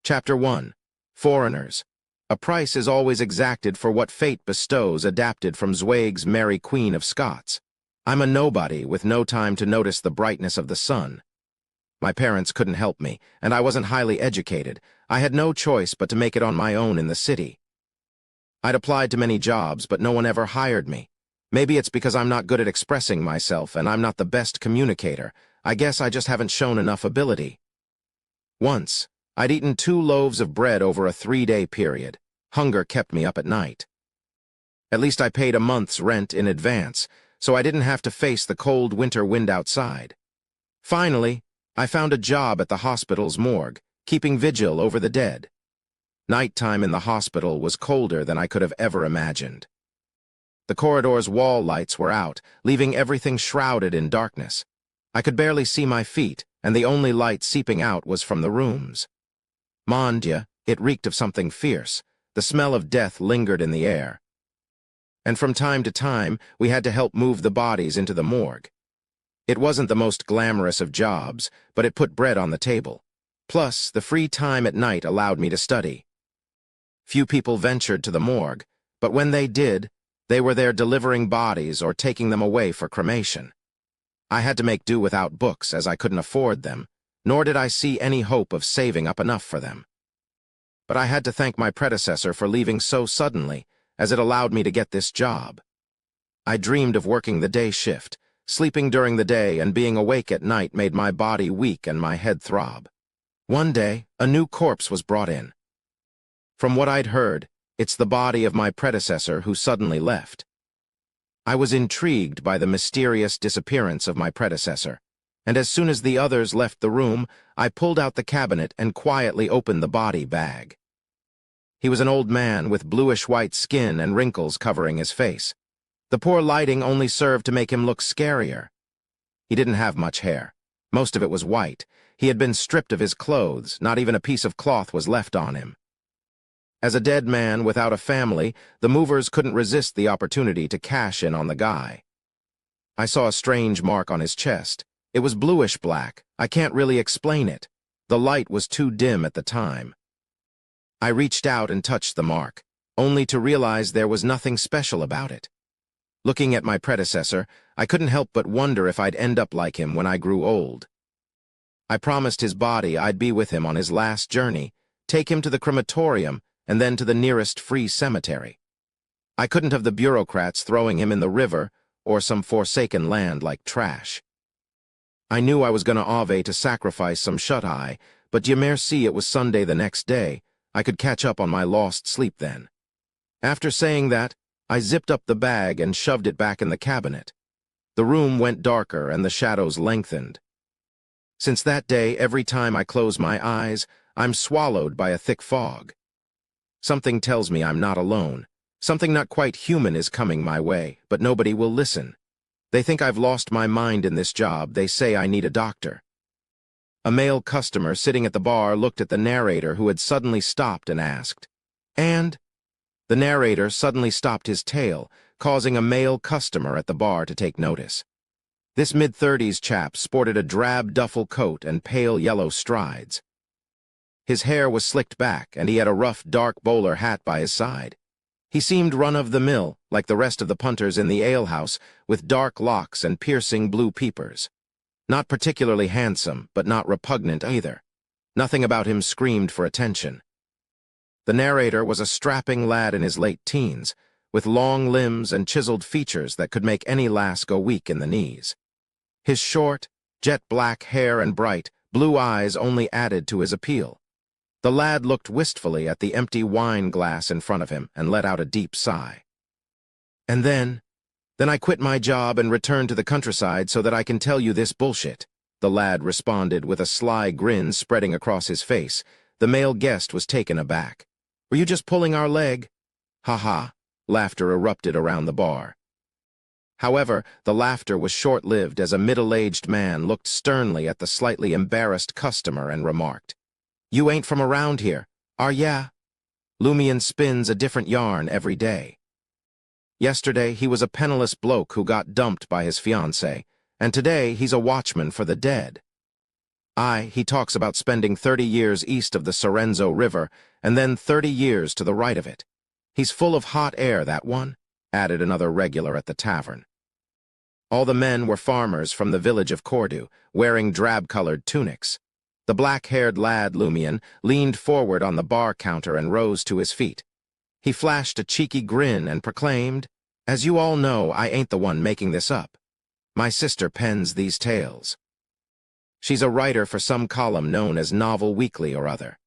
Chapter 1. Foreigners. A price is always exacted for what fate bestows, adapted from Zweig's Mary Queen of Scots. I'm a nobody with no time to notice the brightness of the sun. My parents couldn't help me, and I wasn't highly educated. I had no choice but to make it on my own in the city. I'd applied to many jobs, but no one ever hired me. Maybe it's because I'm not good at expressing myself and I'm not the best communicator. I guess I just haven't shown enough ability. Once, I'd eaten 2 loaves of bread over a 3-day period. Hunger kept me up at night. At least I paid a month's rent in advance, so I didn't have to face the cold winter wind outside. Finally, I found a job at the hospital's morgue, keeping vigil over the dead. Nighttime in the hospital was colder than I could have ever imagined. The corridor's wall lights were out, leaving everything shrouded in darkness. I could barely see my feet, and the only light seeping out was from the rooms. Mon Dieu, it reeked of something fierce. The smell of death lingered in the air. And from time to time, we had to help move the bodies into the morgue. It wasn't the most glamorous of jobs, but it put bread on the table. Plus, the free time at night allowed me to study. Few people ventured to the morgue, but when they did, they were there delivering bodies or taking them away for cremation. I had to make do without books as I couldn't afford them, nor did I see any hope of saving up enough for them. But I had to thank my predecessor for leaving so suddenly, as it allowed me to get this job. I dreamed of working the day shift. Sleeping during the day and being awake at night made my body weak and my head throb. One day, a new corpse was brought in. From what I'd heard, it's the body of my predecessor who suddenly left. I was intrigued by the mysterious disappearance of my predecessor, and as soon as the others left the room, I pulled out the cabinet and quietly opened the body bag. He was an old man with bluish-white skin and wrinkles covering his face. The poor lighting only served to make him look scarier. He didn't have much hair. Most of it was white. He had been stripped of his clothes. Not even a piece of cloth was left on him. As a dead man without a family, the movers couldn't resist the opportunity to cash in on the guy. I saw a strange mark on his chest. It was bluish-black. I can't really explain it. The light was too dim at the time. I reached out and touched the mark, only to realize there was nothing special about it. Looking at my predecessor, I couldn't help but wonder if I'd end up like him when I grew old. I promised his body I'd be with him on his last journey, take him to the crematorium, and then to the nearest free cemetery. I couldn't have the bureaucrats throwing him in the river or some forsaken land like trash. I knew I was going to Ave to sacrifice some shut-eye, but Dieu merci it was Sunday the next day. I could catch up on my lost sleep then. After saying that, I zipped up the bag and shoved it back in the cabinet. The room went darker and the shadows lengthened. Since that day, every time I close my eyes, I'm swallowed by a thick fog. Something tells me I'm not alone. Something not quite human is coming my way, but nobody will listen. They think I've lost my mind in this job. They say I need a doctor. A male customer sitting at the bar looked at the narrator who had suddenly stopped and asked, "And?" The narrator suddenly stopped his tale, causing a male customer at the bar to take notice. This mid-30s chap sported a drab duffel coat and pale yellow strides. His hair was slicked back, and he had a rough, dark bowler hat by his side. He seemed run-of-the-mill, like the rest of the punters in the alehouse, with dark locks and piercing blue peepers. Not particularly handsome, but not repugnant either. Nothing about him screamed for attention. The narrator was a strapping lad in his late teens, with long limbs and chiseled features that could make any lass go weak in the knees. His short, jet-black hair and bright, blue eyes only added to his appeal. The lad looked wistfully at the empty wine glass in front of him and let out a deep sigh. "And then I quit my job and returned to the countryside so that I can tell you this bullshit," the lad responded with a sly grin spreading across his face. The male guest was taken aback. "Were you just pulling our leg?" "Ha-ha," laughter erupted around the bar. However, the laughter was short-lived as a middle-aged man looked sternly at the slightly embarrassed customer and remarked, "You ain't from around here, are ya?" Lumion spins a different yarn every day. Yesterday, he was a penniless bloke who got dumped by his fiancée, and today he's a watchman for the dead. He talks about spending 30 years east of the Sorrenzo River and then 30 years to the right of it. He's full of hot air, that one, added another regular at the tavern. All the men were farmers from the village of Cordu, wearing drab-colored tunics. The black-haired lad, Lumian, leaned forward on the bar counter and rose to his feet. He flashed a cheeky grin and proclaimed, "As you all know, I ain't the one making this up. My sister pens these tales. She's a writer for some column known as Novel Weekly or other."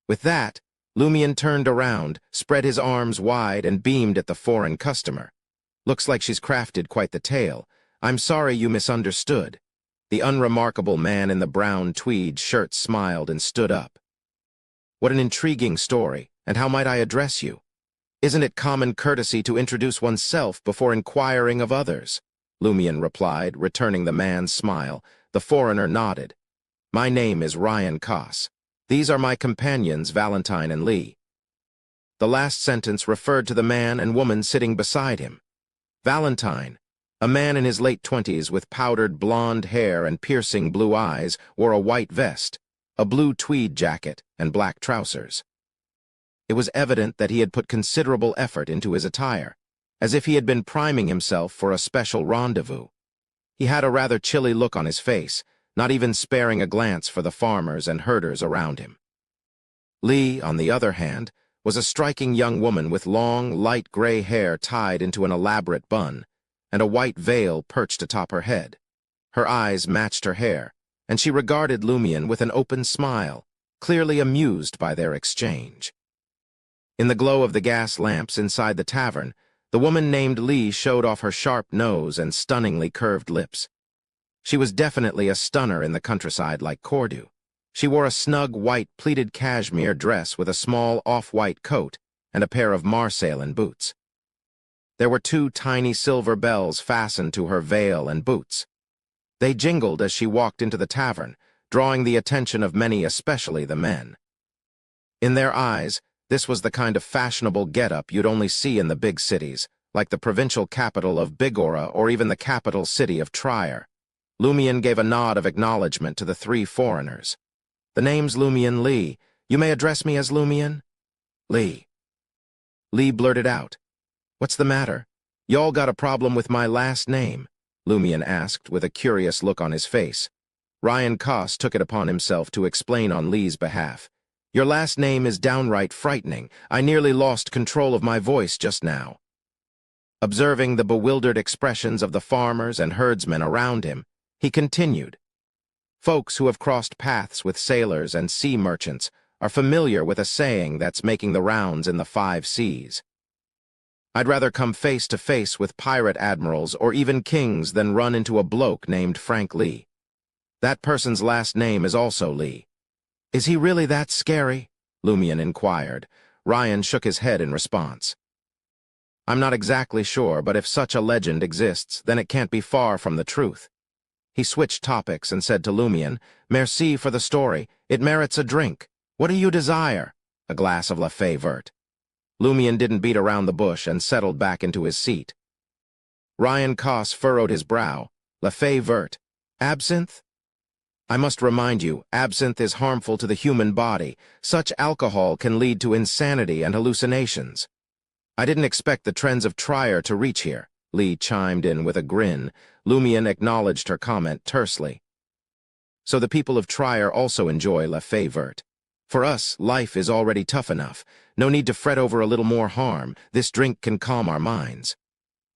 With that, Lumian turned around, spread his arms wide, and beamed at the foreign customer. "Looks like she's crafted quite the tale. I'm sorry you misunderstood." The unremarkable man in the brown tweed shirt smiled and stood up. "What an intriguing story, and how might I address you? Isn't it common courtesy to introduce oneself before inquiring of others?" Lumian replied, returning the man's smile. The foreigner nodded. "My name is Ryan Koss. These are my companions, Valentine and Lee." The last sentence referred to the man and woman sitting beside him. Valentine, a man in his late 20s with powdered blonde hair and piercing blue eyes, wore a white vest, a blue tweed jacket, and black trousers. It was evident that he had put considerable effort into his attire, as if he had been priming himself for a special rendezvous. He had a rather chilly look on his face, not even sparing a glance for the farmers and herders around him. Lee, on the other hand, was a striking young woman with long, light gray hair tied into an elaborate bun, and a white veil perched atop her head. Her eyes matched her hair, and she regarded Lumian with an open smile, clearly amused by their exchange. In the glow of the gas lamps inside the tavern, the woman named Lee showed off her sharp nose and stunningly curved lips. She was definitely a stunner in the countryside like Cordu. She wore a snug white pleated cashmere dress with a small off-white coat and a pair of Marseillan boots. There were 2 tiny silver bells fastened to her veil and boots. They jingled as she walked into the tavern, drawing the attention of many, especially the men. In their eyes, this was the kind of fashionable get-up you'd only see in the big cities, like the provincial capital of Bigorra or even the capital city of Trier. Lumian gave a nod of acknowledgement to the 3 foreigners. "The name's Lumian Lee. You may address me as Lumian?" "Lee." Lee blurted out, "What's the matter? Y'all got a problem with my last name?" Lumian asked with a curious look on his face. Ryan Koss took it upon himself to explain on Lee's behalf. "Your last name is downright frightening. I nearly lost control of my voice just now." Observing the bewildered expressions of the farmers and herdsmen around him, he continued, "Folks who have crossed paths with sailors and sea merchants are familiar with a saying that's making the rounds in the 5 seas. I'd rather come face to face with pirate admirals or even kings than run into a bloke named Frank Lee. That person's last name is also Lee." "Is he really that scary?" Lumian inquired. Ryan shook his head in response. "I'm not exactly sure, but if such a legend exists, then it can't be far from the truth." He switched topics and said to Lumian, "Merci for the story. It merits a drink. What do you desire?" "A glass of La Fée Verte." Lumian didn't beat around the bush and settled back into his seat. Ryan Koss furrowed his brow. "La Fée Verte? Absinthe?" "I must remind you, absinthe is harmful to the human body. Such alcohol can lead to insanity and hallucinations." "I didn't expect the trends of Trier to reach here," Lee chimed in with a grin. Lumian acknowledged her comment tersely. "So the people of Trier also enjoy La Fée Verte. For us, life is already tough enough. No need to fret over a little more harm. This drink can calm our minds."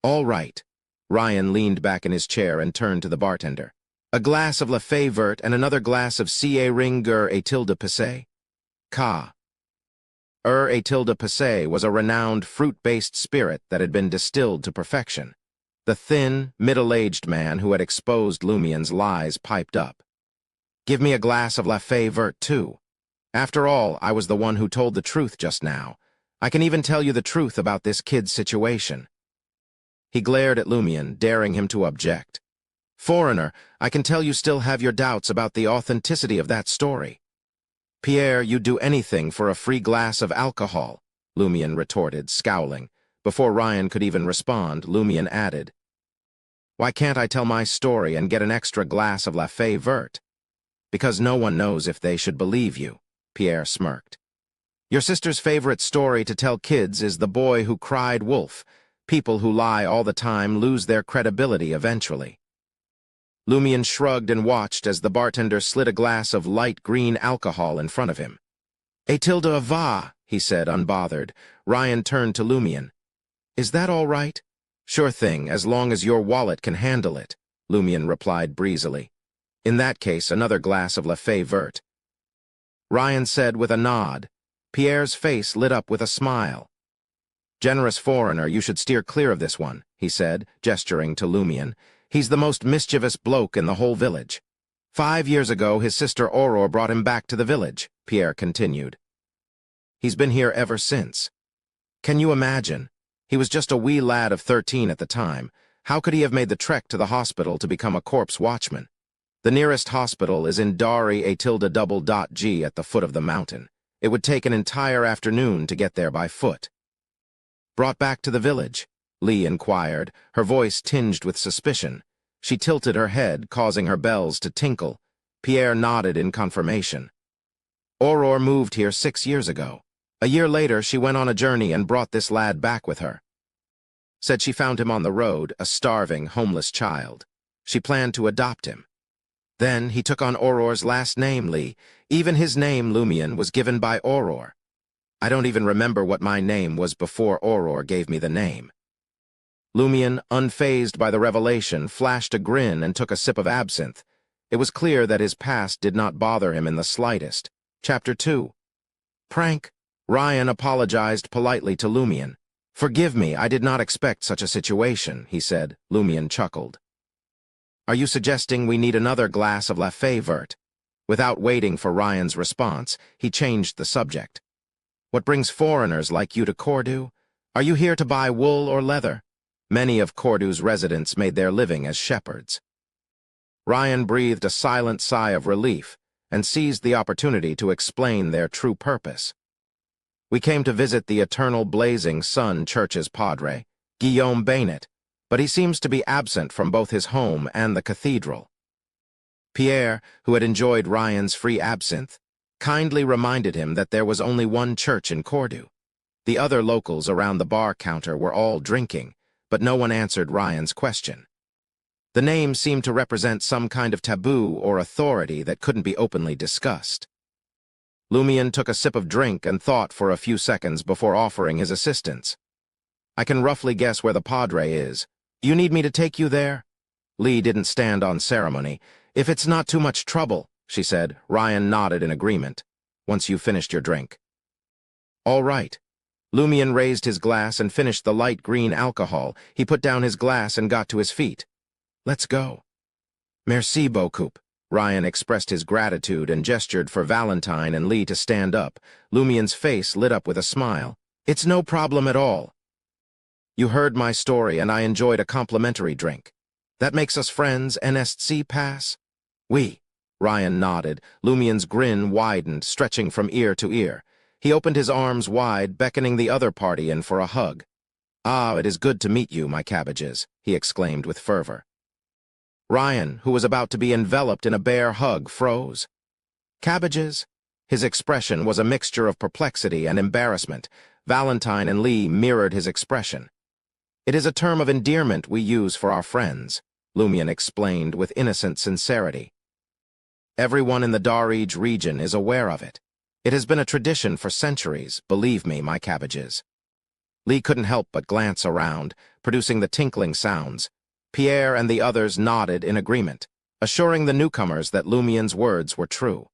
"All right." Ryan leaned back in his chair and turned to the bartender. "A glass of La Fée Verte and another glass of C.A. Ringer et tilde passé?" "Ka." Et tilde passé was a renowned fruit-based spirit that had been distilled to perfection. The thin, middle-aged man who had exposed Lumian's lies piped up. "Give me a glass of La Fée Verte, too. After all, I was the one who told the truth just now. I can even tell you the truth about this kid's situation." He glared at Lumian, daring him to object. "Foreigner, I can tell you still have your doubts about the authenticity of that story." "Pierre, you'd do anything for a free glass of alcohol," Lumian retorted, scowling. Before Ryan could even respond, Lumian added, "Why can't I tell my story and get an extra glass of La Fée Verte?" Because no one knows if they should believe you, Pierre smirked. Your sister's favorite story to tell kids is the boy who cried wolf. People who lie all the time lose their credibility eventually. Lumian shrugged and watched as the bartender slid a glass of light green alcohol in front of him. "Atilda va," he said, unbothered. Ryan turned to Lumian. "Is that all right?" "Sure thing, as long as your wallet can handle it," Lumian replied breezily. "In that case, another glass of Lafay Vert." Ryan said with a nod. Pierre's face lit up with a smile. "Generous foreigner, you should steer clear of this one," he said, gesturing to Lumian. "He's the most mischievous bloke in the whole village." 5 years ago, his sister Aurore brought him back to the village, Pierre continued. He's been here ever since. Can you imagine? He was just a wee lad of 13 at the time. How could he have made the trek to the hospital to become a corpse watchman? The nearest hospital is in Dari A_G at the foot of the mountain. It would take an entire afternoon to get there by foot. "Brought back to the village?" Lee inquired, her voice tinged with suspicion. She tilted her head, causing her bells to tinkle. Pierre nodded in confirmation. "Aurore moved here 6 years ago. A year later, she went on a journey and brought this lad back with her. Said she found him on the road, a starving, homeless child. She planned to adopt him. Then he took on Aurore's last name, Lee. Even his name, Lumian, was given by Aurore. I don't even remember what my name was before Aurore gave me the name." Lumian, unfazed by the revelation, flashed a grin and took a sip of absinthe. It was clear that his past did not bother him in the slightest. Chapter 2. Prank. Ryan apologized politely to Lumian. "Forgive me, I did not expect such a situation," he said. Lumian chuckled. "Are you suggesting we need another glass of Lafay Vert?" Without waiting for Ryan's response, he changed the subject. "What brings foreigners like you to Cordoue? Are you here to buy wool or leather?" Many of Cordue's residents made their living as shepherds. Ryan breathed a silent sigh of relief and seized the opportunity to explain their true purpose. "We came to visit the Eternal Blazing Sun Church's padre, Guillaume Bainet, but he seems to be absent from both his home and the cathedral." Pierre, who had enjoyed Ryan's free absinthe, kindly reminded him that there was only one church in Cordoue. The other locals around the bar counter were all drinking, but no one answered Ryan's question. The name seemed to represent some kind of taboo or authority that couldn't be openly discussed. Lumian took a sip of drink and thought for a few seconds before offering his assistance. "I can roughly guess where the padre is. You need me to take you there?" Lee didn't stand on ceremony. "If it's not too much trouble," she said. Ryan nodded in agreement. "Once you've finished your drink." "All right." Lumian raised his glass and finished the light green alcohol. He put down his glass and got to his feet. "Let's go." "Merci beaucoup." Ryan expressed his gratitude and gestured for Valentine and Lee to stand up. Lumian's face lit up with a smile. "It's no problem at all. You heard my story and I enjoyed a complimentary drink. That makes us friends, NSC pass?" "Oui." Ryan nodded. Lumian's grin widened, stretching from ear to ear. He opened his arms wide, beckoning the other party in for a hug. "Ah, it is good to meet you, my cabbages," he exclaimed with fervor. Ryan, who was about to be enveloped in a bear hug, froze. "Cabbages?" His expression was a mixture of perplexity and embarrassment. Valentine and Lee mirrored his expression. "It is a term of endearment we use for our friends," Lumian explained with innocent sincerity. "Everyone in the Darij region is aware of it. It has been a tradition for centuries, believe me, my cabbages." Lee couldn't help but glance around, producing the tinkling sounds. Pierre and the others nodded in agreement, assuring the newcomers that Lumian's words were true.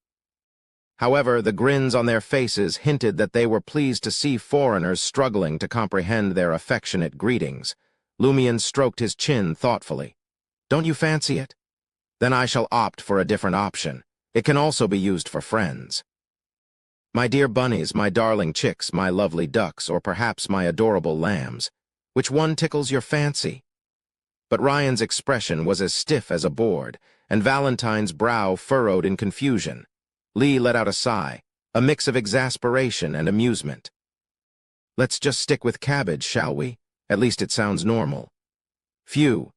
However, the grins on their faces hinted that they were pleased to see foreigners struggling to comprehend their affectionate greetings. Lumian stroked his chin thoughtfully. "Don't you fancy it? Then I shall opt for a different option. It can also be used for friends. My dear bunnies, my darling chicks, my lovely ducks, or perhaps my adorable lambs. Which one tickles your fancy?" But Ryan's expression was as stiff as a board, and Valentine's brow furrowed in confusion. Lee let out a sigh, a mix of exasperation and amusement. "Let's just stick with cabbage, shall we? At least it sounds normal." "Phew."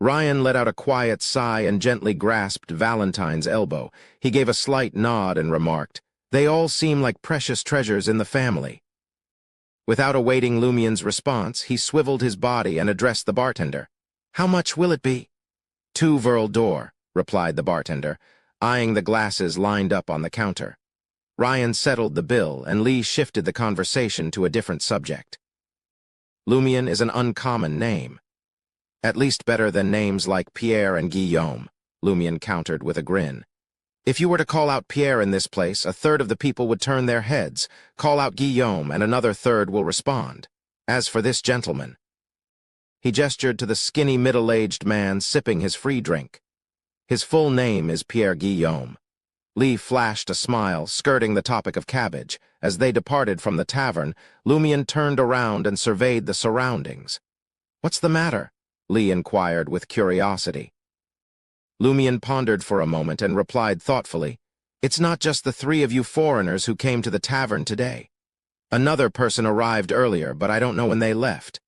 Ryan let out a quiet sigh and gently grasped Valentine's elbow. He gave a slight nod and remarked, "They all seem like precious treasures in the family." Without awaiting Lumien's response, he swiveled his body and addressed the bartender. "How much will it be?" "2 Verl d'Or," replied the bartender, eyeing the glasses lined up on the counter. Ryan settled the bill, and Lee shifted the conversation to a different subject. "Lumien is an uncommon name. At least better than names like Pierre and Guillaume," Lumien countered with a grin. "If you were to call out Pierre in this place, a third of the people would turn their heads. Call out Guillaume, and another third will respond. As for this gentleman—" He gestured to the skinny middle-aged man sipping his free drink. "His full name is Pierre Guillaume." Lee flashed a smile, skirting the topic of cabbage. As they departed from the tavern, Lumien turned around and surveyed the surroundings. "What's the matter?" Lee inquired with curiosity. Lumien pondered for a moment and replied thoughtfully, "It's not just the 3 of you foreigners who came to the tavern today. Another person arrived earlier, but I don't know when they left."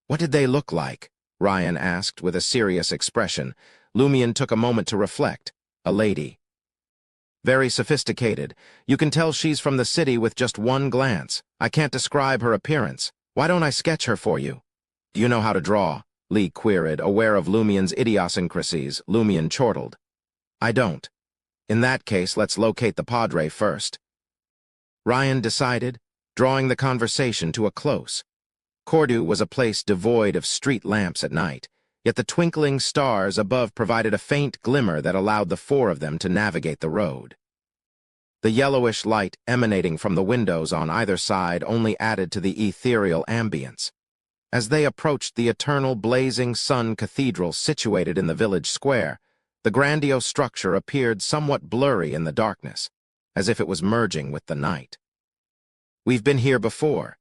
"What did they look like?" Ryan asked with a serious expression. Lumien took a moment to reflect. "A lady. Very sophisticated. You can tell she's from the city with just one glance. I can't describe her appearance. Why don't I sketch her for you?" "Do you know how to draw?" Lee queried, aware of Lumien's idiosyncrasies. Lumien chortled. "I don't." "In that case, let's locate the Padre first," Ryan decided, drawing the conversation to a close. Cordoue was a place devoid of street lamps at night, yet the twinkling stars above provided a faint glimmer that allowed the 4 of them to navigate the road. The yellowish light emanating from the windows on either side only added to the ethereal ambience. As they approached the eternal blazing sun cathedral situated in the village square, the grandiose structure appeared somewhat blurry in the darkness, as if it was merging with the night. "We've been here before."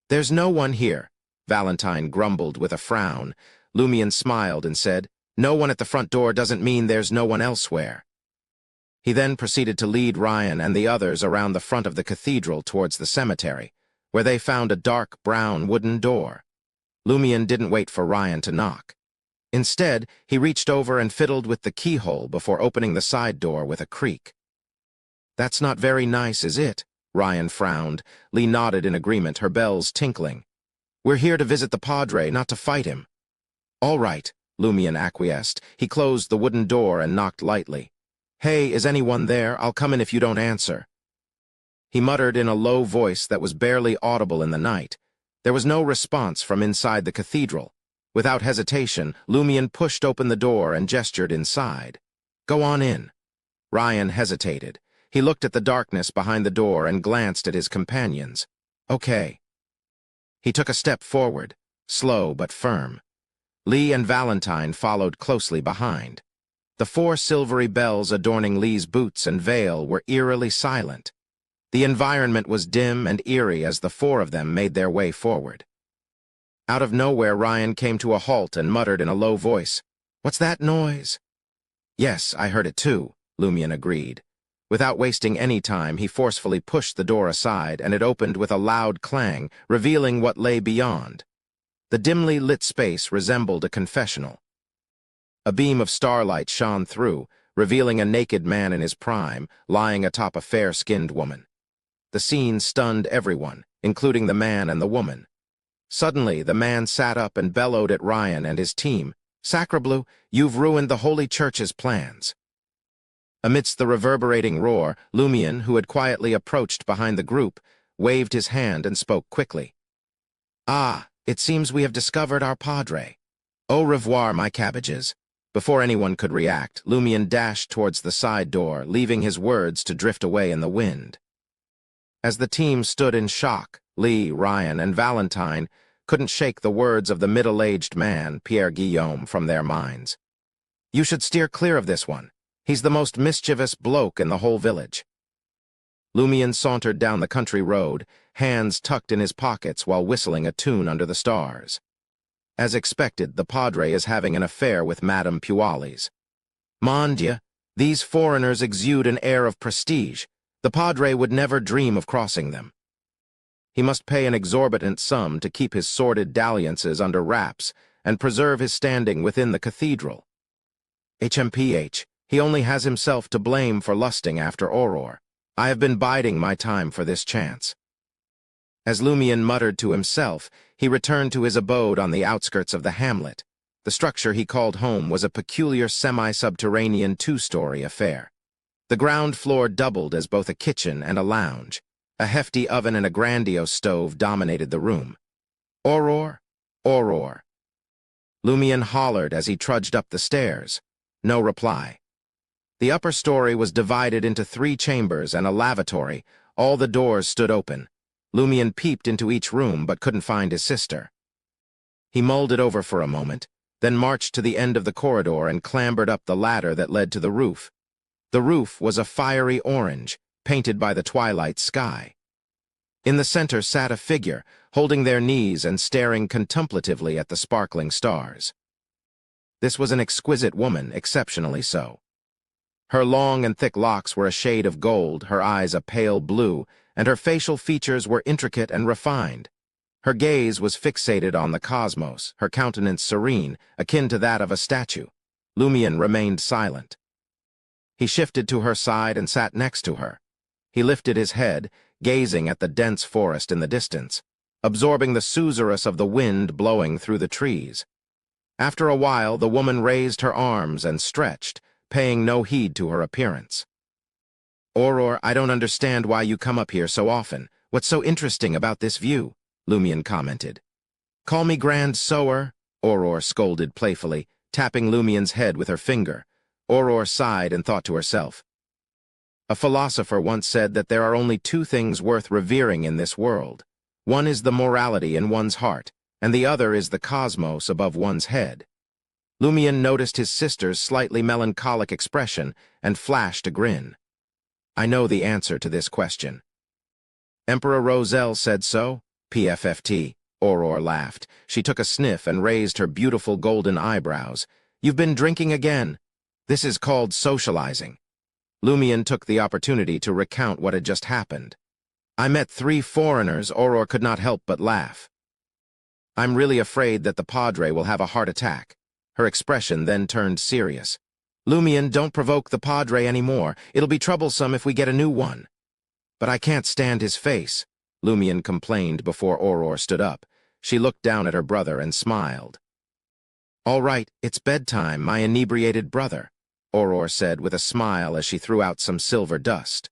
"There's no one here," Valentine grumbled with a frown. Lumien smiled and said, "No one at the front door doesn't mean there's no one elsewhere." He then proceeded to lead Ryan and the others around the front of the cathedral towards the cemetery, where they found a dark brown wooden door. Lumien didn't wait for Ryan to knock. Instead, he reached over and fiddled with the keyhole before opening the side door with a creak. "That's not very nice, is it?" Ryan frowned. Lee nodded in agreement, her bells tinkling. "We're here to visit the Padre, not to fight him." "All right," Lumien acquiesced. He closed the wooden door and knocked lightly. "Hey, is anyone there? I'll come in if you don't answer." He muttered in a low voice that was barely audible in the night. There was no response from inside the cathedral. Without hesitation, Lumien pushed open the door and gestured inside. "Go on in." Ryan hesitated. He looked at the darkness behind the door and glanced at his companions. "Okay." He took a step forward, slow but firm. Lee and Valentine followed closely behind. The 4 silvery bells adorning Lee's boots and veil were eerily silent. The environment was dim and eerie as the 4 of them made their way forward. Out of nowhere, Ryan came to a halt and muttered in a low voice, "What's that noise?" "Yes, I heard it too," Lumien agreed. Without wasting any time, he forcefully pushed the door aside, and it opened with a loud clang, revealing what lay beyond. The dimly lit space resembled a confessional. A beam of starlight shone through, revealing a naked man in his prime, lying atop a fair-skinned woman. The scene stunned everyone, including the man and the woman. Suddenly, the man sat up and bellowed at Ryan and his team, "Sacrebleu, you've ruined the Holy Church's plans." Amidst the reverberating roar, Lumien, who had quietly approached behind the group, waved his hand and spoke quickly. "Ah, it seems we have discovered our Padre. Au revoir, my cabbages." Before anyone could react, Lumien dashed towards the side door, leaving his words to drift away in the wind. As the team stood in shock, Lee, Ryan, and Valentine couldn't shake the words of the middle-aged man, Pierre Guillaume, from their minds. "You should steer clear of this one. He's the most mischievous bloke in the whole village." Lumien sauntered down the country road, hands tucked in his pockets while whistling a tune under the stars. As expected, the Padre is having an affair with Madame Pualis. Mon Dieu, these foreigners exude an air of prestige. The Padre would never dream of crossing them. He must pay an exorbitant sum to keep his sordid dalliances under wraps, and preserve his standing within the cathedral. HMPH, he only has himself to blame for lusting after Auror. I have been biding my time for this chance. As Lumion muttered to himself, he returned to his abode on the outskirts of the hamlet. The structure he called home was a peculiar semi-subterranean two-story affair. The ground floor doubled as both a kitchen and a lounge. A hefty oven and a grandiose stove dominated the room. Auror? Auror. Lumion hollered as he trudged up the stairs. No reply. The upper story was divided into 3 chambers and a lavatory. All the doors stood open. Lumion peeped into each room but couldn't find his sister. He mulled it over for a moment, then marched to the end of the corridor and clambered up the ladder that led to the roof. The roof was a fiery orange, painted by the twilight sky. In the center sat a figure, holding their knees and staring contemplatively at the sparkling stars. This was an exquisite woman, exceptionally so. Her long and thick locks were a shade of gold, her eyes a pale blue, and her facial features were intricate and refined. Her gaze was fixated on the cosmos, her countenance serene, akin to that of a statue. Lumion remained silent. He shifted to her side and sat next to her. He lifted his head, gazing at the dense forest in the distance, absorbing the susurrus of the wind blowing through the trees. After a while, the woman raised her arms and stretched, paying no heed to her appearance. Auror, I don't understand why you come up here so often. What's so interesting about this view? Lumion commented. Call me Grand Sower, Auror scolded playfully, tapping Lumion's head with her finger. Auror sighed and thought to herself. A philosopher once said that there are only 2 things worth revering in this world. One is the morality in one's heart, and the other is the cosmos above one's head. Lumion noticed his sister's slightly melancholic expression and flashed a grin. I know the answer to this question. Emperor Roselle said so? PFFT, Auror laughed. She took a sniff and raised her beautiful golden eyebrows. You've been drinking again. This is called socializing. Lumion took the opportunity to recount what had just happened. I met 3 foreigners. Auror could not help but laugh. I'm really afraid that the Padre will have a heart attack. Her expression then turned serious. Lumion, don't provoke the Padre anymore. It'll be troublesome if we get a new one. But I can't stand his face, Lumion complained before Auror stood up. She looked down at her brother and smiled. All right, it's bedtime, my inebriated brother, Auror said with a smile as she threw out some silver dust.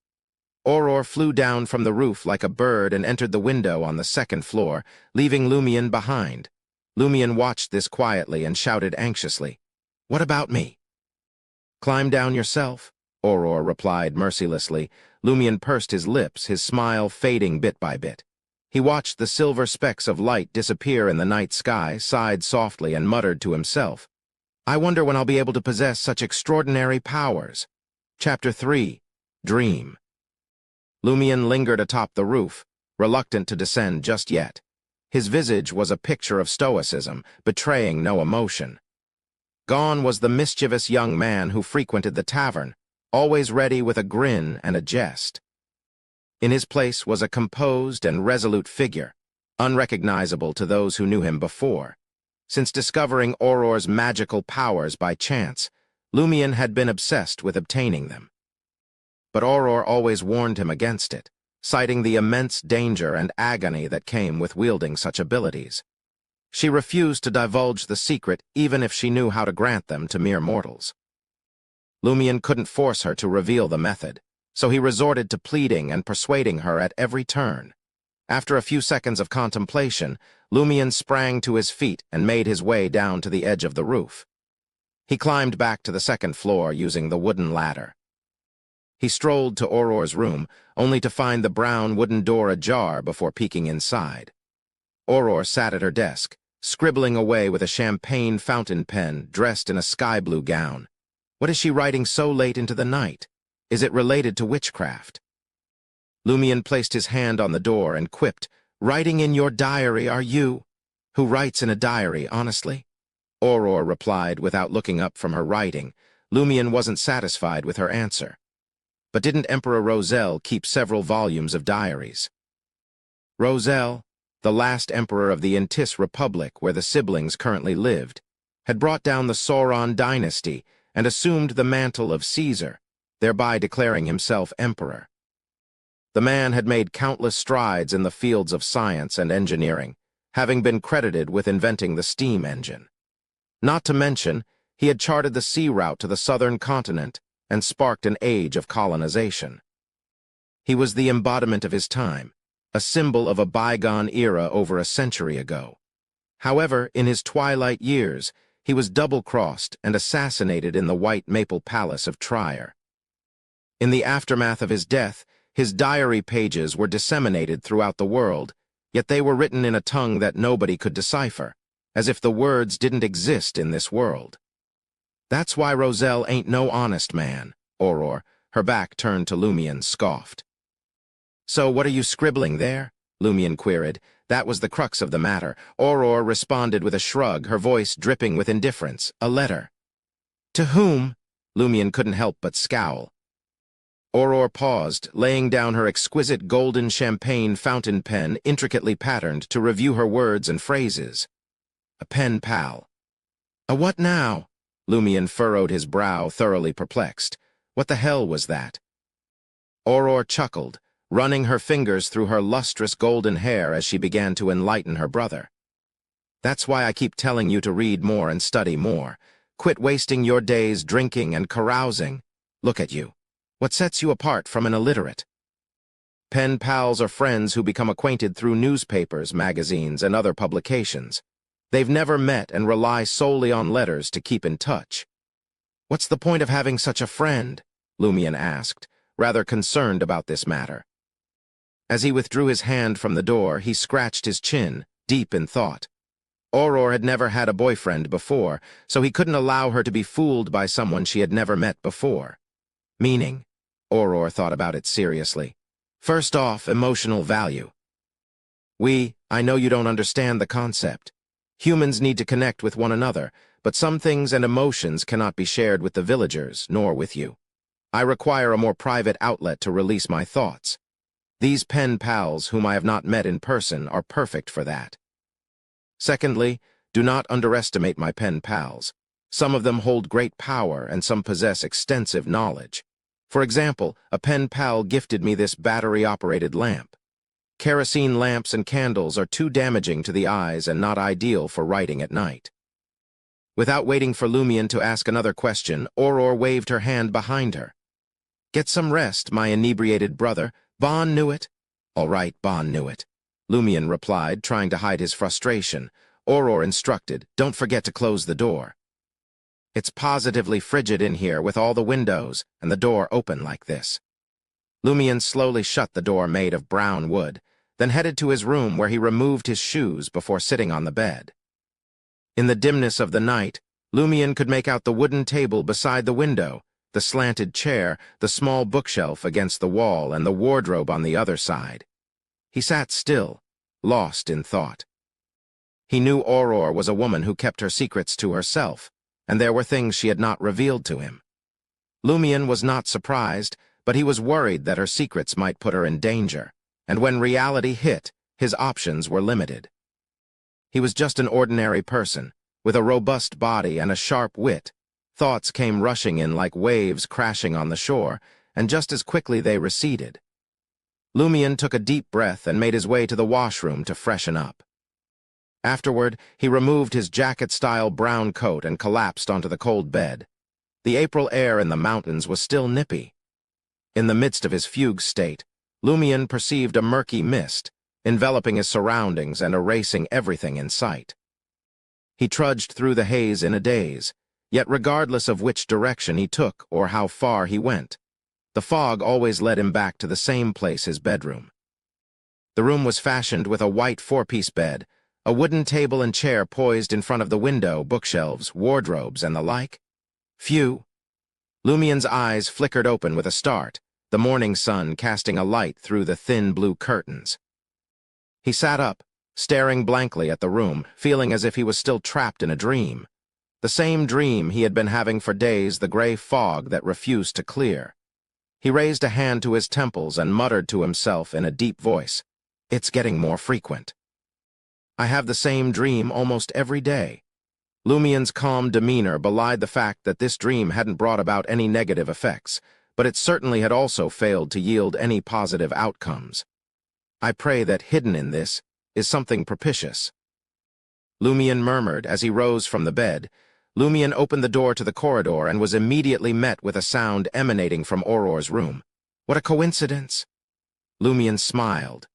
Auror flew down from the roof like a bird and entered the window on the 2nd floor, leaving Lumion behind. Lumion watched this quietly and shouted anxiously, What about me? Climb down yourself, Auror replied mercilessly. Lumion pursed his lips, his smile fading bit by bit. He watched the silver specks of light disappear in the night sky, sighed softly, and muttered to himself, I wonder when I'll be able to possess such extraordinary powers. Chapter 3. Dream. Lumion lingered atop the roof, reluctant to descend just yet. His visage was a picture of stoicism, betraying no emotion. Gone was the mischievous young man who frequented the tavern, always ready with a grin and a jest. In his place was a composed and resolute figure, unrecognizable to those who knew him before. Since discovering Auror's magical powers by chance, Lumion had been obsessed with obtaining them. But Auror always warned him against it, citing the immense danger and agony that came with wielding such abilities. She refused to divulge the secret even if she knew how to grant them to mere mortals. Lumion couldn't force her to reveal the method, so he resorted to pleading and persuading her at every turn. After a few seconds of contemplation, Lumion sprang to his feet and made his way down to the edge of the roof. He climbed back to the 2nd floor using the wooden ladder. He strolled to Auror's room, only to find the brown wooden door ajar before peeking inside. Auror sat at her desk, scribbling away with a champagne fountain pen, dressed in a sky-blue gown. What is she writing so late into the night? Is it related to witchcraft? Lumion placed his hand on the door and quipped, Writing in your diary, are you? Who writes in a diary, honestly? Auror replied without looking up from her writing. Lumion wasn't satisfied with her answer. But didn't Emperor Roselle keep several volumes of diaries? Roselle? the last emperor of the Ainz Republic where the siblings currently lived, had brought down the Sauron dynasty and assumed the mantle of Caesar, thereby declaring himself emperor. The man had made countless strides in the fields of science and engineering, having been credited with inventing the steam engine. Not to mention, he had charted the sea route to the southern continent and sparked an age of colonization. He was the embodiment of his time, a symbol of a bygone era over a century ago. However, in his twilight years, he was double-crossed and assassinated in the White Maple Palace of Trier. In the aftermath of his death, his diary pages were disseminated throughout the world, yet they were written in a tongue that nobody could decipher, as if the words didn't exist in this world. "That's why Roselle ain't no honest man," Auror, her back turned to Lumion, scoffed. "So what are you scribbling there?" Lumion queried. That was the crux of the matter. Auror responded with a shrug, her voice dripping with indifference. "A letter." "To whom?" Lumion couldn't help but scowl. Auror paused, laying down her exquisite golden champagne fountain pen intricately patterned to review her words and phrases. "A pen pal." "A what now?" Lumion furrowed his brow, thoroughly perplexed. What the hell was that? Auror chuckled, running her fingers through her lustrous golden hair as she began to enlighten her brother. "That's why I keep telling you to read more and study more. Quit wasting your days drinking and carousing. Look at you. What sets you apart from an illiterate?" Pen pals are friends who become acquainted through newspapers, magazines, and other publications. They've never met and rely solely on letters to keep in touch. "What's the point of having such a friend?" Lumion asked, rather concerned about this matter. As he withdrew his hand from the door, he scratched his chin, deep in thought. Auror had never had a boyfriend before, so he couldn't allow her to be fooled by someone she had never met before. Meaning, Auror thought about it seriously. First off, emotional value. I know you don't understand the concept. Humans need to connect with one another, but some things and emotions cannot be shared with the villagers, nor with you. I require a more private outlet to release my thoughts. These pen pals, whom I have not met in person, are perfect for that. Secondly, do not underestimate my pen pals. Some of them hold great power, and some possess extensive knowledge. For example, a pen pal gifted me this battery-operated lamp. Kerosene lamps and candles are too damaging to the eyes and not ideal for writing at night. Without waiting for Lumion to ask another question, Auror waved her hand behind her. "Get some rest, my inebriated brother. Bon knew it." "All right, Bon knew it," Lumion replied, trying to hide his frustration. Auror instructed, "Don't forget to close the door. It's positively frigid in here with all the windows and the door open like this." Lumion slowly shut the door made of brown wood, then headed to his room where he removed his shoes before sitting on the bed. In the dimness of the night, Lumion could make out the wooden table beside the window, the slanted chair, the small bookshelf against the wall, and the wardrobe on the other side. He sat still, lost in thought. He knew Auror was a woman who kept her secrets to herself, and there were things she had not revealed to him. Lumion was not surprised, but he was worried that her secrets might put her in danger, and when reality hit, his options were limited. He was just an ordinary person, with a robust body and a sharp wit. Thoughts came rushing in like waves crashing on the shore, and just as quickly they receded. Lumion took a deep breath and made his way to the washroom to freshen up. Afterward, he removed his jacket-style brown coat and collapsed onto the cold bed. The April air in the mountains was still nippy. In the midst of his fugue state, Lumion perceived a murky mist, enveloping his surroundings and erasing everything in sight. He trudged through the haze in a daze, yet regardless of which direction he took or how far he went, the fog always led him back to the same place, his bedroom. The room was fashioned with a white four-piece bed, a wooden table and chair poised in front of the window, bookshelves, wardrobes, and the like. Phew! Lumion's eyes flickered open with a start, the morning sun casting a light through the thin blue curtains. He sat up, staring blankly at the room, feeling as if he was still trapped in a dream. The same dream he had been having for days, the gray fog that refused to clear. He raised a hand to his temples and muttered to himself in a deep voice, "It's getting more frequent." I have the same dream almost every day. Lumien's calm demeanor belied the fact that this dream hadn't brought about any negative effects, but it certainly had also failed to yield any positive outcomes. I pray that hidden in this is something propitious. Lumien murmured as he rose from the bed. Lumien opened the door to the corridor and was immediately met with a sound emanating from Auror's room. What a coincidence! Lumien smiled.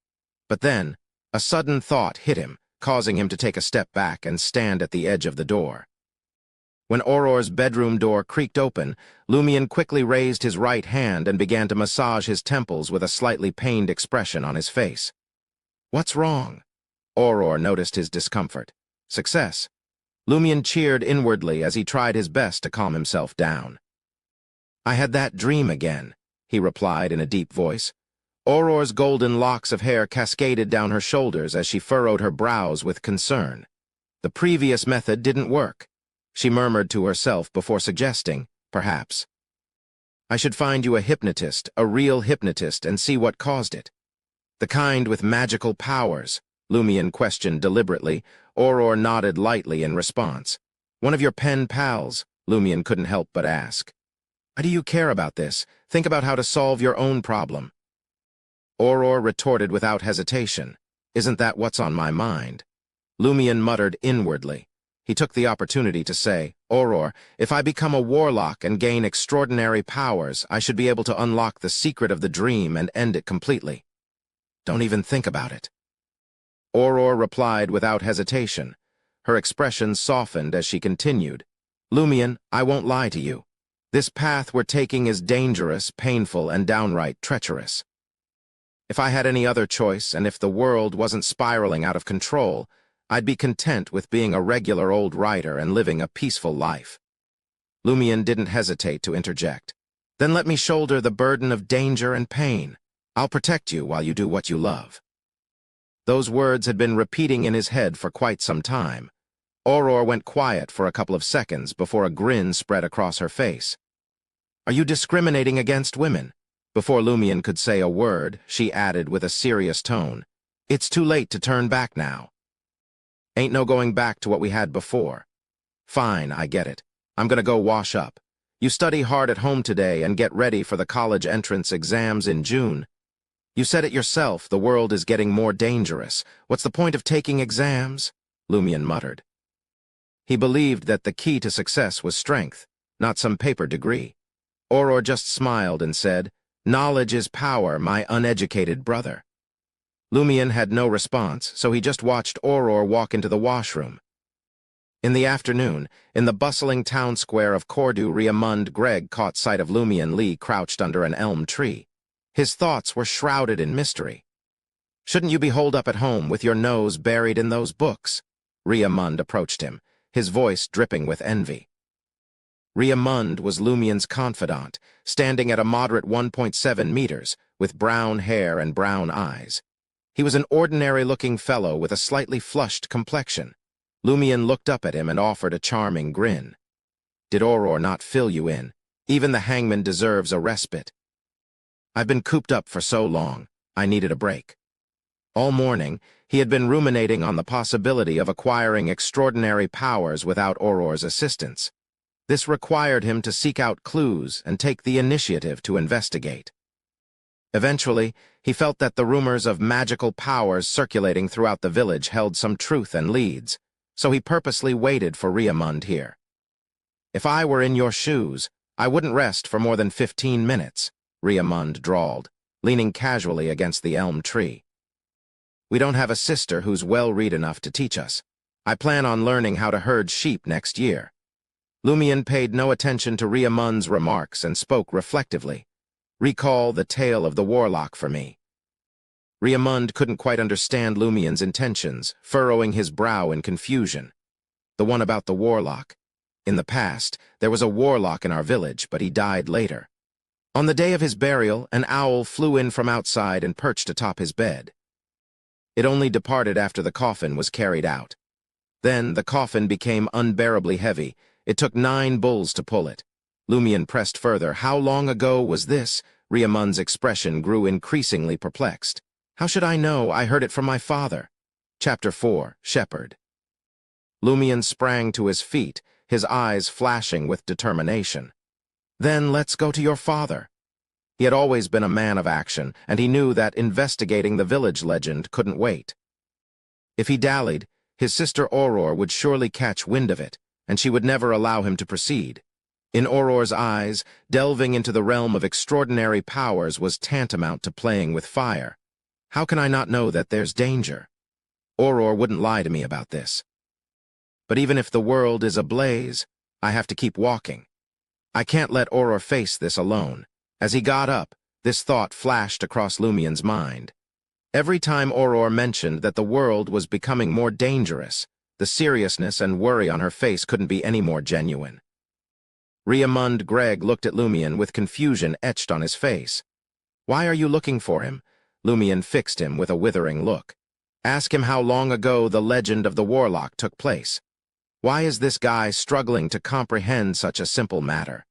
But then, a sudden thought hit him, causing him to take a step back and stand at the edge of the door. When Auror's bedroom door creaked open, Lumien quickly raised his right hand and began to massage his temples with a slightly pained expression on his face. What's wrong? Auror noticed his discomfort. Success. Lumien cheered inwardly as he tried his best to calm himself down. I had that dream again, he replied in a deep voice. Auror's golden locks of hair cascaded down her shoulders as she furrowed her brows with concern. The previous method didn't work, she murmured to herself before suggesting, perhaps. I should find you a hypnotist, a real hypnotist, and see what caused it. The kind with magical powers, Lumien questioned deliberately. Auror nodded lightly in response. One of your pen pals, Lumien couldn't help but ask. Why do you care about this? Think about how to solve your own problem. Auror retorted without hesitation. Isn't that what's on my mind? Lumien muttered inwardly. He took the opportunity to say, Auror, if I become a warlock and gain extraordinary powers, I should be able to unlock the secret of the dream and end it completely. Don't even think about it. Auror replied without hesitation. Her expression softened as she continued. Lumien, I won't lie to you. This path we're taking is dangerous, painful, and downright treacherous. If I had any other choice, and if the world wasn't spiraling out of control, I'd be content with being a regular old writer and living a peaceful life. Lumien didn't hesitate to interject. Then let me shoulder the burden of danger and pain. I'll protect you while you do what you love. Those words had been repeating in his head for quite some time. Auror went quiet for a couple of seconds before a grin spread across her face. Are you discriminating against women? Before Lumien could say a word, she added with a serious tone. It's too late to turn back now. Ain't no going back to what we had before. Fine, I get it. I'm gonna go wash up. You study hard at home today and get ready for the college entrance exams in June. You said it yourself, the world is getting more dangerous. What's the point of taking exams? Lumien muttered. He believed that the key to success was strength, not some paper degree. Auror just smiled and said, Knowledge is power, my uneducated brother. Lumien had no response, so he just watched Auror walk into the washroom. In the afternoon, in the bustling town square of Cordu, Riamund Greg caught sight of Lumien Lee crouched under an elm tree. His thoughts were shrouded in mystery. Shouldn't you be holed up at home with your nose buried in those books? Riamund approached him, his voice dripping with envy. Riamund was Lumien's confidant, standing at a moderate 1.7 meters, with brown hair and brown eyes. He was an ordinary-looking fellow with a slightly flushed complexion. Lumien looked up at him and offered a charming grin. Did Auror not fill you in? Even the hangman deserves a respite. I've been cooped up for so long, I needed a break. All morning, he had been ruminating on the possibility of acquiring extraordinary powers without Auror's assistance. This required him to seek out clues and take the initiative to investigate. Eventually, he felt that the rumors of magical powers circulating throughout the village held some truth and leads, so he purposely waited for Riamund here. If I were in your shoes, I wouldn't rest for more than 15 minutes, Riamund drawled, leaning casually against the elm tree. We don't have a sister who's well-read enough to teach us. I plan on learning how to herd sheep next year. Lumien paid no attention to Riamund's remarks and spoke reflectively. Recall the tale of the warlock for me. Riamund couldn't quite understand Lumien's intentions, furrowing his brow in confusion. The one about the warlock. In the past, there was a warlock in our village, but he died later. On the day of his burial, an owl flew in from outside and perched atop his bed. It only departed after the coffin was carried out. Then the coffin became unbearably heavy. It took 9 bulls to pull it. Lumien pressed further. How long ago was this? Riamund's expression grew increasingly perplexed. How should I know? I heard it from my father. Chapter 4, Shepherd. Lumion sprang to his feet, his eyes flashing with determination. Then let's go to your father. He had always been a man of action, and he knew that investigating the village legend couldn't wait. If he dallied, his sister Aurora would surely catch wind of it, and she would never allow him to proceed. In Aurora's eyes, delving into the realm of extraordinary powers was tantamount to playing with fire. How can I not know that there's danger? Aurora wouldn't lie to me about this. But even if the world is ablaze, I have to keep walking. I can't let Aurora face this alone. As he got up, this thought flashed across Lumion's mind. Every time Aurora mentioned that the world was becoming more dangerous, the seriousness and worry on her face couldn't be any more genuine. Riamund Gregg looked at Lumion with confusion etched on his face. "Why are you looking for him?" Lumion fixed him with a withering look. "Ask him how long ago the legend of the warlock took place. Why is this guy struggling to comprehend such a simple matter?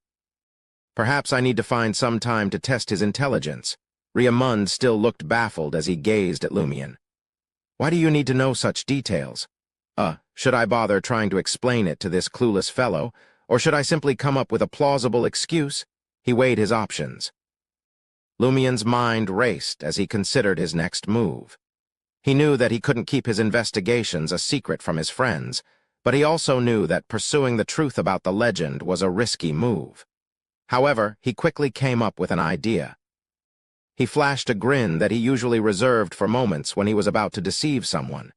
Perhaps I need to find some time to test his intelligence." Riamund still looked baffled as he gazed at Lumion. "Why do you need to know such details? Should I bother trying to explain it to this clueless fellow, or should I simply come up with a plausible excuse?" He weighed his options. Lumion's mind raced as he considered his next move. He knew that he couldn't keep his investigations a secret from his friends, but he also knew that pursuing the truth about the legend was a risky move. However, he quickly came up with an idea. He flashed a grin that he usually reserved for moments when he was about to deceive someone.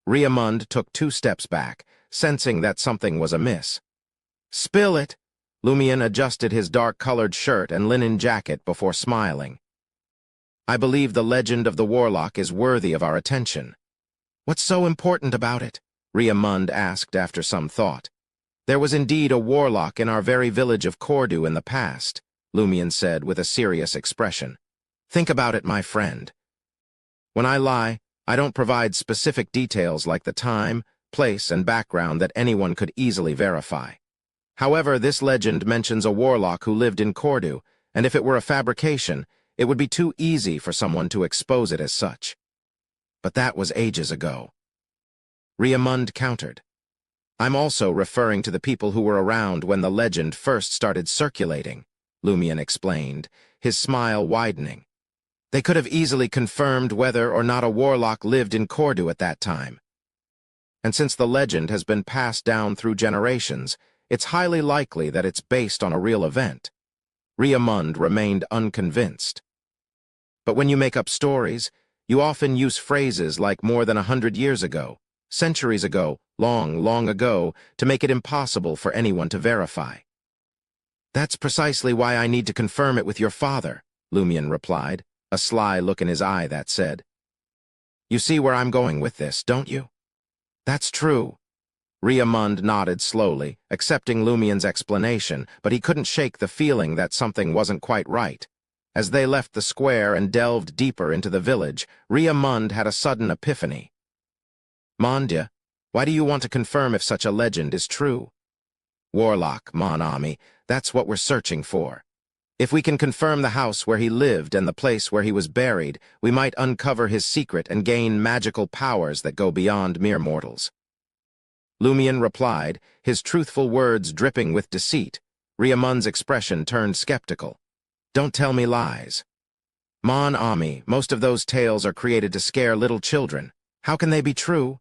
Riamund took 2 steps back, sensing that something was amiss. "Spill it!" Lumion adjusted his dark-colored shirt and linen jacket before smiling. "I believe the legend of the warlock is worthy of our attention." "What's so important about it?" Riamund asked after some thought. "There was indeed a warlock in our very village of Cordu in the past," Lumion said with a serious expression. "Think about it, my friend. When I lie, I don't provide specific details like the time, place, and background that anyone could easily verify. However, this legend mentions a warlock who lived in Cordu, and if it were a fabrication, it would be too easy for someone to expose it as such. But that was ages ago." Riamund countered. "I'm also referring to the people who were around when the legend first started circulating," Lumion explained, his smile widening. "They could have easily confirmed whether or not a warlock lived in Cordu at that time. And since the legend has been passed down through generations, it's highly likely that it's based on a real event." Riamund remained unconvinced. "But when you make up stories, you often use phrases like more than 100 years ago, centuries ago, long, long ago, to make it impossible for anyone to verify." "That's precisely why I need to confirm it with your father," Lumion replied, a sly look in his eye that said. "You see where I'm going with this, don't you?" "That's true." Riamund nodded slowly, accepting Lumion's explanation, but he couldn't shake the feeling that something wasn't quite right. As they left the square and delved deeper into the village, Riamund had a sudden epiphany. "Mon Dieu, why do you want to confirm if such a legend is true?" "Warlock, mon ami, that's what we're searching for. If we can confirm the house where he lived and the place where he was buried, we might uncover his secret and gain magical powers that go beyond mere mortals." Lumion replied, his truthful words dripping with deceit. Riamund's expression turned skeptical. "Don't tell me lies." "Mon ami, most of those tales are created to scare little children. How can they be true?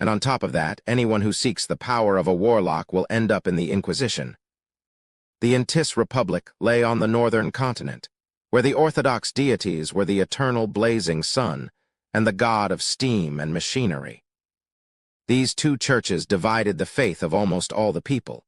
And on top of that, anyone who seeks the power of a warlock will end up in the Inquisition." The Ainz Republic lay on the northern continent, where the Orthodox deities were the eternal blazing sun and the god of steam and machinery. These 2 churches divided the faith of almost all the people,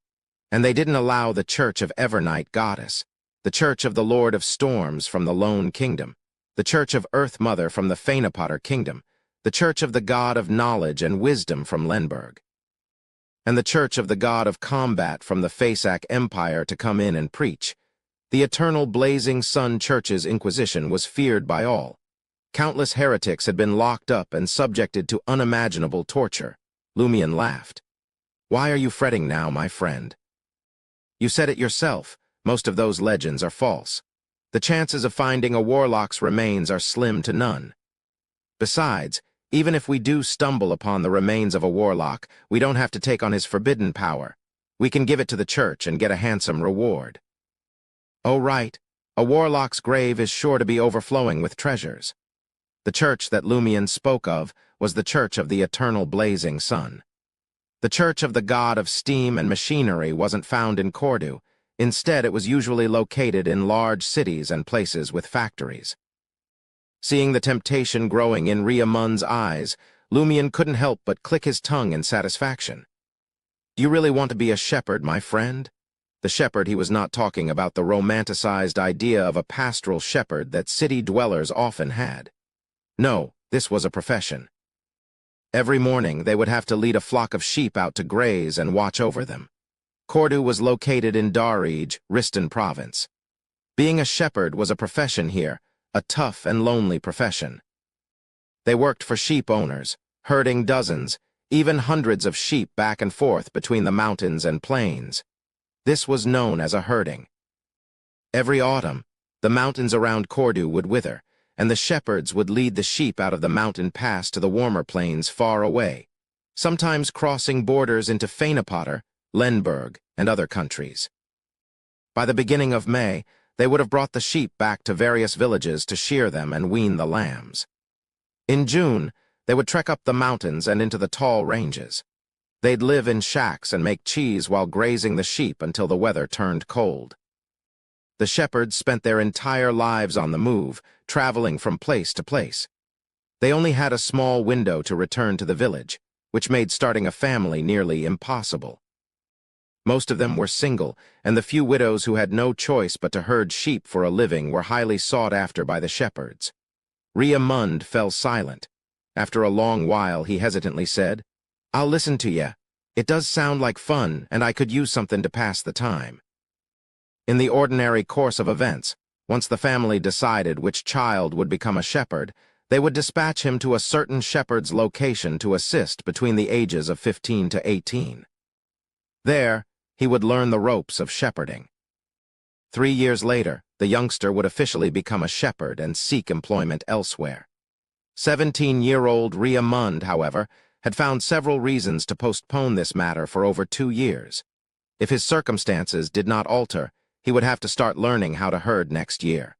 and they didn't allow the Church of Evernight Goddess, the Church of the Lord of Storms from the Lone Kingdom, the Church of Earth Mother from the Fainapotter Kingdom, the Church of the God of Knowledge and Wisdom from Lenberg, and the Church of the God of Combat from the Faesac Empire to come in and preach. The eternal blazing sun church's inquisition was feared by all. Countless heretics had been locked up and subjected to unimaginable torture. Lumion laughed. "Why are you fretting now, my friend? You said it yourself, most of those legends are false. The chances of finding a warlock's remains are slim to none. Besides, Even if we do stumble upon the remains of a warlock, we don't have to take on his forbidden power. We can give it to the church and get a handsome reward. Oh, right. A warlock's grave is sure to be overflowing with treasures. The church that Lumion spoke of was the Church of the Eternal Blazing Sun. The Church of the God of Steam and Machinery wasn't found in Cordu. Instead, it was usually located in large cities and places with factories. Seeing the temptation growing in Riamund's eyes, Lumion couldn't help but click his tongue in satisfaction. Do you really want to be a shepherd, my friend? The shepherd, he was not talking about the romanticized idea of a pastoral shepherd that city dwellers often had. No, this was a profession. Every morning, they would have to lead a flock of sheep out to graze and watch over them. Cordu was located in Darij, Riston province. Being a shepherd was a profession here, a tough and lonely profession. They worked for sheep owners, herding dozens, even hundreds of sheep back and forth between the mountains and plains. This was known as a herding. Every autumn, the mountains around Cordu would wither, and the shepherds would lead the sheep out of the mountain pass to the warmer plains far away, sometimes crossing borders into Fainapotter, Lemberg, and other countries. By the beginning of May, they would have brought the sheep back to various villages to shear them and wean the lambs. In June, they would trek up the mountains and into the tall ranges. They'd live in shacks and make cheese while grazing the sheep until the weather turned cold. The shepherds spent their entire lives on the move, traveling from place to place. They only had a small window to return to the village, which made starting a family nearly impossible. Most of them were single, and the few widows who had no choice but to herd sheep for a living were highly sought after by the shepherds. Riamund fell silent. After a long while, he hesitantly said, "I'll listen to ya. It does sound like fun, and I could use something to pass the time." In the ordinary course of events, once the family decided which child would become a shepherd, they would dispatch him to a certain shepherd's location to assist between the ages of 15 to 18. There, he would learn the ropes of shepherding. 3 years later, the youngster would officially become a shepherd and seek employment elsewhere. 17-year-old Riamund, however, had found several reasons to postpone this matter for over 2 years. If his circumstances did not alter, he would have to start learning how to herd next year.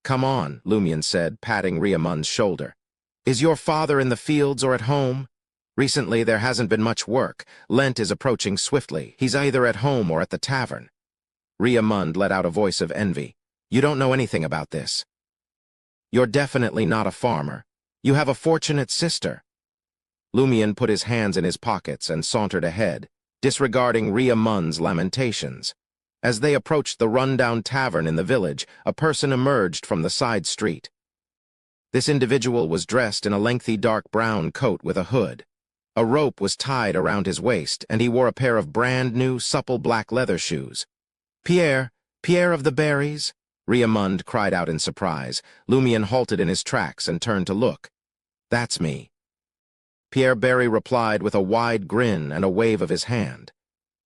"Come on," Lumion said, patting Riamund's shoulder. "Is your father in the fields or at home? Recently, there hasn't been much work. Lent is approaching swiftly. He's either at home or at the tavern." Riamund let out a voice of envy. "You don't know anything about this. You're definitely not a farmer. You have a fortunate sister." Lumion put his hands in his pockets and sauntered ahead, disregarding Riamund's lamentations. As they approached the rundown tavern in the village, a person emerged from the side street. This individual was dressed in a lengthy dark brown coat with a hood. A rope was tied around his waist, and he wore a pair of brand-new, supple black leather shoes. "Pierre of the berries?" Riamund cried out in surprise. Lumion halted in his tracks and turned to look. "That's me." Pierre Berry replied with a wide grin and a wave of his hand.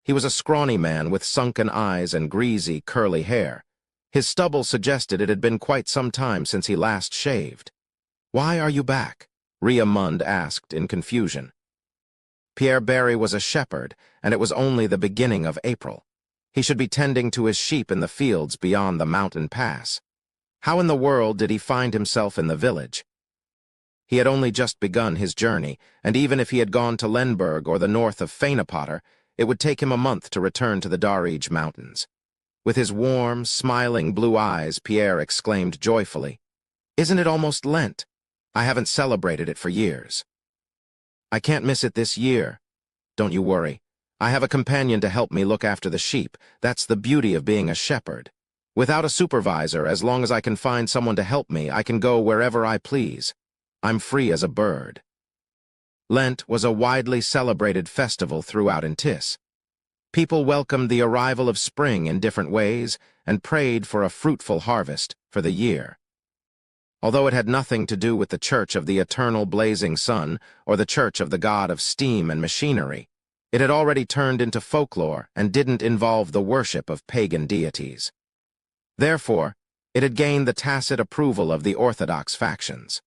He was a scrawny man with sunken eyes and greasy, curly hair. His stubble suggested it had been quite some time since he last shaved. "Why are you back?" Riamund asked in confusion. Pierre Berry was a shepherd, and it was only the beginning of April. He should be tending to his sheep in the fields beyond the mountain pass. How in the world did he find himself in the village? He had only just begun his journey, and even if he had gone to Lemberg or the north of Fainapotter, it would take him a month to return to the Darij Mountains. With his warm, smiling blue eyes, Pierre exclaimed joyfully, "Isn't it almost Lent? I haven't celebrated it for years." "I can't miss it this year. Don't you worry. I have a companion to help me look after the sheep. That's the beauty of being a shepherd. Without a supervisor, as long as I can find someone to help me, I can go wherever I please. I'm free as a bird." Lent was a widely celebrated festival throughout Ainz. People welcomed the arrival of spring in different ways and prayed for a fruitful harvest for the year. Although it had nothing to do with the Church of the Eternal Blazing Sun or the Church of the God of Steam and Machinery, it had already turned into folklore and didn't involve the worship of pagan deities. Therefore, it had gained the tacit approval of the Orthodox factions.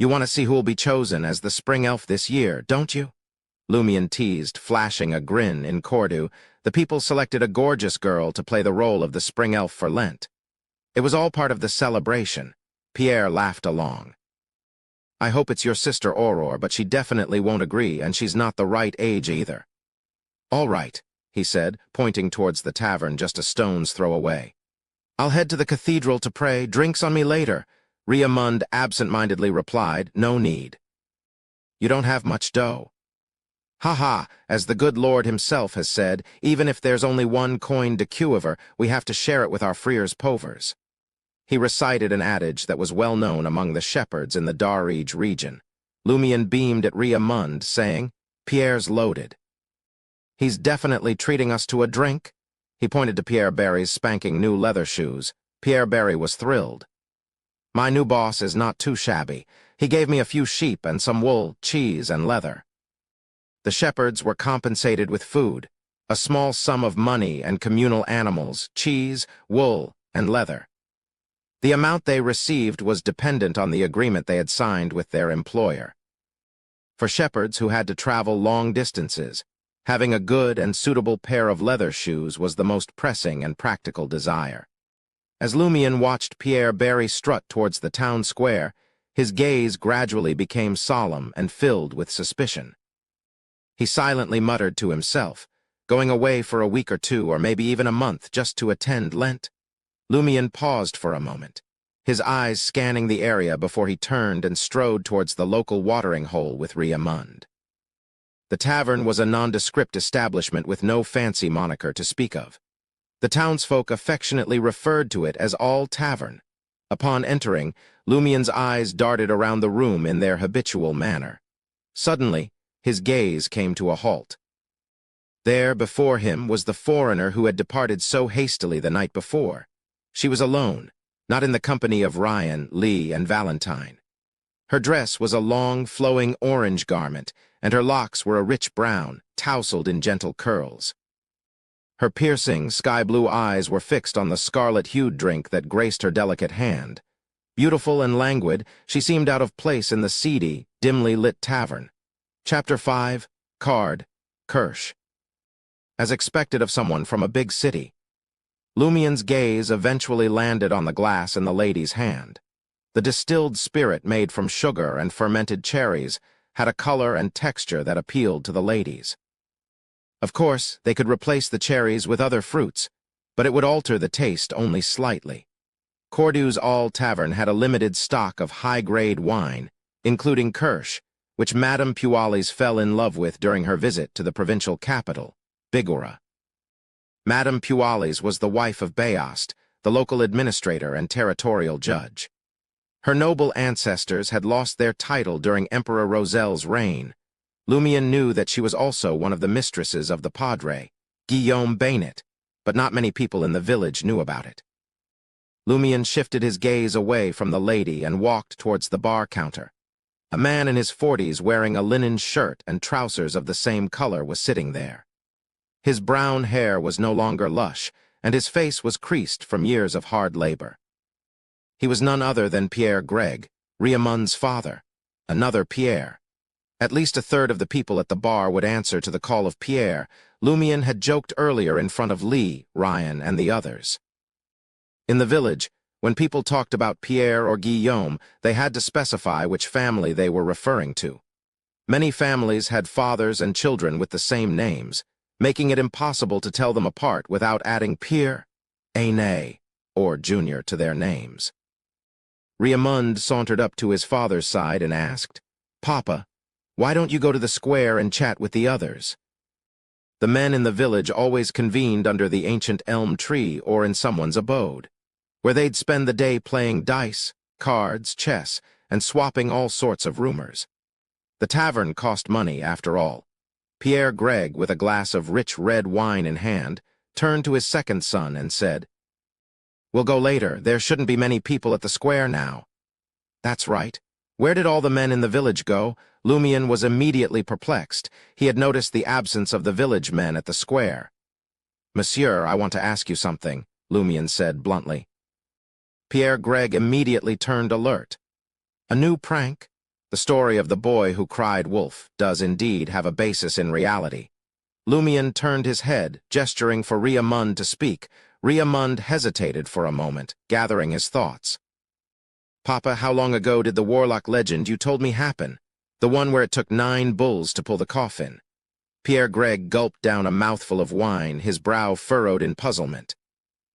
You want to see who'll be chosen as the spring elf this year, don't you? Lumion teased, flashing a grin in Cordu. The people selected a gorgeous girl to play the role of the spring elf for Lent. It was all part of the celebration. Pierre laughed along. I hope it's your sister Aurore, but she definitely won't agree, and she's not the right age either. All right, he said, pointing towards the tavern just a stone's throw away. I'll head to the cathedral to pray. Drinks on me later. Riamund absent-mindedly replied, no need. You don't have much dough. Ha, as the good Lord himself has said, even if there's only one coin de cuivre, we have to share it with our friars povers. He recited an adage that was well known among the shepherds in the Darige region. Lumion beamed at Riamund, saying, Pierre's loaded. He's definitely treating us to a drink. He pointed to Pierre Barry's spanking new leather shoes. Pierre Barry was thrilled. My new boss is not too shabby. He gave me a few sheep and some wool, cheese, and leather. The shepherds were compensated with food, a small sum of money and communal animals, cheese, wool, and leather. The amount they received was dependent on the agreement they had signed with their employer. For shepherds who had to travel long distances, having a good and suitable pair of leather shoes was the most pressing and practical desire. As Lumion watched Pierre Barry strut towards the town square, his gaze gradually became solemn and filled with suspicion. He silently muttered to himself, going away for a week or two or maybe even a month just to attend Lent. Lumion paused for a moment, his eyes scanning the area before he turned and strode towards the local watering hole with Riamund. The tavern was a nondescript establishment with no fancy moniker to speak of. The townsfolk affectionately referred to it as All Tavern. Upon entering, Lumion's eyes darted around the room in their habitual manner. Suddenly, his gaze came to a halt. There, before him, was the foreigner who had departed so hastily the night before. She was alone, not in the company of Ryan, Lee, and Valentine. Her dress was a long, flowing orange garment, and her locks were a rich brown, tousled in gentle curls. Her piercing, sky-blue eyes were fixed on the scarlet-hued drink that graced her delicate hand. Beautiful and languid, she seemed out of place in the seedy, dimly lit tavern. Chapter 5, Card, Kirsch. As expected of someone from a big city, Lumion's gaze eventually landed on the glass in the lady's hand. The distilled spirit made from sugar and fermented cherries had a color and texture that appealed to the ladies. Of course, they could replace the cherries with other fruits, but it would alter the taste only slightly. Cordu's All Tavern had a limited stock of high-grade wine, including Kirsch, which Madame Pualis fell in love with during her visit to the provincial capital, Bigorra. Madame Pualis was the wife of Beost, the local administrator and territorial judge. Her noble ancestors had lost their title during Emperor Rosel's reign. Lumion knew that she was also one of the mistresses of the padre, Guillaume Bainet, but not many people in the village knew about it. Lumion shifted his gaze away from the lady and walked towards the bar counter. A man in his 40s wearing a linen shirt and trousers of the same color was sitting there. His brown hair was no longer lush, and his face was creased from years of hard labor. He was none other than Pierre Gregg, Riamund's father, another Pierre. At least a third of the people at the bar would answer to the call of Pierre. Lumion had joked earlier in front of Lee, Ryan, and the others. In the village, when people talked about Pierre or Guillaume, they had to specify which family they were referring to. Many families had fathers and children with the same names, making it impossible to tell them apart without adding Pierre, Ainz, or Junior to their names. Riamund sauntered up to his father's side and asked, Papa, why don't you go to the square and chat with the others? The men in the village always convened under the ancient elm tree or in someone's abode, where they'd spend the day playing dice, cards, chess, and swapping all sorts of rumors. The tavern cost money, after all. Pierre Gregg, with a glass of rich red wine in hand, turned to his second son and said, We'll go later. There shouldn't be many people at the square now. That's right. Where did all the men in the village go? Lumion was immediately perplexed. He had noticed the absence of the village men at the square. Monsieur, I want to ask you something, Lumion said bluntly. Pierre Gregg immediately turned alert. A new prank? The story of the boy who cried wolf does indeed have a basis in reality. Lumion turned his head, gesturing for Riamund to speak. Riamund hesitated for a moment, gathering his thoughts. "Papa, how long ago did the warlock legend you told me happen? The one where it took 9 bulls to pull the coffin?" Pierre Gregg gulped down a mouthful of wine, his brow furrowed in puzzlement.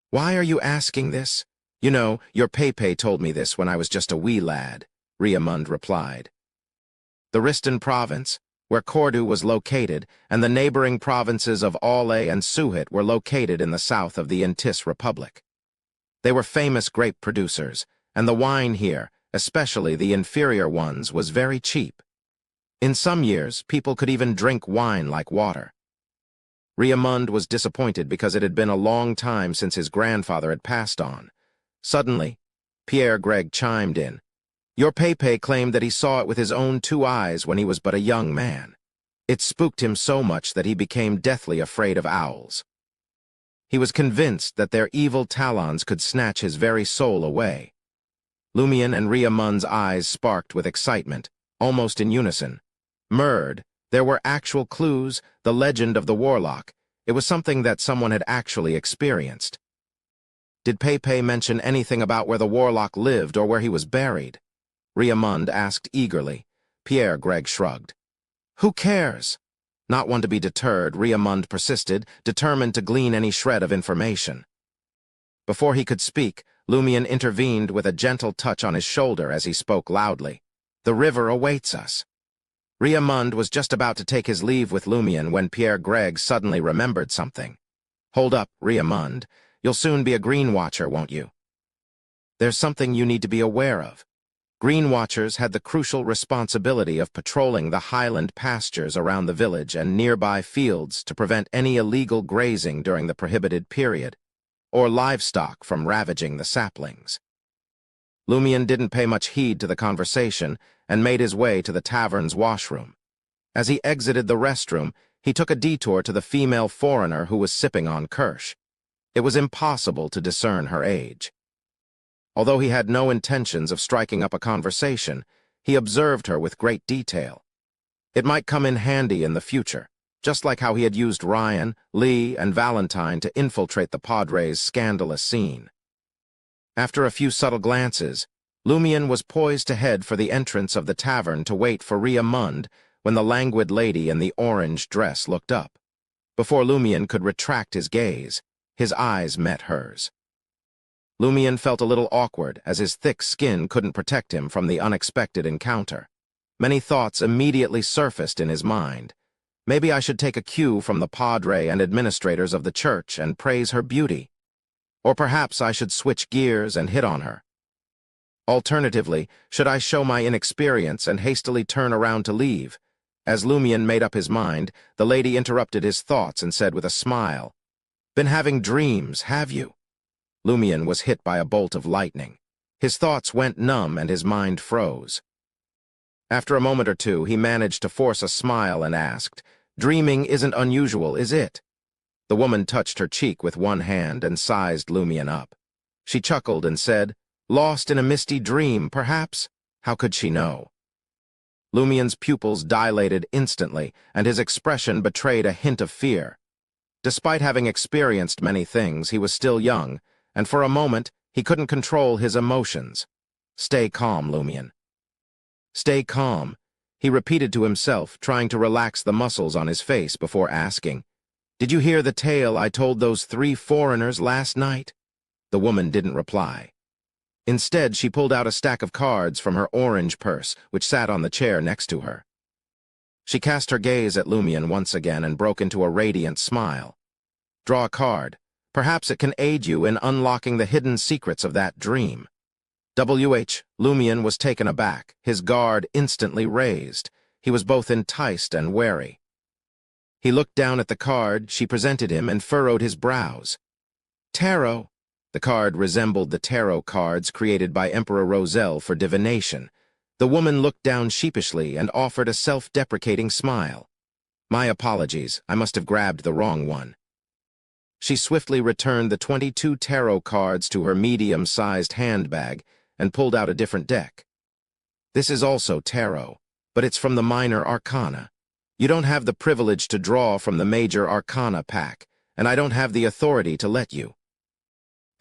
"Why are you asking this? You know, your Pepe told me this when I was just a wee lad," Riamund replied. The Riston province, where Cordu was located, and the neighboring provinces of Aule and Suhit were located in the south of the Intis Republic. They were famous grape producers, and the wine here, especially the inferior ones, was very cheap. In some years, people could even drink wine like water. Riamund was disappointed because it had been a long time since his grandfather had passed on. Suddenly, Pierre Gregg chimed in. "Your Pepe claimed that he saw it with his own 2 eyes when he was but a young man. It spooked him so much that he became deathly afraid of owls. He was convinced that their evil talons could snatch his very soul away." Lumion and Riamund's eyes sparked with excitement, almost in unison. Murd, there were actual clues, the legend of the warlock. It was something that someone had actually experienced. "Did Pepe mention anything about where the warlock lived or where he was buried?" Riamund asked eagerly. Pierre Gregg shrugged. "Who cares?" Not one to be deterred, Riamund persisted, determined to glean any shred of information. Before he could speak, Lumion intervened with a gentle touch on his shoulder as he spoke loudly. "The river awaits us." Riamund was just about to take his leave with Lumion when Pierre Gregg suddenly remembered something. "Hold up, Riamund. You'll soon be a Green Watcher, won't you? There's something you need to be aware of. Green Watchers had the crucial responsibility of patrolling the highland pastures around the village and nearby fields to prevent any illegal grazing during the prohibited period, or livestock from ravaging the saplings." Lumion didn't pay much heed to the conversation and made his way to the tavern's washroom. As he exited the restroom, he took a detour to the female foreigner who was sipping on Kirsch. It was impossible to discern her age. Although he had no intentions of striking up a conversation, he observed her with great detail. It might come in handy in the future, just like how he had used Ryan, Lee, and Valentine to infiltrate the Padres' scandalous scene. After a few subtle glances, Lumion was poised to head for the entrance of the tavern to wait for Riamund when the languid lady in the orange dress looked up. Before Lumion could retract his gaze, his eyes met hers. Lumion felt a little awkward as his thick skin couldn't protect him from the unexpected encounter. Many thoughts immediately surfaced in his mind. Maybe I should take a cue from the padre and administrators of the church and praise her beauty. Or perhaps I should switch gears and hit on her. Alternatively, should I show my inexperience and hastily turn around to leave? As Lumion made up his mind, the lady interrupted his thoughts and said with a smile, "Been having dreams, have you?" Lumion was hit by a bolt of lightning. His thoughts went numb and his mind froze. After a moment or two, he managed to force a smile and asked, "Dreaming isn't unusual, is it?" The woman touched her cheek with one hand and sized Lumion up. She chuckled and said, "Lost in a misty dream, perhaps? How could she know?" Lumion's pupils dilated instantly, and his expression betrayed a hint of fear. Despite having experienced many things, he was still young, and for a moment, he couldn't control his emotions. "Stay calm, Lumion." "Stay calm," he repeated to himself, trying to relax the muscles on his face before asking, "Did you hear the tale I told those 3 foreigners last night?" The woman didn't reply. Instead, she pulled out a stack of cards from her orange purse, which sat on the chair next to her. She cast her gaze at Lumion once again and broke into a radiant smile. "Draw a card. Perhaps it can aid you in unlocking the hidden secrets of that dream." Lumion was taken aback, his guard instantly raised. He was both enticed and wary. He looked down at the card she presented him and furrowed his brows. "Tarot." The card resembled the tarot cards created by Emperor Roselle for divination. The woman looked down sheepishly and offered a self-deprecating smile. "My apologies, I must have grabbed the wrong one." She swiftly returned the 22 tarot cards to her medium-sized handbag and pulled out a different deck. This is also tarot, but it's from the minor arcana. You don't have the privilege to draw from the major arcana pack, and I don't have the authority to let you.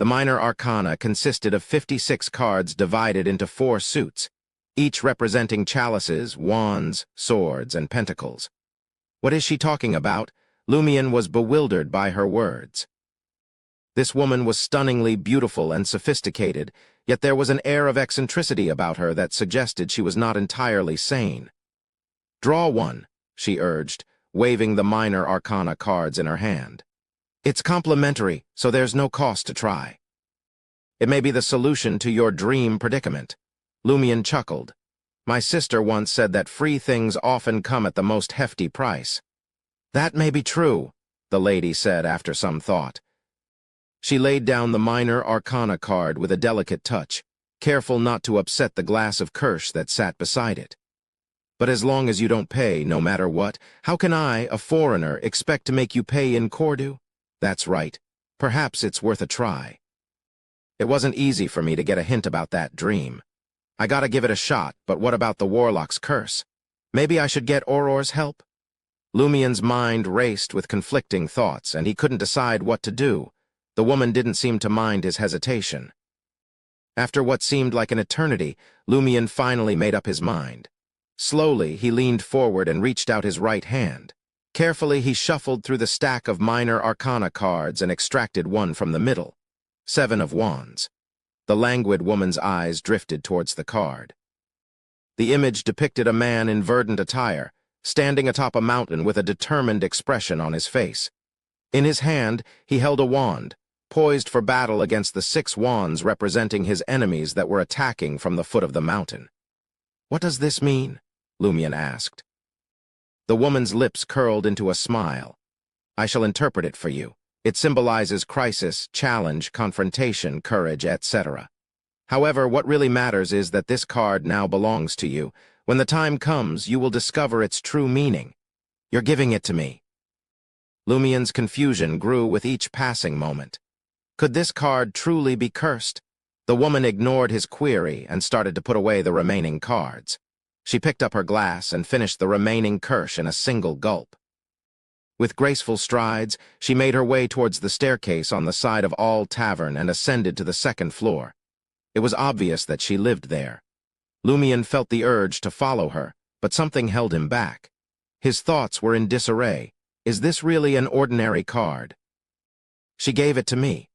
The minor arcana consisted of 56 cards divided into 4 suits, each representing chalices, wands, swords, and pentacles. What is she talking about? Lumion was bewildered by her words. This woman was stunningly beautiful and sophisticated, yet there was an air of eccentricity about her that suggested she was not entirely sane. "Draw one," she urged, waving the minor arcana cards in her hand. "It's complimentary, so there's no cost to try. It may be the solution to your dream predicament." Lumion chuckled. "My sister once said that free things often come at the most hefty price." "That may be true," the lady said after some thought. She laid down the minor arcana card with a delicate touch, careful not to upset the glass of kirsch that sat beside it. "But as long as you don't pay, no matter what, how can I, a foreigner, expect to make you pay in Cordu? That's right. Perhaps it's worth a try." It wasn't easy for me to get a hint about that dream. I gotta give it a shot, but what about the Warlock's curse? Maybe I should get Auror's help? Lumion's mind raced with conflicting thoughts, and he couldn't decide what to do. The woman didn't seem to mind his hesitation. After what seemed like an eternity, Lumion finally made up his mind. Slowly, he leaned forward and reached out his right hand. Carefully, he shuffled through the stack of minor arcana cards and extracted one from the middle. 7 of Wands. The languid woman's eyes drifted towards the card. The image depicted a man in verdant attire, standing atop a mountain with a determined expression on his face. In his hand, he held a wand, poised for battle against the 6 wands representing his enemies that were attacking from the foot of the mountain. "What does this mean?" Lumion asked. The woman's lips curled into a smile. "I shall interpret it for you. It symbolizes crisis, challenge, confrontation, courage, etc. However, what really matters is that this card now belongs to you. When the time comes, you will discover its true meaning. You're giving it to me." Lumion's confusion grew with each passing moment. Could this card truly be cursed? The woman ignored his query and started to put away the remaining cards. She picked up her glass and finished the remaining kirsch in a single gulp. With graceful strides, she made her way towards the staircase on the side of All Tavern and ascended to the 2nd floor. It was obvious that she lived there. Lumion felt the urge to follow her, but something held him back. His thoughts were in disarray. Is this really an ordinary card? "She gave it to me.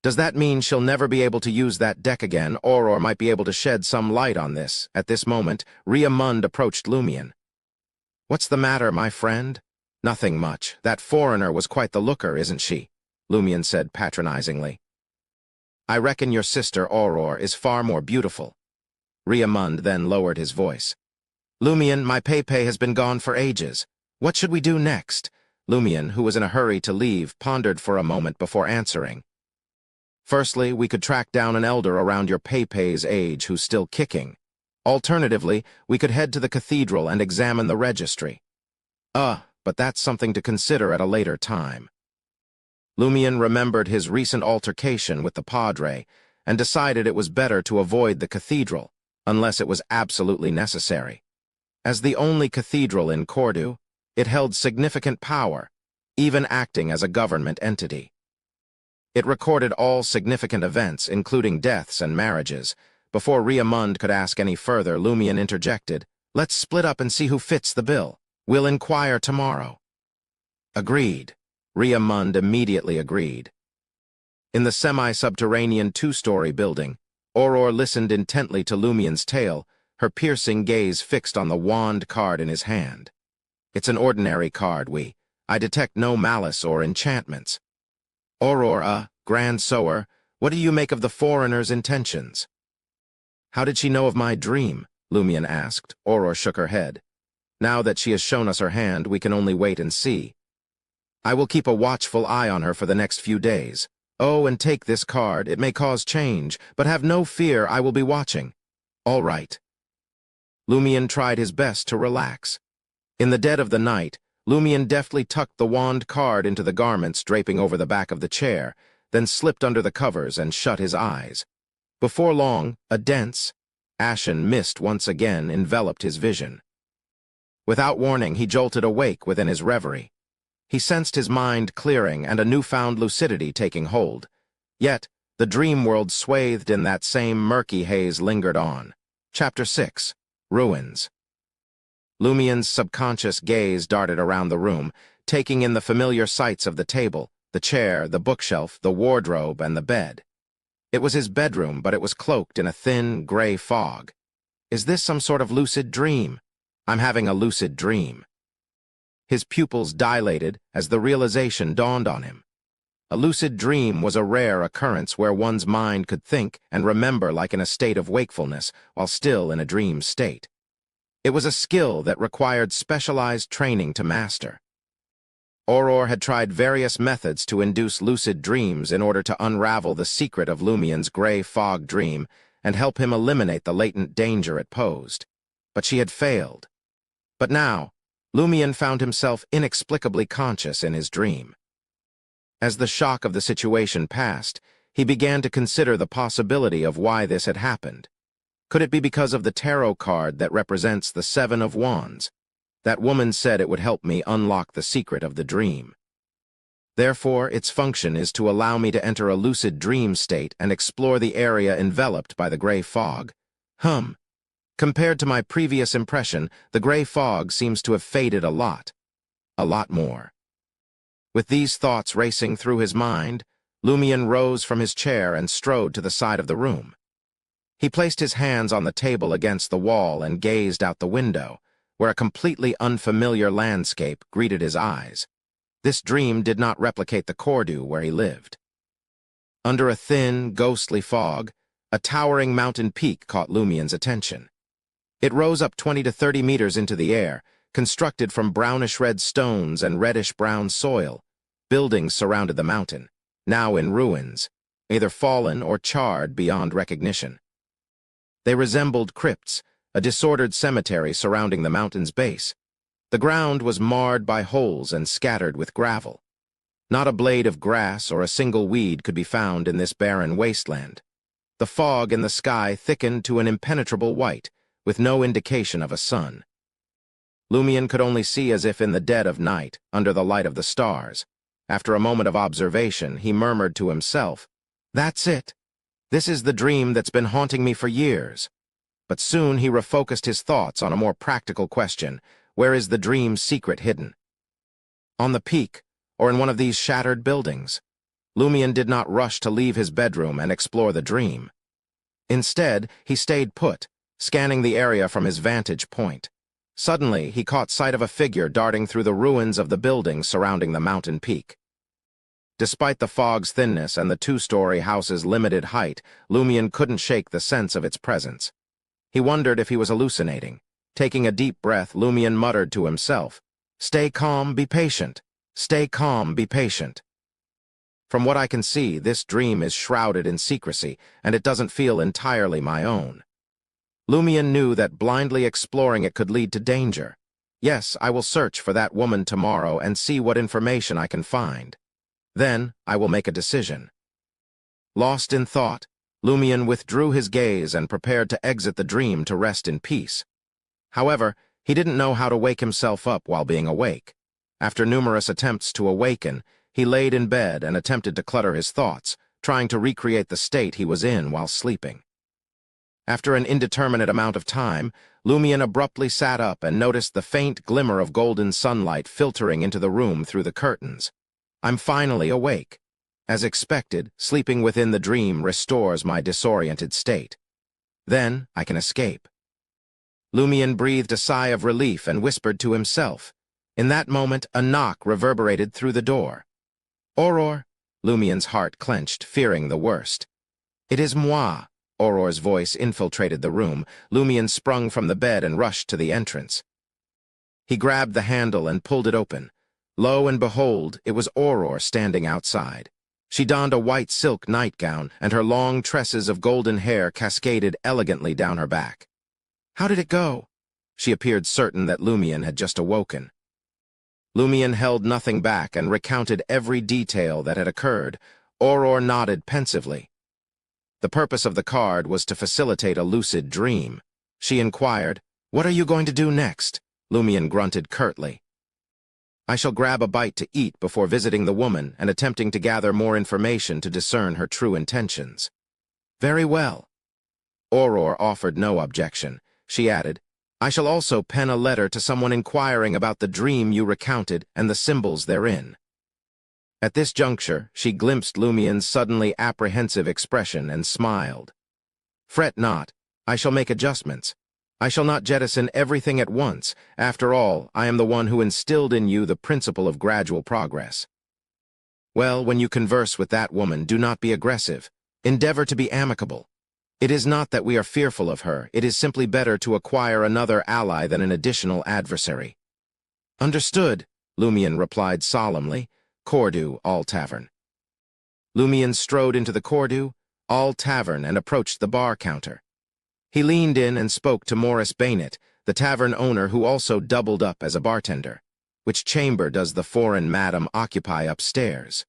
Does that mean she'll never be able to use that deck again, or might be able to shed some light on this?" At this moment, Riamund approached Lumion. "What's the matter, my friend?" "Nothing much. That foreigner was quite the looker, isn't she?" Lumion said patronizingly. "I reckon your sister Auror is far more beautiful." Riamund then lowered his voice. "Lumion, my Pepe has been gone for ages. What should we do next?" Lumion, who was in a hurry to leave, pondered for a moment before answering. "Firstly, we could track down an elder around your Pepe's age who's still kicking. Alternatively, we could head to the cathedral and examine the registry. But that's something to consider at a later time." Lumion remembered his recent altercation with the Padre and decided it was better to avoid the cathedral, unless it was absolutely necessary. As the only cathedral in Cordu, it held significant power, even acting as a government entity. It recorded all significant events, including deaths and marriages. Before Riamund could ask any further, Lumion interjected, "Let's split up and see who fits the bill. We'll inquire tomorrow." Agreed. Riamund immediately agreed. In the semi-subterranean 2-story building, Auror listened intently to Lumion's tale, her piercing gaze fixed on the wand card in his hand. "It's an ordinary card, I detect no malice or enchantments." "Auror, Grand Sower, what do you make of the foreigner's intentions?" "How did she know of my dream?" Lumion asked. Auror shook her head. "Now that she has shown us her hand, we can only wait and see. I will keep a watchful eye on her for the next few days. Oh, and take this card. It may cause change, but have no fear, I will be watching." "All right." Lumion tried his best to relax. In the dead of the night, Lumion deftly tucked the wand card into the garments draping over the back of the chair, then slipped under the covers and shut his eyes. Before long, a dense, Ashen mist once again enveloped his vision. Without warning, he jolted awake within his reverie. He sensed his mind clearing and a newfound lucidity taking hold. Yet, the dream world swathed in that same murky haze lingered on. Chapter 6. Ruins. Lumien's subconscious gaze darted around the room, taking in the familiar sights of the table, the chair, the bookshelf, the wardrobe, and the bed. It was his bedroom, but it was cloaked in a thin, gray fog. Is this some sort of lucid dream? I'm having a lucid dream. His pupils dilated as the realization dawned on him. A lucid dream was a rare occurrence where one's mind could think and remember like in a state of wakefulness while still in a dream state. It was a skill that required specialized training to master. Auror had tried various methods to induce lucid dreams in order to unravel the secret of Lumien's gray fog dream and help him eliminate the latent danger it posed. But she had failed. But now, Lumien found himself inexplicably conscious in his dream. As the shock of the situation passed, he began to consider the possibility of why this had happened. Could it be because of the tarot card that represents the Seven of Wands? That woman said it would help me unlock the secret of the dream. Therefore, its function is to allow me to enter a lucid dream state and explore the area enveloped by the gray fog. Compared to my previous impression, the gray fog seems to have faded a lot more. With these thoughts racing through his mind, Lumien rose from his chair and strode to the side of the room. He placed his hands on the table against the wall and gazed out the window, where a completely unfamiliar landscape greeted his eyes. This dream did not replicate the Cordu where he lived. Under a thin, ghostly fog, a towering mountain peak caught Lumien's attention. It rose up 20 to 30 meters into the air, constructed from brownish-red stones and reddish-brown soil. Buildings surrounded the mountain, now in ruins, either fallen or charred beyond recognition. They resembled crypts, a disordered cemetery surrounding the mountain's base. The ground was marred by holes and scattered with gravel. Not a blade of grass or a single weed could be found in this barren wasteland. The fog in the sky thickened to an impenetrable white, with no indication of a sun. Lumien could only see as if in the dead of night, under the light of the stars. After a moment of observation, he murmured to himself, "That's it. This is the dream that's been haunting me for years." But soon he refocused his thoughts on a more practical question: where is the dream's secret hidden? On the peak, or in one of these shattered buildings? Lumien did not rush to leave his bedroom and explore the dream. Instead, he stayed put, scanning the area from his vantage point. Suddenly, he caught sight of a figure darting through the ruins of the buildings surrounding the mountain peak. Despite the fog's thinness and the two-story house's limited height, Lumien couldn't shake the sense of its presence. He wondered if he was hallucinating. Taking a deep breath, Lumien muttered to himself, "Stay calm, be patient. Stay calm, be patient." From what I can see, this dream is shrouded in secrecy, and it doesn't feel entirely my own. Lumien knew that blindly exploring it could lead to danger. Yes, I will search for that woman tomorrow and see what information I can find. Then, I will make a decision. Lost in thought, Lumien withdrew his gaze and prepared to exit the dream to rest in peace. However, he didn't know how to wake himself up while being awake. After numerous attempts to awaken, he laid in bed and attempted to clutter his thoughts, trying to recreate the state he was in while sleeping. After an indeterminate amount of time, Lumien abruptly sat up and noticed the faint glimmer of golden sunlight filtering into the room through the curtains. I'm finally awake. As expected, sleeping within the dream restores my disoriented state. Then I can escape. Lumien breathed a sigh of relief and whispered to himself. In that moment, a knock reverberated through the door. "Auror," Lumien's heart clenched, fearing the worst. "It is moi." Auror's voice infiltrated the room. Lumien sprung from the bed and rushed to the entrance. He grabbed the handle and pulled it open. Lo and behold, it was Auror standing outside. She donned a white silk nightgown, and her long tresses of golden hair cascaded elegantly down her back. "How did it go?" She appeared certain that Lumien had just awoken. Lumien held nothing back and recounted every detail that had occurred. Auror nodded pensively. The purpose of the card was to facilitate a lucid dream. She inquired, "What are you going to do next?" Lumion grunted curtly. "I shall grab a bite to eat before visiting the woman and attempting to gather more information to discern her true intentions." "Very well." Aurora offered no objection. She added, "I shall also pen a letter to someone inquiring about the dream you recounted and the symbols therein." At this juncture, she glimpsed Lumion's suddenly apprehensive expression and smiled. "Fret not, I shall make adjustments. I shall not jettison everything at once. After all, I am the one who instilled in you the principle of gradual progress. Well, when you converse with that woman, do not be aggressive. Endeavor to be amicable. It is not that we are fearful of her, it is simply better to acquire another ally than an additional adversary." "Understood," Lumion replied solemnly. "Cordu, All Tavern." Lumion strode into the Cordu, All Tavern, and approached the bar counter. He leaned in and spoke to Morris Bainett, the tavern owner who also doubled up as a bartender. "Which chamber does the foreign madam occupy upstairs?"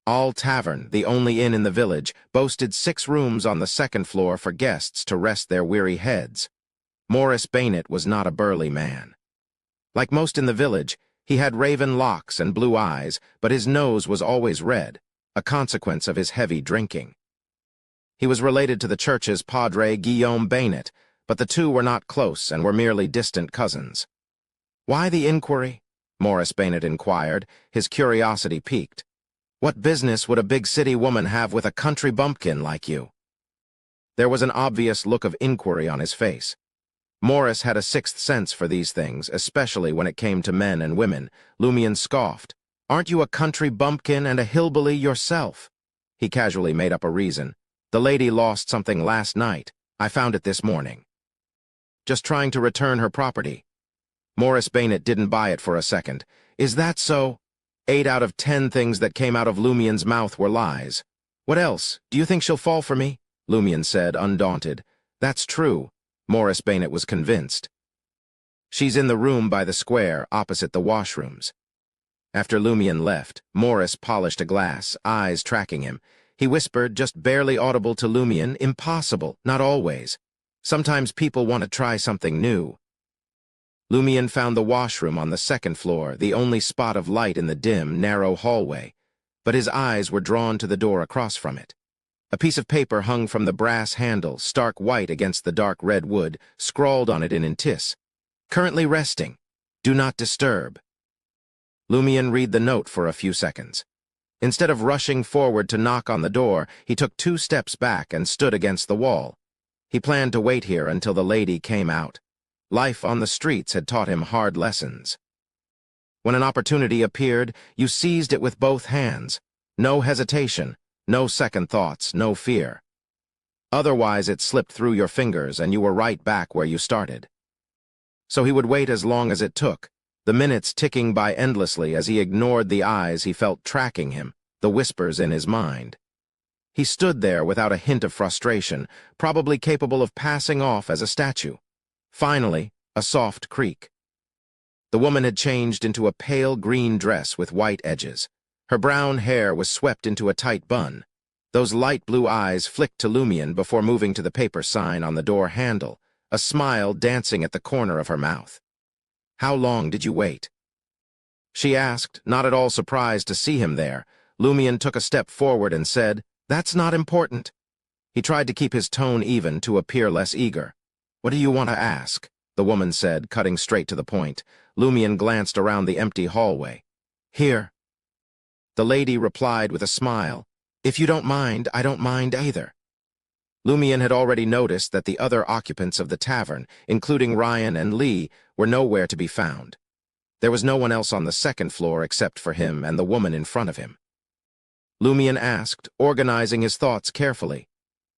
All Tavern, the only inn in the village, boasted 6 rooms on the second floor for guests to rest their weary heads. Morris Bainett was not a burly man. Like most in the village, he had raven locks and blue eyes, but his nose was always red, a consequence of his heavy drinking. He was related to the church's Padre Guillaume Bainett, but the two were not close and were merely distant cousins. "Why the inquiry?" Morris Bainett inquired, his curiosity piqued. "What business would a big city woman have with a country bumpkin like you?" There was an obvious look of inquiry on his face. Morris had a sixth sense for these things, especially when it came to men and women. Lumion scoffed. "Aren't you a country bumpkin and a hillbilly yourself?" He casually made up a reason. "The lady lost something last night. I found it this morning." "Just trying to return her property." Morris Bainett didn't buy it for a second. "Is that so?" 8 out of 10 things that came out of Lumion's mouth were lies. "What else? Do you think she'll fall for me?" Lumion said, undaunted. "That's true." Morris Bainett was convinced. "She's in the room by the square, opposite the washrooms." After Lumion left, Morris polished a glass, eyes tracking him. He whispered, just barely audible to Lumion, "Impossible, not always. Sometimes people want to try something new." Lumion found the washroom on the second floor, the only spot of light in the dim, narrow hallway, but his eyes were drawn to the door across from it. A piece of paper hung from the brass handle, stark white against the dark red wood, scrawled on it in intis. "Currently resting. Do not disturb." Lumion read the note for a few seconds. Instead of rushing forward to knock on the door, he took 2 steps back and stood against the wall. He planned to wait here until the lady came out. Life on the streets had taught him hard lessons. When an opportunity appeared, you seized it with both hands. No hesitation, no second thoughts, no fear. Otherwise, it slipped through your fingers and you were right back where you started. So he would wait as long as it took, the minutes ticking by endlessly as he ignored the eyes he felt tracking him, the whispers in his mind. He stood there without a hint of frustration, probably capable of passing off as a statue. Finally, a soft creak. The woman had changed into a pale green dress with white edges. Her brown hair was swept into a tight bun. Those light blue eyes flicked to Lumion before moving to the paper sign on the door handle, a smile dancing at the corner of her mouth. "How long did you wait?" she asked, not at all surprised to see him there. Lumion took a step forward and said, "That's not important." He tried to keep his tone even to appear less eager. "What do you want to ask?" the woman said, cutting straight to the point. Lumion glanced around the empty hallway. "Here." The lady replied with a smile. "If you don't mind, I don't mind either." Lumion had already noticed that the other occupants of the tavern, including Ryan and Lee, were nowhere to be found. There was no one else on the second floor except for him and the woman in front of him. Lumion asked, organizing his thoughts carefully.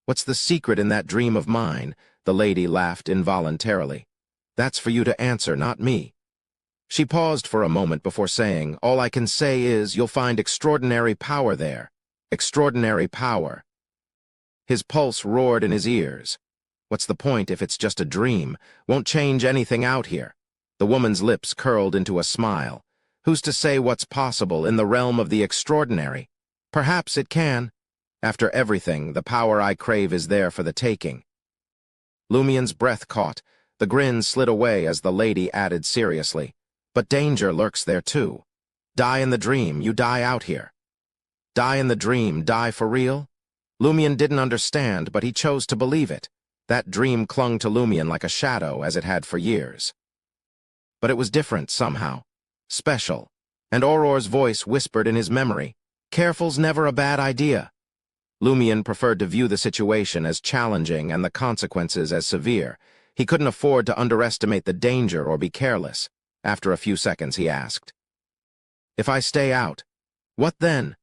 "What's the secret in that dream of mine?" The lady laughed involuntarily. "That's for you to answer, not me." She paused for a moment before saying, "All I can say is you'll find extraordinary power there. Extraordinary power." His pulse roared in his ears. What's the point if it's just a dream? Won't change anything out here. The woman's lips curled into a smile. Who's to say what's possible in the realm of the extraordinary? Perhaps it can. After everything, the power I crave is there for the taking. Lumien's breath caught. The grin slid away as the lady added seriously, "But danger lurks there too. Die in the dream, you die out here." Die in the dream, die for real? Lumien didn't understand, but he chose to believe it. That dream clung to Lumien like a shadow, as it had for years. But it was different somehow. Special. And Auror's voice whispered in his memory, "Careful's never a bad idea." Lumien preferred to view the situation as challenging and the consequences as severe. He couldn't afford to underestimate the danger or be careless. After a few seconds, he asked, "If I stay out, what then?"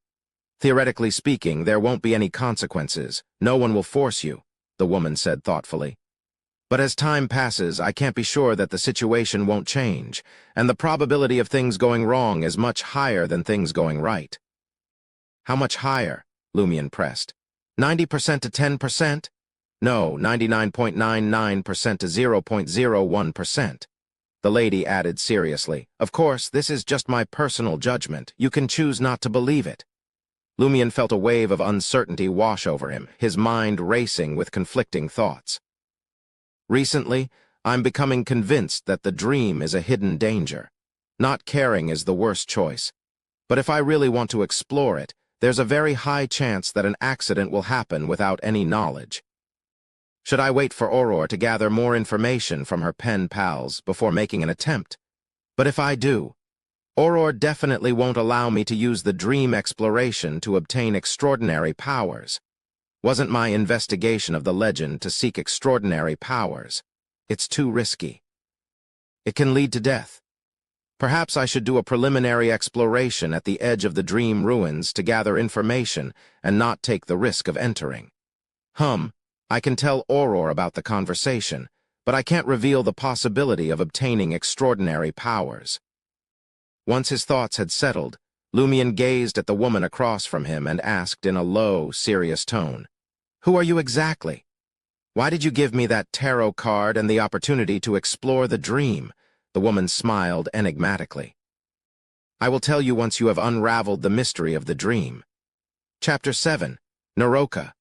"Theoretically speaking, there won't be any consequences. No one will force you," the woman said thoughtfully. "But as time passes, I can't be sure that the situation won't change, and the probability of things going wrong is much higher than things going right." "How much higher?" Lumien pressed. 90% to 10%? No, 99.99% to 0.01%. The lady added seriously, "Of course, this is just my personal judgment. You can choose not to believe it." Lumien felt a wave of uncertainty wash over him, his mind racing with conflicting thoughts. "Recently, I'm becoming convinced that the dream is a hidden danger. Not caring is the worst choice. But if I really want to explore it, there's a very high chance that an accident will happen without any knowledge. Should I wait for Auror to gather more information from her pen pals before making an attempt? But if I do, Auror definitely won't allow me to use the dream exploration to obtain extraordinary powers. Wasn't my investigation of the legend to seek extraordinary powers. It's too risky. It can lead to death. Perhaps I should do a preliminary exploration at the edge of the dream ruins to gather information and not take the risk of entering. I can tell Auror about the conversation, but I can't reveal the possibility of obtaining extraordinary powers." Once his thoughts had settled, Lumien gazed at the woman across from him and asked in a low, serious tone, "Who are you exactly? Why did you give me that tarot card and the opportunity to explore the dream?" The woman smiled enigmatically. "I will tell you once you have unraveled the mystery of the dream." Chapter 7. Naroka.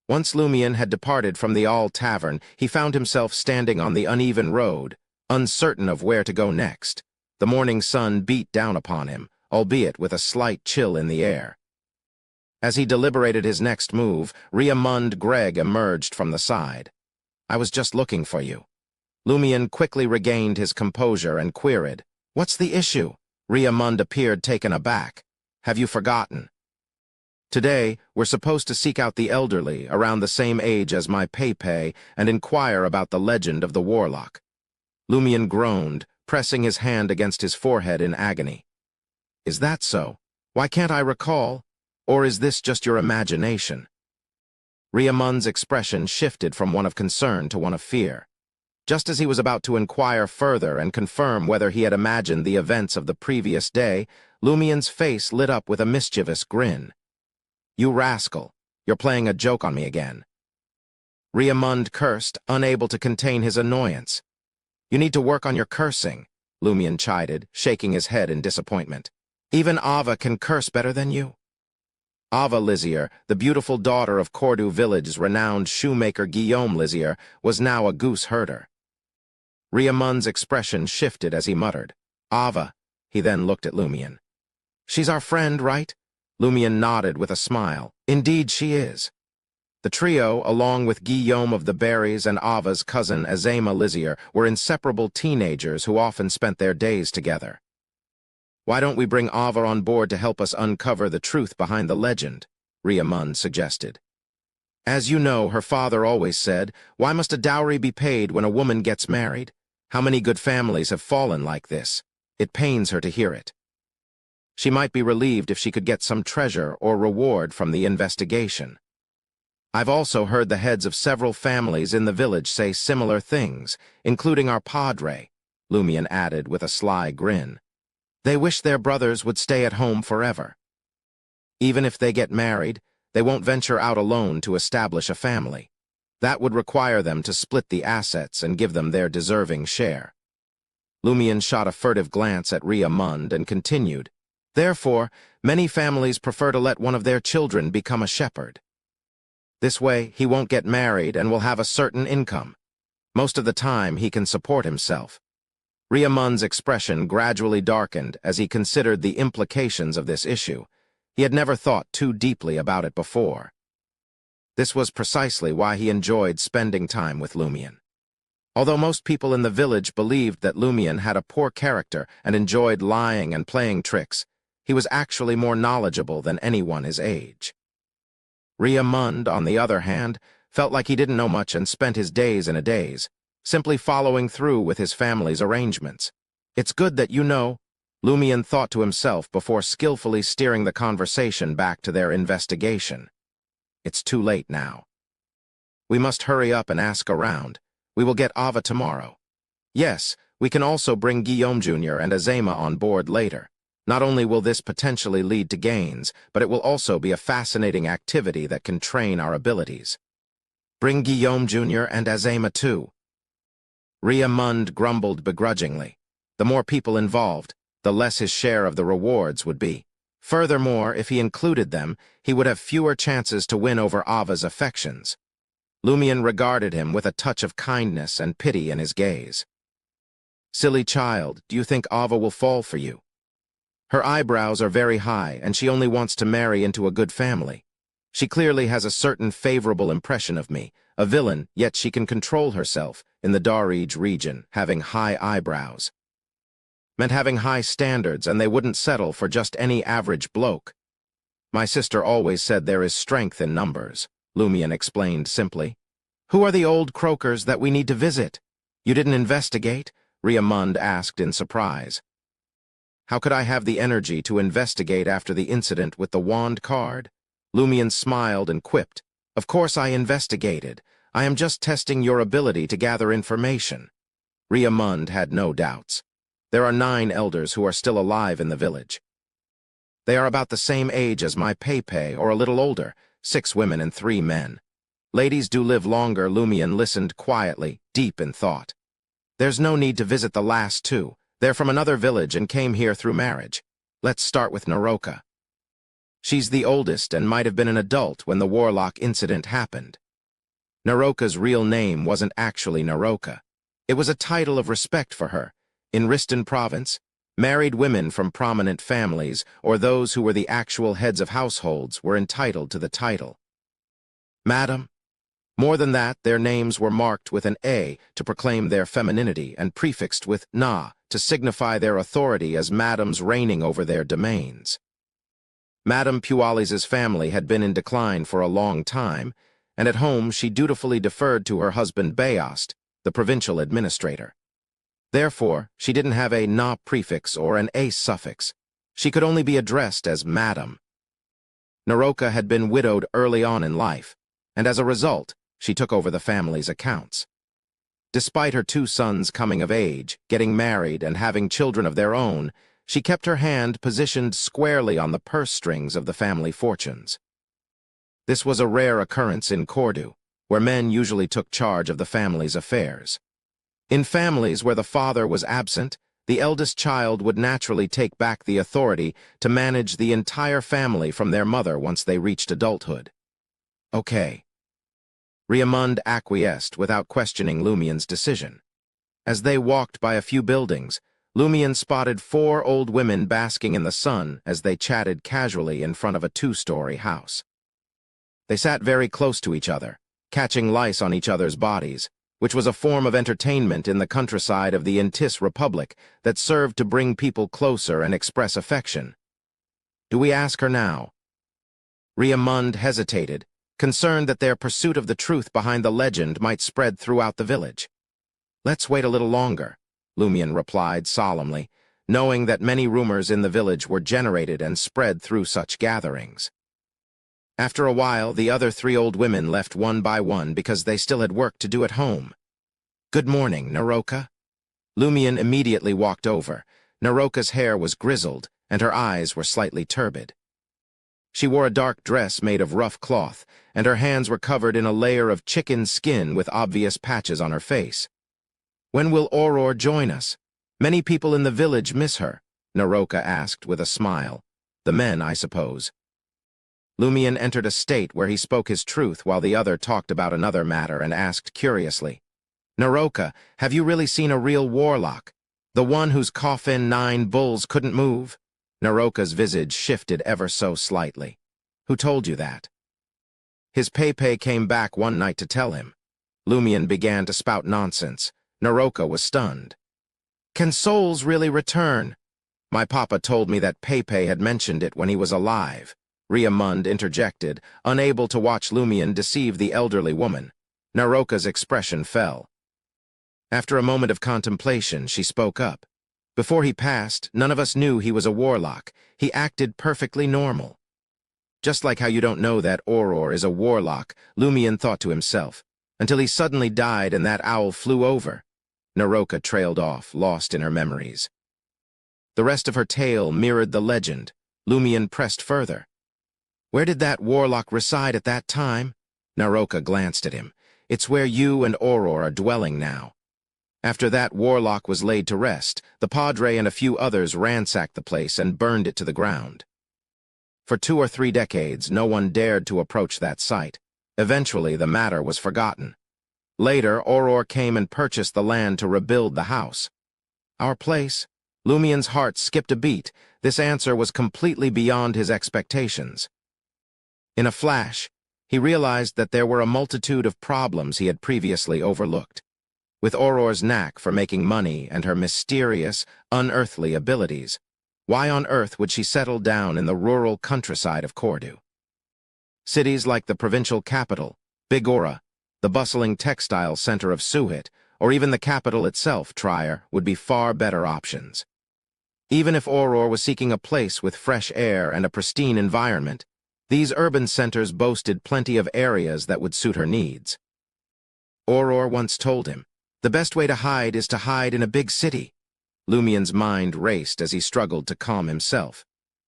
Once Lumien had departed from the All Tavern, he found himself standing on the uneven road, uncertain of where to go next. The morning sun beat down upon him, albeit with a slight chill in the air. As he deliberated his next move, Riamund Gregg emerged from the side. "I was just looking for you." Lumien quickly regained his composure and queried, "What's the issue?" Riamund appeared taken aback. "Have you forgotten? Today, we're supposed to seek out the elderly, around the same age as my Pepe, and inquire about the legend of the warlock." Lumien groaned, pressing his hand against his forehead in agony. "Is that so? Why can't I recall? Or is this just your imagination?" Riamund's expression shifted from one of concern to one of fear. Just as he was about to inquire further and confirm whether he had imagined the events of the previous day, Lumien's face lit up with a mischievous grin. "You rascal, you're playing a joke on me again." Riamund cursed, unable to contain his annoyance. "You need to work on your cursing," Lumien chided, shaking his head in disappointment. "Even Ava can curse better than you." Ava Lizier, the beautiful daughter of Cordu Village's renowned shoemaker Guillaume Lizier, was now a goose herder. Riamund's expression shifted as he muttered, "Ava." He then looked at Lumien. "She's our friend, right?" Lumien nodded with a smile. "Indeed she is." The trio, along with Guillaume of the Berries and Ava's cousin Azema Lizier, were inseparable teenagers who often spent their days together. "Why don't we bring Ava on board to help us uncover the truth behind the legend?" Riamund suggested. "As you know, her father always said, why must a dowry be paid when a woman gets married? How many good families have fallen like this? It pains her to hear it. She might be relieved if she could get some treasure or reward from the investigation. I've also heard the heads of several families in the village say similar things, including our padre," Lumien added with a sly grin. "They wish their brothers would stay at home forever. Even if they get married, they won't venture out alone to establish a family. That would require them to split the assets and give them their deserving share." Lumien shot a furtive glance at Riamund and continued, Therefore, many families prefer to let one of their children become a shepherd. This way, he won't get married and will have a certain income. Most of the time, he can support himself. Riamund's expression gradually darkened as he considered the implications of this issue. He had never thought too deeply about it before. This was precisely why he enjoyed spending time with Lumion. Although most people in the village believed that Lumion had a poor character and enjoyed lying and playing tricks, he was actually more knowledgeable than anyone his age. Riamund, on the other hand, felt like he didn't know much and spent his days in a daze, simply following through with his family's arrangements. It's good that you know, Lumion thought to himself before skillfully steering the conversation back to their investigation. It's too late now. We must hurry up and ask around. We will get Ava tomorrow. Yes, we can also bring Guillaume Jr. and Azema on board later. Not only will this potentially lead to gains, but it will also be a fascinating activity that can train our abilities. Bring Guillaume Jr. and Azema too. Riamund grumbled begrudgingly. The more people involved, the less his share of the rewards would be. Furthermore, if he included them, he would have fewer chances to win over Ava's affections. Lumion regarded him with a touch of kindness and pity in his gaze. Silly child, do you think Ava will fall for you? Her eyebrows are very high, and she only wants to marry into a good family. She clearly has a certain favorable impression of me, a villain, yet she can control herself in the Darij region, having high eyebrows. Meant having high standards, and they wouldn't settle for just any average bloke. My sister always said there is strength in numbers, Lumion explained simply. Who are the old croakers that we need to visit? You didn't investigate? Riamund asked in surprise. How could I have the energy to investigate after the incident with the wand card? Lumion smiled and quipped. Of course I investigated. I am just testing your ability to gather information. Riamund had no doubts. There are 9 elders who are still alive in the village. They are about the same age as my Pepe, or a little older, 6 women and 3 men. Ladies do live longer. Lumion listened quietly, deep in thought. There's no need to visit the last 2. They're from another village and came here through marriage. Let's start with Naroka. She's the oldest and might have been an adult when the warlock incident happened. Naroka's real name wasn't actually Naroka. It was a title of respect for her. In Riston province, married women from prominent families, or those who were the actual heads of households, were entitled to the title. Madam. More than that, their names were marked with an A to proclaim their femininity and prefixed with Na to signify their authority as madams reigning over their domains. Madame Pualis's family had been in decline for a long time, and at home she dutifully deferred to her husband Bayost, the provincial administrator. Therefore, she didn't have a Na prefix or an A suffix. She could only be addressed as Madam. Naroka had been widowed early on in life, and as a result, she took over the family's accounts. Despite her 2 sons coming of age, getting married, and having children of their own, she kept her hand positioned squarely on the purse strings of the family fortunes. This was a rare occurrence in Cordu, where men usually took charge of the family's affairs. In families where the father was absent, the eldest child would naturally take back the authority to manage the entire family from their mother once they reached adulthood. Okay. Riamund acquiesced without questioning Lumion's decision. As they walked by a few buildings, Lumion spotted 4 old women basking in the sun as they chatted casually in front of a 2-story house. They sat very close to each other, catching lice on each other's bodies, which was a form of entertainment in the countryside of the Ainz Republic that served to bring people closer and express affection. Do we ask her now? Riamund hesitated, concerned that their pursuit of the truth behind the legend might spread throughout the village. Let's wait a little longer, Lumion replied solemnly, knowing that many rumors in the village were generated and spread through such gatherings. After a while, the other 3 old women left one by one because they still had work to do at home. Good morning, Naroka. Lumion immediately walked over. Naroka's hair was grizzled, and her eyes were slightly turbid. She wore a dark dress made of rough cloth, and her hands were covered in a layer of chicken skin with obvious patches on her face. When will Aurora join us? Many people in the village miss her, Naroka asked with a smile. The men, I suppose. Lumion entered a state where he spoke his truth while the other talked about another matter and asked curiously, Naroka, have you really seen a real warlock? The one whose coffin 9 bulls couldn't move? Naroka's visage shifted ever so slightly. Who told you that? His Pepe came back one night to tell him. Lumion began to spout nonsense. Naroka was stunned. Can souls really return? My papa told me that Pepe had mentioned it when he was alive. Riamund interjected, unable to watch Lumion deceive the elderly woman. Naroka's expression fell. After a moment of contemplation, she spoke up. Before he passed, none of us knew he was a warlock. He acted perfectly normal. Just like how you don't know that Auror is a warlock, Lumion thought to himself, until he suddenly died and that owl flew over. Naroka trailed off, lost in her memories. The rest of her tale mirrored the legend. Lumion pressed further. Where did that warlock reside at that time? Naroka glanced at him. It's where you and Auror are dwelling now. After that warlock was laid to rest, the Padre and a few others ransacked the place and burned it to the ground. For 2 or 3 decades, no one dared to approach that site. Eventually, the matter was forgotten. Later, Auror came and purchased the land to rebuild the house. Our place? Lumion's heart skipped a beat. This answer was completely beyond his expectations. In a flash, he realized that there were a multitude of problems he had previously overlooked. With Auror's knack for making money and her mysterious, unearthly abilities, why on earth would she settle down in the rural countryside of Cordu? Cities like the provincial capital, Bigorra, the bustling textile center of Suhit, or even the capital itself, Trier, would be far better options. Even if Auror was seeking a place with fresh air and a pristine environment, these urban centers boasted plenty of areas that would suit her needs. Auror once told him, the best way to hide is to hide in a big city. Lumion's mind raced as he struggled to calm himself.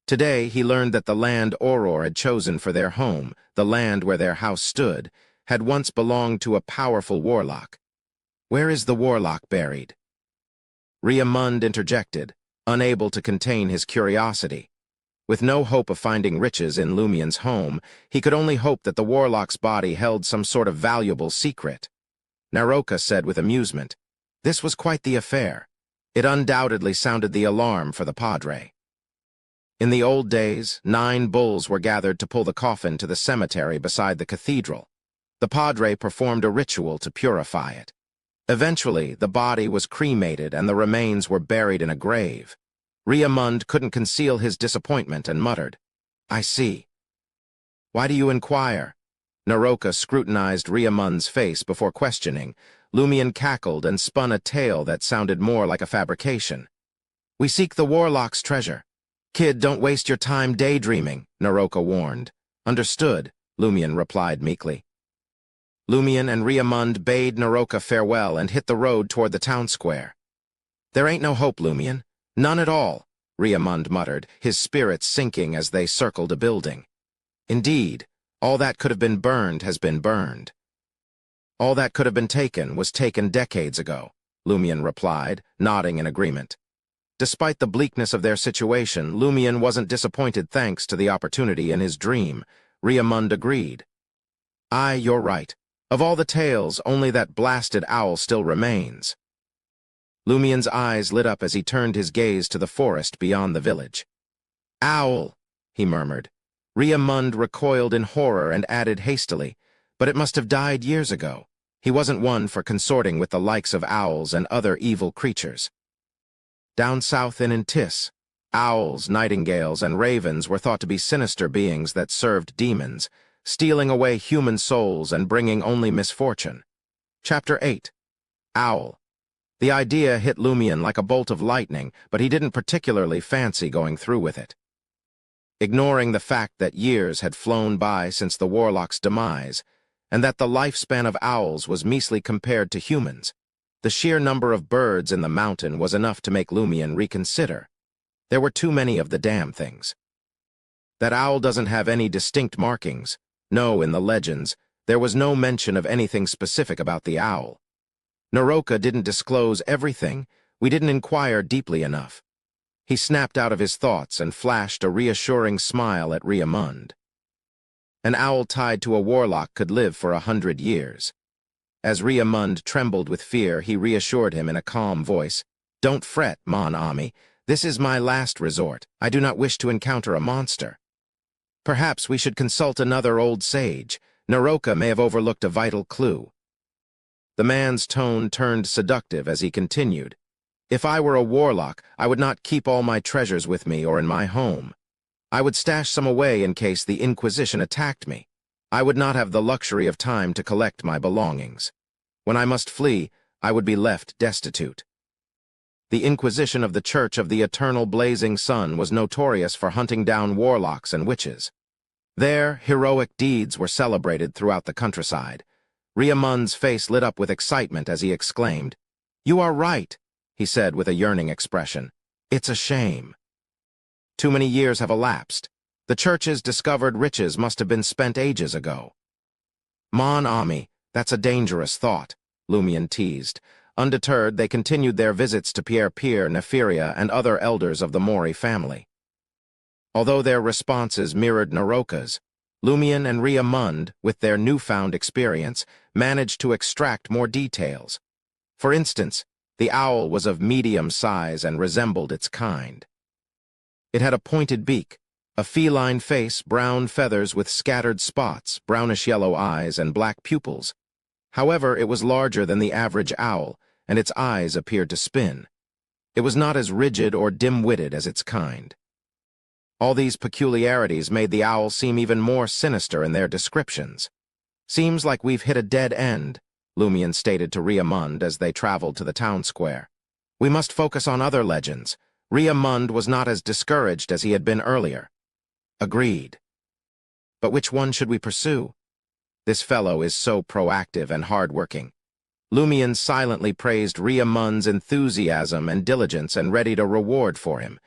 Today, he learned that the land Auror had chosen for their home, the land where their house stood, had once belonged to a powerful warlock. Where is the warlock buried? Riamund interjected, unable to contain his curiosity. With no hope of finding riches in Lumion's home, he could only hope that the warlock's body held some sort of valuable secret. Naroka said with amusement, this was quite the affair. It undoubtedly sounded the alarm for the Padre. In the old days, 9 bulls were gathered to pull the coffin to the cemetery beside the cathedral. The Padre performed a ritual to purify it. Eventually, the body was cremated and the remains were buried in a grave. Riamund couldn't conceal his disappointment and muttered, I see. Why do you inquire? Naroka scrutinized Riamund's face before questioning. Lumion cackled and spun a tale that sounded more like a fabrication. We seek the warlock's treasure. Kid, don't waste your time daydreaming, Naroka warned. Understood, Lumion replied meekly. Lumion and Riamund bade Naroka farewell and hit the road toward the town square. There ain't no hope, Lumion. None at all, Riamund muttered, his spirits sinking as they circled a building. Indeed, all that could have been burned has been burned. All that could have been taken was taken decades ago, Lumion replied, nodding in agreement. Despite the bleakness of their situation, Lumion wasn't disappointed thanks to the opportunity in his dream. Riamund agreed. Aye, you're right. Of all the tales, only that blasted owl still remains. Lumion's eyes lit up as he turned his gaze to the forest beyond the village. Owl, he murmured. Riamund recoiled in horror and added hastily, but it must have died years ago. He wasn't one for consorting with the likes of owls and other evil creatures. Down south in Intis, owls, nightingales, and ravens were thought to be sinister beings that served demons, stealing away human souls and bringing only misfortune. Chapter 8. Owl. The idea hit Lumion like a bolt of lightning, but he didn't particularly fancy going through with it. Ignoring the fact that years had flown by since the warlock's demise, and that the lifespan of owls was measly compared to humans, the sheer number of birds in the mountain was enough to make Lumion reconsider. There were too many of the damn things. That owl doesn't have any distinct markings. No, in the legends, there was no mention of anything specific about the owl. Naroka didn't disclose everything. We didn't inquire deeply enough. He snapped out of his thoughts and flashed a reassuring smile at Riamund. An owl tied to a warlock could live for 100 years. As Riamund trembled with fear, he reassured him in a calm voice. "Don't fret, Mon Ami. This is my last resort. I do not wish to encounter a monster. Perhaps we should consult another old sage. Naroka may have overlooked a vital clue." The man's tone turned seductive as he continued. "If I were a warlock, I would not keep all my treasures with me or in my home. I would stash some away in case the Inquisition attacked me. I would not have the luxury of time to collect my belongings. When I must flee, I would be left destitute." The Inquisition of the Church of the Eternal Blazing Sun was notorious for hunting down warlocks and witches. Their heroic deeds were celebrated throughout the countryside. Riamund's face lit up with excitement as he exclaimed, "You are right," he said with a yearning expression. "It's a shame. Too many years have elapsed. The Church's discovered riches must have been spent ages ago." "Mon Ami, that's a dangerous thought," Lumion teased. Undeterred, they continued their visits to Pierre, Neferia, and other elders of the Mori family. Although their responses mirrored Naroka's, Lumion and Riamund, with their newfound experience, managed to extract more details. For instance, the owl was of medium size and resembled its kind. It had a pointed beak, a feline face, brown feathers with scattered spots, brownish-yellow eyes, and black pupils. However, it was larger than the average owl, and its eyes appeared to spin. It was not as rigid or dim-witted as its kind. All these peculiarities made the owl seem even more sinister in their descriptions. "Seems like we've hit a dead end," Lumion stated to Riamund as they traveled to the town square. "We must focus on other legends." Riamund was not as discouraged as he had been earlier. "Agreed. But which one should we pursue? This fellow is so proactive and hard-working." Lumion silently praised Riamund's enthusiasm and diligence and readied a reward for him.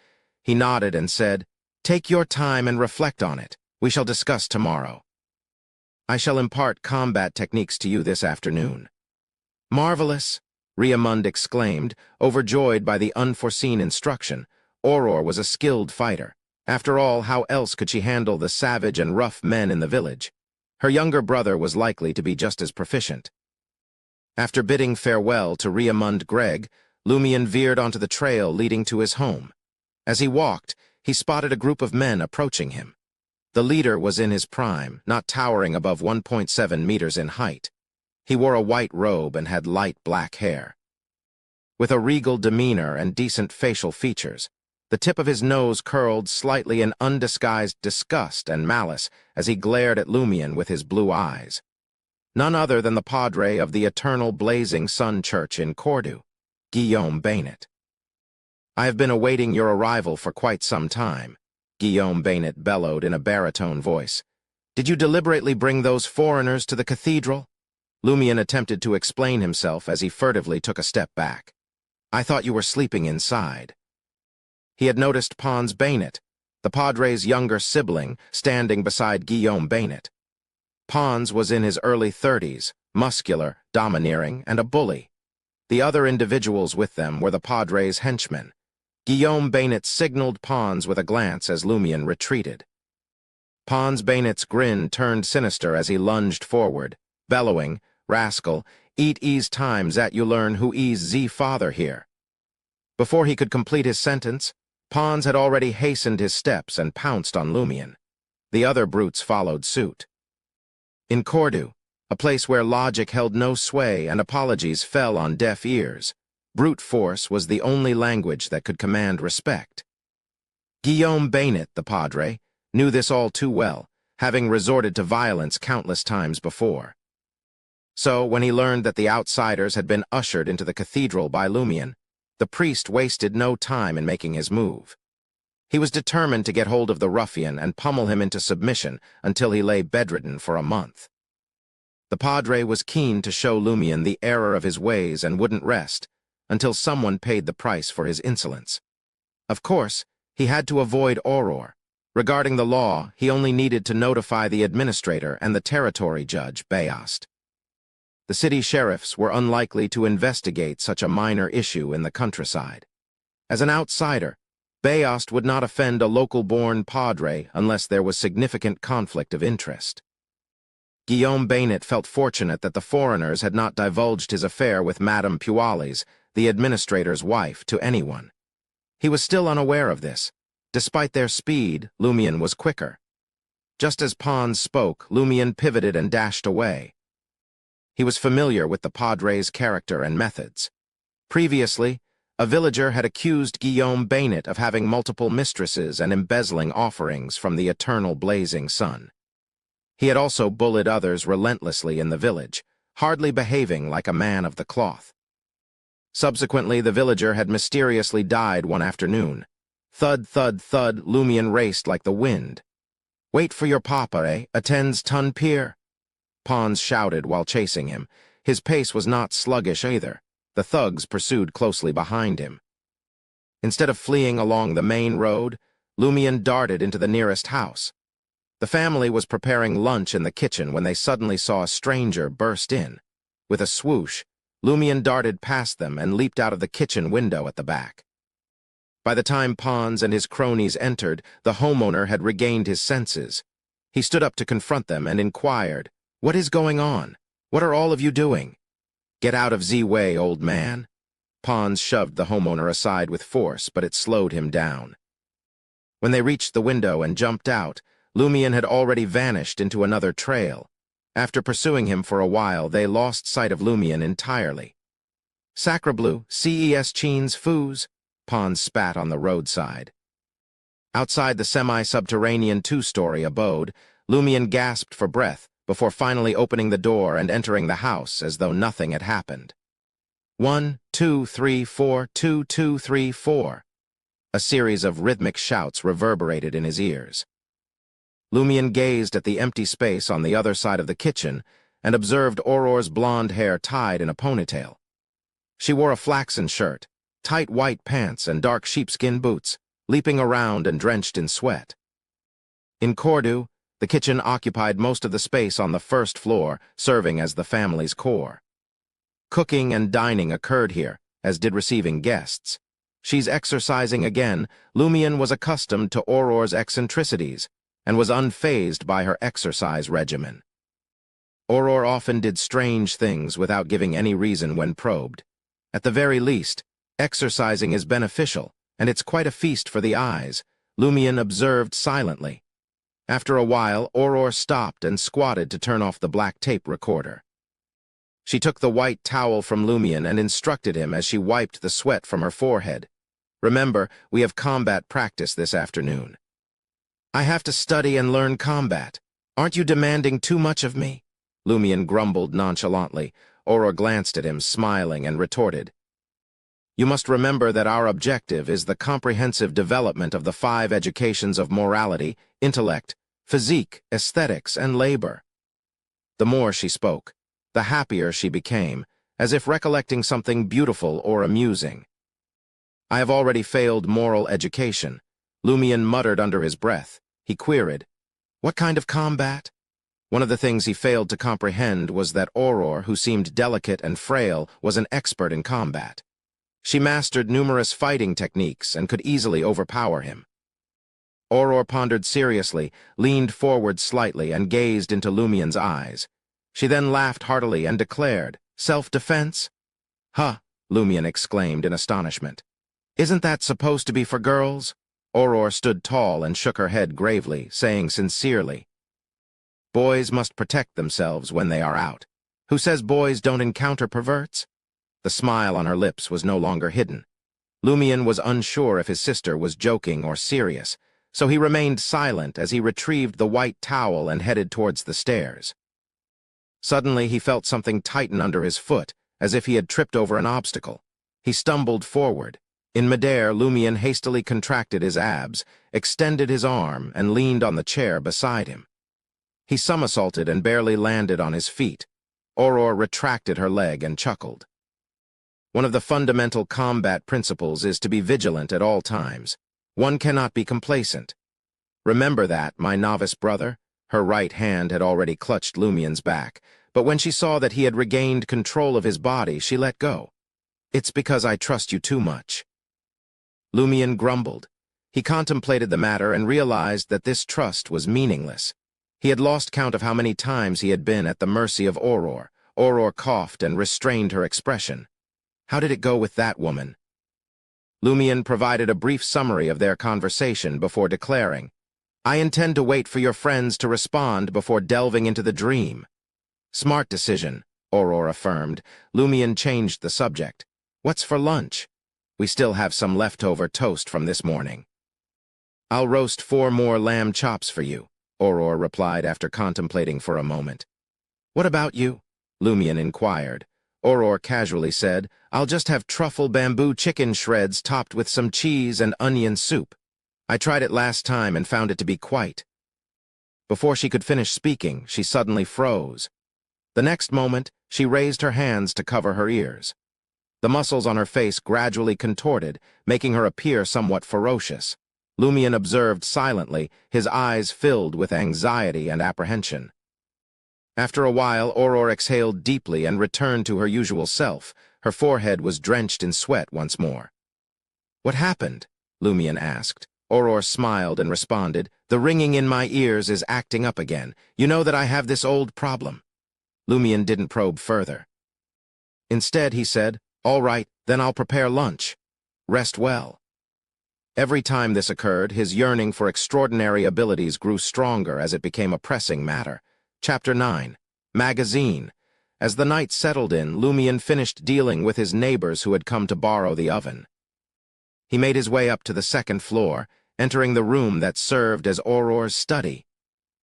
He nodded and said, "Take your time and reflect on it. We shall discuss tomorrow. I shall impart combat techniques to you this afternoon." "Marvelous!" Riamund exclaimed, overjoyed by the unforeseen instruction. Aurora was a skilled fighter. After all, how else could she handle the savage and rough men in the village? Her younger brother was likely to be just as proficient. After bidding farewell to Riamund Gregg, Lumion veered onto the trail leading to his home. As he walked, he spotted a group of men approaching him. The leader was in his prime, not towering above 1.7 meters in height. He wore a white robe and had light black hair. With a regal demeanor and decent facial features, the tip of his nose curled slightly in undisguised disgust and malice as he glared at Lumion with his blue eyes. None other than the padre of the Eternal Blazing Sun Church in Cordu, Guillaume Bainet. "I have been awaiting your arrival for quite some time," Guillaume Bainet bellowed in a baritone voice. "Did you deliberately bring those foreigners to the cathedral?" Lumion attempted to explain himself as he furtively took a step back. "I thought you were sleeping inside." He had noticed Pons Bainet, the padre's younger sibling, standing beside Guillaume Bainet. Pons was in his early 30s, muscular, domineering, and a bully. The other individuals with them were the padre's henchmen. Guillaume Bainet signaled Pons with a glance as Lumion retreated. Pons Bainet's grin turned sinister as he lunged forward, bellowing, "Rascal, eat ease times that you learn who ease Z father here." Before he could complete his sentence, Pons had already hastened his steps and pounced on Lumion. The other brutes followed suit. In Cordu, a place where logic held no sway and apologies fell on deaf ears, brute force was the only language that could command respect. Guillaume Bainet, the padre, knew this all too well, having resorted to violence countless times before. So, when he learned that the outsiders had been ushered into the cathedral by Lumion, the priest wasted no time in making his move. He was determined to get hold of the ruffian and pummel him into submission until he lay bedridden for a month. The padre was keen to show Lumion the error of his ways and wouldn't rest until someone paid the price for his insolence. Of course, he had to avoid Aurora. Regarding the law, he only needed to notify the administrator and the territory judge, Bayast. The city sheriffs were unlikely to investigate such a minor issue in the countryside. As an outsider, Bayost would not offend a local-born padre unless there was significant conflict of interest. Guillaume Baynet felt fortunate that the foreigners had not divulged his affair with Madame Puales, the administrator's wife, to anyone. He was still unaware of this. Despite their speed, Lumion was quicker. Just as Pons spoke, Lumion pivoted and dashed away. He was familiar with the padre's character and methods. Previously, a villager had accused Guillaume Baynet of having multiple mistresses and embezzling offerings from the eternal blazing sun. He had also bullied others relentlessly in the village, hardly behaving like a man of the cloth. Subsequently, the villager had mysteriously died one afternoon. Thud, thud, thud, Lumion raced like the wind. "Wait for your papa, eh? Attends ton pier." Pons shouted while chasing him. His pace was not sluggish either. The thugs pursued closely behind him. Instead of fleeing along the main road, Lumion darted into the nearest house. The family was preparing lunch in the kitchen when they suddenly saw a stranger burst in. With a swoosh, Lumion darted past them and leaped out of the kitchen window at the back. By the time Pons and his cronies entered, the homeowner had regained his senses. He stood up to confront them and inquired, "What is going on? What are all of you doing?" "Get out of Z way, old man." Pons shoved the homeowner aside with force, but it slowed him down. When they reached the window and jumped out, Lumion had already vanished into another trail. After pursuing him for a while, they lost sight of Lumion entirely. "Sacre bleu, ces chines fous," Pons spat on the roadside. Outside the semi-subterranean two-story abode, Lumion gasped for breath before finally opening the door and entering the house as though nothing had happened. 1, 2, 3, 4, 2, 2, 3, 4. A series of rhythmic shouts reverberated in his ears. Lumion gazed at the empty space on the other side of the kitchen and observed Auror's blonde hair tied in a ponytail. She wore a flaxen shirt, tight white pants, and dark sheepskin boots, leaping around and drenched in sweat. In Cordoue, the kitchen occupied most of the space on the first floor, serving as the family's core. Cooking and dining occurred here, as did receiving guests. "She's exercising again." Lumion was accustomed to Auror's eccentricities and was unfazed by her exercise regimen. Auror often did strange things without giving any reason when probed. At the very least, exercising is beneficial, and it's quite a feast for the eyes, Lumion observed silently. After a while, Auror stopped and squatted to turn off the black tape recorder. She took the white towel from Lumion and instructed him as she wiped the sweat from her forehead. "Remember, we have combat practice this afternoon." "I have to study and learn combat. Aren't you demanding too much of me?" Lumion grumbled nonchalantly. Auror glanced at him, smiling, and retorted, "You must remember that our objective is the comprehensive development of the 5 educations of morality, intellect, physique, aesthetics, and labor." The more she spoke, the happier she became, as if recollecting something beautiful or amusing. "I have already failed moral education," Lumion muttered under his breath. He queried, "What kind of combat?" One of the things he failed to comprehend was that Auror, who seemed delicate and frail, was an expert in combat. She mastered numerous fighting techniques and could easily overpower him. Auror pondered seriously, leaned forward slightly, and gazed into Lumion's eyes. She then laughed heartily and declared, "Self-defense?" "Huh," Lumion exclaimed in astonishment. "Isn't that supposed to be for girls?" Auror stood tall and shook her head gravely, saying sincerely, "Boys must protect themselves when they are out. Who says boys don't encounter perverts?" The smile on her lips was no longer hidden. Lumion was unsure if his sister was joking or serious, so he remained silent as he retrieved the white towel and headed towards the stairs. Suddenly he felt something tighten under his foot, as if he had tripped over an obstacle. He stumbled forward. In midair, Lumion hastily contracted his abs, extended his arm, and leaned on the chair beside him. He somersaulted and barely landed on his feet. Auror retracted her leg and chuckled. One of the fundamental combat principles is to be vigilant at all times. One cannot be complacent. Remember that, my novice brother. Her right hand had already clutched Lumion's back, but when she saw that he had regained control of his body, she let go. "It's because I trust you too much." Lumion grumbled. He contemplated the matter and realized that this trust was meaningless. He had lost count of how many times he had been at the mercy of Auror. Auror coughed and restrained her expression. How did it go with that woman? Lumion provided a brief summary of their conversation before declaring, I intend to wait for your friends to respond before delving into the dream. Smart decision, Auror affirmed. Lumion changed the subject. What's for lunch? We still have some leftover toast from this morning. I'll roast 4 more lamb chops for you, Auror replied after contemplating for a moment. What about you? Lumion inquired. Auror casually said, I'll just have truffle bamboo chicken shreds topped with some cheese and onion soup. I tried it last time and found it to be quite. Before she could finish speaking, she suddenly froze. The next moment, she raised her hands to cover her ears. The muscles on her face gradually contorted, making her appear somewhat ferocious. Lumion observed silently, his eyes filled with anxiety and apprehension. After a while, Auror exhaled deeply and returned to her usual self. Her forehead was drenched in sweat once more. What happened? Lumion asked. Auror smiled and responded, The ringing in my ears is acting up again. You know that I have this old problem. Lumion didn't probe further. Instead, he said, All right, then I'll prepare lunch. Rest well. Every time this occurred, his yearning for extraordinary abilities grew stronger as it became a pressing matter. Chapter 9. Magazine. As the night settled in, Lumion finished dealing with his neighbors who had come to borrow the oven. He made his way up to the 2nd floor, entering the room that served as Auror's study.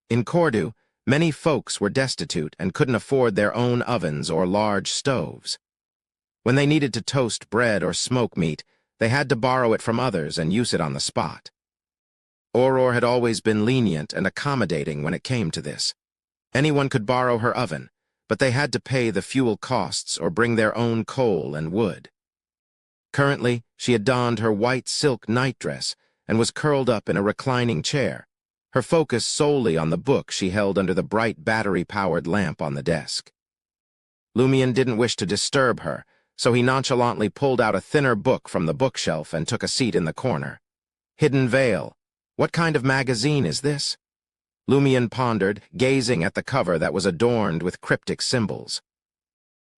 In Cordu, many folks were destitute and couldn't afford their own ovens or large stoves. When they needed to toast bread or smoke meat, they had to borrow it from others and use it on the spot. Auror had always been lenient and accommodating when it came to this. Anyone could borrow her oven, but they had to pay the fuel costs or bring their own coal and wood. Currently, she had donned her white silk nightdress and was curled up in a reclining chair, her focus solely on the book she held under the bright battery-powered lamp on the desk. Lumion didn't wish to disturb her, so he nonchalantly pulled out a thinner book from the bookshelf and took a seat in the corner. Hidden Veil. What kind of magazine is this? Lumion pondered, gazing at the cover that was adorned with cryptic symbols.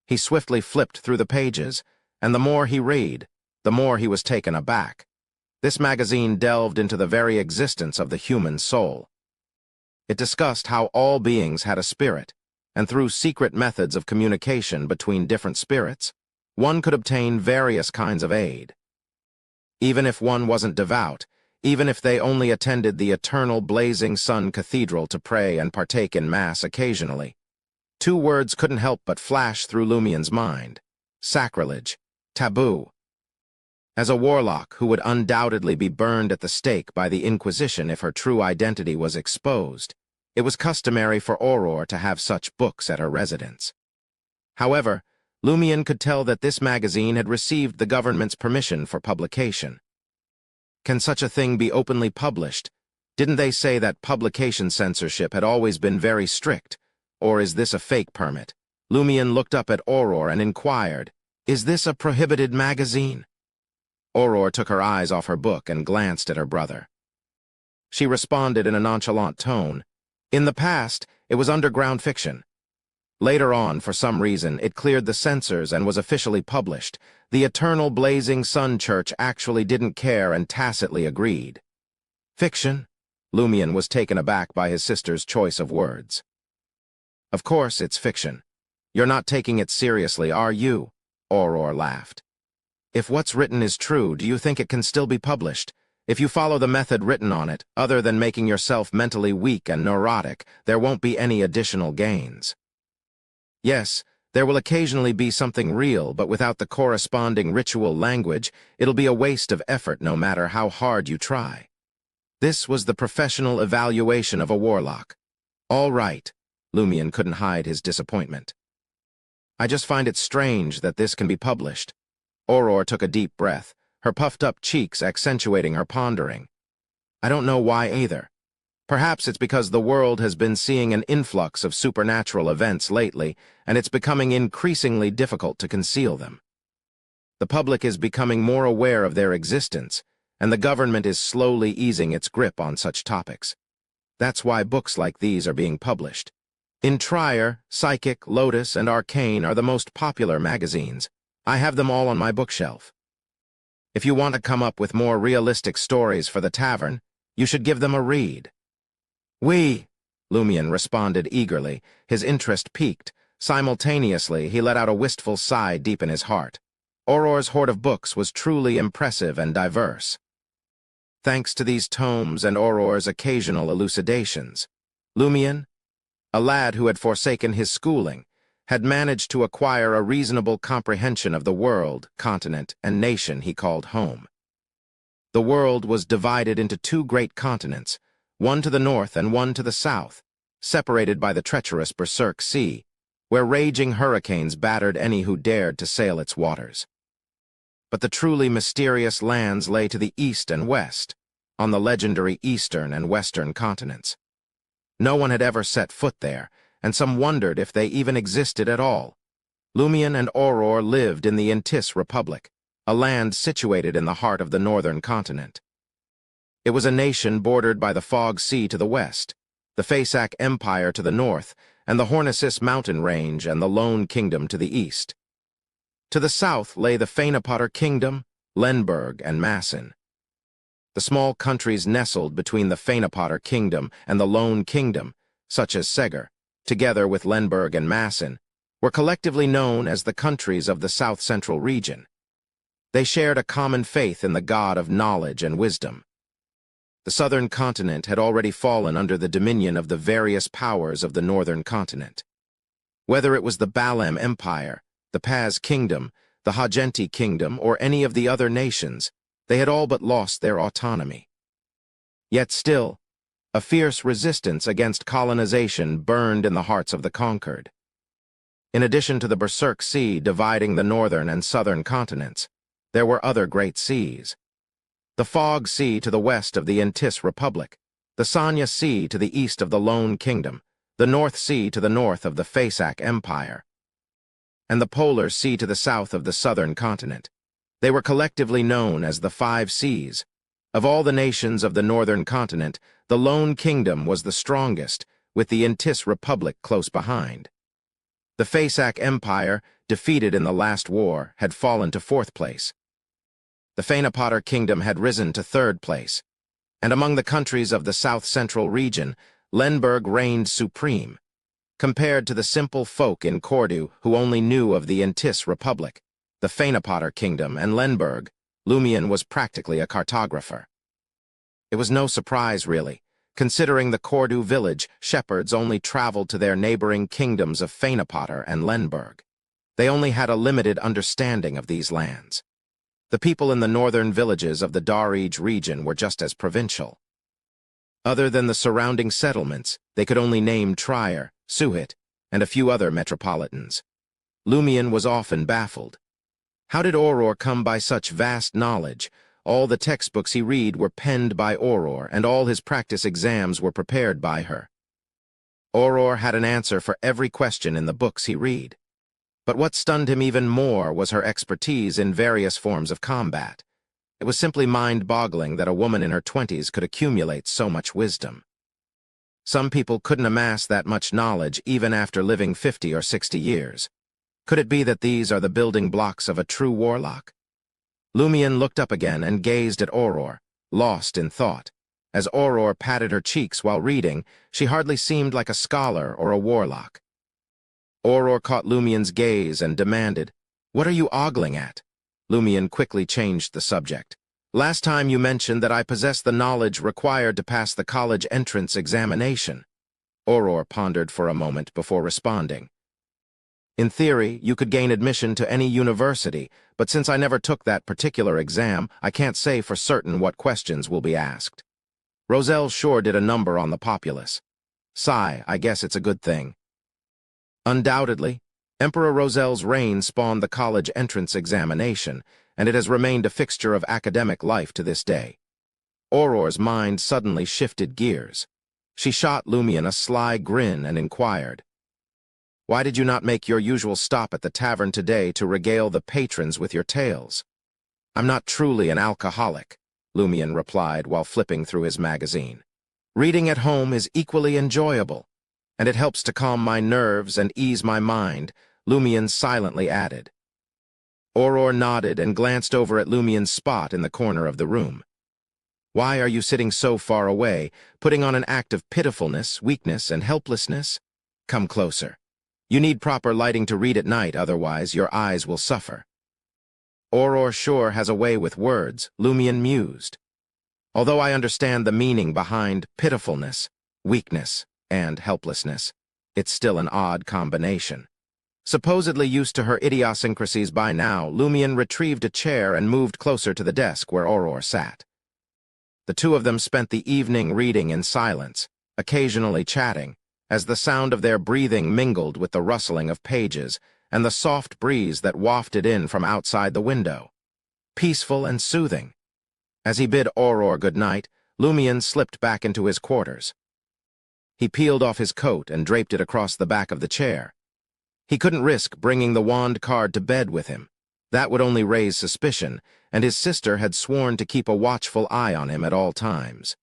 He swiftly flipped through the pages, and the more he read, the more he was taken aback. This magazine delved into the very existence of the human soul. It discussed how all beings had a spirit, and through secret methods of communication between different spirits, one could obtain various kinds of aid. Even if one wasn't devout, even if they only attended the eternal blazing sun cathedral to pray and partake in Mass occasionally, 2 words couldn't help but flash through Lumion's mind. Sacrilege. Taboo. As a warlock who would undoubtedly be burned at the stake by the Inquisition if her true identity was exposed, it was customary for Auror to have such books at her residence. However, Lumion could tell that this magazine had received the government's permission for publication. Can such a thing be openly published? Didn't they say that publication censorship had always been very strict? Or is this a fake permit? Lumion looked up at Auror and inquired, Is this a prohibited magazine? Auror took her eyes off her book and glanced at her brother. She responded in a nonchalant tone, In the past, it was underground fiction. Later on, for some reason, it cleared the censors and was officially published. The Eternal Blazing Sun Church actually didn't care and tacitly agreed. Fiction? Lumion was taken aback by his sister's choice of words. Of course it's fiction. You're not taking it seriously, are you? Auror laughed. If what's written is true, do you think it can still be published? If you follow the method written on it, other than making yourself mentally weak and neurotic, there won't be any additional gains. Yes, there will occasionally be something real, but without the corresponding ritual language, it'll be a waste of effort no matter how hard you try. This was the professional evaluation of a warlock. All right, Lumion couldn't hide his disappointment. I just find it strange that this can be published. Auror took a deep breath, her puffed-up cheeks accentuating her pondering. I don't know why either. Perhaps it's because the world has been seeing an influx of supernatural events lately, and it's becoming increasingly difficult to conceal them. The public is becoming more aware of their existence, and the government is slowly easing its grip on such topics. That's why books like these are being published. In Trier, Psychic, Lotus, and Arcane are the most popular magazines. I have them all on my bookshelf. If you want to come up with more realistic stories for the tavern, you should give them a read. Oui, Lumion responded eagerly, his interest piqued. Simultaneously, he let out a wistful sigh deep in his heart. Auror's hoard of books was truly impressive and diverse. Thanks to these tomes and Auror's occasional elucidations, Lumion, a lad who had forsaken his schooling, had managed to acquire a reasonable comprehension of the world, continent, and nation he called home. The world was divided into two great continents, one to the north and one to the south, separated by the treacherous Berserk Sea, where raging hurricanes battered any who dared to sail its waters. But the truly mysterious lands lay to the east and west, on the legendary eastern and western continents. No one had ever set foot there, and some wondered if they even existed at all. Lumion and Auror lived in the Ainz Republic, a land situated in the heart of the northern continent. It was a nation bordered by the Fog Sea to the west, the Faesac Empire to the north, and the Hornisis mountain range and the Lone Kingdom to the east. To the south lay the Fainapotter Kingdom, Lenberg, and Massin. The small countries nestled between the Fainapotter Kingdom and the Lone Kingdom, such as Segur, together with Lenberg and Massin, were collectively known as the countries of the south-central region. They shared a common faith in the god of knowledge and wisdom. The southern continent had already fallen under the dominion of the various powers of the northern continent. Whether it was the Balem Empire, the Paz Kingdom, the Hagenti Kingdom, or any of the other nations, they had all but lost their autonomy. Yet still, a fierce resistance against colonization burned in the hearts of the conquered. In addition to the Berserk Sea dividing the northern and southern continents, there were other great seas. The Fog Sea to the west of the Ainz Republic, the Sanya Sea to the east of the Lone Kingdom, the North Sea to the north of the Faesac Empire, and the Polar Sea to the south of the southern continent. They were collectively known as the Five Seas. Of all the nations of the northern continent, the Lone Kingdom was the strongest, with the Ainz Republic close behind. The Faesac Empire, defeated in the last war, had fallen to fourth place. The Fainapotter Kingdom had risen to third place, and among the countries of the south-central region, Lenberg reigned supreme. Compared to the simple folk in Cordu who only knew of the Ainz Republic, the Fainapotter Kingdom, and Lenberg, Lumion was practically a cartographer. It was no surprise, really. Considering the Cordu village, shepherds only traveled to their neighboring kingdoms of Fainapotter and Lenberg. They only had a limited understanding of these lands. The people in the northern villages of the Darij region were just as provincial. Other than the surrounding settlements, they could only name Trier, Suhit, and a few other metropolitans. Lumion was often baffled. How did Auror come by such vast knowledge? All the textbooks he read were penned by Auror, and all his practice exams were prepared by her. Auror had an answer for every question in the books he read. But what stunned him even more was her expertise in various forms of combat. It was simply mind-boggling that a woman in her 20s could accumulate so much wisdom. Some people couldn't amass that much knowledge even after living 50 or 60 years. Could it be that these are the building blocks of a true warlock? Lumion looked up again and gazed at Auror, lost in thought. As Auror patted her cheeks while reading, she hardly seemed like a scholar or a warlock. Auror caught Lumion's gaze and demanded, "What are you ogling at?" Lumion quickly changed the subject. "Last time you mentioned that I possess the knowledge required to pass the college entrance examination." Auror pondered for a moment before responding. "In theory, you could gain admission to any university, but since I never took that particular exam, I can't say for certain what questions will be asked. Roselle sure did a number on the populace. Sigh, I guess it's a good thing." Undoubtedly, Emperor Roselle's reign spawned the college entrance examination, and it has remained a fixture of academic life to this day. Auror's mind suddenly shifted gears. She shot Lumion a sly grin and inquired, "Why did you not make your usual stop at the tavern today to regale the patrons with your tales?" "I'm not truly an alcoholic," Lumion replied while flipping through his magazine. "Reading at home is equally enjoyable, and it helps to calm my nerves and ease my mind," Lumion silently added. Auror nodded and glanced over at Lumion's spot in the corner of the room. "Why are you sitting so far away, putting on an act of pitifulness, weakness, and helplessness? Come closer. You need proper lighting to read at night, otherwise your eyes will suffer." "Auror sure has a way with words," Lumion mused. "Although I understand the meaning behind pitifulness, weakness, and helplessness, it's still an odd combination." Supposedly used to her idiosyncrasies by now, Lumion retrieved a chair and moved closer to the desk where Auror sat. The two of them spent the evening reading in silence, occasionally chatting, as the sound of their breathing mingled with the rustling of pages and the soft breeze that wafted in from outside the window. Peaceful and soothing. As he bid Auror good night, Lumion slipped back into his quarters. He peeled off his coat and draped it across the back of the chair. He couldn't risk bringing the wand card to bed with him. That would only raise suspicion, and his sister had sworn to keep a watchful eye on him at all times.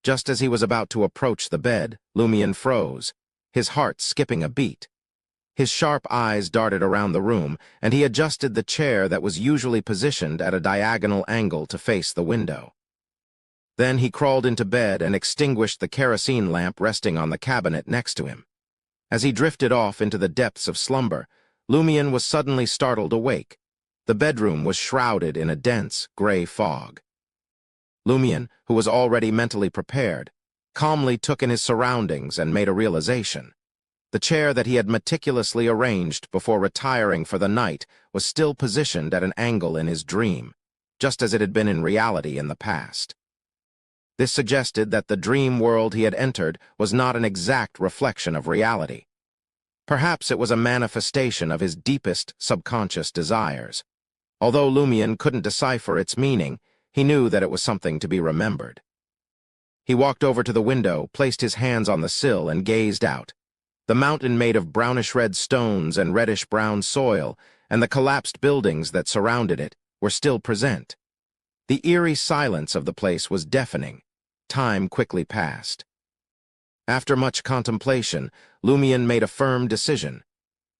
Just as he was about to approach the bed, Lumion froze, his heart skipping a beat. His sharp eyes darted around the room, and he adjusted the chair that was usually positioned at a diagonal angle to face the window. Then he crawled into bed and extinguished the kerosene lamp resting on the cabinet next to him. As he drifted off into the depths of slumber, Lumion was suddenly startled awake. The bedroom was shrouded in a dense, gray fog. Lumion, who was already mentally prepared, calmly took in his surroundings and made a realization. The chair that he had meticulously arranged before retiring for the night was still positioned at an angle in his dream, just as it had been in reality in the past. This suggested that the dream world he had entered was not an exact reflection of reality. Perhaps it was a manifestation of his deepest subconscious desires. Although Lumion couldn't decipher its meaning, he knew that it was something to be remembered. He walked over to the window, placed his hands on the sill, and gazed out. The mountain made of brownish-red stones and reddish-brown soil, and the collapsed buildings that surrounded it, were still present. The eerie silence of the place was deafening. Time quickly passed. After much contemplation, Lumion made a firm decision.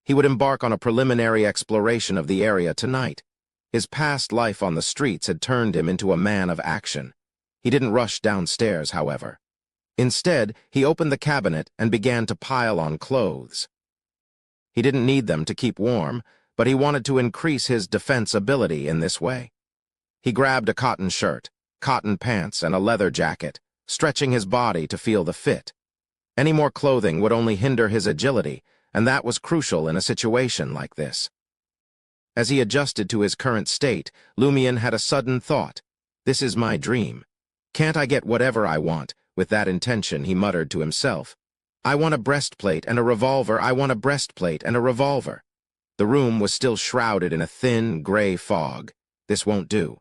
He would embark on a preliminary exploration of the area tonight. His past life on the streets had turned him into a man of action. He didn't rush downstairs, however. Instead, he opened the cabinet and began to pile on clothes. He didn't need them to keep warm, but he wanted to increase his defense ability in this way. He grabbed a cotton shirt, cotton pants, and a leather jacket, stretching his body to feel the fit. Any more clothing would only hinder his agility, and that was crucial in a situation like this. As he adjusted to his current state, Lumion had a sudden thought. "This is my dream. Can't I get whatever I want?" With that intention, he muttered to himself, "I want a breastplate and a revolver. I want a breastplate and a revolver." The room was still shrouded in a thin, gray fog. This won't do.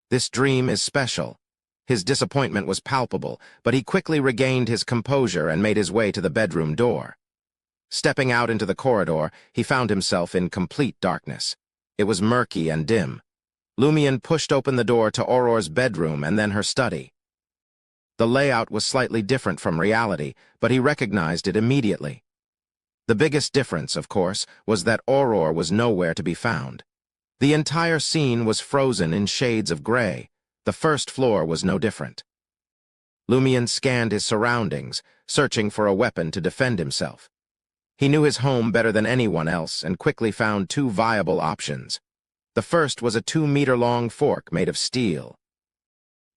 This dream is special. His disappointment was palpable, but he quickly regained his composure and made his way to the bedroom door. Stepping out into the corridor, he found himself in complete darkness. It was murky and dim. Lumion pushed open the door to Auror's bedroom and then her study. The layout was slightly different from reality, but he recognized it immediately. The biggest difference, of course, was that Auror was nowhere to be found. The entire scene was frozen in shades of gray. The first floor was no different. Lumion scanned his surroundings, searching for a weapon to defend himself. He knew his home better than anyone else and quickly found two viable options. The first was a 2-meter-long fork made of steel.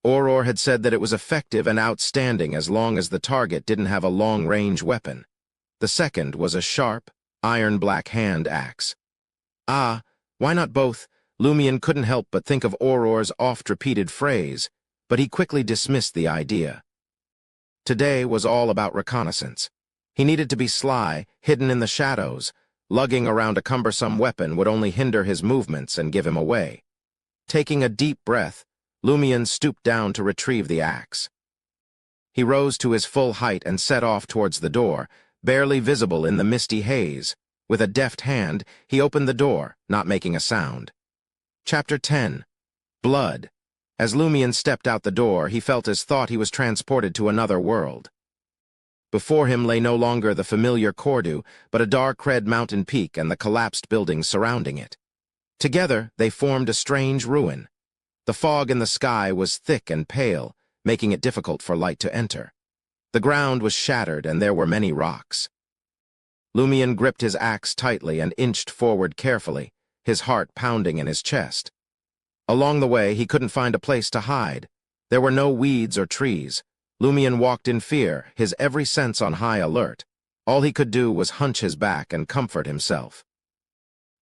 Auror had said that it was effective and outstanding as long as the target didn't have a long-range weapon. The second was a sharp, iron-black hand axe. Ah, why not both? Lumion couldn't help but think of Auror's oft-repeated phrase, but he quickly dismissed the idea. Today was all about reconnaissance. He needed to be sly, hidden in the shadows. Lugging around a cumbersome weapon would only hinder his movements and give him away. Taking a deep breath, Lumion stooped down to retrieve the axe. He rose to his full height and set off towards the door, barely visible in the misty haze. With a deft hand, he opened the door, not making a sound. Chapter 10. Blood. As Lumion stepped out the door, he felt as thought he was transported to another world. Before him lay no longer the familiar Cordu, but a dark red mountain peak and the collapsed buildings surrounding it. Together, they formed a strange ruin. The fog in the sky was thick and pale, making it difficult for light to enter. The ground was shattered, and there were many rocks. Lumion gripped his axe tightly and inched forward carefully, his heart pounding in his chest. Along the way, he couldn't find a place to hide. There were no weeds or trees. Lumion walked in fear, his every sense on high alert. All he could do was hunch his back and comfort himself.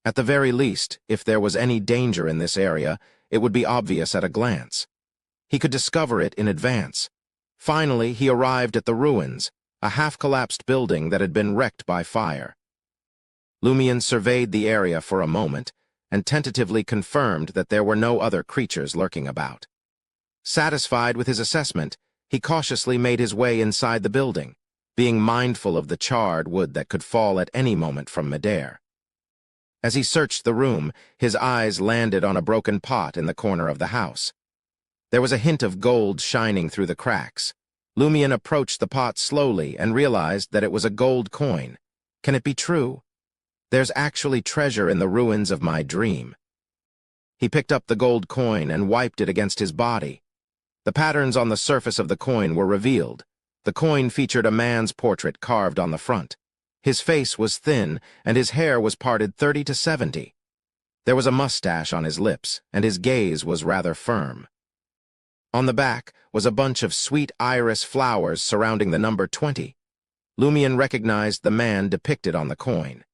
At the very least, if there was any danger in this area, it would be obvious at a glance. He could discover it in advance. Finally, he arrived at the ruins, a half-collapsed building that had been wrecked by fire. Lumion surveyed the area for a moment and tentatively confirmed that there were no other creatures lurking about. Satisfied with his assessment, he cautiously made his way inside the building, being mindful of the charred wood that could fall at any moment from midair. As he searched the room, his eyes landed on a broken pot in the corner of the house. There was a hint of gold shining through the cracks. Lumion approached the pot slowly and realized that it was a gold coin. Can it be true? There's actually treasure in the ruins of my dream. He picked up the gold coin and wiped it against his body. The patterns on the surface of the coin were revealed. The coin featured a man's portrait carved on the front. His face was thin, and his hair was parted 30 to 70. There was a mustache on his lips, and his gaze was rather firm. On the back was a bunch of sweet iris flowers surrounding the number 20. Lumion recognized the man depicted on the coin.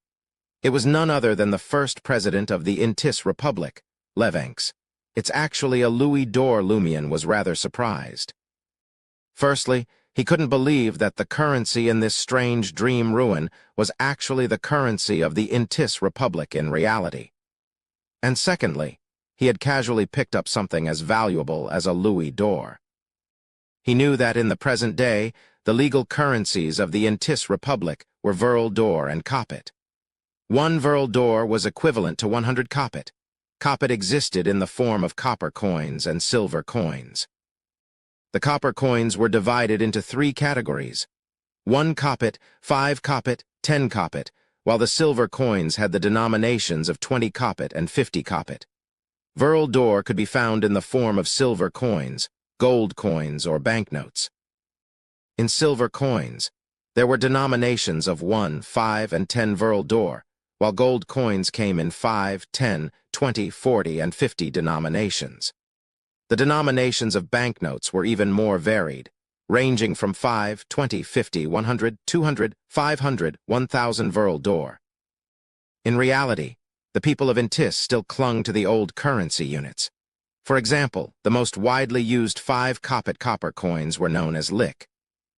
It was none other than the first president of the Ainz Republic, Ainz. It's actually a louis d'or. Lumion was rather surprised. Firstly, he couldn't believe that the currency in this strange dream ruin was actually the currency of the Ainz Republic in reality. And secondly, he had casually picked up something as valuable as a louis d'or. He knew that in the present day, the legal currencies of the Ainz Republic were Verl d'or and Capet. 1 Verl d'or was equivalent to 100 Capet. Capet existed in the form of copper coins and silver coins. The copper coins were divided into 3 categories: 1 Capet, 5 Capet, 10 Capet, while the silver coins had the denominations of 20 Capet and 50 Capet. Verl d'or could be found in the form of silver coins, gold coins, or banknotes. In silver coins, there were denominations of 1, 5, and 10 Verl d'or, while gold coins came in 5, 10, 20, 40, and 50 denominations. The denominations of banknotes were even more varied, ranging from 5, 20, 50, 100, 200, 500, 1,000 Verl d'or. In reality, the people of Ainz still clung to the old currency units. For example, the most widely used 5 Capet copper coins were known as lick.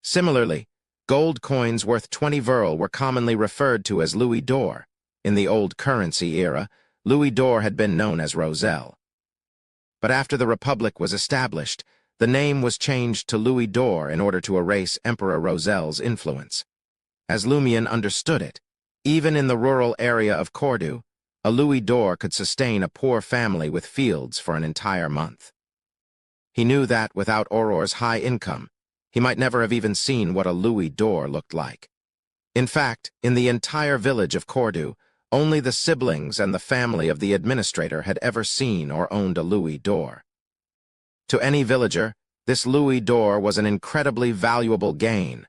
Similarly, gold coins worth 20 Verl were commonly referred to as louis d'or. In the old currency era, louis d'or had been known as roselle. But after the Republic was established, the name was changed to louis d'or in order to erase Emperor Roselle's influence. As Lumion understood it, even in the rural area of Cordu, a louis d'or could sustain a poor family with fields for an entire month. He knew that without Auror's high income, he might never have even seen what a louis d'or looked like. In fact, in the entire village of Cordu, only the siblings and the family of the administrator had ever seen or owned a louis d'or. To any villager, this louis d'or was an incredibly valuable gain.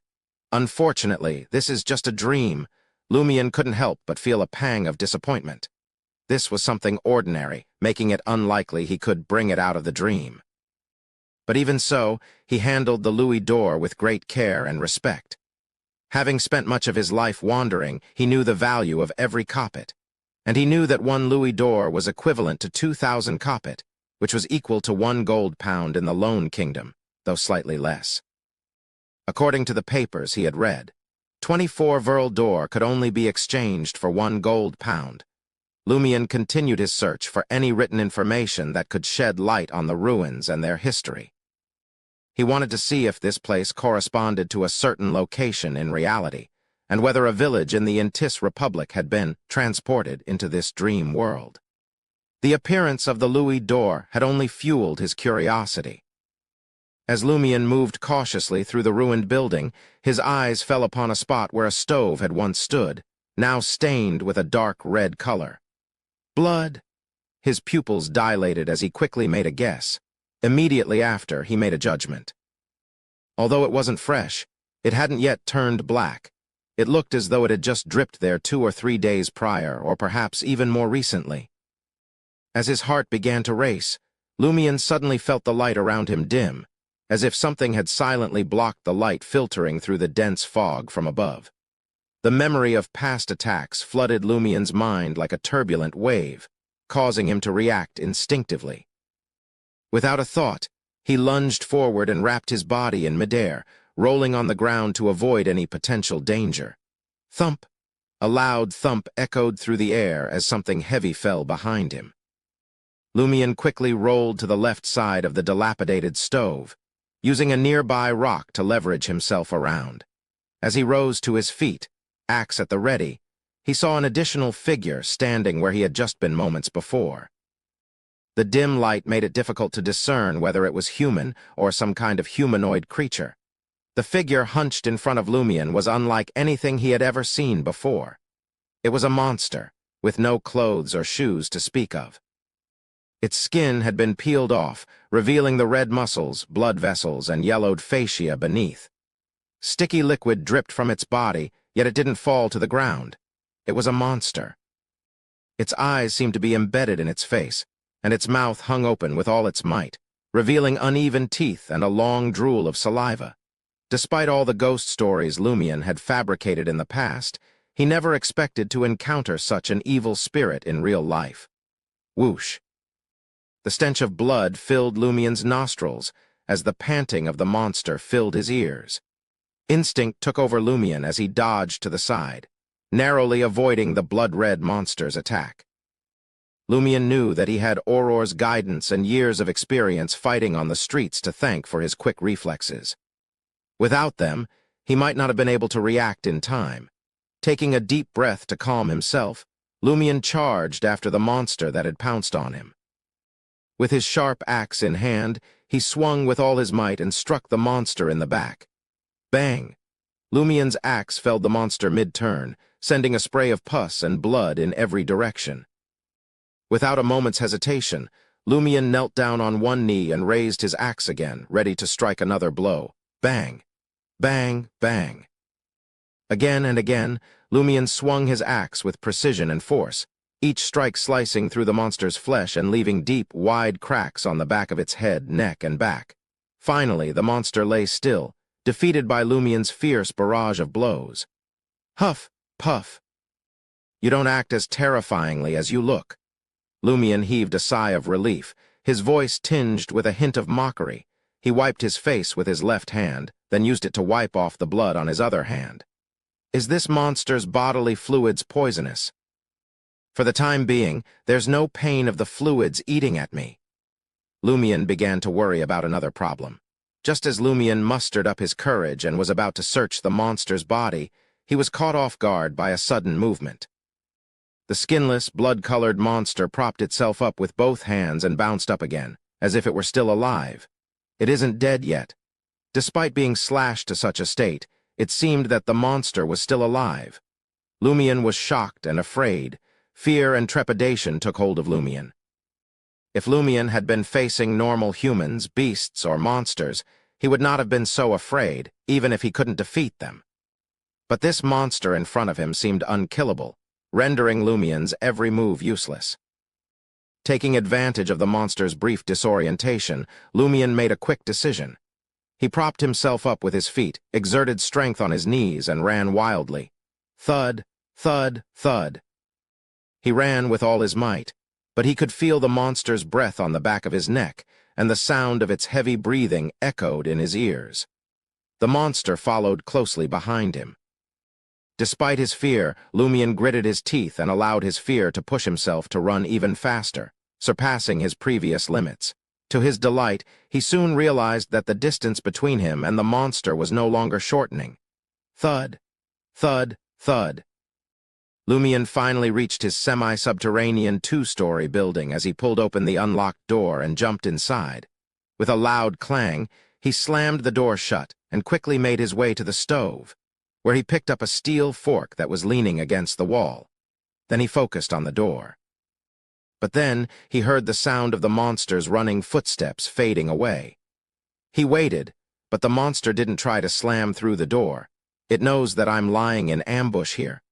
Unfortunately, this is just a dream. Lumion couldn't help but feel a pang of disappointment. This was something ordinary, making it unlikely he could bring it out of the dream. But even so, he handled the louis d'or with great care and respect. Having spent much of his life wandering, he knew the value of every Capet, and he knew that 1 louis d'or was equivalent to 2,000 Capet, which was equal to 1 gold pound in the Lone Kingdom, though slightly less. According to the papers he had read, 24 Verl d'or could only be exchanged for 1 gold pound. Lumion continued his search for any written information that could shed light on the ruins and their history. He wanted to see if this place corresponded to a certain location in reality, and whether a village in the Ainz Republic had been transported into this dream world. The appearance of the Louis d'Or had only fueled his curiosity. As Lumion moved cautiously through the ruined building, his eyes fell upon a spot where a stove had once stood, now stained with a dark red color. Blood! His pupils dilated as he quickly made a guess. Immediately after, he made a judgment. Although it wasn't fresh, it hadn't yet turned black. It looked as though it had just dripped there 2 or 3 days prior, or perhaps even more recently. As his heart began to race, Lumion suddenly felt the light around him dim, as if something had silently blocked the light filtering through the dense fog from above. The memory of past attacks flooded Lumion's mind like a turbulent wave, causing him to react instinctively. Without a thought, he lunged forward and wrapped his body in midair, rolling on the ground to avoid any potential danger. Thump! A loud thump echoed through the air as something heavy fell behind him. Lumion quickly rolled to the left side of the dilapidated stove, using a nearby rock to leverage himself around. As he rose to his feet, axe at the ready, he saw an additional figure standing where he had just been moments before. The dim light made it difficult to discern whether it was human or some kind of humanoid creature. The figure hunched in front of Lumion was unlike anything he had ever seen before. It was a monster, with no clothes or shoes to speak of. Its skin had been peeled off, revealing the red muscles, blood vessels, and yellowed fascia beneath. Sticky liquid dripped from its body, yet it didn't fall to the ground. It was a monster. Its eyes seemed to be embedded in its face, and its mouth hung open with all its might, revealing uneven teeth and a long drool of saliva. Despite all the ghost stories Lumion had fabricated in the past, he never expected to encounter such an evil spirit in real life. Whoosh! The stench of blood filled Lumion's nostrils as the panting of the monster filled his ears. Instinct took over Lumion as he dodged to the side, narrowly avoiding the blood-red monster's attack. Lumion knew that he had Auror's guidance and years of experience fighting on the streets to thank for his quick reflexes. Without them, he might not have been able to react in time. Taking a deep breath to calm himself, Lumion charged after the monster that had pounced on him. With his sharp axe in hand, he swung with all his might and struck the monster in the back. Bang! Lumion's axe felled the monster mid-turn, sending a spray of pus and blood in every direction. Without a moment's hesitation, Lumion knelt down on one knee and raised his axe again, ready to strike another blow. Bang! Bang! Bang! Again and again, Lumion swung his axe with precision and force, each strike slicing through the monster's flesh and leaving deep, wide cracks on the back of its head, neck, and back. Finally, the monster lay still, defeated by Lumion's fierce barrage of blows. Huff! Puff! You don't act as terrifyingly as you look. Lumion heaved a sigh of relief, his voice tinged with a hint of mockery. He wiped his face with his left hand, then used it to wipe off the blood on his other hand. Is this monster's bodily fluids poisonous? For the time being, there's no pain of the fluids eating at me. Lumion began to worry about another problem. Just as Lumion mustered up his courage and was about to search the monster's body, he was caught off guard by a sudden movement. The skinless, blood-colored monster propped itself up with both hands and bounced up again, as if it were still alive. It isn't dead yet. Despite being slashed to such a state, it seemed that the monster was still alive. Lumion was shocked and afraid. Fear and trepidation took hold of Lumion. If Lumion had been facing normal humans, beasts, or monsters, he would not have been so afraid, even if he couldn't defeat them. But this monster in front of him seemed unkillable, rendering Lumion's every move useless. Taking advantage of the monster's brief disorientation, Lumion made a quick decision. He propped himself up with his feet, exerted strength on his knees, and ran wildly. Thud, thud, thud. He ran with all his might, but he could feel the monster's breath on the back of his neck, and the sound of its heavy breathing echoed in his ears. The monster followed closely behind him. Despite his fear, Lumion gritted his teeth and allowed his fear to push himself to run even faster, surpassing his previous limits. To his delight, he soon realized that the distance between him and the monster was no longer shortening. Thud, thud, thud. Lumion finally reached his semi-subterranean two-story building as he pulled open the unlocked door and jumped inside. With a loud clang, he slammed the door shut and quickly made his way to the stove, where he picked up a steel fork that was leaning against the wall. Then he focused on the door. But then he heard the sound of the monster's running footsteps fading away. He waited, but the monster didn't try to slam through the door. It knows that I'm lying in ambush here.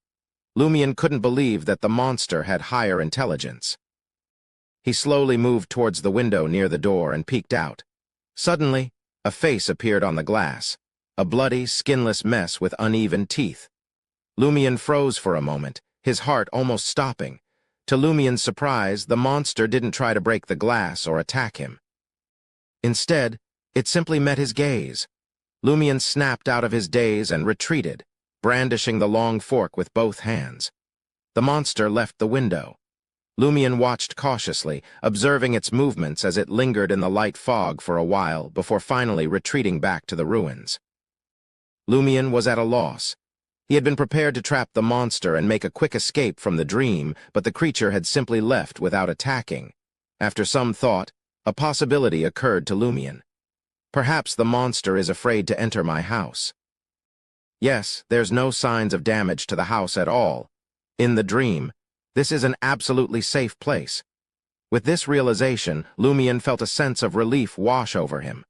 Lumion couldn't believe that the monster had higher intelligence. He slowly moved towards the window near the door and peeked out. Suddenly, a face appeared on the glass, a bloody, skinless mess with uneven teeth. Lumion froze for a moment, his heart almost stopping. To Lumion's surprise, the monster didn't try to break the glass or attack him. Instead, it simply met his gaze. Lumion snapped out of his daze and retreated, brandishing the long fork with both hands. The monster left the window. Lumion watched cautiously, observing its movements as it lingered in the light fog for a while before finally retreating back to the ruins. Lumion was at a loss. He had been prepared to trap the monster and make a quick escape from the dream, but the creature had simply left without attacking. After some thought, a possibility occurred to Lumion. Perhaps the monster is afraid to enter my house. Yes, there's no signs of damage to the house at all. In the dream, this is an absolutely safe place. With this realization, Lumion felt a sense of relief wash over him.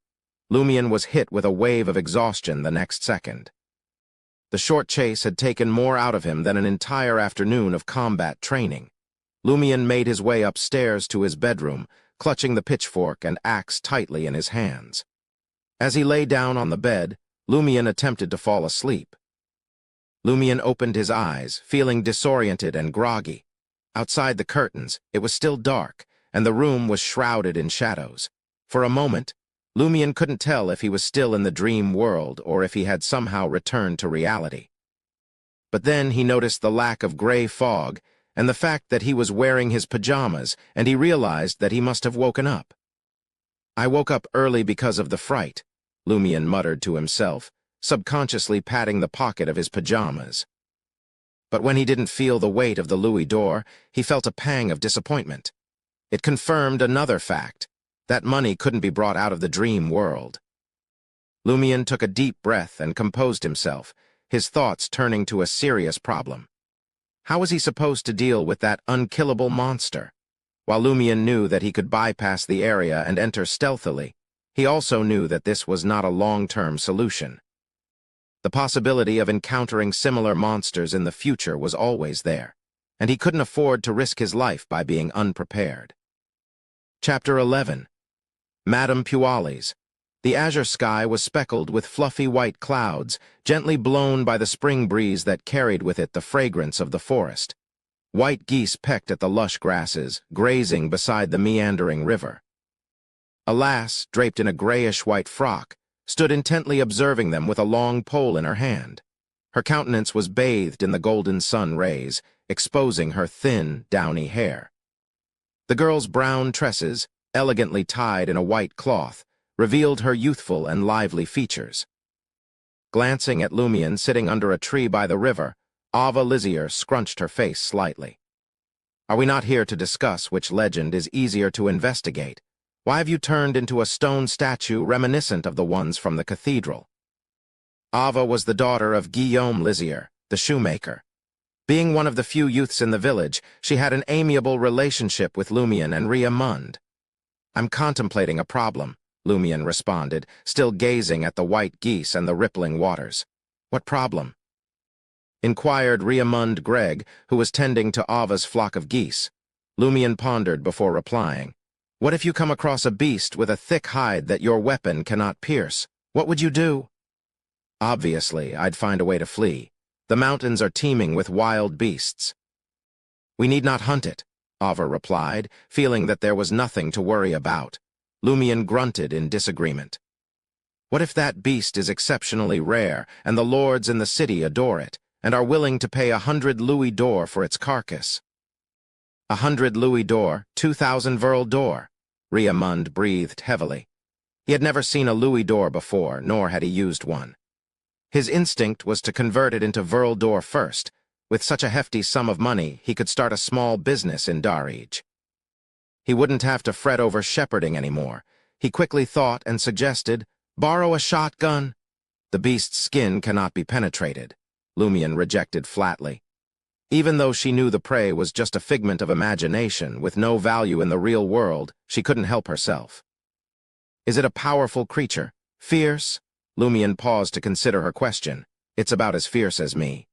Lumion was hit with a wave of exhaustion the next second. The short chase had taken more out of him than an entire afternoon of combat training. Lumion made his way upstairs to his bedroom, clutching the pitchfork and axe tightly in his hands. As he lay down on the bed, Lumion attempted to fall asleep. Lumion opened his eyes, feeling disoriented and groggy. Outside the curtains, it was still dark, and the room was shrouded in shadows. For a moment, Lumion couldn't tell if he was still in the dream world or if he had somehow returned to reality. But then he noticed the lack of gray fog and the fact that he was wearing his pajamas, and he realized that he must have woken up. "I woke up early because of the fright," Lumion muttered to himself, subconsciously patting the pocket of his pajamas. But when he didn't feel the weight of the louis d'or, he felt a pang of disappointment. It confirmed another fact: that money couldn't be brought out of the dream world. Lumion took a deep breath and composed himself, his thoughts turning to a serious problem. How was he supposed to deal with that unkillable monster? While Lumion knew that he could bypass the area and enter stealthily, he also knew that this was not a long-term solution. The possibility of encountering similar monsters in the future was always there, and he couldn't afford to risk his life by being unprepared. Chapter 11. Madame Puali's. The azure sky was speckled with fluffy white clouds, gently blown by the spring breeze that carried with it the fragrance of the forest. White geese pecked at the lush grasses, grazing beside the meandering river. A lass, draped in a grayish-white frock, stood intently observing them with a long pole in her hand. Her countenance was bathed in the golden sun rays, exposing her thin, downy hair. The girl's brown tresses, elegantly tied in a white cloth, revealed her youthful and lively features. Glancing at Lumion sitting under a tree by the river, Ava Lizier scrunched her face slightly. "Are we not here to discuss which legend is easier to investigate? Why have you turned into a stone statue reminiscent of the ones from the cathedral?" Ava was the daughter of Guillaume Lizier, the shoemaker. Being one of the few youths in the village, she had an amiable relationship with Lumion and Riamund. "I'm contemplating a problem," Lumion responded, still gazing at the white geese and the rippling waters. "What problem?" inquired Riamund Gregg, who was tending to Ava's flock of geese. Lumion pondered before replying. "What if you come across a beast with a thick hide that your weapon cannot pierce? What would you do?" "Obviously, I'd find a way to flee. The mountains are teeming with wild beasts." "We need not hunt it," Ava replied, feeling that there was nothing to worry about. Lumion grunted in disagreement. "What if that beast is exceptionally rare, and the lords in the city adore it, and are willing to pay 100 louis d'or for its carcass?" 100 louis d'or, 2,000 verle d'or. Riamund breathed heavily. He had never seen a louis d'or before, nor had he used one. His instinct was to convert it into verle d'or first, With such a hefty sum of money, he could start a small business in Darij. He wouldn't have to fret over shepherding anymore. He quickly thought and suggested, "Borrow a shotgun." "The beast's skin cannot be penetrated," Lumion rejected flatly. Even though she knew the prey was just a figment of imagination with no value in the real world, she couldn't help herself. "Is it a powerful creature? Fierce?" Lumion paused to consider her question. "It's about as fierce as me."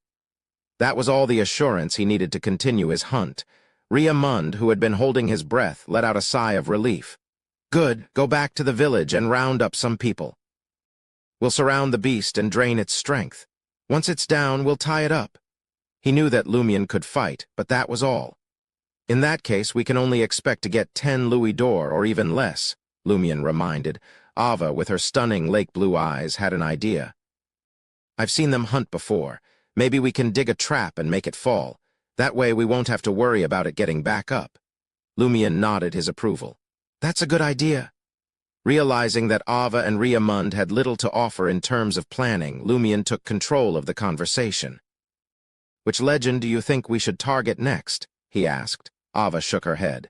That was all the assurance he needed to continue his hunt. Riamund, who had been holding his breath, let out a sigh of relief. "Good, go back to the village and round up some people. We'll surround the beast and drain its strength. Once it's down, we'll tie it up." He knew that Lumion could fight, but that was all. "In that case, we can only expect to get 10 louis d'or or even less," Lumion reminded. Ava, with her stunning lake-blue eyes, had an idea. "I've seen them hunt before. Maybe we can dig a trap and make it fall. That way we won't have to worry about it getting back up." Lumion nodded his approval. "That's a good idea." Realizing that Ava and Riamund had little to offer in terms of planning, Lumion took control of the conversation. "Which legend do you think we should target next?" he asked. Ava shook her head.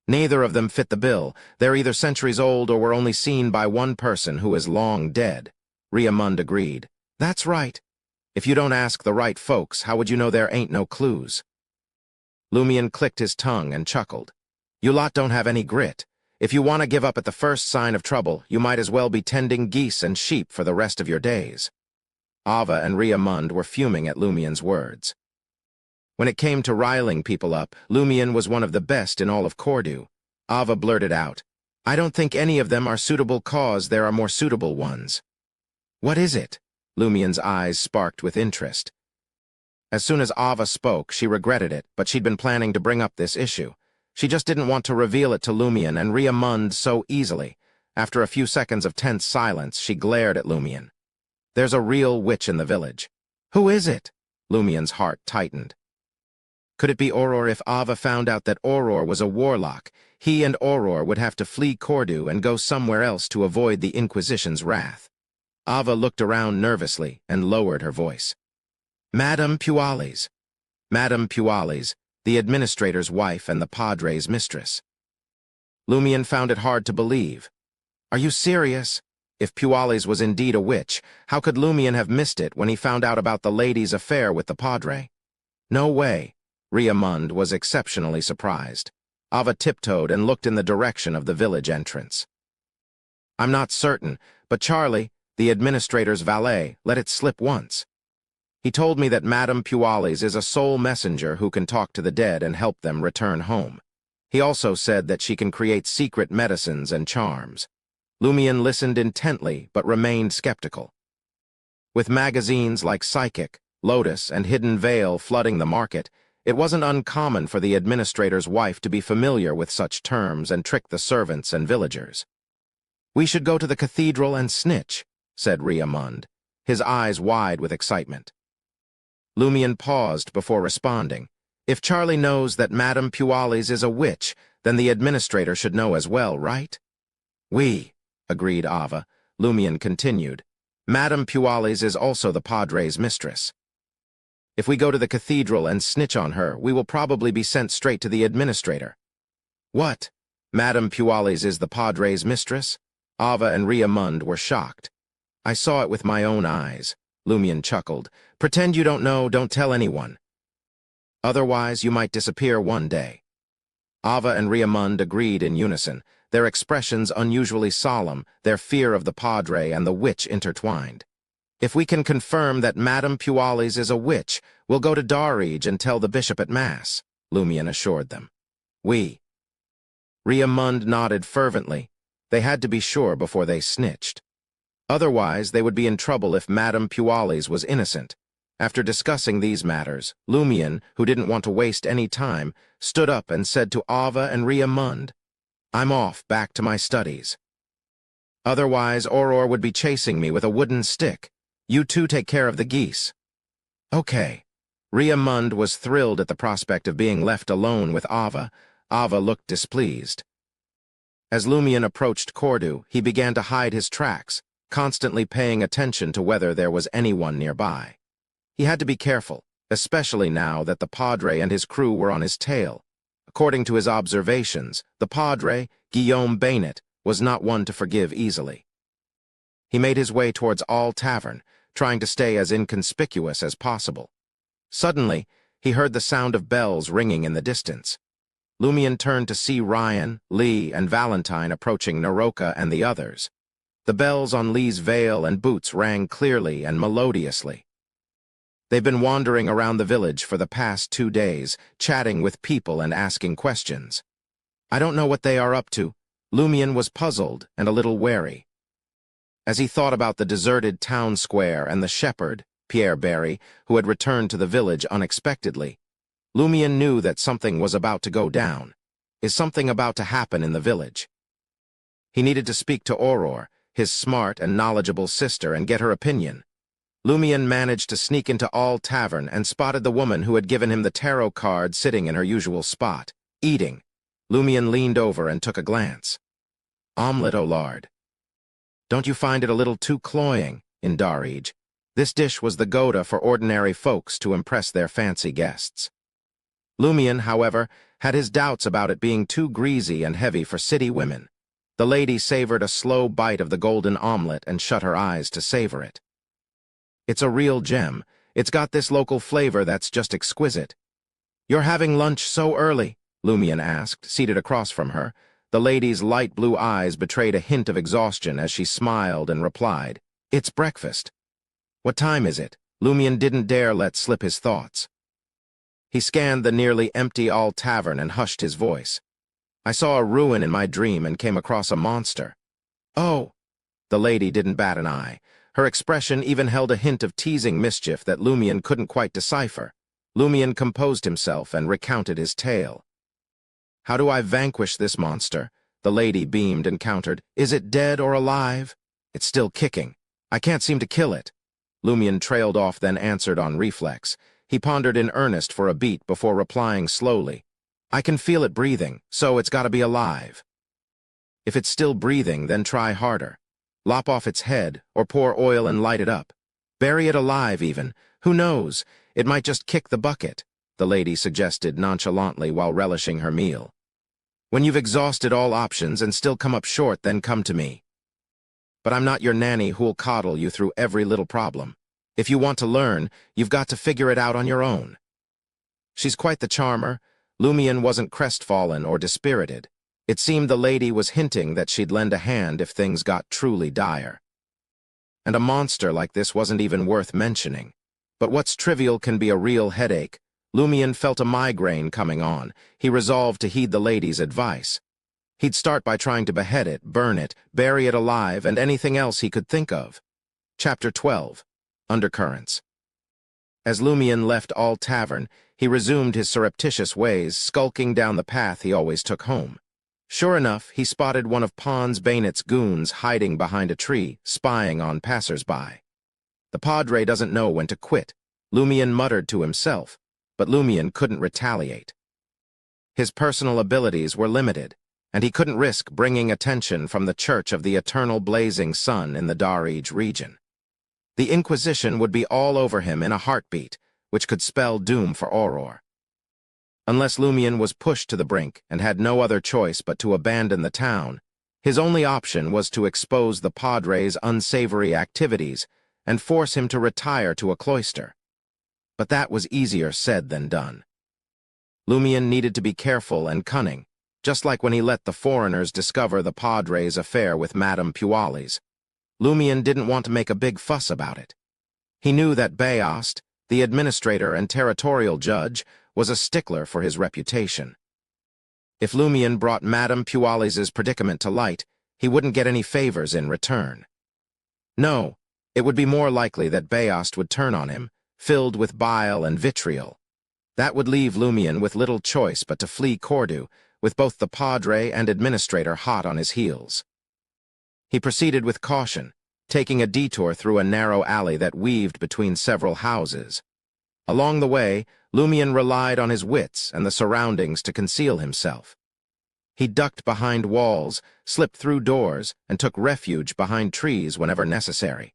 "Neither of them fit the bill. They're either centuries old or were only seen by one person who is long dead." Riamund agreed. "That's right. If you don't ask the right folks, how would you know there ain't no clues?" Lumion clicked his tongue and chuckled. "You lot don't have any grit. If you want to give up at the first sign of trouble, you might as well be tending geese and sheep for the rest of your days." Ava and Riamund were fuming at Lumion's words. When it came to riling people up, Lumion was one of the best in all of Cordu. Ava blurted out, "I don't think any of them are suitable cause there are more suitable ones." "What is it?" Lumion's eyes sparked with interest. As soon as Ava spoke, she regretted it, but she'd been planning to bring up this issue. She just didn't want to reveal it to Lumion and Riamund so easily. After a few seconds of tense silence, she glared at Lumion. "There's a real witch in the village." "Who is it?" Lumion's heart tightened. Could it be Auror? If Ava found out that Auror was a warlock, he and Auror would have to flee Cordu and go somewhere else to avoid the Inquisition's wrath. Ava looked around nervously and lowered her voice. "Madame Puales." Madame Puales, the administrator's wife and the padre's mistress. Lumion found it hard to believe. "Are you serious? If Puales was indeed a witch, how could Lumion have missed it when he found out about the lady's affair with the padre?" "No way." Riamund was exceptionally surprised. Ava tiptoed and looked in the direction of the village entrance. "I'm not certain, but Charlie, the administrator's valet, let it slip once. He told me that Madame Puales is a soul messenger who can talk to the dead and help them return home. He also said that she can create secret medicines and charms." Lumion listened intently but remained skeptical. With magazines like Psychic, Lotus, and Hidden Veil flooding the market, it wasn't uncommon for the administrator's wife to be familiar with such terms and trick the servants and villagers. "We should go to the cathedral and snitch," said Riamund, his eyes wide with excitement. Lumion paused before responding. "If Charlie knows that Madame Puales is a witch, then the administrator should know as well, right?" "Oui," agreed Ava. Lumion continued. "Madame Puales is also the padre's mistress. If we go to the cathedral and snitch on her, we will probably be sent straight to the administrator." "What? Madame Puales is the padre's mistress?" Ava and Riamund were shocked. "I saw it with my own eyes," Lumion chuckled. "Pretend you don't know, don't tell anyone. Otherwise, you might disappear one day." Ava and Riamund agreed in unison, their expressions unusually solemn, their fear of the padre and the witch intertwined. "If we can confirm that Madame Puales is a witch, we'll go to Darij and tell the bishop at Mass," Lumion assured them. "We." Riamund nodded fervently. They had to be sure before they snitched. Otherwise, they would be in trouble if Madame Puales was innocent. After discussing these matters, Lumion, who didn't want to waste any time, stood up and said to Ava and Riamund, "I'm off back to my studies. Otherwise, Auror would be chasing me with a wooden stick. You two take care of the geese." "Okay." Riamund was thrilled at the prospect of being left alone with Ava. Ava looked displeased. As Lumion approached Cordu, he began to hide his tracks, constantly paying attention to whether there was anyone nearby. He had to be careful. especially now that the Padre and his crew were on his tail. According to his observations, the Padre, Guillaume Bainet, was not one to forgive easily. He made his way towards All Tavern, trying to stay as inconspicuous as possible. Suddenly, he heard the sound of bells ringing in the distance. Lumion turned to see Ryan, Lee, and Valentine approaching Naroka and the others. The bells on Lee's veil and boots rang clearly and melodiously. They've been wandering around the village for the past 2 days, chatting with people and asking questions. I don't know what they are up to. Lumion was puzzled and a little wary. As he thought about the deserted town square and the shepherd, Pierre Barry, who had returned to the village unexpectedly, Lumion knew that something was about to go down. Is something about to happen in the village? He needed to speak to Aurore, his smart and knowledgeable sister, and get her opinion. Lumion managed to sneak into All Tavern and spotted the woman who had given him the tarot card sitting in her usual spot, eating. Lumion leaned over and took a glance. Omelette au lard. Don't you find it a little too cloying, in Darij? This dish was the Gouda for ordinary folks to impress their fancy guests. Lumion, however, had his doubts about it being too greasy and heavy for city women. The lady savored a slow bite of the golden omelette and shut her eyes to savor it. It's a real gem. It's got this local flavor that's just exquisite. You're having lunch so early? Lumion asked, seated across from her. The lady's light blue eyes betrayed a hint of exhaustion as she smiled and replied, It's breakfast. What time is it? Lumion didn't dare let slip his thoughts. He scanned the nearly empty All Tavern and hushed his voice. I saw a ruin in my dream and came across a monster. Oh! The lady didn't bat an eye. Her expression even held a hint of teasing mischief that Lumion couldn't quite decipher. Lumion composed himself and recounted his tale. How do I vanquish this monster? The lady beamed and countered. Is it dead or alive? It's still kicking. I can't seem to kill it. Lumion trailed off, then answered on reflex. He pondered in earnest for a beat before replying slowly. I can feel it breathing, so it's got to be alive. If it's still breathing, then try harder. Lop off its head, or pour oil and light it up. Bury it alive, even. Who knows? It might just kick the bucket, the lady suggested nonchalantly while relishing her meal. When you've exhausted all options and still come up short, then come to me. But I'm not your nanny who'll coddle you through every little problem. If you want to learn, you've got to figure it out on your own. She's quite the charmer. Lumion wasn't crestfallen or dispirited. It seemed the lady was hinting that she'd lend a hand if things got truly dire. And a monster like this wasn't even worth mentioning. But what's trivial can be a real headache. Lumion felt a migraine coming on. He resolved to heed the lady's advice. He'd start by trying to behead it, burn it, bury it alive, and anything else he could think of. Chapter 12. Undercurrents. As Lumion left All Tavern, he resumed his surreptitious ways, skulking down the path he always took home. Sure enough, he spotted one of Pons Bainet's goons hiding behind a tree, spying on passers-by. The Padre doesn't know when to quit, Lumion muttered to himself, but Lumion couldn't retaliate. His personal abilities were limited, and he couldn't risk bringing attention from the Church of the Eternal Blazing Sun in the Darij region. The Inquisition would be all over him in a heartbeat, which could spell doom for Aurore. Unless Lumion was pushed to the brink and had no other choice but to abandon the town, his only option was to expose the Padre's unsavory activities and force him to retire to a cloister. But that was easier said than done. Lumion needed to be careful and cunning, just like when he let the foreigners discover the Padre's affair with Madame Pualis. Lumion didn't want to make a big fuss about it. He knew that Bayost, the administrator and territorial judge, was a stickler for his reputation. If Lumion brought Madame Pualis's predicament to light, he wouldn't get any favors in return. No, it would be more likely that Bayost would turn on him, filled with bile and vitriol. That would leave Lumion with little choice but to flee Cordu, with both the Padre and administrator hot on his heels. He proceeded with caution, taking a detour through a narrow alley that weaved between several houses. Along the way, Lumion relied on his wits and the surroundings to conceal himself. He ducked behind walls, slipped through doors, and took refuge behind trees whenever necessary.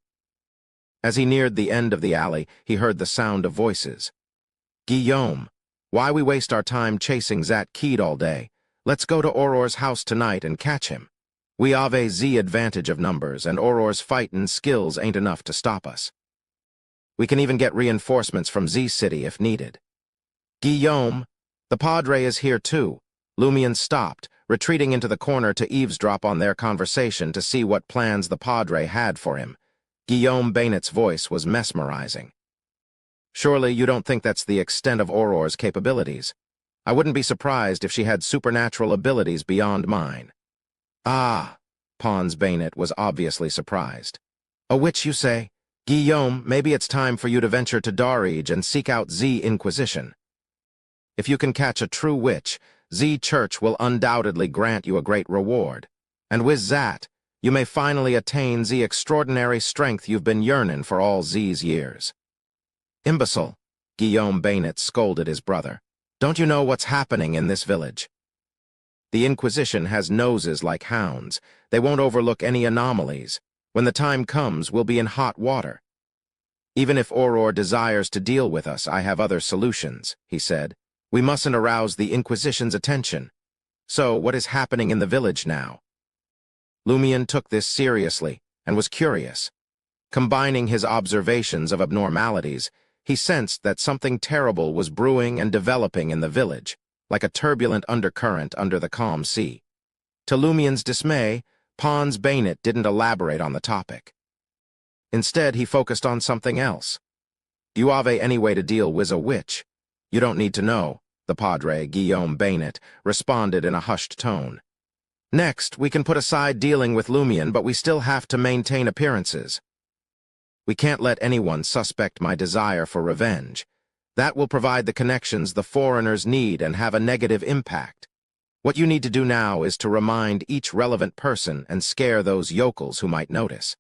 As he neared the end of the alley, he heard the sound of voices. Guillaume, why we waste our time chasing Zat Keed all day? Let's go to Auror's house tonight and catch him. We have a Z advantage of numbers, and Auror's fightin' skills ain't enough to stop us. We can even get reinforcements from Z City if needed. Guillaume, the Padre is here too. Lumion stopped, retreating into the corner to eavesdrop on their conversation to see what plans the Padre had for him. Guillaume Bainet's voice was mesmerizing. Surely you don't think that's the extent of Auror's capabilities. I wouldn't be surprised if she had supernatural abilities beyond mine. Ah, Pons Bainet was obviously surprised. A witch, you say? Guillaume, maybe it's time for you to venture to Darige and seek out Z Inquisition. If you can catch a true witch, Z Church will undoubtedly grant you a great reward. And with that, you may finally attain the extraordinary strength you've been yearning for all Z's years. Imbecile, Guillaume Bainet scolded his brother. Don't you know what's happening in this village? The Inquisition has noses like hounds. They won't overlook any anomalies. When the time comes, we'll be in hot water. Even if Auror desires to deal with us, I have other solutions, he said. We mustn't arouse the Inquisition's attention. So, what is happening in the village now? Lumion took this seriously and was curious. Combining his observations of abnormalities, he sensed that something terrible was brewing and developing in the village, like a turbulent undercurrent under the calm sea. To Lumion's dismay, Pons Bainet didn't elaborate on the topic. Instead, he focused on something else. You have any way to deal with a witch? You don't need to know, the Padre, Guillaume Bainet, responded in a hushed tone. Next, we can put aside dealing with Lumion, but we still have to maintain appearances. We can't let anyone suspect my desire for revenge. That will provide the connections the foreigners need and have a negative impact. What you need to do now is to remind each relevant person and scare those yokels who might notice.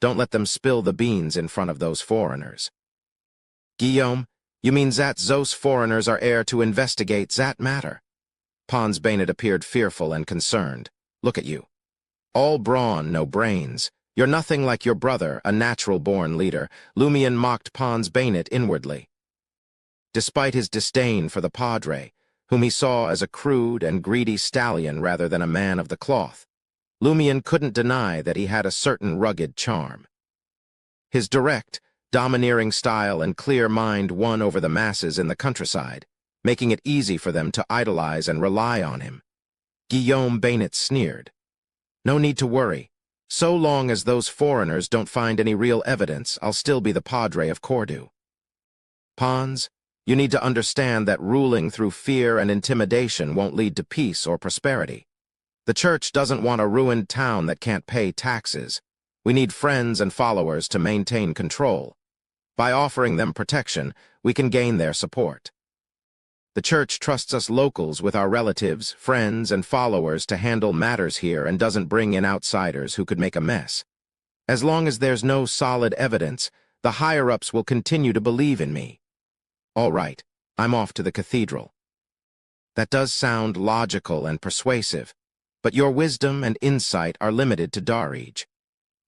Don't let them spill the beans in front of those foreigners. Guillaume, you mean that those foreigners are here to investigate that matter? Pons Bainet appeared fearful and concerned. Look at you. All brawn, no brains. You're nothing like your brother, a natural-born leader. Lumion mocked Pons Bainet inwardly. Despite his disdain for the Padre, whom he saw as a crude and greedy stallion rather than a man of the cloth, Lumion couldn't deny that he had a certain rugged charm. His direct, domineering style and clear mind won over the masses in the countryside, making it easy for them to idolize and rely on him. Guillaume Bainet sneered. No need to worry. So long as those foreigners don't find any real evidence, I'll still be the Padre of Cordu. Pons, you need to understand that ruling through fear and intimidation won't lead to peace or prosperity. The church doesn't want a ruined town that can't pay taxes. We need friends and followers to maintain control. By offering them protection, we can gain their support. The church trusts us locals with our relatives, friends, and followers to handle matters here and doesn't bring in outsiders who could make a mess. As long as there's no solid evidence, the higher-ups will continue to believe in me. All right, I'm off to the cathedral. That does sound logical and persuasive, but your wisdom and insight are limited to Darige.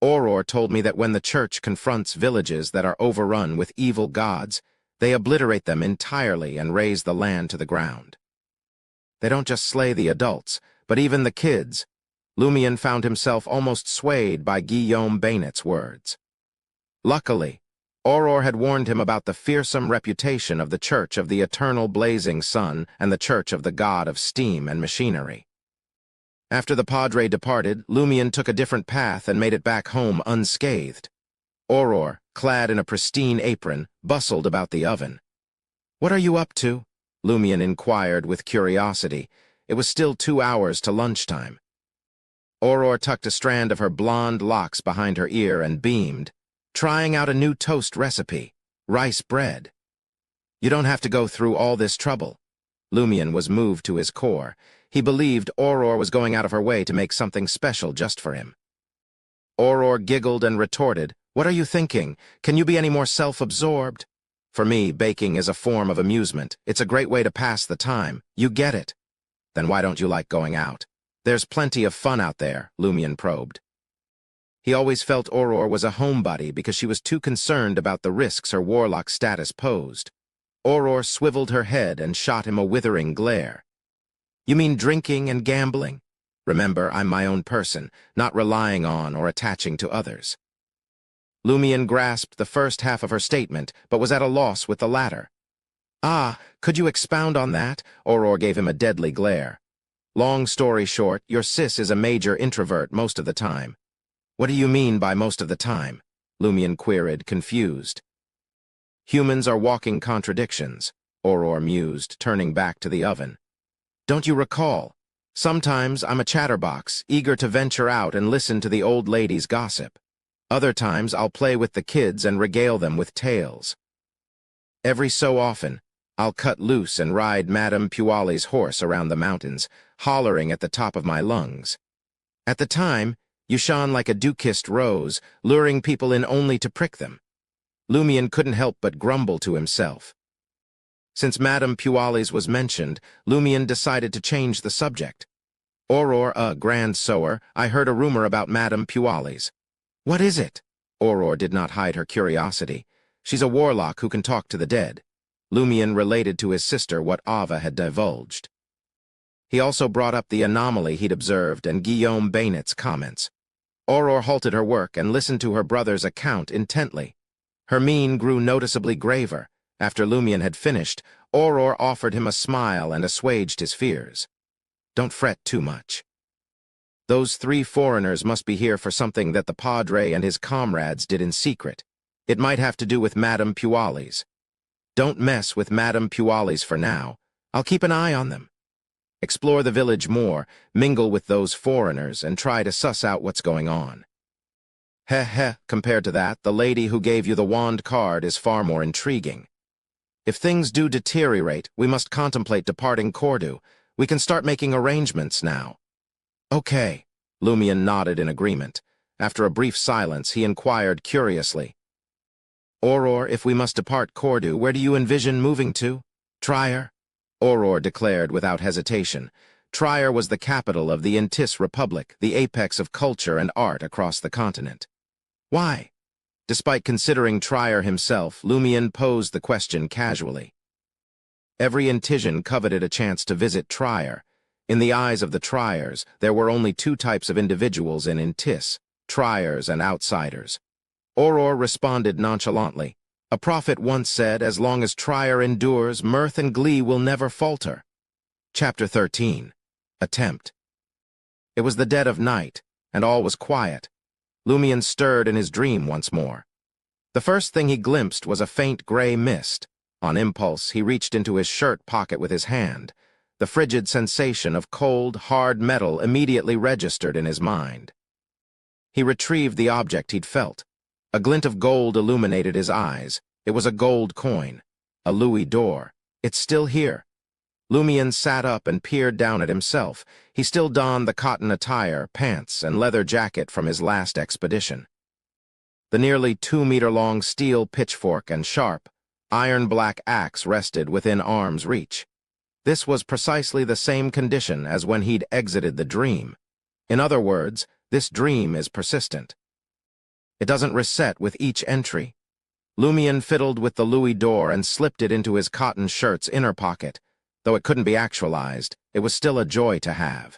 Auror told me that when the church confronts villages that are overrun with evil gods, they obliterate them entirely and raze the land to the ground. They don't just slay the adults, but even the kids. Lumion found himself almost swayed by Guillaume Bainet's words. Luckily, Auror had warned him about the fearsome reputation of the Church of the Eternal Blazing Sun and the Church of the God of Steam and Machinery. After the Padre departed, Lumion took a different path and made it back home unscathed. Auror, clad in a pristine apron, bustled about the oven. What are you up to? Lumion inquired with curiosity. It was still 2 hours to lunchtime. Auror tucked a strand of her blonde locks behind her ear and beamed, trying out a new toast recipe, rice bread. You don't have to go through all this trouble. Lumion was moved to his core. He believed Auror was going out of her way to make something special just for him. Auror giggled and retorted, What are you thinking? Can you be any more self-absorbed? For me, baking is a form of amusement. It's a great way to pass the time. You get it. Then why don't you like going out? There's plenty of fun out there, Lumion probed. He always felt Auror was a homebody because she was too concerned about the risks her warlock status posed. Aurora swiveled her head and shot him a withering glare. You mean drinking and gambling? Remember, I'm my own person, not relying on or attaching to others. Lumion grasped the first half of her statement, but was at a loss with the latter. Ah, could you expound on that? Aurora gave him a deadly glare. Long story short, your sis is a major introvert most of the time. What do you mean by most of the time? Lumion queried, confused. Humans are walking contradictions, Aurora mused, turning back to the oven. Don't you recall? Sometimes I'm a chatterbox, eager to venture out and listen to the old ladies gossip. Other times I'll play with the kids and regale them with tales. Every so often, I'll cut loose and ride Madame Puali's horse around the mountains, hollering at the top of my lungs. At the time, you shone like a dew-kissed rose, luring people in only to prick them. Lumion couldn't help but grumble to himself. Since Madame Puali's was mentioned, Lumion decided to change the subject. Aurora, a grand sower, I heard a rumor about Madame Puali's. What is it? Aurora did not hide her curiosity. She's a warlock who can talk to the dead. Lumion related to his sister what Ava had divulged. He also brought up the anomaly he'd observed and Guillaume Bainet's comments. Aurora halted her work and listened to her brother's account intently. Her mien grew noticeably graver. After Lumion had finished, Aurora offered him a smile and assuaged his fears. Don't fret too much. Those 3 foreigners must be here for something that the Padre and his comrades did in secret. It might have to do with Madame Puali's. Don't mess with Madame Puali's for now. I'll keep an eye on them. Explore the village more, mingle with those foreigners, and try to suss out what's going on. Compared to that, the lady who gave you the wand card is far more intriguing. If things do deteriorate, we must contemplate departing Cordu. We can start making arrangements now. Okay, Lumion nodded in agreement. After a brief silence, he inquired curiously. Aurora, if we must depart Cordu, where do you envision moving to? Trier? Aurora declared without hesitation. Trier was the capital of the Ainz Republic, the apex of culture and art across the continent. Why? Despite considering Trier himself, Lumion posed the question casually. Every Ainzian coveted a chance to visit Trier. In the eyes of the Triers, there were only 2 types of individuals in Ainz, Triers and outsiders. Aurora responded nonchalantly. A prophet once said, as long as Trier endures, mirth and glee will never falter. Chapter 13. Attempt. It was the dead of night, and all was quiet. Lumion stirred in his dream once more. The first thing he glimpsed was a faint gray mist. On impulse, he reached into his shirt pocket with his hand. The frigid sensation of cold, hard metal immediately registered in his mind. He retrieved the object he'd felt. A glint of gold illuminated his eyes. It was a gold coin, a louis d'or. It's still here. Lumion sat up and peered down at himself. He still donned the cotton attire, pants, and leather jacket from his last expedition. The nearly 2-meter-long steel pitchfork and sharp, iron-black axe rested within arm's reach. This was precisely the same condition as when he'd exited the dream. In other words, this dream is persistent. It doesn't reset with each entry. Lumion fiddled with the louis d'or and slipped it into his cotton shirt's inner pocket. Though it couldn't be actualized, it was still a joy to have.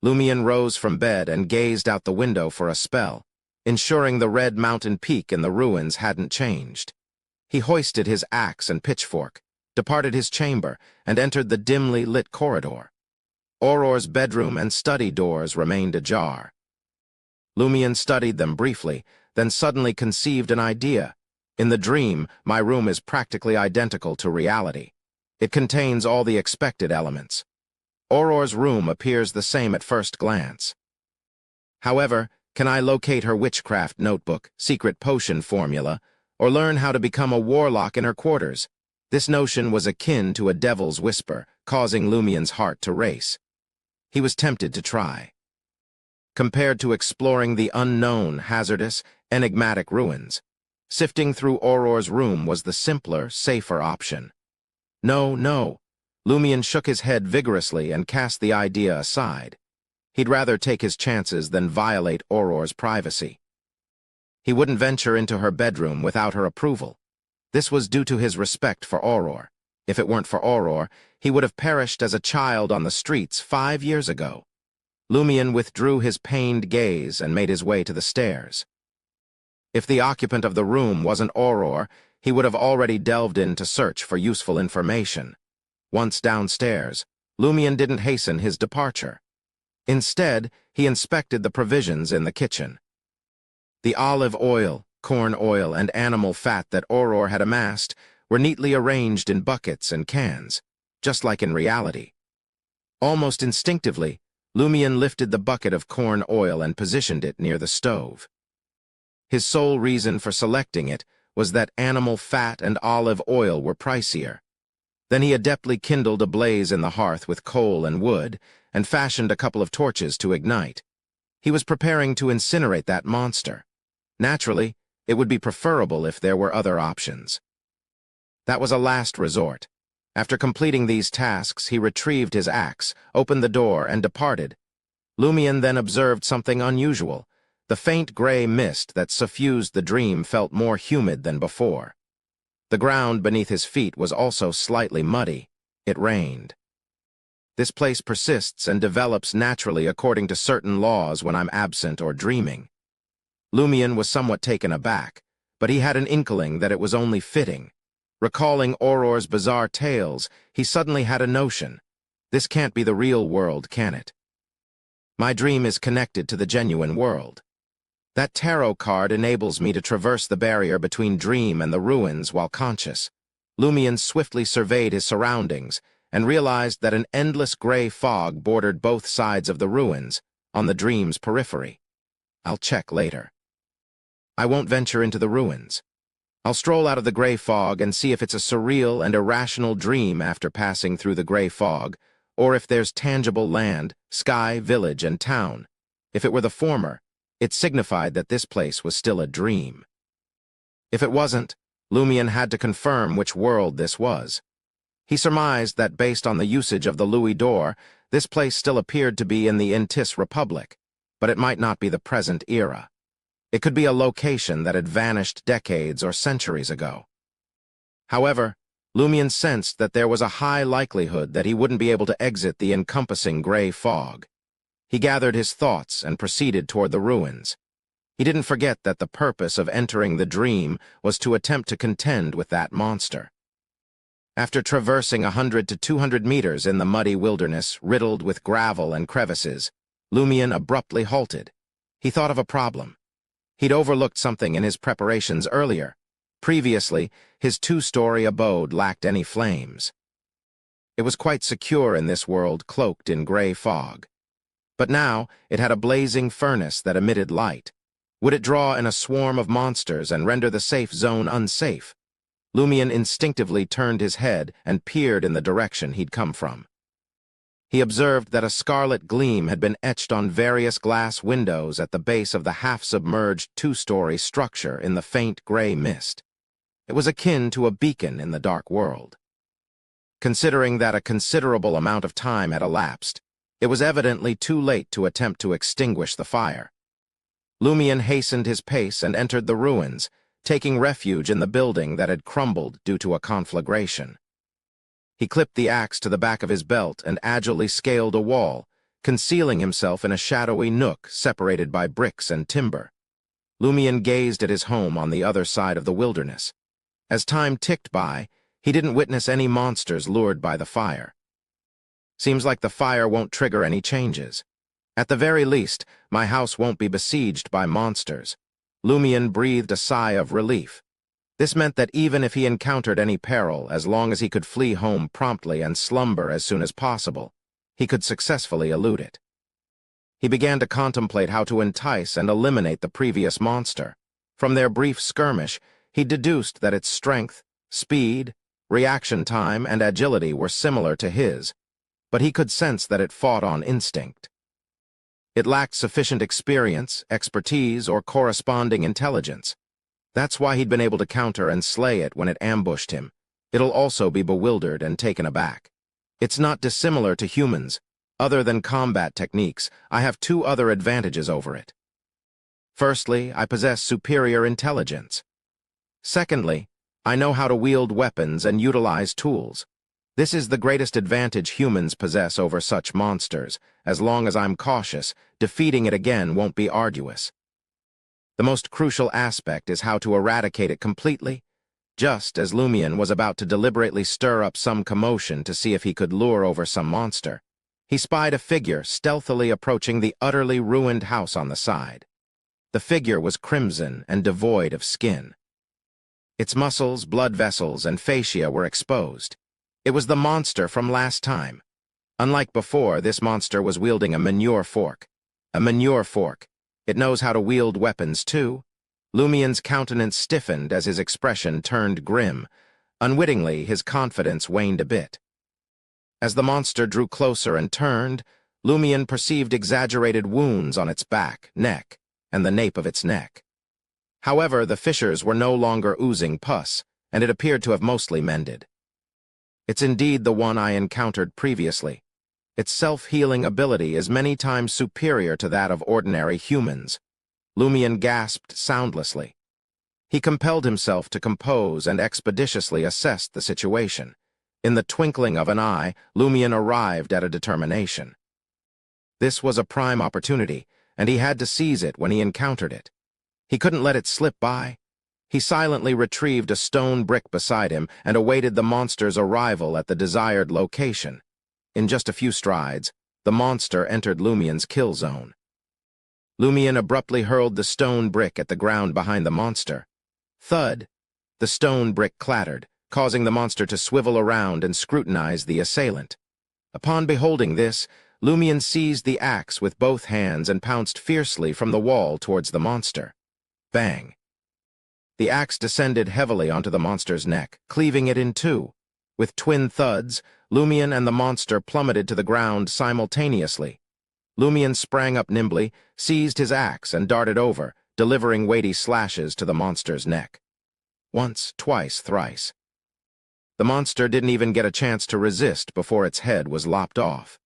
Lumion rose from bed and gazed out the window for a spell, ensuring the red mountain peak in the ruins hadn't changed. He hoisted his axe and pitchfork, departed his chamber, and entered the dimly lit corridor. Aurora's bedroom and study doors remained ajar. Lumion studied them briefly, then suddenly conceived an idea. In the dream, my room is practically identical to reality. It contains all the expected elements. Aurora's room appears the same at first glance. However, can I locate her witchcraft notebook, secret potion formula, or learn how to become a warlock in her quarters? This notion was akin to a devil's whisper, causing Lumion's heart to race. He was tempted to try. Compared to exploring the unknown, hazardous, enigmatic ruins, sifting through Aurora's room was the simpler, safer option. No. Lumion shook his head vigorously and cast the idea aside. He'd rather take his chances than violate Aurora's privacy. He wouldn't venture into her bedroom without her approval. This was due to his respect for Auror. If it weren't for Auror, he would have perished as a child on the streets 5 years ago. Lumion withdrew his pained gaze and made his way to the stairs. If the occupant of the room wasn't Auror, he would have already delved in to search for useful information. Once downstairs, Lumion didn't hasten his departure. Instead, he inspected the provisions in the kitchen. The olive oil, corn oil, and animal fat that Auror had amassed were neatly arranged in buckets and cans, just like in reality. Almost instinctively, Lumion lifted the bucket of corn oil and positioned it near the stove. His sole reason for selecting it was that animal fat and olive oil were pricier. Then he adeptly kindled a blaze in the hearth with coal and wood and fashioned a couple of torches to ignite. He was preparing to incinerate that monster. Naturally, it would be preferable if there were other options. That was a last resort. After completing these tasks, he retrieved his axe, opened the door, and departed. Lumion then observed something unusual. The faint gray mist that suffused the dream felt more humid than before. The ground beneath his feet was also slightly muddy. It rained. This place persists and develops naturally according to certain laws when I'm absent or dreaming. Lumion was somewhat taken aback, but he had an inkling that it was only fitting. Recalling Auror's bizarre tales, he suddenly had a notion. This can't be the real world, can it? My dream is connected to the genuine world. That tarot card enables me to traverse the barrier between dream and the ruins while conscious. Lumion swiftly surveyed his surroundings and realized that an endless gray fog bordered both sides of the ruins, on the dream's periphery. I'll check later. I won't venture into the ruins. I'll stroll out of the gray fog and see if it's a surreal and irrational dream after passing through the gray fog, or if there's tangible land, sky, village, and town. If it were the former, it signified that this place was still a dream. If it wasn't, Lumion had to confirm which world this was. He surmised that based on the usage of the Louis d'Or, this place still appeared to be in the Ainz Republic, but it might not be the present era. It could be a location that had vanished decades or centuries ago. However, Lumion sensed that there was a high likelihood that he wouldn't be able to exit the encompassing gray fog. He gathered his thoughts and proceeded toward the ruins. He didn't forget that the purpose of entering the dream was to attempt to contend with that monster. After traversing 100 to 200 meters in the muddy wilderness riddled with gravel and crevices, Lumion abruptly halted. He thought of a problem. He'd overlooked something in his preparations earlier. Previously, his 2-story abode lacked any flames. It was quite secure in this world cloaked in gray fog. But now, it had a blazing furnace that emitted light. Would it draw in a swarm of monsters and render the safe zone unsafe? Lumion instinctively turned his head and peered in the direction he'd come from. He observed that a scarlet gleam had been etched on various glass windows at the base of the half-submerged 2-story structure in the faint gray mist. It was akin to a beacon in the dark world. Considering that a considerable amount of time had elapsed, it was evidently too late to attempt to extinguish the fire. Lumion hastened his pace and entered the ruins, taking refuge in the building that had crumbled due to a conflagration. He clipped the axe to the back of his belt and agilely scaled a wall, concealing himself in a shadowy nook separated by bricks and timber. Lumion gazed at his home on the other side of the wilderness. As time ticked by, he didn't witness any monsters lured by the fire. Seems like the fire won't trigger any changes. At the very least, my house won't be besieged by monsters. Lumion breathed a sigh of relief. This meant that even if he encountered any peril, as long as he could flee home promptly and slumber as soon as possible, he could successfully elude it. He began to contemplate how to entice and eliminate the previous monster. From their brief skirmish, he deduced that its strength, speed, reaction time, and agility were similar to his, but he could sense that it fought on instinct. It lacked sufficient experience, expertise, or corresponding intelligence. That's why he'd been able to counter and slay it when it ambushed him. It'll also be bewildered and taken aback. It's not dissimilar to humans. Other than combat techniques, I have 2 other advantages over it. Firstly, I possess superior intelligence. Secondly, I know how to wield weapons and utilize tools. This is the greatest advantage humans possess over such monsters. As long as I'm cautious, defeating it again won't be arduous. The most crucial aspect is how to eradicate it completely. Just as Lumion was about to deliberately stir up some commotion to see if he could lure over some monster, he spied a figure stealthily approaching the utterly ruined house on the side. The figure was crimson and devoid of skin. Its muscles, blood vessels, and fascia were exposed. It was the monster from last time. Unlike before, this monster was wielding a manure fork. A manure fork. It knows how to wield weapons, too. Lumion's countenance stiffened as his expression turned grim. Unwittingly, his confidence waned a bit. As the monster drew closer and turned, Lumion perceived exaggerated wounds on its back, neck, and the nape of its neck. However, the fissures were no longer oozing pus, and it appeared to have mostly mended. It's indeed the one I encountered previously. Its self-healing ability is many times superior to that of ordinary humans. Lumion gasped soundlessly. He compelled himself to compose and expeditiously assess the situation. In the twinkling of an eye, Lumion arrived at a determination. This was a prime opportunity, and he had to seize it when he encountered it. He couldn't let it slip by. He silently retrieved a stone brick beside him and awaited the monster's arrival at the desired location. In just a few strides, the monster entered Lumion's kill zone. Lumion abruptly hurled the stone brick at the ground behind the monster. Thud! The stone brick clattered, causing the monster to swivel around and scrutinize the assailant. Upon beholding this, Lumion seized the axe with both hands and pounced fiercely from the wall towards the monster. Bang! The axe descended heavily onto the monster's neck, cleaving it in two. With twin thuds, Lumion and the monster plummeted to the ground simultaneously. Lumion sprang up nimbly, seized his axe, and darted over, delivering weighty slashes to the monster's neck. Once, twice, thrice. The monster didn't even get a chance to resist before its head was lopped off.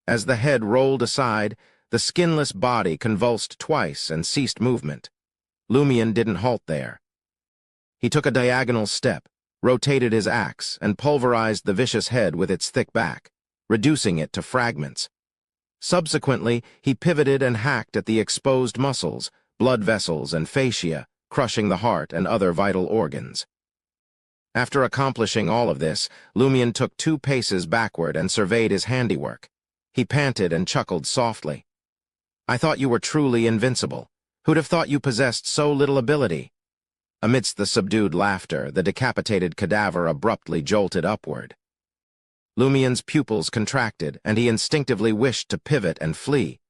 As the head rolled aside, the skinless body convulsed twice and ceased movement. Lumion didn't halt there. He took a diagonal step, rotated his axe, and pulverized the vicious head with its thick back, reducing it to fragments. Subsequently, he pivoted and hacked at the exposed muscles, blood vessels, and fascia, crushing the heart and other vital organs. After accomplishing all of this, Lumion took 2 paces backward and surveyed his handiwork. He panted and chuckled softly. "I thought you were truly invincible. Who'd have thought you possessed so little ability?" Amidst the subdued laughter, the decapitated cadaver abruptly jolted upward. Lumion's pupils contracted, and he instinctively wished to pivot and flee.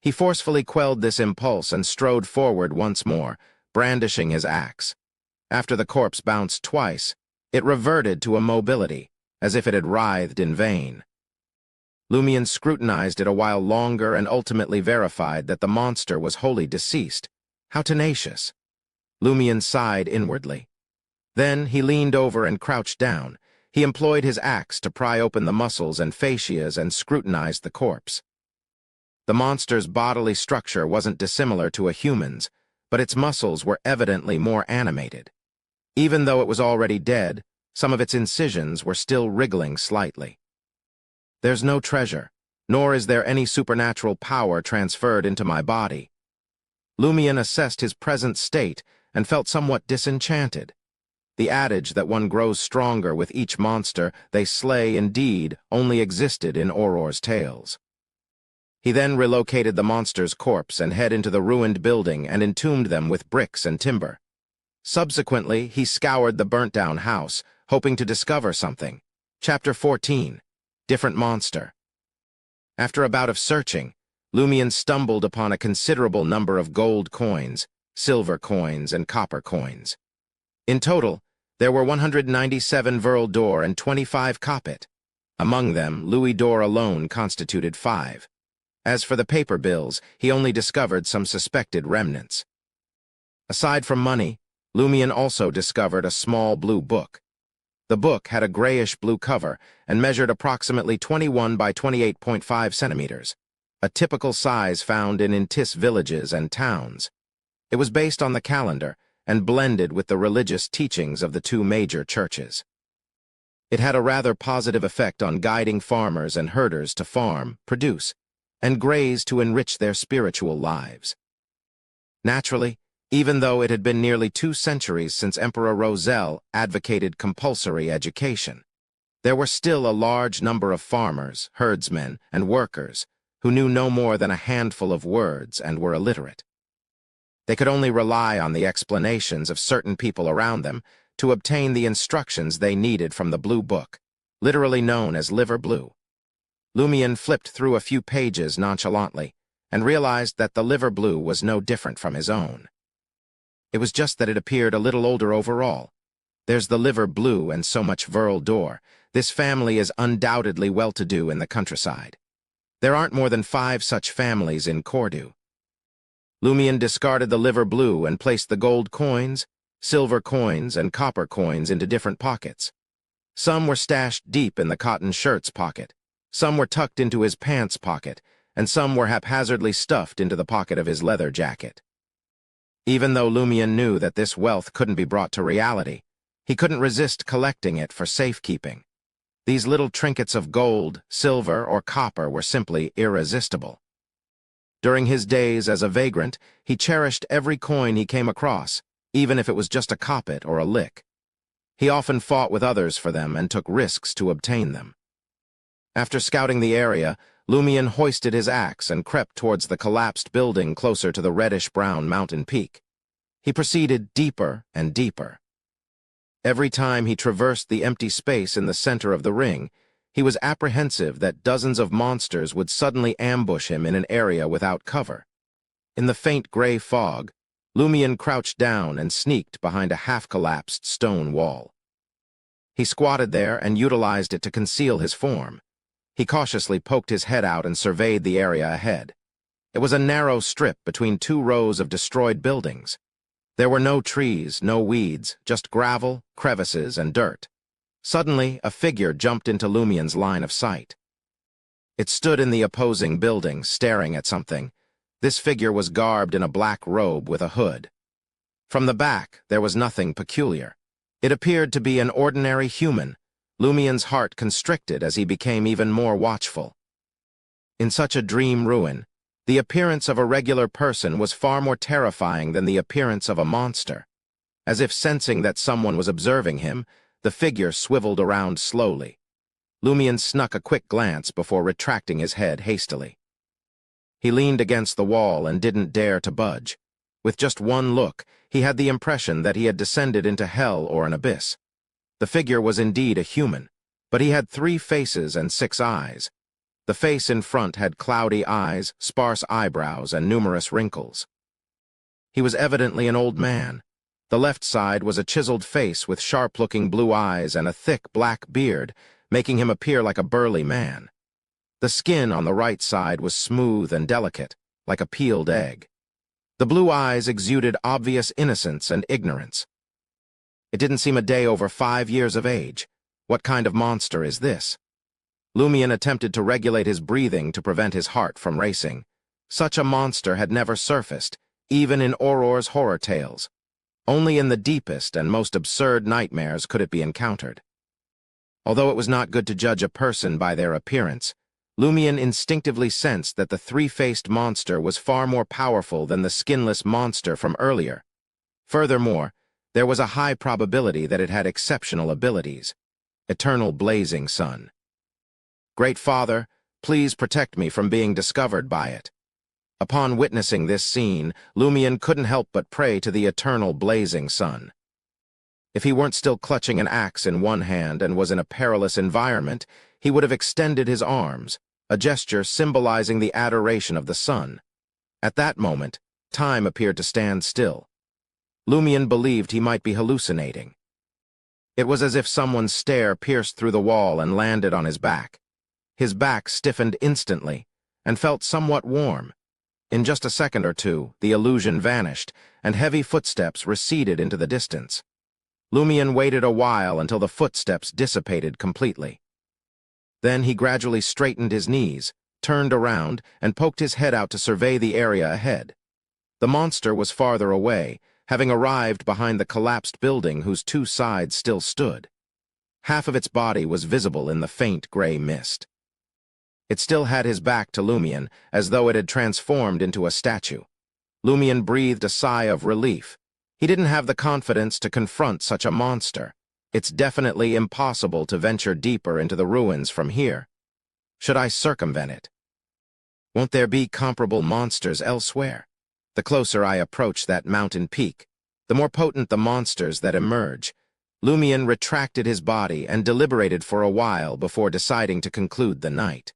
He forcefully quelled this impulse and strode forward once more, brandishing his axe. After the corpse bounced twice, it reverted to immobility, as if it had writhed in vain. Lumion scrutinized it a while longer and ultimately verified that the monster was wholly deceased. How tenacious! Lumion sighed inwardly. Then he leaned over and crouched down. He employed his axe to pry open the muscles and fascias and scrutinized the corpse. The monster's bodily structure wasn't dissimilar to a human's, but its muscles were evidently more animated. Even though it was already dead, some of its incisions were still wriggling slightly. "There's no treasure, nor is there any supernatural power transferred into my body." Lumion assessed his present state and felt somewhat disenchanted. The adage that one grows stronger with each monster they slay indeed only existed in Auror's tales. He then relocated the monster's corpse and headed into the ruined building and entombed them with bricks and timber. Subsequently, he scoured the burnt-down house, hoping to discover something. Chapter 14. Different Monster. After a bout of searching, Lumion stumbled upon a considerable number of gold coins, silver coins, and copper coins. In total, there were 197 Verl d'Or and 25 Capit. Among them, Louis d'Or alone constituted 5. As for the paper bills, he only discovered some suspected remnants. Aside from money, Lumion also discovered a small blue book. The book had a grayish-blue cover and measured approximately 21 by 28.5 centimeters, a typical size found in Intis villages and towns. It was based on the calendar, and blended with the religious teachings of the two major churches. It had a rather positive effect on guiding farmers and herders to farm, produce, and graze to enrich their spiritual lives. Naturally, even though it had been nearly 2 centuries since Emperor Roselle advocated compulsory education, there were still a large number of farmers, herdsmen, and workers who knew no more than a handful of words and were illiterate. They could only rely on the explanations of certain people around them to obtain the instructions they needed from the Blue Book, literally known as Liver Blue. Lumion flipped through a few pages nonchalantly and realized that the Liver Blue was no different from his own. It was just that it appeared a little older overall. There's the Liver Blue and so much Verle d'Or. This family is undoubtedly well-to-do in the countryside. There aren't more than 5 such families in Cordoue. Lumion discarded the Liver Blue and placed the gold coins, silver coins, and copper coins into different pockets. Some were stashed deep in the cotton shirt's pocket, some were tucked into his pants pocket, and some were haphazardly stuffed into the pocket of his leather jacket. Even though Lumion knew that this wealth couldn't be brought to reality, he couldn't resist collecting it for safekeeping. These little trinkets of gold, silver, or copper were simply irresistible. During his days as a vagrant, he cherished every coin he came across, even if it was just a koppet or a lick. He often fought with others for them and took risks to obtain them. After scouting the area, Lumion hoisted his axe and crept towards the collapsed building closer to the reddish-brown mountain peak. He proceeded deeper and deeper. Every time he traversed the empty space in the center of the ring, he was apprehensive that dozens of monsters would suddenly ambush him in an area without cover. In the faint gray fog, Lumion crouched down and sneaked behind a half-collapsed stone wall. He squatted there and utilized it to conceal his form. He cautiously poked his head out and surveyed the area ahead. It was a narrow strip between 2 rows of destroyed buildings. There were no trees, no weeds, just gravel, crevices, and dirt. Suddenly, a figure jumped into Lumion's line of sight. It stood in the opposing building, staring at something. This figure was garbed in a black robe with a hood. From the back, there was nothing peculiar. It appeared to be an ordinary human. Lumion's heart constricted as he became even more watchful. In such a dream ruin, the appearance of a regular person was far more terrifying than the appearance of a monster. As if sensing that someone was observing him, the figure swiveled around slowly. Lumion snuck a quick glance before retracting his head hastily. He leaned against the wall and didn't dare to budge. With just one look, he had the impression that he had descended into hell or an abyss. The figure was indeed a human, but he had 3 faces and 6 eyes. The face in front had cloudy eyes, sparse eyebrows, and numerous wrinkles. He was evidently an old man. The left side was a chiseled face with sharp-looking blue eyes and a thick black beard, making him appear like a burly man. The skin on the right side was smooth and delicate, like a peeled egg. The blue eyes exuded obvious innocence and ignorance. It didn't seem a day over 5 years of age. What kind of monster is this? Lumion attempted to regulate his breathing to prevent his heart from racing. Such a monster had never surfaced, even in Auror's horror tales. Only in the deepest and most absurd nightmares could it be encountered. Although it was not good to judge a person by their appearance, Lumion instinctively sensed that the 3-faced monster was far more powerful than the skinless monster from earlier. Furthermore, there was a high probability that it had exceptional abilities. Eternal blazing sun. Great Father, please protect me from being discovered by it. Upon witnessing this scene, Lumion couldn't help but pray to the eternal blazing sun. If he weren't still clutching an axe in one hand and was in a perilous environment, he would have extended his arms, a gesture symbolizing the adoration of the sun. At that moment, time appeared to stand still. Lumion believed he might be hallucinating. It was as if someone's stare pierced through the wall and landed on his back. His back stiffened instantly and felt somewhat warm. In just a second or two, the illusion vanished, and heavy footsteps receded into the distance. Lumion waited a while until the footsteps dissipated completely. Then he gradually straightened his knees, turned around, and poked his head out to survey the area ahead. The monster was farther away, having arrived behind the collapsed building whose two sides still stood. Half of its body was visible in the faint gray mist. It still had his back to Lumion, as though it had transformed into a statue. Lumion breathed a sigh of relief. He didn't have the confidence to confront such a monster. It's definitely impossible to venture deeper into the ruins from here. Should I circumvent it? Won't there be comparable monsters elsewhere? The closer I approach that mountain peak, the more potent the monsters that emerge. Lumion retracted his body and deliberated for a while before deciding to conclude the night.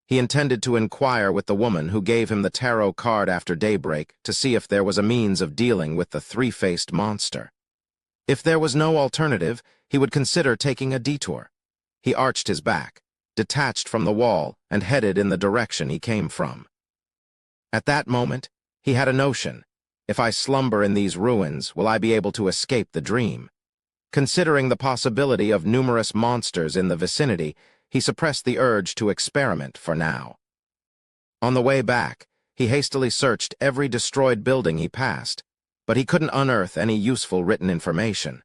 He intended to inquire with the woman who gave him the tarot card after daybreak to see if there was a means of dealing with the three-faced monster. If there was no alternative, he would consider taking a detour. He arched his back, detached from the wall, and headed in the direction he came from. At that moment, he had a notion. If I slumber in these ruins, will I be able to escape the dream? Considering the possibility of numerous monsters in the vicinity, he suppressed the urge to experiment for now. On the way back, he hastily searched every destroyed building he passed, but he couldn't unearth any useful written information.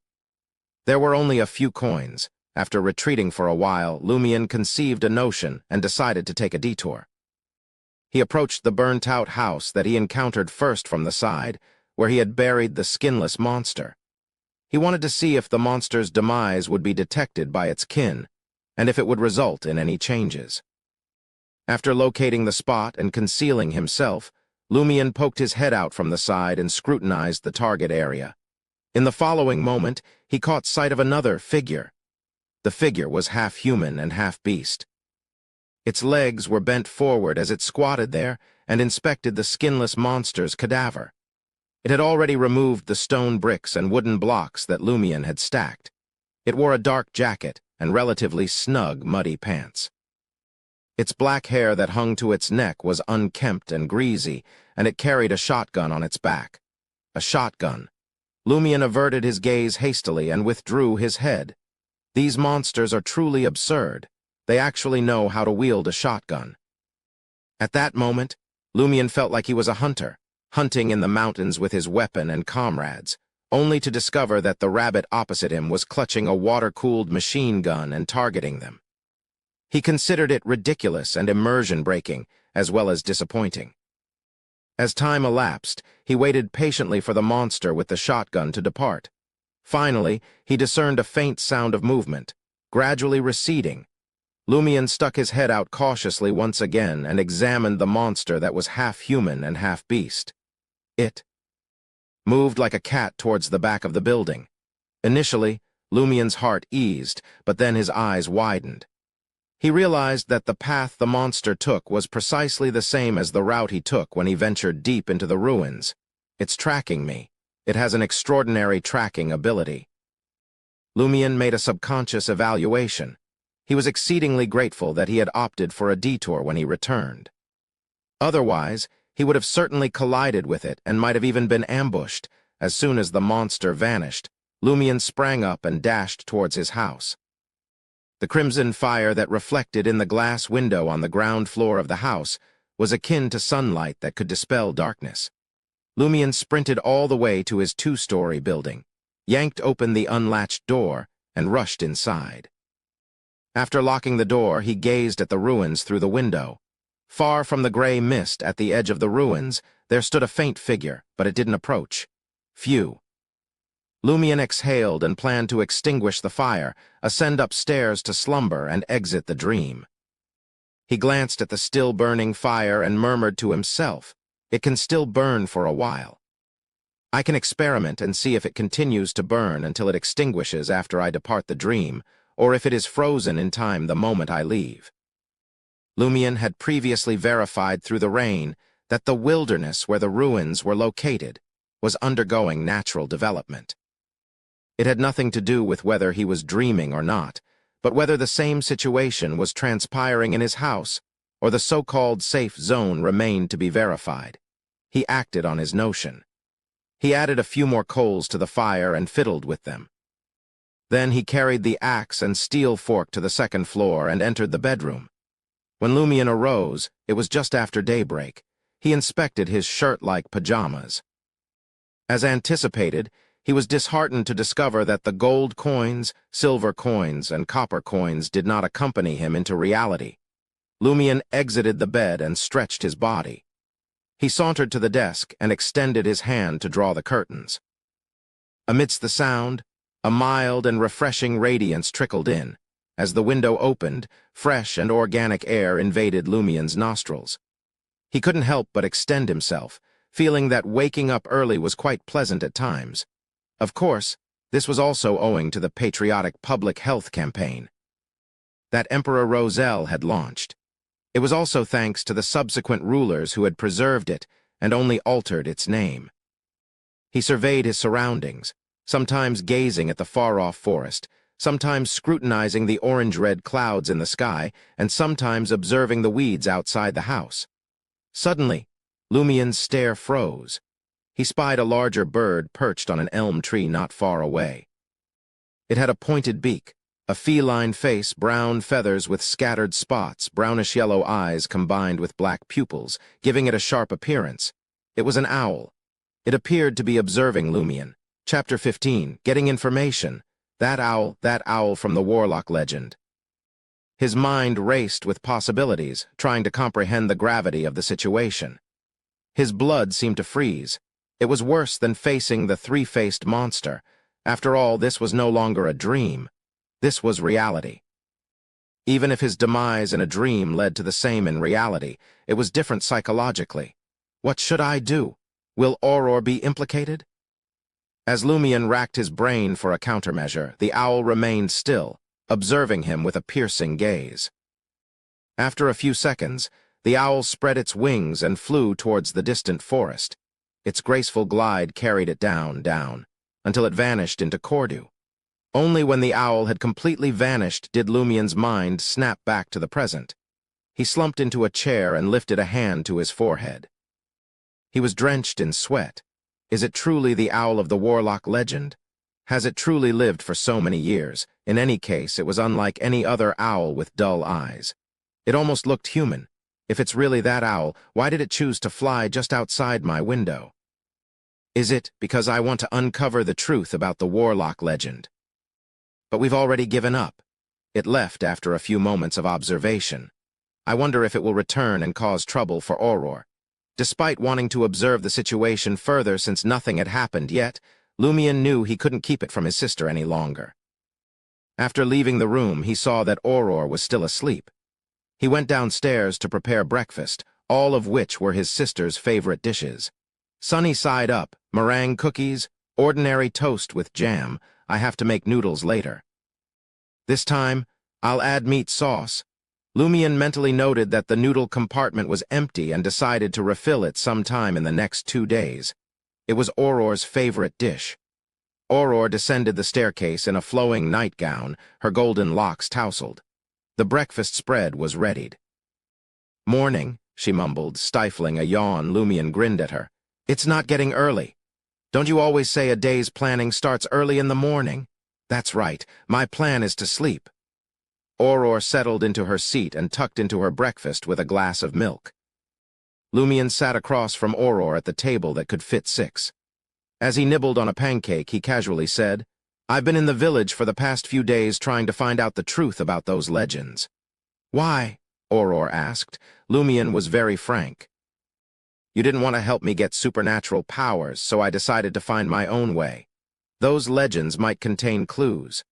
There were only a few coins. After retreating for a while, Lumion conceived a notion and decided to take a detour. He approached the burnt-out house that he encountered first from the side, where he had buried the skinless monster. He wanted to see if the monster's demise would be detected by its kin, and if it would result in any changes. After locating the spot and concealing himself, Lumion poked his head out from the side and scrutinized the target area. In the following moment, he caught sight of another figure. The figure was half human and half beast. Its legs were bent forward as it squatted there and inspected the skinless monster's cadaver. It had already removed the stone bricks and wooden blocks that Lumion had stacked. It wore a dark jacket and relatively snug, muddy pants. Its black hair that hung to its neck was unkempt and greasy, and it carried a shotgun on its back. A shotgun. Lumion averted his gaze hastily and withdrew his head. These monsters are truly absurd. They actually know how to wield a shotgun. At that moment, Lumion felt like he was a hunter, hunting in the mountains with his weapon and comrades, only to discover that the rabbit opposite him was clutching a water-cooled machine gun and targeting them. He considered it ridiculous and immersion-breaking, as well as disappointing. As time elapsed, he waited patiently for the monster with the shotgun to depart. Finally, he discerned a faint sound of movement, gradually receding. Lumion stuck his head out cautiously once again and examined the monster that was half human and half beast. It moved like a cat towards the back of the building. Initially, Lumion's heart eased, but then his eyes widened. He realized that the path the monster took was precisely the same as the route he took when he ventured deep into the ruins. It's tracking me. It has an extraordinary tracking ability. Lumion made a subconscious evaluation. He was exceedingly grateful that he had opted for a detour when he returned. Otherwise, he would have certainly collided with it and might have even been ambushed. As soon as the monster vanished, Lumion sprang up and dashed towards his house. The crimson fire that reflected in the glass window on the ground floor of the house was akin to sunlight that could dispel darkness. Lumion sprinted all the way to his two-story building, yanked open the unlatched door, and rushed inside. After locking the door, he gazed at the ruins through the window. Far from the gray mist at the edge of the ruins, there stood a faint figure, but it didn't approach. Phew. Lumion exhaled and planned to extinguish the fire, ascend upstairs to slumber, and exit the dream. He glanced at the still-burning fire and murmured to himself, "It can still burn for a while. I can experiment and see if it continues to burn until it extinguishes after I depart the dream, or if it is frozen in time the moment I leave." Lumion had previously verified through the rain that the wilderness where the ruins were located was undergoing natural development. It had nothing to do with whether he was dreaming or not, but whether the same situation was transpiring in his house, or the so-called safe zone remained to be verified. He acted on his notion. He added a few more coals to the fire and fiddled with them. Then he carried the axe and steel fork to the second floor and entered the bedroom. When Lumion arose, it was just after daybreak. He inspected his shirt-like pajamas. As anticipated, he was disheartened to discover that the gold coins, silver coins, and copper coins did not accompany him into reality. Lumion exited the bed and stretched his body. He sauntered to the desk and extended his hand to draw the curtains. Amidst the sound, a mild and refreshing radiance trickled in. As the window opened, fresh and organic air invaded Lumion's nostrils. He couldn't help but extend himself, feeling that waking up early was quite pleasant at times. Of course, this was also owing to the patriotic public health campaign that Emperor Roselle had launched. It was also thanks to the subsequent rulers who had preserved it and only altered its name. He surveyed his surroundings, sometimes gazing at the far-off forest, sometimes scrutinizing the orange-red clouds in the sky, and sometimes observing the weeds outside the house. Suddenly, Lumion's stare froze. He spied a larger bird perched on an elm tree not far away. It had a pointed beak, a feline face, brown feathers with scattered spots, brownish-yellow eyes combined with black pupils, giving it a sharp appearance. It was an owl. It appeared to be observing Lumion. Chapter 15, Getting Information. That owl from the Warlock legend. His mind raced with possibilities, trying to comprehend the gravity of the situation. His blood seemed to freeze. It was worse than facing the three-faced monster. After all, this was no longer a dream. This was reality. Even if his demise in a dream led to the same in reality, it was different psychologically. What should I do? Will Auror be implicated? As Lumion racked his brain for a countermeasure, the owl remained still, observing him with a piercing gaze. After a few seconds, the owl spread its wings and flew towards the distant forest. Its graceful glide carried it down, until it vanished into Cordu. Only when the owl had completely vanished did Lumion's mind snap back to the present. He slumped into a chair and lifted a hand to his forehead. He was drenched in sweat. Is it truly the owl of the Warlock legend? Has it truly lived for so many years? In any case, it was unlike any other owl with dull eyes. It almost looked human. If it's really that owl, why did it choose to fly just outside my window? Is it because I want to uncover the truth about the Warlock legend? But we've already given up. It left after a few moments of observation. I wonder if it will return and cause trouble for Auror. Despite wanting to observe the situation further since nothing had happened yet, Lumion knew he couldn't keep it from his sister any longer. After leaving the room, he saw that Auror was still asleep. He went downstairs to prepare breakfast, all of which were his sister's favorite dishes. Sunny side up, meringue cookies, ordinary toast with jam. I have to make noodles later. This time, I'll add meat sauce. Lumion mentally noted that the noodle compartment was empty and decided to refill it sometime in the next 2 days. It was Auror's favorite dish. Auror descended the staircase in a flowing nightgown, her golden locks tousled. The breakfast spread was readied. "Morning," she mumbled, stifling a yawn. Lumion grinned at her. "It's not getting early. Don't you always say a day's planning starts early in the morning?" "That's right. My plan is to sleep." Auror settled into her seat and tucked into her breakfast with a glass of milk. Lumion sat across from Auror at the table that could fit 6. As he nibbled on a pancake, he casually said, "I've been in the village for the past few days trying to find out the truth about those legends." "Why?" Auror asked. Lumion was very frank. "You didn't want to help me get supernatural powers, so I decided to find my own way. Those legends might contain clues."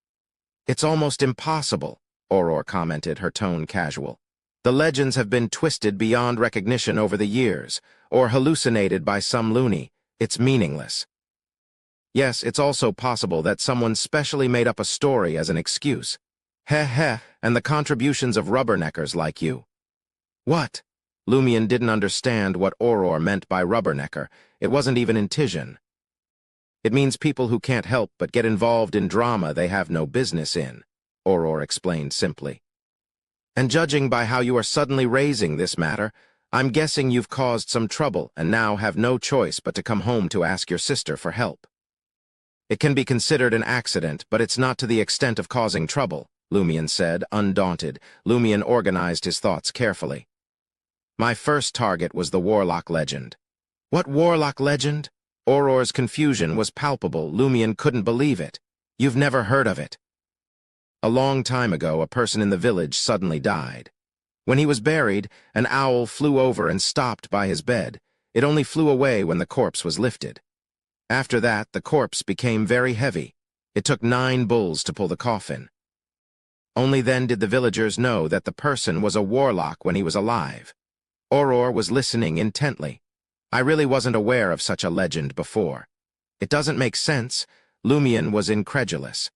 "It's almost impossible," Auror commented, her tone casual. "The legends have been twisted beyond recognition over the years, or hallucinated by some loony. It's meaningless." "Yes, it's also possible that someone specially made up a story as an excuse. Heh, and the contributions of rubberneckers like you." "What?" Lumion didn't understand what Auror meant by rubbernecker. It wasn't even in Titian. "It means people who can't help but get involved in drama they have no business in," Auror explained simply. "And judging by how you are suddenly raising this matter, I'm guessing you've caused some trouble and now have no choice but to come home to ask your sister for help." "It can be considered an accident, but it's not to the extent of causing trouble," Lumion said, undaunted. Lumion organized his thoughts carefully. "My first target was the Warlock legend." "What Warlock legend?" Auror's confusion was palpable. Lumion couldn't believe it. You've never heard of it. A long time ago, a person in the village suddenly died. When he was buried, an owl flew over and stopped by his bed. It only flew away when the corpse was lifted. After that, the corpse became very heavy. It took 9 bulls to pull the coffin. Only then did the villagers know that the person was a warlock when he was alive. Auror was listening intently. I really wasn't aware of such a legend before. It doesn't make sense. Lumion was incredulous.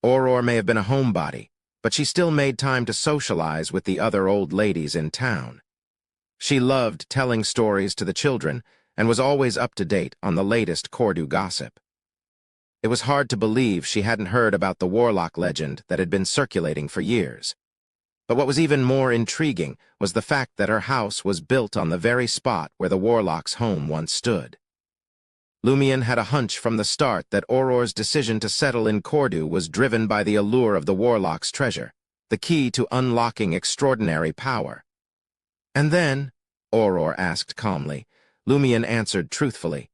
Auror may have been a homebody, but she still made time to socialize with the other old ladies in town. She loved telling stories to the children and was always up to date on the latest Cordu gossip. It was hard to believe she hadn't heard about the warlock legend that had been circulating for years. But what was even more intriguing was the fact that her house was built on the very spot where the warlock's home once stood. Lumion had a hunch from the start that Auror's decision to settle in Cordu was driven by the allure of the warlock's treasure, the key to unlocking extraordinary power. "And then?" Auror asked calmly. Lumion answered truthfully.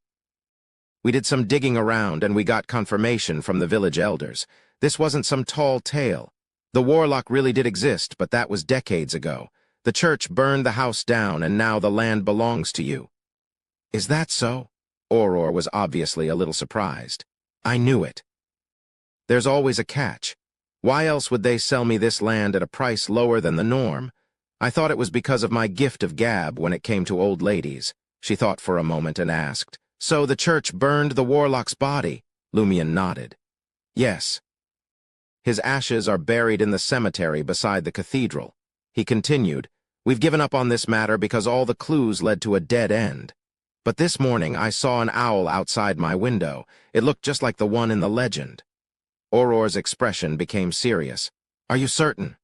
"We did some digging around and we got confirmation from the village elders. This wasn't some tall tale. The warlock really did exist, but that was decades ago. The church burned the house down and now the land belongs to you." "Is that so?" Auror was obviously a little surprised. "I knew it. There's always a catch. Why else would they sell me this land at a price lower than the norm? I thought it was because of my gift of gab when it came to old ladies." She thought for a moment and asked, "So the church burned the warlock's body?" Lumion nodded. "Yes. His ashes are buried in the cemetery beside the cathedral." He continued, "We've given up on this matter because all the clues led to a dead end. But this morning I saw an owl outside my window. It looked just like the one in the legend." Auror's expression became serious. "Are you certain?"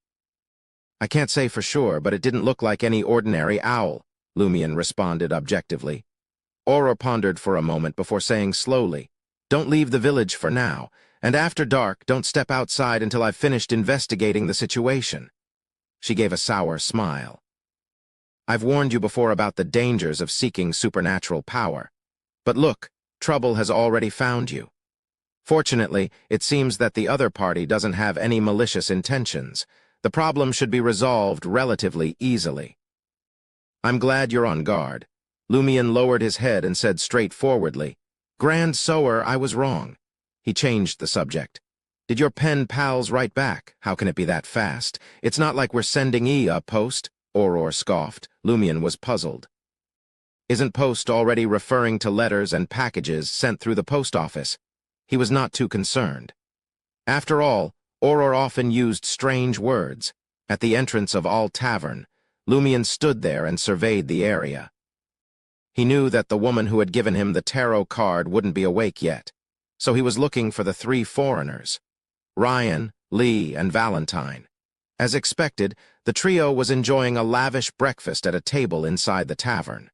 "I can't say for sure, but it didn't look like any ordinary owl," Lumion responded objectively. Auror pondered for a moment before saying slowly, "Don't leave the village for now, and after dark, don't step outside until I've finished investigating the situation." She gave a sour smile. "I've warned you before about the dangers of seeking supernatural power. But look, trouble has already found you. Fortunately, it seems that the other party doesn't have any malicious intentions. The problem should be resolved relatively easily." "I'm glad you're on guard." Lumion lowered his head and said straightforwardly, "Grand Sower, I was wrong." He changed the subject. "Did your pen pals write back? How can it be that fast? It's not like we're sending a post," Auror scoffed. Lumion was puzzled. "Isn't post already referring to letters and packages sent through the post office?" He was not too concerned. After all, Auror often used strange words. At the entrance of All Tavern, Lumion stood there and surveyed the area. He knew that the woman who had given him the tarot card wouldn't be awake yet, so he was looking for the 3 foreigners: Ryan, Lee, and Valentine. As expected, the trio was enjoying a lavish breakfast at a table inside the tavern.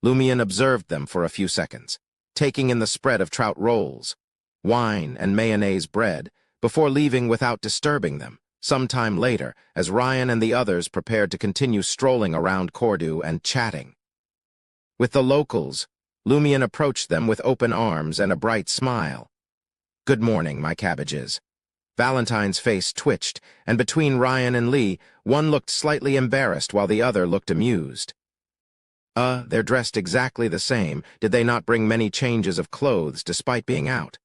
Lumion observed them for a few seconds, taking in the spread of trout rolls, wine, and mayonnaise bread, before leaving without disturbing them. Some time later, as Ryan and the others prepared to continue strolling around Cordu and chatting. With the locals, Lumion approached them with open arms and a bright smile. "Good morning, my cabbages." Valentine's face twitched, and between Ryan and Lee, one looked slightly embarrassed while the other looked amused. They're dressed exactly the same. Did they not bring many changes of clothes despite being out?"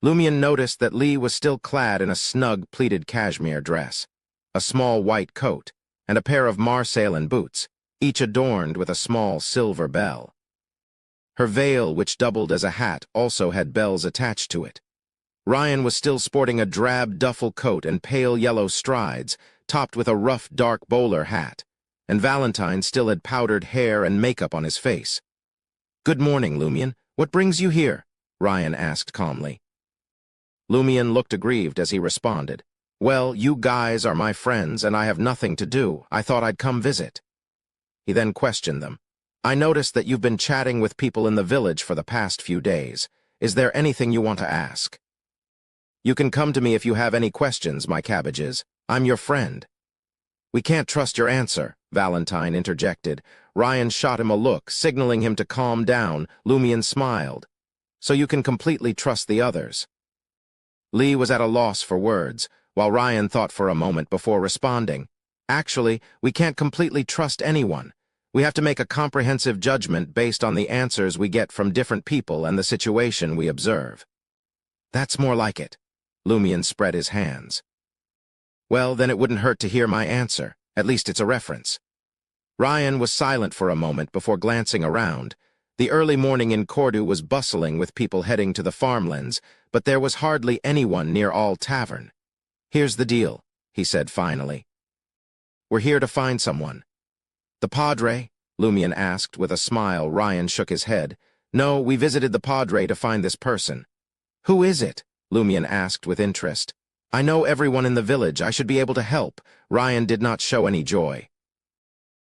Lumion noticed that Lee was still clad in a snug pleated cashmere dress, a small white coat, and a pair of Marseillan boots, each adorned with a small silver bell. Her veil, which doubled as a hat, also had bells attached to it. Ryan was still sporting a drab duffel coat and pale yellow strides, topped with a rough dark bowler hat, and Valentine still had powdered hair and makeup on his face. "Good morning, Lumion. What brings you here?" Ryan asked calmly. Lumion looked aggrieved as he responded, "Well, you guys are my friends and I have nothing to do. I thought I'd come visit." He then questioned them. "I noticed that you've been chatting with people in the village for the past few days. Is there anything you want to ask?" "You can come to me if you have any questions, my cabbages. I'm your friend." We can't trust your answer, Valentine interjected. Ryan shot him a look, signaling him to calm down. Lumian smiled. So you can completely trust the others. Lee was at a loss for words, while Ryan thought for a moment before responding. Actually, we can't completely trust anyone. We have to make a comprehensive judgment based on the answers we get from different people and the situation we observe. That's more like it. Lumian spread his hands. Well, then it wouldn't hurt to hear my answer. At least it's a reference. Ryan was silent for a moment before glancing around. The early morning in Cordu was bustling with people heading to the farmlands, but there was hardly anyone near All Tavern. Here's the deal, he said finally. We're here to find someone. The Padre? Lumian asked with a smile. Ryan shook his head. No, we visited the Padre to find this person. Who is it? Lumian asked with interest. I know everyone in the village. I should be able to help. Ryan did not show any joy.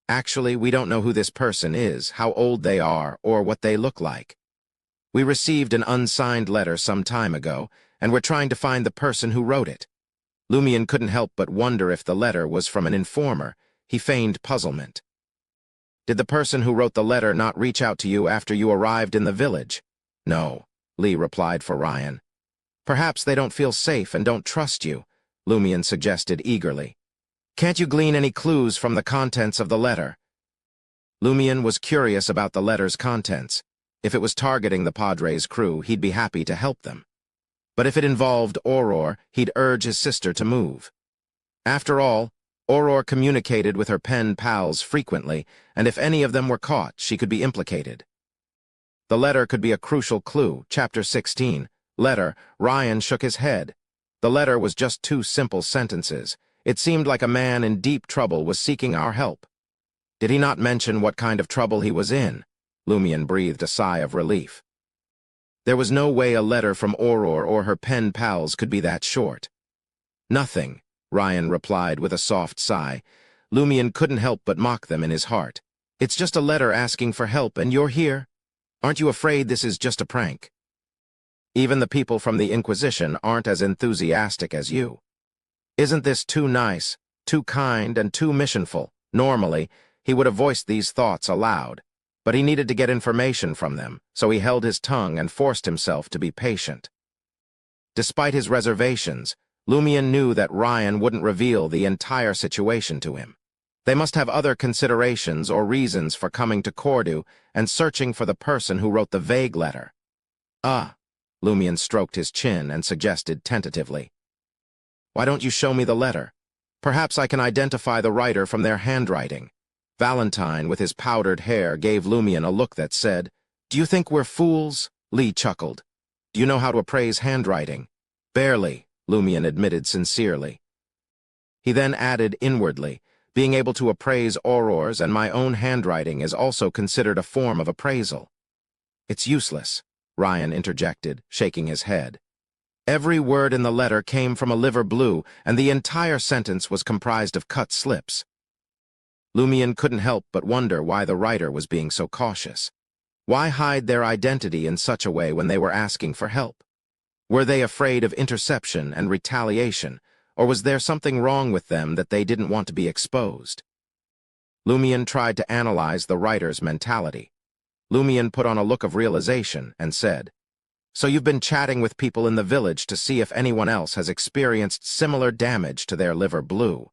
Actually, we don't know who this person is, how old they are, or what they look like. We received an unsigned letter some time ago, and we're trying to find the person who wrote it. Lumian couldn't help but wonder if the letter was from an informer. He feigned puzzlement. Did the person who wrote the letter not reach out to you after you arrived in the village? No, Lee replied for Ryan. Perhaps they don't feel safe and don't trust you, Lumian suggested eagerly. Can't you glean any clues from the contents of the letter? Lumian was curious about the letter's contents. If it was targeting the Padre's crew, he'd be happy to help them. But if it involved Aurora, he'd urge his sister to move. After all, Aurora communicated with her pen pals frequently, and if any of them were caught, she could be implicated. The letter could be a crucial clue. Chapter 16. Letter. Ryan shook his head. The letter was just 2 simple sentences. It seemed like a man in deep trouble was seeking our help. Did he not mention what kind of trouble he was in? Lumian breathed a sigh of relief. There was no way a letter from Aurora or her pen pals could be that short. Nothing, Ryan replied with a soft sigh. Lumian couldn't help but mock them in his heart. It's just a letter asking for help, and you're here? Aren't you afraid this is just a prank? Even the people from the Inquisition aren't as enthusiastic as you. Isn't this too nice, too kind, and too missionful? Normally, he would have voiced these thoughts aloud, but he needed to get information from them, so he held his tongue and forced himself to be patient. Despite his reservations, Lumian knew that Ryan wouldn't reveal the entire situation to him. They must have other considerations or reasons for coming to Cordu and searching for the person who wrote the vague letter. Lumian stroked his chin and suggested tentatively. Why don't you show me the letter? Perhaps I can identify the writer from their handwriting. Valentine, with his powdered hair, gave Lumian a look that said, Do you think we're fools? Lee chuckled. Do you know how to appraise handwriting? Barely, Lumian admitted sincerely. He then added inwardly, being able to appraise Aurora's and my own handwriting is also considered a form of appraisal. It's useless, Ryan interjected, shaking his head. Every word in the letter came from a liver blue, and the entire sentence was comprised of cut slips. Lumian couldn't help but wonder why the writer was being so cautious. Why hide their identity in such a way when they were asking for help? Were they afraid of interception and retaliation, or was there something wrong with them that they didn't want to be exposed? Lumian tried to analyze the writer's mentality. Lumian put on a look of realization and said, So you've been chatting with people in the village to see if anyone else has experienced similar damage to their liver blue.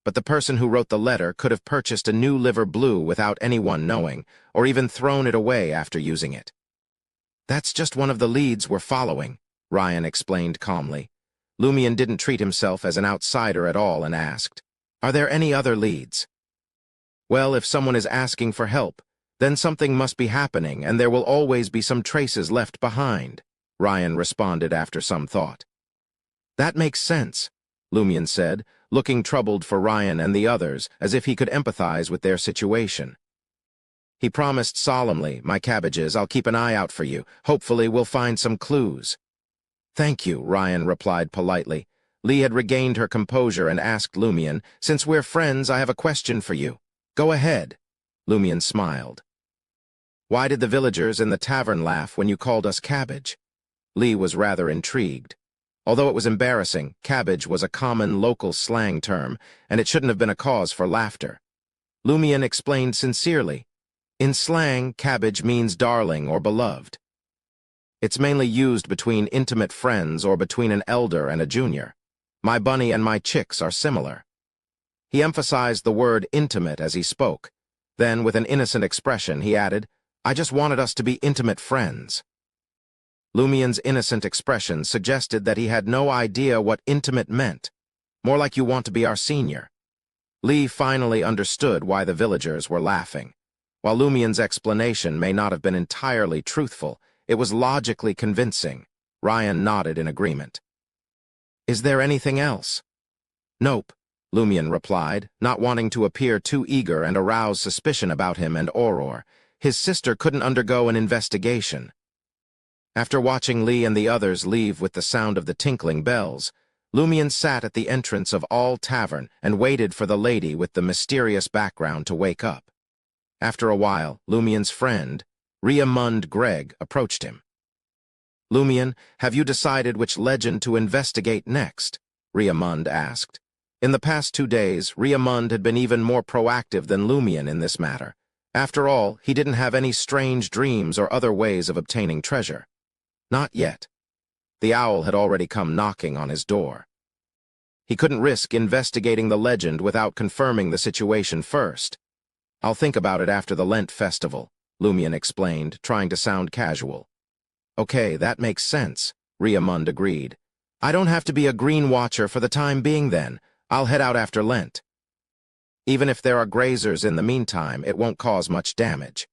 But the person who wrote the letter could have purchased a new liver blue without anyone knowing, or even thrown it away after using it. That's just one of the leads we're following, Ryan explained calmly. Lumian didn't treat himself as an outsider at all and asked, Are there any other leads? Well, if someone is asking for help, then something must be happening and there will always be some traces left behind, Ryan responded after some thought. That makes sense, Lumian said, looking troubled for Ryan and the others as if he could empathize with their situation. He promised solemnly, My cabbages, I'll keep an eye out for you. Hopefully we'll find some clues. Thank you, Ryan replied politely. Lee had regained her composure and asked Lumian, Since we're friends, I have a question for you. Go ahead. Lumian smiled. Why did the villagers in the tavern laugh when you called us cabbage? Lee was rather intrigued. Although it was embarrassing, cabbage was a common local slang term, and it shouldn't have been a cause for laughter. Lumian explained sincerely. In slang, cabbage means darling or beloved. It's mainly used between intimate friends or between an elder and a junior. My bunny and my chicks are similar. He emphasized the word intimate as he spoke. Then, with an innocent expression, he added, I just wanted us to be intimate friends. Lumian's innocent expression suggested that he had no idea what intimate meant. More like you want to be our senior. Lee finally understood why the villagers were laughing. While Lumian's explanation may not have been entirely truthful, it was logically convincing. Ryan nodded in agreement. Is there anything else? Nope, Lumian replied, not wanting to appear too eager and arouse suspicion about him and Auror. His sister couldn't undergo an investigation. After watching Lee and the others leave with the sound of the tinkling bells, Lumian sat at the entrance of All Tavern and waited for the lady with the mysterious background to wake up. After a while, Lumian's friend, Riamund Gregg, approached him. Lumian, have you decided which legend to investigate next? Riamund asked. In the past 2 days, Riamund had been even more proactive than Lumian in this matter. After all, he didn't have any strange dreams or other ways of obtaining treasure. Not yet. The owl had already come knocking on his door. He couldn't risk investigating the legend without confirming the situation first. I'll think about it after the Lent festival, Lumian explained, trying to sound casual. Okay, that makes sense, Riamund agreed. I don't have to be a green watcher for the time being then. I'll head out after Lent. Even if there are grazers in the meantime, it won't cause much damage.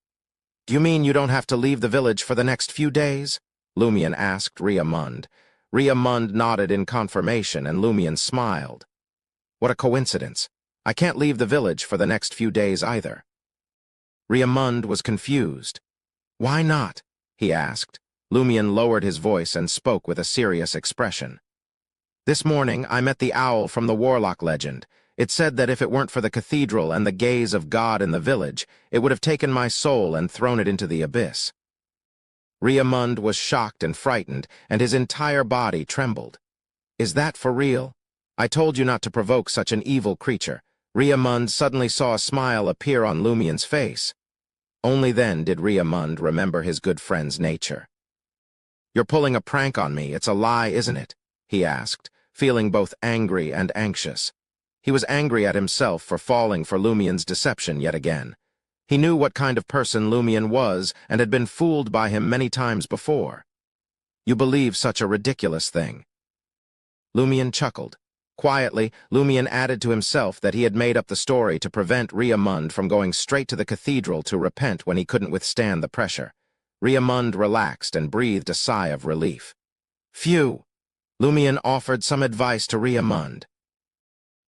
Do you mean you don't have to leave the village for the next few days? Lumian asked Riamund. Riamund nodded in confirmation, and Lumian smiled. What a coincidence. I can't leave the village for the next few days either. Riamund was confused. Why not? He asked. Lumian lowered his voice and spoke with a serious expression. This morning, I met the owl from the Warlock legend. It said that if it weren't for the cathedral and the gaze of God in the village, it would have taken my soul and thrown it into the abyss. Riamund was shocked and frightened, and his entire body trembled. Is that for real? I told you not to provoke such an evil creature. Riamund suddenly saw a smile appear on Lumian's face. Only then did Riamund remember his good friend's nature. You're pulling a prank on me, it's a lie, isn't it? He asked, feeling both angry and anxious. He was angry at himself for falling for Lumian's deception yet again. He knew what kind of person Lumian was and had been fooled by him many times before. You believe such a ridiculous thing. Lumian chuckled. Quietly, Lumian added to himself that he had made up the story to prevent Riamund from going straight to the cathedral to repent when he couldn't withstand the pressure. Riamund relaxed and breathed a sigh of relief. Phew! Lumian offered some advice to Riamund.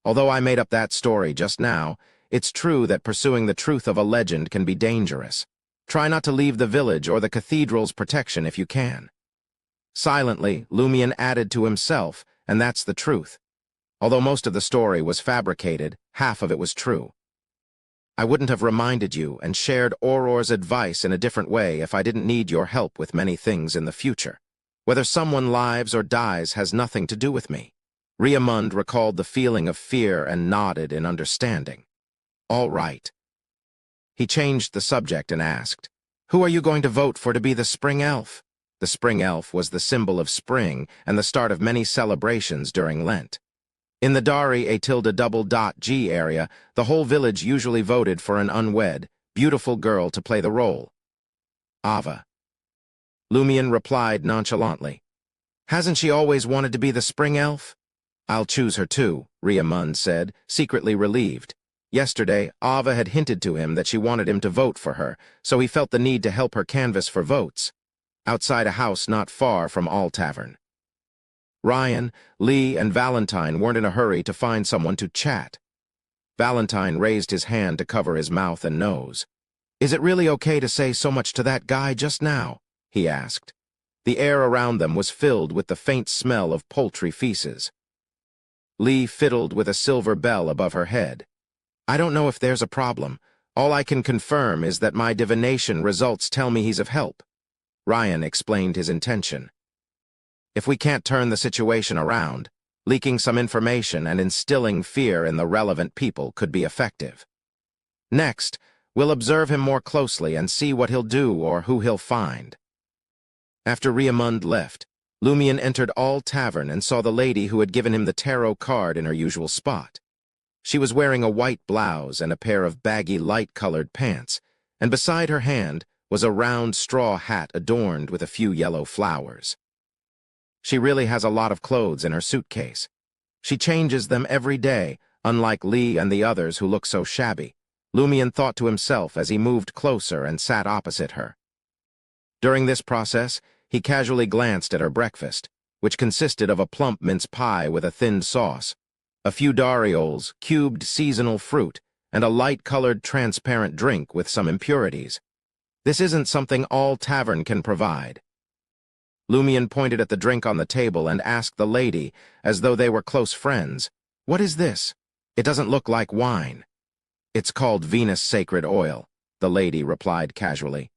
Although I made up that story just now, it's true that pursuing the truth of a legend can be dangerous. Try not to leave the village or the cathedral's protection if you can. Silently, Lumian added to himself, and that's the truth. Although most of the story was fabricated, half of it was true. I wouldn't have reminded you and shared Auror's advice in a different way if I didn't need your help with many things in the future. Whether someone lives or dies has nothing to do with me. Riamund recalled the feeling of fear and nodded in understanding. All right. He changed the subject and asked, Who are you going to vote for to be the spring elf? The spring elf was the symbol of spring and the start of many celebrations during Lent. In the Dari A~G area, the whole village usually voted for an unwed, beautiful girl to play the role. Ava. Lumian replied nonchalantly. Hasn't she always wanted to be the spring elf? I'll choose her too, Riamund said, secretly relieved. Yesterday, Ava had hinted to him that she wanted him to vote for her, so he felt the need to help her canvass for votes. Outside a house not far from All Tavern. Ryan, Lee, and Valentine weren't in a hurry to find someone to chat. Valentine raised his hand to cover his mouth and nose. Is it really okay to say so much to that guy just now? He asked. The air around them was filled with the faint smell of poultry feces. Lee fiddled with a silver bell above her head. I don't know if there's a problem. All I can confirm is that my divination results tell me he's of help. Ryan explained his intention. If we can't turn the situation around, leaking some information and instilling fear in the relevant people could be effective. Next, we'll observe him more closely and see what he'll do or who he'll find. After Riamund left, Lumion entered All Tavern and saw the lady who had given him the tarot card in her usual spot. She was wearing a white blouse and a pair of baggy light-colored pants, and beside her hand was a round straw hat adorned with a few yellow flowers. She really has a lot of clothes in her suitcase. She changes them every day, unlike Lee and the others who look so shabby, Lumion thought to himself as he moved closer and sat opposite her. During this process, he casually glanced at her breakfast, which consisted of a plump mince pie with a thin sauce, a few darioles, cubed seasonal fruit, and a light-colored transparent drink with some impurities. This isn't something All Tavern can provide. Lumion pointed at the drink on the table and asked the lady, as though they were close friends, "What is this? It doesn't look like wine." "It's called Venus Sacred Oil," the lady replied casually.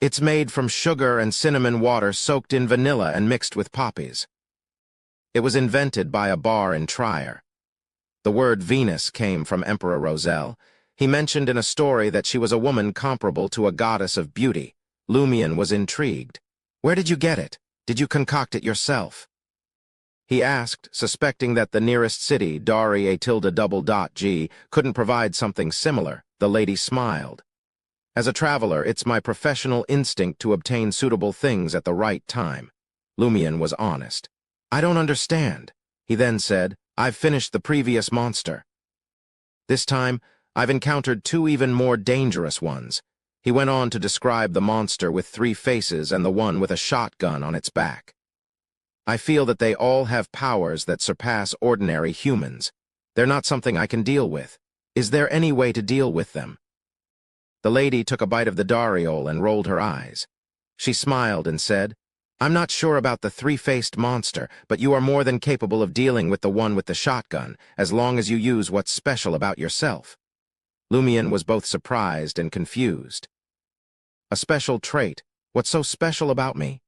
"It's made from sugar and cinnamon water soaked in vanilla and mixed with poppies. It was invented by a bar in Trier." The word Venus came from Emperor Roselle. He mentioned in a story that she was a woman comparable to a goddess of beauty. Lumion was intrigued. "Where did you get it? Did you concoct it yourself?" He asked, suspecting that the nearest city, Dari A~G, couldn't provide something similar. The lady smiled. "As a traveler, it's my professional instinct to obtain suitable things at the right time." Lumion was honest. "I don't understand." He then said, "I've finished the previous monster. This time, I've encountered two even more dangerous ones." He went on to describe the monster with 3 faces and the one with a shotgun on its back. "I feel that they all have powers that surpass ordinary humans. They're not something I can deal with. Is there any way to deal with them?" The lady took a bite of the dariole and rolled her eyes. She smiled and said, "I'm not sure about the 3-faced monster, but you are more than capable of dealing with the one with the shotgun, as long as you use what's special about yourself." Lumion was both surprised and confused. "A special trait? What's so special about me?"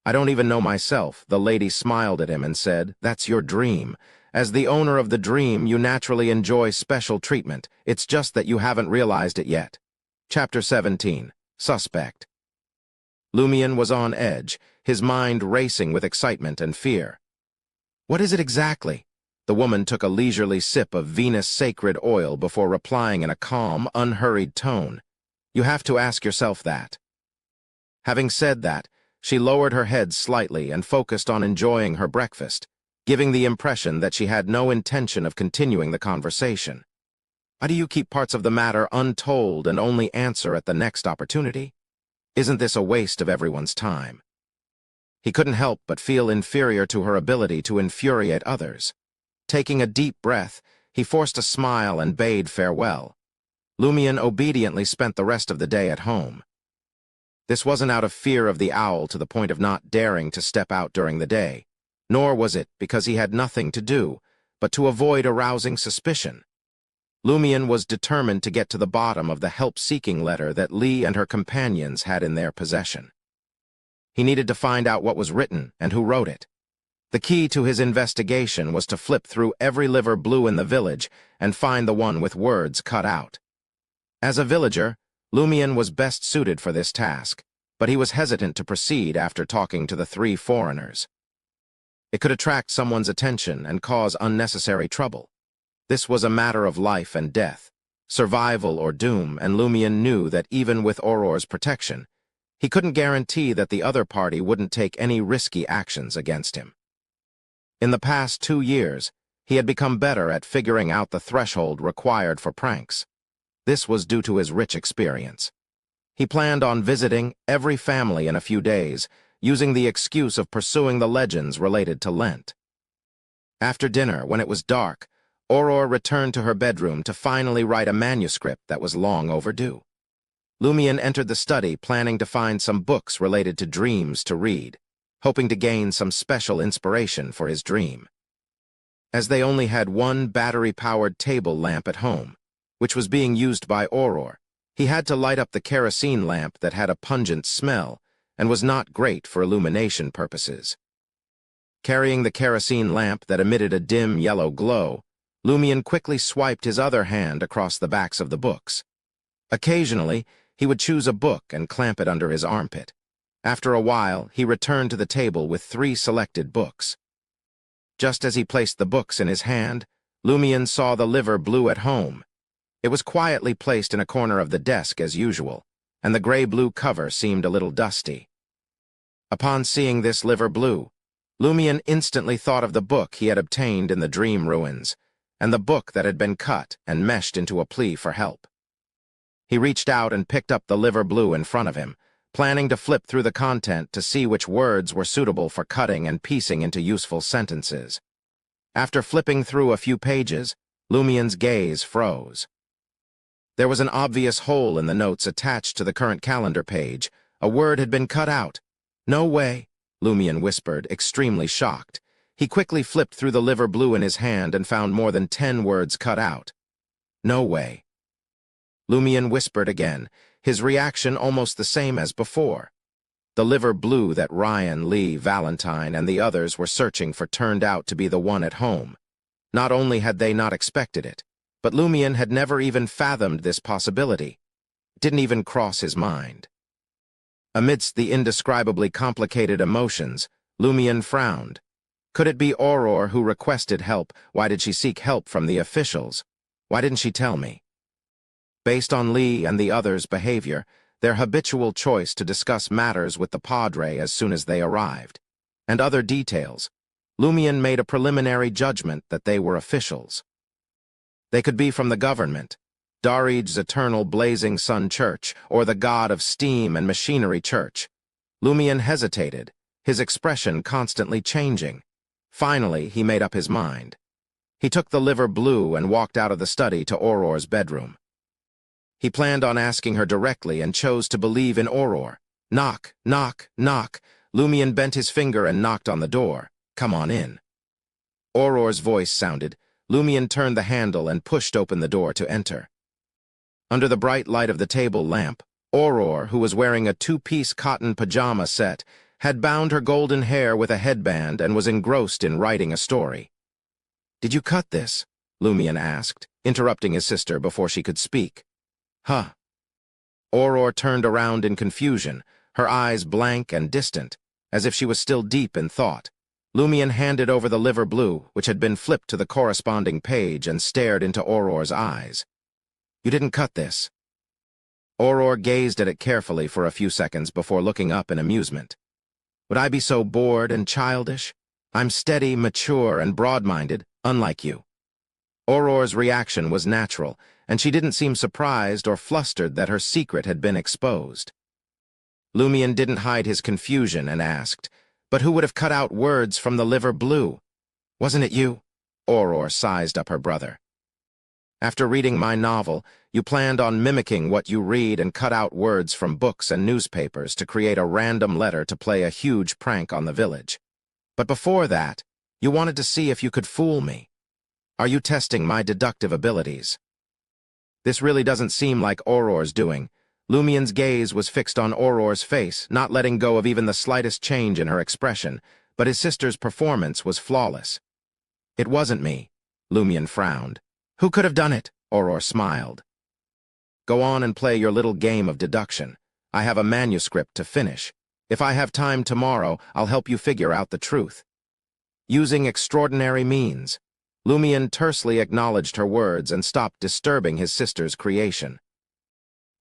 "I don't even know myself." The lady smiled at him and said, "That's your dream. As the owner of the dream, you naturally enjoy special treatment. It's just that you haven't realized it yet." Chapter 17. Suspect. Lumion was on edge, his mind racing with excitement and fear. "What is it exactly?" The woman took a leisurely sip of Venus Sacred Oil before replying in a calm, unhurried tone. "You have to ask yourself that." Having said that, she lowered her head slightly and focused on enjoying her breakfast, giving the impression that she had no intention of continuing the conversation. "Why do you keep parts of the matter untold and only answer at the next opportunity? Isn't this a waste of everyone's time?" He couldn't help but feel inferior to her ability to infuriate others. Taking a deep breath, he forced a smile and bade farewell. Lumion obediently spent the rest of the day at home. This wasn't out of fear of the owl to the point of not daring to step out during the day, nor was it because he had nothing to do, but to avoid arousing suspicion. Lumion was determined to get to the bottom of the help-seeking letter that Lee and her companions had in their possession. He needed to find out what was written and who wrote it. The key to his investigation was to flip through every liver blue in the village and find the one with words cut out. As a villager, Lumion was best suited for this task, but he was hesitant to proceed after talking to the 3 foreigners. It could attract someone's attention and cause unnecessary trouble. This was a matter of life and death, survival or doom, and Lumion knew that even with Auror's protection, he couldn't guarantee that the other party wouldn't take any risky actions against him. In the past 2 years, he had become better at figuring out the threshold required for pranks. This was due to his rich experience. He planned on visiting every family in a few days, using the excuse of pursuing the legends related to Lent. After dinner, when it was dark, Auror returned to her bedroom to finally write a manuscript that was long overdue. Lumion entered the study planning to find some books related to dreams to read, hoping to gain some special inspiration for his dream. As they only had one battery-powered table lamp at home, which was being used by Auror, he had to light up the kerosene lamp that had a pungent smell and was not great for illumination purposes. Carrying the kerosene lamp that emitted a dim yellow glow, Lumion quickly swiped his other hand across the backs of the books. Occasionally, he would choose a book and clamp it under his armpit. After a while, he returned to the table with 3 selected books. Just as he placed the books in his hand, Lumion saw the liver blue at home. It was quietly placed in a corner of the desk as usual, and the gray-blue cover seemed a little dusty. Upon seeing this liver blue, Lumion instantly thought of the book he had obtained in the dream ruins, and the book that had been cut and meshed into a plea for help. He reached out and picked up the liver blue in front of him, planning to flip through the content to see which words were suitable for cutting and piecing into useful sentences. After flipping through a few pages, Lumion's gaze froze. There was an obvious hole in the notes attached to the current calendar page. A word had been cut out. "No way," Lumion whispered, extremely shocked. He quickly flipped through the liver blue in his hand and found more than 10 words cut out. "No way." Lumion whispered again, his reaction almost the same as before. The liver blue that Ryan, Lee, Valentine, and the others were searching for turned out to be the one at home. Not only had they not expected it, but Lumion had never even fathomed this possibility. It didn't even cross his mind. Amidst the indescribably complicated emotions, Lumion frowned. Could it be Aurora who requested help? Why did she seek help from the officials? Why didn't she tell me? Based on Lee and the others' behavior, their habitual choice to discuss matters with the Padre as soon as they arrived, and other details, Lumion made a preliminary judgment that they were officials. They could be from the government, Darid's Eternal Blazing Sun Church, or the God of Steam and Machinery Church. Lumion hesitated, his expression constantly changing. Finally, he made up his mind. He took the liver blue and walked out of the study to Aurore's bedroom. He planned on asking her directly and chose to believe in Aurore. Knock, knock, knock. Lumion bent his finger and knocked on the door. "Come on in." Aurore's voice sounded. Lumion turned the handle and pushed open the door to enter. Under the bright light of the table lamp, Aurore, who was wearing a 2-piece cotton pajama set, had bound her golden hair with a headband and was engrossed in writing a story. "Did you cut this?" Lumion asked, interrupting his sister before she could speak. "Huh." Aurore turned around in confusion, her eyes blank and distant, as if she was still deep in thought. Lumion handed over the liver blue, which had been flipped to the corresponding page, and stared into Aurore's eyes. "You didn't cut this." Aurore gazed at it carefully for a few seconds before looking up in amusement. "Would I be so bored and childish? I'm steady, mature, and broad-minded, unlike you." Aurore's reaction was natural, and she didn't seem surprised or flustered that her secret had been exposed. Lumion didn't hide his confusion and asked, "But who would have cut out words from the liver blue?" "Wasn't it you?" Aurore sized up her brother. "After reading my novel, you planned on mimicking what you read and cut out words from books and newspapers to create a random letter to play a huge prank on the village. But before that, you wanted to see if you could fool me. Are you testing my deductive abilities?" This really doesn't seem like Aurore's doing. Lumion's gaze was fixed on Aurore's face, not letting go of even the slightest change in her expression, but his sister's performance was flawless. "It wasn't me," Lumion frowned. "Who could have done it?" Aurore smiled. "Go on and play your little game of deduction. I have a manuscript to finish. If I have time tomorrow, I'll help you figure out the truth." Using extraordinary means, Lumion tersely acknowledged her words and stopped disturbing his sister's creation.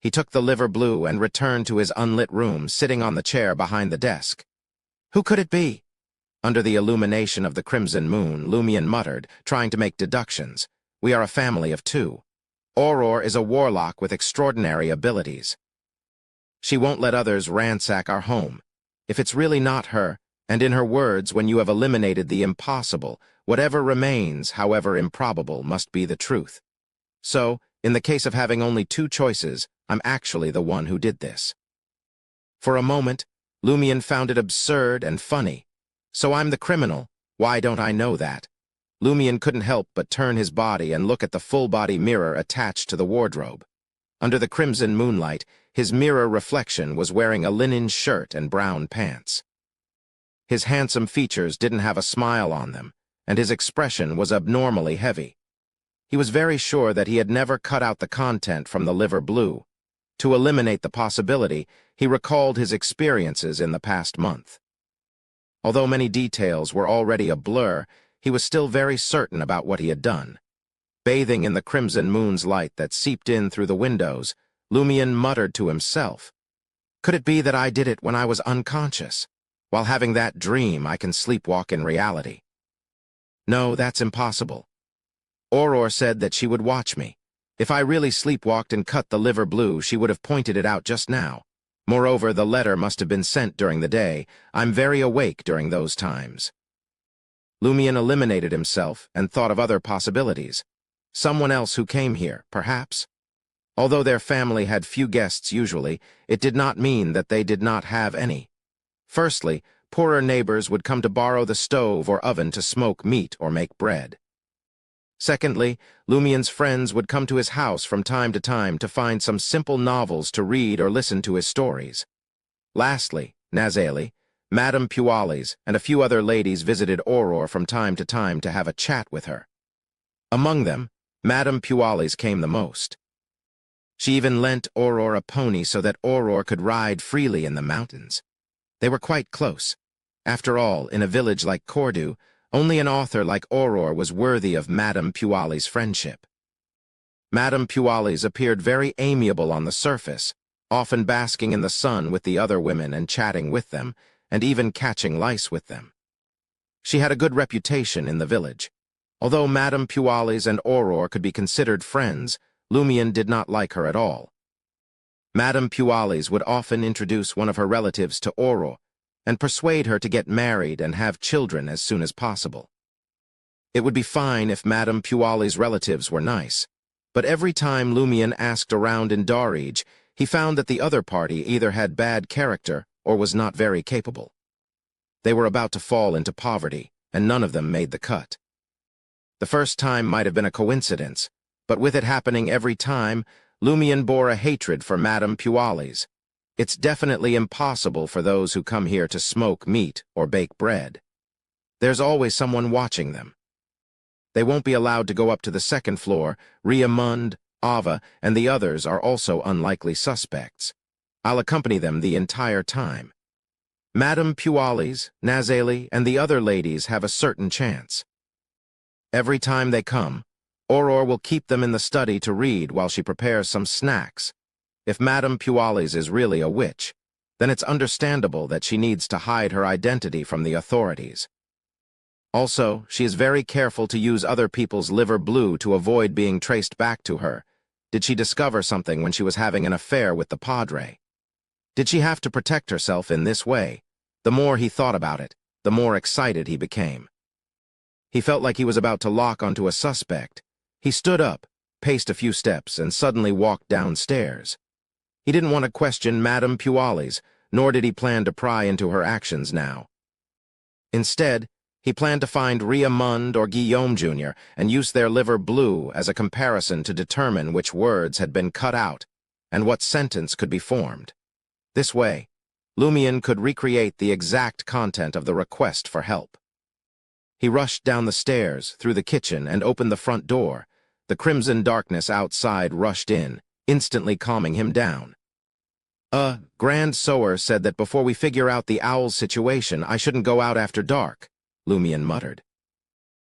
He took the liver blue and returned to his unlit room, sitting on the chair behind the desk. "Who could it be?" Under the illumination of the crimson moon, Lumion muttered, trying to make deductions. "We are a family of 2. Aurore is a warlock with extraordinary abilities. She won't let others ransack our home. If it's really not her, and in her words, when you have eliminated the impossible, whatever remains, however improbable, must be the truth. So, in the case of having only 2 choices, I'm actually the one who did this." For a moment, Lumion found it absurd and funny. "So I'm the criminal. Why don't I know that?" Lumion couldn't help but turn his body and look at the full-body mirror attached to the wardrobe. Under the crimson moonlight, his mirror reflection was wearing a linen shirt and brown pants. His handsome features didn't have a smile on them, and his expression was abnormally heavy. He was very sure that he had never cut out the content from the liver blue. To eliminate the possibility, he recalled his experiences in the past month. Although many details were already a blur, he was still very certain about what he had done. Bathing in the crimson moon's light that seeped in through the windows, Lumion muttered to himself, "Could it be that I did it when I was unconscious? While having that dream, I can sleepwalk in reality. No, that's impossible. Aurora said that she would watch me. If I really sleepwalked and cut the liver blue, she would have pointed it out just now. Moreover, the letter must have been sent during the day. I'm very awake during those times." Lumion eliminated himself and thought of other possibilities. Someone else who came here, perhaps? Although their family had few guests usually, it did not mean that they did not have any. Firstly, poorer neighbors would come to borrow the stove or oven to smoke meat or make bread. Secondly, Lumion's friends would come to his house from time to find some simple novels to read or listen to his stories. Lastly, Nazali, Madame Pualis, and a few other ladies visited Aurora from time to have a chat with her. Among them, Madame Pualis came the most. She even lent Aurora a pony so that Aurora could ride freely in the mountains. They were quite close. After all, in a village like Cordu, only an author like Aurora was worthy of Madame Pualis' friendship. Madame Pualis appeared very amiable on the surface, often basking in the sun with the other women and chatting with them, and even catching lice with them. She had a good reputation in the village. Although Madame Pualis and Aurora could be considered friends, Lumion did not like her at all. Madame Pualis would often introduce one of her relatives to Aurora and persuade her to get married and have children as soon as possible. It would be fine if Madame Pualis' relatives were nice, but every time Lumion asked around in Darij, he found that the other party either had bad character or was not very capable. They were about to fall into poverty, and none of them made the cut. The first time might have been a coincidence, but with it happening every time, Lumion bore a hatred for Madame Pualis. It's definitely impossible for those who come here to smoke meat or bake bread. There's always someone watching them. They won't be allowed to go up to the second floor. Riamund, Ava, and the others are also unlikely suspects. I'll accompany them the entire time. Madame Pualis, Nazali, and the other ladies have a certain chance. Every time they come, Aurora will keep them in the study to read while she prepares some snacks. If Madame Pualis is really a witch, then it's understandable that she needs to hide her identity from the authorities. Also, she is very careful to use other people's liver blue to avoid being traced back to her. Did she discover something when she was having an affair with the padre? Did she have to protect herself in this way? The more he thought about it, the more excited he became. He felt like he was about to lock onto a suspect. He stood up, paced a few steps, and suddenly walked downstairs. He didn't want to question Madame Pualis, nor did he plan to pry into her actions now. Instead, he planned to find Riamund or Guillaume Jr. and use their liver blue as a comparison to determine which words had been cut out and what sentence could be formed. This way, Lumion could recreate the exact content of the request for help. He rushed down the stairs, through the kitchen, and opened the front door. The crimson darkness outside rushed in, instantly calming him down. Grand Sower said that before we figure out the owl's situation, I shouldn't go out after dark," Lumion muttered.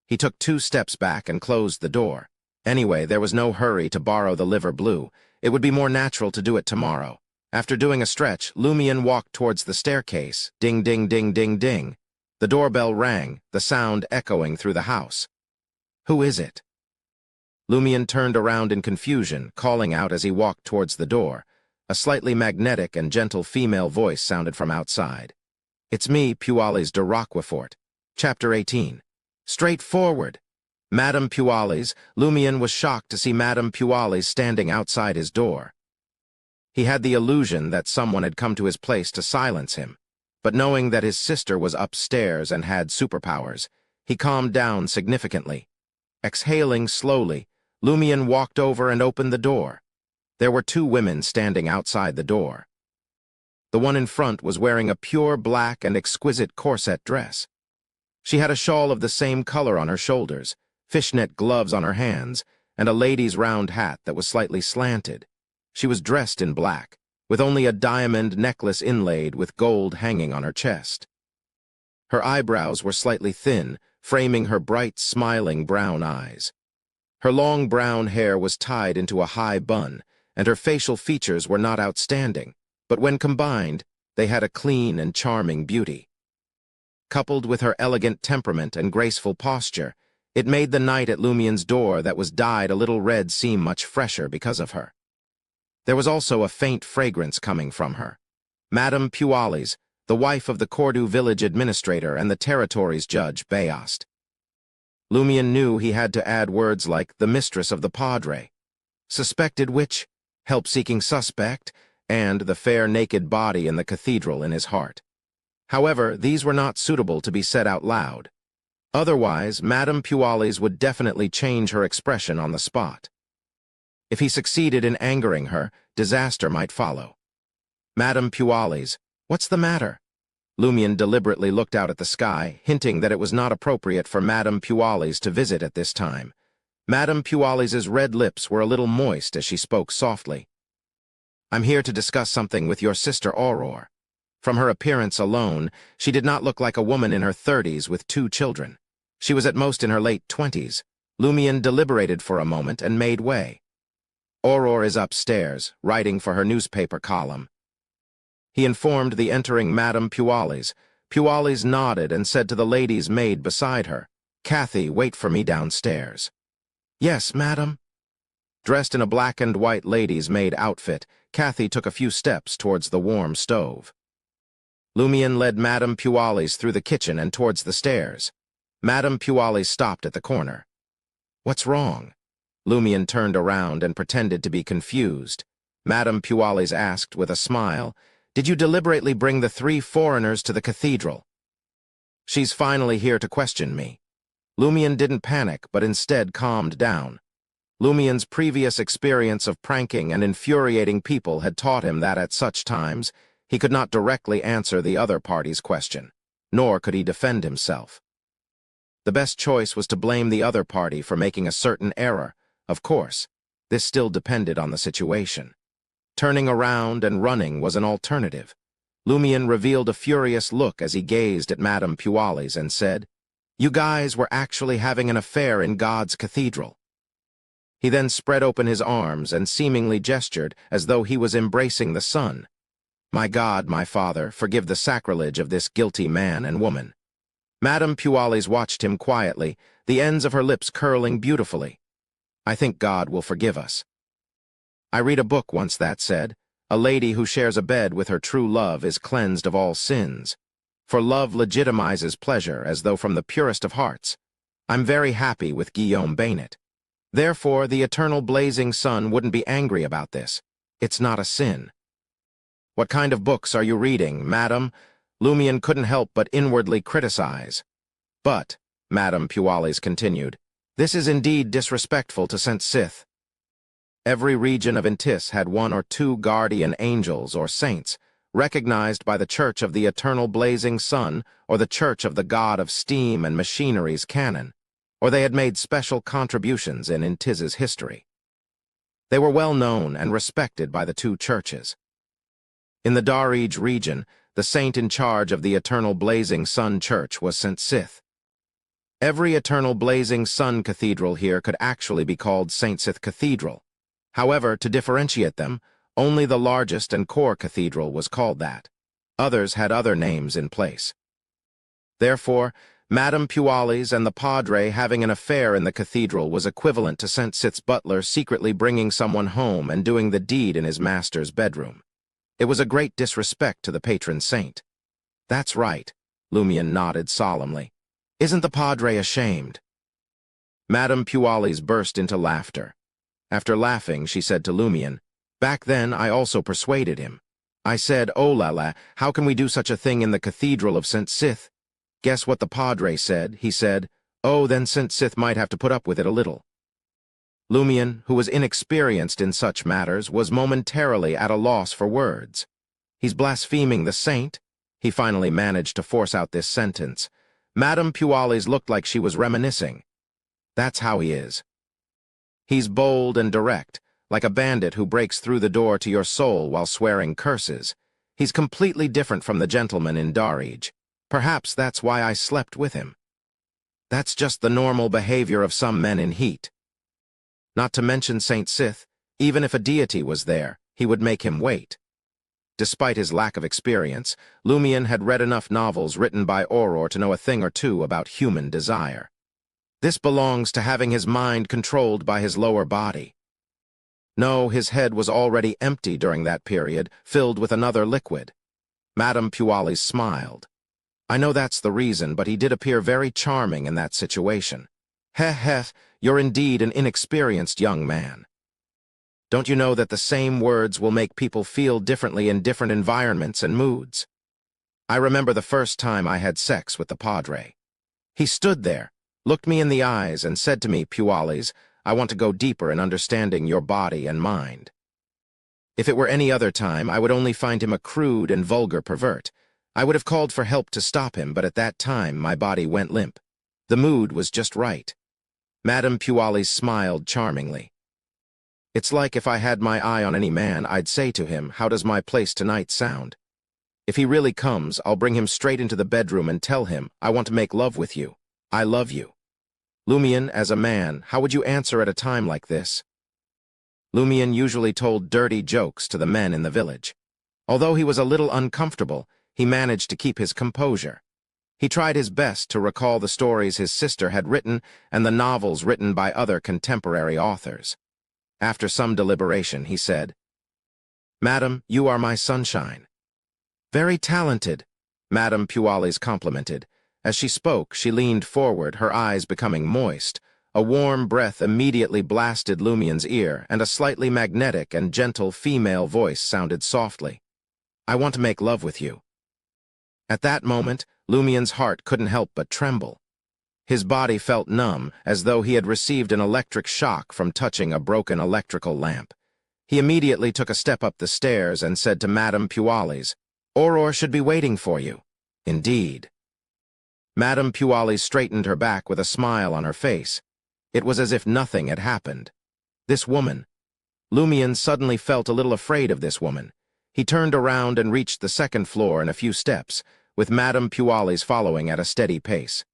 He took 2 steps back and closed the door. Anyway, there was no hurry to borrow the liver blue. It would be more natural to do it tomorrow. After doing a stretch, Lumion walked towards the staircase. Ding, ding, ding, ding, ding. The doorbell rang, the sound echoing through the house. "Who is it?" Lumion turned around in confusion, calling out as he walked towards the door. A slightly magnetic and gentle female voice sounded from outside. "It's me, Pualis de Roquefort." Chapter 18. Straightforward. Madame Pualis. Lumion was shocked to see Madame Pualis standing outside his door. He had the illusion that someone had come to his place to silence him, but knowing that his sister was upstairs and had superpowers, he calmed down significantly. Exhaling slowly, Lumion walked over and opened the door. There were 2 women standing outside the door. The one in front was wearing a pure black and exquisite corset dress. She had a shawl of the same color on her shoulders, fishnet gloves on her hands, and a lady's round hat that was slightly slanted. She was dressed in black, with only a diamond necklace inlaid with gold hanging on her chest. Her eyebrows were slightly thin, framing her bright, smiling brown eyes. Her long brown hair was tied into a high bun, and her facial features were not outstanding, but when combined, they had a clean and charming beauty. Coupled with her elegant temperament and graceful posture, it made the night at Lumien's door that was dyed a little red seem much fresher because of her. There was also a faint fragrance coming from her. Madame Pualis, the wife of the Cordu village administrator and the territory's judge, Bayast. Lumien knew he had to add words like the mistress of the padre, suspected witch, help-seeking suspect, and the fair naked body in the cathedral in his heart. However, these were not suitable to be said out loud. Otherwise, Madame Pualis would definitely change her expression on the spot. If he succeeded in angering her, disaster might follow. Madame Pualis, what's the matter? Lumien deliberately looked out at the sky, hinting that it was not appropriate for Madame Pualis to visit at this time. Madame Pualis's red lips were a little moist as she spoke softly. I'm here to discuss something with your sister Aurore. From her appearance alone, she did not look like a woman in her 30s with 2 children. She was at most in her late 20s. Lumien deliberated for a moment and made way. Aurore is upstairs, writing for her newspaper column. He informed the entering Madame Pualis. Pualis nodded and said to the lady's maid beside her, Kathy, wait for me downstairs. Yes, madam. Dressed in a black and white lady's maid outfit, Kathy took a few steps towards the warm stove. Lumien led Madame Pualis through the kitchen and towards the stairs. Madame Pualis stopped at the corner. What's wrong? Lumien turned around and pretended to be confused. Madame Pualis asked with a smile, Did you deliberately bring the 3 foreigners to the cathedral? She's finally here to question me. Lumien didn't panic, but instead calmed down. Lumien's previous experience of pranking and infuriating people had taught him that at such times, he could not directly answer the other party's question, nor could he defend himself. The best choice was to blame the other party for making a certain error. Of course, this still depended on the situation. Turning around and running was an alternative. Lumien revealed a furious look as he gazed at Madame Pualis and said, You guys were actually having an affair in God's cathedral. He then spread open his arms and seemingly gestured as though he was embracing the sun. My God, my Father, forgive the sacrilege of this guilty man and woman. Madame Pualis watched him quietly, the ends of her lips curling beautifully. I think God will forgive us. I read a book once that said, A lady who shares a bed with her true love is cleansed of all sins. For love legitimizes pleasure as though from the purest of hearts. I'm very happy with Guillaume Bainet. Therefore, the eternal blazing sun wouldn't be angry about this. It's not a sin. What kind of books are you reading, madam? Lumien couldn't help but inwardly criticize. But, Madame Pualis continued, this is indeed disrespectful to Saint Sith. Every region of Intis had 1 or 2 guardian angels or saints, recognized by the Church of the Eternal Blazing Sun or the Church of the God of Steam and Machinery's canon, or they had made special contributions in Intis's history. They were well known and respected by the 2 churches. In the Darij region, the saint in charge of the Eternal Blazing Sun Church was Saint Sith. Every Eternal Blazing Sun cathedral here could actually be called Saint Sith Cathedral. However, to differentiate them, only the largest and core cathedral was called that. Others had other names in place. Therefore, Madame Pualis and the padre having an affair in the cathedral was equivalent to Saint Sith's butler secretly bringing someone home and doing the deed in his master's bedroom. It was a great disrespect to the patron saint. That's right, Lumien nodded solemnly. Isn't the padre ashamed? Madame Pualis burst into laughter. After laughing, she said to Lumien, Back then I also persuaded him. I said, Oh la la, how can we do such a thing in the cathedral of Saint Sith? Guess what the padre said? He said, Oh, then Saint Sith might have to put up with it a little. Lumien, who was inexperienced in such matters, was momentarily at a loss for words. He's blaspheming the saint? He finally managed to force out this sentence. Madame Puales looked like she was reminiscing. That's how he is. He's bold and direct, like a bandit who breaks through the door to your soul while swearing curses. He's completely different from the gentleman in Darij. Perhaps that's why I slept with him. That's just the normal behavior of some men in heat. Not to mention Saint Sith, even if a deity was there, he would make him wait. Despite his lack of experience, Lumion had read enough novels written by Auror to know a thing or two about human desire. This belongs to having his mind controlled by his lower body. No, his head was already empty during that period, filled with another liquid. Madame Puales smiled. I know that's the reason, but he did appear very charming in that situation. Heh, you're indeed an inexperienced young man. Don't you know that the same words will make people feel differently in different environments and moods? I remember the first time I had sex with the Padre. He stood there, looked me in the eyes, and said to me, Puales, I want to go deeper in understanding your body and mind. If it were any other time, I would only find him a crude and vulgar pervert. I would have called for help to stop him, but at that time my body went limp. The mood was just right. Madame Puales smiled charmingly. It's like if I had my eye on any man, I'd say to him, how does my place tonight sound? If he really comes, I'll bring him straight into the bedroom and tell him, I want to make love with you. I love you. Lumion, as a man, how would you answer at a time like this? Lumion usually told dirty jokes to the men in the village. Although he was a little uncomfortable, he managed to keep his composure. He tried his best to recall the stories his sister had written and the novels written by other contemporary authors. After some deliberation, he said, Madam, you are my sunshine. Very talented, Madame Puales complimented. As she spoke, she leaned forward, her eyes becoming moist. A warm breath immediately blasted Lumion's ear, and a slightly magnetic and gentle female voice sounded softly. I want to make love with you. At that moment, Lumion's heart couldn't help but tremble. His body felt numb, as though he had received an electric shock from touching a broken electrical lamp. He immediately took a step up the stairs and said to Madame Puales, Auror should be waiting for you. Indeed. Madame Puales straightened her back with a smile on her face. It was as if nothing had happened. This woman. Lumion suddenly felt a little afraid of this woman. He turned around and reached the second floor in a few steps, with Madame Puales following at a steady pace.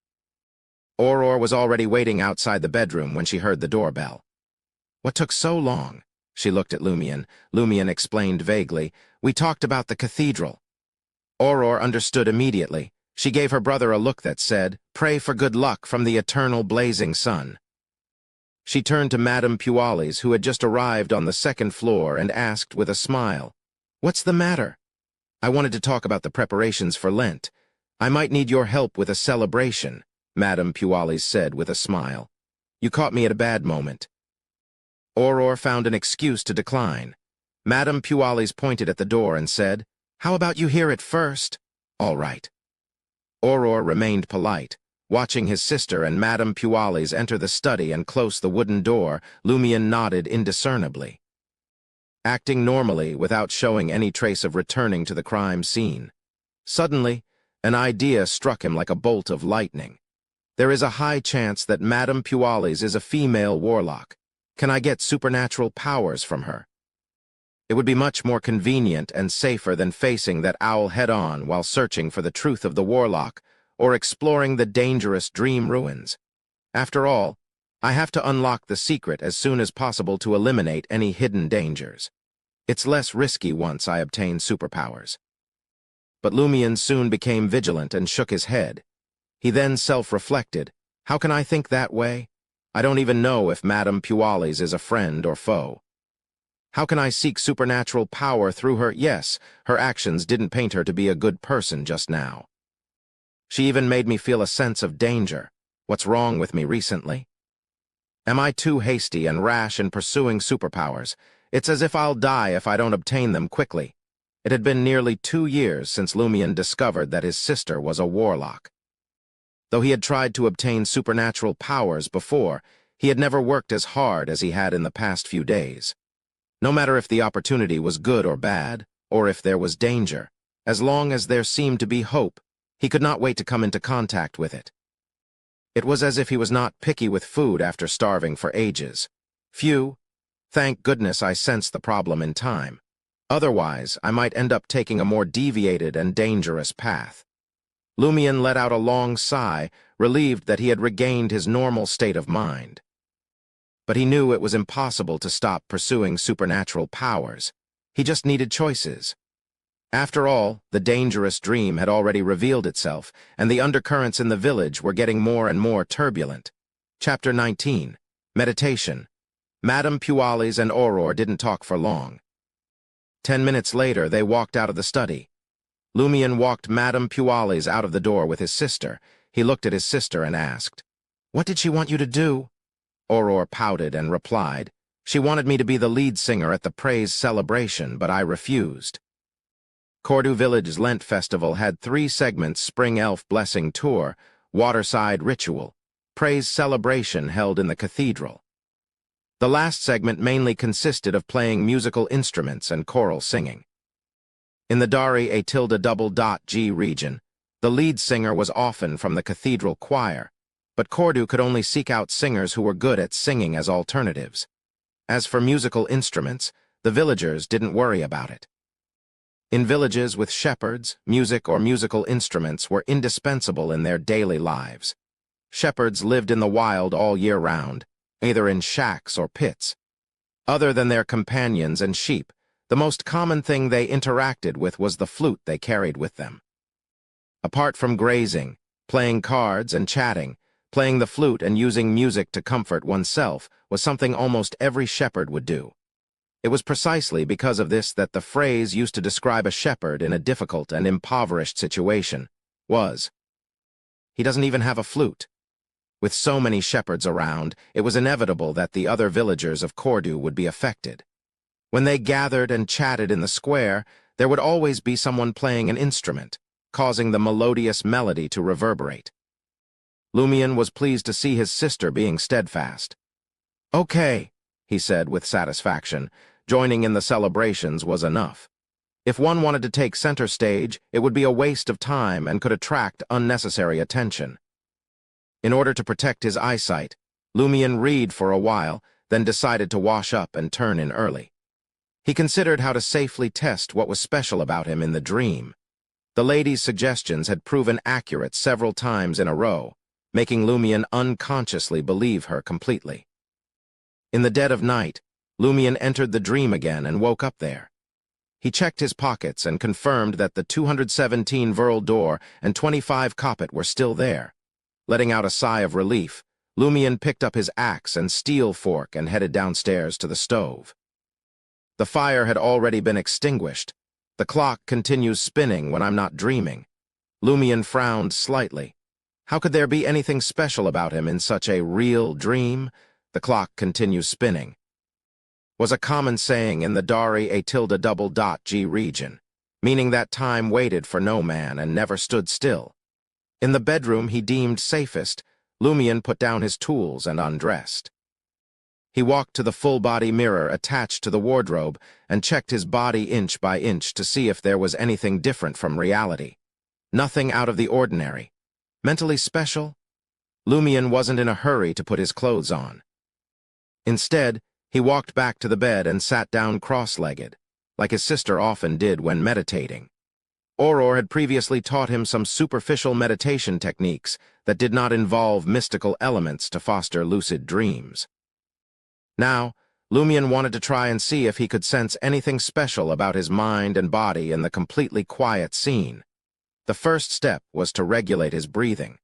Auror was already waiting outside the bedroom when she heard the doorbell. What took so long? She looked at Lumion. Lumion explained vaguely, We talked about the cathedral. Auror understood immediately. She gave her brother a look that said, Pray for good luck from the eternal blazing sun. She turned to Madame Puales, who had just arrived on the second floor, and asked with a smile, What's the matter? I wanted to talk about the preparations for Lent. I might need your help with a celebration, Madame Puales said with a smile. You caught me at a bad moment. Auror found an excuse to decline. Madame Puales pointed at the door and said, How about you hear it first? All right. Auror remained polite. Watching his sister and Madame Puales enter the study and close the wooden door, Lumion nodded indiscernibly, acting normally without showing any trace of returning to the crime scene. Suddenly, an idea struck him like a bolt of lightning. There is a high chance that Madame Puales is a female warlock. Can I get supernatural powers from her? It would be much more convenient and safer than facing that owl head-on while searching for the truth of the warlock or exploring the dangerous dream ruins. After all, I have to unlock the secret as soon as possible to eliminate any hidden dangers. It's less risky once I obtain superpowers. But Lumion soon became vigilant and shook his head. He then self-reflected, How can I think that way? I don't even know if Madame Puales is a friend or foe. How can I seek supernatural power through her? Yes, her actions didn't paint her to be a good person just now. She even made me feel a sense of danger. What's wrong with me recently? Am I too hasty and rash in pursuing superpowers? It's as if I'll die if I don't obtain them quickly. It had been nearly 2 years since Lumion discovered that his sister was a warlock. Though he had tried to obtain supernatural powers before, he had never worked as hard as he had in the past few days. No matter if the opportunity was good or bad, or if there was danger. As long as there seemed to be hope, he could not wait to come into contact with it. It was as if he was not picky with food after starving for ages. Phew, thank goodness I sensed the problem in time. Otherwise, I might end up taking a more deviated and dangerous path. Lumion let out a long sigh, relieved that he had regained his normal state of mind. But he knew it was impossible to stop pursuing supernatural powers. He just needed choices. After all, the dangerous dream had already revealed itself, and the undercurrents in the village were getting more and more turbulent. Chapter 19. Meditation. Madame Pualis and Aurore didn't talk for long. 10 minutes later, they walked out of the study. Lumion walked Madame Pualis out of the door with his sister. He looked at his sister and asked, "What did she want you to do?" Aurore pouted and replied, "She wanted me to be the lead singer at the praise celebration, but I refused." Cordu Village's Lent Festival had 3 segments: Spring Elf Blessing Tour, Waterside Ritual, Praise Celebration held in the cathedral. The last segment mainly consisted of playing musical instruments and choral singing. In the Dari A~G region, the lead singer was often from the cathedral choir, but Cordu could only seek out singers who were good at singing as alternatives. As for musical instruments, the villagers didn't worry about it. In villages with shepherds, music or musical instruments were indispensable in their daily lives. Shepherds lived in the wild all year round, either in shacks or pits. Other than their companions and sheep, the most common thing they interacted with was the flute they carried with them. Apart from grazing, playing cards and chatting, playing the flute and using music to comfort oneself was something almost every shepherd would do. It was precisely because of this that the phrase used to describe a shepherd in a difficult and impoverished situation was, "He doesn't even have a flute." With so many shepherds around, it was inevitable that the other villagers of Cordu would be affected. When they gathered and chatted in the square, there would always be someone playing an instrument, causing the melodious melody to reverberate. Lumion was pleased to see his sister being steadfast. "Okay," he said with satisfaction. Joining in the celebrations was enough. If one wanted to take center stage, it would be a waste of time and could attract unnecessary attention. In order to protect his eyesight, Lumion read for a while, then decided to wash up and turn in early. He considered how to safely test what was special about him in the dream. The lady's suggestions had proven accurate several times in a row, making Lumion unconsciously believe her completely. In the dead of night, Lumion entered the dream again and woke up there. He checked his pockets and confirmed that the 217 Verl door and 25 Koppet were still there. Letting out a sigh of relief, Lumion picked up his axe and steel fork and headed downstairs to the stove. The fire had already been extinguished. The clock continues spinning when I'm not dreaming. Lumion frowned slightly. How could there be anything special about him in such a real dream? The clock continues spinning was a common saying in the Dari A~G region, meaning that time waited for no man and never stood still. In the bedroom he deemed safest, Lumion put down his tools and undressed. He walked to the full-body mirror attached to the wardrobe and checked his body inch by inch to see if there was anything different from reality. Nothing out of the ordinary. Mentally special? Lumion wasn't in a hurry to put his clothes on. Instead, he walked back to the bed and sat down cross-legged, like his sister often did when meditating. Aurore had previously taught him some superficial meditation techniques that did not involve mystical elements to foster lucid dreams. Now, Lumion wanted to try and see if he could sense anything special about his mind and body in the completely quiet scene. The first step was to regulate his breathing.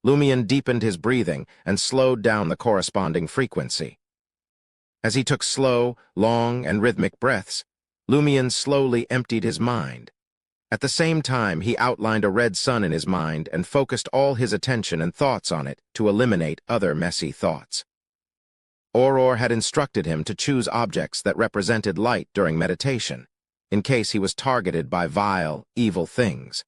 Lumion deepened his breathing and slowed down the corresponding frequency. As he took slow, long, and rhythmic breaths, Lumion slowly emptied his mind. At the same time, he outlined a red sun in his mind and focused all his attention and thoughts on it to eliminate other messy thoughts. Aurore had instructed him to choose objects that represented light during meditation, in case he was targeted by vile, evil things.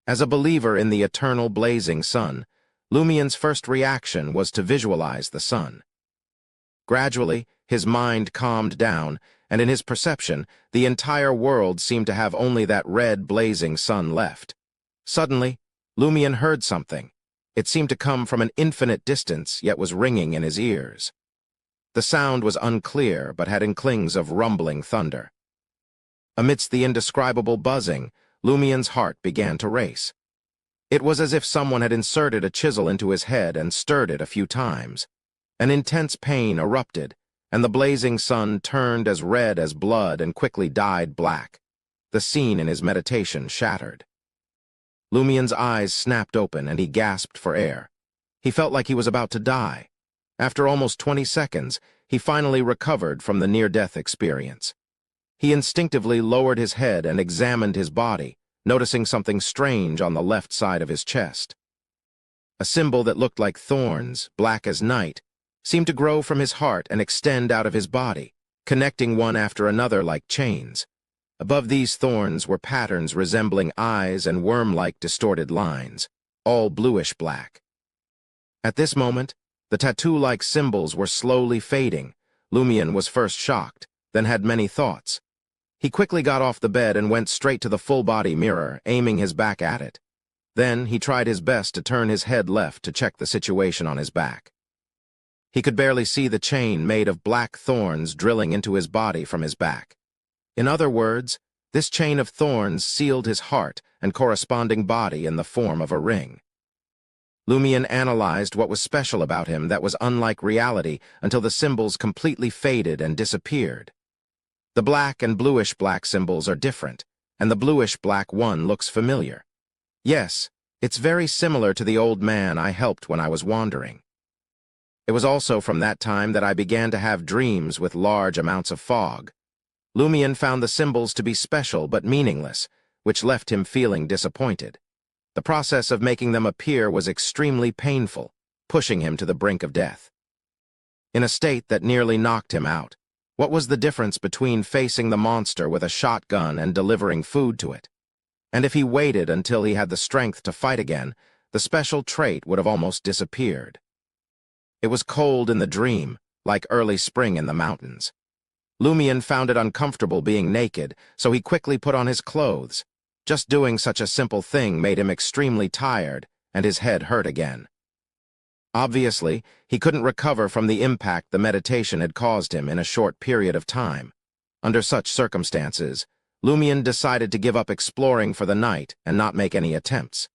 As a believer in the eternal blazing sun, Lumion's first reaction was to visualize the sun. Gradually, his mind calmed down, and in his perception, the entire world seemed to have only that red, blazing sun left. Suddenly, Lumion heard something. It seemed to come from an infinite distance, yet was ringing in his ears. The sound was unclear, but had inklings of rumbling thunder. Amidst the indescribable buzzing, Lumion's heart began to race. It was as if someone had inserted a chisel into his head and stirred it a few times. An intense pain erupted, and the blazing sun turned as red as blood and quickly dyed black. The scene in his meditation shattered. Lumion's eyes snapped open and he gasped for air. He felt like he was about to die. After almost 20 seconds, he finally recovered from the near-death experience. He instinctively lowered his head and examined his body, noticing something strange on the left side of his chest. A symbol that looked like thorns, black as night, seemed to grow from his heart and extend out of his body, connecting one after another like chains. Above these thorns were patterns resembling eyes and worm-like distorted lines, all bluish-black. At this moment, the tattoo-like symbols were slowly fading. Lumion was first shocked, then had many thoughts. He quickly got off the bed and went straight to the full-body mirror, aiming his back at it. Then he tried his best to turn his head left to check the situation on his back. He could barely see the chain made of black thorns drilling into his body from his back. In other words, this chain of thorns sealed his heart and corresponding body in the form of a ring. Lumion analyzed what was special about him that was unlike reality until the symbols completely faded and disappeared. The black and bluish-black symbols are different, and the bluish-black one looks familiar. Yes, it's very similar to the old man I helped when I was wandering. It was also from that time that I began to have dreams with large amounts of fog. Lumion found the symbols to be special but meaningless, which left him feeling disappointed. The process of making them appear was extremely painful, pushing him to the brink of death. In a state that nearly knocked him out, what was the difference between facing the monster with a shotgun and delivering food to it? And if he waited until he had the strength to fight again, the special trait would have almost disappeared. It was cold in the dream, like early spring in the mountains. Lumion found it uncomfortable being naked, so he quickly put on his clothes. Just doing such a simple thing made him extremely tired, and his head hurt again. Obviously, he couldn't recover from the impact the meditation had caused him in a short period of time. Under such circumstances, Lumion decided to give up exploring for the night and not make any attempts.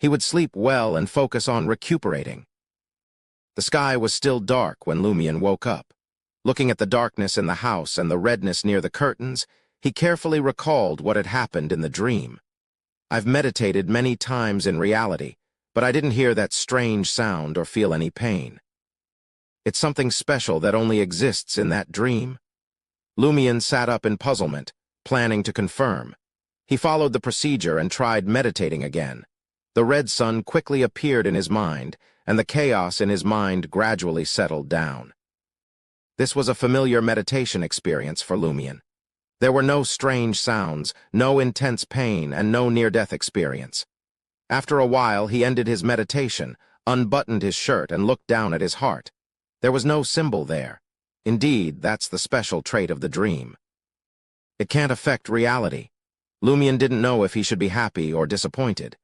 He would sleep well and focus on recuperating. The sky was still dark when Lumion woke up. Looking at the darkness in the house and the redness near the curtains, he carefully recalled what had happened in the dream. I've meditated many times in reality, but I didn't hear that strange sound or feel any pain. It's something special that only exists in that dream. Lumion sat up in puzzlement, planning to confirm. He followed the procedure and tried meditating again. The red sun quickly appeared in his mind, and the chaos in his mind gradually settled down. This was a familiar meditation experience for Lumion. There were no strange sounds, no intense pain, and no near-death experience. After a while, he ended his meditation, unbuttoned his shirt, and looked down at his heart. There was no symbol there. Indeed, that's the special trait of the dream. It can't affect reality. Lumion didn't know if he should be happy or disappointed.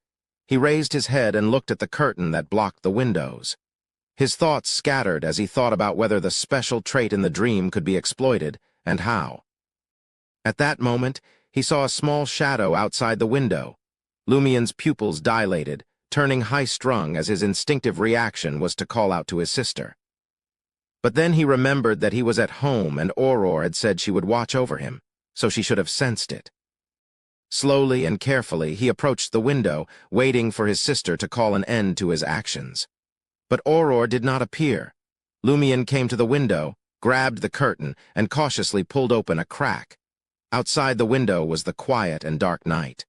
He raised his head and looked at the curtain that blocked the windows. His thoughts scattered as he thought about whether the special trait in the dream could be exploited, and how. At that moment, he saw a small shadow outside the window. Lumion's pupils dilated, turning high-strung as his instinctive reaction was to call out to his sister. But then he remembered that he was at home and Aurora had said she would watch over him, so she should have sensed it. Slowly and carefully, he approached the window, waiting for his sister to call an end to his actions. But Aurora did not appear. Lumion came to the window, grabbed the curtain, and cautiously pulled open a crack. Outside the window was the quiet and dark night.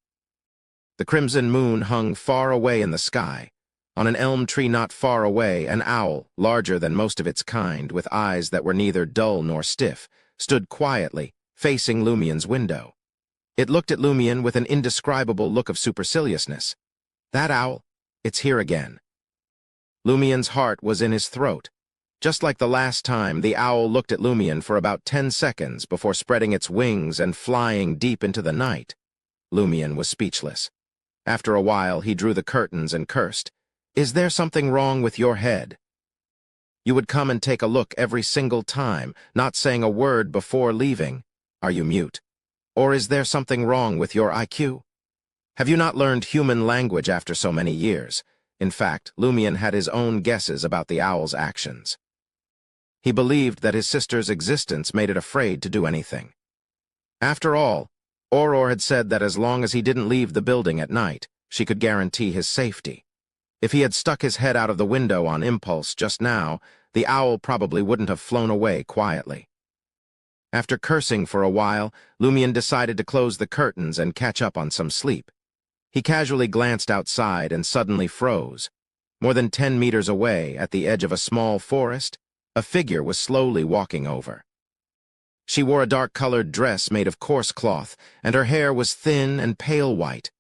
The crimson moon hung far away in the sky. On an elm tree not far away, an owl, larger than most of its kind, with eyes that were neither dull nor stiff, stood quietly, facing Lumion's window. It looked at Lumion with an indescribable look of superciliousness. That owl, it's here again. Lumion's heart was in his throat. Just like the last time, the owl looked at Lumion for about 10 seconds before spreading its wings and flying deep into the night. Lumion was speechless. After a while, he drew the curtains and cursed. "Is there something wrong with your head? You would come and take a look every single time, not saying a word before leaving. Are you mute? Or is there something wrong with your IQ? Have you not learned human language after so many years?" In fact, Lumion had his own guesses about the owl's actions. He believed that his sister's existence made it afraid to do anything. After all, Aurora had said that as long as he didn't leave the building at night, she could guarantee his safety. If he had stuck his head out of the window on impulse just now, the owl probably wouldn't have flown away quietly. After cursing for a while, Lumion decided to close the curtains and catch up on some sleep. He casually glanced outside and suddenly froze. More than 10 meters away, at the edge of a small forest, a figure was slowly walking over. She wore a dark-colored dress made of coarse cloth, and her hair was thin and pale white.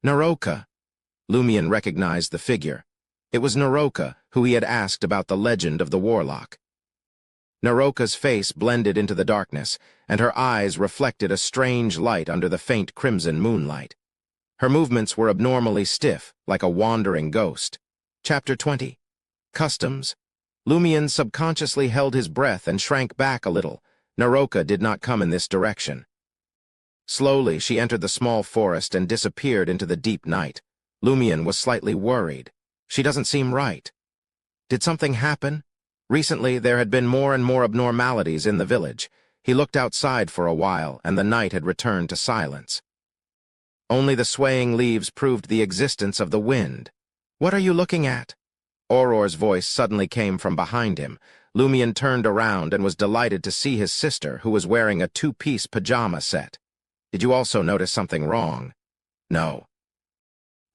Naroka. Lumion recognized the figure. It was Naroka, who he had asked about the legend of the warlock. Naroka's face blended into the darkness, and her eyes reflected a strange light under the faint crimson moonlight. Her movements were abnormally stiff, like a wandering ghost. Chapter 20. Customs. Lumion subconsciously held his breath and shrank back a little. Naroka did not come in this direction. Slowly, she entered the small forest and disappeared into the deep night. Lumion was slightly worried. She doesn't seem right. Did something happen? Recently, there had been more and more abnormalities in the village. He looked outside for a while, and the night had returned to silence. Only the swaying leaves proved the existence of the wind. "What are you looking at?" Aurora's voice suddenly came from behind him. Lumion turned around and was delighted to see his sister, who was wearing a two-piece pajama set. "Did you also notice something wrong?" "No."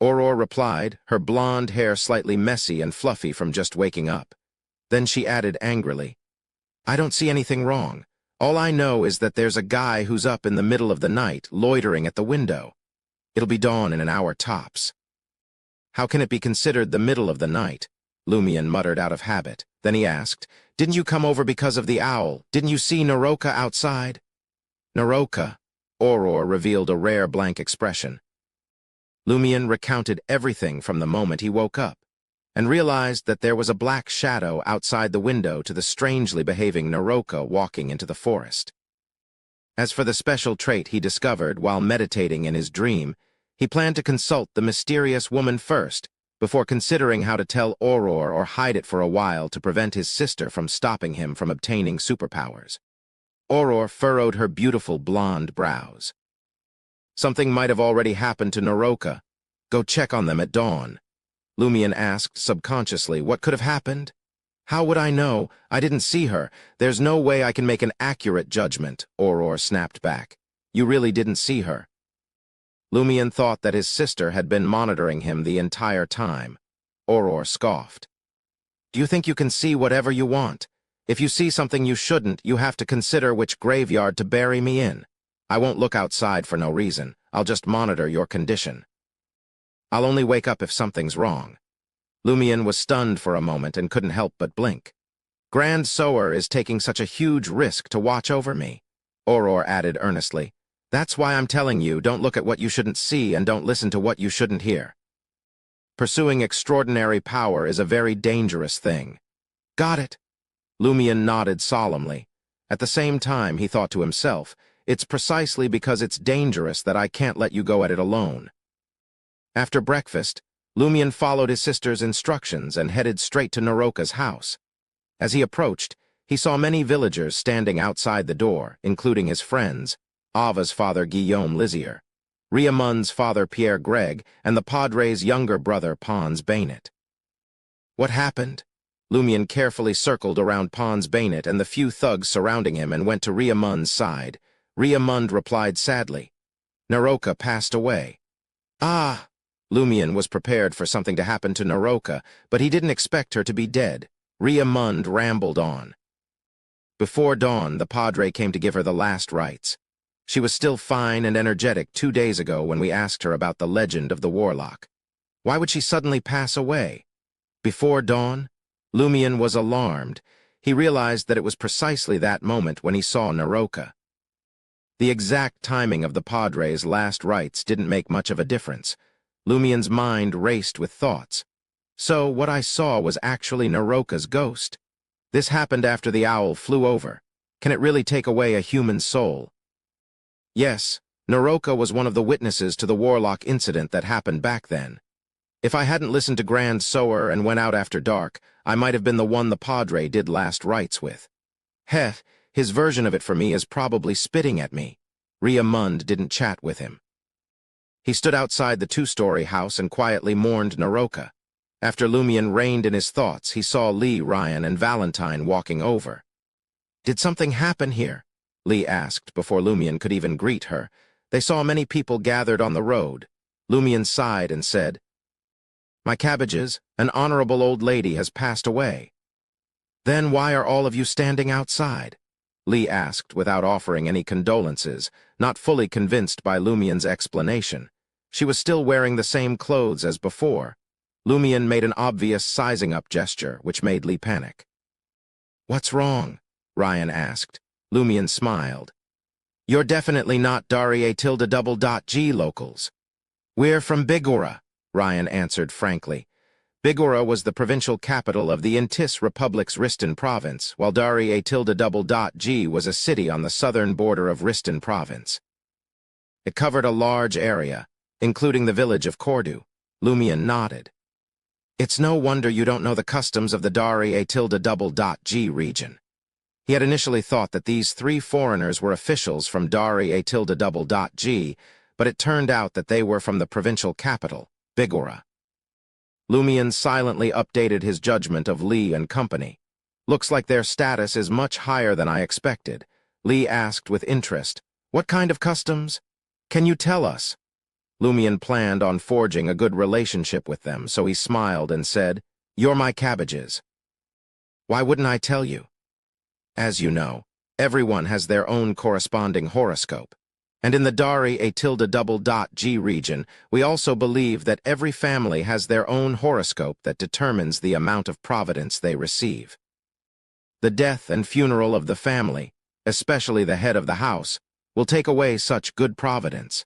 Aurora replied, her blonde hair slightly messy and fluffy from just waking up. Then she added angrily, "I don't see anything wrong. All I know is that there's a guy who's up in the middle of the night, loitering at the window. It'll be dawn in an hour tops." "How can it be considered the middle of the night?" Lumion muttered out of habit. Then he asked, "Didn't you come over because of the owl? Didn't you see Naroka outside?" "Naroka?" Aurora revealed a rare blank expression. Lumion recounted everything from the moment he woke up, and realized that there was a black shadow outside the window to the strangely behaving Naroka walking into the forest. As for the special trait he discovered while meditating in his dream, he planned to consult the mysterious woman first, before considering how to tell Aurora or hide it for a while to prevent his sister from stopping him from obtaining superpowers. Aurora furrowed her beautiful blonde brows. "Something might have already happened to Naroka. Go check on them at dawn." Lumion asked subconsciously, "What could have happened?" "How would I know? I didn't see her. There's no way I can make an accurate judgment," Aurora snapped back. "You really didn't see her." Lumion thought that his sister had been monitoring him the entire time. Aurora scoffed. "Do you think you can see whatever you want? If you see something you shouldn't, you have to consider which graveyard to bury me in. I won't look outside for no reason. I'll just monitor your condition. I'll only wake up if something's wrong." Lumion was stunned for a moment and couldn't help but blink. "Grand Sower is taking such a huge risk to watch over me," Aurora added earnestly. "That's why I'm telling you, don't look at what you shouldn't see and don't listen to what you shouldn't hear. Pursuing extraordinary power is a very dangerous thing." "Got it." Lumion nodded solemnly. At the same time, he thought to himself, "It's precisely because it's dangerous that I can't let you go at it alone." After breakfast, Lumion followed his sister's instructions and headed straight to Naroka's house. As he approached, he saw many villagers standing outside the door, including his friends, Ava's father Guillaume Lizier, Riamund's father Pierre Gregg, and the Padre's younger brother Pons Bainet. "What happened?" Lumion carefully circled around Pons Bainet and the few thugs surrounding him and went to Riamund's side. Riamund replied sadly, "Naroka passed away." "Ah!" Lumion was prepared for something to happen to Naroka, but he didn't expect her to be dead. Riamund rambled on. Before dawn, the Padre came to give her the last rites. She was still fine and energetic 2 days ago when we asked her about the legend of the warlock. Why would she suddenly pass away? Before dawn? Lumion was alarmed. he realized that it was precisely that moment when he saw Naroka. The exact timing of the Padre's last rites didn't make much of a difference. Lumien's mind raced with thoughts. So what I saw was actually Naroka's ghost. This happened after the owl flew over. Can it really take away a human soul? Yes, Naroka was one of the witnesses to the warlock incident that happened back then. If I hadn't listened to Grand Sower and went out after dark, I might have been the one the Padre did last rites with. Heh, his version of it for me is probably spitting at me. Riamund didn't chat with him. He stood outside the two-story house and quietly mourned Naroka. After Lumien reined in his thoughts, he saw Lee, Ryan, and Valentine walking over. "Did something happen here?" Lee asked before Lumien could even greet her. They saw many people gathered on the road. Lumien sighed and said, "My cabbages, an honorable old lady has passed away." "Then why are all of you standing outside?" Lee asked without offering any condolences, not fully convinced by Lumien's explanation. She was still wearing the same clothes as before. Lumien made an obvious sizing-up gesture, which made Lee panic. "What's wrong?" Ryan asked. Lumien smiled. "You're definitely not Dari-A-Tilde-Double-G locals." "We're from Bigorra," Ryan answered frankly. Bigorra was the provincial capital of the Intis Republic's Riston province, while Dari-A-Tilde-Double-G was a city on the southern border of Riston province. It covered a large area, including the village of Cordu. Lumien nodded. "It's no wonder you don't know the customs of the Dari-A-Tilde-Double-G region." He had initially thought that these three foreigners were officials from Dari-A-Tilde-Double-G, but it turned out that they were from the provincial capital, Bigorra. Lumien silently updated his judgment of Lee and company. "Looks like their status is much higher than I expected." Lee asked with interest, "What kind of customs? Can you tell us?" Lumien planned on forging a good relationship with them, so he smiled and said, "You're my cabbages." "Why wouldn't I tell you?" "As you know, everyone has their own corresponding horoscope. And in the Dari-A-Tilde-Double-G region, we also believe that every family has their own horoscope that determines the amount of providence they receive. The death and funeral of the family, especially the head of the house, will take away such good providence.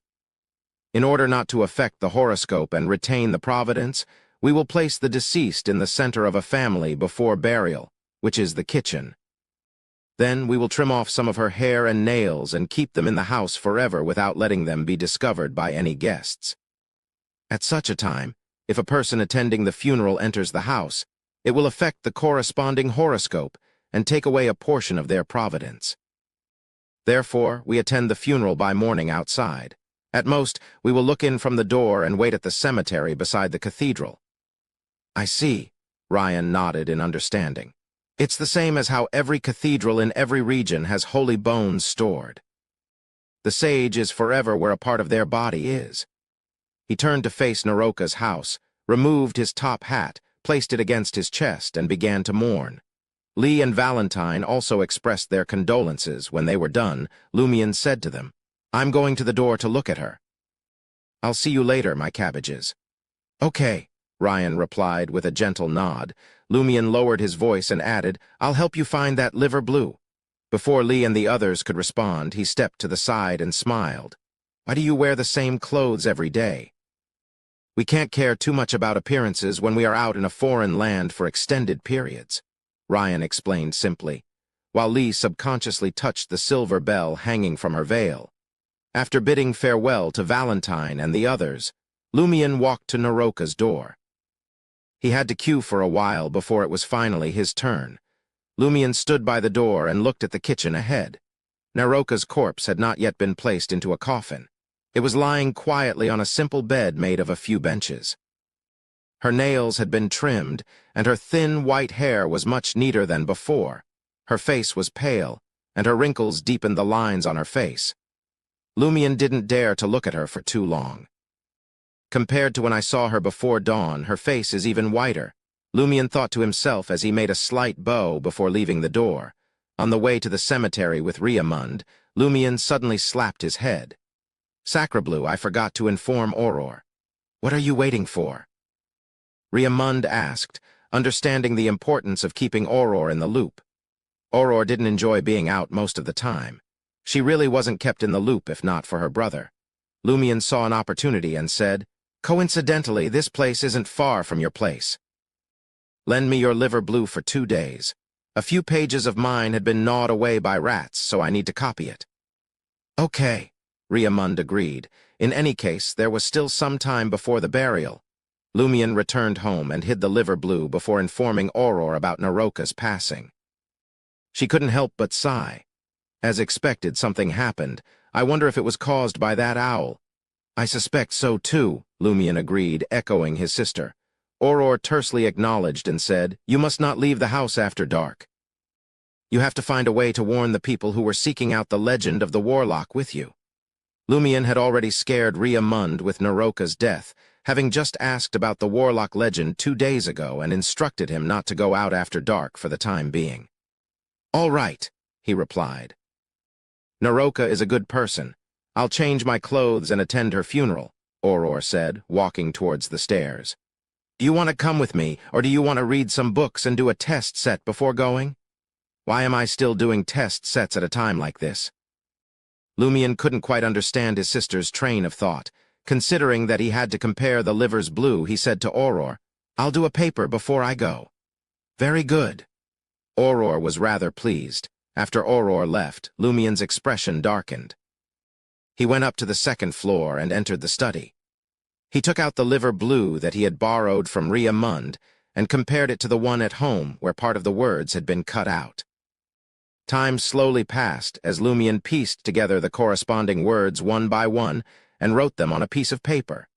In order not to affect the horoscope and retain the providence, we will place the deceased in the center of a family before burial, which is the kitchen. Then we will trim off some of her hair and nails and keep them in the house forever without letting them be discovered by any guests. At such a time, if a person attending the funeral enters the house, it will affect the corresponding horoscope and take away a portion of their providence. Therefore, we attend the funeral by morning outside. At most, we will look in from the door and wait at the cemetery beside the cathedral." "I see," Ryan nodded in understanding. "It's the same as how every cathedral in every region has holy bones stored. The sage is forever where a part of their body is." He turned to face Naroka's house, removed his top hat, placed it against his chest, and began to mourn. Lee and Valentine also expressed their condolences. When they were done, Lumien said to them, "I'm going to the door to look at her." "I'll see you later, my cabbages." "Okay," Ryan replied with a gentle nod. Lumien lowered his voice and added, "I'll help you find that liver blue." Before Lee and the others could respond, he stepped to the side and smiled. "Why do you wear the same clothes every day?" "We can't care too much about appearances when we are out in a foreign land for extended periods," Ryan explained simply, while Lee subconsciously touched the silver bell hanging from her veil. After bidding farewell to Valentine and the others, Lumien walked to Naroka's door. He had to queue for a while before it was finally his turn. Lumien stood by the door and looked at the kitchen ahead. Naroka's corpse had not yet been placed into a coffin. It was lying quietly on a simple bed made of a few benches. Her nails had been trimmed, and her thin white hair was much neater than before. Her face was pale, and her wrinkles deepened the lines on her face. Lumien didn't dare to look at her for too long. Compared to when I saw her before dawn, her face is even whiter, Lumien thought to himself as he made a slight bow before leaving the door. On the way to the cemetery with Riamund, Lumien suddenly slapped his head. "Sacrebleu, I forgot to inform Auror." "What are you waiting for?" Riamund asked, understanding the importance of keeping Auror in the loop. Aurora didn't enjoy being out most of the time. She really wasn't kept in the loop if not for her brother. Lumion saw an opportunity and said, "Coincidentally, this place isn't far from your place. Lend me your liver blue for 2 days. A few pages of mine had been gnawed away by rats, so I need to copy it." "Okay," Riamund agreed. In any case, there was still some time before the burial. Lumion returned home and hid the liver blue before informing Aurora about Naroka's passing. She couldn't help but sigh. As expected, something happened. I wonder if it was caused by that owl. "I suspect so too," Lumion agreed, echoing his sister. Aurora tersely acknowledged and said, "You must not leave the house after dark. You have to find a way to warn the people who were seeking out the legend of the warlock with you." Lumion had already scared Riamund with Naroka's death, having just asked about the warlock legend 2 days ago and instructed him not to go out after dark for the time being. "All right," he replied. "Naroka is a good person. I'll change my clothes and attend her funeral," Aurora said, walking towards the stairs. "Do you want to come with me, or do you want to read some books and do a test set before going? Why am I still doing test sets at a time like this?" Lumion couldn't quite understand his sister's train of thought. Considering that he had to compare the liver's blue, he said to Aurora, "I'll do a paper before I go." "Very good." Aurora was rather pleased. After Aurora left, Lumion's expression darkened. He went up to the second floor and entered the study. He took out the liver blue that he had borrowed from Riamund and compared it to the one at home where part of the words had been cut out. Time slowly passed as Lumion pieced together the corresponding words one by one and wrote them on a piece of paper.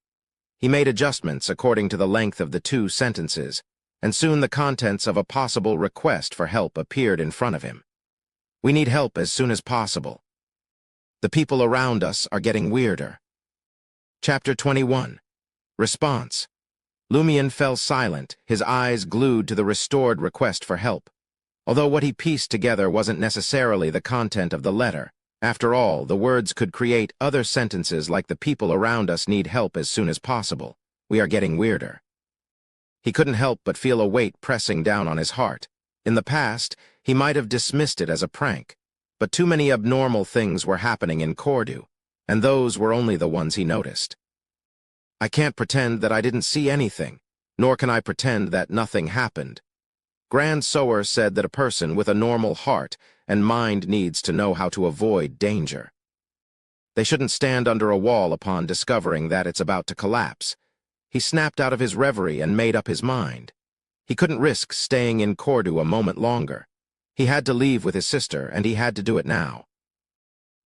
He made adjustments according to the length of the 2 sentences, and soon the contents of a possible request for help appeared in front of him. "We need help as soon as possible. The people around us are getting weirder." Chapter 21. Response. Lumion fell silent, his eyes glued to the restored request for help. Although what he pieced together wasn't necessarily the content of the letter, after all, the words could create other sentences like "the people around us need help as soon as possible. We are getting weirder." He couldn't help but feel a weight pressing down on his heart. In the past, he might have dismissed it as a prank, but too many abnormal things were happening in Cordu, and those were only the ones he noticed. "I can't pretend that I didn't see anything, nor can I pretend that nothing happened. Grand Sower said that a person with a normal heart and mind needs to know how to avoid danger. They shouldn't stand under a wall upon discovering that it's about to collapse." He snapped out of his reverie and made up his mind. He couldn't risk staying in Cordu a moment longer. He had to leave with his sister, and he had to do it now.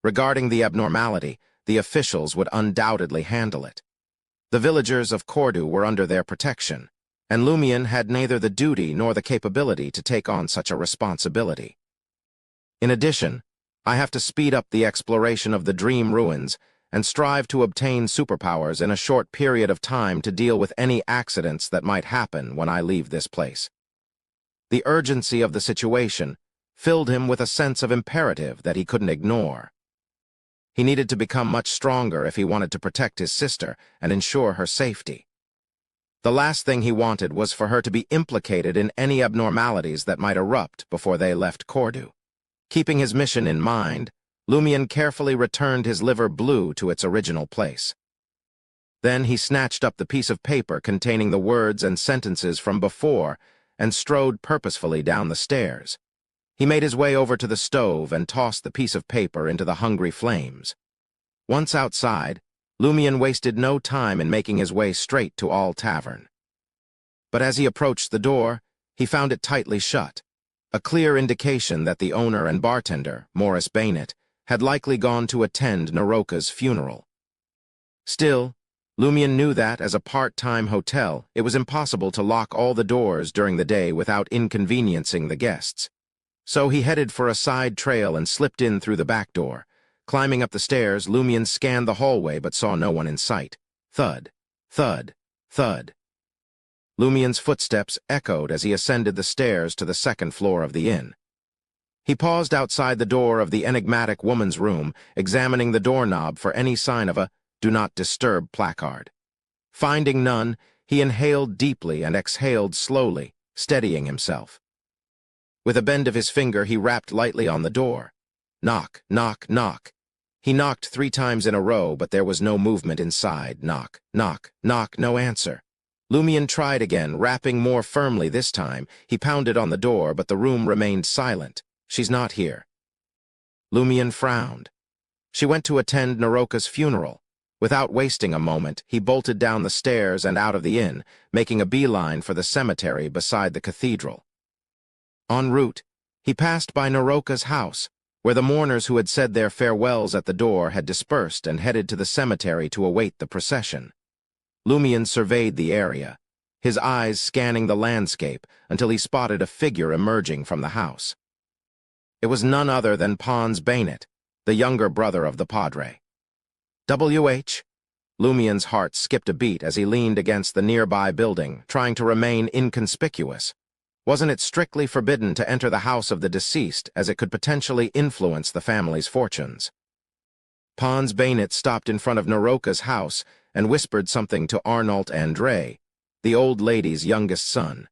Regarding the abnormality, the officials would undoubtedly handle it. The villagers of Cordu were under their protection, and Lumion had neither the duty nor the capability to take on such a responsibility. In addition, I have to speed up the exploration of the dream ruins and strive to obtain superpowers in a short period of time to deal with any accidents that might happen when I leave this place. The urgency of the situation filled him with a sense of imperative that he couldn't ignore. He needed to become much stronger if he wanted to protect his sister and ensure her safety. The last thing he wanted was for her to be implicated in any abnormalities that might erupt before they left Cordu. Keeping his mission in mind, Lumion carefully returned his liver blue to its original place. Then he snatched up the piece of paper containing the words and sentences from before and strode purposefully down the stairs. He made his way over to the stove and tossed the piece of paper into the hungry flames. Once outside, Lumion wasted no time in making his way straight to All Tavern. But as he approached the door, he found it tightly shut, a clear indication that the owner and bartender, Morris Bainett, had likely gone to attend Naroka's funeral. Still, Lumion knew that, as a part-time hotel, it was impossible to lock all the doors during the day without inconveniencing the guests. So he headed for a side trail and slipped in through the back door. Climbing up the stairs, Lumion scanned the hallway but saw no one in sight. Thud, thud, thud. Lumion's footsteps echoed as he ascended the stairs to the second floor of the inn. He paused outside the door of the enigmatic woman's room, examining the doorknob for any sign of a "Do Not Disturb" placard. Finding none, he inhaled deeply and exhaled slowly, steadying himself. With a bend of his finger, he rapped lightly on the door. Knock, knock, knock. He knocked 3 times in a row, but there was no movement inside. Knock, knock, knock, no answer. Lumion tried again, rapping more firmly this time. He pounded on the door, but the room remained silent. She's not here. Lumion frowned. She went to attend Naroka's funeral. Without wasting a moment, he bolted down the stairs and out of the inn, making a beeline for the cemetery beside the cathedral. En route, he passed by Naroka's house, where the mourners who had said their farewells at the door had dispersed and headed to the cemetery to await the procession. Lumion surveyed the area, his eyes scanning the landscape until he spotted a figure emerging from the house. It was none other than Ainz Audioverse, the younger brother of the Padre. W.H. Lumion's heart skipped a beat as he leaned against the nearby building, trying to remain inconspicuous. Wasn't it strictly forbidden to enter the house of the deceased, as it could potentially influence the family's fortunes? Ainz Audioverse stopped in front of Naroka's house and whispered something to Arnault André, the old lady's youngest son.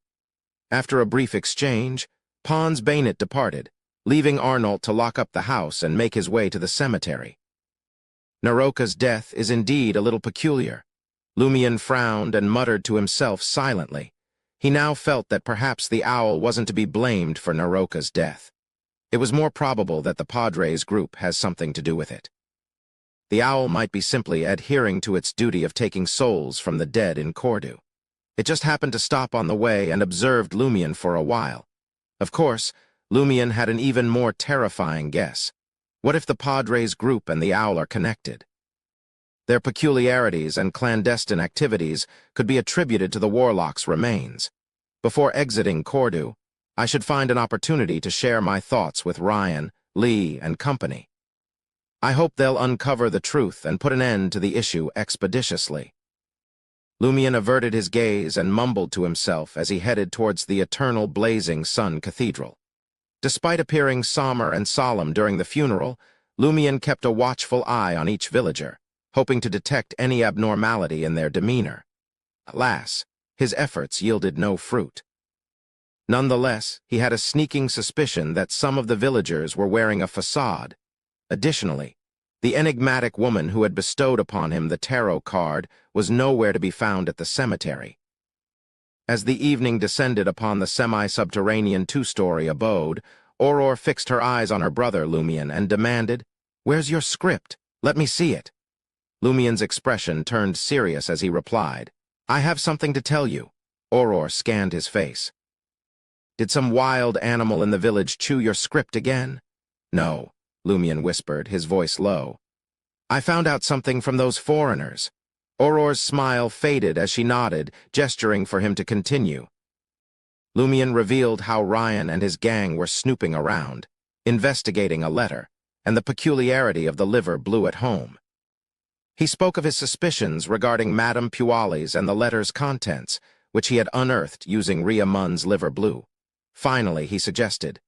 After a brief exchange, Ainz Audioverse departed, leaving Arnault to lock up the house and make his way to the cemetery. Naroka's death is indeed a little peculiar. Lumion frowned and muttered to himself silently. He now felt that perhaps the owl wasn't to be blamed for Naroka's death. It was more probable that the Padre's group has something to do with it. The owl might be simply adhering to its duty of taking souls from the dead in Cordu. It just happened to stop on the way and observed Lumion for a while. Of course, Lumion had an even more terrifying guess. What if the Padre's group and the owl are connected? Their peculiarities and clandestine activities could be attributed to the warlock's remains. Before exiting Cordu, I should find an opportunity to share my thoughts with Ryan, Lee, and company. I hope they'll uncover the truth and put an end to the issue expeditiously. Lumion averted his gaze and mumbled to himself as he headed towards the eternal blazing sun cathedral. Despite appearing somber and solemn during the funeral, Lumion kept a watchful eye on each villager, hoping to detect any abnormality in their demeanor. Alas, his efforts yielded no fruit. Nonetheless, he had a sneaking suspicion that some of the villagers were wearing a facade. Additionally, the enigmatic woman who had bestowed upon him the tarot card was nowhere to be found at the cemetery. As the evening descended upon the semi-subterranean 2-story abode, Aurore fixed her eyes on her brother Lumion and demanded, "Where's your script? Let me see it." Lumion's expression turned serious as he replied, "I have something to tell you." Aurore scanned his face. "Did some wild animal in the village chew your script again?" "No," Lumion whispered, his voice low. "I found out something from those foreigners." Aurore's smile faded as she nodded, gesturing for him to continue. Lumion revealed how Ryan and his gang were snooping around, investigating a letter, and the peculiarity of the liver blue at home. He spoke of his suspicions regarding Madame Puali's and the letter's contents, which he had unearthed using Ria Munn's liver blue. Finally, he suggested,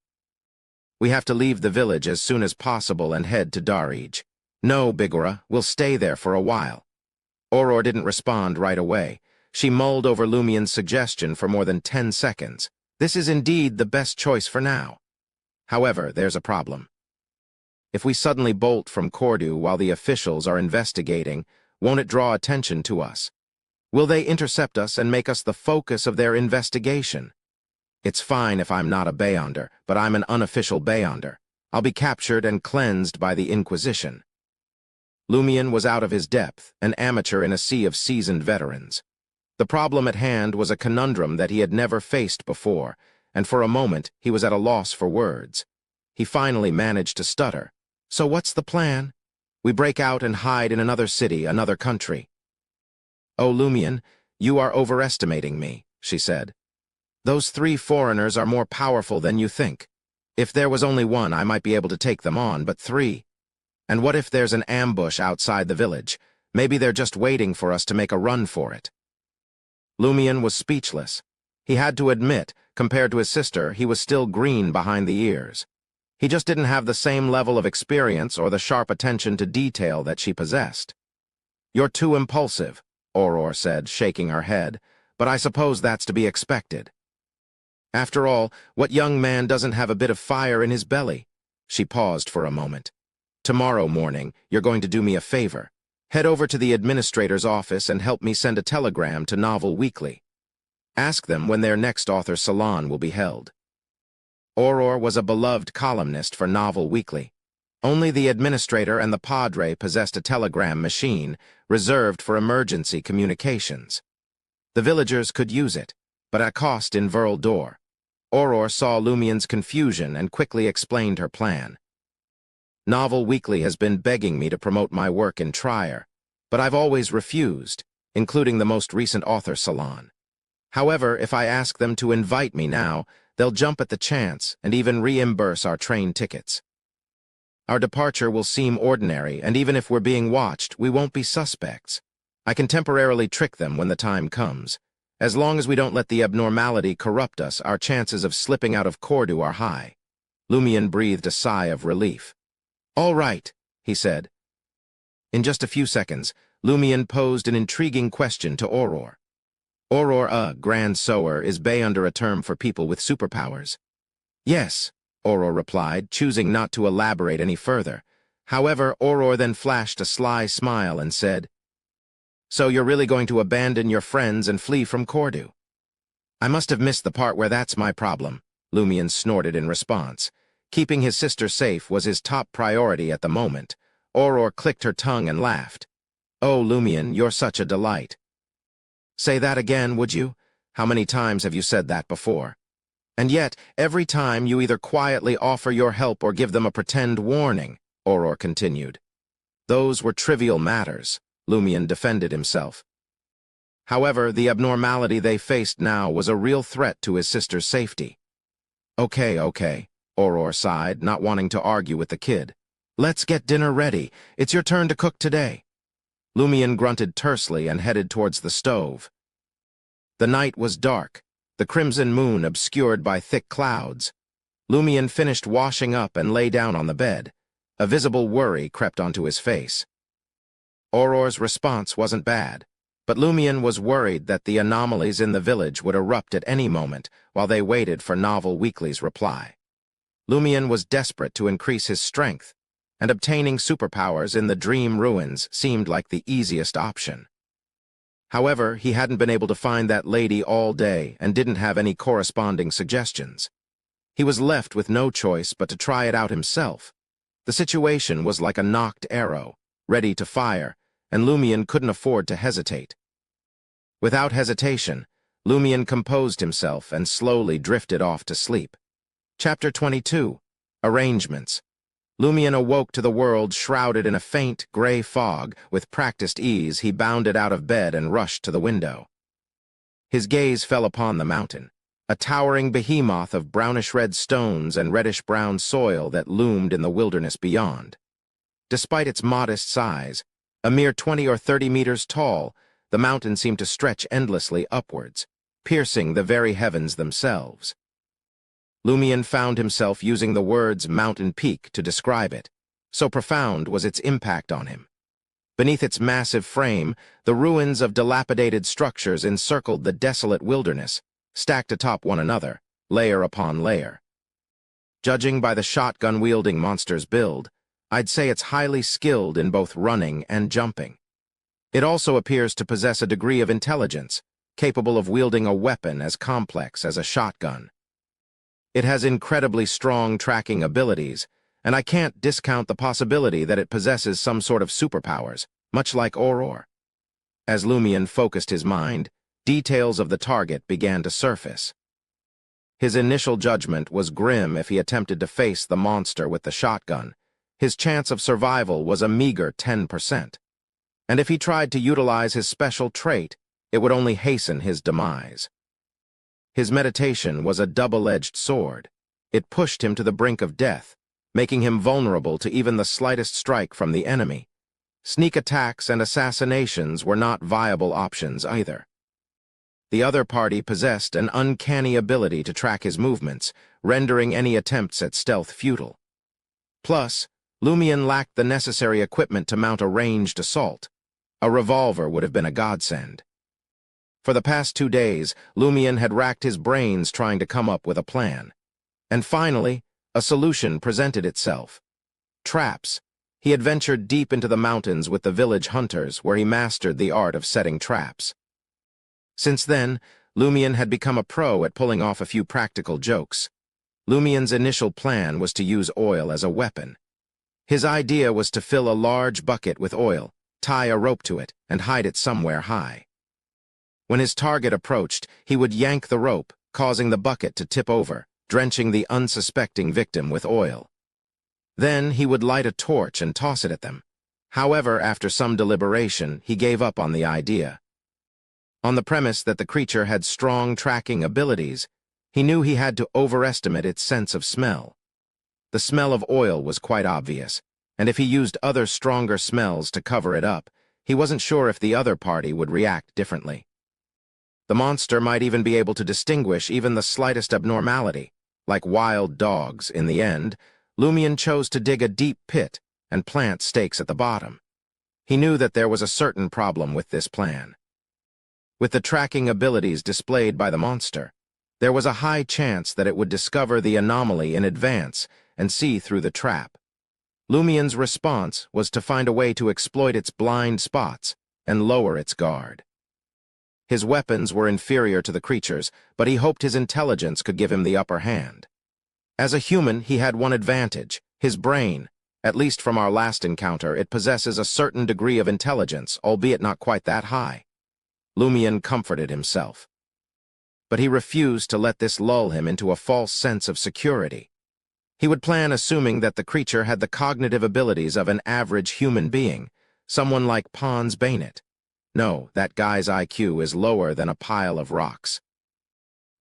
"We have to leave the village as soon as possible and head to Darij." "No, Bigora, we'll stay there for a while." Aurore didn't respond right away. She mulled over Lumion's suggestion for more than 10 seconds. This is indeed the best choice for now. However, there's a problem. If we suddenly bolt from Cordu while the officials are investigating, won't it draw attention to us? Will they intercept us and make us the focus of their investigation? It's fine if I'm not a Beyonder, but I'm an unofficial Beyonder. I'll be captured and cleansed by the Inquisition. Lumion was out of his depth, an amateur in a sea of seasoned veterans. The problem at hand was a conundrum that he had never faced before, and for a moment he was at a loss for words. He finally managed to stutter. "So what's the plan?" "We break out and hide in another city, another country." "Oh, Lumion, you are overestimating me," she said. "Those 3 foreigners are more powerful than you think. If there was only 1, I might be able to take them on, but 3. And what if there's an ambush outside the village? Maybe they're just waiting for us to make a run for it." Lumion was speechless. He had to admit, compared to his sister, he was still green behind the ears. He just didn't have the same level of experience or the sharp attention to detail that she possessed. "You're too impulsive," Aurore said, shaking her head, "but I suppose that's to be expected." After all, what young man doesn't have a bit of fire in his belly? She paused for a moment. Tomorrow morning, you're going to do me a favor. Head over to the administrator's office and help me send a telegram to Novel Weekly. Ask them when their next author salon will be held. Auror was a beloved columnist for Novel Weekly. Only the administrator and the padre possessed a telegram machine reserved for emergency communications. The villagers could use it, but at cost in Verl Dor. Auror saw Lumien's confusion and quickly explained her plan. Novel Weekly has been begging me to promote my work in Trier, but I've always refused, including the most recent author salon. However, if I ask them to invite me now, they'll jump at the chance and even reimburse our train tickets. Our departure will seem ordinary, and even if we're being watched, we won't be suspects. I can temporarily trick them when the time comes. As long as we don't let the abnormality corrupt us, our chances of slipping out of Cordu are high. Lumien breathed a sigh of relief. All right, he said. In just a few seconds, Lumien posed an intriguing question to Auror. Auror, grand sower, is bay under a term for people with superpowers? Yes, Auror replied, choosing not to elaborate any further. However, Auror then flashed a sly smile and said, So you're really going to abandon your friends and flee from Cordu? I must have missed the part where that's my problem, Lumien snorted in response. Keeping his sister safe was his top priority at the moment. Auror clicked her tongue and laughed. Oh, Lumien, you're such a delight. Say that again, would you? How many times have you said that before? And yet, every time you either quietly offer your help or give them a pretend warning, Auror continued. Those were trivial matters, Lumien defended himself. However, the abnormality they faced now was a real threat to his sister's safety. Okay, Auror sighed, not wanting to argue with the kid. Let's get dinner ready. It's your turn to cook today. Lumien grunted tersely and headed towards the stove. The night was dark, the crimson moon obscured by thick clouds. Lumien finished washing up and lay down on the bed. A visible worry crept onto his face. Auror's response wasn't bad, but Lumien was worried that the anomalies in the village would erupt at any moment while they waited for Novel Weekly's reply. Lumien was desperate to increase his strength, and obtaining superpowers in the dream ruins seemed like the easiest option. However, he hadn't been able to find that lady all day and didn't have any corresponding suggestions. He was left with no choice but to try it out himself. The situation was like a nocked arrow, ready to fire, and Lumien couldn't afford to hesitate. Without hesitation, Lumien composed himself and slowly drifted off to sleep. Chapter 22. Arrangements. Lumien awoke to the world shrouded in a faint, gray fog. With practiced ease, he bounded out of bed and rushed to the window. His gaze fell upon the mountain, a towering behemoth of brownish-red stones and reddish-brown soil that loomed in the wilderness beyond. Despite its modest size, a mere 20 or 30 meters tall, the mountain seemed to stretch endlessly upwards, piercing the very heavens themselves. Lumien found himself using the words mountain peak to describe it. So profound was its impact on him. Beneath its massive frame, the ruins of dilapidated structures encircled the desolate wilderness, stacked atop one another, layer upon layer. Judging by the shotgun-wielding monster's build, I'd say it's highly skilled in both running and jumping. It also appears to possess a degree of intelligence, capable of wielding a weapon as complex as a shotgun. It has incredibly strong tracking abilities, and I can't discount the possibility that it possesses some sort of superpowers, much like Auror. As Lumien focused his mind, details of the target began to surface. His initial judgment was grim if he attempted to face the monster with the shotgun. His chance of survival was a meager 10%. And if he tried to utilize his special trait, it would only hasten his demise. His meditation was a double-edged sword. It pushed him to the brink of death, making him vulnerable to even the slightest strike from the enemy. Sneak attacks and assassinations were not viable options either. The other party possessed an uncanny ability to track his movements, rendering any attempts at stealth futile. Plus, Lumien lacked the necessary equipment to mount a ranged assault. A revolver would have been a godsend. For the past 2 days, Lumion had racked his brains trying to come up with a plan. And finally, a solution presented itself. Traps. He had ventured deep into the mountains with the village hunters, where he mastered the art of setting traps. Since then, Lumion had become a pro at pulling off a few practical jokes. Lumion's initial plan was to use oil as a weapon. His idea was to fill a large bucket with oil, tie a rope to it, and hide it somewhere high. When his target approached, he would yank the rope, causing the bucket to tip over, drenching the unsuspecting victim with oil. Then he would light a torch and toss it at them. However, after some deliberation, he gave up on the idea. On the premise that the creature had strong tracking abilities, he knew he had to overestimate its sense of smell. The smell of oil was quite obvious, and if he used other stronger smells to cover it up, he wasn't sure if the other party would react differently. The monster might even be able to distinguish even the slightest abnormality. Like wild dogs, in the end, Lumion chose to dig a deep pit and plant stakes at the bottom. He knew that there was a certain problem with this plan. With the tracking abilities displayed by the monster, there was a high chance that it would discover the anomaly in advance and see through the trap. Lumion's response was to find a way to exploit its blind spots and lower its guard. His weapons were inferior to the creature's, but he hoped his intelligence could give him the upper hand. As a human, he had one advantage: his brain. At least from our last encounter, it possesses a certain degree of intelligence, albeit not quite that high. Lumion comforted himself. But he refused to let this lull him into a false sense of security. He would plan assuming that the creature had the cognitive abilities of an average human being, someone like Pons Bainett. No, that guy's IQ is lower than a pile of rocks.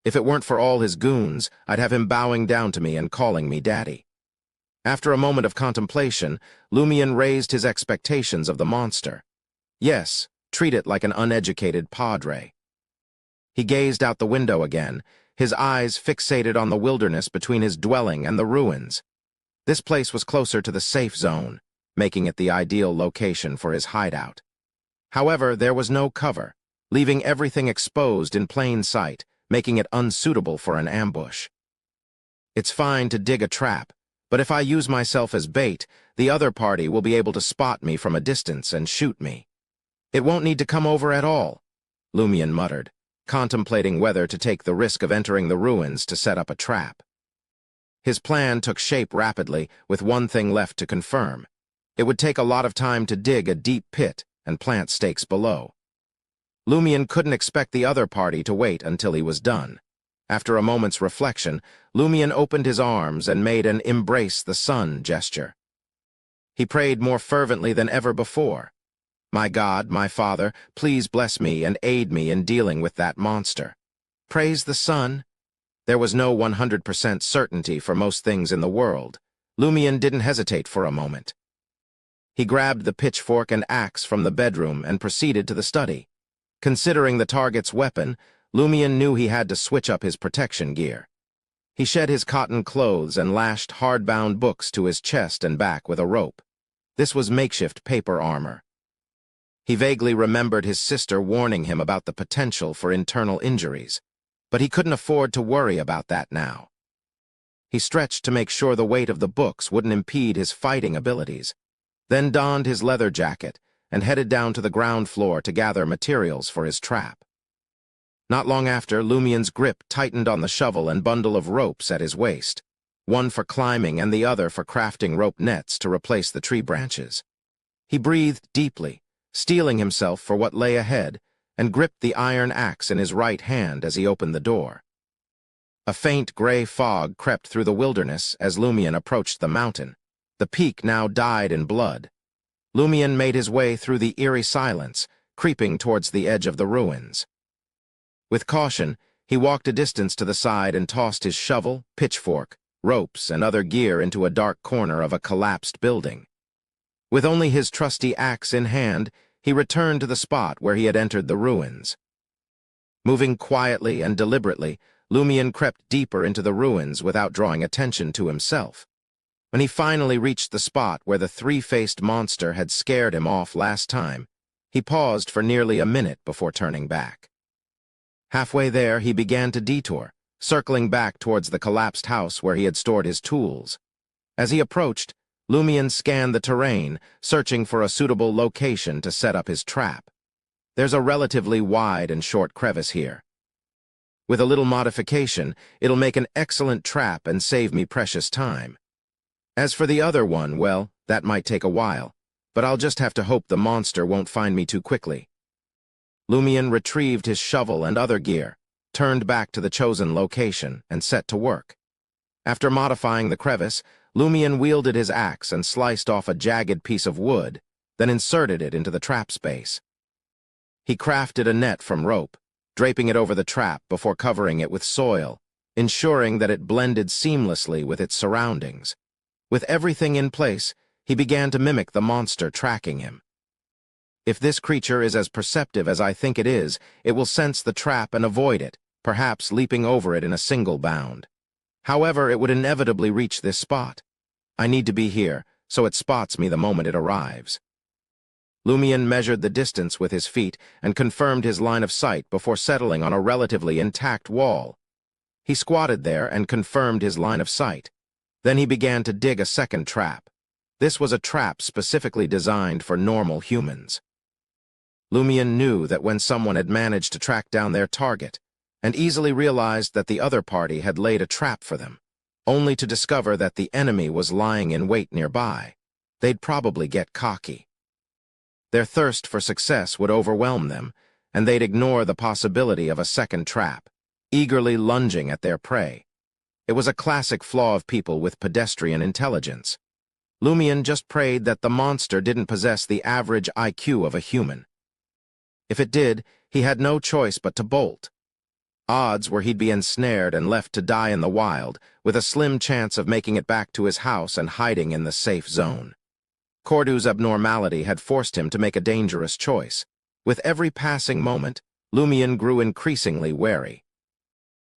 If it weren't for all his goons, I'd have him bowing down to me and calling me daddy. After a moment of contemplation, Lumion raised his expectations of the monster. Yes, treat it like an uneducated padre. He gazed out the window again, his eyes fixated on the wilderness between his dwelling and the ruins. This place was closer to the safe zone, making it the ideal location for his hideout. However, there was no cover, leaving everything exposed in plain sight, making it unsuitable for an ambush. It's fine to dig a trap, but if I use myself as bait, the other party will be able to spot me from a distance and shoot me. It won't need to come over at all, Lumion muttered, contemplating whether to take the risk of entering the ruins to set up a trap. His plan took shape rapidly, with one thing left to confirm. It would take a lot of time to dig a deep pit and plant stakes below. Lumion couldn't expect the other party to wait until he was done. After a moment's reflection, Lumion opened his arms and made an "embrace the sun" gesture. He prayed more fervently than ever before. My God, my Father, please bless me and aid me in dealing with that monster. Praise the sun? There was no 100% certainty for most things in the world. Lumion didn't hesitate for a moment. He grabbed the pitchfork and axe from the bedroom and proceeded to the study. Considering the target's weapon, Lumion knew he had to switch up his protection gear. He shed his cotton clothes and lashed hardbound books to his chest and back with a rope. This was makeshift paper armor. He vaguely remembered his sister warning him about the potential for internal injuries, but he couldn't afford to worry about that now. He stretched to make sure the weight of the books wouldn't impede his fighting abilities, then donned his leather jacket and headed down to the ground floor to gather materials for his trap. Not long after, Lumion's grip tightened on the shovel and bundle of ropes at his waist, one for climbing and the other for crafting rope nets to replace the tree branches. He breathed deeply, steeling himself for what lay ahead, and gripped the iron axe in his right hand as he opened the door. A faint gray fog crept through the wilderness as Lumion approached the mountain. The peak now dyed in blood. Lumion made his way through the eerie silence, creeping towards the edge of the ruins. With caution, he walked a distance to the side and tossed his shovel, pitchfork, ropes, and other gear into a dark corner of a collapsed building. With only his trusty axe in hand, he returned to the spot where he had entered the ruins. Moving quietly and deliberately, Lumion crept deeper into the ruins without drawing attention to himself. When he finally reached the spot where the three-faced monster had scared him off last time, he paused for nearly a minute before turning back. Halfway there, he began to detour, circling back towards the collapsed house where he had stored his tools. As he approached, Lumion scanned the terrain, searching for a suitable location to set up his trap. There's a relatively wide and short crevice here. With a little modification, it'll make an excellent trap and save me precious time. As for the other one, well, that might take a while, but I'll just have to hope the monster won't find me too quickly. Lumion retrieved his shovel and other gear, turned back to the chosen location, and set to work. After modifying the crevice, Lumion wielded his axe and sliced off a jagged piece of wood, then inserted it into the trap space. He crafted a net from rope, draping it over the trap before covering it with soil, ensuring that it blended seamlessly with its surroundings. With everything in place, he began to mimic the monster tracking him. If this creature is as perceptive as I think it will sense the trap and avoid it, perhaps leaping over it in a single bound. However, it would inevitably reach this spot. I need to be here, so it spots me the moment it arrives. Lumion measured the distance with his feet and confirmed his line of sight before settling on a relatively intact wall. He squatted there and confirmed his line of sight. Then he began to dig a second trap. This was a trap specifically designed for normal humans. Lumion knew that when someone had managed to track down their target, and easily realized that the other party had laid a trap for them, only to discover that the enemy was lying in wait nearby, they'd probably get cocky. Their thirst for success would overwhelm them, and they'd ignore the possibility of a second trap, eagerly lunging at their prey. It was a classic flaw of people with pedestrian intelligence. Lumion just prayed that the monster didn't possess the average IQ of a human. If it did, he had no choice but to bolt. Odds were he'd be ensnared and left to die in the wild, with a slim chance of making it back to his house and hiding in the safe zone. Cordu's abnormality had forced him to make a dangerous choice. With every passing moment, Lumion grew increasingly wary.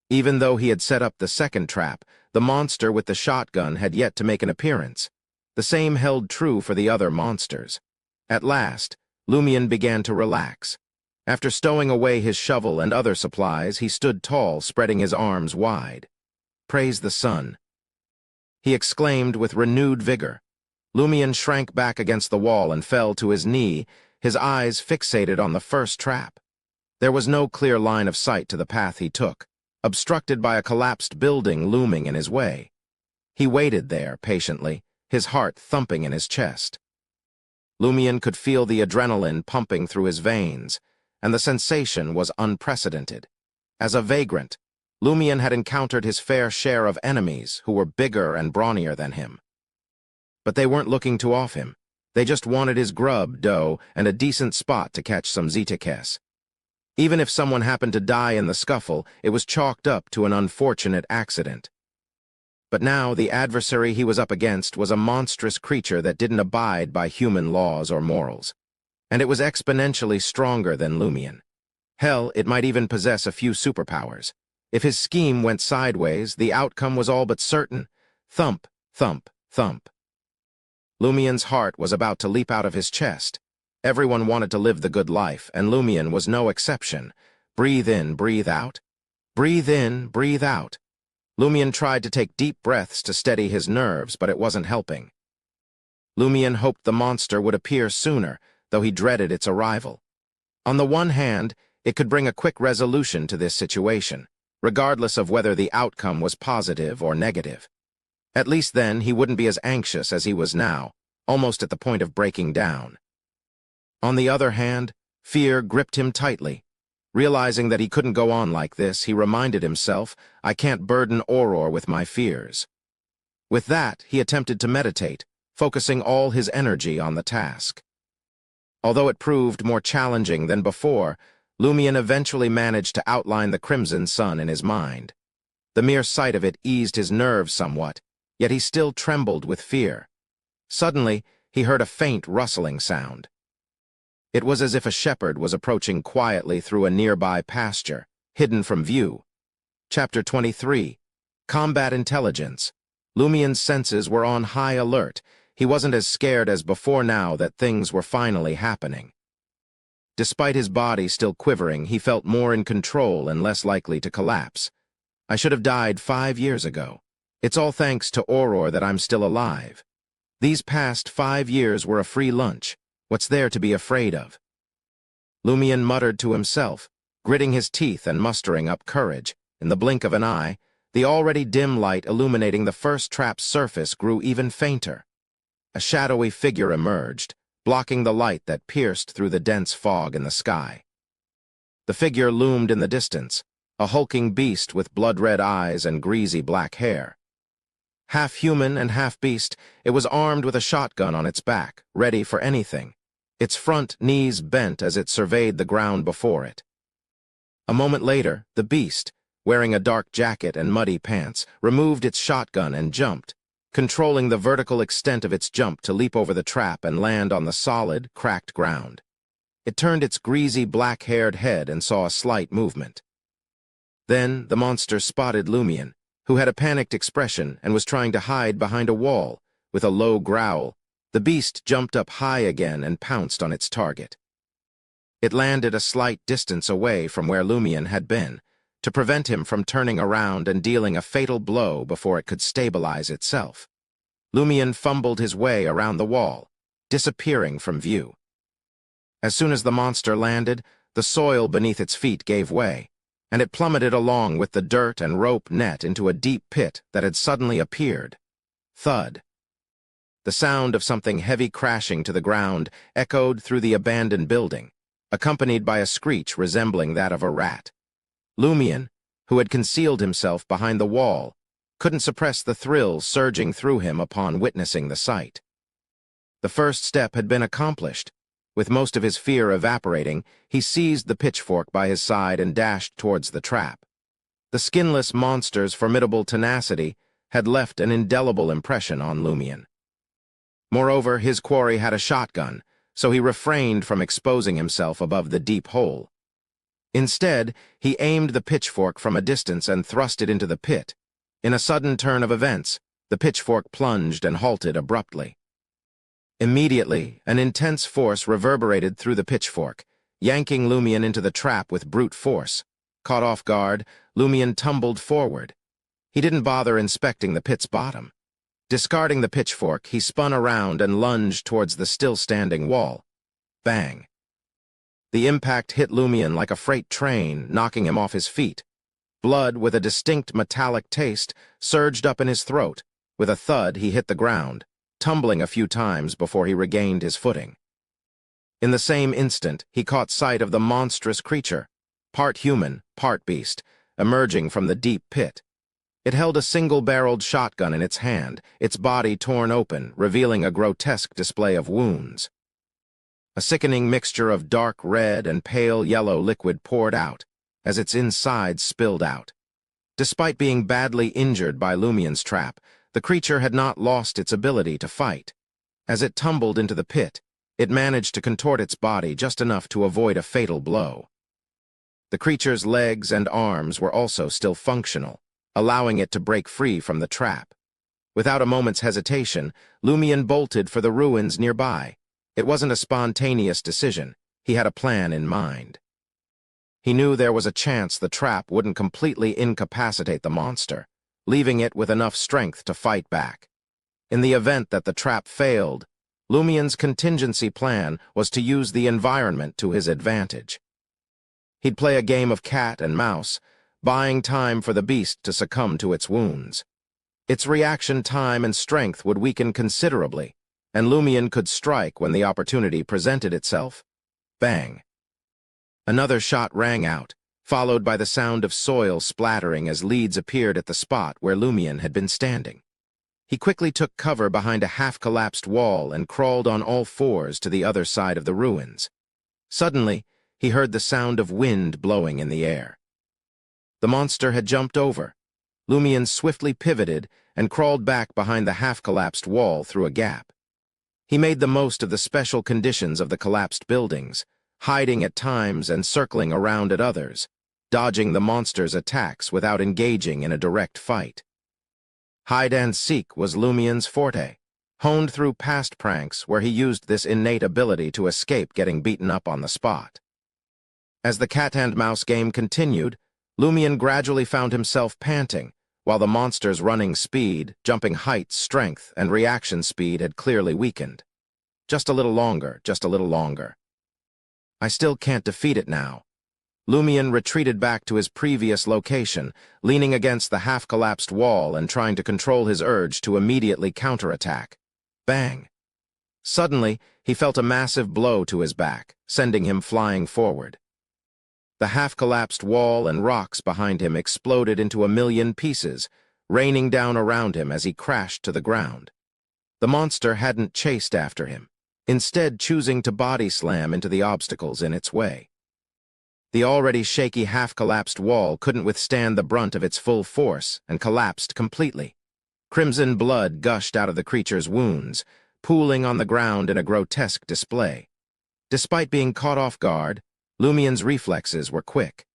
Even though he had set up the second trap, the monster with the shotgun had yet to make an appearance. The same held true for the other monsters. At last, Lumion began to relax. After stowing away his shovel and other supplies, he stood tall, spreading his arms wide. "Praise the sun," he exclaimed with renewed vigor. Lumion shrank back against the wall and fell to his knee, his eyes fixated on the first trap. There was no clear line of sight to the path he took, obstructed by a collapsed building looming in his way. He waited there patiently, his heart thumping in his chest. Lumion could feel the adrenaline pumping through his veins, and the sensation was unprecedented. As a vagrant, Lumion had encountered his fair share of enemies who were bigger and brawnier than him. But they weren't looking to off him. They just wanted his grub, dough, and a decent spot to catch some Zetakes. Even if someone happened to die in the scuffle, it was chalked up to an unfortunate accident. But now the adversary he was up against was a monstrous creature that didn't abide by human laws or morals. And it was exponentially stronger than Lumion. Hell, it might even possess a few superpowers. If his scheme went sideways, the outcome was all but certain. Thump, thump, thump. Lumion's heart was about to leap out of his chest. Everyone wanted to live the good life, and Lumion was no exception. Breathe in, breathe out. Breathe in, breathe out. Lumion tried to take deep breaths to steady his nerves, but it wasn't helping. Lumion hoped the monster would appear sooner, though he dreaded its arrival. On the one hand, it could bring a quick resolution to this situation, regardless of whether the outcome was positive or negative. At least then he wouldn't be as anxious as he was now, almost at the point of breaking down. On the other hand, fear gripped him tightly. Realizing that he couldn't go on like this, he reminded himself, "I can't burden Auror with my fears." With that, he attempted to meditate, focusing all his energy on the task. Although it proved more challenging than before, Lumion eventually managed to outline the crimson sun in his mind. The mere sight of it eased his nerves somewhat, yet he still trembled with fear. Suddenly, he heard a faint rustling sound. It was as if a shepherd was approaching quietly through a nearby pasture, hidden from view. Chapter 23. Combat Intelligence. Lumion's senses were on high alert. He wasn't as scared as before now that things were finally happening. Despite his body still quivering, he felt more in control and less likely to collapse. I should have died 5 years ago. It's all thanks to Auror that I'm still alive. These past 5 years were a free lunch. What's there to be afraid of? Lumion muttered to himself, gritting his teeth and mustering up courage. In the blink of an eye, the already dim light illuminating the first trap's surface grew even fainter. A shadowy figure emerged, blocking the light that pierced through the dense fog in the sky. The figure loomed in the distance, a hulking beast with blood-red eyes and greasy black hair. Half human and half beast, it was armed with a shotgun on its back, ready for anything. Its front knees bent as it surveyed the ground before it. A moment later, the beast, wearing a dark jacket and muddy pants, removed its shotgun and jumped, controlling the vertical extent of its jump to leap over the trap and land on the solid, cracked ground. It turned its greasy, black-haired head and saw a slight movement. Then the monster spotted Lumion, who had a panicked expression and was trying to hide behind a wall. With a low growl, the beast jumped up high again and pounced on its target. It landed a slight distance away from where Lumion had been, to prevent him from turning around and dealing a fatal blow before it could stabilize itself. Lumion fumbled his way around the wall, disappearing from view. As soon as the monster landed, the soil beneath its feet gave way, and it plummeted along with the dirt and rope net into a deep pit that had suddenly appeared. Thud. The sound of something heavy crashing to the ground echoed through the abandoned building, accompanied by a screech resembling that of a rat. Lumion, who had concealed himself behind the wall, couldn't suppress the thrill surging through him upon witnessing the sight. The first step had been accomplished. With most of his fear evaporating, he seized the pitchfork by his side and dashed towards the trap. The skinless monster's formidable tenacity had left an indelible impression on Lumion. Moreover, his quarry had a shotgun, so he refrained from exposing himself above the deep hole. Instead, he aimed the pitchfork from a distance and thrust it into the pit. In a sudden turn of events, the pitchfork plunged and halted abruptly. Immediately, an intense force reverberated through the pitchfork, yanking Lumion into the trap with brute force. Caught off guard, Lumion tumbled forward. He didn't bother inspecting the pit's bottom. Discarding the pitchfork, he spun around and lunged towards the still-standing wall. Bang! The impact hit Lumion like a freight train, knocking him off his feet. Blood, with a distinct metallic taste, surged up in his throat. With a thud, he hit the ground, tumbling a few times before he regained his footing. In the same instant, he caught sight of the monstrous creature, part human, part beast, emerging from the deep pit. It held a single-barreled shotgun in its hand, its body torn open, revealing a grotesque display of wounds. A sickening mixture of dark red and pale yellow liquid poured out, as its insides spilled out. Despite being badly injured by Lumion's trap, the creature had not lost its ability to fight. As it tumbled into the pit, it managed to contort its body just enough to avoid a fatal blow. The creature's legs and arms were also still functional, allowing it to break free from the trap. Without a moment's hesitation, Lumion bolted for the ruins nearby. It wasn't a spontaneous decision. He had a plan in mind. He knew there was a chance the trap wouldn't completely incapacitate the monster, leaving it with enough strength to fight back. In the event that the trap failed, Lumion's contingency plan was to use the environment to his advantage. He'd play a game of cat and mouse, buying time for the beast to succumb to its wounds. Its reaction time and strength would weaken considerably, and Lumion could strike when the opportunity presented itself. Bang! Another shot rang out, followed by the sound of soil splattering as leads appeared at the spot where Lumion had been standing. He quickly took cover behind a half-collapsed wall and crawled on all fours to the other side of the ruins. Suddenly, he heard the sound of wind blowing in the air. The monster had jumped over. Lumion swiftly pivoted and crawled back behind the half-collapsed wall through a gap. He made the most of the special conditions of the collapsed buildings, hiding at times and circling around at others, dodging the monster's attacks without engaging in a direct fight. Hide-and-seek was Lumion's forte, honed through past pranks where he used this innate ability to escape getting beaten up on the spot. As the cat-and-mouse game continued, Lumion gradually found himself panting, while the monster's running speed, jumping height, strength, and reaction speed had clearly weakened. Just a little longer, just a little longer. I still can't defeat it now. Lumion retreated back to his previous location, leaning against the half-collapsed wall and trying to control his urge to immediately counterattack. Bang! Suddenly, he felt a massive blow to his back, sending him flying forward. The half-collapsed wall and rocks behind him exploded into a million pieces, raining down around him as he crashed to the ground. The monster hadn't chased after him, instead choosing to body slam into the obstacles in its way. The already shaky half-collapsed wall couldn't withstand the brunt of its full force and collapsed completely. Crimson blood gushed out of the creature's wounds, pooling on the ground in a grotesque display. Despite being caught off guard, Lumion's reflexes were quick.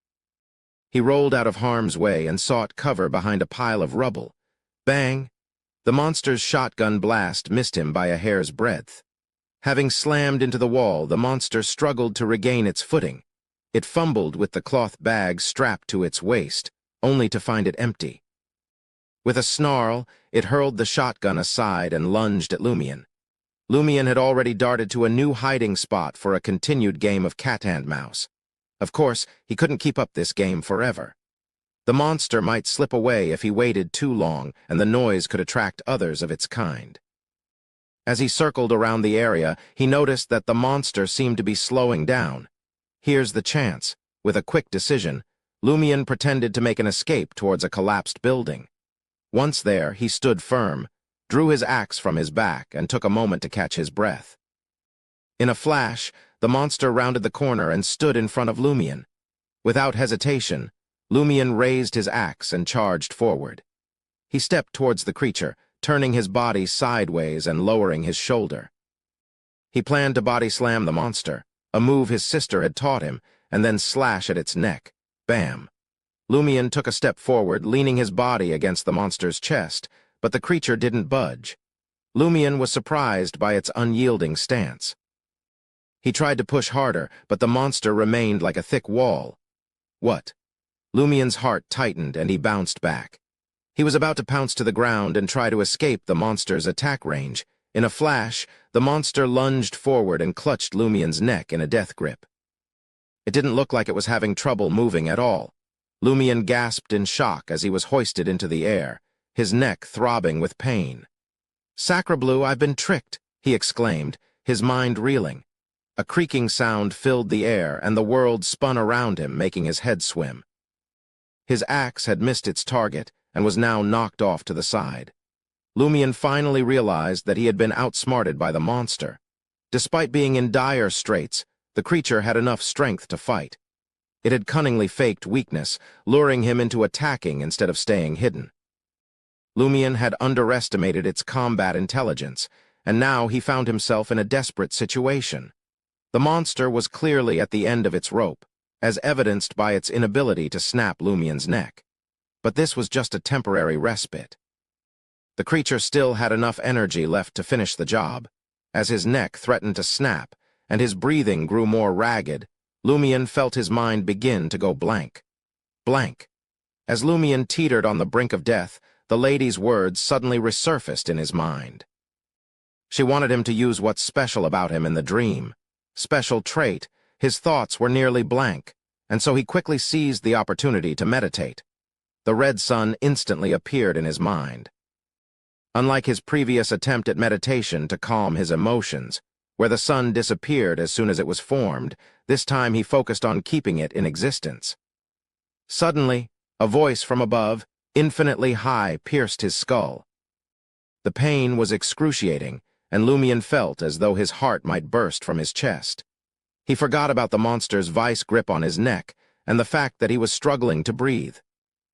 He rolled out of harm's way and sought cover behind a pile of rubble. Bang! The monster's shotgun blast missed him by a hair's breadth. Having slammed into the wall, the monster struggled to regain its footing. It fumbled with the cloth bag strapped to its waist, only to find it empty. With a snarl, it hurled the shotgun aside and lunged at Lumion. Lumion had already darted to a new hiding spot for a continued game of cat-and-mouse. Of course, he couldn't keep up this game forever. The monster might slip away if he waited too long, and the noise could attract others of its kind. As he circled around the area, he noticed that the monster seemed to be slowing down. Here's the chance. With a quick decision, Lumion pretended to make an escape towards a collapsed building. Once there, he stood firm, drew his axe from his back, and took a moment to catch his breath. In a flash, the monster rounded the corner and stood in front of Lumion. Without hesitation, Lumion raised his axe and charged forward. He stepped towards the creature, turning his body sideways and lowering his shoulder. He planned to body slam the monster, a move his sister had taught him, and then slash at its neck. Bam! Lumion took a step forward, leaning his body against the monster's chest, but the creature didn't budge. Lumion was surprised by its unyielding stance. He tried to push harder, but the monster remained like a thick wall. What? Lumion's heart tightened and he bounced back. He was about to pounce to the ground and try to escape the monster's attack range. In a flash, the monster lunged forward and clutched Lumion's neck in a death grip. It didn't look like it was having trouble moving at all. Lumion gasped in shock as he was hoisted into the air, his neck throbbing with pain. "Sacrebleu, I've been tricked," he exclaimed, his mind reeling. A creaking sound filled the air, and the world spun around him, making his head swim. His axe had missed its target and was now knocked off to the side. Lumion finally realized that he had been outsmarted by the monster. Despite being in dire straits, the creature had enough strength to fight. It had cunningly faked weakness, luring him into attacking instead of staying hidden. Lumion had underestimated its combat intelligence, and now he found himself in a desperate situation. The monster was clearly at the end of its rope, as evidenced by its inability to snap Lumion's neck. But this was just a temporary respite. The creature still had enough energy left to finish the job. As his neck threatened to snap, and his breathing grew more ragged, Lumion felt his mind begin to go blank. Blank. As Lumion teetered on the brink of death, the lady's words suddenly resurfaced in his mind. She wanted him to use what's special about him in the dream. Special trait, his thoughts were nearly blank, and so he quickly seized the opportunity to meditate. The red sun instantly appeared in his mind. Unlike his previous attempt at meditation to calm his emotions, where the sun disappeared as soon as it was formed, this time he focused on keeping it in existence. Suddenly, a voice from above, infinitely high, pierced his skull. The pain was excruciating, and Lumion felt as though his heart might burst from his chest. He forgot about the monster's vice grip on his neck and the fact that he was struggling to breathe.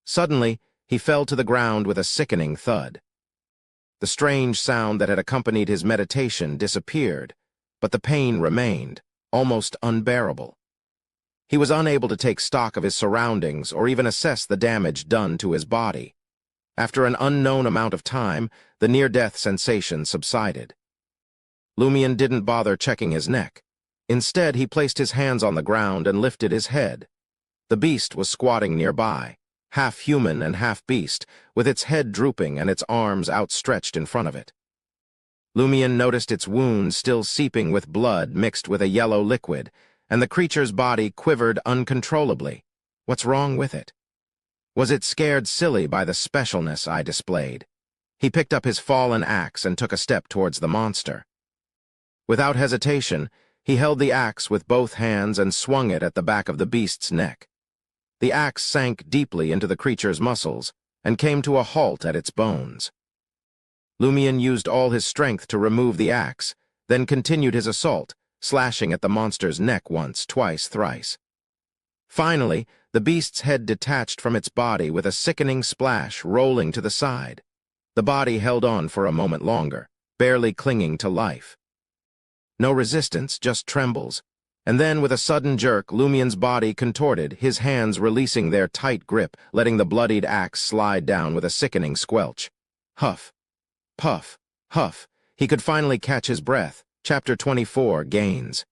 Suddenly, he fell to the ground with a sickening thud. The strange sound that had accompanied his meditation disappeared, but the pain remained, almost unbearable. He was unable to take stock of his surroundings or even assess the damage done to his body. After an unknown amount of time, the near-death sensation subsided. Lumion didn't bother checking his neck. Instead, he placed his hands on the ground and lifted his head. The beast was squatting nearby, half human and half beast, with its head drooping and its arms outstretched in front of it. Lumion noticed its wound still seeping with blood mixed with a yellow liquid, and the creature's body quivered uncontrollably. What's wrong with it? Was it scared silly by the specialness I displayed? He picked up his fallen axe and took a step towards the monster. Without hesitation, he held the axe with both hands and swung it at the back of the beast's neck. The axe sank deeply into the creature's muscles and came to a halt at its bones. Lumion used all his strength to remove the axe, then continued his assault, slashing at the monster's neck once, twice, thrice. Finally, the beast's head detached from its body with a sickening splash, rolling to the side. The body held on for a moment longer, barely clinging to life. No resistance, just trembles. And then, with a sudden jerk, Lumion's body contorted, his hands releasing their tight grip, letting the bloodied axe slide down with a sickening squelch. Huff. Puff. Huff. He could finally catch his breath. Chapter 24, Gains.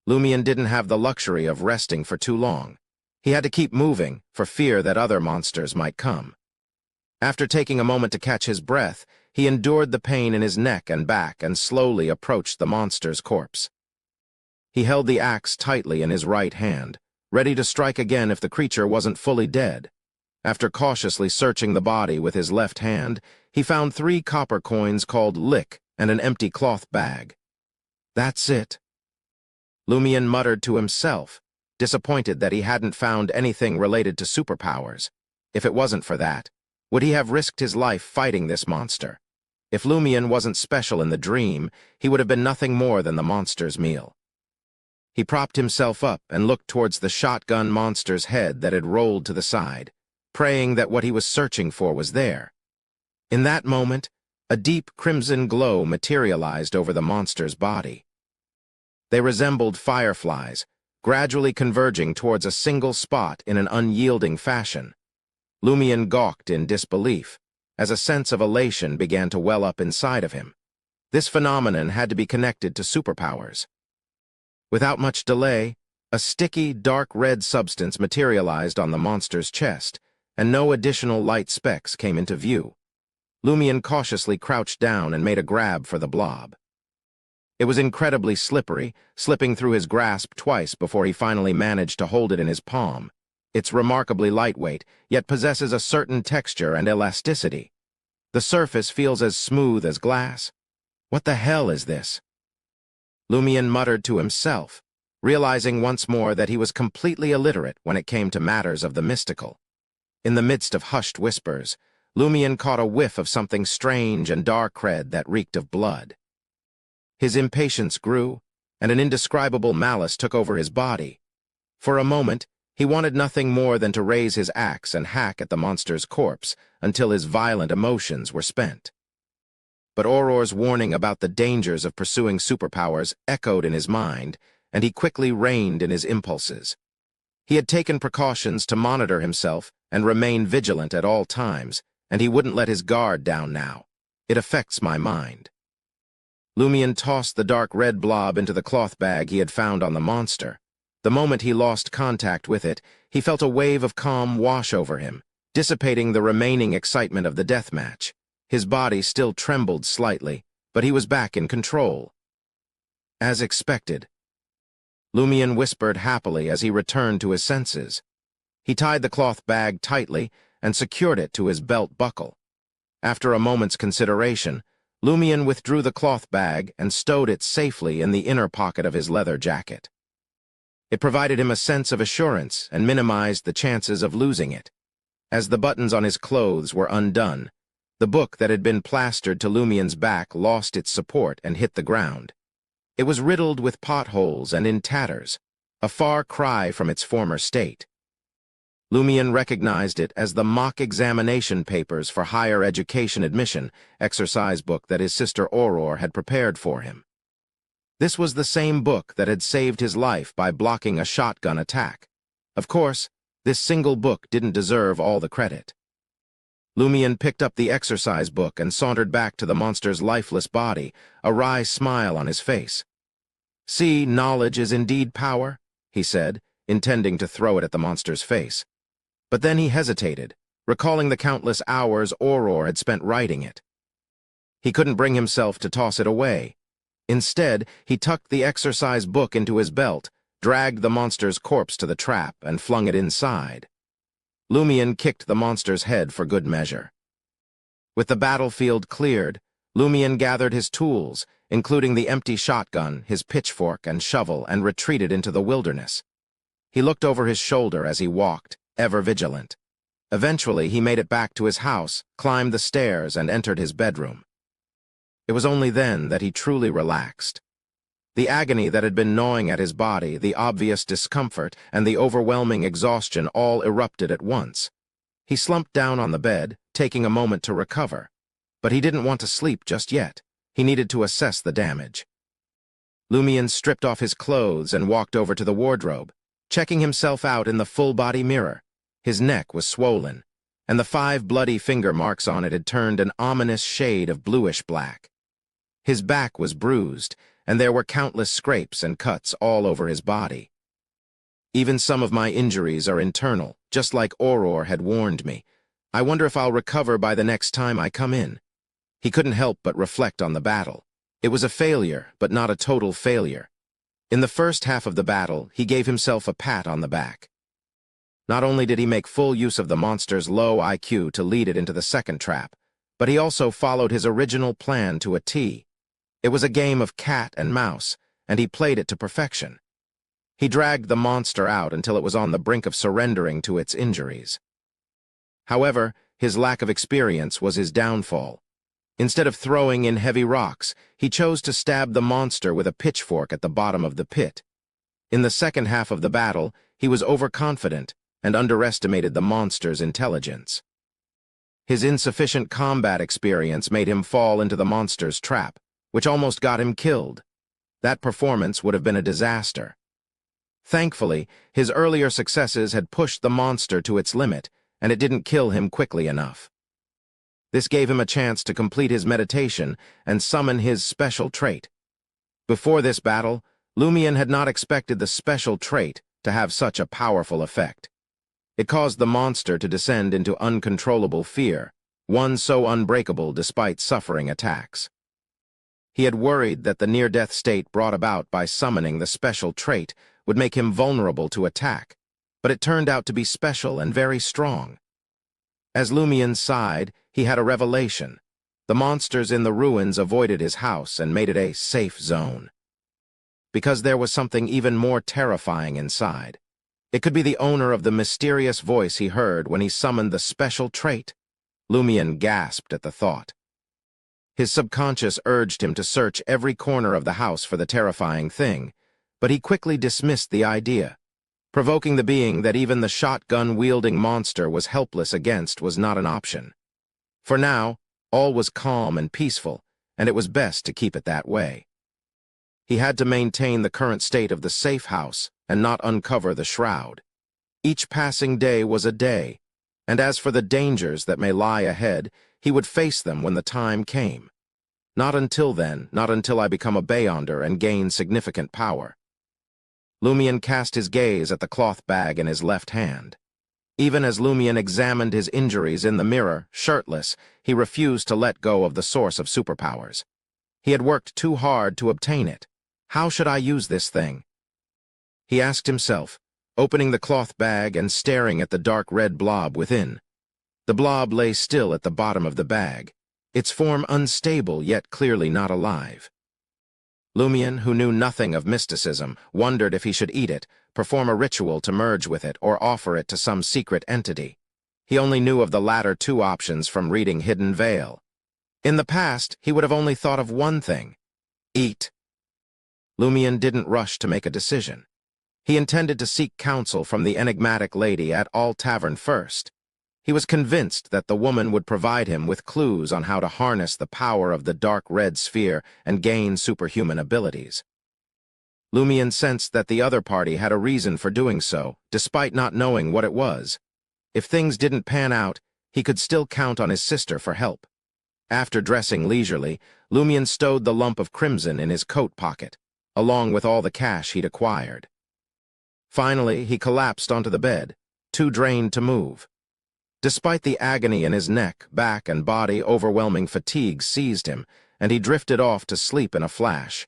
Lumion didn't have the luxury of resting for too long. He had to keep moving, for fear that other monsters might come. After taking a moment to catch his breath, he endured the pain in his neck and back and slowly approached the monster's corpse. He held the axe tightly in his right hand, ready to strike again if the creature wasn't fully dead. After cautiously searching the body with his left hand, he found 3 copper coins called lick and an empty cloth bag. That's it. Lumion muttered to himself, disappointed that he hadn't found anything related to superpowers. If it wasn't for that, would he have risked his life fighting this monster? If Lumion wasn't special in the dream, he would have been nothing more than the monster's meal. He propped himself up and looked towards the shotgun monster's head that had rolled to the side, praying that what he was searching for was there. In that moment, a deep crimson glow materialized over the monster's body. They resembled fireflies, gradually converging towards a single spot in an unyielding fashion. Lumion gawked in disbelief, as a sense of elation began to well up inside of him. This phenomenon had to be connected to superpowers. Without much delay, a sticky, dark red substance materialized on the monster's chest, and no additional light specks came into view. Lumion cautiously crouched down and made a grab for the blob. It was incredibly slippery, slipping through his grasp twice before he finally managed to hold it in his palm. It's remarkably lightweight, yet possesses a certain texture and elasticity. The surface feels as smooth as glass. What the hell is this? Lumion muttered to himself, realizing once more that he was completely illiterate when it came to matters of the mystical. In the midst of hushed whispers, Lumion caught a whiff of something strange and dark red that reeked of blood. His impatience grew, and an indescribable malice took over his body. For a moment, he wanted nothing more than to raise his axe and hack at the monster's corpse until his violent emotions were spent. But Auror's warning about the dangers of pursuing superpowers echoed in his mind, and he quickly reined in his impulses. He had taken precautions to monitor himself and remain vigilant at all times, and he wouldn't let his guard down now. It affects my mind. Lumion tossed the dark red blob into the cloth bag he had found on the monster. The moment he lost contact with it, he felt a wave of calm wash over him, dissipating the remaining excitement of the death match. His body still trembled slightly, but he was back in control. As expected. Lumion whispered happily as he returned to his senses. He tied the cloth bag tightly and secured it to his belt buckle. After a moment's consideration, Lumion withdrew the cloth bag and stowed it safely in the inner pocket of his leather jacket. It provided him a sense of assurance and minimized the chances of losing it. As the buttons on his clothes were undone, the book that had been plastered to Lumion's back lost its support and hit the ground. It was riddled with potholes and in tatters, a far cry from its former state. Lumion recognized it as the mock examination papers for higher education admission exercise book that his sister Auror had prepared for him. This was the same book that had saved his life by blocking a shotgun attack. Of course, this single book didn't deserve all the credit. Lumion picked up the exercise book and sauntered back to the monster's lifeless body, a wry smile on his face. "See, knowledge is indeed power," he said, intending to throw it at the monster's face. But then he hesitated, recalling the countless hours Auror had spent writing it. He couldn't bring himself to toss it away. Instead, he tucked the exercise book into his belt, dragged the monster's corpse to the trap, and flung it inside. Lumion kicked the monster's head for good measure. With the battlefield cleared, Lumion gathered his tools, including the empty shotgun, his pitchfork and shovel, and retreated into the wilderness. He looked over his shoulder as he walked, ever vigilant. Eventually, he made it back to his house, climbed the stairs, and entered his bedroom. It was only then that he truly relaxed. The agony that had been gnawing at his body, the obvious discomfort, and the overwhelming exhaustion all erupted at once. He slumped down on the bed, taking a moment to recover. But he didn't want to sleep just yet. He needed to assess the damage. Lumion stripped off his clothes and walked over to the wardrobe, checking himself out in the full-body mirror. His neck was swollen, and the 5 bloody finger marks on it had turned an ominous shade of bluish-black. His back was bruised, and there were countless scrapes and cuts all over his body. "Even some of my injuries are internal, just like Auror had warned me. I wonder if I'll recover by the next time I come in." He couldn't help but reflect on the battle. It was a failure, but not a total failure. In the first half of the battle, he gave himself a pat on the back. Not only did he make full use of the monster's low IQ to lead it into the second trap, but he also followed his original plan to a T. It was a game of cat and mouse, and he played it to perfection. He dragged the monster out until it was on the brink of surrendering to its injuries. However, his lack of experience was his downfall. Instead of throwing in heavy rocks, he chose to stab the monster with a pitchfork at the bottom of the pit. In the second half of the battle, he was overconfident and underestimated the monster's intelligence. His insufficient combat experience made him fall into the monster's trap, which almost got him killed. That performance would have been a disaster. Thankfully, his earlier successes had pushed the monster to its limit, and it didn't kill him quickly enough. This gave him a chance to complete his meditation and summon his special trait. Before this battle, Lumion had not expected the special trait to have such a powerful effect. It caused the monster to descend into uncontrollable fear, one so unbreakable despite suffering attacks. He had worried that the near-death state brought about by summoning the special trait would make him vulnerable to attack, but it turned out to be special and very strong. As Lumion sighed, he had a revelation. The monsters in the ruins avoided his house and made it a safe zone. Because there was something even more terrifying inside. It could be the owner of the mysterious voice he heard when he summoned the special trait. Lumion gasped at the thought. His subconscious urged him to search every corner of the house for the terrifying thing, but he quickly dismissed the idea. Provoking the being that even the shotgun-wielding monster was helpless against was not an option. For now, all was calm and peaceful, and it was best to keep it that way. He had to maintain the current state of the safe house and not uncover the shroud. Each passing day was a day, and as for the dangers that may lie ahead, he would face them when the time came. Not until then, not until I become a Beyonder and gain significant power. Lumion cast his gaze at the cloth bag in his left hand. Even as Lumion examined his injuries in the mirror, shirtless, he refused to let go of the source of superpowers. He had worked too hard to obtain it. How should I use this thing? He asked himself, opening the cloth bag and staring at the dark red blob within. The blob lay still at the bottom of the bag, its form unstable yet clearly not alive. Lumion, who knew nothing of mysticism, wondered if he should eat it, perform a ritual to merge with it, or offer it to some secret entity. He only knew of the latter two options from reading Hidden Veil. In the past, he would have only thought of one thing: eat. Lumion didn't rush to make a decision. He intended to seek counsel from the enigmatic lady at All Tavern first. He was convinced that the woman would provide him with clues on how to harness the power of the dark red sphere and gain superhuman abilities. Lumion sensed that the other party had a reason for doing so, despite not knowing what it was. If things didn't pan out, he could still count on his sister for help. After dressing leisurely, Lumion stowed the lump of crimson in his coat pocket. along with all the cash he'd acquired. Finally, he collapsed onto the bed, too drained to move. Despite the agony in his neck, back, and body, overwhelming fatigue seized him, and he drifted off to sleep in a flash.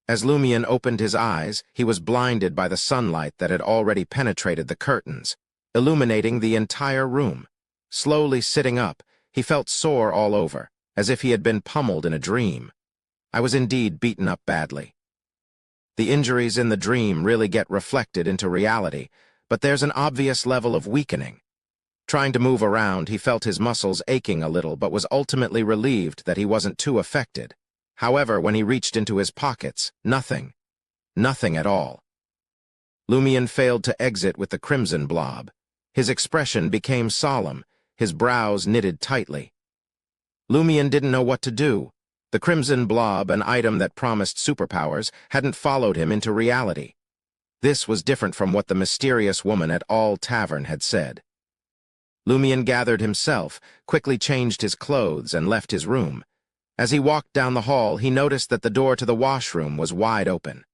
As Lumion opened his eyes, he was blinded by the sunlight that had already penetrated the curtains, illuminating the entire room. Slowly sitting up, he felt sore all over, as if he had been pummeled in a dream. I was indeed beaten up badly. The injuries in the dream really get reflected into reality, but there's an obvious level of weakening. Trying to move around, he felt his muscles aching a little, but was ultimately relieved that he wasn't too affected. However, when he reached into his pockets, nothing. Nothing at all. Lumion failed to exit with the crimson blob. His expression became solemn, his brows knitted tightly. Lumion didn't know what to do. The crimson blob, an item that promised superpowers, hadn't followed him into reality. This was different from what the mysterious woman at All Tavern had said. Lumion gathered himself, quickly changed his clothes, and left his room. As he walked down the hall, he noticed that the door to the washroom was wide open.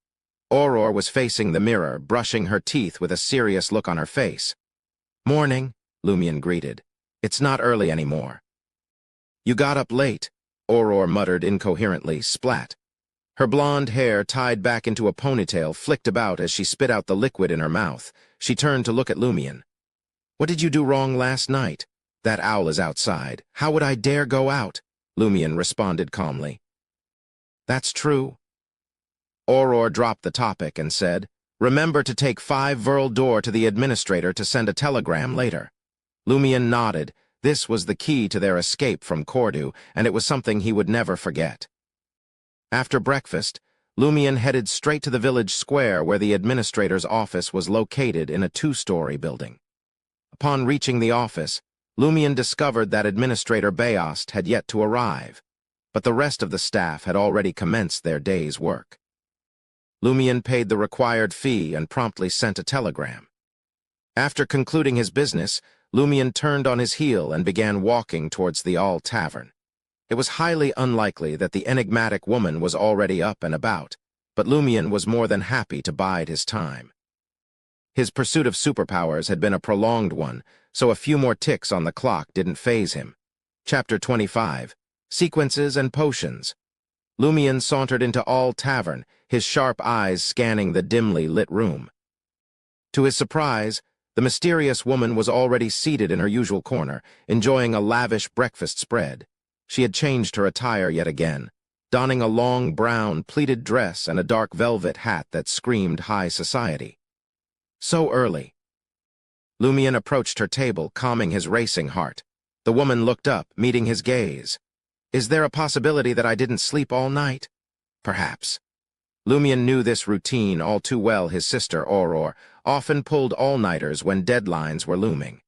Aurora was facing the mirror, brushing her teeth with a serious look on her face. "Morning," Lumion greeted. "It's not early anymore." "You got up late," Aurora muttered incoherently, splat. Her blonde hair, tied back into a ponytail, flicked about as she spit out the liquid in her mouth. She turned to look at Lumion. "What did you do wrong last night? That owl is outside. How would I dare go out?" Lumion responded calmly. "That's true." Aurora dropped the topic and said, "Remember to take 5 Verl Door to the administrator to send a telegram later." Lumion nodded. This was the key to their escape from Cordu, and it was something he would never forget. After breakfast, Lumion headed straight to the village square where the administrator's office was located in a 2-story building. Upon reaching the office, Lumion discovered that Administrator Bayost had yet to arrive, but the rest of the staff had already commenced their day's work. Lumion paid the required fee and promptly sent a telegram. After concluding his business, Lumion turned on his heel and began walking towards the All Tavern. It was highly unlikely that the enigmatic woman was already up and about, but Lumion was more than happy to bide his time. His pursuit of superpowers had been a prolonged one, so a few more ticks on the clock didn't faze him. Chapter 25. Sequences and Potions. Lumion sauntered into All Tavern, his sharp eyes scanning the dimly lit room. To his surprise, the mysterious woman was already seated in her usual corner, enjoying a lavish breakfast spread. She had changed her attire yet again, donning a long brown pleated dress and a dark velvet hat that screamed high society. So early. Lumion approached her table, calming his racing heart. The woman looked up, meeting his gaze. "Is there a possibility that I didn't sleep all night?" "Perhaps." Lumion knew this routine all too well. His sister, Aurora, often pulled all-nighters when deadlines were looming.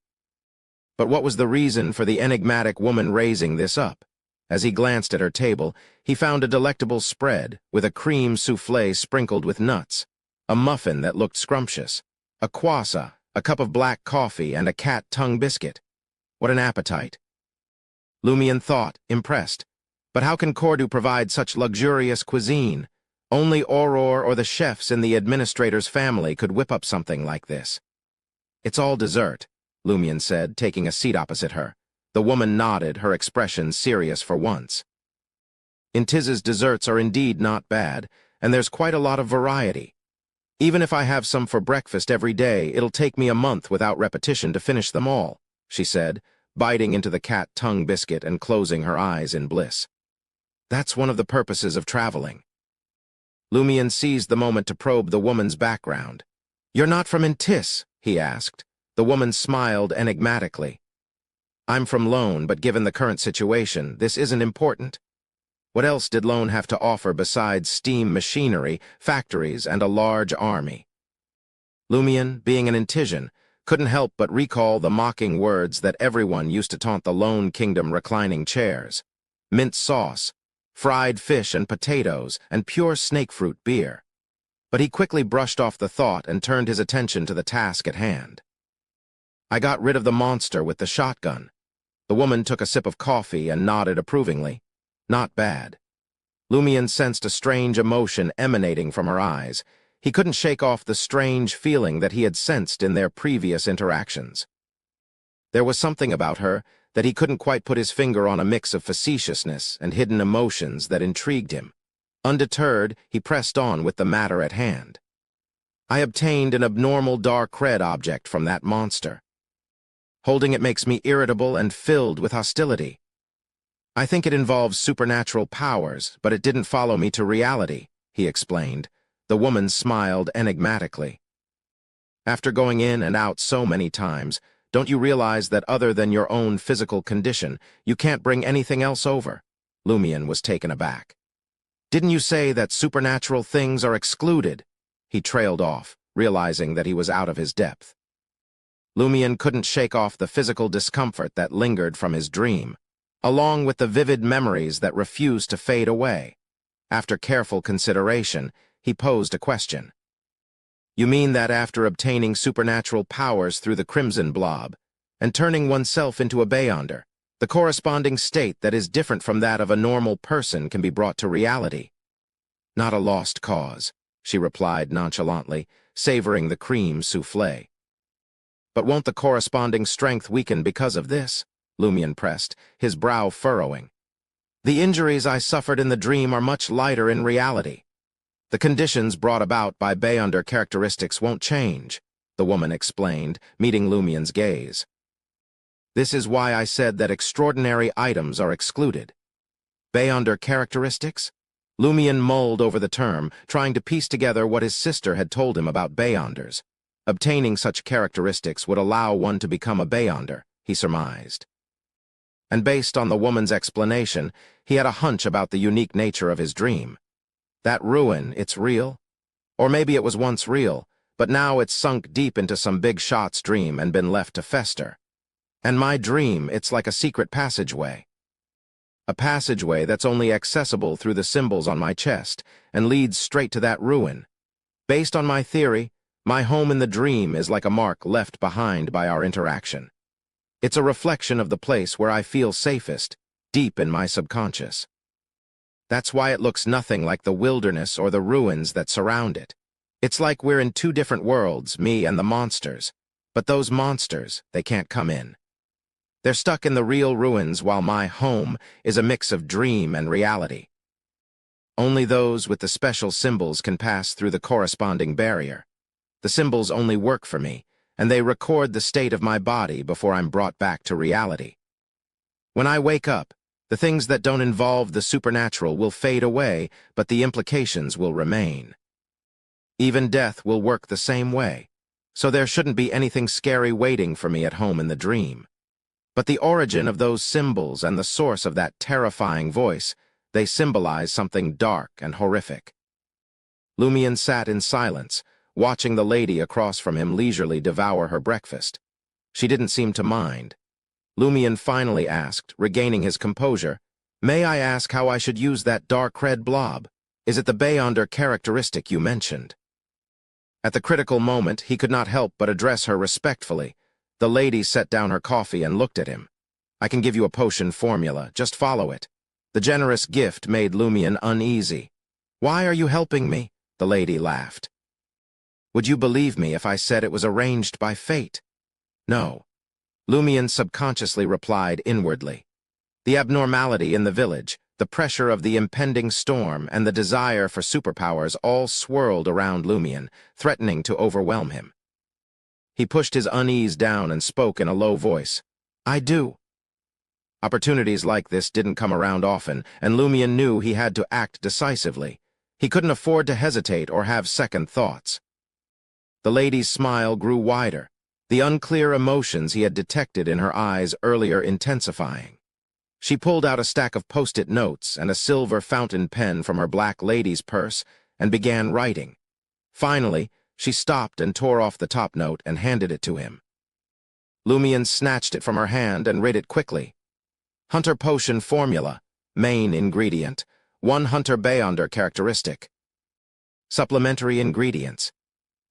But what was the reason for the enigmatic woman raising this up? As he glanced at her table, he found a delectable spread with a cream soufflé sprinkled with nuts, a muffin that looked scrumptious, a croissant, a cup of black coffee, and a cat tongue biscuit. What an appetite! Lumion thought, impressed. But how can Cordu provide such luxurious cuisine? Only Aurora or the chefs in the administrator's family could whip up something like this. "It's all dessert," Lumion said, taking a seat opposite her. The woman nodded, her expression serious for once. "Intiz's desserts are indeed not bad, and there's quite a lot of variety. Even if I have some for breakfast every day, it'll take me a month without repetition to finish them all," she said, biting into the cat tongue biscuit and closing her eyes in bliss. "That's one of the purposes of traveling." Lumion seized the moment to probe the woman's background. "You're not from Ainz?" he asked. The woman smiled enigmatically. "I'm from Lone, but given the current situation, this isn't important. What else did Lone have to offer besides steam machinery, factories, and a large army?" Lumion, being an Ainzian, couldn't help but recall the mocking words that everyone used to taunt the Lone Kingdom reclining chairs. Mint sauce, fried fish and potatoes, and pure snakefruit beer. But he quickly brushed off the thought and turned his attention to the task at hand. "I got rid of the monster with the shotgun." The woman took a sip of coffee and nodded approvingly. "Not bad." Lumion sensed a strange emotion emanating from her eyes. He couldn't shake off the strange feeling that he had sensed in their previous interactions. There was something about her that he couldn't quite put his finger on, a mix of facetiousness and hidden emotions that intrigued him. Undeterred, he pressed on with the matter at hand. I obtained an abnormal dark red object from that monster. Holding it makes me irritable and filled with hostility. I think it involves supernatural powers, but it didn't follow me to reality, he explained. The woman smiled enigmatically. After going in and out so many times, don't you realize that other than your own physical condition, you can't bring anything else over? Lumion was taken aback. Didn't you say that supernatural things are excluded? He trailed off, realizing that he was out of his depth. Lumion couldn't shake off the physical discomfort that lingered from his dream, along with the vivid memories that refused to fade away. After careful consideration, he posed a question. You mean that after obtaining supernatural powers through the Crimson Blob, and turning oneself into a Beyonder, the corresponding state that is different from that of a normal person can be brought to reality? Not a lost cause, she replied nonchalantly, savoring the cream soufflé. But won't the corresponding strength weaken because of this? Lumion pressed, his brow furrowing. The injuries I suffered in the dream are much lighter in reality. The conditions brought about by Beyonder characteristics won't change, the woman explained, meeting Lumion's gaze. This is why I said that extraordinary items are excluded. Beyonder characteristics? Lumion mulled over the term, trying to piece together what his sister had told him about Beyonders. Obtaining such characteristics would allow one to become a Beyonder, he surmised. And based on the woman's explanation, he had a hunch about the unique nature of his dream. That ruin, it's real? Or maybe it was once real, but now it's sunk deep into some big shot's dream and been left to fester. And my dream, it's like a secret passageway. A passageway that's only accessible through the symbols on my chest and leads straight to that ruin. Based on my theory, my home in the dream is like a mark left behind by our interaction. It's a reflection of the place where I feel safest, deep in my subconscious. That's why it looks nothing like the wilderness or the ruins that surround it. It's like we're in two different worlds, me and the monsters. But those monsters, they can't come in. They're stuck in the real ruins while my home is a mix of dream and reality. Only those with the special symbols can pass through the corresponding barrier. The symbols only work for me, and they record the state of my body before I'm brought back to reality. When I wake up, the things that don't involve the supernatural will fade away, but the implications will remain. Even death will work the same way, so there shouldn't be anything scary waiting for me at home in the dream. But the origin of those symbols and the source of that terrifying voice, they symbolize something dark and horrific. Lumion sat in silence, watching the lady across from him leisurely devour her breakfast. She didn't seem to mind. Lumion finally asked, regaining his composure, "May I ask how I should use that dark red blob? Is it the Beyonder characteristic you mentioned?" At the critical moment, he could not help but address her respectfully. The lady set down her coffee and looked at him. "I can give you a potion formula, just follow it." The generous gift made Lumion uneasy. "Why are you helping me?" the lady laughed. "Would you believe me if I said it was arranged by fate?" "No." Lumion subconsciously replied inwardly. The abnormality in the village, the pressure of the impending storm, and the desire for superpowers all swirled around Lumion, threatening to overwhelm him. He pushed his unease down and spoke in a low voice. "I do." Opportunities like this didn't come around often, and Lumion knew he had to act decisively. He couldn't afford to hesitate or have second thoughts. The lady's smile grew wider, the unclear emotions he had detected in her eyes earlier intensifying. She pulled out a stack of post-it notes and a silver fountain pen from her black lady's purse and began writing. Finally, she stopped and tore off the top note and handed it to him. Lumion snatched it from her hand and read it quickly. Hunter Potion Formula, main ingredient, 1 Hunter Beyonder characteristic. Supplementary ingredients.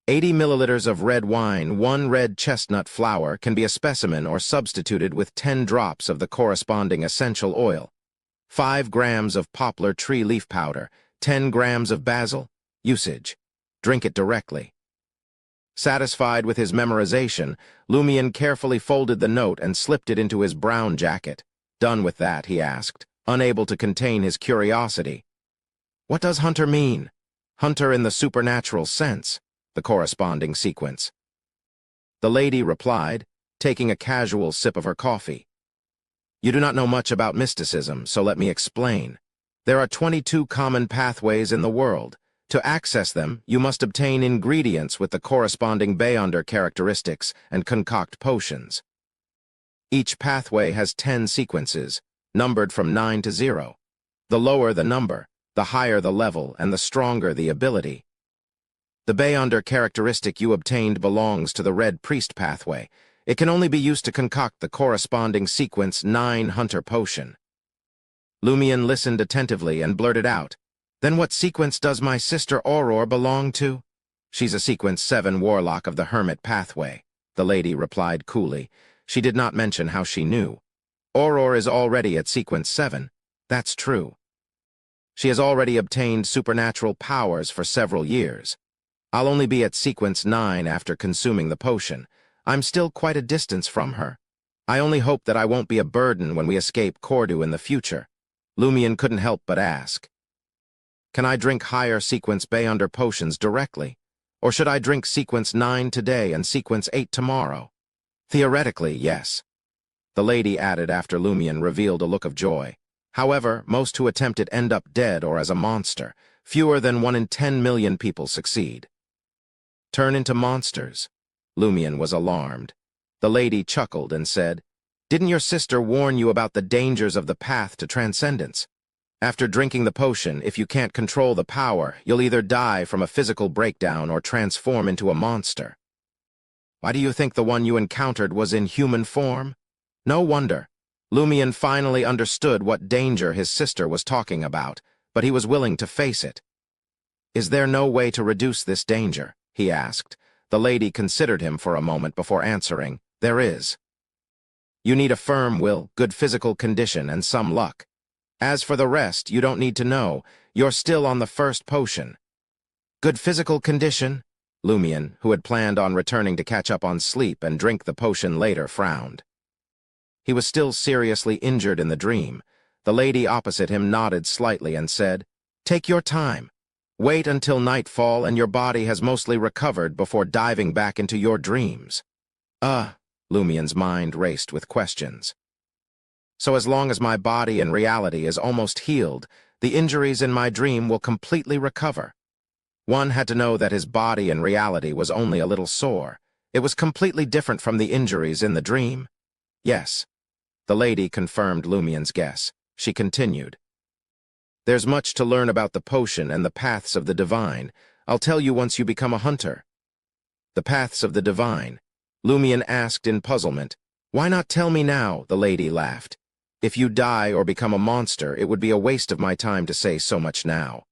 80 milliliters of red wine, 1 red chestnut flower can be a specimen or substituted with 10 drops of the corresponding essential oil. 5 grams of poplar tree leaf powder, 10 grams of basil. Usage: drink it directly. Satisfied with his memorization, Lumian carefully folded the note and slipped it into his brown jacket. Done with that, he asked, unable to contain his curiosity. What does hunter mean? Hunter in the supernatural sense, the corresponding sequence. The lady replied, taking a casual sip of her coffee. You do not know much about mysticism, so let me explain. There are 22 common pathways in the world. To access them, you must obtain ingredients with the corresponding Beyonder characteristics and concoct potions. Each pathway has 10 sequences, numbered from 9 to 0. The lower the number, the higher the level and the stronger the ability. The Beyonder characteristic you obtained belongs to the Red Priest pathway. It can only be used to concoct the corresponding sequence 9 Hunter potion. Lumian listened attentively and blurted out, Then what sequence does my sister Aurora belong to? She's a sequence 7 warlock of the Hermit pathway, the lady replied coolly. She did not mention how she knew. Aurora is already at sequence 7. That's true. She has already obtained supernatural powers for several years. I'll only be at sequence 9 after consuming the potion. I'm still quite a distance from her. I only hope that I won't be a burden when we escape Cordu in the future. Lumian couldn't help but ask. Can I drink higher sequence Beyonder potions directly? Or should I drink sequence 9 today and sequence 8 tomorrow? Theoretically, yes. The lady added after Lumian revealed a look of joy. However, most who attempt it end up dead or as a monster. Fewer than 1 in 10 million people succeed. Turn into monsters? Lumian was alarmed. The lady chuckled and said, Didn't your sister warn you about the dangers of the path to transcendence? After drinking the potion, if you can't control the power, you'll either die from a physical breakdown or transform into a monster. Why do you think the one you encountered was in human form? No wonder. Lumian finally understood what danger his sister was talking about, but he was willing to face it. Is there no way to reduce this danger? He asked. The lady considered him for a moment before answering. There is. You need a firm will, good physical condition, and some luck. As for the rest, you don't need to know. You're still on the first potion. Good physical condition? Lumian, who had planned on returning to catch up on sleep and drink the potion later, frowned. He was still seriously injured in the dream. The lady opposite him nodded slightly and said, Take your time. Wait until nightfall and your body has mostly recovered before diving back into your dreams. Lumian's mind raced with questions. So as long as my body in reality is almost healed, the injuries in my dream will completely recover. One had to know that his body in reality was only a little sore. It was completely different from the injuries in the dream. Yes. The lady confirmed Lumian's guess. She continued. There's much to learn about the potion and the paths of the divine. I'll tell you once you become a hunter. The paths of the divine? Lumian asked in puzzlement. Why not tell me now? The lady laughed. If you die or become a monster, it would be a waste of my time to say so much now.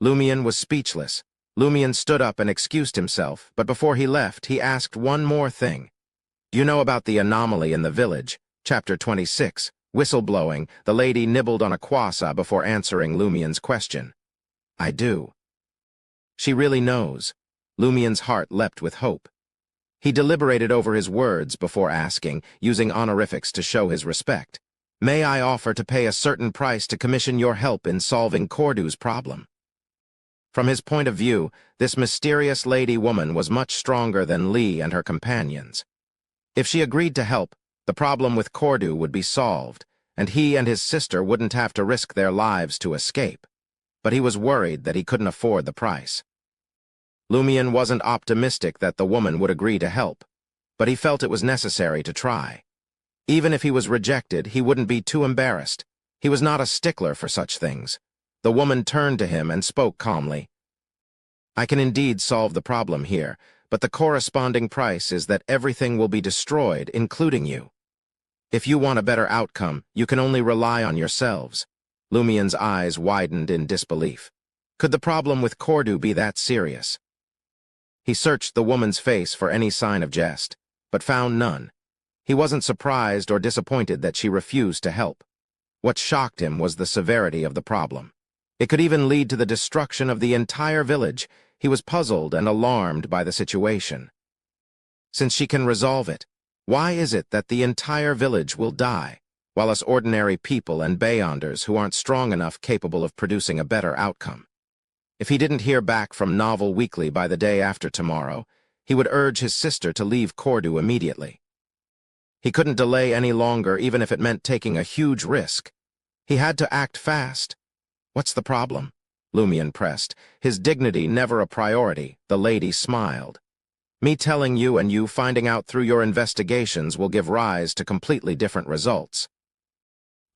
Lumian was speechless. Lumian stood up and excused himself, but before he left, he asked one more thing. Do you know about the anomaly in the village? Chapter 26. Whistleblowing. The lady nibbled on a croissant before answering Lumian's question. I do. She really knows. Lumian's heart leapt with hope. He deliberated over his words before asking, using honorifics to show his respect. May I offer to pay a certain price to commission your help in solving Cordu's problem? From his point of view, this mysterious lady woman was much stronger than Lee and her companions. If she agreed to help, the problem with Cordu would be solved, and he and his sister wouldn't have to risk their lives to escape. But he was worried that he couldn't afford the price. Lumian wasn't optimistic that the woman would agree to help, but he felt it was necessary to try. Even if he was rejected, he wouldn't be too embarrassed. He was not a stickler for such things. The woman turned to him and spoke calmly. I can indeed solve the problem here, but the corresponding price is that everything will be destroyed, including you. If you want a better outcome, you can only rely on yourselves. Lumian's eyes widened in disbelief. Could the problem with Cordu be that serious? He searched the woman's face for any sign of jest, but found none. He wasn't surprised or disappointed that she refused to help. What shocked him was the severity of the problem. It could even lead to the destruction of the entire village. He was puzzled and alarmed by the situation. Since she can resolve it, why is it that the entire village will die, while us ordinary people and beyonders who aren't strong enough capable of producing a better outcome? If he didn't hear back from Novel Weekly by the day after tomorrow, he would urge his sister to leave Cordu immediately. He couldn't delay any longer, even if it meant taking a huge risk. He had to act fast. "What's the problem?" Lumion pressed, his dignity never a priority. The lady smiled. "Me telling you and you finding out through your investigations will give rise to completely different results."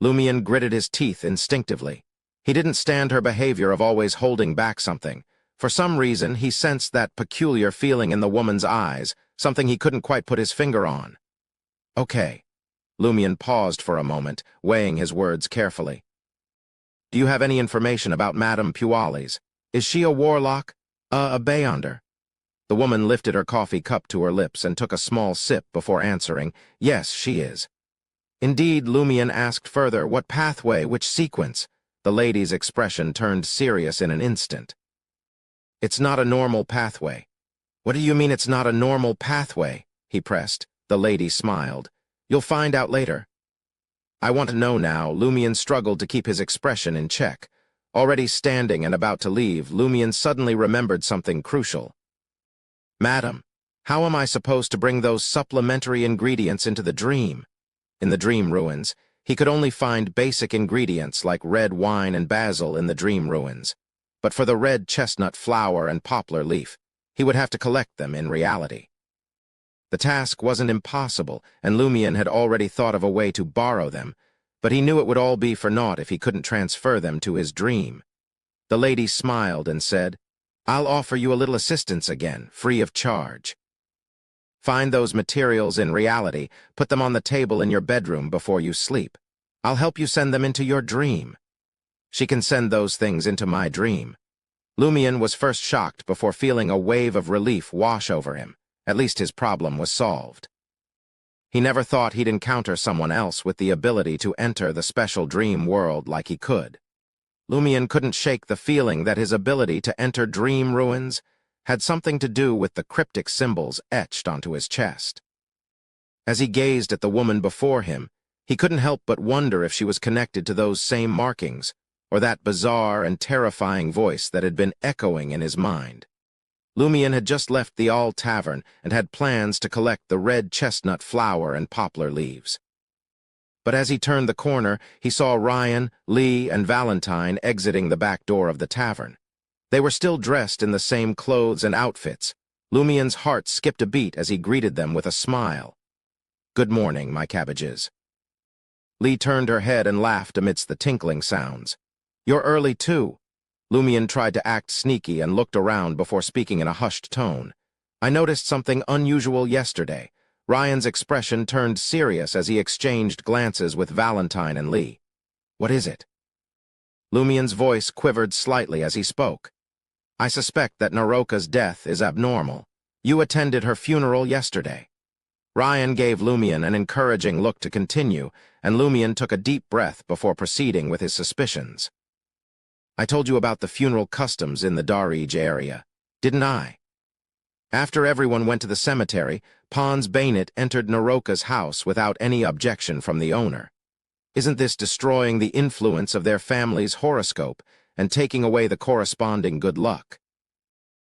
Lumion gritted his teeth instinctively. He didn't stand her behavior of always holding back something. For some reason, he sensed that peculiar feeling in the woman's eyes, something he couldn't quite put his finger on. "Okay." Lumion paused for a moment, weighing his words carefully. "Do you have any information about Madame Pualis? Is she a warlock? A beyonder?" The woman lifted her coffee cup to her lips and took a small sip before answering, "Yes, she is." Indeed, Lumion asked further, "What pathway, which sequence?" The lady's expression turned serious in an instant. "It's not a normal pathway." "What do you mean it's not a normal pathway?" he pressed. The lady smiled. "You'll find out later." "I want to know now." Lumion struggled to keep his expression in check. Already standing and about to leave, Lumion suddenly remembered something crucial. "Madam, how am I supposed to bring those supplementary ingredients into the dream?" In the dream ruins, he could only find basic ingredients like red wine and basil in the dream ruins. But for the red chestnut flower and poplar leaf, he would have to collect them in reality. The task wasn't impossible, and Lumion had already thought of a way to borrow them, but he knew it would all be for naught if he couldn't transfer them to his dream. The lady smiled and said, "I'll offer you a little assistance again, free of charge. Find those materials in reality, put them on the table in your bedroom before you sleep. I'll help you send them into your dream." "She can send those things into my dream." Lumion was first shocked before feeling a wave of relief wash over him. At least his problem was solved. He never thought he'd encounter someone else with the ability to enter the special dream world like he could. Lumion couldn't shake the feeling that his ability to enter dream ruins had something to do with the cryptic symbols etched onto his chest. As he gazed at the woman before him, he couldn't help but wonder if she was connected to those same markings, or that bizarre and terrifying voice that had been echoing in his mind. Lumion had just left the All Tavern and had plans to collect the red chestnut flower and poplar leaves. But as he turned the corner, he saw Ryan, Lee, and Valentine exiting the back door of the tavern. They were still dressed in the same clothes and outfits. Lumion's heart skipped a beat as he greeted them with a smile. "Good morning, my cabbages." Lee turned her head and laughed amidst the tinkling sounds. "You're early, too." Lumion tried to act sneaky and looked around before speaking in a hushed tone. "I noticed something unusual yesterday." Ryan's expression turned serious as he exchanged glances with Valentine and Lee. "What is it?" Lumion's voice quivered slightly as he spoke. "I suspect that Naroka's death is abnormal. You attended her funeral yesterday." Ryan gave Lumion an encouraging look to continue, and Lumion took a deep breath before proceeding with his suspicions. "I told you about the funeral customs in the Darij area, didn't I? After everyone went to the cemetery, Pons Bainet entered Naroka's house without any objection from the owner. Isn't this destroying the influence of their family's horoscope and taking away the corresponding good luck?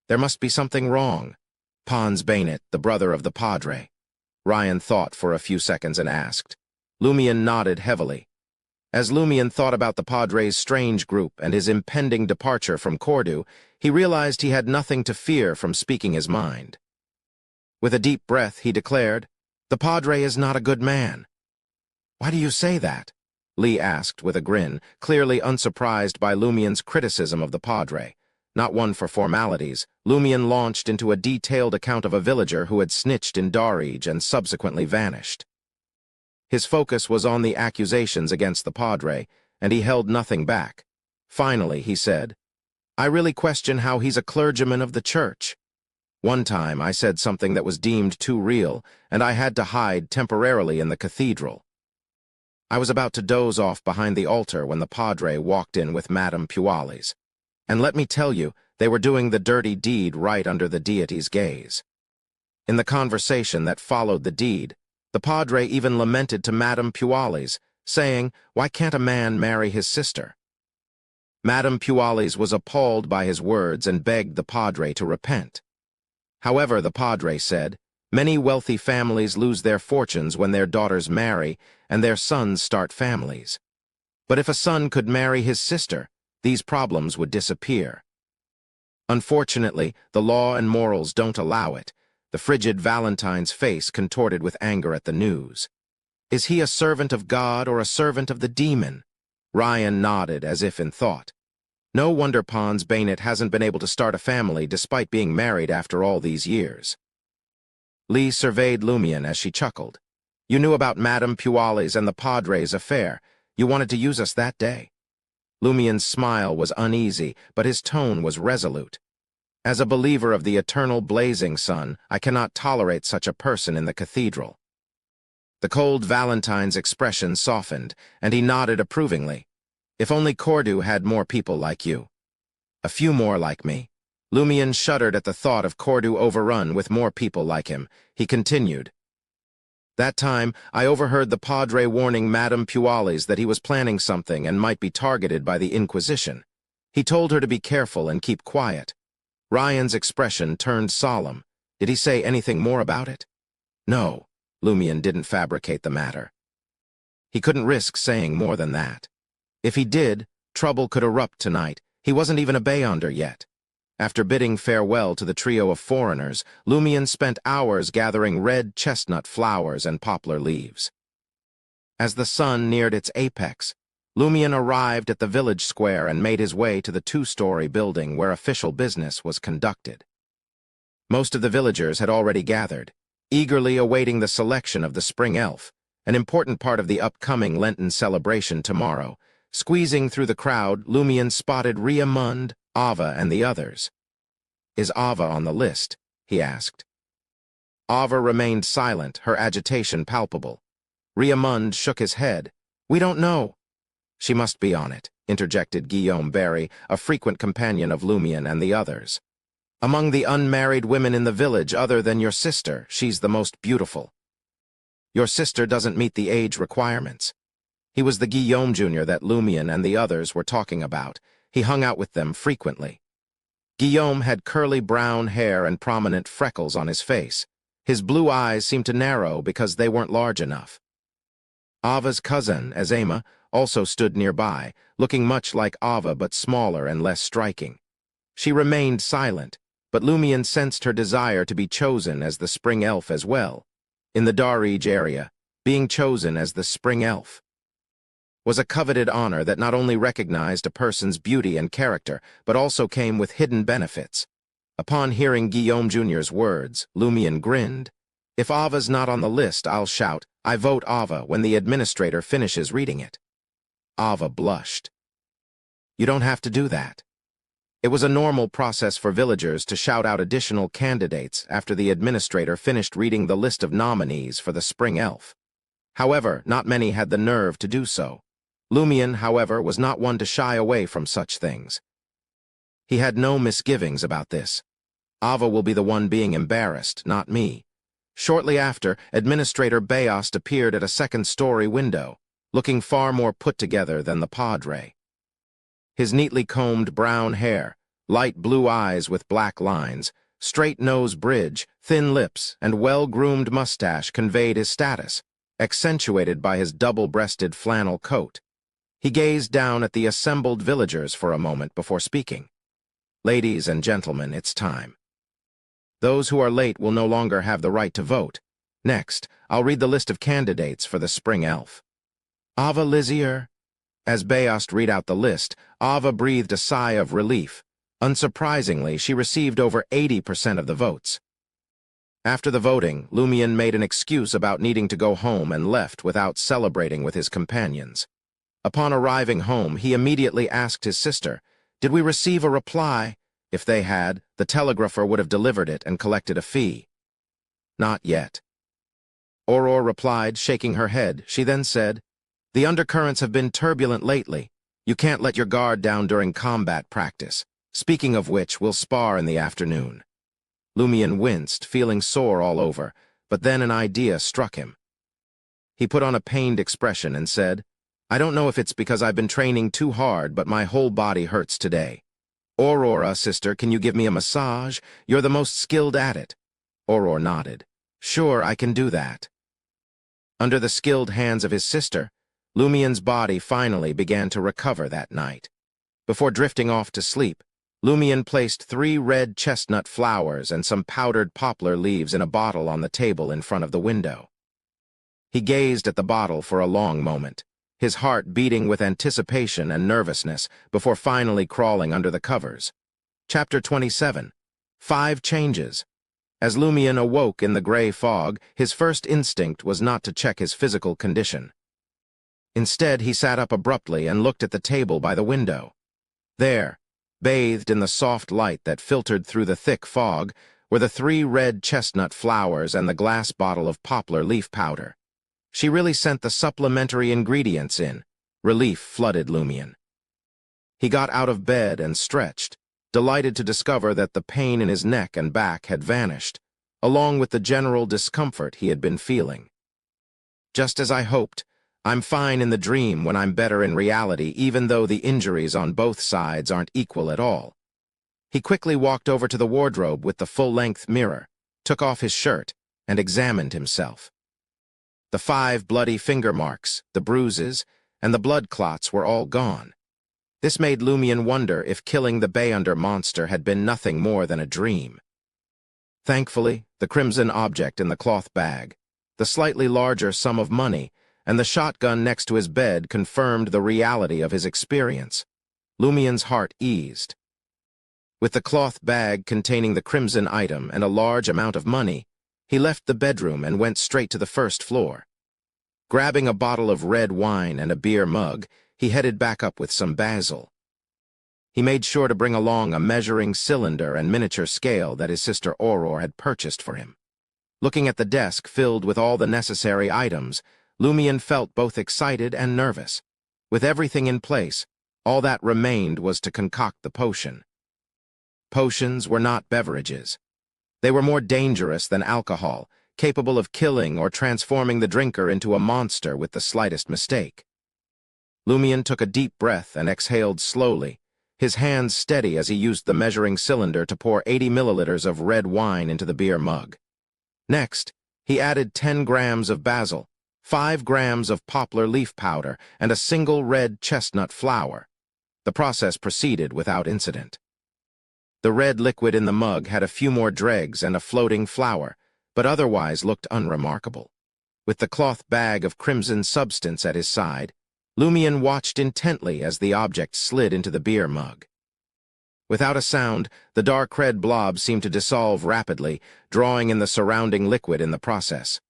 There must be something wrong. Pons Bainet, the brother of the Padre." Ryan thought for a few seconds and asked. Lumion nodded heavily. As Lumion thought about the Padre's strange group and his impending departure from Cordu, he realized he had nothing to fear from speaking his mind. With a deep breath, he declared, "The Padre is not a good man." "Why do you say that?" Lee asked with a grin, clearly unsurprised by Lumion's criticism of the Padre. Not one for formalities, Lumion launched into a detailed account of a villager who had snitched in Darij and subsequently vanished. His focus was on the accusations against the Padre, and he held nothing back. Finally, he said, "I really question how he's a clergyman of the church. One time I said something that was deemed too real, and I had to hide temporarily in the cathedral." I was about to doze off behind the altar when the padre walked in with Madame Puales. And let me tell you, they were doing the dirty deed right under the deity's gaze. In the conversation that followed the deed, the padre even lamented to Madame Puales, saying, "Why can't a man marry his sister?" Madame Puales was appalled by his words and begged the padre to repent. However, the padre said, "Many wealthy families lose their fortunes when their daughters marry and their sons start families. But if a son could marry his sister, these problems would disappear. Unfortunately, the law and morals don't allow it." The frigid Valentine's face contorted with anger at the news. "Is he a servant of God or a servant of the demon?" Ryan nodded as if in thought. No wonder Pons Baynett hasn't been able to start a family despite being married after all these years. Lee surveyed Lumion as she chuckled. "You knew about Madame Puales and the Padre's affair. You wanted to use us that day." Lumion's smile was uneasy, but his tone was resolute. "As a believer of the eternal blazing sun, I cannot tolerate such a person in the cathedral." The cold Valentine's expression softened, and he nodded approvingly. "If only Cordu had more people like you." "A few more like me." Lumion shuddered at the thought of Cordu overrun with more people like him. He continued, "That time, I overheard the padre warning Madame Puales that he was planning something and might be targeted by the Inquisition. He told her to be careful and keep quiet." Ryan's expression turned solemn. "Did he say anything more about it?" "No." Lumion didn't fabricate the matter. He couldn't risk saying more than that. If he did, trouble could erupt tonight. He wasn't even a Beyonder yet. After bidding farewell to the trio of foreigners, Lumion spent hours gathering red chestnut flowers and poplar leaves. As the sun neared its apex, Lumion arrived at the village square and made his way to the two-story building where official business was conducted. Most of the villagers had already gathered, eagerly awaiting the selection of the spring elf, an important part of the upcoming Lenten celebration tomorrow. Squeezing through the crowd, Lumion spotted Riamund, Ava, and the others. "Is Ava on the list?" he asked. Ava remained silent, her agitation palpable. Riamund shook his head. "We don't know." "She must be on it," interjected Guillaume Barry, a frequent companion of Lumion and the others. "Among the unmarried women in the village other than your sister, she's the most beautiful." "Your sister doesn't meet the age requirements." He was the Guillaume Jr. that Lumion and the others were talking about. He hung out with them frequently. Guillaume had curly brown hair and prominent freckles on his face. His blue eyes seemed to narrow because they weren't large enough. Ava's cousin, Azema, also stood nearby, looking much like Ava but smaller and less striking. She remained silent, but Lumion sensed her desire to be chosen as the spring elf as well. In the Darige area, being chosen as the spring elf was a coveted honor that not only recognized a person's beauty and character, but also came with hidden benefits. Upon hearing Guillaume Jr.'s words, Lumion grinned. "If Ava's not on the list, I'll shout, 'I vote Ava,' when the administrator finishes reading it." Ava blushed. "You don't have to do that." It was a normal process for villagers to shout out additional candidates after the administrator finished reading the list of nominees for the spring elf. However, not many had the nerve to do so. Lumion, however, was not one to shy away from such things. He had no misgivings about this. Ava will be the one being embarrassed, not me. Shortly after, Administrator Bayost appeared at a second-story window, looking far more put together than the padre. His neatly combed brown hair, light blue eyes with black lines, straight nose bridge, thin lips, and well-groomed mustache conveyed his status, accentuated by his double-breasted flannel coat. He gazed down at the assembled villagers for a moment before speaking. "Ladies and gentlemen, it's time. Those who are late will no longer have the right to vote. Next, I'll read the list of candidates for the spring elf. Ava Lizier." As Bayost read out the list, Ava breathed a sigh of relief. Unsurprisingly, she received over 80% of the votes. After the voting, Lumion made an excuse about needing to go home and left without celebrating with his companions. Upon arriving home, he immediately asked his sister, "Did we receive a reply?" If they had, the telegrapher would have delivered it and collected a fee. "Not yet." Aurore replied, shaking her head. She then said, The undercurrents have been turbulent lately. You can't let your guard down during combat practice. Speaking of which, we'll spar in the afternoon." Lumion winced, feeling sore all over, but then an idea struck him. He put on a pained expression and said, "I don't know if it's because I've been training too hard, but my whole body hurts today. Aurora, sister, can you give me a massage? You're the most skilled at it." Aurora nodded. "Sure, I can do that." Under the skilled hands of his sister, Lumion's body finally began to recover that night. Before drifting off to sleep, Lumion placed 3 red chestnut flowers and some powdered poplar leaves in a bottle on the table in front of the window. He gazed at the bottle for a long moment, his heart beating with anticipation and nervousness before finally crawling under the covers. Chapter 27. 5 Changes. As Lumion awoke in the gray fog, his first instinct was not to check his physical condition. Instead, he sat up abruptly and looked at the table by the window. There, bathed in the soft light that filtered through the thick fog, were the 3 red chestnut flowers and the glass bottle of poplar leaf powder. She really sent the supplementary ingredients in. Relief flooded Lumion. He got out of bed and stretched, delighted to discover that the pain in his neck and back had vanished, along with the general discomfort he had been feeling. "Just as I hoped, I'm fine in the dream when I'm better in reality, even though the injuries on both sides aren't equal at all." He quickly walked over to the wardrobe with the full-length mirror, took off his shirt, and examined himself. The 5 bloody finger marks, the bruises, and the blood clots were all gone. This made Lumion wonder if killing the Bayunder monster had been nothing more than a dream. Thankfully, the crimson object in the cloth bag, the slightly larger sum of money, and the shotgun next to his bed confirmed the reality of his experience. Lumion's heart eased. With the cloth bag containing the crimson item and a large amount of money, he left the bedroom and went straight to the first floor. Grabbing a bottle of red wine and a beer mug, he headed back up with some basil. He made sure to bring along a measuring cylinder and miniature scale that his sister Aurora had purchased for him. Looking at the desk filled with all the necessary items, Lumion felt both excited and nervous. With everything in place, all that remained was to concoct the potion. Potions were not beverages. They were more dangerous than alcohol, capable of killing or transforming the drinker into a monster with the slightest mistake. Lumion took a deep breath and exhaled slowly, his hands steady as he used the measuring cylinder to pour 80 milliliters of red wine into the beer mug. Next, he added 10 grams of basil, 5 grams of poplar leaf powder, and a single red chestnut flower. The process proceeded without incident. The red liquid in the mug had a few more dregs and a floating flower, but otherwise looked unremarkable. With the cloth bag of crimson substance at his side, Lumion watched intently as the object slid into the beer mug. Without a sound, the dark red blob seemed to dissolve rapidly, drawing in the surrounding liquid in the process.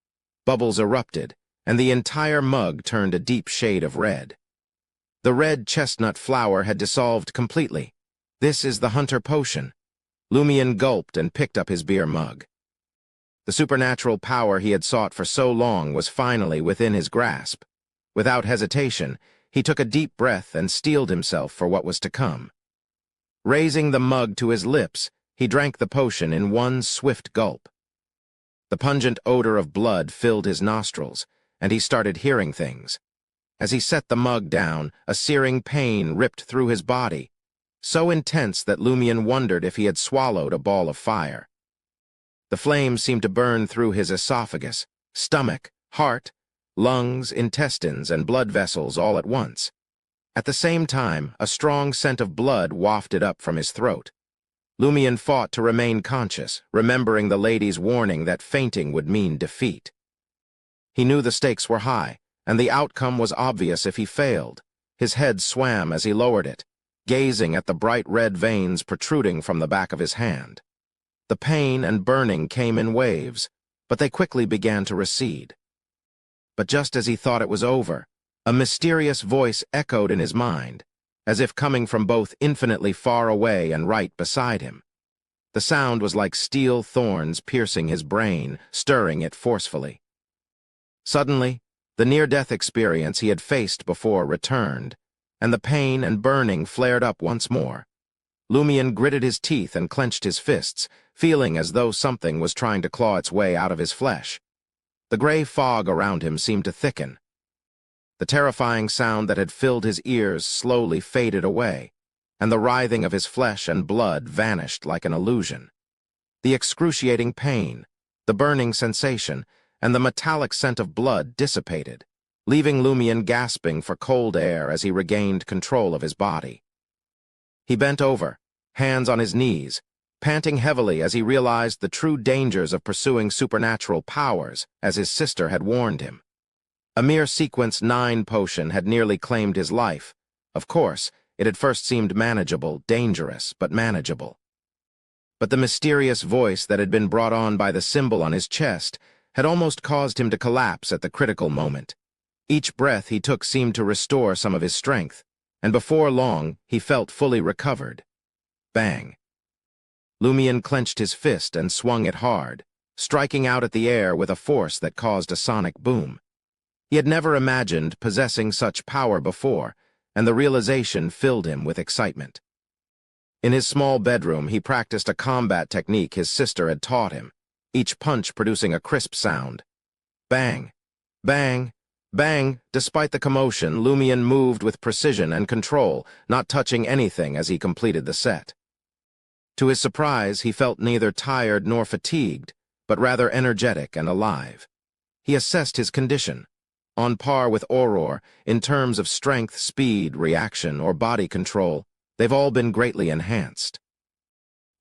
Bubbles erupted, and the entire mug turned a deep shade of red. The red chestnut flower had dissolved completely. "This is the hunter potion." Lumion gulped and picked up his beer mug. The supernatural power he had sought for so long was finally within his grasp. Without hesitation, he took a deep breath and steeled himself for what was to come. Raising the mug to his lips, he drank the potion in one swift gulp. The pungent odor of blood filled his nostrils, and he started hearing things. As he set the mug down, a searing pain ripped through his body, so intense that Lumion wondered if he had swallowed a ball of fire. The flames seemed to burn through his esophagus, stomach, heart, lungs, intestines, and blood vessels all at once. At the same time, a strong scent of blood wafted up from his throat. Lumion fought to remain conscious, remembering the lady's warning that fainting would mean defeat. He knew the stakes were high, and the outcome was obvious if he failed. His head swam as he lowered it, gazing at the bright red veins protruding from the back of his hand. The pain and burning came in waves, but they quickly began to recede. But just as he thought it was over, a mysterious voice echoed in his mind, as if coming from both infinitely far away and right beside him. The sound was like steel thorns piercing his brain, stirring it forcefully. Suddenly, The near-death experience he had faced before returned, and the pain and burning flared up once more. Lumion gritted his teeth and clenched his fists, feeling as though something was trying to claw its way out of his flesh. The gray fog around him seemed to thicken. The terrifying sound that had filled his ears slowly faded away, and the writhing of his flesh and blood vanished like an illusion. The excruciating pain, the burning sensation, and the metallic scent of blood dissipated, leaving Lumion gasping for cold air as he regained control of his body. He bent over, hands on his knees, panting heavily as he realized the true dangers of pursuing supernatural powers, as his sister had warned him. A mere Sequence 9 potion had nearly claimed his life. Of course, it had first seemed manageable, dangerous, but manageable. But the mysterious voice that had been brought on by the symbol on his chest had almost caused him to collapse at the critical moment. Each breath he took seemed to restore some of his strength, and before long he felt fully recovered. Bang! Lumion clenched his fist and swung it hard, striking out at the air with a force that caused a sonic boom. He had never imagined possessing such power before, and the realization filled him with excitement. In his small bedroom, he practiced a combat technique his sister had taught him, each punch producing a crisp sound. Bang! Bang! Bang! Despite the commotion, Lumion moved with precision and control, not touching anything as he completed the set. To his surprise, he felt neither tired nor fatigued, but rather energetic and alive. He assessed his condition. On par with Auror, in terms of strength, speed, reaction, or body control, they've all been greatly enhanced.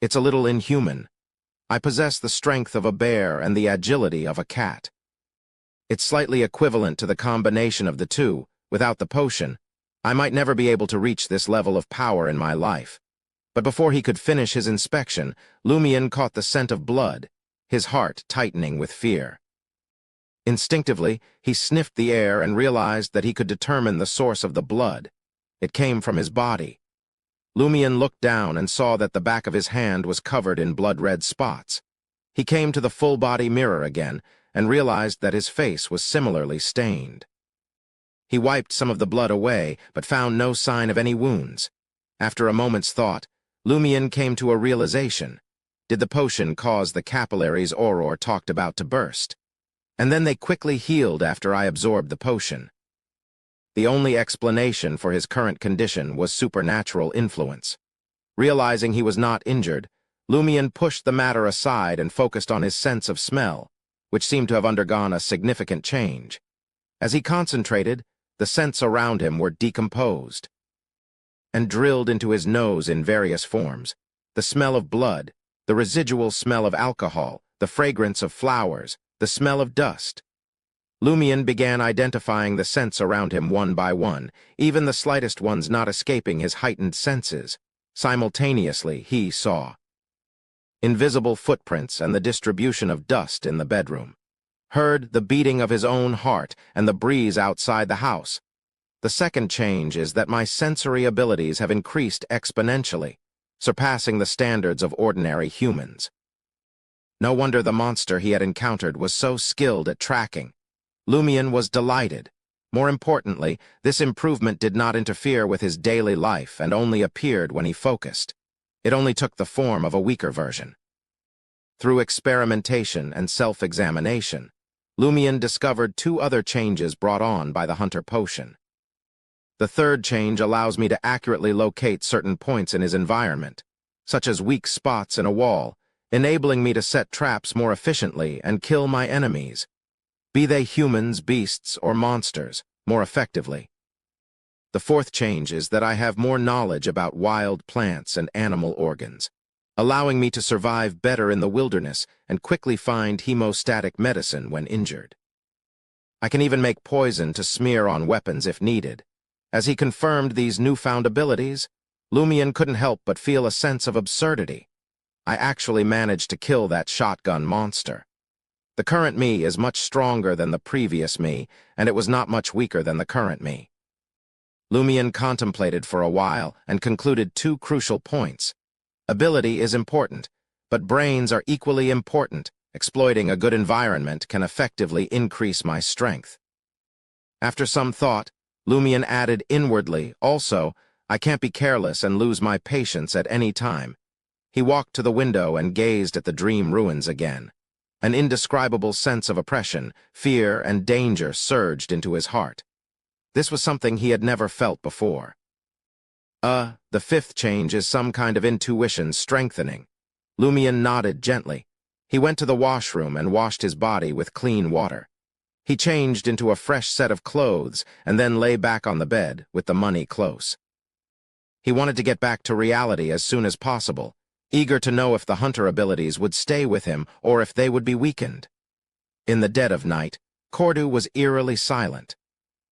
It's a little inhuman. I possess the strength of a bear and the agility of a cat. It's slightly equivalent to the combination of the two. Without the potion, I might never be able to reach this level of power in my life. But before he could finish his inspection, Lumion caught the scent of blood, his heart tightening with fear. Instinctively, he sniffed the air and realized that he could determine the source of the blood. It came from his body. Lumion looked down and saw that the back of his hand was covered in blood-red spots. He came to the full-body mirror again and realized that his face was similarly stained. He wiped some of the blood away, but found no sign of any wounds. After a moment's thought, Lumion came to a realization. Did the potion cause the capillaries Auror talked about to burst? And then they quickly healed after I absorbed the potion. The only explanation for his current condition was supernatural influence. Realizing he was not injured, Lumion pushed the matter aside and focused on his sense of smell, which seemed to have undergone a significant change. As he concentrated, the scents around him were decomposed and drilled into his nose in various forms. The smell of blood, the residual smell of alcohol, the fragrance of flowers, the smell of dust. Lumion began identifying the scents around him one by one, even the slightest ones not escaping his heightened senses. Simultaneously, he saw invisible footprints and the distribution of dust in the bedroom. Heard the beating of his own heart and the breeze outside the house. The second change is that my sensory abilities have increased exponentially, surpassing the standards of ordinary humans. No wonder the monster he had encountered was so skilled at tracking. Lumion was delighted. More importantly, this improvement did not interfere with his daily life and only appeared when he focused. It only took the form of a weaker version. Through experimentation and self-examination, Lumion discovered two other changes brought on by the Hunter potion. The third change allows me to accurately locate certain points in his environment, such as weak spots in a wall, enabling me to set traps more efficiently and kill my enemies, be they humans, beasts, or monsters, more effectively. The fourth change is that I have more knowledge about wild plants and animal organs, allowing me to survive better in the wilderness and quickly find hemostatic medicine when injured. I can even make poison to smear on weapons if needed. As he confirmed these newfound abilities, Lumion couldn't help but feel a sense of absurdity. I actually managed to kill that shotgun monster. The current me is much stronger than the previous me, and it was not much weaker than the current me. Lumion contemplated for a while and concluded two crucial points. Ability is important, but brains are equally important. Exploiting a good environment can effectively increase my strength. After some thought, Lumion added inwardly, also, I can't be careless and lose my patience at any time. He walked to the window and gazed at the dream ruins again. An indescribable sense of oppression, fear, and danger surged into his heart. This was something he had never felt before. The fifth change is some kind of intuition strengthening. Lumion nodded gently. He went to the washroom and washed his body with clean water. He changed into a fresh set of clothes and then lay back on the bed with the money close. He wanted to get back to reality as soon as possible, eager to know if the hunter abilities would stay with him or if they would be weakened. In the dead of night, Cordu was eerily silent.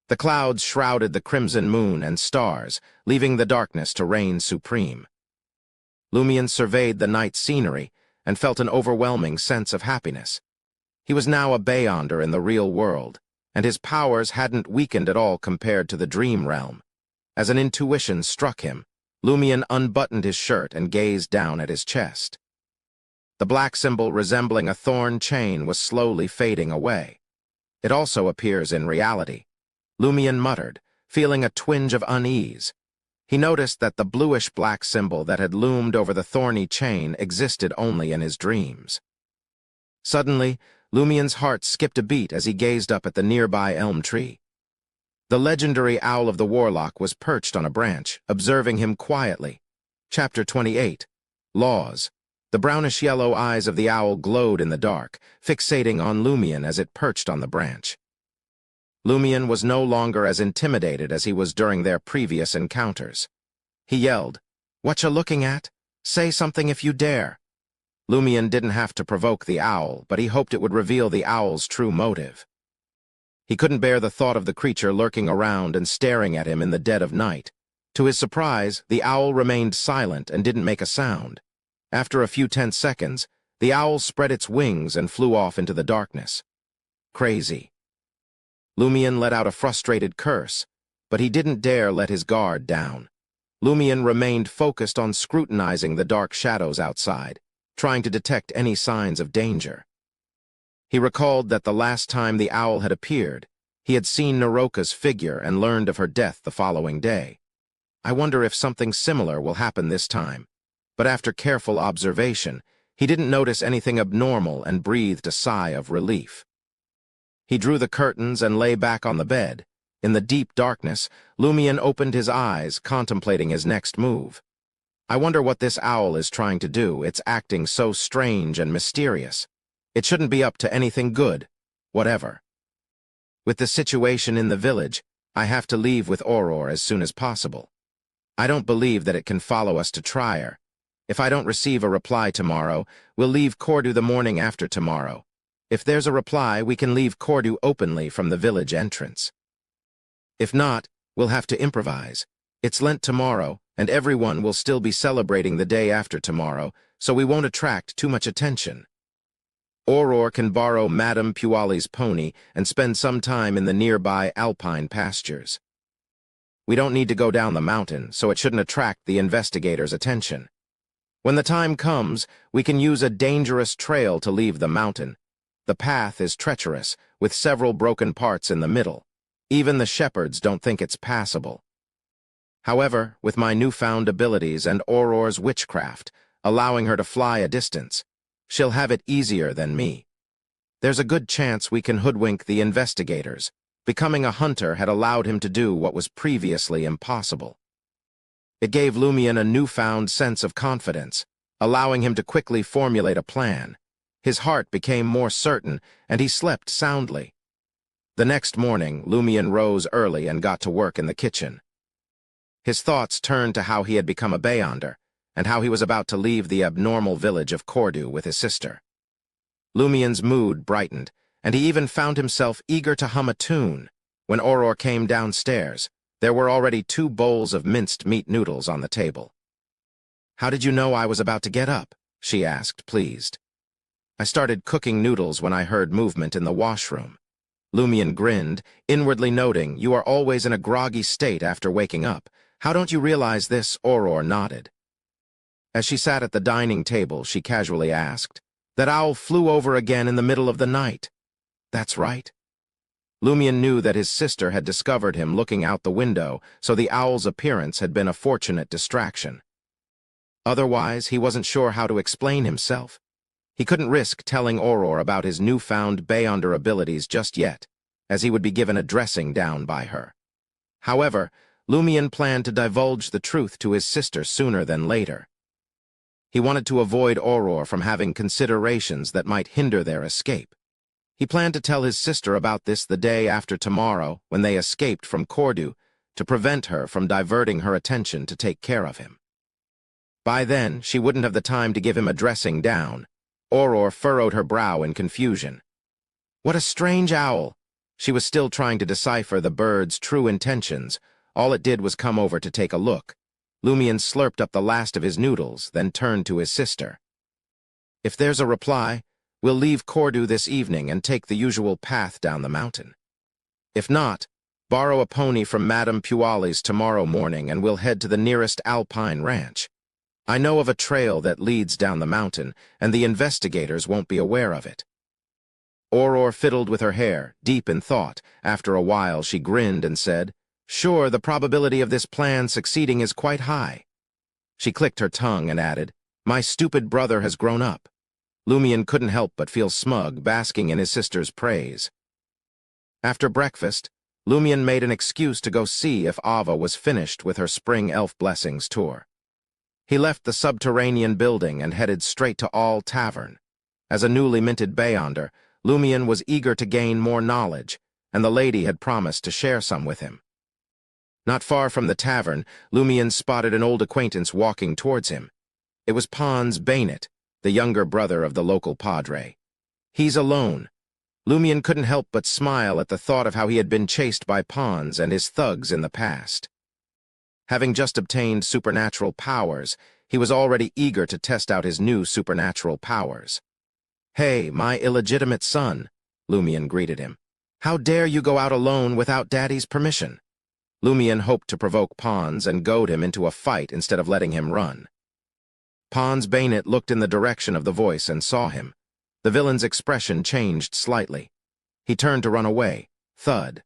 The clouds shrouded the crimson moon and stars, leaving the darkness to reign supreme. Lumion surveyed the night scenery and felt an overwhelming sense of happiness. He was now a Beyonder in the real world, and his powers hadn't weakened at all compared to the dream realm. As an intuition struck him, Lumion unbuttoned his shirt and gazed down at his chest. The black symbol resembling a thorn chain was slowly fading away. It also appears in reality. Lumion muttered, feeling a twinge of unease. He noticed that the bluish-black symbol that had loomed over the thorny chain existed only in his dreams. Suddenly, Lumion's heart skipped a beat as he gazed up at the nearby elm tree. The legendary owl of the warlock was perched on a branch, observing him quietly. Chapter 28. Laws. The brownish-yellow eyes of the owl glowed in the dark, fixating on Lumion as it perched on the branch. Lumion was no longer as intimidated as he was during their previous encounters. He yelled, "Whatcha looking at? Say something if you dare." Lumion didn't have to provoke the owl, but he hoped it would reveal the owl's true motive. He couldn't bear the thought of the creature lurking around and staring at him in the dead of night. To his surprise, the owl remained silent and didn't make a sound. After a few tense seconds, the owl spread its wings and flew off into the darkness. Crazy. Lumion let out a frustrated curse, but he didn't dare let his guard down. Lumion remained focused on scrutinizing the dark shadows outside, trying to detect any signs of danger. He recalled that the last time the owl had appeared, he had seen Naroka's figure and learned of her death the following day. I wonder if something similar will happen this time. But after careful observation, he didn't notice anything abnormal and breathed a sigh of relief. He drew the curtains and lay back on the bed. In the deep darkness, Lumion opened his eyes, contemplating his next move. I wonder what this owl is trying to do. It's acting so strange and mysterious. It shouldn't be up to anything good. Whatever. With the situation in the village, I have to leave with Auror as soon as possible. I don't believe that it can follow us to Trier. If I don't receive a reply tomorrow, we'll leave Cordu the morning after tomorrow. If there's a reply, we can leave Cordu openly from the village entrance. If not, we'll have to improvise. It's Lent tomorrow, and everyone will still be celebrating the day after tomorrow, so we won't attract too much attention. Auror can borrow Madame Puali's pony and spend some time in the nearby alpine pastures. We don't need to go down the mountain, so it shouldn't attract the investigators' attention. When the time comes, we can use a dangerous trail to leave the mountain. The path is treacherous, with several broken parts in the middle. Even the shepherds don't think it's passable. However, with my newfound abilities and Auror's witchcraft, allowing her to fly a distance, she'll have it easier than me. There's a good chance we can hoodwink the investigators. Becoming a hunter had allowed him to do what was previously impossible. It gave Lumion a newfound sense of confidence, allowing him to quickly formulate a plan. His heart became more certain, and he slept soundly. The next morning, Lumion rose early and got to work in the kitchen. His thoughts turned to how he had become a Beyonder, and how he was about to leave the abnormal village of Cordu with his sister. Lumion's mood brightened, and he even found himself eager to hum a tune. When Auror came downstairs, there were already 2 bowls of minced meat noodles on the table. "How did you know I was about to get up?" she asked, pleased. "I started cooking noodles when I heard movement in the washroom." Lumion grinned, inwardly noting, "You are always in a groggy state after waking up. How don't you realize this?" Auror nodded. As she sat at the dining table, she casually asked, "That owl flew over again in the middle of the night." "That's right." Lumion knew that his sister had discovered him looking out the window, so the owl's appearance had been a fortunate distraction. Otherwise, he wasn't sure how to explain himself. He couldn't risk telling Aurora about his newfound Beyonder abilities just yet, as he would be given a dressing down by her. However, Lumion planned to divulge the truth to his sister sooner than later. He wanted to avoid Aurora from having considerations that might hinder their escape. He planned to tell his sister about this the day after tomorrow, when they escaped from Cordu, to prevent her from diverting her attention to take care of him. By then, she wouldn't have the time to give him a dressing down. Aurora furrowed her brow in confusion. What a strange owl! She was still trying to decipher the bird's true intentions. All it did was come over to take a look. Lumion slurped up the last of his noodles, then turned to his sister. If there's a reply, we'll leave Cordu this evening and take the usual path down the mountain. If not, borrow a pony from Madame Puali's tomorrow morning and we'll head to the nearest alpine ranch. I know of a trail that leads down the mountain, and the investigators won't be aware of it. Aurora fiddled with her hair, deep in thought. After a while, she grinned and said, "Sure, the probability of this plan succeeding is quite high." She clicked her tongue and added, "My stupid brother has grown up." Lumion couldn't help but feel smug, basking in his sister's praise. After breakfast, Lumion made an excuse to go see if Ava was finished with her Spring Elf Blessings tour. He left the subterranean building and headed straight to All Tavern. As a newly minted Beyonder, Lumion was eager to gain more knowledge, and the lady had promised to share some with him. Not far from the tavern, Lumion spotted an old acquaintance walking towards him. It was Ainz Audioverse, the younger brother of the local padre. He's alone. Lumion couldn't help but smile at the thought of how he had been chased by Ainz and his thugs in the past. Having just obtained supernatural powers, he was already eager to test out his new supernatural powers. "Hey, my illegitimate son," Lumion greeted him. "How dare you go out alone without Daddy's permission?" Lumion hoped to provoke Ainz and goad him into a fight instead of letting him run. Ainz Audioverse looked in the direction of the voice and saw him. The villain's expression changed slightly. He turned to run away. Thud.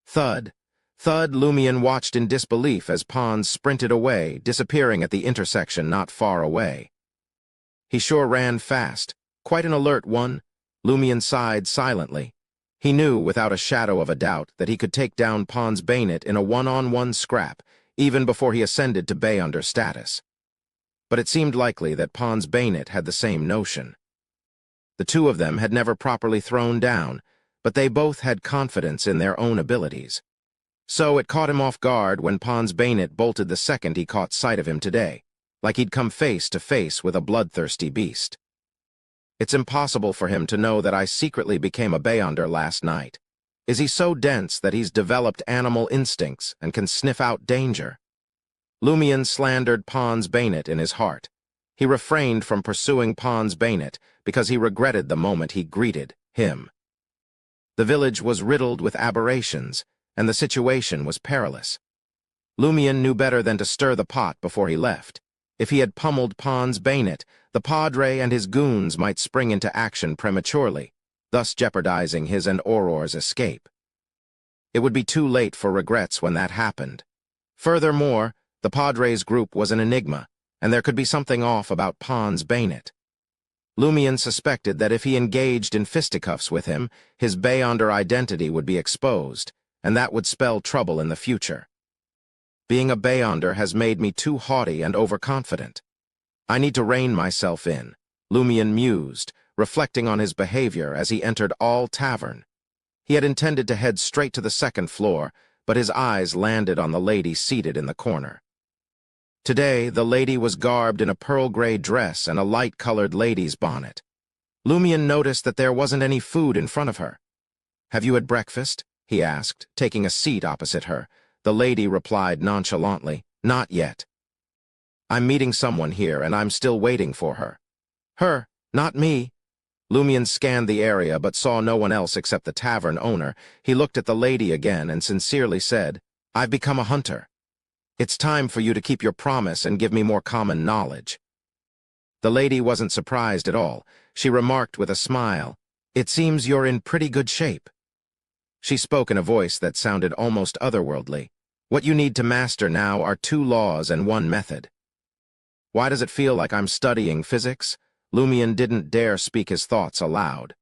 Thud. Thud. Lumion watched in disbelief as Ainz sprinted away, disappearing at the intersection not far away. He sure ran fast. Quite an alert one. Lumion sighed silently. He knew, without a shadow of a doubt, that he could take down Ainz Audioverse in a one-on-one scrap, even before he ascended to Beyonder status. But it seemed likely that Ainz Audioverse had the same notion. The two of them had never properly thrown down, but they both had confidence in their own abilities. So it caught him off guard when Ainz Audioverse bolted the second he caught sight of him today, like he'd come face to face with a bloodthirsty beast. "It's impossible for him to know that I secretly became a Beyonder last night. Is he so dense that he's developed animal instincts and can sniff out danger?" Lumion slandered Ainz Audioverse in his heart. He refrained from pursuing Ainz Audioverse because he regretted the moment he greeted him. The village was riddled with aberrations, and the situation was perilous. Lumion knew better than to stir the pot before he left. If he had pummeled Ainz Audioverse, the padre and his goons might spring into action prematurely, thus jeopardizing his and Aurora's escape. It would be too late for regrets when that happened. Furthermore, the padre's group was an enigma, and there could be something off about Ainz Audioverse. Lumion suspected that if he engaged in fisticuffs with him, his Beyonder identity would be exposed, and that would spell trouble in the future. Being a Beyonder has made me too haughty and overconfident. I need to rein myself in, Lumion mused, reflecting on his behavior as he entered All Tavern. He had intended to head straight to the second floor, but his eyes landed on the lady seated in the corner. Today, the lady was garbed in a pearl-gray dress and a light-colored lady's bonnet. Lumion noticed that there wasn't any food in front of her. "Have you had breakfast?" he asked, taking a seat opposite her. The lady replied nonchalantly, "Not yet. I'm meeting someone here, and I'm still waiting for her." "Her, not me." Lumion scanned the area but saw no one else except the tavern owner. He looked at the lady again and sincerely said, "I've become a hunter. It's time for you to keep your promise and give me more common knowledge." The lady wasn't surprised at all. She remarked with a smile, "It seems you're in pretty good shape." She spoke in a voice that sounded almost otherworldly. What you need to master now are 2 laws and 1 method. Why does it feel like I'm studying physics? Lumion didn't dare speak his thoughts aloud.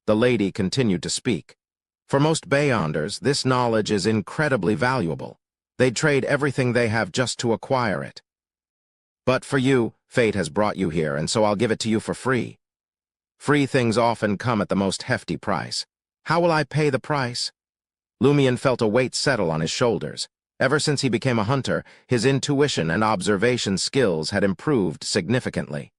The lady continued to speak. For most Beyonders, this knowledge is incredibly valuable. They'd trade everything they have just to acquire it. But for you, fate has brought you here, and so I'll give it to you for free. Free things often come at the most hefty price. How will I pay the price? Lumion felt a weight settle on his shoulders. Ever since he became a hunter, his intuition and observation skills had improved significantly.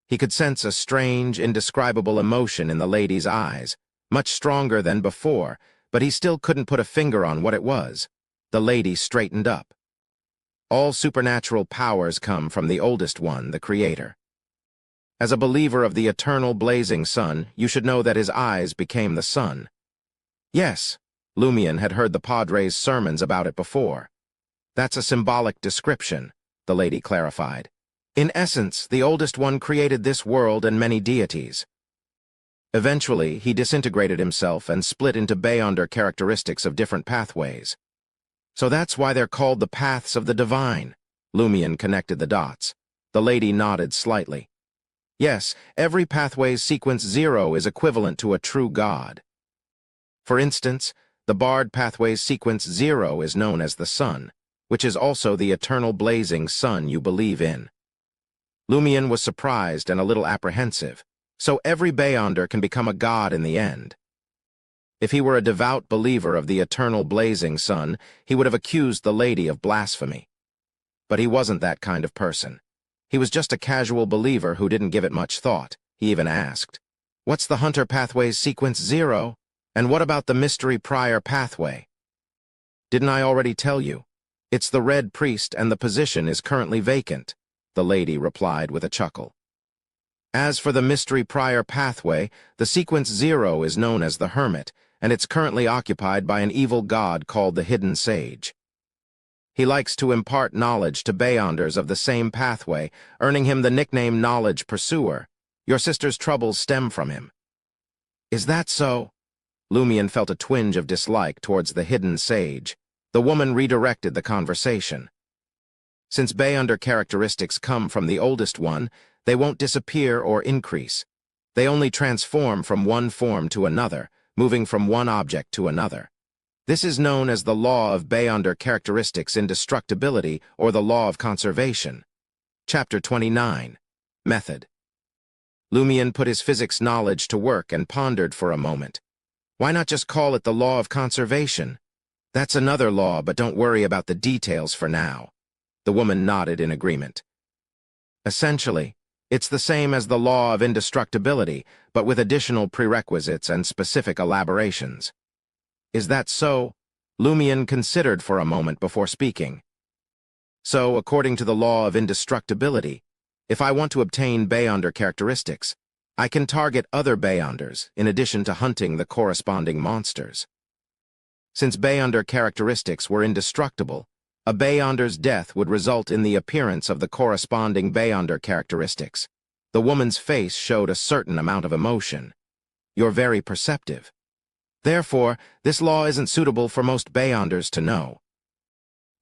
He could sense a strange, indescribable emotion in the lady's eyes, much stronger than before, but he still couldn't put a finger on what it was. The lady straightened up. All supernatural powers come from the oldest one, the Creator. As a believer of the eternal blazing sun, you should know that his eyes became the sun. Yes, Lumion had heard the Padre's sermons about it before. That's a symbolic description, the lady clarified. In essence, the oldest one created this world and many deities. Eventually, he disintegrated himself and split into Beyonder characteristics of different pathways. So that's why they're called the paths of the divine. Lumion connected the dots. The lady nodded slightly. Yes, every pathway's sequence 0 is equivalent to a true god. For instance, the Bard pathway's sequence 0 is known as the sun, which is also the eternal blazing sun you believe in. Lumion was surprised and a little apprehensive. So every Beyonder can become a god in the end. If he were a devout believer of the eternal blazing sun, he would have accused the lady of blasphemy. But he wasn't that kind of person. He was just a casual believer who didn't give it much thought. He even asked, "What's the Hunter pathway's sequence 0? And what about the mystery prior pathway?" "Didn't I already tell you? It's the Red Priest and the position is currently vacant," the lady replied with a chuckle. As for the mystery prior pathway, the sequence 0 is known as the Hermit, and it's currently occupied by an evil god called the Hidden Sage. He likes to impart knowledge to Beyonders of the same pathway, earning him the nickname Knowledge Pursuer. Your sister's troubles stem from him. Is that so? Lumion felt a twinge of dislike towards the Hidden Sage. The woman redirected the conversation. Since Beyonder characteristics come from the oldest one, they won't disappear or increase. They only transform from one form to another, moving from one object to another. This is known as the law of Beyonder characteristics indestructibility or the law of conservation. Chapter 29. Method. Lumion put his physics knowledge to work and pondered for a moment. Why not just call it the law of conservation? That's another law, but don't worry about the details for now. The woman nodded in agreement. Essentially, it's the same as the law of indestructibility, but with additional prerequisites and specific elaborations. Is that so? Lumion considered for a moment before speaking. So, according to the law of indestructibility, if I want to obtain Beyonder characteristics, I can target other Beyonders in addition to hunting the corresponding monsters. Since Beyonder characteristics were indestructible, a Beyonder's death would result in the appearance of the corresponding Beyonder characteristics. The woman's face showed a certain amount of emotion. You're very perceptive. Therefore, this law isn't suitable for most Beyonders to know.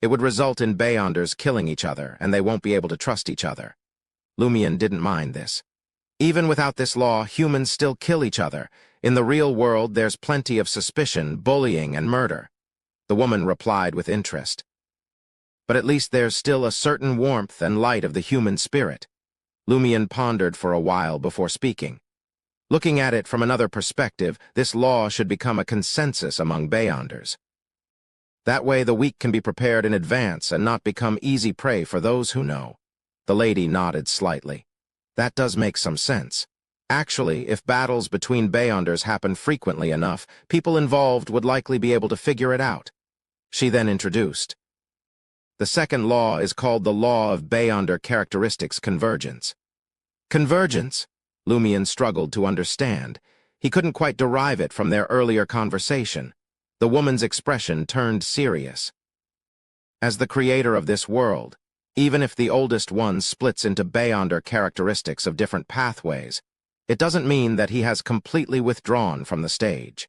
It would result in Beyonders killing each other, and they won't be able to trust each other. Lumion didn't mind this. Even without this law, humans still kill each other. In the real world, there's plenty of suspicion, bullying, and murder. The woman replied with interest. But at least there's still a certain warmth and light of the human spirit. Lumion pondered for a while before speaking. Looking at it from another perspective, this law should become a consensus among Beyonders. That way the weak can be prepared in advance and not become easy prey for those who know. The lady nodded slightly. That does make some sense. Actually, if battles between Beyonders happen frequently enough, people involved would likely be able to figure it out. She then introduced. The second law is called the law of Beyonder characteristics convergence. Convergence? Lumion struggled to understand. He couldn't quite derive it from their earlier conversation. The woman's expression turned serious. As the creator of this world, even if the oldest one splits into Beyonder characteristics of different pathways, it doesn't mean that he has completely withdrawn from the stage.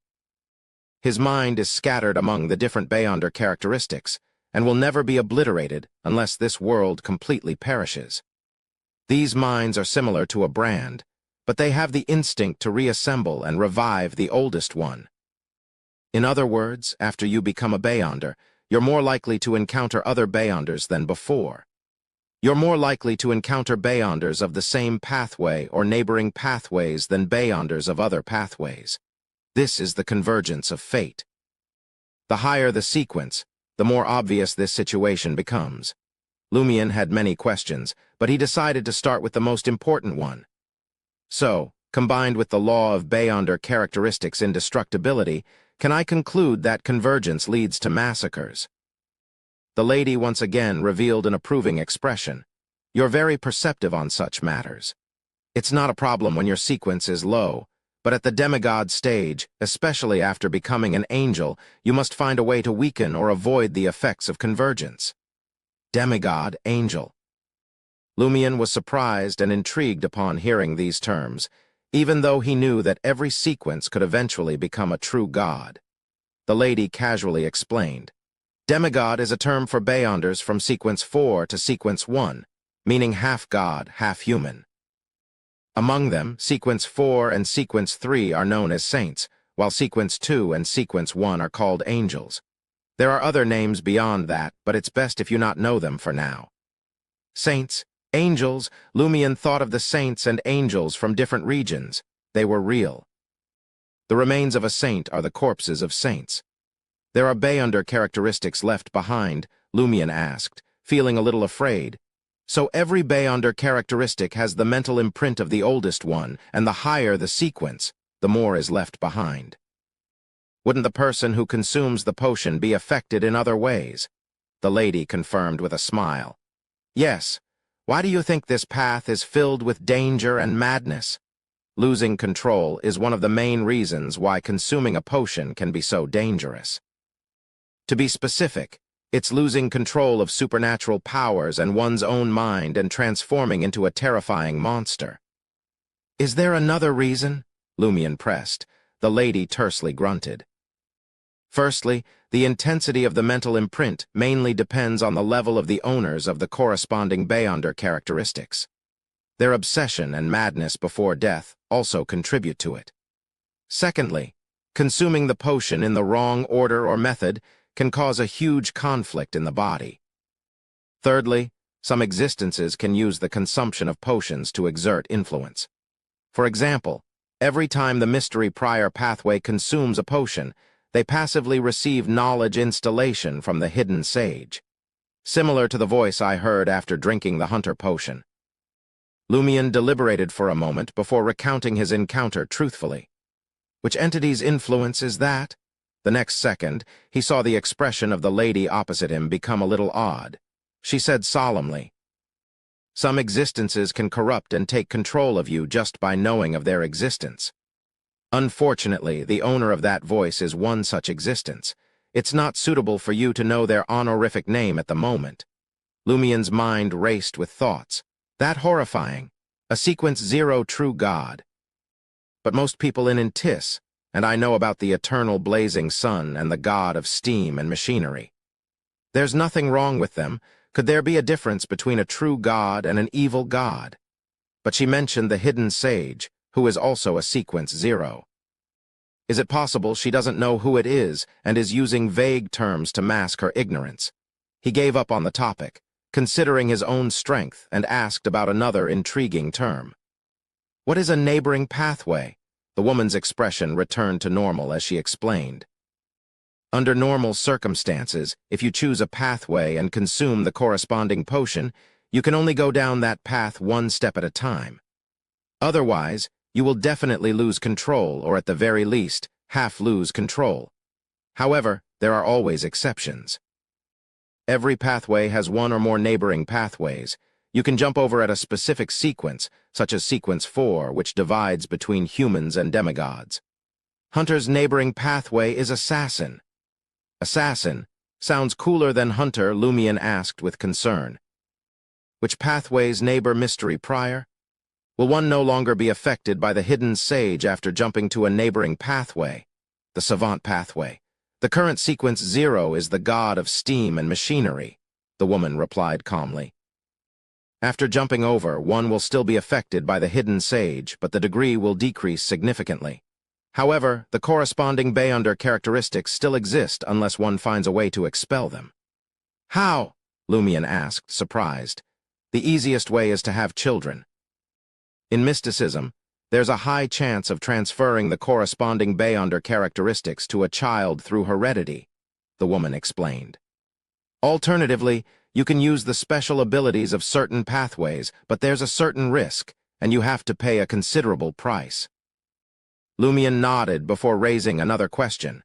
His mind is scattered among the different Beyonder characteristics, and will never be obliterated unless this world completely perishes. These minds are similar to a brand, but they have the instinct to reassemble and revive the oldest one. In other words, after you become a Beyonder, you're more likely to encounter other Beyonders than before. You're more likely to encounter Beyonders of the same pathway or neighboring pathways than Beyonders of other pathways. This is the convergence of fate. The higher the sequence, the more obvious this situation becomes. Lumion had many questions, but he decided to start with the most important one. So, combined with the law of Beyonder characteristics indestructibility, can I conclude that convergence leads to massacres? The lady once again revealed an approving expression. You're very perceptive on such matters. It's not a problem when your sequence is low, but at the demigod stage, especially after becoming an angel, you must find a way to weaken or avoid the effects of convergence. Demigod, angel. Lumion was surprised and intrigued upon hearing these terms, even though he knew that every sequence could eventually become a true god. The lady casually explained. Demigod is a term for Beyonders from sequence 4 to sequence 1, meaning half god, half human. Among them, sequence 4 and sequence 3 are known as saints, while sequence 2 and sequence 1 are called angels. There are other names beyond that, but it's best if you not know them for now. Saints, angels, Lumion thought of the saints and angels from different regions. They were real. The remains of a saint are the corpses of saints. There are Beyonder characteristics left behind, Lumion asked, feeling a little afraid. So every Beyonder characteristic has the mental imprint of the oldest one, and the higher the sequence, the more is left behind. Wouldn't the person who consumes the potion be affected in other ways? The lady confirmed with a smile. Yes. Why do you think this path is filled with danger and madness? Losing control is one of the main reasons why consuming a potion can be so dangerous. To be specific, it's losing control of supernatural powers and one's own mind and transforming into a terrifying monster. Is there another reason? Lumion pressed. The lady tersely grunted. Firstly, the intensity of the mental imprint mainly depends on the level of the owners of the corresponding Beyonder characteristics. Their obsession and madness before death also contribute to it. Secondly, consuming the potion in the wrong order or method can cause a huge conflict in the body. Thirdly, some existences can use the consumption of potions to exert influence. For example, every time the mystery prior pathway consumes a potion, they passively receive knowledge installation from the hidden sage, similar to the voice I heard after drinking the hunter potion. Lumion deliberated for a moment before recounting his encounter truthfully. Which entity's influence is that? The next second, he saw the expression of the lady opposite him become a little odd. She said solemnly, "Some existences can corrupt and take control of you just by knowing of their existence. Unfortunately, the owner of that voice is one such existence. It's not suitable for you to know their honorific name at the moment." Lumion's mind raced with thoughts. That horrifying. A sequence 0 true god. But most people in Ainz, and I know about the eternal blazing sun and the god of steam and machinery. There's nothing wrong with them. Could there be a difference between a true god and an evil god? But she mentioned the hidden sage, who is also a sequence 0. Is it possible she doesn't know who it is and is using vague terms to mask her ignorance? He gave up on the topic, considering his own strength, and asked about another intriguing term. What is a neighboring pathway? The woman's expression returned to normal as she explained. Under normal circumstances, if you choose a pathway and consume the corresponding potion, you can only go down that path one step at a time. Otherwise, you will definitely lose control, or at the very least, half lose control. However, there are always exceptions. Every pathway has one or more neighboring pathways. You can jump over at a specific sequence, such as sequence 4, which divides between humans and demigods. Hunter's neighboring pathway is Assassin. Assassin sounds cooler than Hunter, Lumion asked with concern. Which pathways neighbor mystery prior? Will one no longer be affected by the hidden sage after jumping to a neighboring pathway? The savant pathway. The current sequence 0 is the god of steam and machinery, the woman replied calmly. After jumping over, one will still be affected by the hidden sage, but the degree will decrease significantly. However, the corresponding Beyonder characteristics still exist unless one finds a way to expel them. How? Lumion asked, surprised. The easiest way is to have children. In mysticism, there's a high chance of transferring the corresponding Beyonder characteristics to a child through heredity, the woman explained. Alternatively, you can use the special abilities of certain pathways, but there's a certain risk, and you have to pay a considerable price. Lumion nodded before raising another question.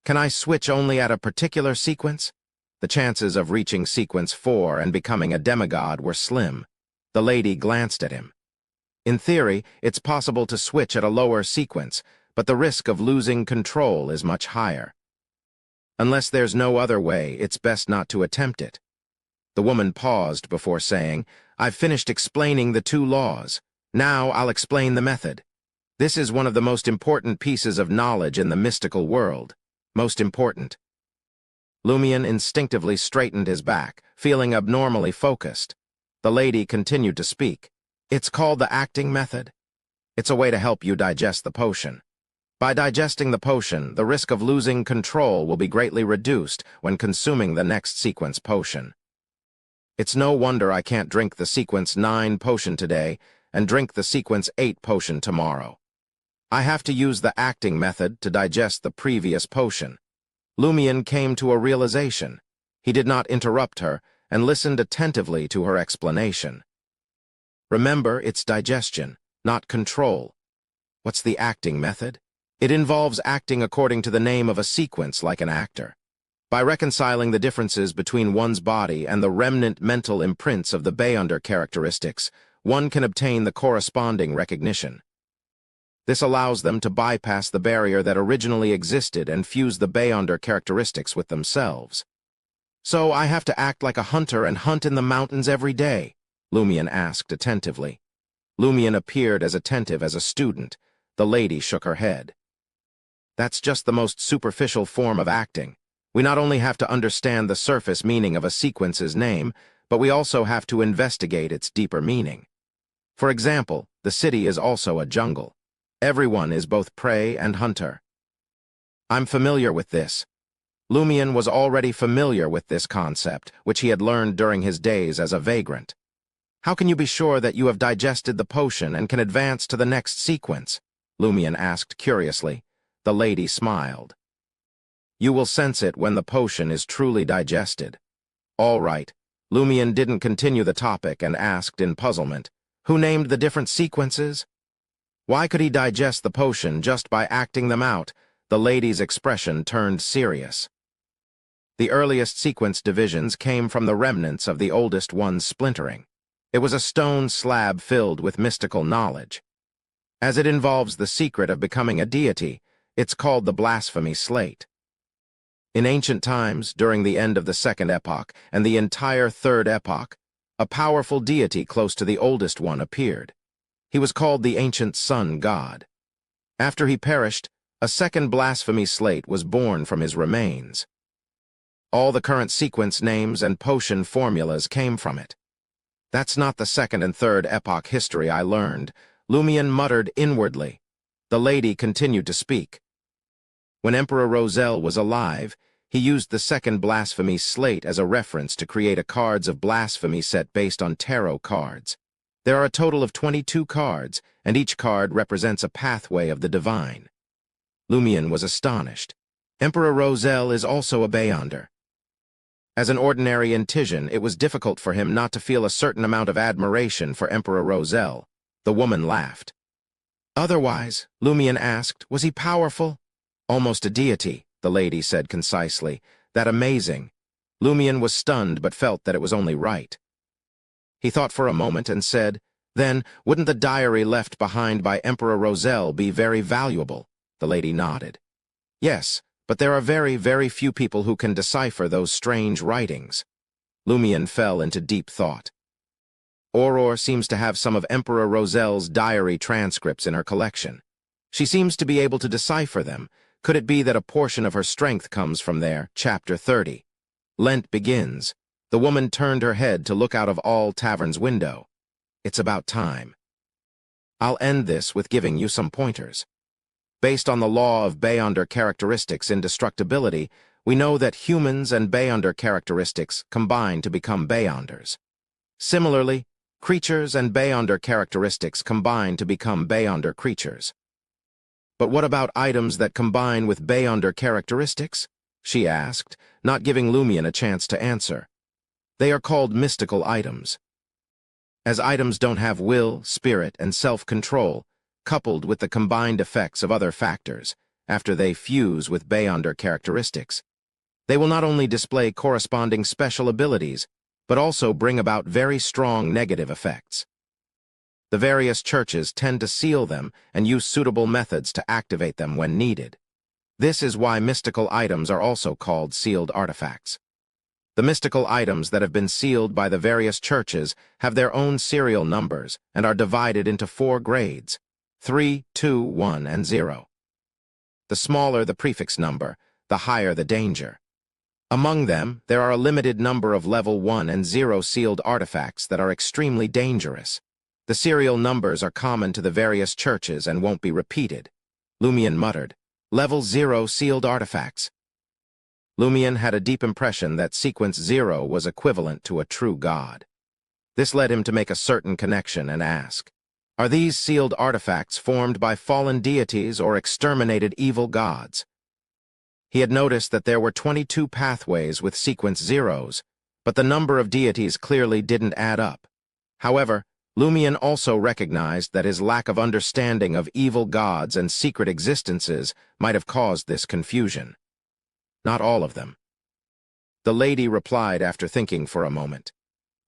Can I switch only at a particular sequence? The chances of reaching sequence 4 and becoming a demigod were slim. The lady glanced at him. In theory, it's possible to switch at a lower sequence, but the risk of losing control is much higher. Unless there's no other way, it's best not to attempt it. The woman paused before saying, I've finished explaining the 2 laws. Now I'll explain the method. This is one of the most important pieces of knowledge in the mystical world. Most important. Lumion instinctively straightened his back, feeling abnormally focused. The lady continued to speak. It's called the acting method. It's a way to help you digest the potion. By digesting the potion, the risk of losing control will be greatly reduced when consuming the next sequence potion. It's no wonder I can't drink the sequence 9 potion today and drink the sequence 8 potion tomorrow. I have to use the acting method to digest the previous potion. Lumion came to a realization. He did not interrupt her and listened attentively to her explanation. Remember, it's digestion, not control. What's the acting method? It involves acting according to the name of a sequence like an actor. By reconciling the differences between one's body and the remnant mental imprints of the Beyonder characteristics, one can obtain the corresponding recognition. This allows them to bypass the barrier that originally existed and fuse the Beyonder characteristics with themselves. So I have to act like a hunter and hunt in the mountains every day? Lumion asked attentively. Lumion appeared as attentive as a student. The lady shook her head. That's just the most superficial form of acting. We not only have to understand the surface meaning of a sequence's name, but we also have to investigate its deeper meaning. For example, the city is also a jungle. Everyone is both prey and hunter. I'm familiar with this. Lumion was already familiar with this concept, which he had learned during his days as a vagrant. How can you be sure that you have digested the potion and can advance to the next sequence? Lumion asked curiously. The lady smiled. You will sense it when the potion is truly digested. All right. Lumion didn't continue the topic and asked in puzzlement, who named the different sequences? Why could he digest the potion just by acting them out? The lady's expression turned serious. The earliest sequence divisions came from the remnants of the oldest one's splintering. It was a stone slab filled with mystical knowledge. As it involves the secret of becoming a deity, it's called the blasphemy slate. In ancient times, during the end of the Second Epoch and the entire Third Epoch, a powerful deity close to the oldest one appeared. He was called the ancient sun god. After he perished, a second blasphemy slate was born from his remains. All the current sequence names and potion formulas came from it. That's not the Second and Third Epoch history I learned, Lumion muttered inwardly. The lady continued to speak. When Emperor Roselle was alive, he used the second blasphemy slate as a reference to create a cards of blasphemy set based on tarot cards. There are a total of 22 cards, and each card represents a pathway of the divine. Lumion was astonished. Emperor Roselle is also a Beyonder. As an ordinary Intijan, it was difficult for him not to feel a certain amount of admiration for Emperor Roselle. The woman laughed. Otherwise, Lumion asked, was he powerful? Almost a deity, the lady said concisely. That amazing. Lumion was stunned but felt that it was only right. He thought for a moment and said, then, wouldn't the diary left behind by Emperor Roselle be very valuable? The lady nodded. Yes, but there are very, very few people who can decipher those strange writings. Lumion fell into deep thought. Aurore seems to have some of Emperor Roselle's diary transcripts in her collection. She seems to be able to decipher them, Could it be that a portion of her strength comes from there? Chapter 30. Lent begins. The woman turned her head to look out of all tavern's window. It's about time. I'll end this with giving you some pointers. Based on the law of Beyonder characteristics indestructibility, we know that humans and Beyonder characteristics combine to become Beyonders. Similarly, creatures and Beyonder characteristics combine to become Beyonder creatures. But what about items that combine with Beyonder characteristics? She asked, not giving Lumion a chance to answer. They are called mystical items. As items don't have will, spirit, and self-control, coupled with the combined effects of other factors, after they fuse with Beyonder characteristics, they will not only display corresponding special abilities, but also bring about very strong negative effects. The various churches tend to seal them and use suitable methods to activate them when needed. This is why mystical items are also called sealed artifacts. The mystical items that have been sealed by the various churches have their own serial numbers and are divided into 4 grades: 3, 2, 1, and 0. The smaller the prefix number, the higher the danger. Among them, there are a limited number of level 1 and 0 sealed artifacts that are extremely dangerous. The serial numbers are common to the various churches and won't be repeated. Lumion muttered, "Level 0 sealed artifacts." Lumion had a deep impression that Sequence 0 was equivalent to a true god. This led him to make a certain connection and ask, are these sealed artifacts formed by fallen deities or exterminated evil gods? He had noticed that there were 22 pathways with Sequence 0s, but the number of deities clearly didn't add up. However, Lumion also recognized that his lack of understanding of evil gods and secret existences might have caused this confusion. Not all of them. The lady replied after thinking for a moment.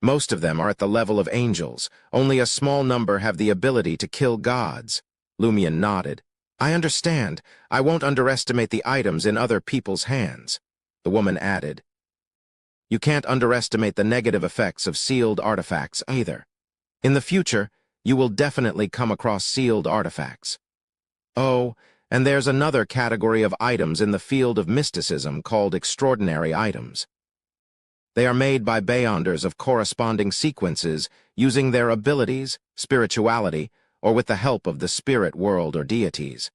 Most of them are at the level of angels. Only a small number have the ability to kill gods. Lumion nodded. I understand. I won't underestimate the items in other people's hands. The woman added. You can't underestimate the negative effects of sealed artifacts either. In the future, you will definitely come across sealed artifacts. Oh, and there's another category of items in the field of mysticism called extraordinary items. They are made by Beyonders of corresponding sequences using their abilities, spirituality, or with the help of the spirit world or deities.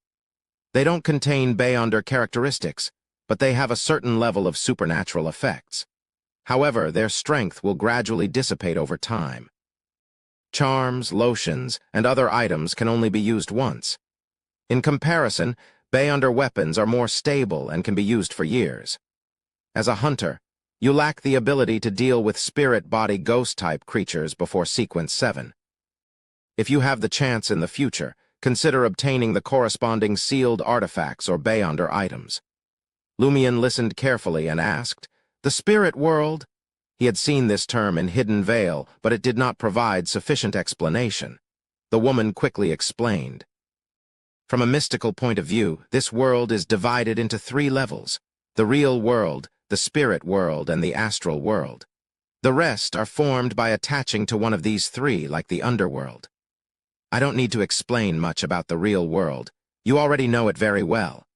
They don't contain Beyonder characteristics, but they have a certain level of supernatural effects. However, their strength will gradually dissipate over time. Charms, lotions, and other items can only be used once. In comparison, Beyonder weapons are more stable and can be used for years. As a hunter, you lack the ability to deal with spirit-body ghost-type creatures before Sequence 7. If you have the chance in the future, consider obtaining the corresponding sealed artifacts or Beyonder items. Lumion listened carefully and asked, The spirit world? He had seen this term in Hidden Veil, but it did not provide sufficient explanation. The woman quickly explained. From a mystical point of view, this world is divided into 3 levels: the real world, the spirit world, and the astral world. The rest are formed by attaching to one of these 3, like the underworld. I don't need to explain much about the real world. You already know it very well.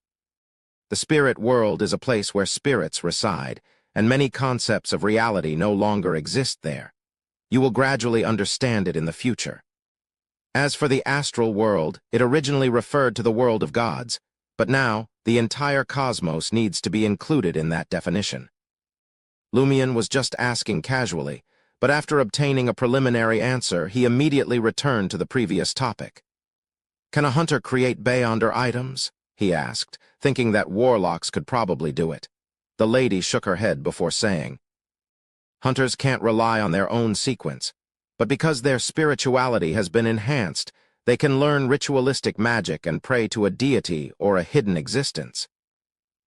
The spirit world is a place where spirits reside, and many concepts of reality no longer exist there. You will gradually understand it in the future. As for the astral world, it originally referred to the world of gods, but now the entire cosmos needs to be included in that definition. Lumion was just asking casually, but after obtaining a preliminary answer, he immediately returned to the previous topic. Can a hunter create Beyonder items? He asked, thinking that warlocks could probably do it. The lady shook her head before saying, Hunters can't rely on their own sequence, but because their spirituality has been enhanced, they can learn ritualistic magic and pray to a deity or a hidden existence.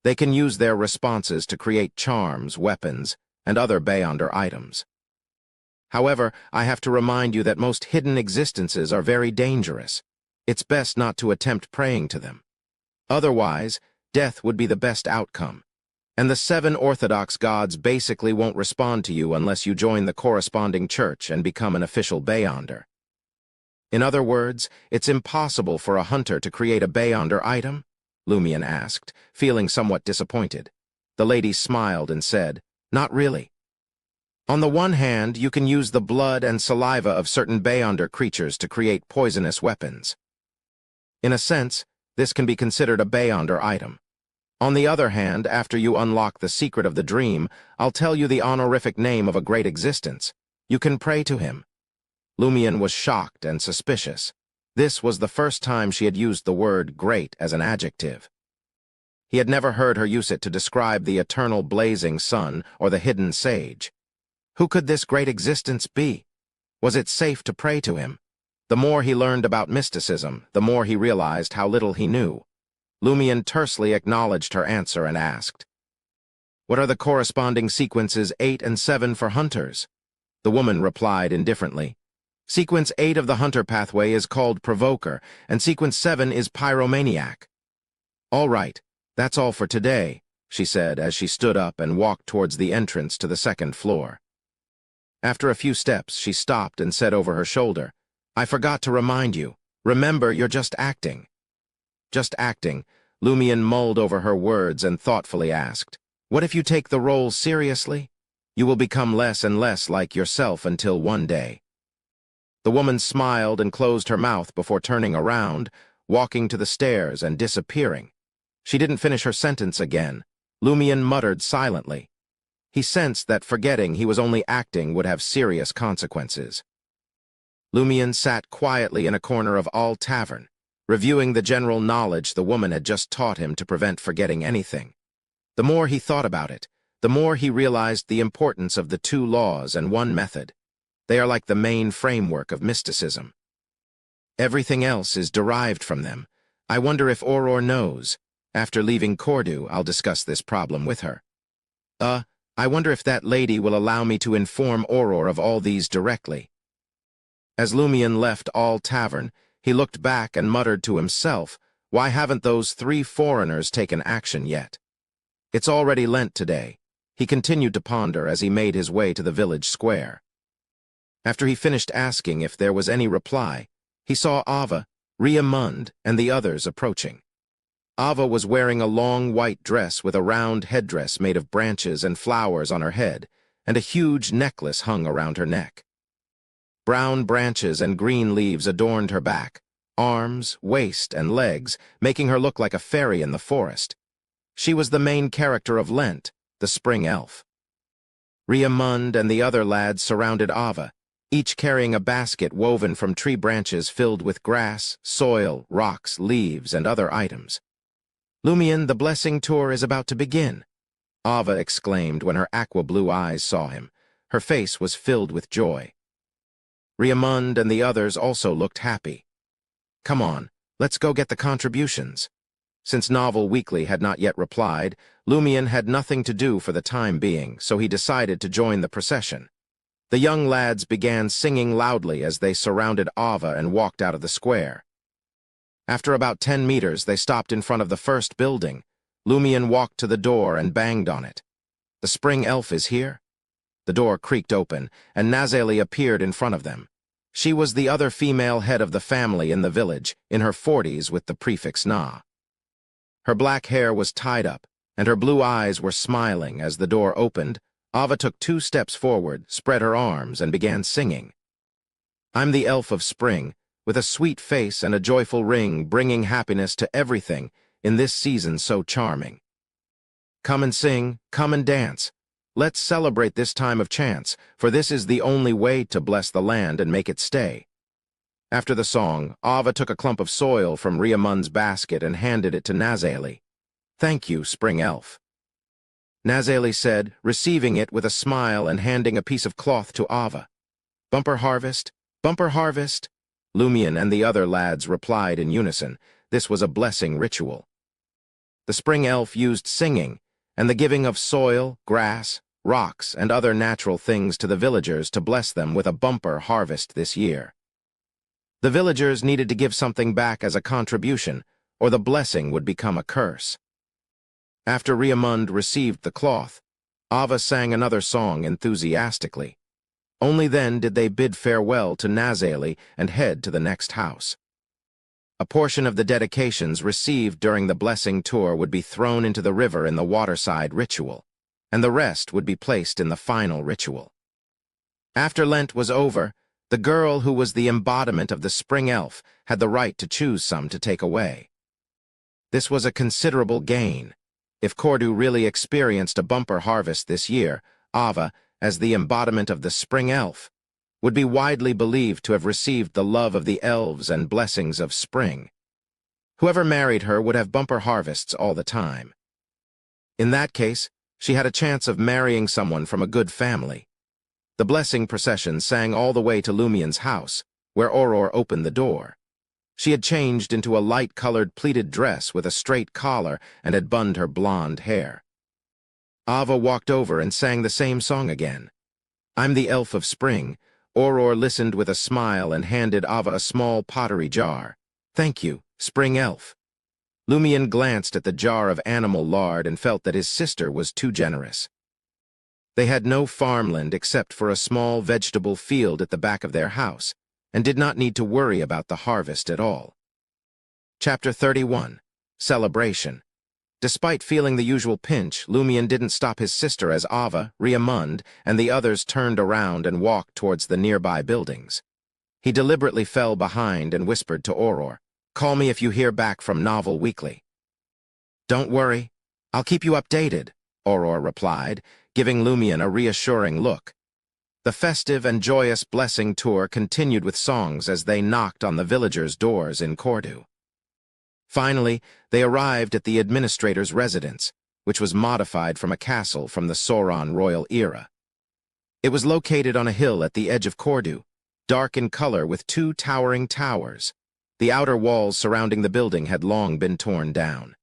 They can use their responses to create charms, weapons, and other Beyonder items. However, I have to remind you that most hidden existences are very dangerous. It's best not to attempt praying to them. Otherwise, death would be the best outcome. And the 7 Orthodox gods basically won't respond to you unless you join the corresponding church and become an official Beyonder. In other words, it's impossible for a hunter to create a Beyonder item. Lumian asked, feeling somewhat disappointed. The lady smiled and said, "Not really. On the one hand, you can use the blood and saliva of certain Beyonder creatures to create poisonous weapons. In a sense, this can be considered a Beyonder item. On the other hand, after you unlock the secret of the dream, I'll tell you the honorific name of a great existence. You can pray to him." Lumian was shocked and suspicious. This was the first time she had used the word great as an adjective. He had never heard her use it to describe the eternal blazing sun or the hidden sage. Who could this great existence be? Was it safe to pray to him? The more he learned about mysticism, the more he realized how little he knew. Lumian tersely acknowledged her answer and asked, "What are the corresponding sequences 8 and 7 for hunters?" The woman replied indifferently, "Sequence 8 of the hunter pathway is called Provoker, and sequence 7 is Pyromaniac." "All right, that's all for today," she said as she stood up and walked towards the entrance to the second floor. After a few steps, she stopped and said over her shoulder, "I forgot to remind you. Remember, you're just acting." Just acting. Lumian mulled over her words and thoughtfully asked, "What if you take the role seriously? You will become less and less like yourself until one day." The woman smiled and closed her mouth before turning around, walking to the stairs and disappearing. She didn't finish her sentence again. Lumian muttered silently. He sensed that forgetting he was only acting would have serious consequences. Lumian sat quietly in a corner of All Tavern, reviewing the general knowledge the woman had just taught him to prevent forgetting anything. The more he thought about it, the more he realized the importance of the 2 laws and 1 method. They are like the main framework of mysticism. Everything else is derived from them. I wonder if Aurora knows. After leaving Cordu, I'll discuss this problem with her. I wonder if that lady will allow me to inform Aurora of all these directly." As Lumian left All Tavern, he looked back and muttered to himself, "Why haven't those 3 foreigners taken action yet?" It's already Lent today. He continued to ponder as he made his way to the village square. After he finished asking if there was any reply, he saw Ava, Riamund, and the others approaching. Ava was wearing a long white dress with a round headdress made of branches and flowers on her head, and a huge necklace hung around her neck. Brown branches and green leaves adorned her back, arms, waist, and legs, making her look like a fairy in the forest. She was the main character of Lent, the spring elf. Riamund and the other lads surrounded Ava, each carrying a basket woven from tree branches filled with grass, soil, rocks, leaves, and other items. "Lumian, the blessing tour is about to begin," Ava exclaimed when her aqua-blue eyes saw him. Her face was filled with joy. Riamund and the others also looked happy. "Come on, let's go get the contributions." Since Novel Weekly had not yet replied, Lumian had nothing to do for the time being, so he decided to join the procession. The young lads began singing loudly as they surrounded Ava and walked out of the square. After about 10 meters, they stopped in front of the first building. Lumian walked to the door and banged on it. "The spring elf is here?" The door creaked open, and Nazeli appeared in front of them. She was the other female head of the family in the village, in her 40s with the prefix Na. Her black hair was tied up, and her blue eyes were smiling as the door opened. Ava took 2 steps forward, spread her arms, and began singing. "I'm the elf of spring, with a sweet face and a joyful ring, bringing happiness to everything in this season so charming. Come and sing, come and dance. Let's celebrate this time of chance, for this is the only way to bless the land and make it stay." After the song, Ava took a clump of soil from Riamund's basket and handed it to Nazeli. "Thank you, spring elf." Nazeli said, receiving it with a smile and handing a piece of cloth to Ava. "Bumper harvest, bumper harvest." Lumian and the other lads replied in unison. This was a blessing ritual. The spring elf used singing and the giving of soil, grass, rocks, and other natural things to the villagers to bless them with a bumper harvest this year. The villagers needed to give something back as a contribution, or the blessing would become a curse. After Riamund received the cloth, Ava sang another song enthusiastically. Only then did they bid farewell to Nazeli and head to the next house. A portion of the dedications received during the blessing tour would be thrown into the river in the waterside ritual, and the rest would be placed in the final ritual. After Lent was over, the girl who was the embodiment of the spring elf had the right to choose some to take away. This was a considerable gain. If Cordu really experienced a bumper harvest this year, Ava, as the embodiment of the spring elf, would be widely believed to have received the love of the elves and blessings of spring. Whoever married her would have bumper harvests all the time. In that case, she had a chance of marrying someone from a good family. The blessing procession sang all the way to Lumien's house, where Auror opened the door. She had changed into a light-colored pleated dress with a straight collar and had bunned her blonde hair. Ava walked over and sang the same song again. "I'm the elf of spring." Auror listened with a smile and handed Ava a small pottery jar. "Thank you, spring elf." Lumien glanced at the jar of animal lard and felt that his sister was too generous. They had no farmland except for a small vegetable field at the back of their house, and did not need to worry about the harvest at all. Chapter 31. Celebration. Despite feeling the usual pinch, Lumien didn't stop his sister as Ava, Riamund, and the others turned around and walked towards the nearby buildings. He deliberately fell behind and whispered to Auror, "Call me if you hear back from Novel Weekly." "Don't worry, I'll keep you updated," Auror replied, giving Lumien a reassuring look. The festive and joyous blessing tour continued with songs as they knocked on the villagers' doors in Cordu. Finally, they arrived at the administrator's residence, which was modified from a castle from the Sauron royal era. It was located on a hill at the edge of Cordu, dark in color with two towering towers. The outer walls surrounding the building had long been torn down.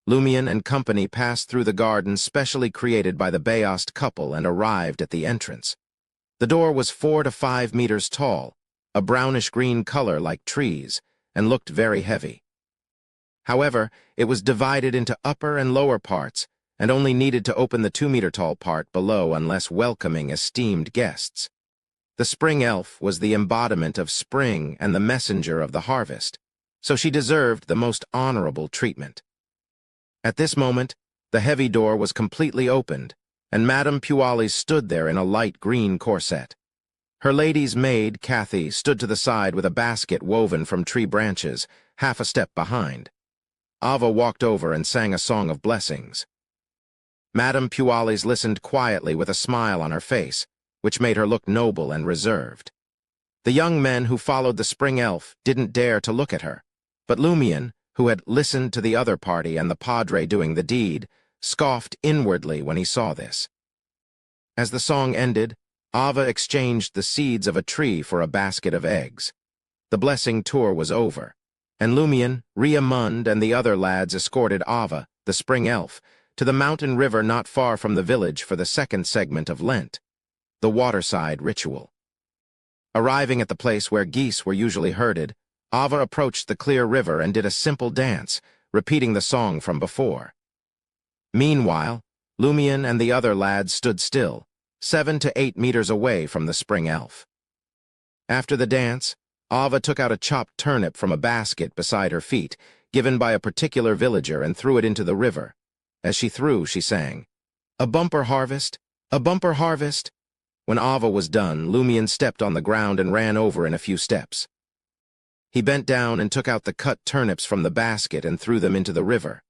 Lumien and company passed through the garden specially created by the Baost couple and arrived at the entrance. The door was 4 to 5 meters tall, a brownish-green color like trees, and looked very heavy. However, it was divided into upper and lower parts, and only needed to open the 2-meter-tall part below unless welcoming esteemed guests. The spring elf was the embodiment of spring and the messenger of the harvest, so she deserved the most honorable treatment. At this moment, the heavy door was completely opened, and Madame Pualis stood there in a light green corset. Her lady's maid, Kathy, stood to the side with a basket woven from tree branches, half a step behind. Ava walked over and sang a song of blessings. Madame Pualis listened quietly with a smile on her face, which made her look noble and reserved. The young men who followed the spring elf didn't dare to look at her, but Lumien, who had listened to the other party and the padre doing the deed, scoffed inwardly when he saw this. As the song ended, Ava exchanged the seeds of a tree for a basket of eggs. The blessing tour was over, and Lumien, Riamund, and the other lads escorted Ava, the spring elf, to the mountain river not far from the village for the second segment of Lent, the waterside ritual. Arriving at the place where geese were usually herded, Ava approached the clear river and did a simple dance, repeating the song from before. Meanwhile, Lumien and the other lads stood still, 7 to 8 meters away from the spring elf. After the dance, Ava took out a chopped turnip from a basket beside her feet, given by a particular villager, and threw it into the river. As she threw, she sang, "A bumper harvest! A bumper harvest!" When Ava was done, Lumien stepped on the ground and ran over in a few steps. He bent down and took out the cut turnips from the basket and threw them into the river.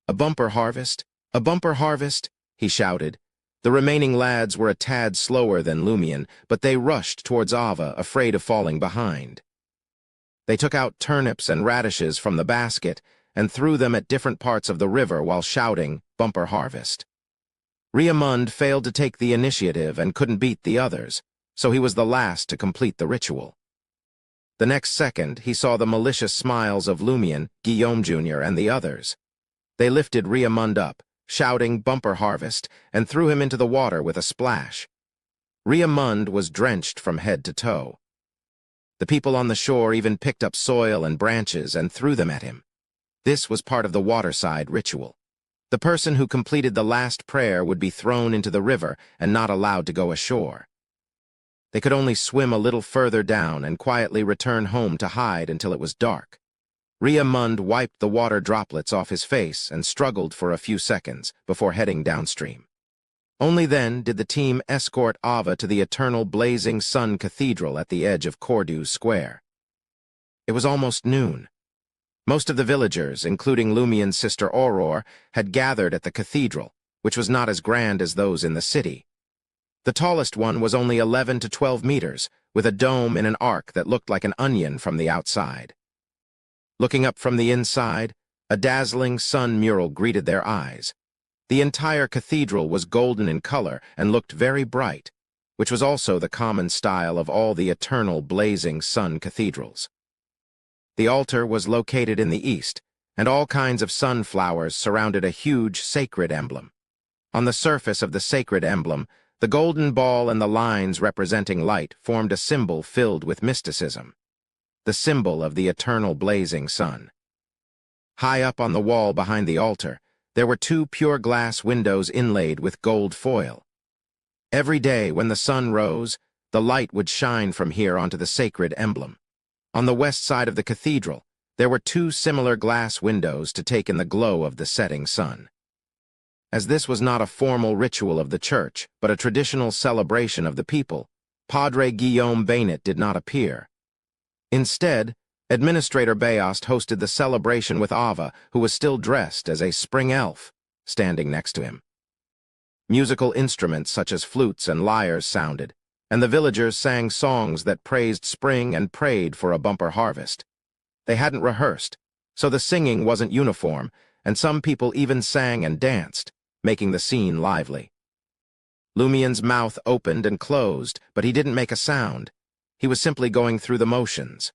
"A bumper harvest! A bumper harvest!" he shouted. The remaining lads were a tad slower than Lumien, but they rushed towards Ava, afraid of falling behind. They took out turnips and radishes from the basket and threw them at different parts of the river while shouting, "Bumper harvest." Riamund failed to take the initiative and couldn't beat the others, so he was the last to complete the ritual. The next second, he saw the malicious smiles of Lumien, Guillaume Jr., and the others. They lifted Riamund up, shouting "Bumper harvest," and threw him into the water with a splash. Riamund was drenched from head to toe. The people on the shore even picked up soil and branches and threw them at him. This was part of the waterside ritual. The person who completed the last prayer would be thrown into the river and not allowed to go ashore. They could only swim a little further down and quietly return home to hide until it was dark. Mund wiped the water droplets off his face and struggled for a few seconds before heading downstream. Only then did the team escort Ava to the eternal blazing sun cathedral at the edge of Cordu Square. It was almost noon. Most of the villagers, including Lumien's sister Aurora, had gathered at the cathedral, which was not as grand as those in the city. The tallest one was only 11 to 12 meters, with a dome in an arc that looked like an onion from the outside. Looking up from the inside, a dazzling sun mural greeted their eyes. The entire cathedral was golden in color and looked very bright, which was also the common style of all the eternal blazing sun cathedrals. The altar was located in the east, and all kinds of sunflowers surrounded a huge sacred emblem. On the surface of the sacred emblem, the golden ball and the lines representing light formed a symbol filled with mysticism, the symbol of the eternal blazing sun. High up on the wall behind the altar, there were 2 pure glass windows inlaid with gold foil. Every day when the sun rose, the light would shine from here onto the sacred emblem. On the west side of the cathedral, there were 2 similar glass windows to take in the glow of the setting sun. As this was not a formal ritual of the church, but a traditional celebration of the people, Padre Guillaume Bainet did not appear. Instead, Administrator Bayost hosted the celebration with Ava, who was still dressed as a spring elf, standing next to him. Musical instruments such as flutes and lyres sounded, and the villagers sang songs that praised spring and prayed for a bumper harvest. They hadn't rehearsed, so the singing wasn't uniform, and some people even sang and danced, making the scene lively. Lumien's mouth opened and closed, but he didn't make a sound. He was simply going through the motions.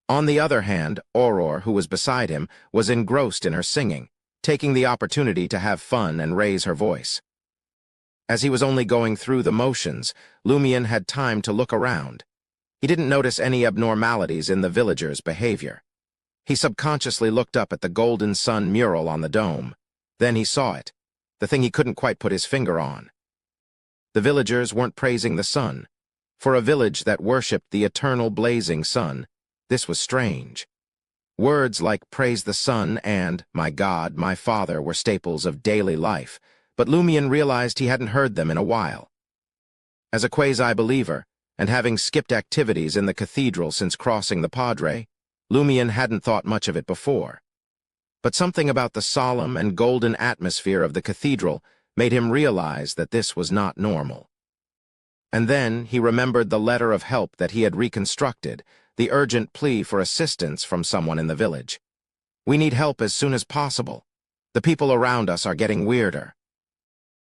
On the other hand, Aurora, who was beside him, was engrossed in her singing, taking the opportunity to have fun and raise her voice. As he was only going through the motions, Lumien had time to look around. He didn't notice any abnormalities in the villagers' behavior. He subconsciously looked up at the golden sun mural on the dome. Then he saw it, the thing he couldn't quite put his finger on. The villagers weren't praising the sun. For a village that worshipped the eternal blazing sun, this was strange. Words like praise the sun and my God, my Father were staples of daily life, but Lumien realized he hadn't heard them in a while. As a quasi-believer, and having skipped activities in the cathedral since crossing the Padre, Lumien hadn't thought much of it before. But something about the solemn and golden atmosphere of the cathedral made him realize that this was not normal. And then he remembered the letter of help that he had reconstructed, the urgent plea for assistance from someone in the village. We need help as soon as possible. The people around us are getting weirder.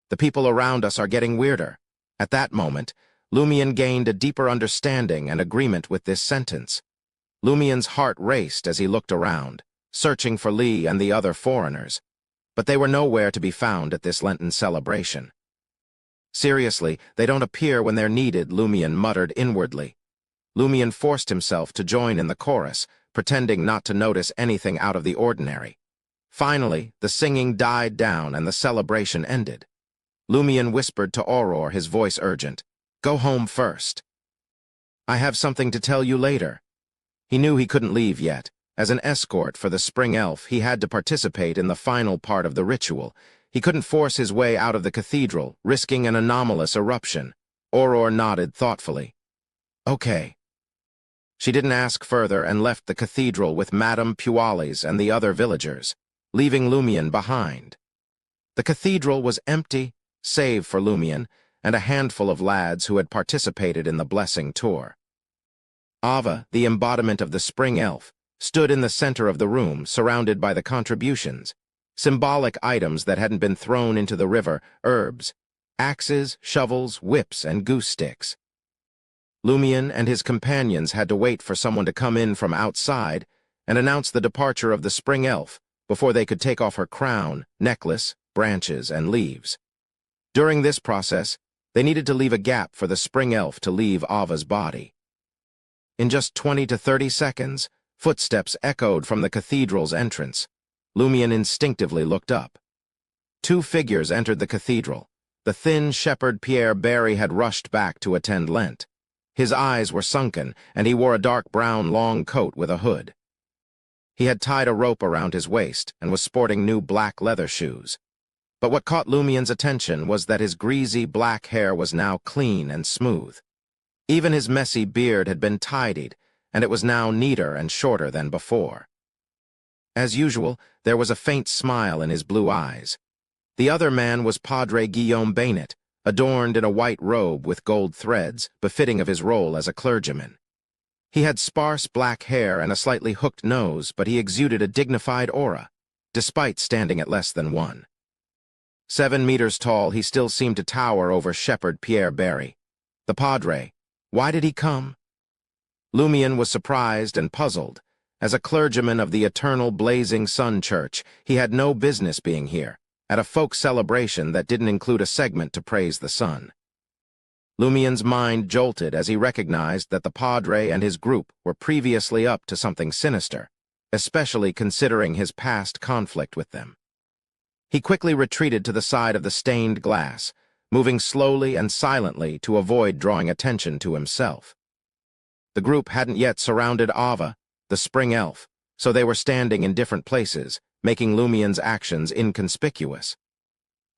The people around us are getting weirder. At that moment, Lumien gained a deeper understanding and agreement with this sentence. Lumien's heart raced as he looked around, searching for Lee and the other foreigners, but they were nowhere to be found at this Lenten celebration. Seriously, they don't appear when they're needed, Lumien muttered inwardly. Lumien forced himself to join in the chorus, pretending not to notice anything out of the ordinary. Finally, the singing died down and the celebration ended. Lumien whispered to Aurora, his voice urgent, "Go home first. I have something to tell you later." He knew he couldn't leave yet. As an escort for the spring elf, he had to participate in the final part of the ritual. He couldn't force his way out of the cathedral, risking an anomalous eruption. Aurora nodded thoughtfully. "Okay." She didn't ask further and left the cathedral with Madame Pualis and the other villagers, leaving Lumien behind. The cathedral was empty, save for Lumien and a handful of lads who had participated in the blessing tour. Ava, the embodiment of the spring elf, stood in the center of the room, surrounded by the contributions, symbolic items that hadn't been thrown into the river, herbs, axes, shovels, whips, and goose sticks. Lumien and his companions had to wait for someone to come in from outside and announce the departure of the spring elf before they could take off her crown, necklace, branches, and leaves. During this process, they needed to leave a gap for the spring elf to leave Ava's body. In just 20 to 30 seconds, footsteps echoed from the cathedral's entrance. Lumien instinctively looked up. 2 figures entered the cathedral. The thin shepherd Pierre Barry had rushed back to attend Lent. His eyes were sunken, and he wore a dark brown long coat with a hood. He had tied a rope around his waist and was sporting new black leather shoes. But what caught Lumien's attention was that his greasy black hair was now clean and smooth. Even his messy beard had been tidied, and it was now neater and shorter than before. As usual, there was a faint smile in his blue eyes. The other man was Padre Guillaume Bainet, adorned in a white robe with gold threads, befitting of his role as a clergyman. He had sparse black hair and a slightly hooked nose, but he exuded a dignified aura, despite standing at less than 1. 7 meters tall, he still seemed to tower over Shepherd Pierre Barry. The Padre, why did he come? Lumien was surprised and puzzled. As a clergyman of the Eternal Blazing Sun Church, he had no business being here, at a folk celebration that didn't include a segment to praise the sun. Lumien's mind jolted as he recognized that the Padre and his group were previously up to something sinister, especially considering his past conflict with them. He quickly retreated to the side of the stained glass, moving slowly and silently to avoid drawing attention to himself. The group hadn't yet surrounded Ava, the spring elf, so they were standing in different places, making Lumien's actions inconspicuous.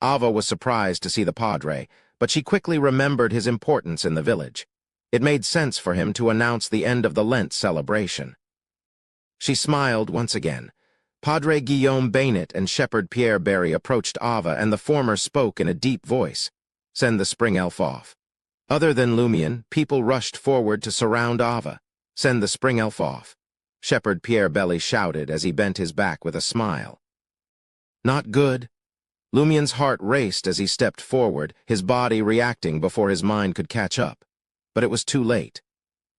Ava was surprised to see the Padre, but she quickly remembered his importance in the village. It made sense for him to announce the end of the Lent celebration. She smiled once again. Padre Guillaume Bainet and Shepherd Pierre Barry approached Ava, and the former spoke in a deep voice. "Send the spring elf off." Other than Lumien, people rushed forward to surround Ava. "Send the spring elf off," Shepherd Pierre Barry shouted as he bent his back with a smile. "Not good." Lumien's heart raced as he stepped forward, his body reacting before his mind could catch up. But it was too late.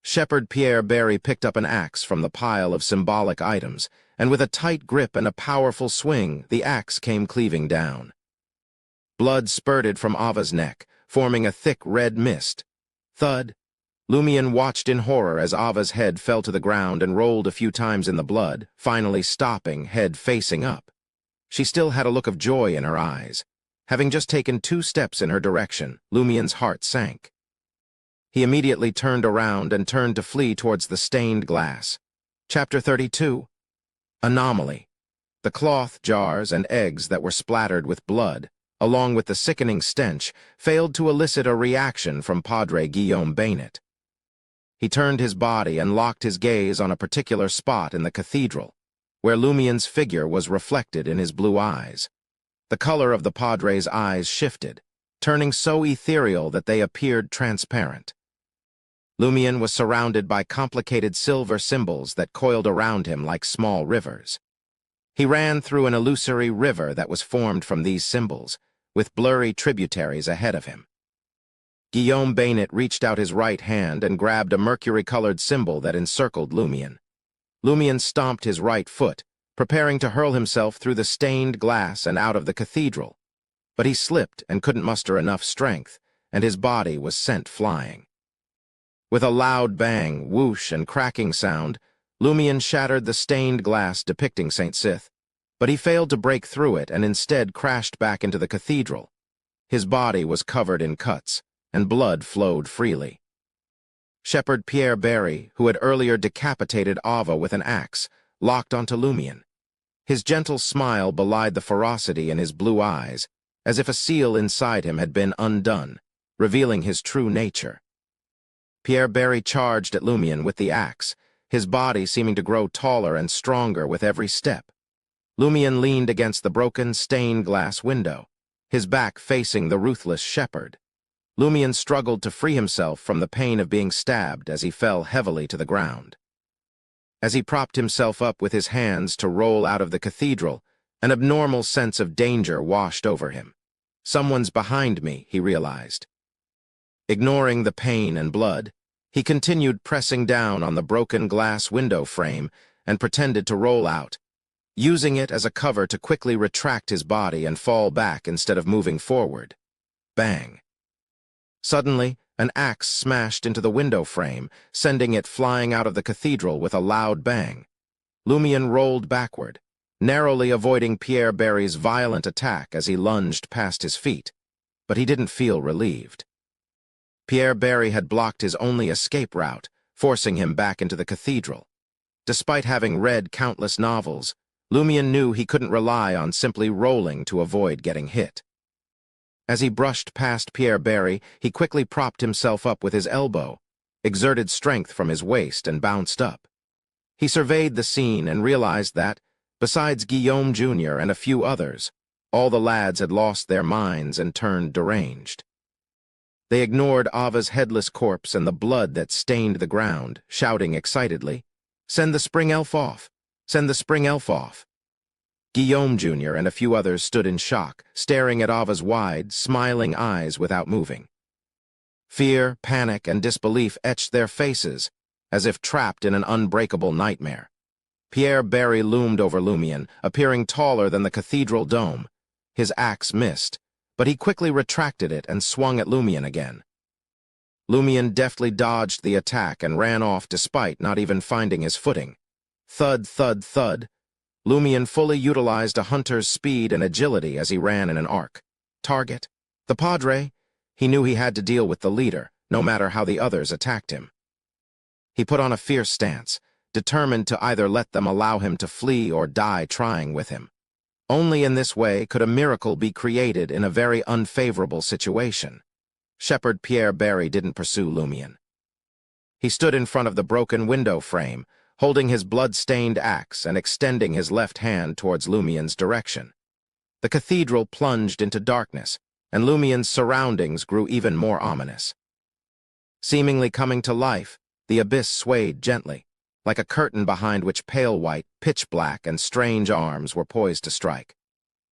Shepherd Pierre Barry picked up an axe from the pile of symbolic items, and with a tight grip and a powerful swing, the axe came cleaving down. Blood spurted from Ava's neck, forming a thick red mist. Thud! Lumien watched in horror as Ava's head fell to the ground and rolled a few times in the blood, finally stopping, head facing up. She still had a look of joy in her eyes. Having just taken 2 steps in her direction, Lumien's heart sank. He immediately turned around and turned to flee towards the stained glass. Chapter 32. Anomaly. The cloth jars and eggs that were splattered with blood, along with the sickening stench, failed to elicit a reaction from Padre Guillaume Bainet. He turned his body and locked his gaze on a particular spot in the cathedral, where Lumien's figure was reflected in his blue eyes. The color of the Padre's eyes shifted, turning so ethereal that they appeared transparent. Lumien was surrounded by complicated silver symbols that coiled around him like small rivers. He ran through an illusory river that was formed from these symbols, with blurry tributaries ahead of him. Guillaume Bainet reached out his right hand and grabbed a mercury-colored symbol that encircled Lumien. Lumien stomped his right foot, preparing to hurl himself through the stained glass and out of the cathedral. But he slipped and couldn't muster enough strength, and his body was sent flying. With a loud bang, whoosh, and cracking sound, Lumien shattered the stained glass depicting St. Sith, but he failed to break through it and instead crashed back into the cathedral. His body was covered in cuts, and blood flowed freely. Shepherd Pierre Barry, who had earlier decapitated Ava with an axe, locked onto Lumien. His gentle smile belied the ferocity in his blue eyes, as if a seal inside him had been undone, revealing his true nature. Pierre Barry charged at Lumien with the axe, his body seeming to grow taller and stronger with every step. Lumien leaned against the broken stained glass window, his back facing the ruthless shepherd. Lumien struggled to free himself from the pain of being stabbed as he fell heavily to the ground. As he propped himself up with his hands to roll out of the cathedral, an abnormal sense of danger washed over him. "Someone's behind me," he realized. Ignoring the pain and blood, he continued pressing down on the broken glass window frame and pretended to roll out, using it as a cover to quickly retract his body and fall back instead of moving forward. Bang! Suddenly, an axe smashed into the window frame, sending it flying out of the cathedral with a loud bang. Lumien rolled backward, narrowly avoiding Pierre Barry's violent attack as he lunged past his feet, but he didn't feel relieved. Pierre Barry had blocked his only escape route, forcing him back into the cathedral. Despite having read countless novels, Lumion knew he couldn't rely on simply rolling to avoid getting hit. As he brushed past Pierre Barry, he quickly propped himself up with his elbow, exerted strength from his waist, and bounced up. He surveyed the scene and realized that, besides Guillaume Jr. and a few others, all the lads had lost their minds and turned deranged. They ignored Ava's headless corpse and the blood that stained the ground, shouting excitedly, "Send the spring elf off! Send the spring elf off!" Guillaume Jr. and a few others stood in shock, staring at Ava's wide, smiling eyes without moving. Fear, panic, and disbelief etched their faces, as if trapped in an unbreakable nightmare. Pierre Barry loomed over Lumion, appearing taller than the cathedral dome. His axe missed, but he quickly retracted it and swung at Lumion again. Lumion deftly dodged the attack and ran off despite not even finding his footing. Thud, thud, thud. Lumion fully utilized a hunter's speed and agility as he ran in an arc. Target? The Padre? He knew he had to deal with the leader, no matter how the others attacked him. He put on a fierce stance, determined to either let them allow him to flee or die trying with him. Only in this way could a miracle be created in a very unfavorable situation. Shepherd Pierre Barry didn't pursue Lumion. He stood in front of the broken window frame, holding his blood-stained axe and extending his left hand towards Lumion's direction. The cathedral plunged into darkness, and Lumion's surroundings grew even more ominous. Seemingly coming to life, the abyss swayed gently, like a curtain behind which pale white, pitch black, and strange arms were poised to strike.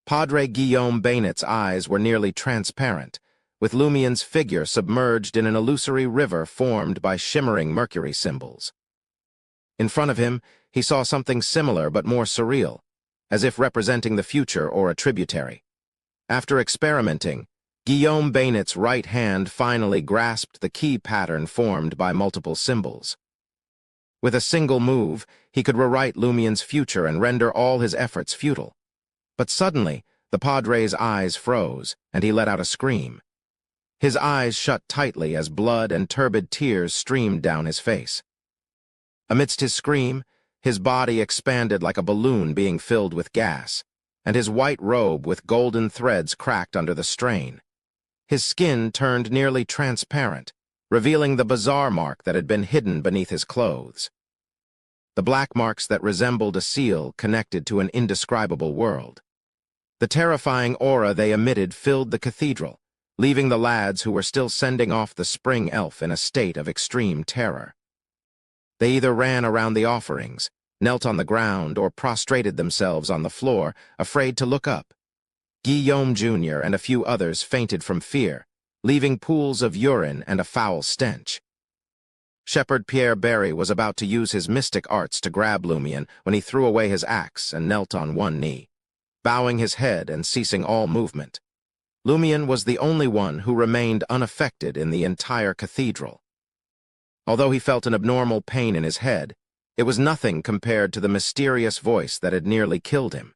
Padre Guillaume Bainet's eyes were nearly transparent, with Lumion's figure submerged in an illusory river formed by shimmering mercury symbols. In front of him, he saw something similar but more surreal, as if representing the future or a tributary. After experimenting, Guillaume Bainet's right hand finally grasped the key pattern formed by multiple symbols. With a single move, he could rewrite Lumion's future and render all his efforts futile. But suddenly, the Padre's eyes froze, and he let out a scream. His eyes shut tightly as blood and turbid tears streamed down his face. Amidst his scream, his body expanded like a balloon being filled with gas, and his white robe with golden threads cracked under the strain. His skin turned nearly transparent, revealing the bizarre mark that had been hidden beneath his clothes. The black marks that resembled a seal connected to an indescribable world. The terrifying aura they emitted filled the cathedral, leaving the lads who were still sending off the spring elf in a state of extreme terror. They either ran around the offerings, knelt on the ground, or prostrated themselves on the floor, afraid to look up. Guillaume Jr. and a few others fainted from fear, leaving pools of urine and a foul stench. Shepherd Pierre Barry was about to use his mystic arts to grab Lumion when he threw away his axe and knelt on one knee, bowing his head and ceasing all movement. Lumion was the only one who remained unaffected in the entire cathedral. Although he felt an abnormal pain in his head, it was nothing compared to the mysterious voice that had nearly killed him.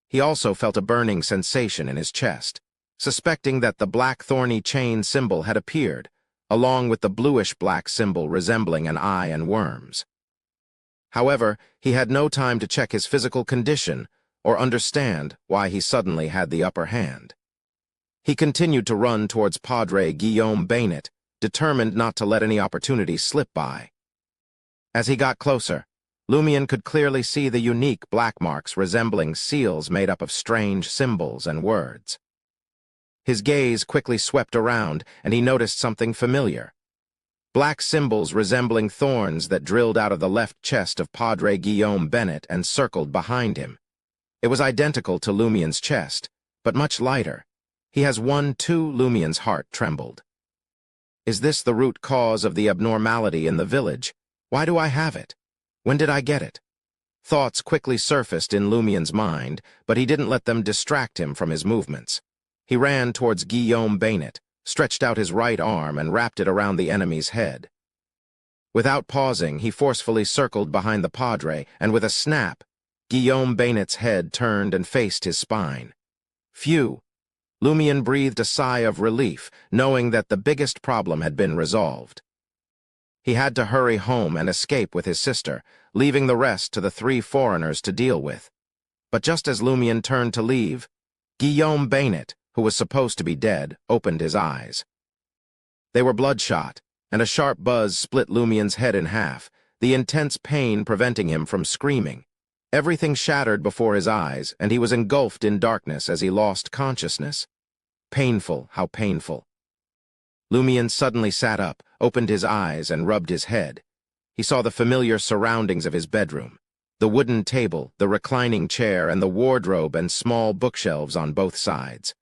He also felt a burning sensation in his chest, suspecting that the black thorny chain symbol had appeared, along with the bluish-black symbol resembling an eye and worms. However, he had no time to check his physical condition or understand why he suddenly had the upper hand. He continued to run towards Padre Guillaume Bainet, determined not to let any opportunity slip by. As he got closer, Lumion could clearly see the unique black marks resembling seals made up of strange symbols and words. His gaze quickly swept around, and he noticed something familiar. Black symbols resembling thorns that drilled out of the left chest of Padre Guillaume Bainet and circled behind him. It was identical to Lumion's chest, but much lighter. He has one too. Lumion's heart trembled. Is this the root cause of the abnormality in the village? Why do I have it? When did I get it? Thoughts quickly surfaced in Lumion's mind, but he didn't let them distract him from his movements. He ran towards Guillaume Bainet, stretched out his right arm and wrapped it around the enemy's head. Without pausing, he forcefully circled behind the Padre, and with a snap, Guillaume Bainet's head turned and faced his spine. Phew! Lumion breathed a sigh of relief, knowing that the biggest problem had been resolved. He had to hurry home and escape with his sister, leaving the rest to the three foreigners to deal with. But just as Lumion turned to leave, Guillaume Bainet, who was supposed to be dead, opened his eyes. They were bloodshot, and a sharp buzz split Lumion's head in half, the intense pain preventing him from screaming. Everything shattered before his eyes, and he was engulfed in darkness as he lost consciousness. Painful, how painful. Lumion suddenly sat up, opened his eyes, and rubbed his head. He saw the familiar surroundings of his bedroom. The wooden table, the reclining chair, and the wardrobe and small bookshelves on both sides.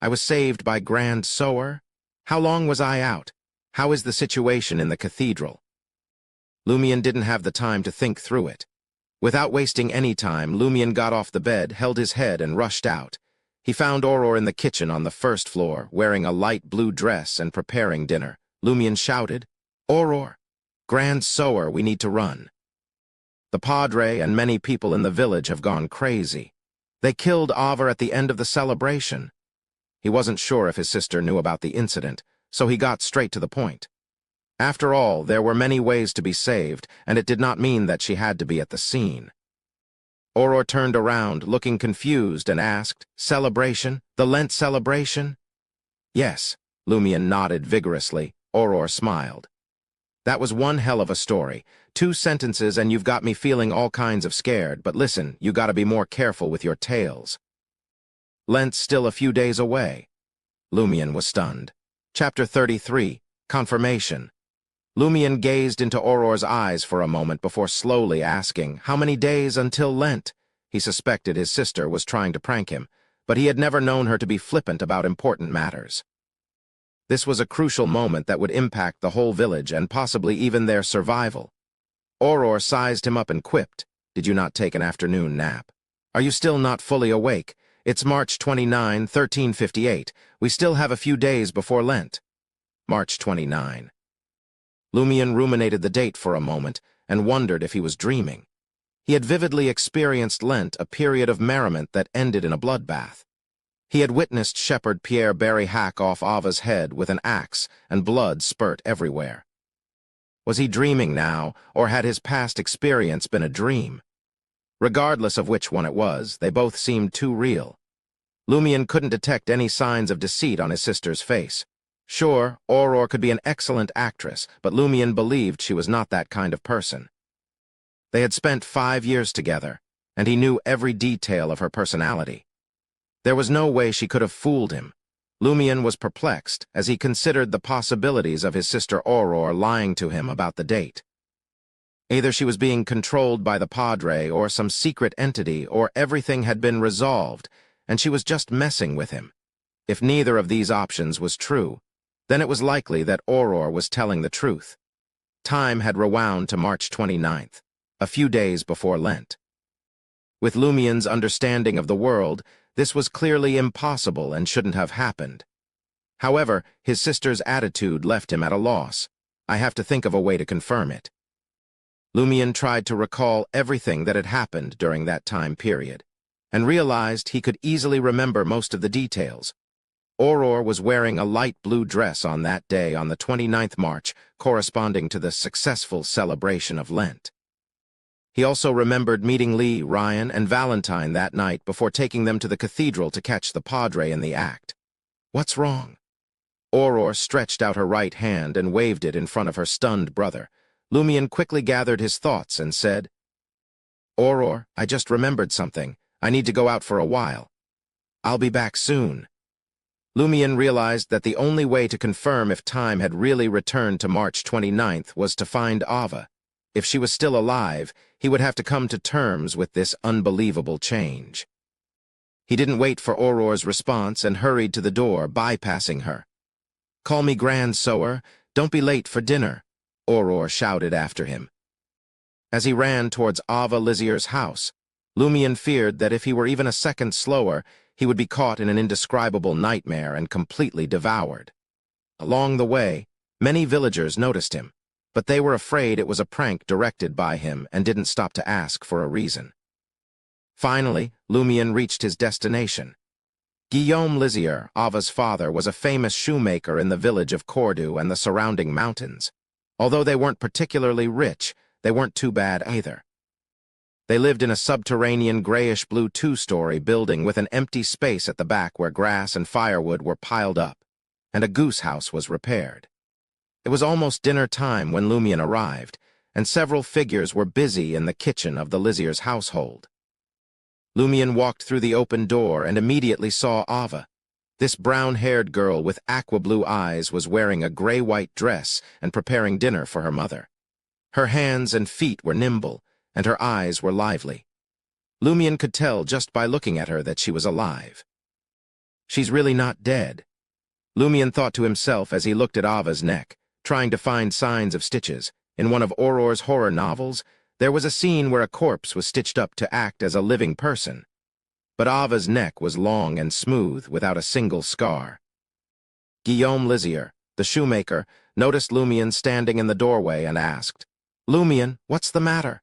I was saved by Grand Sower? How long was I out? How is the situation in the cathedral? Lumion didn't have the time to think through it. Without wasting any time, Lumion got off the bed, held his head, and rushed out. He found Aurore in the kitchen on the first floor, wearing a light blue dress and preparing dinner. Lumion shouted, "Aurore! Grand Sower, we need to run. The Padre and many people in the village have gone crazy. They killed Ava at the end of the celebration." He wasn't sure if his sister knew about the incident, so he got straight to the point. After all, there were many ways to be saved, and it did not mean that she had to be at the scene. Aurore turned around, looking confused, and asked, "Celebration? The Lent celebration?" "Yes," Lumion nodded vigorously. Aurore smiled. "That was one hell of a story. 2 sentences and you've got me feeling all kinds of scared, but listen, you gotta be more careful with your tales. Lent's still a few days away." Lumion was stunned. Chapter 33, Confirmation. Lumion gazed into Aurore's eyes for a moment before slowly asking, how many days until Lent? He suspected his sister was trying to prank him, but he had never known her to be flippant about important matters. This was a crucial moment that would impact the whole village and possibly even their survival. Aurore sized him up and quipped, "Did you not take an afternoon nap? Are you still not fully awake? It's March 29, 1358. We still have a few days before Lent." March 29. Lumion ruminated the date for a moment and wondered if he was dreaming. He had vividly experienced Lent, a period of merriment that ended in a bloodbath. He had witnessed Shepherd Pierre Barry hack off Ava's head with an axe and blood spurt everywhere. Was he dreaming now, or had his past experience been a dream? Regardless of which one it was, they both seemed too real. Lumion couldn't detect any signs of deceit on his sister's face. Sure, Aurore could be an excellent actress, but Lumion believed she was not that kind of person. They had spent 5 years together, and he knew every detail of her personality. There was no way she could have fooled him. Lumion was perplexed as he considered the possibilities of his sister Aurore lying to him about the date. Either she was being controlled by the Padre or some secret entity, or everything had been resolved, and she was just messing with him. If neither of these options was true, then it was likely that Aurore was telling the truth. Time had rewound to March 29th, a few days before Lent. With Lumion's understanding of the world, this was clearly impossible and shouldn't have happened. However, his sister's attitude left him at a loss. "I have to think of a way to confirm it." Lumion tried to recall everything that had happened during that time period, and realized he could easily remember most of the details. Aurore was wearing a light blue dress on that day on the 29th March, corresponding to the successful celebration of Lent. He also remembered meeting Lee, Ryan, and Valentine that night before taking them to the cathedral to catch the Padre in the act. "What's wrong?" Aurore stretched out her right hand and waved it in front of her stunned brother. Lumion quickly gathered his thoughts and said, "Aurore, I just remembered something. I need to go out for a while. I'll be back soon." Lumion realized that the only way to confirm if time had really returned to March 29th was to find Ava. If she was still alive, he would have to come to terms with this unbelievable change. He didn't wait for Aurore's response and hurried to the door, bypassing her. "Call me Grand Sower. Don't be late for dinner," Aurore shouted after him. As he ran towards Ava Lizier's house, Lumion feared that if he were even a second slower, he would be caught in an indescribable nightmare and completely devoured. Along the way, many villagers noticed him, but they were afraid it was a prank directed by him and didn't stop to ask for a reason. Finally, Lumion reached his destination. Guillaume Lizier, Ava's father, was a famous shoemaker in the village of Cordoue and the surrounding mountains. Although they weren't particularly rich, they weren't too bad either. They lived in a subterranean grayish-blue two-story building with an empty space at the back where grass and firewood were piled up, and a goose house was repaired. It was almost dinner time when Lumion arrived, and several figures were busy in the kitchen of the Liziers' household. Lumion walked through the open door and immediately saw Ava. This brown-haired girl with aqua-blue eyes was wearing a gray-white dress and preparing dinner for her mother. Her hands and feet were nimble, and her eyes were lively. Lumion could tell just by looking at her that she was alive. She's really not dead, Lumion thought to himself as he looked at Ava's neck, trying to find signs of stitches. In one of Auror's horror novels, there was a scene where a corpse was stitched up to act as a living person. But Ava's neck was long and smooth, without a single scar. Guillaume Lizier, the shoemaker, noticed Lumion standing in the doorway and asked, "Lumion, what's the matter?"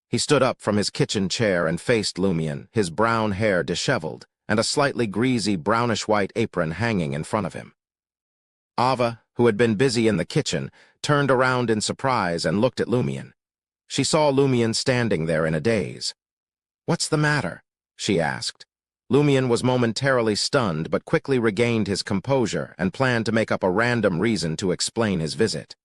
He stood up from his kitchen chair and faced Lumion, his brown hair disheveled, and a slightly greasy brownish-white apron hanging in front of him. Ava, who had been busy in the kitchen, turned around in surprise and looked at Lumion. She saw Lumion standing there in a daze. "What's the matter?" she asked. Lumion was momentarily stunned but quickly regained his composure and planned to make up a random reason to explain his visit.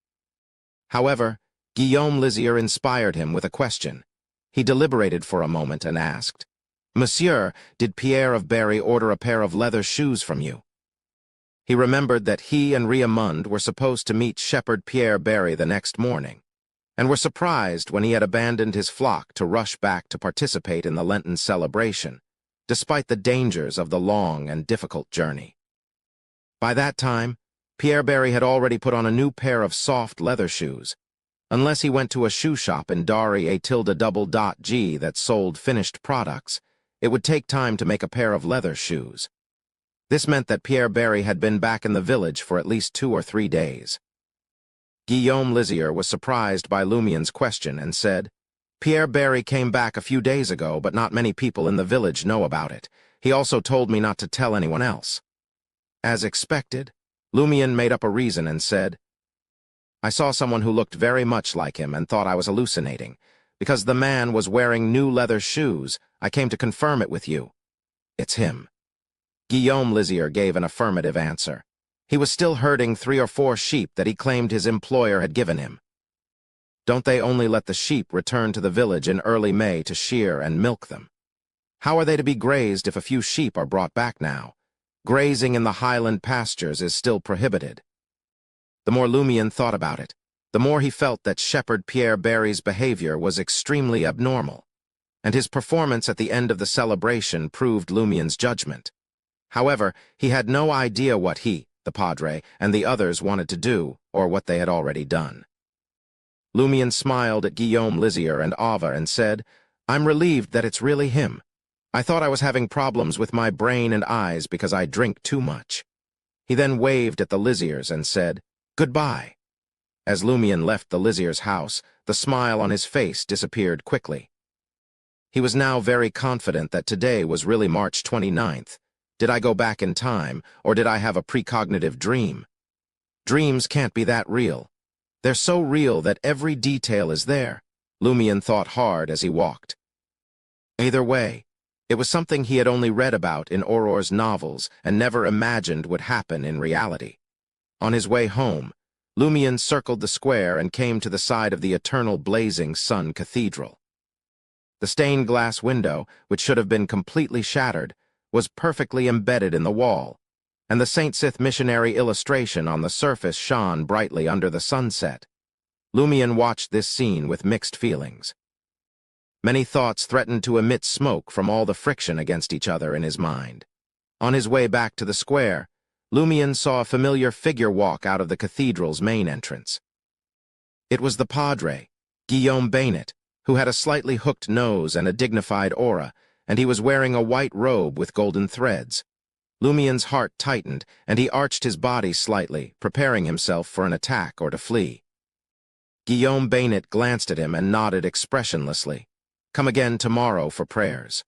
However, Guillaume Lizier inspired him with a question. He deliberated for a moment and asked, "Monsieur, did Pierre of Berry order a pair of leather shoes from you?" He remembered that he and Riamund were supposed to meet Shepherd Pierre Berry the next morning, and were surprised when he had abandoned his flock to rush back to participate in the Lenten celebration, despite the dangers of the long and difficult journey. By that time, Pierre Berry had already put on a new pair of soft leather shoes. Unless he went to a shoe shop in Dari A~G that sold finished products, it would take time to make a pair of leather shoes. This meant that Pierre Berry had been back in the village for at least 2 or 3 days. Guillaume Lizier was surprised by Lumion's question and said, "Pierre Berry came back a few days ago, but not many people in the village know about it. He also told me not to tell anyone else." As expected, Lumion made up a reason and said, "I saw someone who looked very much like him and thought I was hallucinating. Because the man was wearing new leather shoes, I came to confirm it with you. It's him." Guillaume Lizier gave an affirmative answer. He was still herding 3 or 4 sheep that he claimed his employer had given him. Don't they only let the sheep return to the village in early May to shear and milk them? How are they to be grazed if a few sheep are brought back now? Grazing in the highland pastures is still prohibited. The more Lumion thought about it, the more he felt that Shepherd Pierre Berry's behavior was extremely abnormal, and his performance at the end of the celebration proved Lumion's judgment. However, he had no idea what he, the Padre, and the others wanted to do, or what they had already done. Lumion smiled at Guillaume Lizier and Ava and said, "I'm relieved that it's really him. I thought I was having problems with my brain and eyes because I drink too much." He then waved at the Liziers and said, "Goodbye." As Lumion left the Liziers' house, the smile on his face disappeared quickly. He was now very confident that today was really March 29th. Did I go back in time, or did I have a precognitive dream? Dreams can't be that real. They're so real that every detail is there, Lumion thought hard as he walked. Either way, it was something he had only read about in Auror's novels and never imagined would happen in reality. On his way home, Lumion circled the square and came to the side of the eternal blazing sun cathedral. The stained glass window, which should have been completely shattered, was perfectly embedded in the wall, and the Saint Sith missionary illustration on the surface shone brightly under the sunset. Lumion watched this scene with mixed feelings. Many thoughts threatened to emit smoke from all the friction against each other in his mind. On his way back to the square, Lumion saw a familiar figure walk out of the cathedral's main entrance. It was the Padre, Guillaume Bainet, who had a slightly hooked nose and a dignified aura, and he was wearing a white robe with golden threads. Lumion's heart tightened, and he arched his body slightly, preparing himself for an attack or to flee. Guillaume Bainet glanced at him and nodded expressionlessly. "Come again tomorrow for prayers."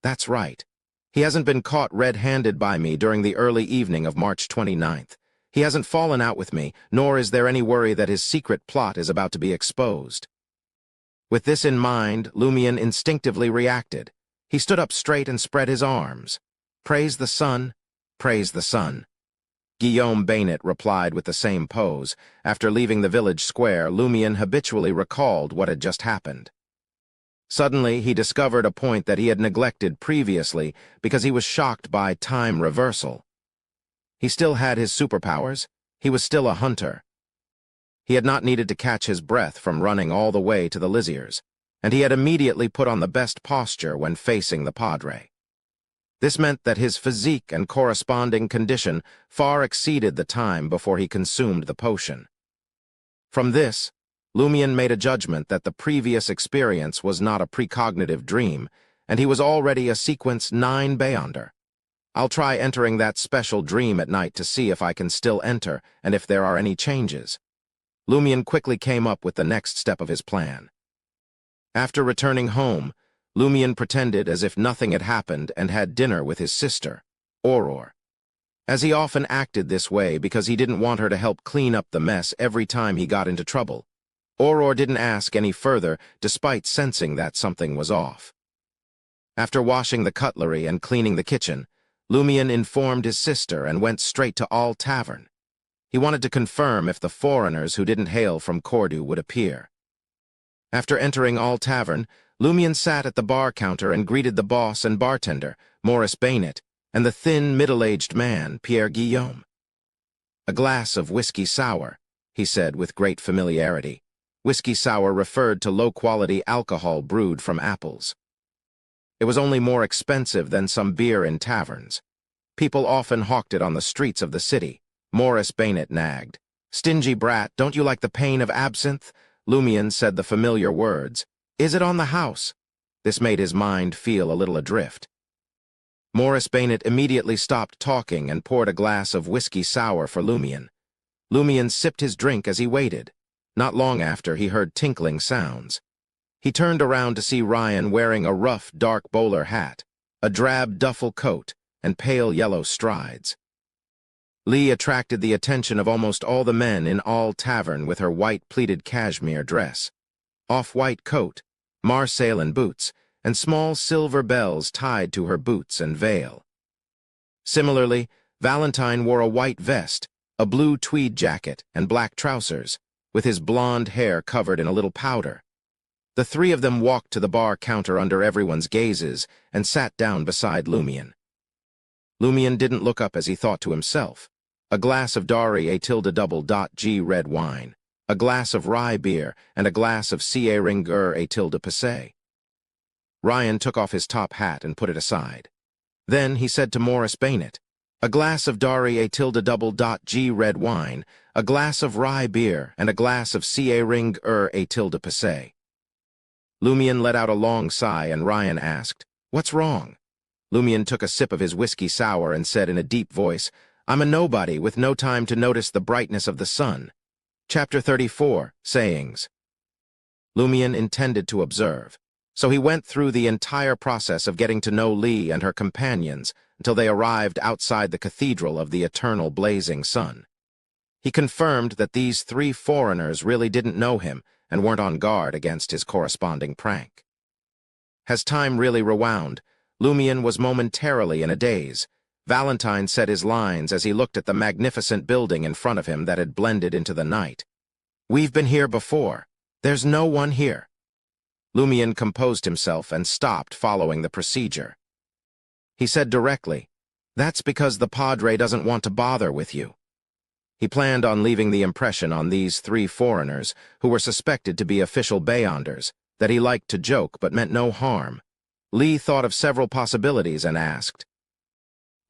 That's right. He hasn't been caught red-handed by me during the early evening of March 29th. He hasn't fallen out with me, nor is there any worry that his secret plot is about to be exposed. With this in mind, Lumion instinctively reacted. He stood up straight and spread his arms. Praise the sun, praise the sun. Guillaume Baynet replied with the same pose. After leaving the village square, Lumion habitually recalled what had just happened. Suddenly, he discovered a point that he had neglected previously because he was shocked by time reversal. He still had his superpowers. He was still a hunter. He had not needed to catch his breath from running all the way to the Liziers, and he had immediately put on the best posture when facing the Padre. This meant that his physique and corresponding condition far exceeded the time before he consumed the potion. From this, Lumion made a judgment that the previous experience was not a precognitive dream, and he was already a sequence 9 beyonder. I'll try entering that special dream at night to see if I can still enter and if there are any changes. Lumion quickly came up with the next step of his plan. After returning home, Lumion pretended as if nothing had happened and had dinner with his sister, Aurore. As he often acted this way because he didn't want her to help clean up the mess every time he got into trouble, Aurore didn't ask any further despite sensing that something was off. After washing the cutlery and cleaning the kitchen, Lumion informed his sister and went straight to All Tavern. He wanted to confirm if the foreigners who didn't hail from Cordoue would appear. After entering All Tavern, Lumion sat at the bar counter and greeted the boss and bartender, Maurice Baynet, and the thin, middle-aged man, Pierre Guillaume. "A glass of whiskey sour," he said with great familiarity. Whiskey sour referred to low-quality alcohol brewed from apples. It was only more expensive than some beer in taverns. People often hawked it on the streets of the city. Maurice Baynet nagged. "Stingy brat, don't you like the pain of absinthe?" Lumion said the familiar words. "Is it on the house?" This made his mind feel a little adrift. Maurice Baynet immediately stopped talking and poured a glass of whiskey sour for Lumion. Lumion sipped his drink as he waited. Not long after, he heard tinkling sounds. He turned around to see Ryan wearing a rough, dark bowler hat, a drab duffel coat, and pale yellow strides. Lee attracted the attention of almost all the men in All Tavern with her white pleated cashmere dress, off-white coat, Marseillan boots, and small silver bells tied to her boots and veil. Similarly, Valentine wore a white vest, a blue tweed jacket, and black trousers, with his blonde hair covered in a little powder. The three of them walked to the bar counter under everyone's gazes and sat down beside Lumion. Lumion didn't look up as he thought to himself. A glass of Dari A tilde red wine, a glass of rye beer, and a glass of Ca Ringer A tilde Passé. Ryan took off his top hat and put it aside. Then he said to Maurice Baynet, "A glass of Dari A tilde red wine, a glass of rye beer, and a glass of Ca Ringer A tilde Passé." Lumion let out a long sigh and Ryan asked, "What's wrong?" Lumion took a sip of his whiskey sour and said in a deep voice, "I'm a nobody with no time to notice the brightness of the sun." Chapter 34, Sayings. Lumion intended to observe, so he went through the entire process of getting to know Lee and her companions until they arrived outside the Cathedral of the Eternal Blazing Sun. He confirmed that these 3 foreigners really didn't know him and weren't on guard against his corresponding prank. As time really rewound, Lumion was momentarily in a daze. Valentine said his lines as he looked at the magnificent building in front of him that had blended into the night. "We've been here before. There's no one here." Lumion composed himself and stopped following the procedure. He said directly, "That's because the Padre doesn't want to bother with you." He planned on leaving the impression on these 3 foreigners, who were suspected to be official Beyonders, that he liked to joke but meant no harm. Lee thought of several possibilities and asked,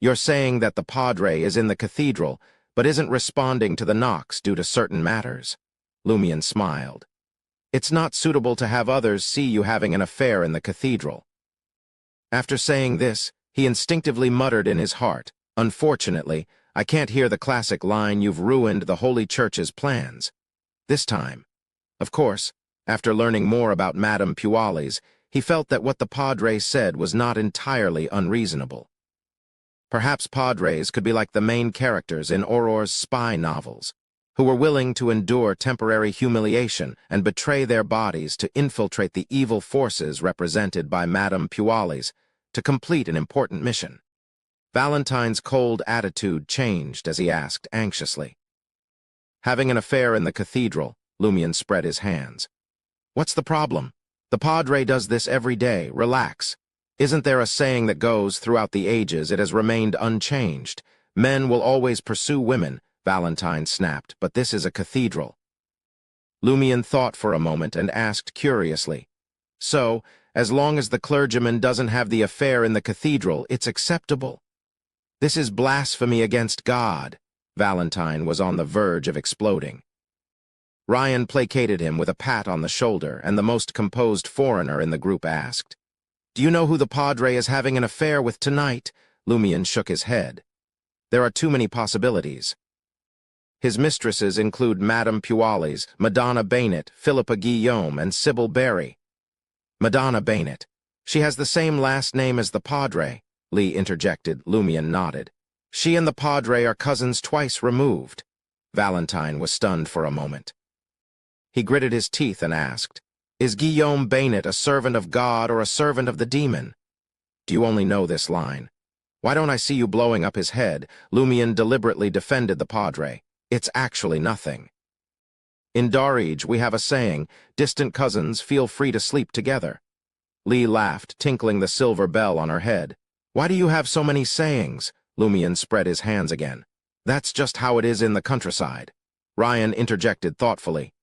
"You're saying that the Padre is in the cathedral, but isn't responding to the knocks due to certain matters?" Lumion smiled. "It's not suitable to have others see you having an affair in the cathedral." After saying this, he instinctively muttered in his heart, "Unfortunately, I can't hear the classic line, 'You've ruined the Holy Church's plans.' This time." Of course, after learning more about Madame Puali's, he felt that what the Padre said was not entirely unreasonable. Perhaps padres could be like the main characters in Auror's spy novels, who were willing to endure temporary humiliation and betray their bodies to infiltrate the evil forces represented by Madame Pualis to complete an important mission. Valentine's cold attitude changed as he asked anxiously. Having an affair in the cathedral, Lumian spread his hands. What's the problem? The padre does this every day. Relax. Isn't there a saying that goes, throughout the ages it has remained unchanged? Men will always pursue women, Valentine snapped, but this is a cathedral. Lumian thought for a moment and asked curiously, so, as long as the clergyman doesn't have the affair in the cathedral, it's acceptable? This is blasphemy against God. Valentine was on the verge of exploding. Ryan placated him with a pat on the shoulder, and the most composed foreigner in the group asked, "Do you know who the padre is having an affair with tonight?" Lumian shook his head. "There are too many possibilities. His mistresses include Madame Pualis, Madonna Bainett, Philippa Guillaume, and Sybil Berry." "Madonna Bainett. She has the same last name as the padre," Lee interjected. Lumian nodded. "She and the padre are cousins twice removed." Valentine was stunned for a moment. He gritted his teeth and asked, "Is Guillaume Bainett a servant of God or a servant of the demon?" "Do you only know this line? Why don't I see you blowing up his head?" Lumian deliberately defended the padre. "It's actually nothing. In Darij, we have a saying, distant cousins feel free to sleep together." Lee laughed, tinkling the silver bell on her head. "Why do you have so many sayings?" Lumian spread his hands again. "That's just how it is in the countryside." Ryan interjected thoughtfully.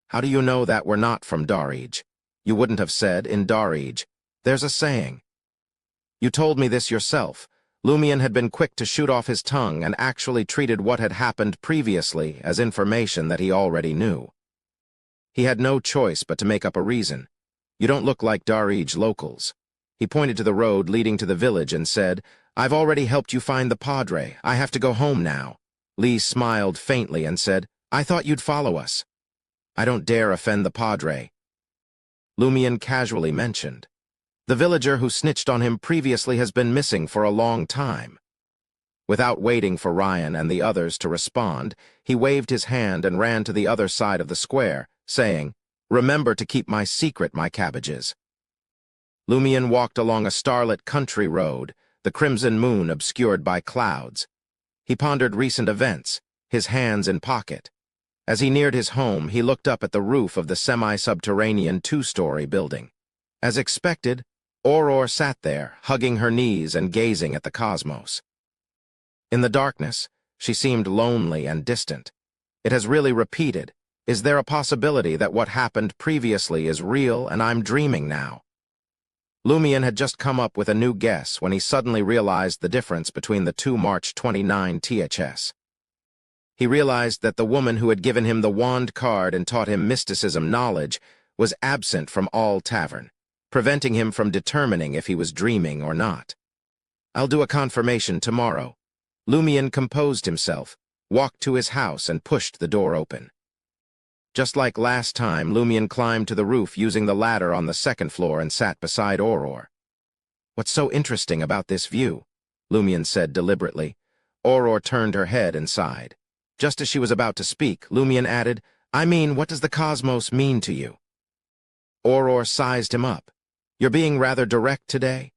"How do you know that we're not from Darij? You wouldn't have said, in Darij. There's a saying." "You told me this yourself." Lumian had been quick to shoot off his tongue and actually treated what had happened previously as information that he already knew. He had no choice but to make up a reason. "You don't look like Darij locals." He pointed to the road leading to the village and said, "I've already helped you find the padre. I have to go home now." Lee smiled faintly and said, "I thought you'd follow us." "I don't dare offend the padre." Lumian casually mentioned, "The villager who snitched on him previously has been missing for a long time." Without waiting for Ryan and the others to respond, he waved his hand and ran to the other side of the square, saying, "Remember to keep my secret, my cabbages." Lumian walked along a starlit country road, the crimson moon obscured by clouds. He pondered recent events, his hands in pocket. As he neared his home, he looked up at the roof of the semi-subterranean two-story building. As expected, Auror sat there, hugging her knees and gazing at the cosmos. In the darkness, she seemed lonely and distant. "It has really repeated. Is there a possibility that what happened previously is real and I'm dreaming now?" Lumian had just come up with a new guess when he suddenly realized the difference between the two March 29 THS. He realized that the woman who had given him the wand card and taught him mysticism knowledge was absent from all tavern, preventing him from determining if he was dreaming or not. "I'll do a confirmation tomorrow." Lumian composed himself, walked to his house and pushed the door open. Just like last time, Lumian climbed to the roof using the ladder on the second floor and sat beside Auror. "What's so interesting about this view?" Lumian said deliberately. Auror turned her head and sighed. Just as she was about to speak, Lumian added, "I mean, what does the cosmos mean to you?" Auror sized him up. "You're being rather direct today."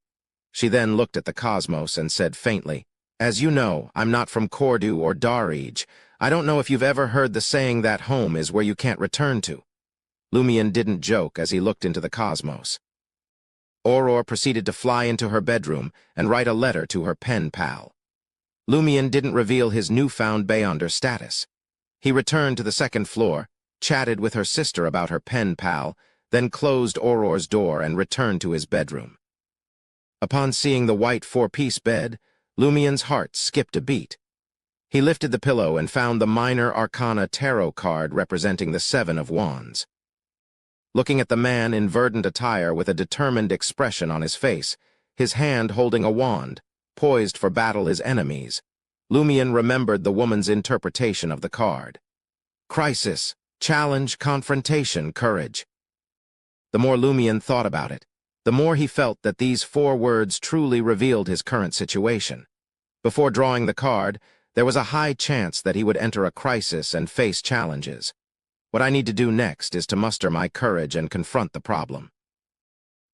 She then looked at the cosmos and said faintly, "As you know, I'm not from Cordu or Darij. I don't know if you've ever heard the saying that home is where you can't return to." Lumian didn't joke as he looked into the cosmos. Auror proceeded to fly into her bedroom and write a letter to her pen pal. Lumian didn't reveal his newfound Beyonder status. He returned to the second floor, chatted with her sister about her pen pal, then closed Auror's door and returned to his bedroom. Upon seeing the white four-piece bed, Lumian's heart skipped a beat. He lifted the pillow and found the Minor Arcana tarot card representing the Seven of Wands. Looking at the man in verdant attire with a determined expression on his face, his hand holding a wand, poised for battle his enemies, Lumian remembered the woman's interpretation of the card. Crisis, challenge, confrontation, courage. The more Lumian thought about it, the more he felt that these four words truly revealed his current situation. Before drawing the card, there was a high chance that he would enter a crisis and face challenges. What I need to do next is to muster my courage and confront the problem.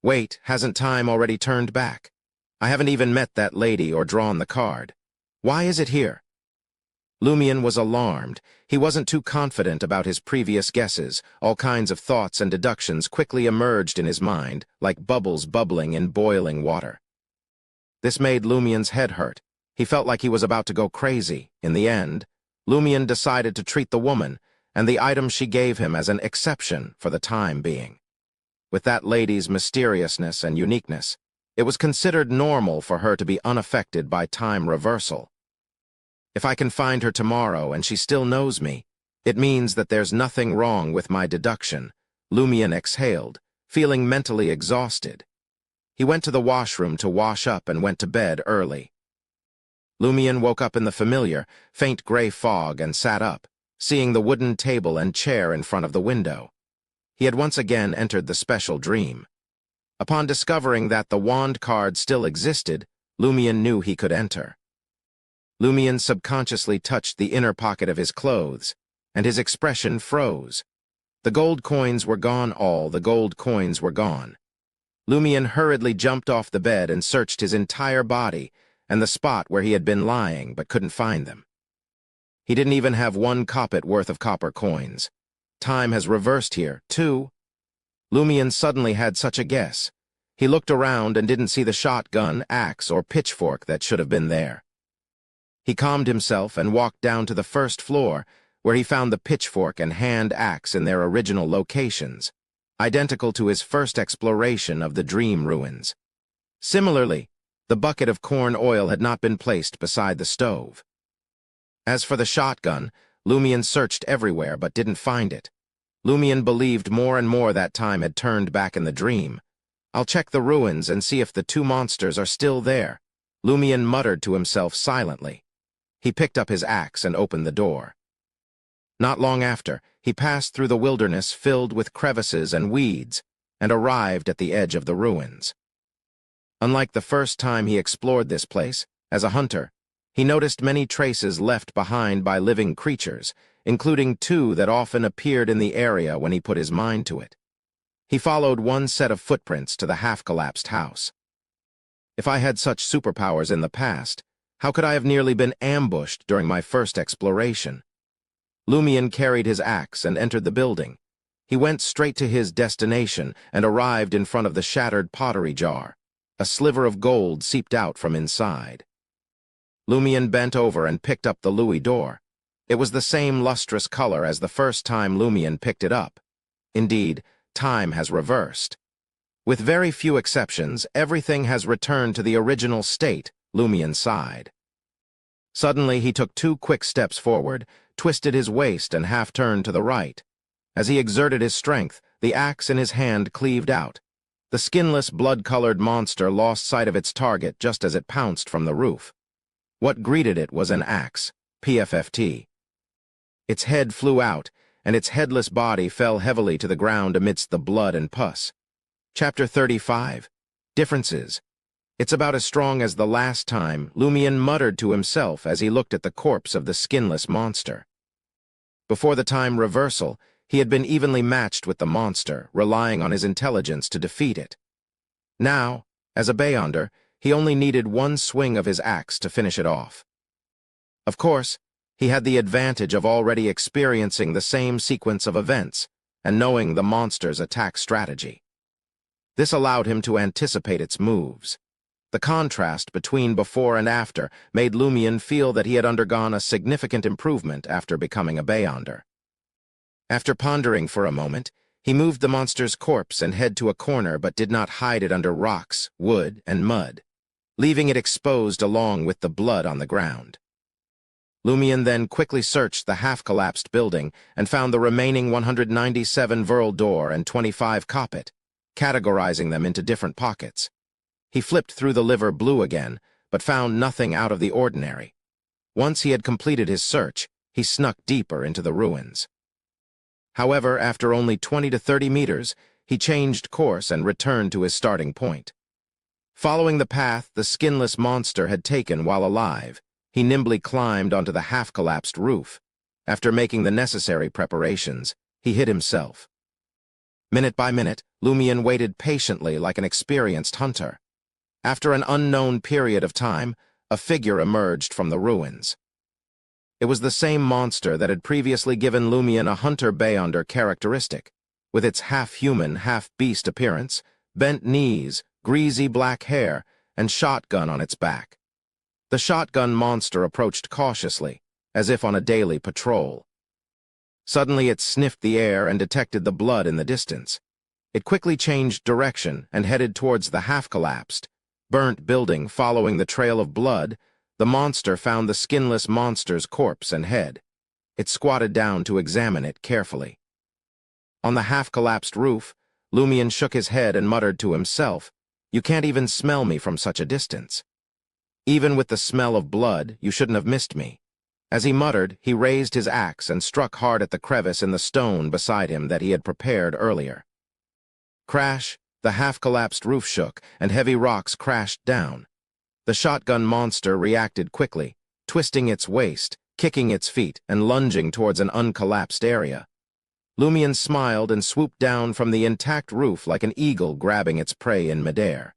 Wait, hasn't time already turned back? I haven't even met that lady or drawn the card. Why is it here? Lumion was alarmed. He wasn't too confident about his previous guesses. All kinds of thoughts and deductions quickly emerged in his mind, like bubbles bubbling in boiling water. This made Lumion's head hurt. He felt like he was about to go crazy. In the end, Lumion decided to treat the woman and the item she gave him as an exception for the time being. With that lady's mysteriousness and uniqueness, it was considered normal for her to be unaffected by time reversal. If I can find her tomorrow and she still knows me, it means that there's nothing wrong with my deduction. Lumion exhaled, feeling mentally exhausted. He went to the washroom to wash up and went to bed early. Lumion woke up in the familiar, faint gray fog and sat up, seeing the wooden table and chair in front of the window. He had once again entered the special dream. Upon discovering that the wand card still existed, Lumion knew he could enter. Lumion subconsciously touched the inner pocket of his clothes, and his expression froze. The gold coins were gone, all the gold coins were gone. Lumion hurriedly jumped off the bed and searched his entire body and the spot where he had been lying but couldn't find them. He didn't even have 1 kopek worth of copper coins. Time has reversed here, too. Lumion suddenly had such a guess. He looked around and didn't see the shotgun, axe, or pitchfork that should have been there. He calmed himself and walked down to the first floor, where he found the pitchfork and hand axe in their original locations, identical to his first exploration of the dream ruins. Similarly, the bucket of corn oil had not been placed beside the stove. As for the shotgun, Lumion searched everywhere but didn't find it. Lumion believed more and more that time had turned back in the dream. I'll check the ruins and see if the 2 monsters are still there, Lumion muttered to himself silently. He picked up his axe and opened the door. Not long after, he passed through the wilderness filled with crevices and weeds and arrived at the edge of the ruins. Unlike the first time he explored this place, as a hunter, he noticed many traces left behind by living creatures, including 2 that often appeared in the area when he put his mind to it. He followed one set of footprints to the half-collapsed house. If I had such superpowers in the past, how could I have nearly been ambushed during my first exploration? Lumion carried his axe and entered the building. He went straight to his destination and arrived in front of the shattered pottery jar. A sliver of gold seeped out from inside. Lumion bent over and picked up the louis d'or. It was the same lustrous color as the first time Lumion picked it up. Indeed, time has reversed. With very few exceptions, everything has returned to the original state, Lumion sighed. Suddenly, he took 2 quick steps forward, twisted his waist and half-turned to the right. As he exerted his strength, the axe in his hand cleaved out. The skinless, blood-colored monster lost sight of its target just as it pounced from the roof. What greeted it was an axe, PFFT. Its head flew out, and its headless body fell heavily to the ground amidst the blood and pus. Chapter 35. Differences. It's about as strong as the last time, Lumion muttered to himself as he looked at the corpse of the skinless monster. Before the time reversal, he had been evenly matched with the monster, relying on his intelligence to defeat it. Now, as a Beyonder, he only needed 1 swing of his axe to finish it off. Of course, he had the advantage of already experiencing the same sequence of events and knowing the monster's attack strategy. This allowed him to anticipate its moves. The contrast between before and after made Lumion feel that he had undergone a significant improvement after becoming a Beyonder. After pondering for a moment, he moved the monster's corpse and head to a corner but did not hide it under rocks, wood, and mud, leaving it exposed along with the blood on the ground. Lumion then quickly searched the half-collapsed building and found the remaining 197 Verl d'or and 25 kopek, categorizing them into different pockets. He flipped through the liver blue again, but found nothing out of the ordinary. Once he had completed his search, he snuck deeper into the ruins. However, after only 20 to 30 meters, he changed course and returned to his starting point. Following the path the skinless monster had taken while alive, he nimbly climbed onto the half-collapsed roof. After making the necessary preparations, he hid himself. Minute by minute, Lumion waited patiently like an experienced hunter. After an unknown period of time, a figure emerged from the ruins. It was the same monster that had previously given Lumion a Hunter Beyonder characteristic, with its half-human, half-beast appearance, bent knees, greasy black hair, and shotgun on its back. The shotgun monster approached cautiously, as if on a daily patrol. Suddenly it sniffed the air and detected the blood in the distance. It quickly changed direction and headed towards the half-collapsed, burnt building. Following the trail of blood, the monster found the skinless monster's corpse and head. It squatted down to examine it carefully. On the half-collapsed roof, Lumion shook his head and muttered to himself, "You can't even smell me from such a distance. Even with the smell of blood, you shouldn't have missed me." As he muttered, he raised his axe and struck hard at the crevice in the stone beside him that he had prepared earlier. Crash! The half-collapsed roof shook, and heavy rocks crashed down. The shotgun monster reacted quickly, twisting its waist, kicking its feet, and lunging towards an uncollapsed area. Lumion smiled and swooped down from the intact roof like an eagle grabbing its prey in midair.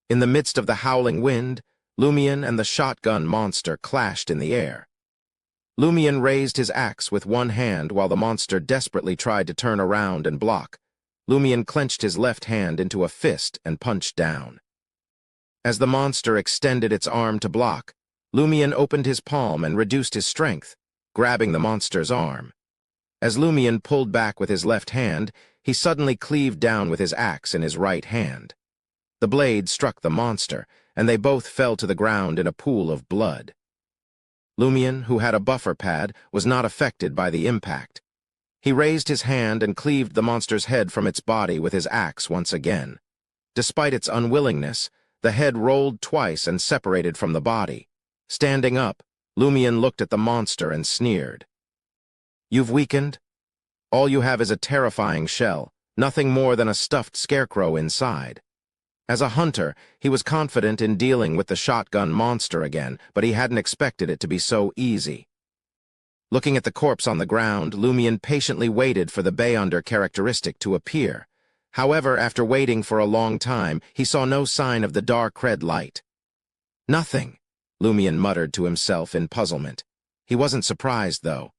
In the midst of the howling wind, Lumion and the shotgun monster clashed in the air. Lumion raised his axe with one hand while the monster desperately tried to turn around and block. Lumion clenched his left hand into a fist and punched down. As the monster extended its arm to block, Lumion opened his palm and reduced his strength, grabbing the monster's arm. As Lumion pulled back with his left hand, he suddenly cleaved down with his axe in his right hand. The blade struck the monster, and they both fell to the ground in a pool of blood. Lumion, who had a buffer pad, was not affected by the impact. He raised his hand and cleaved the monster's head from its body with his axe once again. Despite its unwillingness, the head rolled twice and separated from the body. Standing up, Lumion looked at the monster and sneered. "You've weakened? All you have is a terrifying shell, nothing more than a stuffed scarecrow inside." As a hunter, he was confident in dealing with the shotgun monster again, but he hadn't expected it to be so easy. Looking at the corpse on the ground, Lumion patiently waited for the Beyonder characteristic to appear. However, after waiting for a long time, he saw no sign of the dark red light. "Nothing," Lumion muttered to himself in puzzlement. He wasn't surprised, though.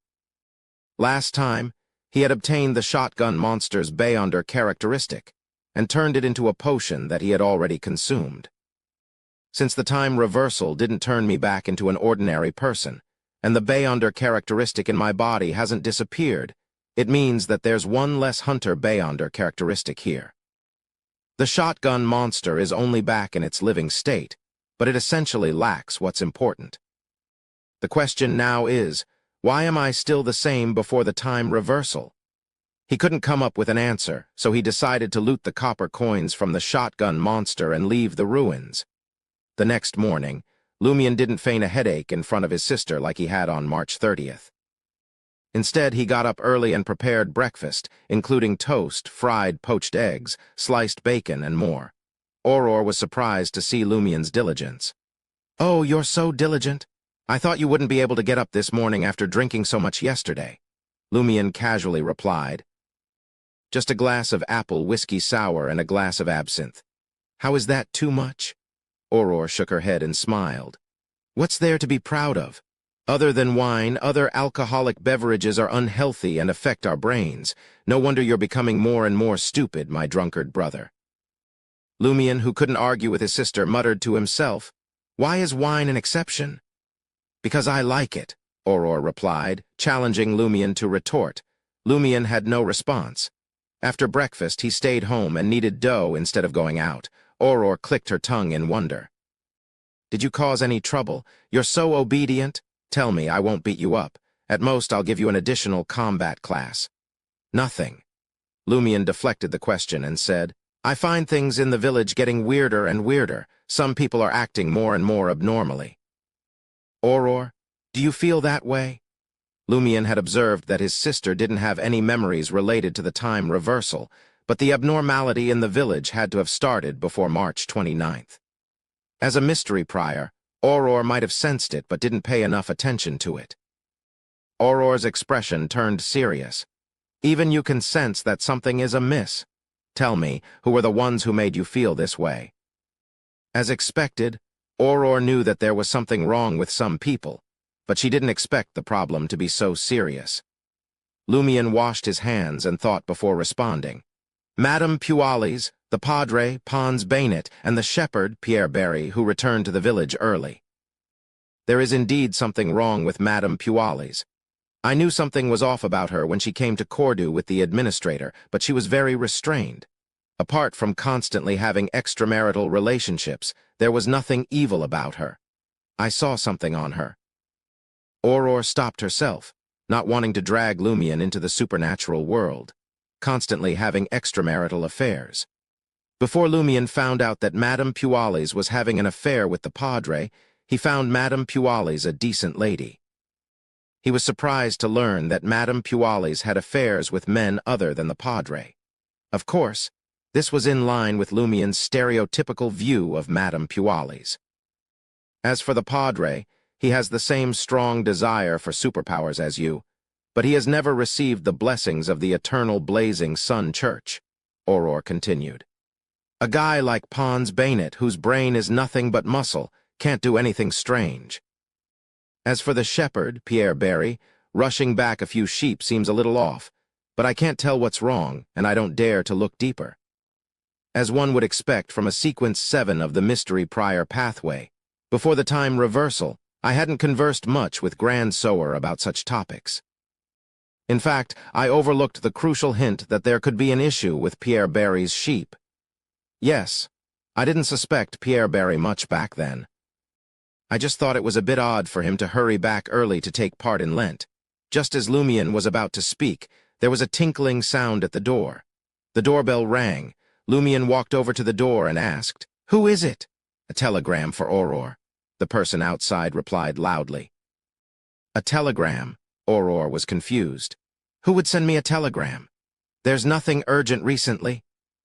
Last time, he had obtained the shotgun monster's Beyonder characteristic and turned it into a potion that he had already consumed. Since the time reversal didn't turn me back into an ordinary person, and the Beyonder characteristic in my body hasn't disappeared, it means that there's one less Hunter Beyonder characteristic here. The shotgun monster is only back in its living state, but it essentially lacks what's important. The question now is, why am I still the same before the time reversal? He couldn't come up with an answer, so he decided to loot the copper coins from the shotgun monster and leave the ruins. The next morning, Lumion didn't feign a headache in front of his sister like he had on March 30th. Instead, he got up early and prepared breakfast, including toast, fried poached eggs, sliced bacon, and more. Auror was surprised to see Lumion's diligence. "Oh, you're so diligent. I thought you wouldn't be able to get up this morning after drinking so much yesterday," Lumion casually replied. "Just a glass of apple whiskey sour and a glass of absinthe. How is that too much?" Auror shook her head and smiled. "What's there to be proud of? Other than wine, other alcoholic beverages are unhealthy and affect our brains. No wonder you're becoming more and more stupid, my drunkard brother." Lumion, who couldn't argue with his sister, muttered to himself, "Why is wine an exception?" "Because I like it," Auror replied, challenging Lumion to retort. Lumion had no response. After breakfast, he stayed home and kneaded dough instead of going out. Auror clicked her tongue in wonder. "Did you cause any trouble? You're so obedient. Tell me, I won't beat you up. At most, I'll give you an additional combat class." "Nothing." Lumion deflected the question and said, "I find things in the village getting weirder and weirder. Some people are acting more and more abnormally." "Auror, do you feel that way?" Lumion had observed that his sister didn't have any memories related to the time reversal, but the abnormality in the village had to have started before March 29th. As a mystery prior, Auror might have sensed it but didn't pay enough attention to it. Auror's expression turned serious. Even you can sense that something is amiss. Tell me, who were the ones who made you feel this way? As expected, Auror knew that there was something wrong with some people, but she didn't expect the problem to be so serious. Lumion washed his hands and thought before responding. Madame Pualis, the padre, Pons Banet, and the shepherd, Pierre Barry, who returned to the village early. There is indeed something wrong with Madame Pualis. I knew something was off about her when she came to Cordoue with the administrator, but she was very restrained. Apart from constantly having extramarital relationships, there was nothing evil about her. I saw something on her. Auror stopped herself, not wanting to drag Lumion into the supernatural world, constantly having extramarital affairs. Before Lumion found out that Madame Pualis was having an affair with the padre, he found Madame Pualis a decent lady. He was surprised to learn that Madame Pualis had affairs with men other than the padre. Of course, this was in line with Lumion's stereotypical view of Madame Pualis. As for the padre, he has the same strong desire for superpowers as you, but he has never received the blessings of the eternal blazing sun church, Auror continued. A guy like Pons Banet, whose brain is nothing but muscle, can't do anything strange. As for the shepherd, Pierre Barry, rushing back a few sheep seems a little off, but I can't tell what's wrong, and I don't dare to look deeper. As one would expect from a sequence 7 of the mystery prior pathway, before the time reversal, I hadn't conversed much with Grand Sower about such topics. In fact, I overlooked the crucial hint that there could be an issue with Pierre Barry's sheep. Yes, I didn't suspect Pierre Barry much back then. I just thought it was a bit odd for him to hurry back early to take part in Lent. Just as Lumion was about to speak, there was a tinkling sound at the door. The doorbell rang. Lumion walked over to the door and asked, "Who is it?" "A telegram for Auror," the person outside replied loudly. "A telegram?" Auror was confused. "Who would send me a telegram? There's nothing urgent recently."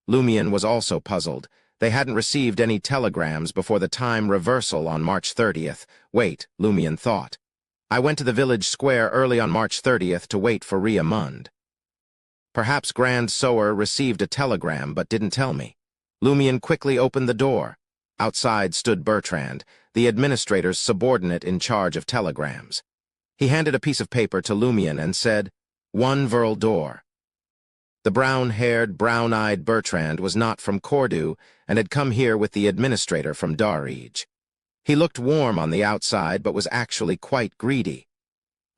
Lumion was also puzzled. They hadn't received any telegrams before the time reversal on March 30th. Wait, Lumion thought. I went to the village square early on March 30th to wait for Ria Mund. Perhaps Grand Sower received a telegram but didn't tell me. Lumion quickly opened the door. Outside stood Bertrand, the administrator's subordinate in charge of telegrams. He handed a piece of paper to Lumion and said, "1 Verl door." The brown-haired, brown-eyed Bertrand was not from Cordoue and had come here with the administrator from Darij. He looked warm on the outside but was actually quite greedy.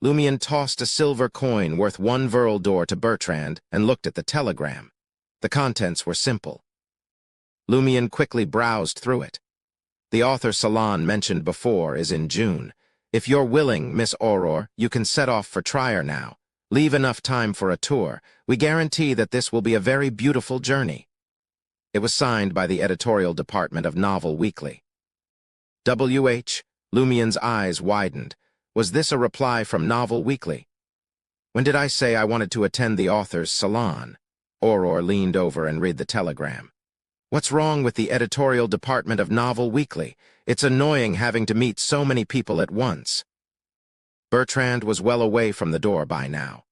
Lumion tossed a silver coin worth 1 Verl door to Bertrand and looked at the telegram. The contents were simple. Lumion quickly browsed through it. "The author salon mentioned before is in June. If you're willing, Miss Auror, you can set off for Trier now. Leave enough time for a tour. We guarantee that this will be a very beautiful journey." It was signed by the editorial department of Novel Weekly. W.H. Lumion's eyes widened. Was this a reply from Novel Weekly? When did I say I wanted to attend the author's salon? Auror leaned over and read the telegram. What's wrong with the editorial department of Novel Weekly? It's annoying having to meet so many people at once. Bertrand was well away from the door by now.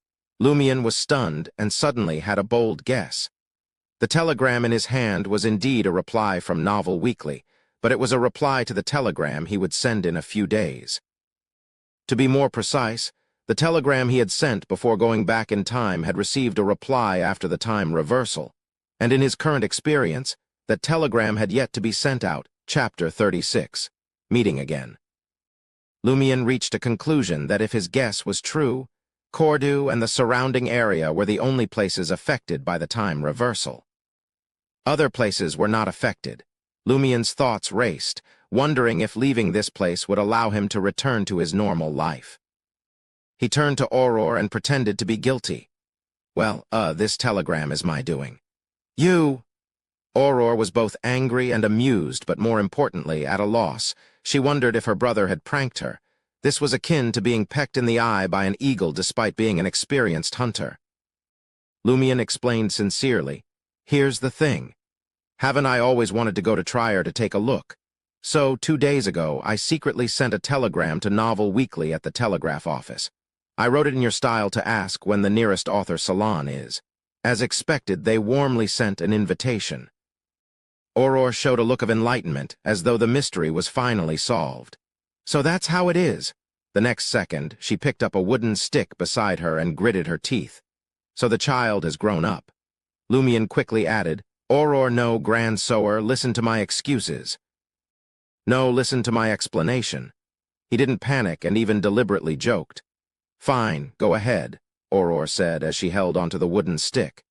Lumion was stunned and suddenly had a bold guess. The telegram in his hand was indeed a reply from Novel Weekly, but it was a reply to the telegram he would send in a few days. To be more precise, the telegram he had sent before going back in time had received a reply after the time reversal, and in his current experience, that telegram had yet to be sent out. Chapter 36. Meeting again. Lumion reached a conclusion that if his guess was true, Cordoue and the surrounding area were the only places affected by the time reversal. Other places were not affected. Lumion's thoughts raced, wondering if leaving this place would allow him to return to his normal life. He turned to Auror and pretended to be guilty. "Well, this telegram is my doing." "You!" Auror was both angry and amused, but more importantly, at a loss. She wondered if her brother had pranked her. This was akin to being pecked in the eye by an eagle despite being an experienced hunter. Lumion explained sincerely. Here's the thing. Haven't I always wanted to go to Trier to take a look? So, 2 days ago, I secretly sent a telegram to Novel Weekly at the telegraph office. I wrote it in your style to ask when the nearest author salon is. As expected, they warmly sent an invitation. Aurora showed a look of enlightenment, as though the mystery was finally solved. So that's how it is. The next second, she picked up a wooden stick beside her and gritted her teeth. So the child has grown up. Lumion quickly added, Aurora, no, grand sower, listen to my excuses. No, listen to my explanation. He didn't panic and even deliberately joked. Fine, go ahead, Aurora said as she held onto the wooden stick.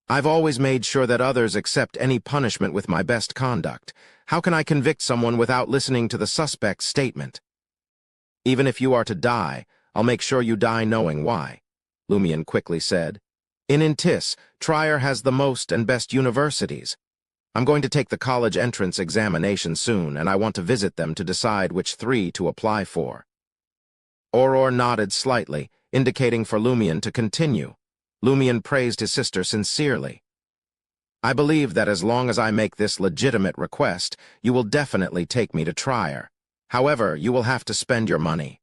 I've always made sure that others accept any punishment with my best conduct. How can I convict someone without listening to the suspect's statement? Even if you are to die, I'll make sure you die knowing why, Lumion quickly said. In Intis, Trier has the most and best universities. I'm going to take the college entrance examination soon, and I want to visit them to decide which 3 to apply for. Aurora nodded slightly, indicating for Lumion to continue. Lumion praised his sister sincerely. I believe that as long as I make this legitimate request, you will definitely take me to Trier. However, you will have to spend your money.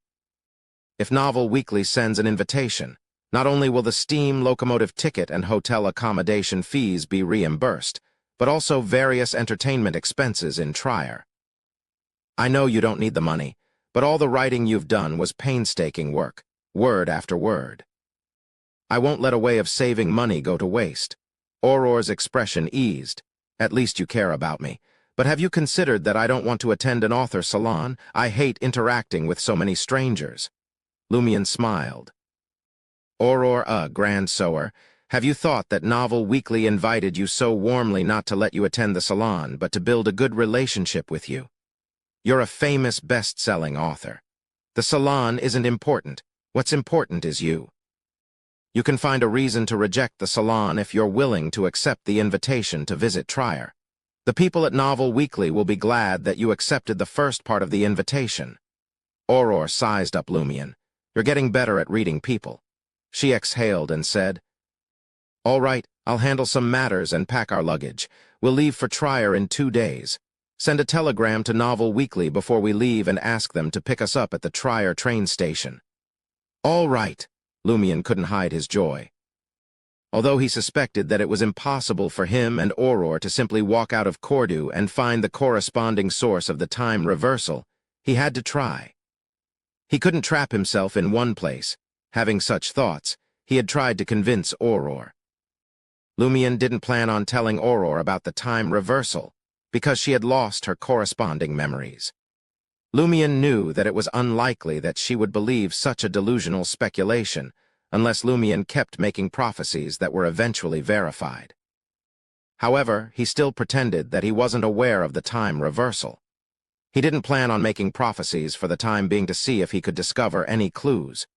If Novel Weekly sends an invitation, not only will the steam locomotive ticket and hotel accommodation fees be reimbursed, but also various entertainment expenses in Trier. I know you don't need the money, but all the writing you've done was painstaking work, word after word. I won't let a way of saving money go to waste. Aurora's expression eased. At least you care about me. But have you considered that I don't want to attend an author salon? I hate interacting with so many strangers. Lumion smiled. Aurora, grand sower, have you thought that Novel Weekly invited you so warmly not to let you attend the salon, but to build a good relationship with you? You're a famous best-selling author. The salon isn't important. What's important is you. You can find a reason to reject the salon if you're willing to accept the invitation to visit Trier. The people at Novel Weekly will be glad that you accepted the first part of the invitation. Aurora sized up Lumion. You're getting better at reading people. She exhaled and said, All right, I'll handle some matters and pack our luggage. We'll leave for Trier in 2 days. Send a telegram to Novel Weekly before we leave and ask them to pick us up at the Trier train station. All right. Lumion couldn't hide his joy. Although he suspected that it was impossible for him and Aurora to simply walk out of Cordu and find the corresponding source of the time reversal, he had to try. He couldn't trap himself in one place. Having such thoughts, he had tried to convince Aurora. Lumion didn't plan on telling Aurora about the time reversal, because she had lost her corresponding memories. Lumion knew that it was unlikely that she would believe such a delusional speculation unless Lumion kept making prophecies that were eventually verified. However, he still pretended that he wasn't aware of the time reversal. He didn't plan on making prophecies for the time being to see if he could discover any clues.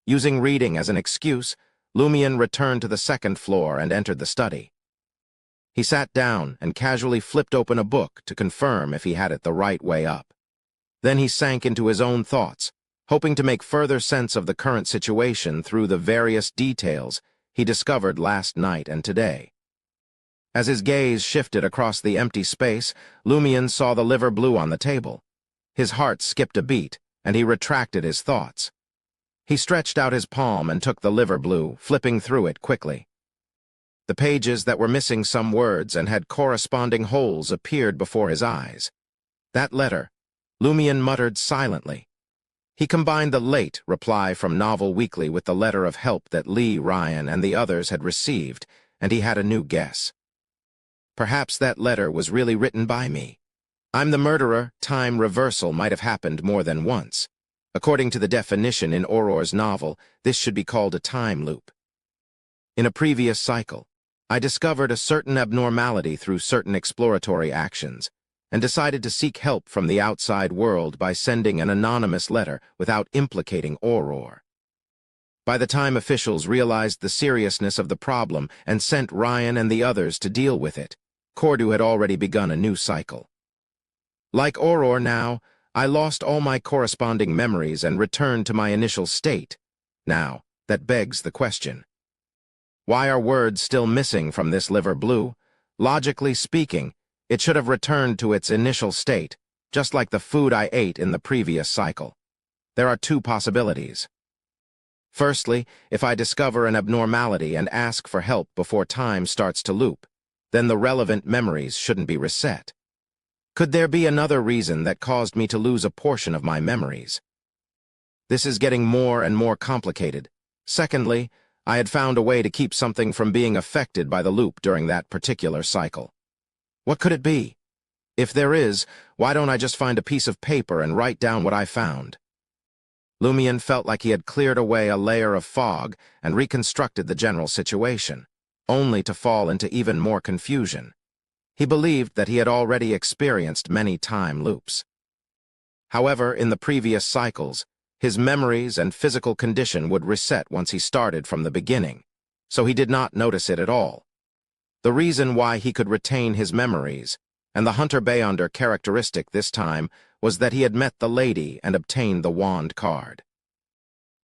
Using reading as an excuse, Lumion returned to the 2nd floor and entered the study. He sat down and casually flipped open a book to confirm if he had it the right way up. Then he sank into his own thoughts, hoping to make further sense of the current situation through the various details he discovered last night and today. As his gaze shifted across the empty space, Lumion saw the liver blue on the table. His heart skipped a beat, and he retracted his thoughts. He stretched out his palm and took the liver blue, flipping through it quickly. The pages that were missing some words and had corresponding holes appeared before his eyes. That letter, Lumion muttered silently. He combined the late reply from Novel Weekly with the letter of help that Lee, Ryan, and the others had received, and he had a new guess. Perhaps that letter was really written by me. I'm the murderer. Time reversal might have happened more than once. According to the definition in Aurora's novel, this should be called a time loop. In a previous cycle, I discovered a certain abnormality through certain exploratory actions, and decided to seek help from the outside world by sending an anonymous letter without implicating Aurora. By the time officials realized the seriousness of the problem and sent Ryan and the others to deal with it, Cordu had already begun a new cycle. Like Aurora now, I lost all my corresponding memories and returned to my initial state. Now, that begs the question. Why are words still missing from this liver blue? Logically speaking, it should have returned to its initial state, just like the food I ate in the previous cycle. There are two possibilities. Firstly, if I discover an abnormality and ask for help before time starts to loop, then the relevant memories shouldn't be reset. Could there be another reason that caused me to lose a portion of my memories? This is getting more and more complicated. Secondly, I had found a way to keep something from being affected by the loop during that particular cycle. What could it be? If there is, why don't I just find a piece of paper and write down what I found? Lumion felt like he had cleared away a layer of fog and reconstructed the general situation, only to fall into even more confusion. He believed that he had already experienced many time loops. However, in the previous cycles, his memories and physical condition would reset once he started from the beginning, so he did not notice it at all. The reason why he could retain his memories, and the Hunter Beyonder characteristic this time, was that he had met the lady and obtained the wand card.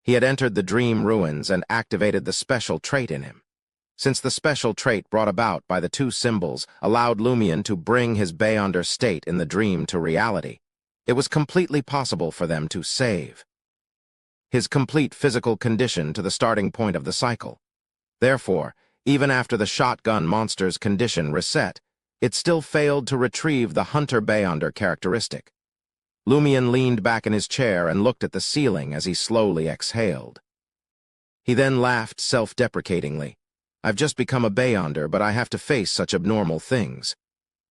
He had entered the dream ruins and activated the special trait in him. Since the special trait brought about by the two symbols allowed Lumion to bring his Beyonder state in the dream to reality, it was completely possible for them to save his complete physical condition to the starting point of the cycle. Therefore, even after the shotgun monster's condition reset, it still failed to retrieve the Hunter Beyonder characteristic. Lumion leaned back in his chair and looked at the ceiling as he slowly exhaled. He then laughed self-deprecatingly. I've just become a Beyonder, but I have to face such abnormal things.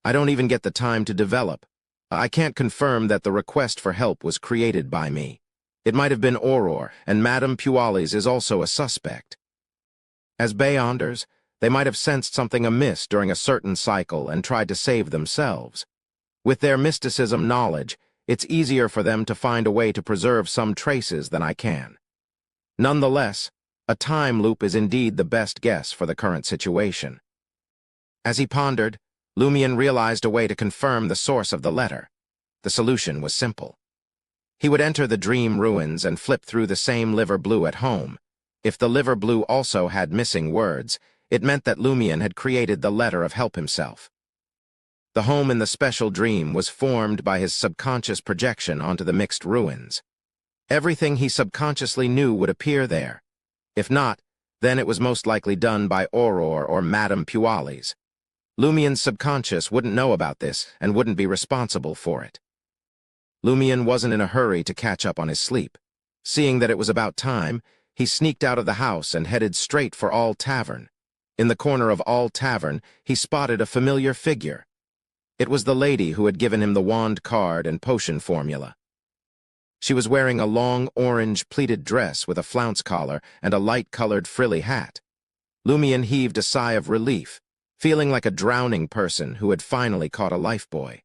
I don't even get the time to develop. I can't confirm that the request for help was created by me. It might have been Auror, and Madame Pualis is also a suspect. As Beyonders, they might have sensed something amiss during a certain cycle and tried to save themselves. With their mysticism knowledge, it's easier for them to find a way to preserve some traces than I can. Nonetheless, a time loop is indeed the best guess for the current situation. As he pondered, Lumion realized a way to confirm the source of the letter. The solution was simple. He would enter the dream ruins and flip through the same liver blue at home. If the liver blue also had missing words, it meant that Lumion had created the letter of help himself. The home in the special dream was formed by his subconscious projection onto the mixed ruins. Everything he subconsciously knew would appear there. If not, then it was most likely done by Auror or Madame Pualis. Lumion's subconscious wouldn't know about this and wouldn't be responsible for it. Lumion wasn't in a hurry to catch up on his sleep. Seeing that it was about time, he sneaked out of the house and headed straight for All Tavern. In the corner of All Tavern, he spotted a familiar figure. It was the lady who had given him the wand card and potion formula. She was wearing a long orange pleated dress with a flounce collar and a light-colored frilly hat. Lumion heaved a sigh of relief, feeling like a drowning person who had finally caught a lifebuoy.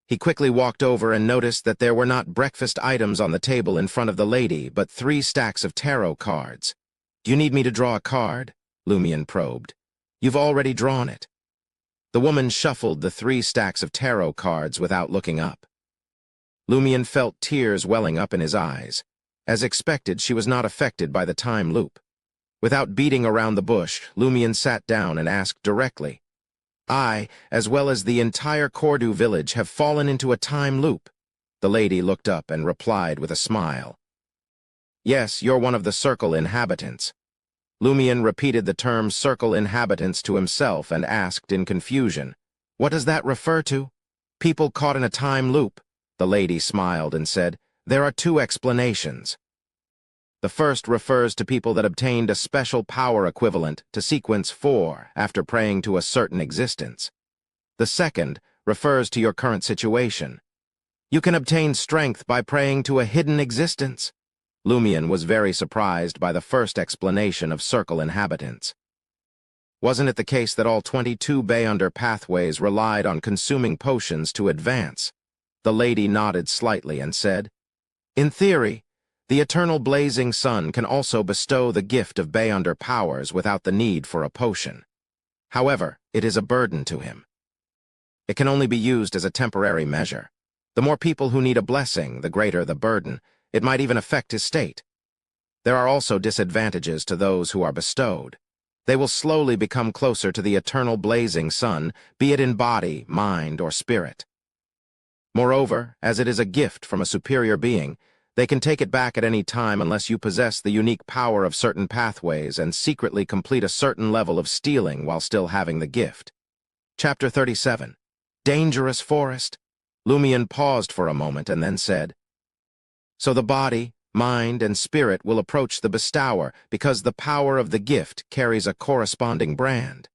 He quickly walked over and noticed that there were not breakfast items on the table in front of the lady, but 3 stacks of tarot cards. "Do you need me to draw a card?" Lumion probed. "You've already drawn it." The woman shuffled the 3 stacks of tarot cards without looking up. Lumion felt tears welling up in his eyes. As expected, she was not affected by the time loop. Without beating around the bush, Lumion sat down and asked directly, "I, as well as the entire Cordu village, have fallen into a time loop." The lady looked up and replied with a smile. "Yes, you're one of the Circle inhabitants." Lumion repeated the term Circle inhabitants to himself and asked in confusion, "What does that refer to?" "People caught in a time loop." The lady smiled and said, "There are 2 explanations. The first refers to people that obtained a special power equivalent to sequence 4 after praying to a certain existence. The second refers to your current situation. You can obtain strength by praying to a hidden existence." Lumion was very surprised by the first explanation of Circle inhabitants. Wasn't it the case that all 22 Beyonder pathways relied on consuming potions to advance? The lady nodded slightly and said, "In theory, the eternal blazing sun can also bestow the gift of Beyonder powers without the need for a potion. However, it is a burden to him. It can only be used as a temporary measure. The more people who need a blessing, the greater the burden. It might even affect his state. There are also disadvantages to those who are bestowed. They will slowly become closer to the eternal blazing sun, be it in body, mind, or spirit. Moreover, as it is a gift from a superior being, they can take it back at any time unless you possess the unique power of certain pathways and secretly complete a certain level of stealing while still having the gift. Chapter 37. Dangerous Forest. Lumion paused for a moment and then said, "So the body, mind, and spirit will approach the bestower because the power of the gift carries a corresponding brand."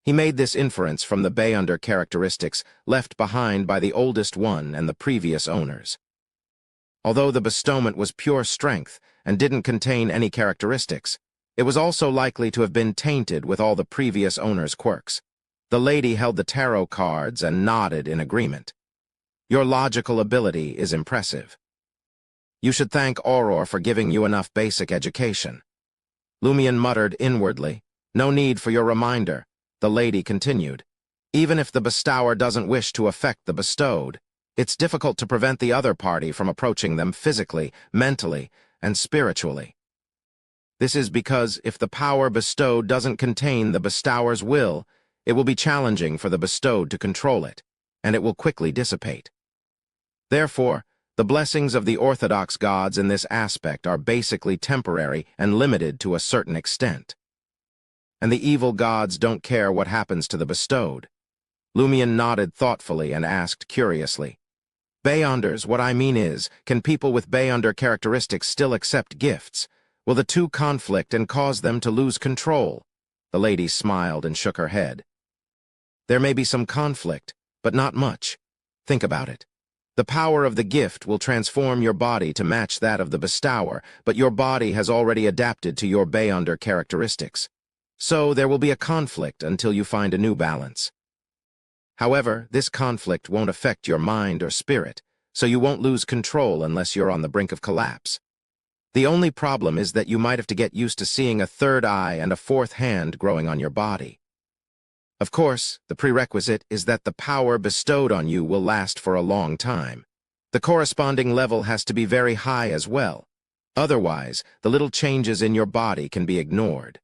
He made this inference from the Beyonder characteristics left behind by the oldest one and the previous owners. Although the bestowment was pure strength and didn't contain any characteristics, it was also likely to have been tainted with all the previous owners' quirks. The lady held the tarot cards and nodded in agreement. "Your logical ability is impressive. You should thank Auror for giving you enough basic education." Lumion muttered inwardly, "No need for your reminder." The lady continued, "Even if the bestower doesn't wish to affect the bestowed, it's difficult to prevent the other party from approaching them physically, mentally, and spiritually. This is because if the power bestowed doesn't contain the bestower's will, it will be challenging for the bestowed to control it, and it will quickly dissipate. Therefore, the blessings of the orthodox gods in this aspect are basically temporary and limited to a certain extent. And the evil gods don't care what happens to the bestowed." Lumion nodded thoughtfully and asked curiously, "Beyonders, what I mean is, can people with Beyonder characteristics still accept gifts? Will the two conflict and cause them to lose control?" The lady smiled and shook her head. "There may be some conflict, but not much. Think about it. The power of the gift will transform your body to match that of the bestower, but your body has already adapted to your Beyonder characteristics. So there will be a conflict until you find a new balance. However, this conflict won't affect your mind or spirit, so you won't lose control unless you're on the brink of collapse. The only problem is that you might have to get used to seeing a third eye and a fourth hand growing on your body. Of course, the prerequisite is that the power bestowed on you will last for a long time. The corresponding level has to be very high as well. Otherwise, the little changes in your body can be ignored."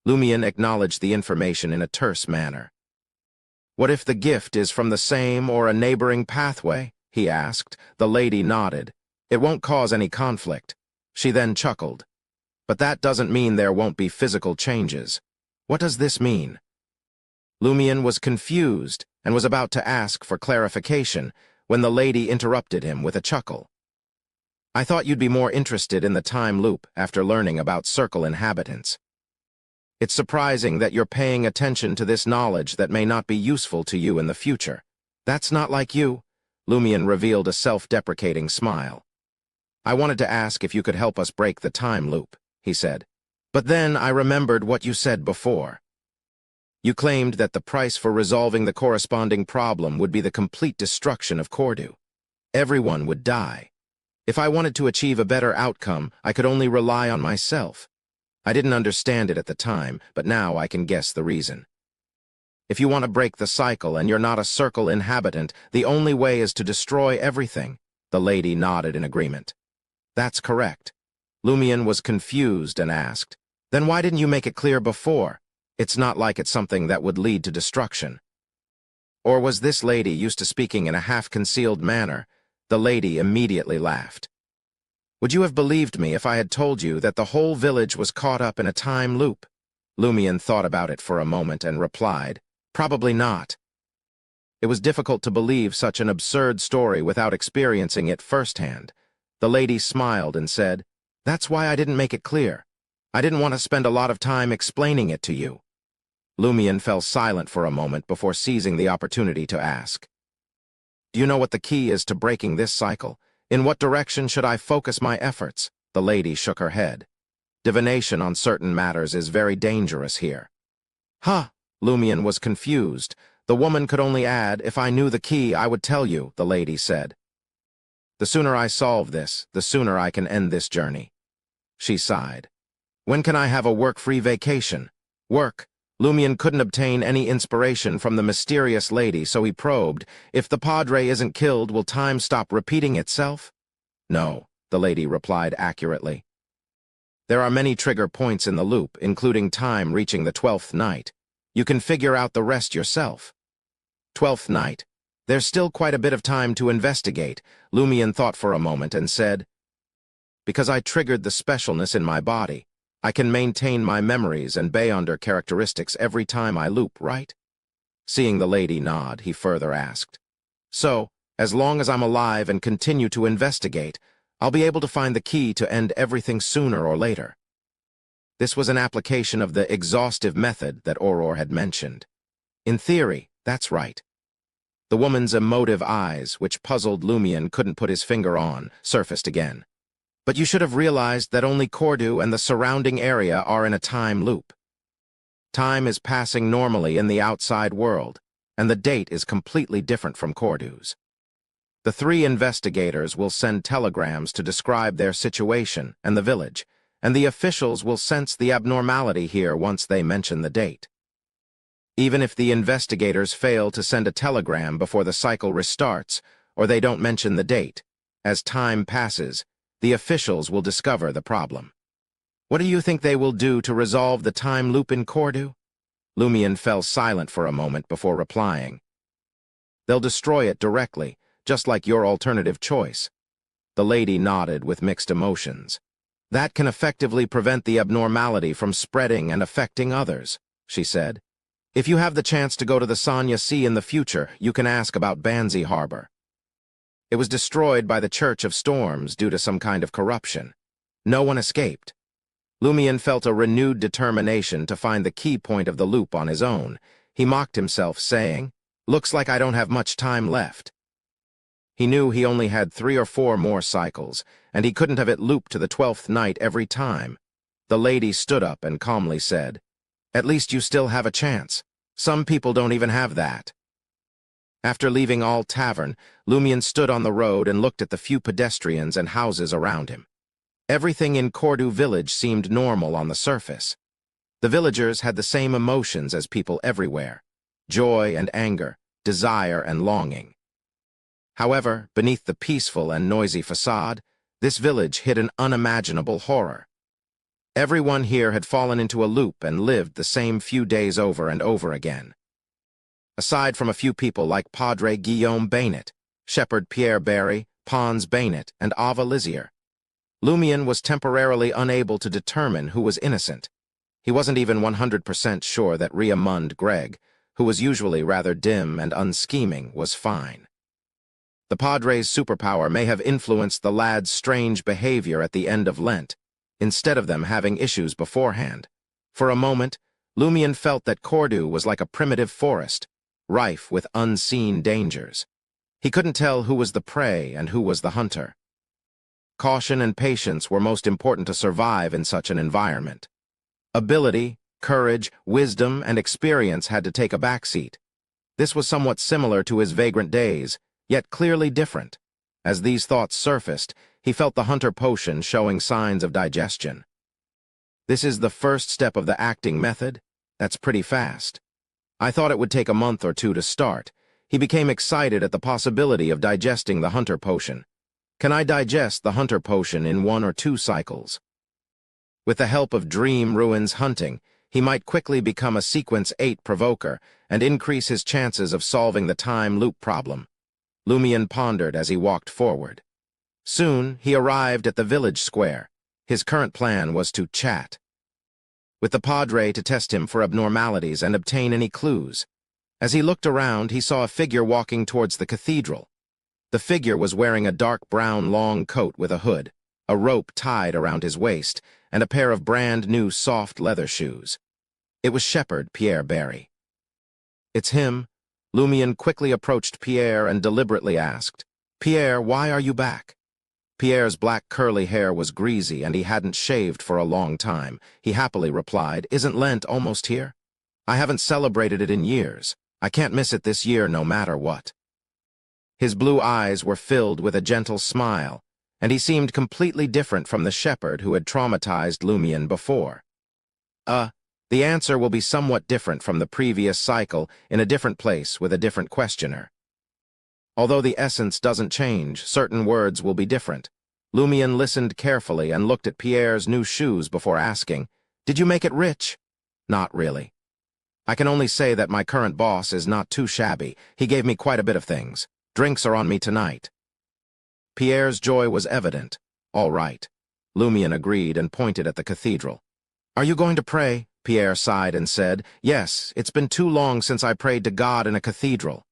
Lumion acknowledged the information in a terse manner. "What if the gift is from the same or a neighboring pathway?" he asked. The lady nodded. "It won't cause any conflict." She then chuckled. "But that doesn't mean there won't be physical changes. What does this mean?" Lumion was confused and was about to ask for clarification when the lady interrupted him with a chuckle. "I thought you'd be more interested in the time loop after learning about circle inhabitants. It's surprising that you're paying attention to this knowledge that may not be useful to you in the future. That's not like you." Lumion revealed a self-deprecating smile. "I wanted to ask if you could help us break the time loop," he said. "But then I remembered what you said before. You claimed that the price for resolving the corresponding problem would be the complete destruction of Cordu. Everyone would die. If I wanted to achieve a better outcome, I could only rely on myself. I didn't understand it at the time, but now I can guess the reason. If you want to break the cycle and you're not a circle inhabitant, the only way is to destroy everything." The lady nodded in agreement. "That's correct." Lumion was confused and asked, "Then why didn't you make it clear before? It's not like it's something that would lead to destruction." Or was this lady used to speaking in a half-concealed manner? The lady immediately laughed. "Would you have believed me if I had told you that the whole village was caught up in a time loop?" Lumion thought about it for a moment and replied, "Probably not." It was difficult to believe such an absurd story without experiencing it firsthand. The lady smiled and said, "That's why I didn't make it clear. I didn't want to spend a lot of time explaining it to you." Lumion fell silent for a moment before seizing the opportunity to ask, "Do you know what the key is to breaking this cycle? In what direction should I focus my efforts?" The lady shook her head. "Divination on certain matters is very dangerous here." "Huh!" Lumion was confused. The woman could only add, "If I knew the key, I would tell you," the lady said. "The sooner I solve this, the sooner I can end this journey." She sighed. "When can I have a work-free vacation?" Work. Lumion couldn't obtain any inspiration from the mysterious lady, so he probed, "If the Padre isn't killed, will time stop repeating itself?" "No," the lady replied accurately. There are many trigger points in the loop, including time reaching the 12th night. You can figure out the rest yourself. 12th night. There's still quite a bit of time to investigate. Lumion thought for a moment and said, because I triggered the specialness in my body, I can maintain my memories and Beyonder characteristics every time I loop, right? Seeing the lady nod, he further asked, so, as long as I'm alive and continue to investigate, I'll be able to find the key to end everything sooner or later. This was an application of the exhaustive method that Auror had mentioned. In theory, that's right. The woman's emotive eyes, which puzzled Lumion couldn't put his finger on, surfaced again. But you should have realized that only Cordu and the surrounding area are in a time loop. Time is passing normally in the outside world, and the date is completely different from Cordu's. The 3 investigators will send telegrams to describe their situation and the village, and the officials will sense the abnormality here once they mention the date. Even if the investigators fail to send a telegram before the cycle restarts, or they don't mention the date, as time passes, the officials will discover the problem. What do you think they will do to resolve the time loop in Cordu? Lumion fell silent for a moment before replying. They'll destroy it directly, just like your alternative choice. The lady nodded with mixed emotions. That can effectively prevent the abnormality from spreading and affecting others, she said. If you have the chance to go to the Sanya Sea in the future, you can ask about Banzi Harbor. It was destroyed by the Church of Storms due to some kind of corruption. No one escaped. Lumion felt a renewed determination to find the key point of the loop on his own. He mocked himself, saying, looks like I don't have much time left. He knew he only had 3 or 4 more cycles, and he couldn't have it looped to the 12th night every time. The lady stood up and calmly said, at least you still have a chance. Some people don't even have that. After leaving All Tavern, Lumion stood on the road and looked at the few pedestrians and houses around him. Everything in Cordu village seemed normal on the surface. The villagers had the same emotions as people everywhere: joy and anger, desire and longing. However, beneath the peaceful and noisy facade, this village hid an unimaginable horror. Everyone here had fallen into a loop and lived the same few days over and over again. Aside from a few people like Padre Guillaume Bainet, Shepherd Pierre Barry, Pons Bainet, and Ava Lizier, Lumion was temporarily unable to determine who was innocent. He wasn't even 100% sure that Riamund Gregg, who was usually rather dim and unscheming, was fine. The Padre's superpower may have influenced the lad's strange behavior at the end of Lent, instead of them having issues beforehand. For a moment, Lumion felt that Cordu was like a primitive forest, rife with unseen dangers. He couldn't tell who was the prey and who was the hunter. Caution and patience were most important to survive in such an environment. Ability, courage, wisdom, and experience had to take a backseat. This was somewhat similar to his vagrant days, yet clearly different. As these thoughts surfaced, he felt the hunter potion showing signs of digestion. This is the first step of the acting method? That's pretty fast. I thought it would take a month or 2 to start. He became excited at the possibility of digesting the hunter potion. Can I digest the hunter potion in 1 or 2 cycles? With the help of Dream Ruins hunting, he might quickly become a Sequence 8 provoker and increase his chances of solving the time loop problem. Lumion pondered as he walked forward. Soon, he arrived at the village square. His current plan was to chat with the Padre to test him for abnormalities and obtain any clues. As he looked around, he saw a figure walking towards the cathedral. The figure was wearing a dark brown long coat with a hood, a rope tied around his waist, and a pair of brand-new soft leather shoes. It was Shepherd Pierre Barry. It's him. Lumion quickly approached Pierre and deliberately asked, Pierre, why are you back? Pierre's black curly hair was greasy and he hadn't shaved for a long time. He happily replied, Isn't Lent almost here? I haven't celebrated it in years. I can't miss it this year no matter what. His blue eyes were filled with a gentle smile, and he seemed completely different from the shepherd who had traumatized Lumion before. The answer will be somewhat different from the previous cycle in a different place with a different questioner. Although the essence doesn't change, certain words will be different. Lumian listened carefully and looked at Pierre's new shoes before asking, "Did you make it rich?" "Not really. I can only say that my current boss is not too shabby. He gave me quite a bit of things. Drinks are on me tonight." Pierre's joy was evident. "All right." Lumian agreed and pointed at the cathedral. "Are you going to pray?" Pierre sighed and said, "Yes, it's been too long since I prayed to God in a cathedral."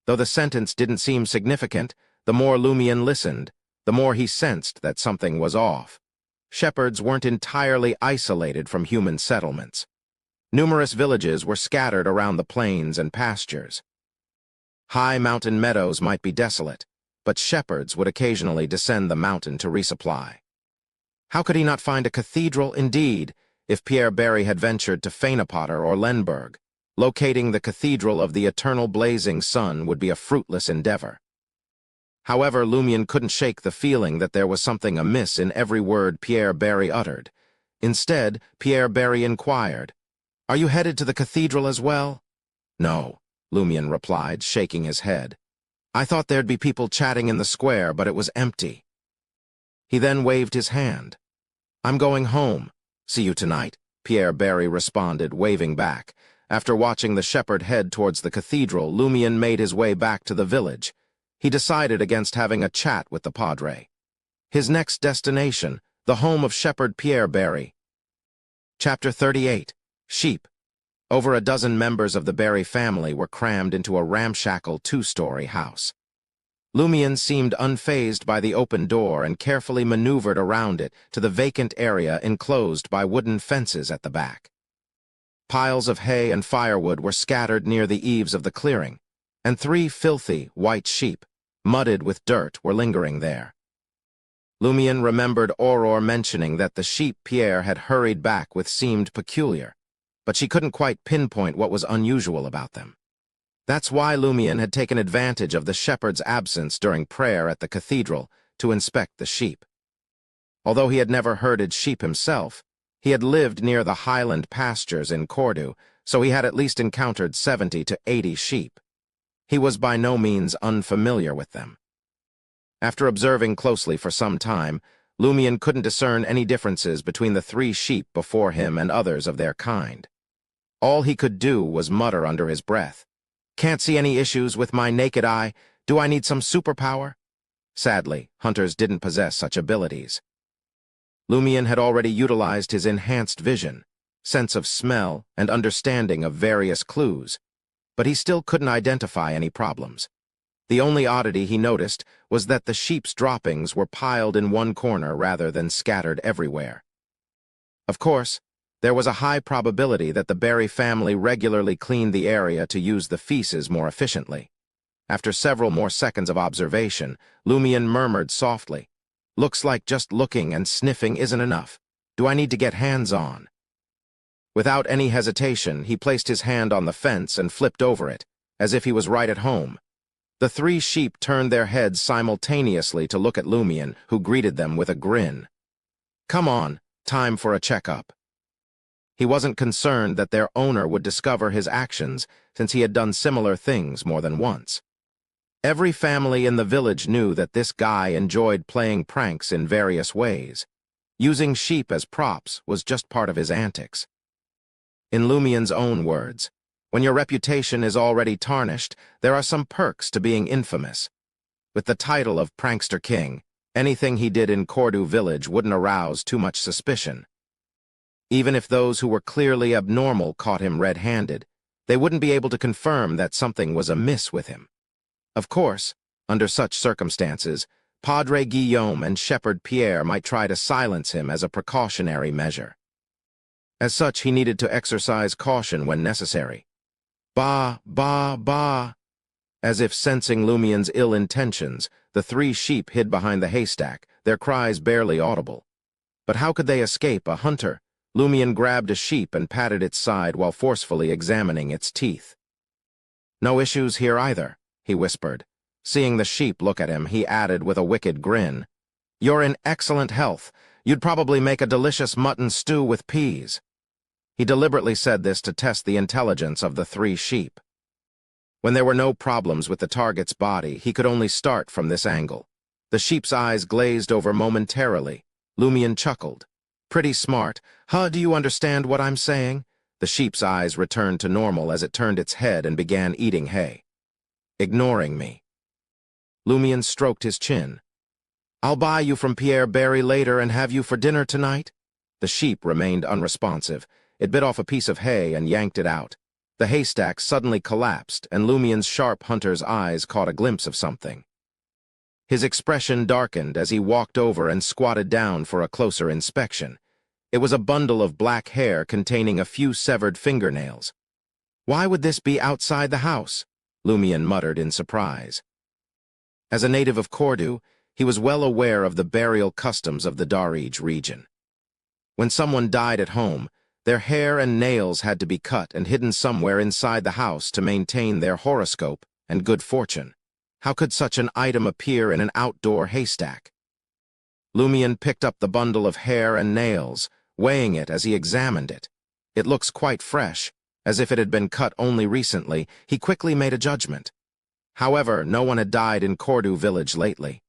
Though the sentence didn't seem significant, the more Lumian listened, the more he sensed that something was off. Shepherds weren't entirely isolated from human settlements. Numerous villages were scattered around the plains and pastures. High mountain meadows might be desolate, but shepherds would occasionally descend the mountain to resupply. How could he not find a cathedral, indeed, if Pierre Barry had ventured to Fainapotter or Lenberg? Locating the Cathedral of the Eternal Blazing Sun would be a fruitless endeavor. However, Lumian couldn't shake the feeling that there was something amiss in every word Pierre Barry uttered. Instead, Pierre Barry inquired, "Are you headed to the cathedral as well?" "No," Lumian replied, shaking his head. "I thought there'd be people chatting in the square, but it was empty." He then waved his hand. "I'm going home. See you tonight," Pierre Barry responded, waving back. After watching the shepherd head towards the cathedral, Lumian made his way back to the village. He decided against having a chat with the padre. His next destination, the home of shepherd Pierre Barry. Chapter 38. Sheep. Over a dozen members of the Barry family were crammed into a ramshackle two-story house. Lumian seemed unfazed by the open door and carefully maneuvered around it to the vacant area enclosed by wooden fences at the back. Piles of hay and firewood were scattered near the eaves of the clearing, and 3 filthy, white sheep, mudded with dirt, were lingering there. Lumian remembered Aurore mentioning that the sheep Pierre had hurried back with seemed peculiar, but she couldn't quite pinpoint what was unusual about them. That's why Lumian had taken advantage of the shepherd's absence during prayer at the cathedral to inspect the sheep. Although he had never herded sheep himself, he had lived near the highland pastures in Cordu, so he had at least encountered 70 to 80 sheep. He was by no means unfamiliar with them. After observing closely for some time, Lumian couldn't discern any differences between the 3 sheep before him and others of their kind. All he could do was mutter under his breath, "Can't see any issues with my naked eye. Do I need some superpower?" Sadly, hunters didn't possess such abilities. Lumian had already utilized his enhanced vision, sense of smell, and understanding of various clues, but he still couldn't identify any problems. The only oddity he noticed was that the sheep's droppings were piled in one corner rather than scattered everywhere. Of course, there was a high probability that the Barry family regularly cleaned the area to use the feces more efficiently. After several more seconds of observation, Lumian murmured softly, "Looks like just looking and sniffing isn't enough. Do I need to get hands-on?" Without any hesitation, he placed his hand on the fence and flipped over it, as if he was right at home. The 3 sheep turned their heads simultaneously to look at Lumian, who greeted them with a grin. "Come on, time for a checkup." He wasn't concerned that their owner would discover his actions, since he had done similar things more than once. Every family in the village knew that this guy enjoyed playing pranks in various ways. Using sheep as props was just part of his antics. In Lumian's own words, "When your reputation is already tarnished, there are some perks to being infamous." With the title of Prankster King, anything he did in Cordu village wouldn't arouse too much suspicion. Even if those who were clearly abnormal caught him red-handed, they wouldn't be able to confirm that something was amiss with him. Of course, under such circumstances, Padre Guillaume and Shepherd Pierre might try to silence him as a precautionary measure. As such, he needed to exercise caution when necessary. "Ba, ba, ba." As if sensing Lumian's ill intentions, the 3 sheep hid behind the haystack, their cries barely audible. But how could they escape a hunter? Lumian grabbed a sheep and patted its side while forcefully examining its teeth. "No issues here either," he whispered. Seeing the sheep look at him, he added with a wicked grin, "You're in excellent health. You'd probably make a delicious mutton stew with peas." He deliberately said this to test the intelligence of the 3 sheep. When there were no problems with the target's body, he could only start from this angle. The sheep's eyes glazed over momentarily. Lumion chuckled. Pretty smart. Huh, do you understand what I'm saying? The sheep's eyes returned to normal as it turned its head and began eating hay. Ignoring me. Lumion stroked his chin. I'll buy you from Pierre Barry later and have you for dinner tonight? The sheep remained unresponsive. It bit off a piece of hay and yanked it out. The haystack suddenly collapsed, and Lumion's sharp hunter's eyes caught a glimpse of something. His expression darkened as he walked over and squatted down for a closer inspection. It was a bundle of black hair containing a few severed fingernails. Why would this be outside the house? Lumion muttered in surprise. As a native of Cordoue, he was well aware of the burial customs of the Darij region. When someone died at home, their hair and nails had to be cut and hidden somewhere inside the house to maintain their horoscope and good fortune. How could such an item appear in an outdoor haystack? Lumion picked up the bundle of hair and nails, weighing it as he examined it. It looks quite fresh, as if it had been cut only recently. He quickly made a judgment. However, no one had died in Cordoue village lately.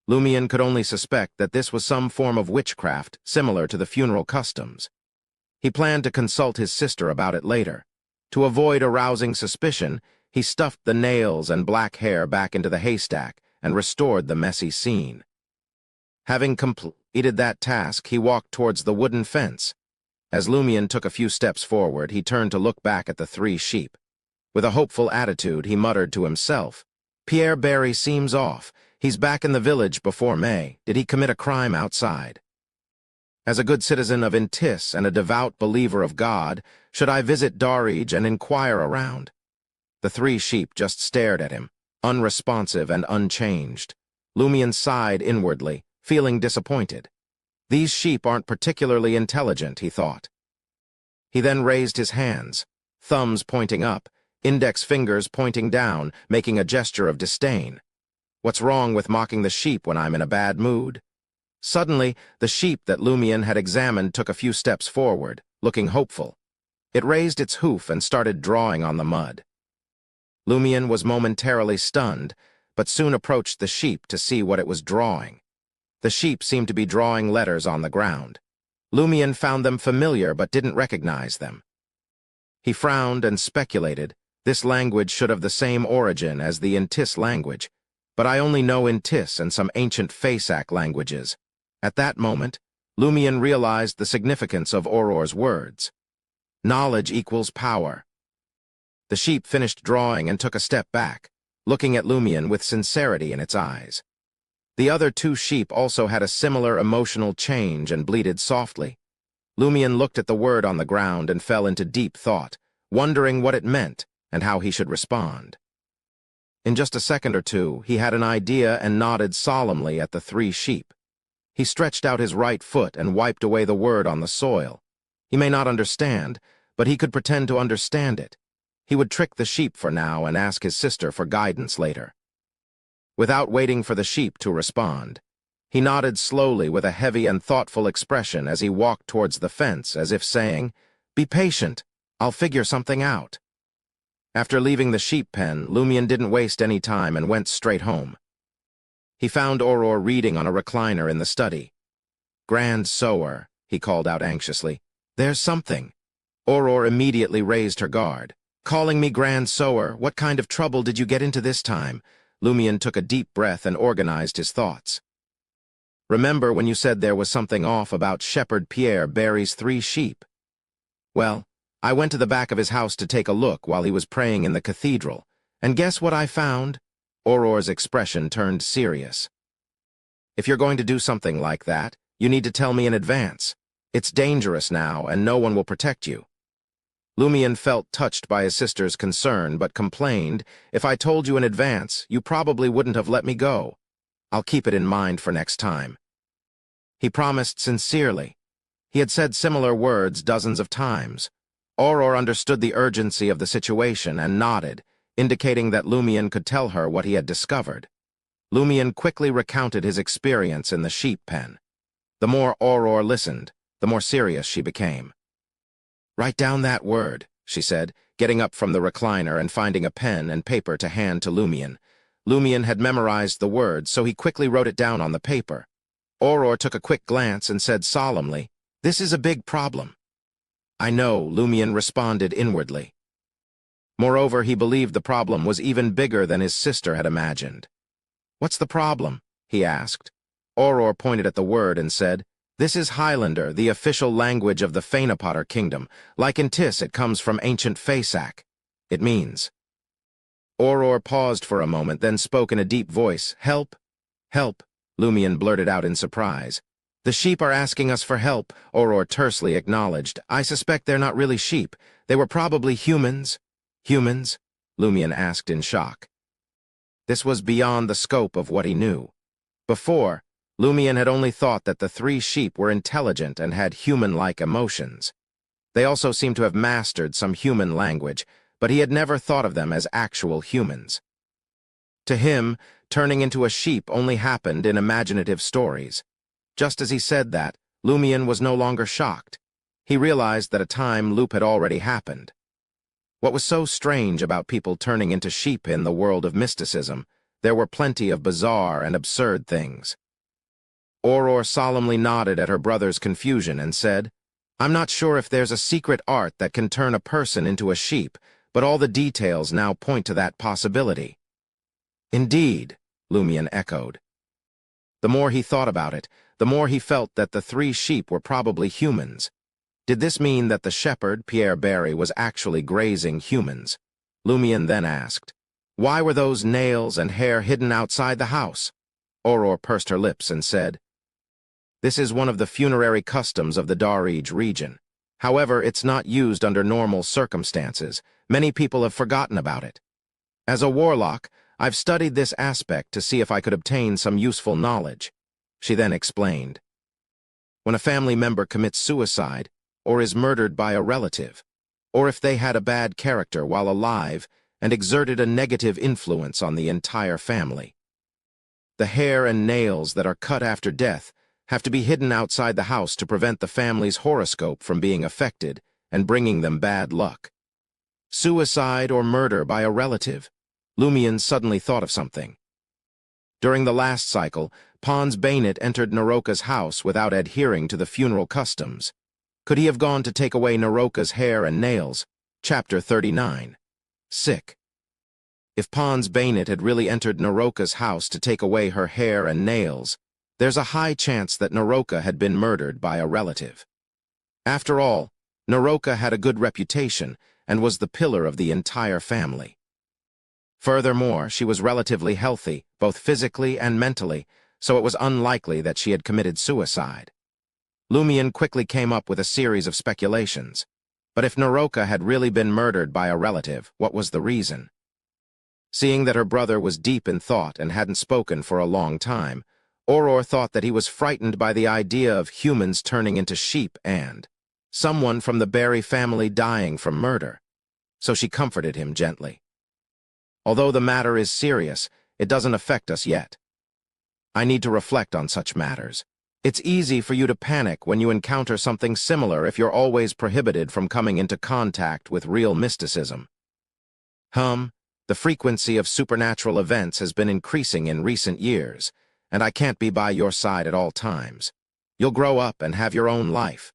Lumion could only suspect that this was some form of witchcraft similar to the funeral customs. He planned to consult his sister about it later. To avoid arousing suspicion, he stuffed the nails and black hair back into the haystack and restored the messy scene. Having completed that task, he walked towards the wooden fence. As Lumion took a few steps forward, he turned to look back at the 3 sheep. With a hopeful attitude, he muttered to himself, Pierre Barry seems off. He's back in the village before May. Did he commit a crime outside? As a good citizen of Ainz and a devout believer of God, should I visit Darij and inquire around? The 3 sheep just stared at him, unresponsive and unchanged. Lumion sighed inwardly, feeling disappointed. These sheep aren't particularly intelligent, he thought. He then raised his hands, thumbs pointing up, index fingers pointing down, making a gesture of disdain. What's wrong with mocking the sheep when I'm in a bad mood? Suddenly, the sheep that Lumion had examined took a few steps forward, looking hopeful. It raised its hoof and started drawing on the mud. Lumion was momentarily stunned, but soon approached the sheep to see what it was drawing. The sheep seemed to be drawing letters on the ground. Lumion found them familiar but didn't recognize them. He frowned and speculated, this language should have the same origin as the Ainz language, but I only know Ainz and some ancient Fasak languages. At that moment, Lumion realized the significance of Auror's words. Knowledge equals power. The sheep finished drawing and took a step back, looking at Lumion with sincerity in its eyes. The other 2 sheep also had a similar emotional change and bleated softly. Lumion looked at the word on the ground and fell into deep thought, wondering what it meant and how he should respond. In just a second or two, he had an idea and nodded solemnly at the 3 sheep. He stretched out his right foot and wiped away the word on the soil. He may not understand, but he could pretend to understand it. He would trick the sheep for now and ask his sister for guidance later. Without waiting for the sheep to respond, he nodded slowly with a heavy and thoughtful expression as he walked towards the fence, as if saying, Be patient, I'll figure something out. After leaving the sheep pen, Lumion didn't waste any time and went straight home. He found Auror reading on a recliner in the study. Grand Sower, he called out anxiously. There's something. Auror immediately raised her guard. Calling me Grand Sower, what kind of trouble did you get into this time? Lumion took a deep breath and organized his thoughts. Remember when you said there was something off about Shepherd Pierre Barry's 3 sheep? Well, I went to the back of his house to take a look while he was praying in the cathedral, and guess what I found? Auror's expression turned serious. If you're going to do something like that, you need to tell me in advance. It's dangerous now, and no one will protect you. Lumion felt touched by his sister's concern, but complained, If I told you in advance, you probably wouldn't have let me go. I'll keep it in mind for next time. He promised sincerely. He had said similar words dozens of times. Auror understood the urgency of the situation and nodded, indicating that Lumion could tell her what he had discovered. Lumion quickly recounted his experience in the sheep pen. The more Auror listened, the more serious she became. Write down that word, she said, getting up from the recliner and finding a pen and paper to hand to Lumion. Lumion had memorized the words, so he quickly wrote it down on the paper. Auror took a quick glance and said solemnly, "This is a big problem." "I know," Lumion responded inwardly. Moreover, he believed the problem was even bigger than his sister had imagined. "What's the problem?" he asked. Auror pointed at the word and said, "This is Highlander, the official language of the Fainapotter kingdom. Like in Tis, it comes from ancient Faesac. It means..." Auror paused for a moment, then spoke in a deep voice. "Help! Help!" Lumion blurted out in surprise. "The sheep are asking us for help," Auror tersely acknowledged. "I suspect they're not really sheep. They were probably humans." "Humans?" Lumion asked in shock. This was beyond the scope of what he knew. Before, Lumion had only thought that the three sheep were intelligent and had human-like emotions. They also seemed to have mastered some human language, but he had never thought of them as actual humans. To him, turning into a sheep only happened in imaginative stories. Just as he said that, Lumion was no longer shocked. He realized that a time loop had already happened. What was so strange about people turning into sheep in the world of mysticism? There were plenty of bizarre and absurd things. Auror solemnly nodded at her brother's confusion and said, "I'm not sure if there's a secret art that can turn a person into a sheep, but all the details now point to that possibility." "Indeed," Lumion echoed. The more he thought about it, the more he felt that the three sheep were probably humans. Did this mean that the shepherd, Pierre Barry, was actually grazing humans? Lumion then asked, "Why were those nails and hair hidden outside the house?" Auror pursed her lips and said, "This is one of the funerary customs of the Darij region. However, it's not used under normal circumstances. Many people have forgotten about it. As a warlock, I've studied this aspect to see if I could obtain some useful knowledge." She then explained, "When a family member commits suicide, or is murdered by a relative, or if they had a bad character while alive and exerted a negative influence on the entire family, the hair and nails that are cut after death have to be hidden outside the house to prevent the family's horoscope from being affected and bringing them bad luck." Suicide or murder by a relative. Lumion suddenly thought of something. During the last cycle, Pons Bainit entered Naroka's house without adhering to the funeral customs. Could he have gone to take away Naroka's hair and nails? Chapter 39. Sick. If Pons Bainit had really entered Naroka's house to take away her hair and nails, there's a high chance that Naroka had been murdered by a relative. After all, Naroka had a good reputation and was the pillar of the entire family. Furthermore, she was relatively healthy, both physically and mentally, so it was unlikely that she had committed suicide. Lumion quickly came up with a series of speculations. But if Naroka had really been murdered by a relative, what was the reason? Seeing that her brother was deep in thought and hadn't spoken for a long time, Auror thought that he was frightened by the idea of humans turning into sheep and someone from the Barry family dying from murder. So she comforted him gently. "Although the matter is serious, it doesn't affect us yet. I need to reflect on such matters. It's easy for you to panic when you encounter something similar if you're always prohibited from coming into contact with real mysticism. The frequency of supernatural events has been increasing in recent years, and I can't be by your side at all times. You'll grow up and have your own life."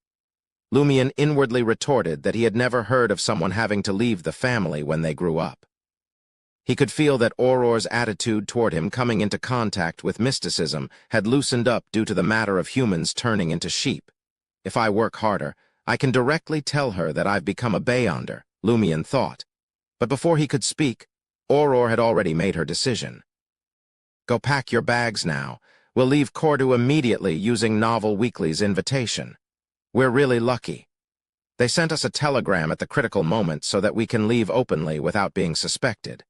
Lumion inwardly retorted that he had never heard of someone having to leave the family when they grew up. He could feel that Auror's attitude toward him coming into contact with mysticism had loosened up due to the matter of humans turning into sheep. "If I work harder, I can directly tell her that I've become a Beyonder," Lumion thought. But before he could speak, Auror had already made her decision. "Go pack your bags now. We'll leave Cordu immediately using Novel Weekly's invitation. We're really lucky. They sent us a telegram at the critical moment so that we can leave openly without being suspected.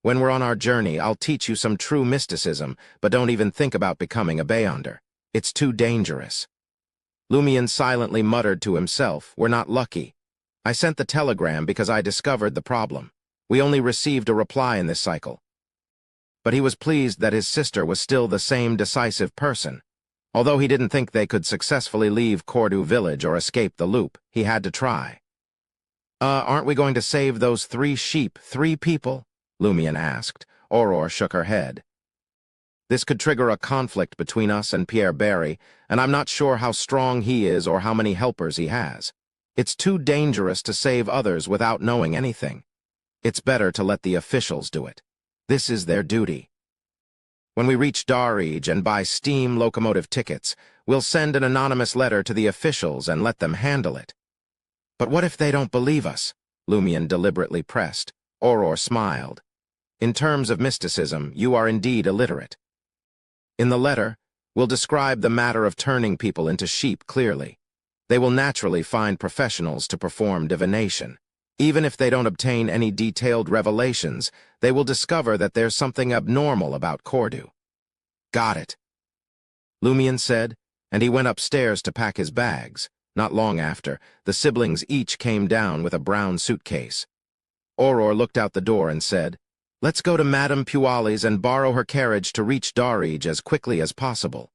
When we're on our journey, I'll teach you some true mysticism, but don't even think about becoming a Beyonder. It's too dangerous." Lumion silently muttered to himself, "We're not lucky. I sent the telegram because I discovered the problem. We only received a reply in this cycle." But he was pleased that his sister was still the same decisive person. Although he didn't think they could successfully leave Cordu village or escape the loop, he had to try. Aren't we going to save those 3 sheep, 3 people?" Lumion asked. Aurore shook her head. This could trigger a conflict between us and Pierre Barry, and I'm not sure how strong he is or how many helpers he has. It's too dangerous to save others without knowing anything. It's better to let the officials do it. This is their duty. When we reach Darij and buy steam locomotive tickets, we'll send an anonymous letter to the officials and let them handle it. But what if they don't believe us? Lumion deliberately pressed. Aurore smiled. In terms of mysticism, you are indeed illiterate. In the letter, we'll describe the matter of turning people into sheep clearly. They will naturally find professionals to perform divination. Even if they don't obtain any detailed revelations, they will discover that there's something abnormal about Cordu. Got it, Lumion said, and he went upstairs to pack his bags. Not long after, the siblings each came down with a brown suitcase. Aurore looked out the door and said, "Let's go to Madame Puali's and borrow her carriage to reach Darij as quickly as possible."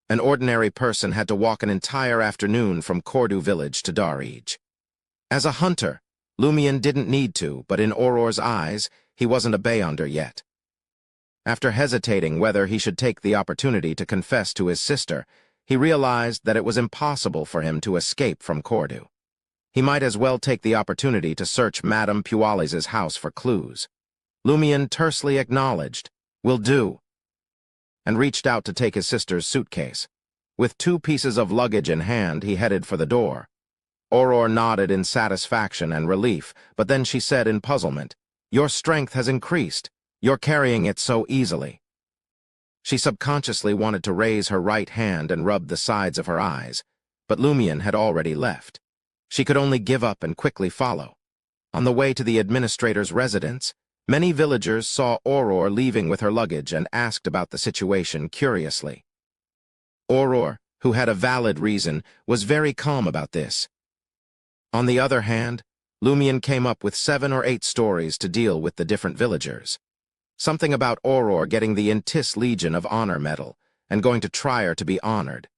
An ordinary person had to walk an entire afternoon from Cordu village to Darij. As a hunter, Lumion didn't need to, but in Aurore's eyes, he wasn't a Beyonder yet. After hesitating whether he should take the opportunity to confess to his sister, he realized that it was impossible for him to escape from Cordu. He might as well take the opportunity to search Madame Puali's house for clues. Lumion tersely acknowledged, "Will do," and reached out to take his sister's suitcase. With 2 pieces of luggage in hand, he headed for the door. Aurore nodded in satisfaction and relief, but then she said in puzzlement, "Your strength has increased. You're carrying it so easily." She subconsciously wanted to raise her right hand and rub the sides of her eyes, but Lumion had already left. She could only give up and quickly follow. On the way to the administrator's residence, many villagers saw Aurore leaving with her luggage and asked about the situation curiously. Aurore, who had a valid reason, was very calm about this. On the other hand, Lumion came up with 7 or 8 stories to deal with the different villagers. Something about Aurore getting the Intis Legion of Honor medal and going to Trier to be honored.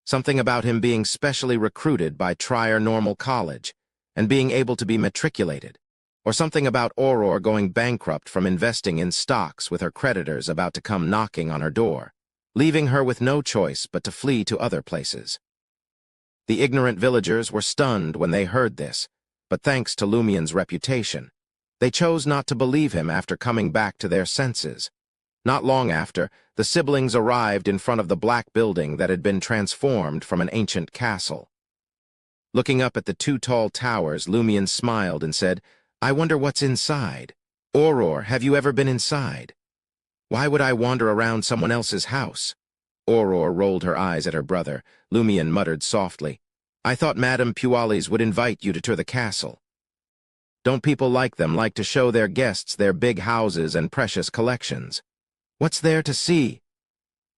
Something about him being specially recruited by Trier Normal College and being able to be matriculated. Or something about Aurore going bankrupt from investing in stocks with her creditors about to come knocking on her door, leaving her with no choice but to flee to other places. The ignorant villagers were stunned when they heard this, but thanks to Lumion's reputation, they chose not to believe him after coming back to their senses. Not long after, the siblings arrived in front of the black building that had been transformed from an ancient castle. Looking up at the 2 tall towers, Lumion smiled and said, "I wonder what's inside. Aurore, have you ever been inside? Why would I wander around someone else's house?" Aurore rolled her eyes at her brother. Lumion muttered softly, "I thought Madame Puali's would invite you to tour the castle. Don't people like to show their guests their big houses and precious collections? What's there to see?"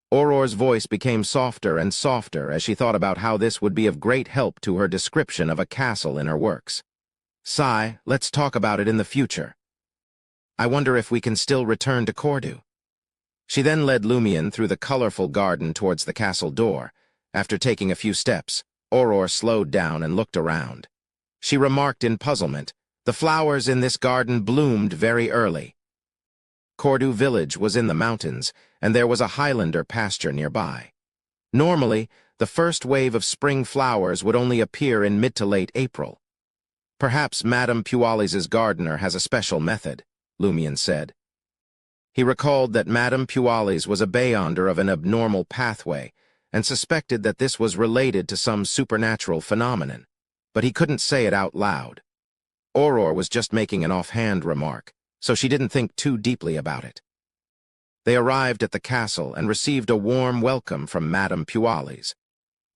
Aurore's voice became softer and softer as she thought about how this would be of great help to her description of a castle in her works. "Sigh, let's talk about it in the future. I wonder if we can still return to Cordu." She then led Lumion through the colorful garden towards the castle door. After taking a few steps, Aurore slowed down and looked around. She remarked in puzzlement, "The flowers in this garden bloomed very early." Cordu village was in the mountains, and there was a Highlander pasture nearby. Normally, the first wave of spring flowers would only appear in mid to late April. "Perhaps Madame Puali's gardener has a special method," Lumion said. He recalled that Madame Puali's was a Beyonder of an abnormal pathway, and suspected that this was related to some supernatural phenomenon, but he couldn't say it out loud. Aurore was just making an offhand remark, so she didn't think too deeply about it. They arrived at the castle and received a warm welcome from Madame Puali's.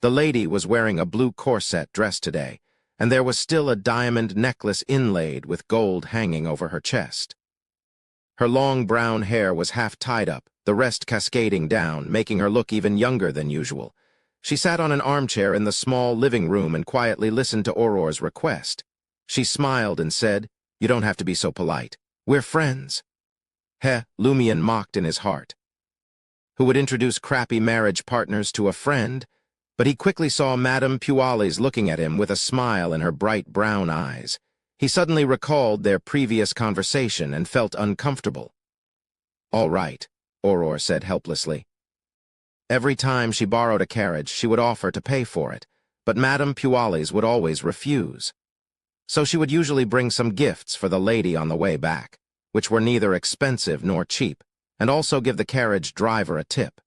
The lady was wearing a blue corset dress today, and there was still a diamond necklace inlaid with gold hanging over her chest. Her long brown hair was half tied up, the rest cascading down, making her look even younger than usual. She sat on an armchair in the small living room and quietly listened to Aurore's request. She smiled and said, "You don't have to be so polite. We're friends." Lumion mocked in his heart. Who would introduce crappy marriage partners to a friend? But he quickly saw Madame Puali's looking at him with a smile in her bright brown eyes. He suddenly recalled their previous conversation and felt uncomfortable. "All right," Aurora said helplessly. Every time she borrowed a carriage, she would offer to pay for it, but Madame Pualis would always refuse. So she would usually bring some gifts for the lady on the way back, which were neither expensive nor cheap, and also give the carriage driver a tip.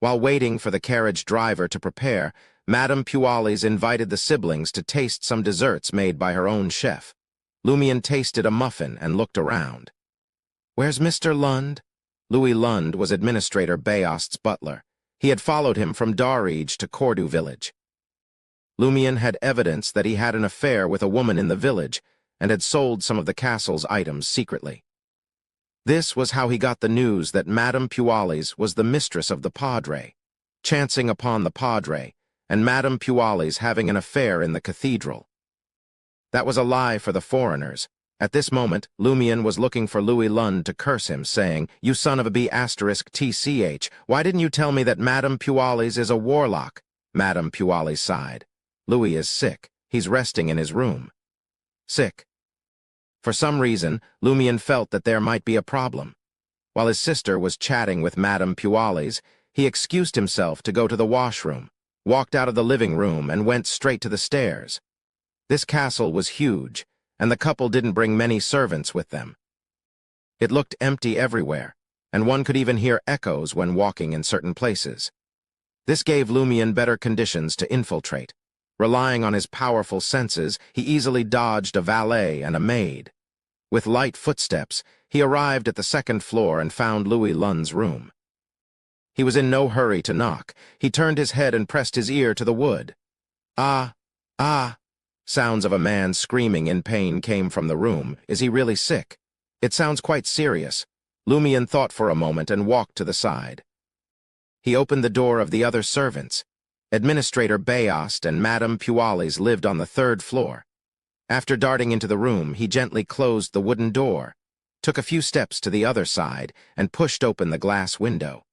While waiting for the carriage driver to prepare, Madame Pualis invited the siblings to taste some desserts made by her own chef. Lumion tasted a muffin and looked around. "Where's Mr. Lund?" Louis Lund was Administrator Bayost's butler. He had followed him from Darige to Cordu village. Lumion had evidence that he had an affair with a woman in the village and had sold some of the castle's items secretly. This was how he got the news that Madame Pualis was the mistress of the Padre, chancing upon the Padre, and Madame Pualis having an affair in the cathedral. That was a lie for the foreigners. At this moment, Lumion was looking for Louis Lund to curse him, saying, "You son of a B***TCH, why didn't you tell me that Madame Pualis is a warlock?" Madame Pualis sighed. "Louis is sick. He's resting in his room." Sick. For some reason, Lumion felt that there might be a problem. While his sister was chatting with Madame Pualis, he excused himself to go to the washroom, walked out of the living room, and went straight to the stairs. This castle was huge, and the couple didn't bring many servants with them. It looked empty everywhere, and one could even hear echoes when walking in certain places. This gave Lumion better conditions to infiltrate. Relying on his powerful senses, he easily dodged a valet and a maid. With light footsteps, he arrived at the second floor and found Louis Lund's room. He was in no hurry to knock. He turned his head and pressed his ear to the wood. "Ah, ah!" Sounds of a man screaming in pain came from the room. Is he really sick? It sounds quite serious. Lumion thought for a moment and walked to the side. He opened the door of the other servants. Administrator Bayost and Madame Pualis lived on the third floor. After darting into the room, he gently closed the wooden door, took a few steps to the other side, and pushed open the glass window.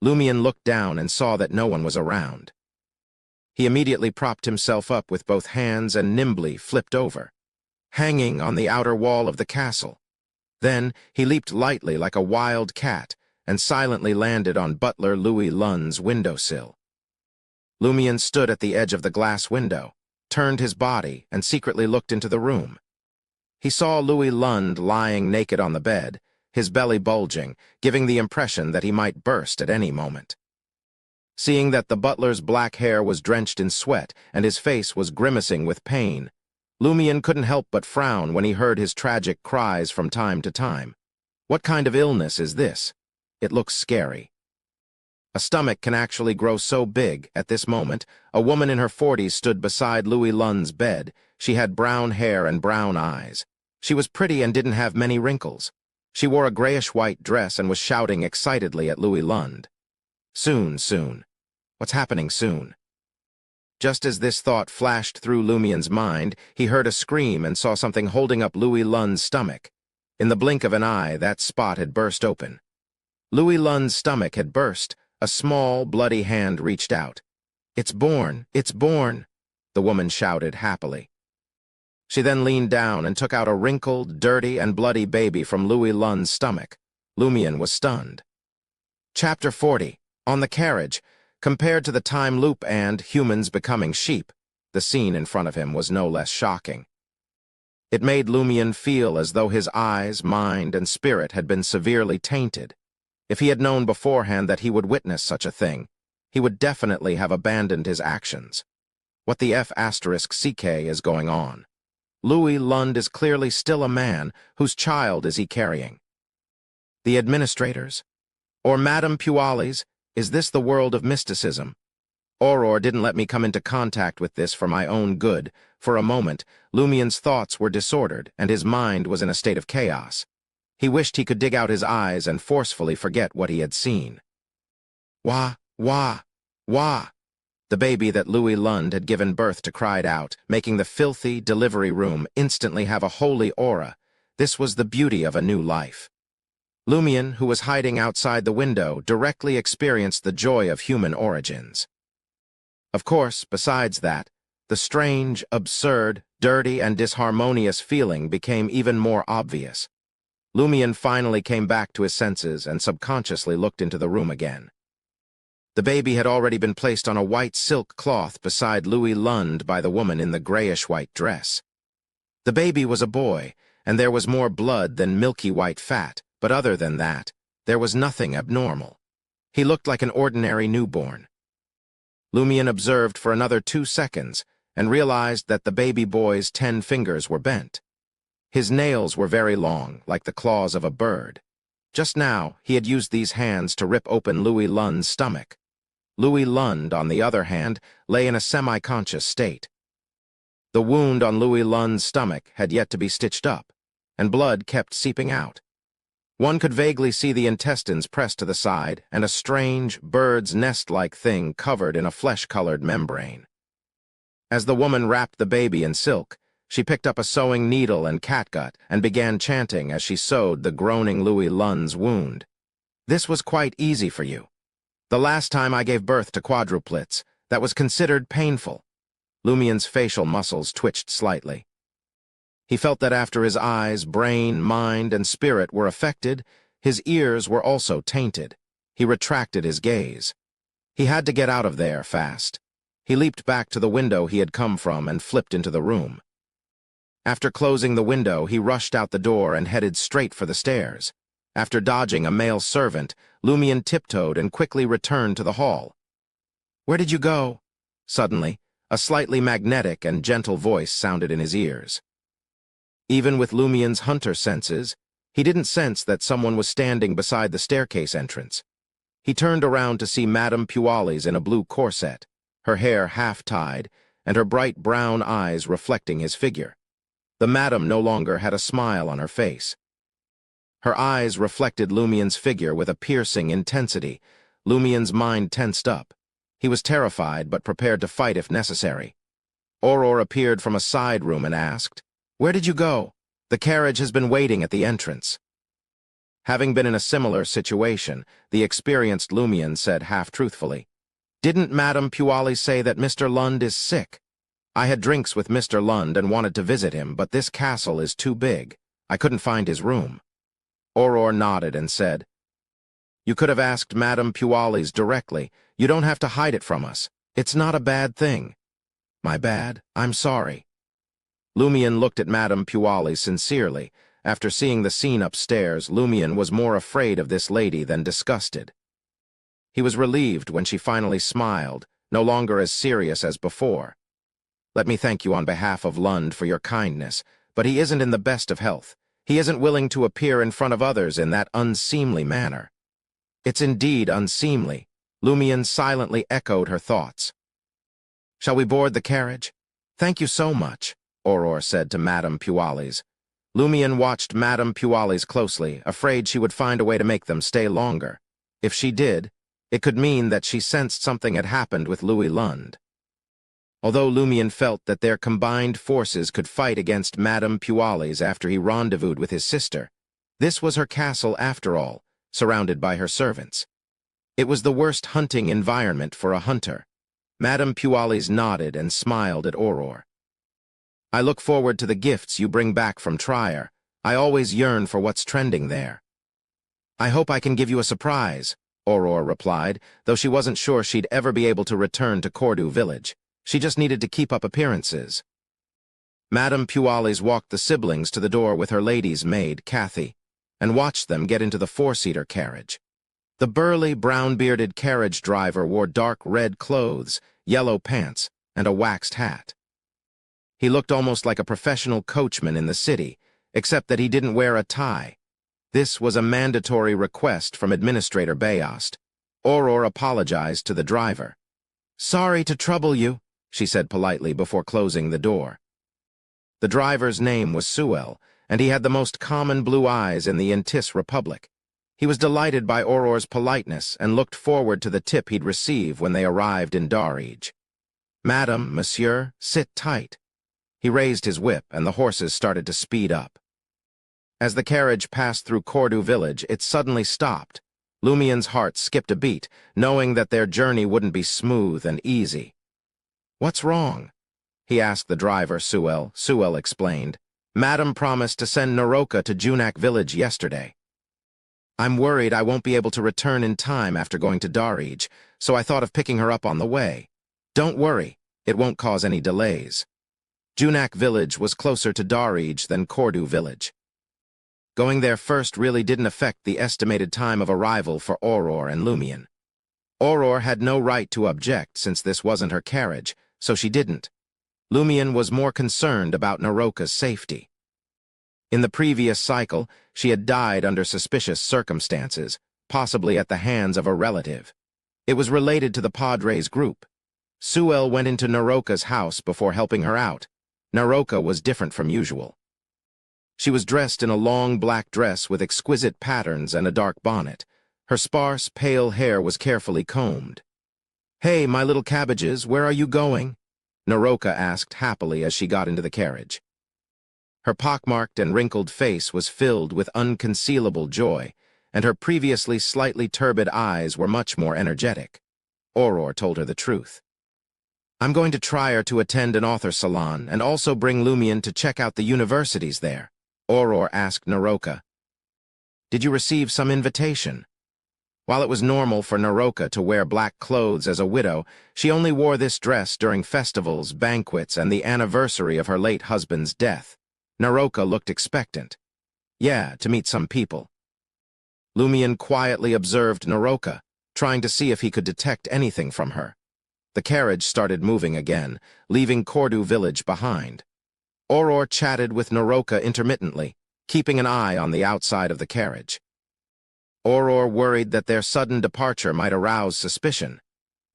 Lumion looked down and saw that no one was around. He immediately propped himself up with both hands and nimbly flipped over, hanging on the outer wall of the castle. Then he leaped lightly like a wild cat and silently landed on butler Louis Lund's windowsill. Lumion stood at the edge of the glass window, turned his body, and secretly looked into the room. He saw Louis Lund lying naked on the bed, his belly bulging, giving the impression that he might burst at any moment. Seeing that the butler's black hair was drenched in sweat and his face was grimacing with pain, Lumion couldn't help but frown when he heard his tragic cries from time to time. What kind of illness is this? It looks scary. A stomach can actually grow so big. At this moment, a woman in her 40s stood beside Louis Lund's bed. She had brown hair and brown eyes. She was pretty and didn't have many wrinkles. She wore a grayish-white dress and was shouting excitedly at Louis Lund. "Soon, soon. What's happening soon?" Just as this thought flashed through Lumion's mind, he heard a scream and saw something holding up Louis Lund's stomach. In the blink of an eye, that spot had burst open. Louis Lund's stomach had burst. A small, bloody hand reached out. "It's born! It's born!" the woman shouted happily. She then leaned down and took out a wrinkled, dirty, and bloody baby from Louis Lund's stomach. Lumion was stunned. Chapter 40. On the carriage. Compared to the time loop and humans becoming sheep, the scene in front of him was no less shocking. It made Lumion feel as though his eyes, mind, and spirit had been severely tainted. If he had known beforehand that he would witness such a thing, he would definitely have abandoned his actions. What the F***ck is going on? Louis Lund is clearly still a man. Whose child is he carrying? The administrators? Or Madame Pualis? Is this the world of mysticism? Aurora didn't let me come into contact with this for my own good. For a moment, Lumion's thoughts were disordered, and his mind was in a state of chaos. He wished he could dig out his eyes and forcefully forget what he had seen. Wah, wah, wah. The baby that Louis Lund had given birth to cried out, making the filthy delivery room instantly have a holy aura. This was the beauty of a new life. Lumion, who was hiding outside the window, directly experienced the joy of human origins. Of course, besides that, the strange, absurd, dirty and disharmonious feeling became even more obvious. Lumion finally came back to his senses and subconsciously looked into the room again. The baby had already been placed on a white silk cloth beside Louis Lund by the woman in the grayish-white dress. The baby was a boy, and there was more blood than milky white fat, but other than that, there was nothing abnormal. He looked like an ordinary newborn. Lumion observed for another 2 seconds and realized that the baby boy's 10 fingers were bent. His nails were very long, like the claws of a bird. Just now, he had used these hands to rip open Louis Lund's stomach. Louis Lund, on the other hand, lay in a semi-conscious state. The wound on Louis Lund's stomach had yet to be stitched up, and blood kept seeping out. One could vaguely see the intestines pressed to the side and a strange, bird's nest-like thing covered in a flesh-colored membrane. As the woman wrapped the baby in silk, she picked up a sewing needle and catgut and began chanting as she sewed the groaning Louis Lund's wound. "This was quite easy for you. The last time I gave birth to quadruplets, that was considered painful." Lumion's facial muscles twitched slightly. He felt that after his eyes, brain, mind, and spirit were affected, his ears were also tainted. He retracted his gaze. He had to get out of there fast. He leaped back to the window he had come from and flipped into the room. After closing the window, he rushed out the door and headed straight for the stairs. After dodging a male servant, Lumion tiptoed and quickly returned to the hall. "Where did you go?" Suddenly, a slightly magnetic and gentle voice sounded in his ears. Even with Lumion's hunter senses, he didn't sense that someone was standing beside the staircase entrance. He turned around to see Madame Pualis in a blue corset, her hair half-tied, and her bright brown eyes reflecting his figure. The madam no longer had a smile on her face. Her eyes reflected Lumion's figure with a piercing intensity. Lumion's mind tensed up. He was terrified but prepared to fight if necessary. Aurore appeared from a side room and asked, "Where did you go? The carriage has been waiting at the entrance." Having been in a similar situation, the experienced Lumion said half-truthfully, "Didn't Madame Pualis say that Mr. Lund is sick? I had drinks with Mr. Lund and wanted to visit him, but this castle is too big. I couldn't find his room." Aurore nodded and said, "You could have asked Madame Pualis directly. You don't have to hide it from us. It's not a bad thing." "My bad. I'm sorry." Lumion looked at Madame Pualis sincerely. After seeing the scene upstairs, Lumion was more afraid of this lady than disgusted. He was relieved when she finally smiled, no longer as serious as before. "Let me thank you on behalf of Lund for your kindness, but he isn't in the best of health. He isn't willing to appear in front of others in that unseemly manner." "It's indeed unseemly." Lumion silently echoed her thoughts. "Shall we board the carriage?" "Thank you so much," Aurore said to Madame Pualis. Lumion watched Madame Pualis closely, afraid she would find a way to make them stay longer. If she did, it could mean that she sensed something had happened with Louis Lund. Although Lumion felt that their combined forces could fight against Madame Pualis after he rendezvoused with his sister, this was her castle after all, surrounded by her servants. It was the worst hunting environment for a hunter. Madame Pualis nodded and smiled at Aurore. "I look forward to the gifts you bring back from Trier. I always yearn for what's trending there." "I hope I can give you a surprise," Aurore replied, though she wasn't sure she'd ever be able to return to Cordu village. She just needed to keep up appearances. Madame Pualis walked the siblings to the door with her lady's maid, Kathy, and watched them get into the four-seater carriage. The burly, brown-bearded carriage driver wore dark red clothes, yellow pants, and a waxed hat. He looked almost like a professional coachman in the city, except that he didn't wear a tie. This was a mandatory request from Administrator Bayast. Aurore apologized to the driver. "Sorry to trouble you," she said politely before closing the door. The driver's name was Suel, and he had the most common blue eyes in the Intis Republic. He was delighted by Aurore's politeness and looked forward to the tip he'd receive when they arrived in Darij. "Madam, monsieur, sit tight." He raised his whip, and the horses started to speed up. As the carriage passed through Cordu village, it suddenly stopped. Lumion's heart skipped a beat, knowing that their journey wouldn't be smooth and easy. "What's wrong?" he asked the driver, Sewell. Sewell explained. Madam promised to send Naroka to Junak village yesterday. I'm worried I won't be able to return in time after going to Darij, so I thought of picking her up on the way. Don't worry, it won't cause any delays. Junak village was closer to Darij than Kordu village. Going there first really didn't affect the estimated time of arrival for Aurora and Lumion. Aurora had no right to object since this wasn't her carriage, so she didn't. Lumion was more concerned about Naroka's safety. In the previous cycle, she had died under suspicious circumstances, possibly at the hands of a relative. It was related to the Padres group. Sewell went into Naroka's house before helping her out. Naroka was different from usual. She was dressed in a long black dress with exquisite patterns and a dark bonnet. Her sparse, pale hair was carefully combed. "Hey, my little cabbages, where are you going?" Naroka asked happily as she got into the carriage. Her pockmarked and wrinkled face was filled with unconcealable joy, and her previously slightly turbid eyes were much more energetic. Aurora told her the truth. "I'm going to try her to attend an author salon and also bring Lumion to check out the universities there," Aurora asked Naroka. "Did you receive some invitation?" While it was normal for Naroka to wear black clothes as a widow, she only wore this dress during festivals, banquets, and the anniversary of her late husband's death. Naroka looked expectant. "Yeah, to meet some people." Lumion quietly observed Naroka, trying to see if he could detect anything from her. The carriage started moving again, leaving Kordu village behind. Aurora chatted with Naroka intermittently, keeping an eye on the outside of the carriage. Aurora worried that their sudden departure might arouse suspicion.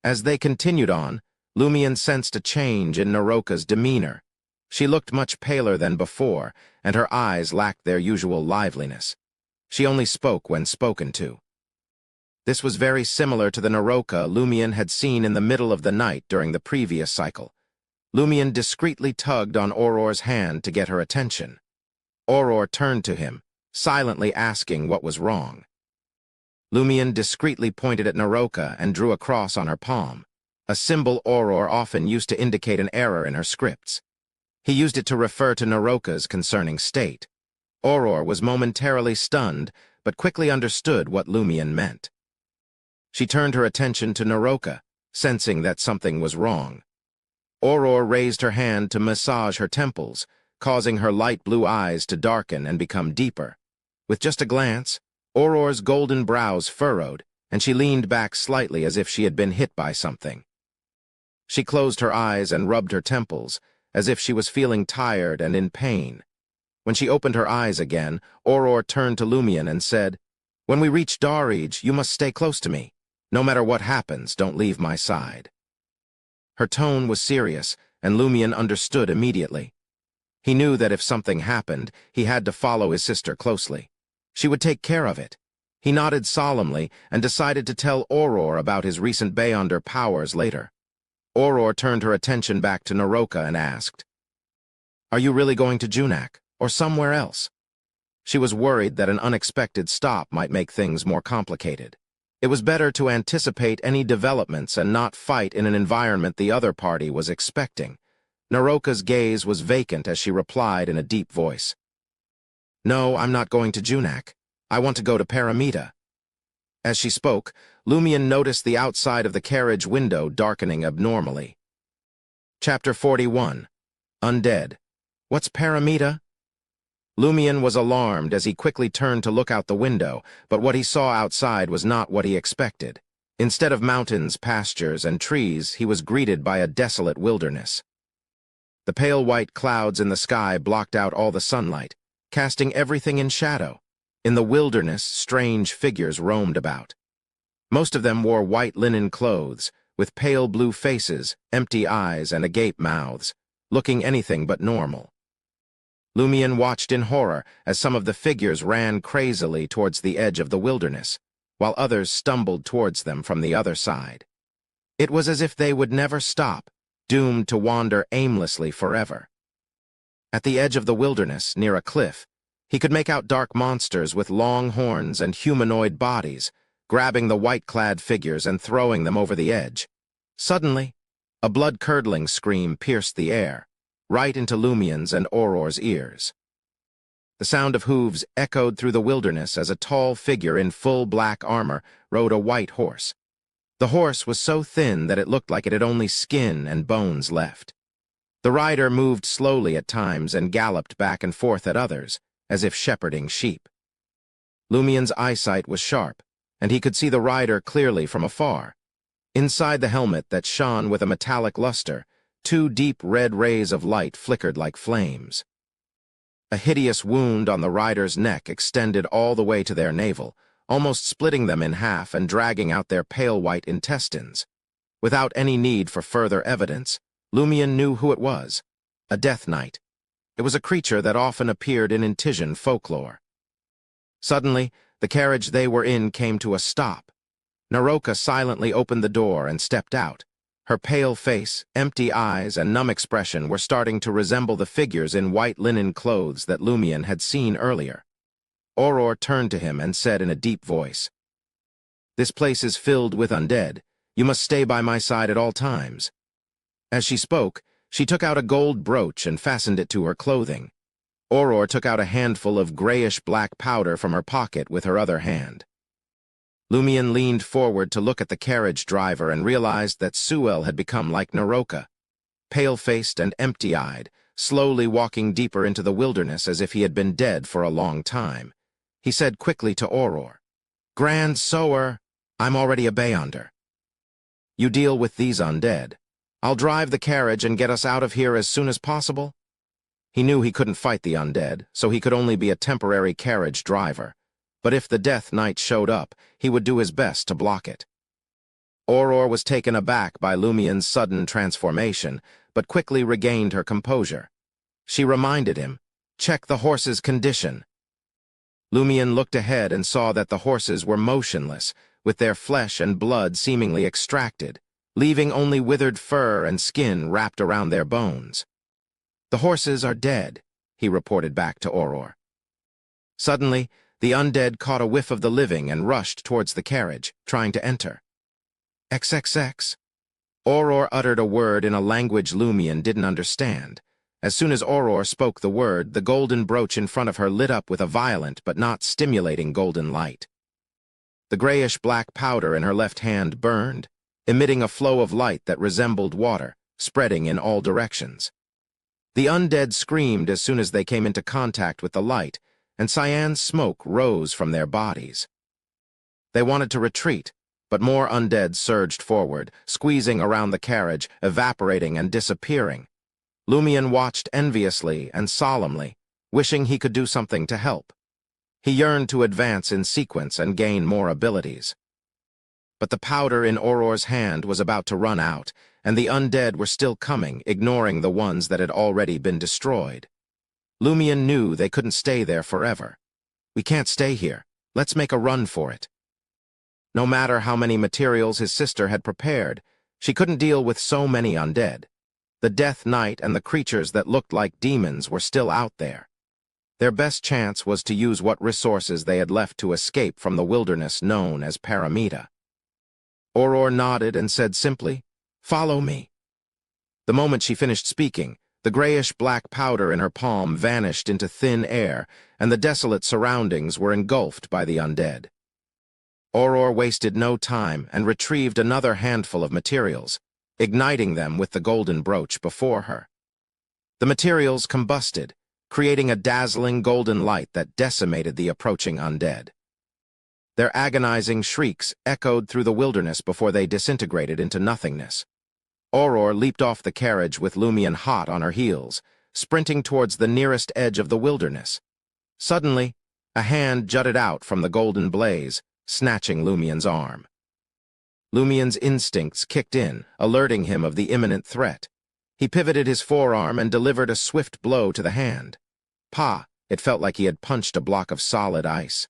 As they continued on, Lumion sensed a change in Naroka's demeanor. She looked much paler than before, and her eyes lacked their usual liveliness. She only spoke when spoken to. This was very similar to the Naroka Lumion had seen in the middle of the night during the previous cycle. Lumion discreetly tugged on Aurora's hand to get her attention. Aurora turned to him, silently asking what was wrong. Lumion discreetly pointed at Naroka and drew a cross on her palm, a symbol Aurora often used to indicate an error in her scripts. He used it to refer to Naroka's concerning state. Aurora was momentarily stunned, but quickly understood what Lumion meant. She turned her attention to Naroka, sensing that something was wrong. Aurora raised her hand to massage her temples, causing her light blue eyes to darken and become deeper. With just a glance, Aurora's golden brows furrowed, and she leaned back slightly as if she had been hit by something. She closed her eyes and rubbed her temples, as if she was feeling tired and in pain. When she opened her eyes again, Aurora turned to Lumion and said, "When we reach Darij, you must stay close to me. No matter what happens, don't leave my side." Her tone was serious, and Lumion understood immediately. He knew that if something happened, he had to follow his sister closely. She would take care of it. He nodded solemnly and decided to tell Aurora about his recent Beyonder powers later. Aurora turned her attention back to Naroka and asked, "Are you really going to Junak, or somewhere else?" She was worried that an unexpected stop might make things more complicated. It was better to anticipate any developments and not fight in an environment the other party was expecting. Naroka's gaze was vacant as she replied in a deep voice, "No, I'm not going to Junak. I want to go to Paramita." As she spoke, Lumion noticed the outside of the carriage window darkening abnormally. Chapter 41. Undead. What's Paramita? Lumion was alarmed as he quickly turned to look out the window, but what he saw outside was not what he expected. Instead of mountains, pastures, and trees, he was greeted by a desolate wilderness. The pale white clouds in the sky blocked out all the sunlight, casting everything in shadow. In the wilderness, strange figures roamed about. Most of them wore white linen clothes, with pale blue faces, empty eyes, and agape mouths, looking anything but normal. Lumion watched in horror as some of the figures ran crazily towards the edge of the wilderness, while others stumbled towards them from the other side. It was as if they would never stop, doomed to wander aimlessly forever. At the edge of the wilderness, near a cliff, he could make out dark monsters with long horns and humanoid bodies, grabbing the white-clad figures and throwing them over the edge. Suddenly, A blood-curdling scream pierced the air, right into Lumien's and Auror's ears. The sound of hooves echoed through the wilderness as a tall figure in full black armor rode a white horse. The horse was so thin that it looked like it had only skin and bones left. The rider moved slowly at times and galloped back and forth at others, as if shepherding sheep. Lumien's eyesight was sharp, and he could see the rider clearly from afar. Inside the helmet that shone with a metallic luster, two deep red rays of light flickered like flames. A hideous wound on the rider's neck extended all the way to their navel, almost splitting them in half and dragging out their pale white intestines. Without any need for further evidence, Lumien knew who it was: a Death Knight. It was a creature that often appeared in Intisian folklore. Suddenly, the carriage they were in came to a stop. Naroka silently opened the door and stepped out. Her pale face, empty eyes, and numb expression were starting to resemble the figures in white linen clothes that Lumien had seen earlier. Auror turned to him and said in a deep voice, "This place is filled with undead. You must stay by my side at all times." As she spoke, she took out a gold brooch and fastened it to her clothing. Auror took out a handful of grayish-black powder from her pocket with her other hand. Lumien leaned forward to look at the carriage driver and realized that Suel had become like Naroka, pale-faced and empty-eyed, slowly walking deeper into the wilderness as if he had been dead for a long time. He said quickly to Auror, "Grand Sower, I'm already a Beyonder. You deal with these undead. I'll drive the carriage and get us out of here as soon as possible." He knew he couldn't fight the undead, so he could only be a temporary carriage driver. But if the Death Knight showed up, he would do his best to block it. Auror was taken aback by Lumien's sudden transformation, but quickly regained her composure. She reminded him, "Check the horse's condition." Lumien looked ahead and saw that the horses were motionless, with their flesh and blood seemingly extracted, leaving only withered fur and skin wrapped around their bones. "The horses are dead," he reported back to Auror. Suddenly, the undead caught a whiff of the living and rushed towards the carriage, trying to enter. "XXX." Auror uttered a word in a language Lumien didn't understand. As soon as Auror spoke the word, the golden brooch in front of her lit up with a violent but not stimulating golden light. The grayish-black powder in her left hand burned, emitting a flow of light that resembled water, spreading in all directions. The undead screamed as soon as they came into contact with the light, and cyan smoke rose from their bodies. They wanted to retreat, but more undead surged forward, squeezing around the carriage, evaporating and disappearing. Lumien watched enviously and solemnly, wishing he could do something to help. He yearned to advance in sequence and gain more abilities. But the powder in Auror's hand was about to run out, and the undead were still coming, ignoring the ones that had already been destroyed. Lumien knew they couldn't stay there forever. "We can't stay here. Let's make a run for it." No matter how many materials his sister had prepared, she couldn't deal with so many undead. The Death Knight and the creatures that looked like demons were still out there. Their best chance was to use what resources they had left to escape from the wilderness known as Paramita. Auror nodded and said simply, "Follow me." The moment she finished speaking, the grayish-black powder in her palm vanished into thin air, and the desolate surroundings were engulfed by the undead. Auror wasted no time and retrieved another handful of materials, igniting them with the golden brooch before her. The materials combusted, creating a dazzling golden light that decimated the approaching undead. Their agonizing shrieks echoed through the wilderness before they disintegrated into nothingness. Auror leaped off the carriage with Lumien hot on her heels, sprinting towards the nearest edge of the wilderness. Suddenly, a hand jutted out from the golden blaze, snatching Lumien's arm. Lumien's instincts kicked in, alerting him of the imminent threat. He pivoted his forearm and delivered a swift blow to the hand. Pa! It felt like he had punched a block of solid ice.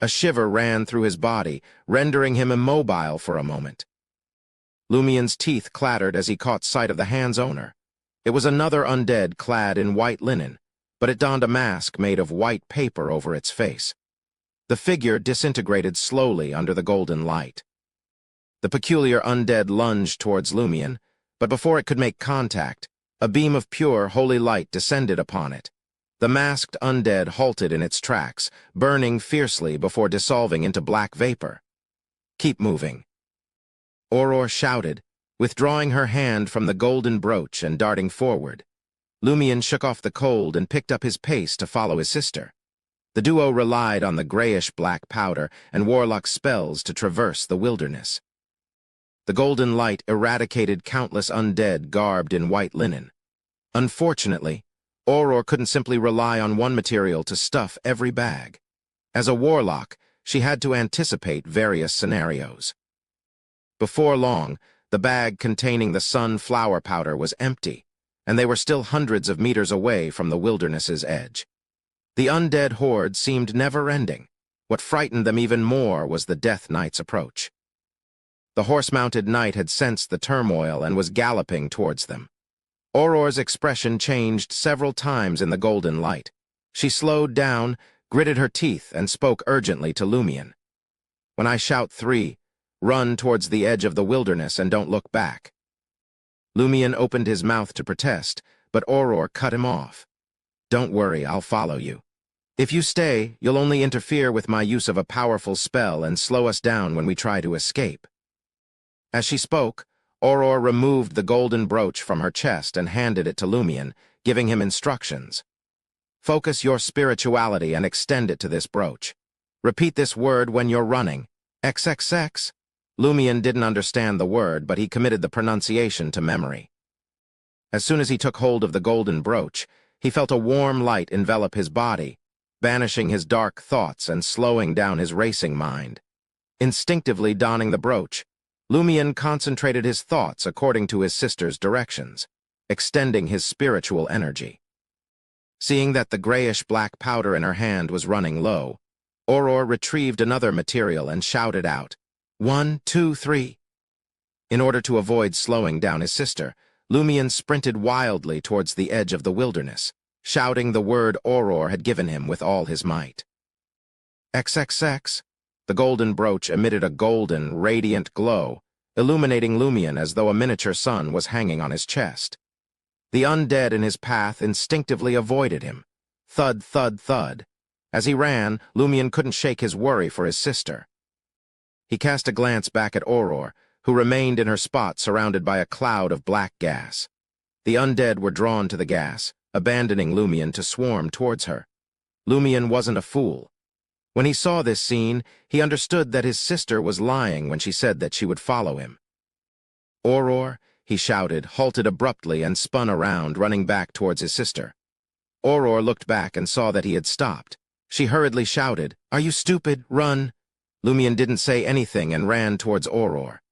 A shiver ran through his body, rendering him immobile for a moment. Lumien's teeth clattered as he caught sight of the hand's owner. It was another undead clad in white linen, but it donned a mask made of white paper over its face. The figure disintegrated slowly under the golden light. The peculiar undead lunged towards Lumien, But before it could make contact, a beam of pure, holy light descended upon it. The masked undead halted in its tracks, burning fiercely before dissolving into black vapor. "Keep moving," Aurora shouted, withdrawing her hand from the golden brooch and darting forward. Lumion shook off the cold and picked up his pace to follow his sister. The duo relied on the grayish-black powder and warlock spells to traverse the wilderness. The golden light eradicated countless undead garbed in white linen. Unfortunately, Aurora couldn't simply rely on one material to stuff every bag. As a warlock, she had to anticipate various scenarios. Before long, the bag containing the sunflower powder was empty, and they were still hundreds of meters away from the wilderness's edge. The undead horde seemed never-ending. What frightened them even more was the Death Knight's approach. The horse-mounted knight had sensed the turmoil and was galloping towards them. Aurora's expression changed several times in the golden light. She slowed down, gritted her teeth, and spoke urgently to Lumion. "When I shout 3, run towards the edge of the wilderness and don't look back." Lumion opened his mouth to protest, but Aurora cut him off. "Don't worry, I'll follow you. If you stay, you'll only interfere with my use of a powerful spell and slow us down when we try to escape." As she spoke, Aurora removed the golden brooch from her chest and handed it to Lumion, giving him instructions. "Focus your spirituality and extend it to this brooch. Repeat this word when you're running. XXX." Lumion didn't understand the word, but he committed the pronunciation to memory. As soon as he took hold of the golden brooch, he felt a warm light envelop his body, banishing his dark thoughts and slowing down his racing mind. Instinctively donning the brooch, Lumion concentrated his thoughts according to his sister's directions, extending his spiritual energy. Seeing that the grayish-black powder in her hand was running low, Aurora retrieved another material and shouted out, 1, 2, 3. In order to avoid slowing down his sister, Lumion sprinted wildly towards the edge of the wilderness, shouting the word Aurora had given him with all his might. XXX. The golden brooch emitted a golden, radiant glow, illuminating Lumion as though a miniature sun was hanging on his chest. The undead in his path instinctively avoided him. Thud, thud, thud. As he ran, Lumion couldn't shake his worry for his sister. He cast a glance back at Aurora, who remained in her spot surrounded by a cloud of black gas. The undead were drawn to the gas, abandoning Lumion to swarm towards her. Lumion wasn't a fool. When he saw this scene, he understood that his sister was lying when she said that she would follow him. "Aurora," he shouted, halted abruptly and spun around, running back towards his sister. Aurora looked back and saw that he had stopped. She hurriedly shouted, "Are you stupid? Run!" Lumion didn't say anything and ran towards Aurora.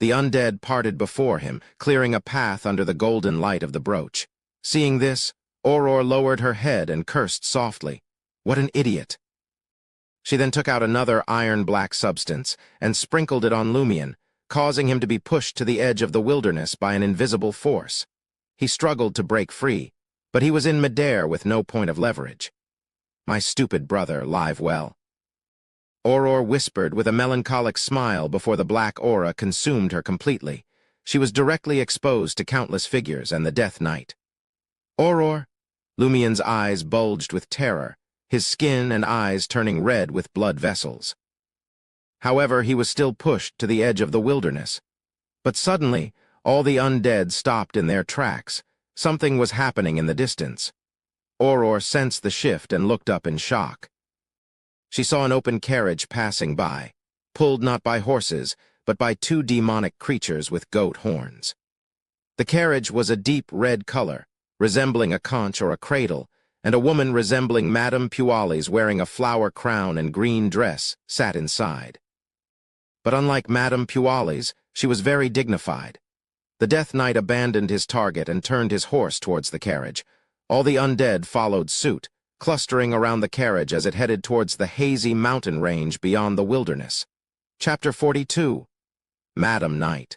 The undead parted before him, clearing a path under the golden light of the brooch. Seeing this, Aurora lowered her head and cursed softly. "What an idiot!" She then took out another iron-black substance and sprinkled it on Lumion, causing him to be pushed to the edge of the wilderness by an invisible force. He struggled to break free, but he was in midair with no point of leverage. "My stupid brother, live well." Aurora whispered with a melancholic smile before the black aura consumed her completely. She was directly exposed to countless figures and the Death Knight. "Aurora!" Lumion's eyes bulged with terror, his skin and eyes turning red with blood vessels. However, he was still pushed to the edge of the wilderness. But suddenly, all the undead stopped in their tracks. Something was happening in the distance. Aurora sensed the shift and looked up in shock. She saw an open carriage passing by, pulled not by horses, but by 2 demonic creatures with goat horns. The carriage was a deep red color, resembling a conch or a cradle, and a woman resembling Madame Pualis wearing a flower crown and green dress sat inside. But unlike Madame Pualis, she was very dignified. The Death Knight abandoned his target and turned his horse towards the carriage. All the undead followed suit, clustering around the carriage as it headed towards the hazy mountain range beyond the wilderness. Chapter 42. Madam Knight.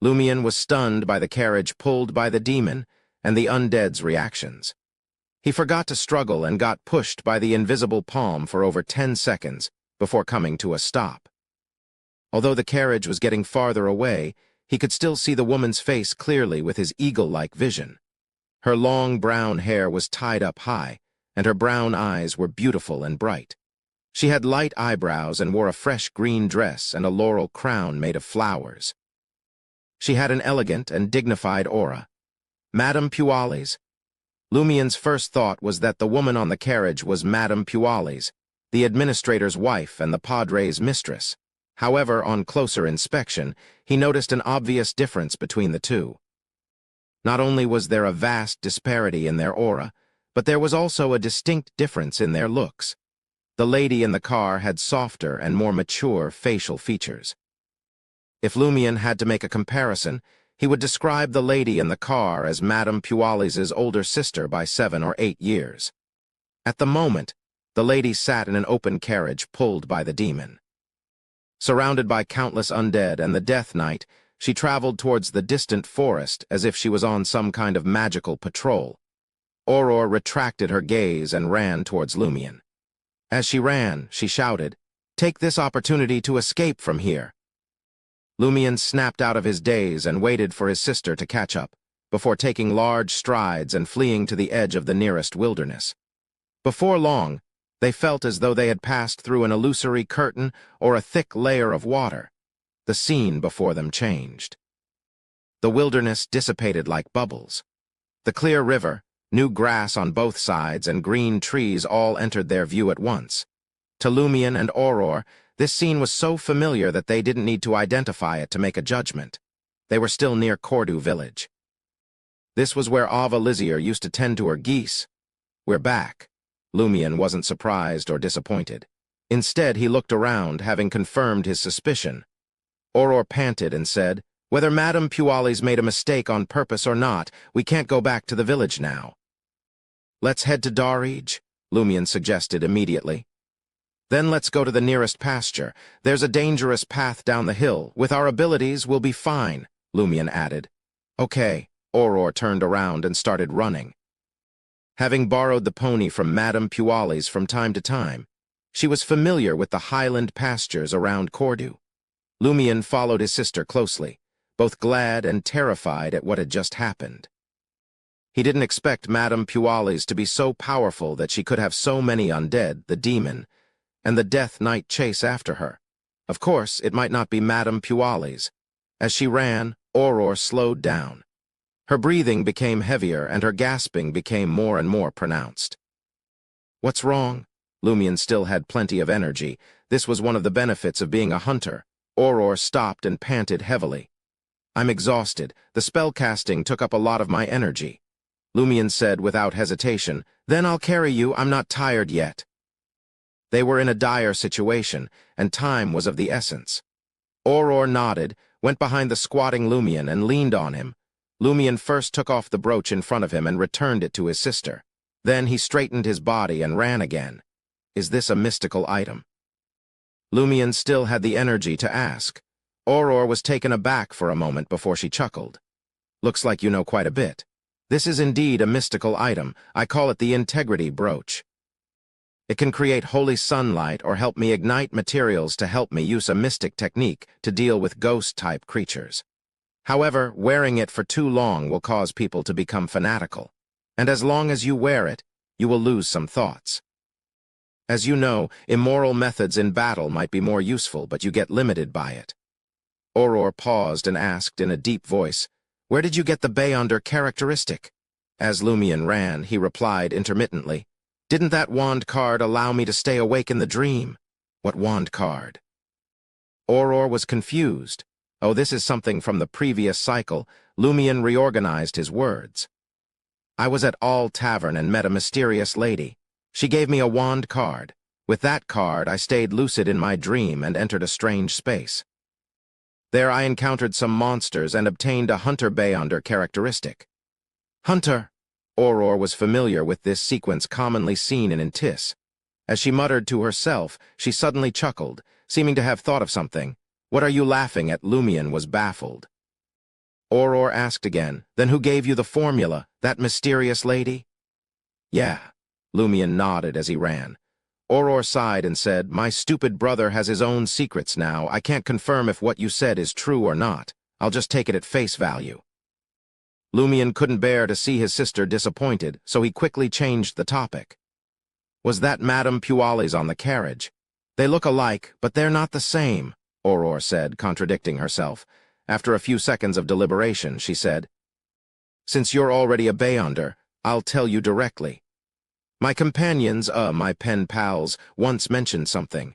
Lumion was stunned by the carriage pulled by the demon and the undead's reactions. He forgot to struggle and got pushed by the invisible palm for over 10 seconds before coming to a stop. Although the carriage was getting farther away, He could still see the woman's face clearly with his eagle-like vision. Her long brown hair was tied up high, and her brown eyes were beautiful and bright. She had light eyebrows and wore a fresh green dress and a laurel crown made of flowers. She had an elegant and dignified aura. Madame Puales? Lumien's first thought was that the woman on the carriage was Madame Puales, the administrator's wife and the padre's mistress. However, on closer inspection, he noticed an obvious difference between the two. Not only was there a vast disparity in their aura, but there was also a distinct difference in their looks. The lady in the car had softer and more mature facial features. If Lumien had to make a comparison, he would describe the lady in the car as Madame Puales's older sister by 7 or 8 years. At the moment, the lady sat in an open carriage pulled by the demon. Surrounded by countless undead and the Death Knight, she traveled towards the distant forest as if she was on some kind of magical patrol. Aurora retracted her gaze and ran towards Lumien. As she ran, she shouted, "Take this opportunity to escape from here." Lumien snapped out of his daze and waited for his sister to catch up, before taking large strides and fleeing to the edge of the nearest wilderness. Before long, they felt as though they had passed through an illusory curtain or a thick layer of water. The scene before them changed. The wilderness dissipated like bubbles. The clear river, new grass on both sides, and green trees all entered their view at once. To Lumien and Aurora, this scene was so familiar that they didn't need to identify it to make a judgment. They were still near Cordu village. This was where Ava Lizier used to tend to her geese. "We're back." Lumien wasn't surprised or disappointed. Instead, he looked around, having confirmed his suspicion. Aurora panted and said, "Whether Madame Puales made a mistake on purpose or not, we can't go back to the village now." "Let's head to Darij," Lumien suggested immediately. "Then let's go to the nearest pasture. There's a dangerous path down the hill. With our abilities, we'll be fine," Lumien added. "Okay." Aurora turned around and started running. Having borrowed the pony from Madame Puales from time to time, she was familiar with the highland pastures around Cordu. Lumien followed his sister closely, both glad and terrified at what had just happened. He didn't expect Madame Puales to be so powerful that she could have so many undead, the demon, and the Death Knight chase after her. Of course, it might not be Madame Puales. As she ran, Aurora slowed down. Her breathing became heavier and her gasping became more and more pronounced. "What's wrong?" Lumien still had plenty of energy. This was one of the benefits of being a hunter. Aurora stopped and panted heavily. "I'm exhausted. The spellcasting took up a lot of my energy," Lumien said without hesitation. "Then I'll carry you. I'm not tired yet." They were in a dire situation, and time was of the essence. Aurora nodded, went behind the squatting Lumien, and leaned on him. Lumien first took off the brooch in front of him and returned it to his sister. Then he straightened his body and ran again. "Is this a mystical item?" Lumien still had the energy to ask. Aurora was taken aback for a moment before she chuckled. "Looks like you know quite a bit. This is indeed a mystical item. I call it the Integrity Brooch. It can create holy sunlight or help me ignite materials to help me use a mystic technique to deal with ghost-type creatures. However, wearing it for too long will cause people to become fanatical. And as long as you wear it, you will lose some thoughts. As you know, immoral methods in battle might be more useful, but you get limited by it." Aurora paused and asked in a deep voice, "Where did you get the Beyonder characteristic?" As Lumien ran, he replied intermittently, "Didn't that wand card allow me to stay awake in the dream?" "What wand card?" Aurora was confused. "Oh, this is something from the previous cycle." Lumien reorganized his words. "I was at All Tavern and met a mysterious lady. She gave me a wand card. With that card, I stayed lucid in my dream and entered a strange space. There I encountered some monsters and obtained a Hunter Beyonder characteristic." "Hunter!" Aurora was familiar with this sequence commonly seen in Intis. As she muttered to herself, she suddenly chuckled, seeming to have thought of something. "What are you laughing at?" Lumien was baffled. Aurora asked again, "Then who gave you the formula? That mysterious lady?" "Yeah." Lumien nodded as he ran. Aurora sighed and said, "My stupid brother has his own secrets now. I can't confirm if what you said is true or not. I'll just take it at face value. Lumion couldn't bear to see his sister disappointed, so he quickly changed the topic. Was that Madame Puali's on the carriage? They look alike, but they're not the same, Aurore said, contradicting herself. After a few seconds of deliberation, she said, Since you're already a Beyonder, I'll tell you directly. My companions, my pen pals, once mentioned something.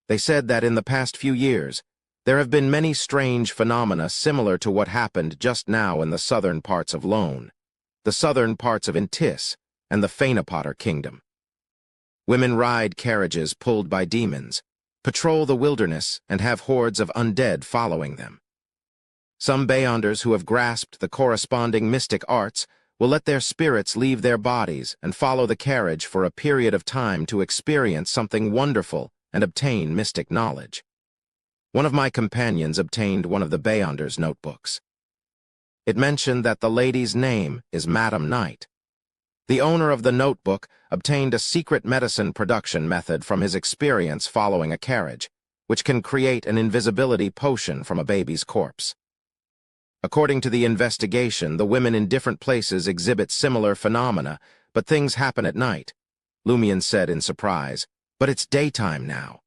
They said that in the past few years, there have been many strange phenomena similar to what happened just now in the southern parts of Lone, the southern parts of Intis, and the Fainapotter Kingdom. Women ride carriages pulled by demons, patrol the wilderness, and have hordes of undead following them. Some Beyonders who have grasped the corresponding mystic arts will let their spirits leave their bodies and follow the carriage for a period of time to experience something wonderful and obtain mystic knowledge. One of my companions obtained one of the Beyonders' notebooks. It mentioned that the lady's name is Madam Knight. The owner of the notebook obtained a secret medicine production method from his experience following a carriage, which can create an invisibility potion from a baby's corpse. According to the investigation, the women in different places exhibit similar phenomena, but things happen at night, Lumion said in surprise. But it's daytime now.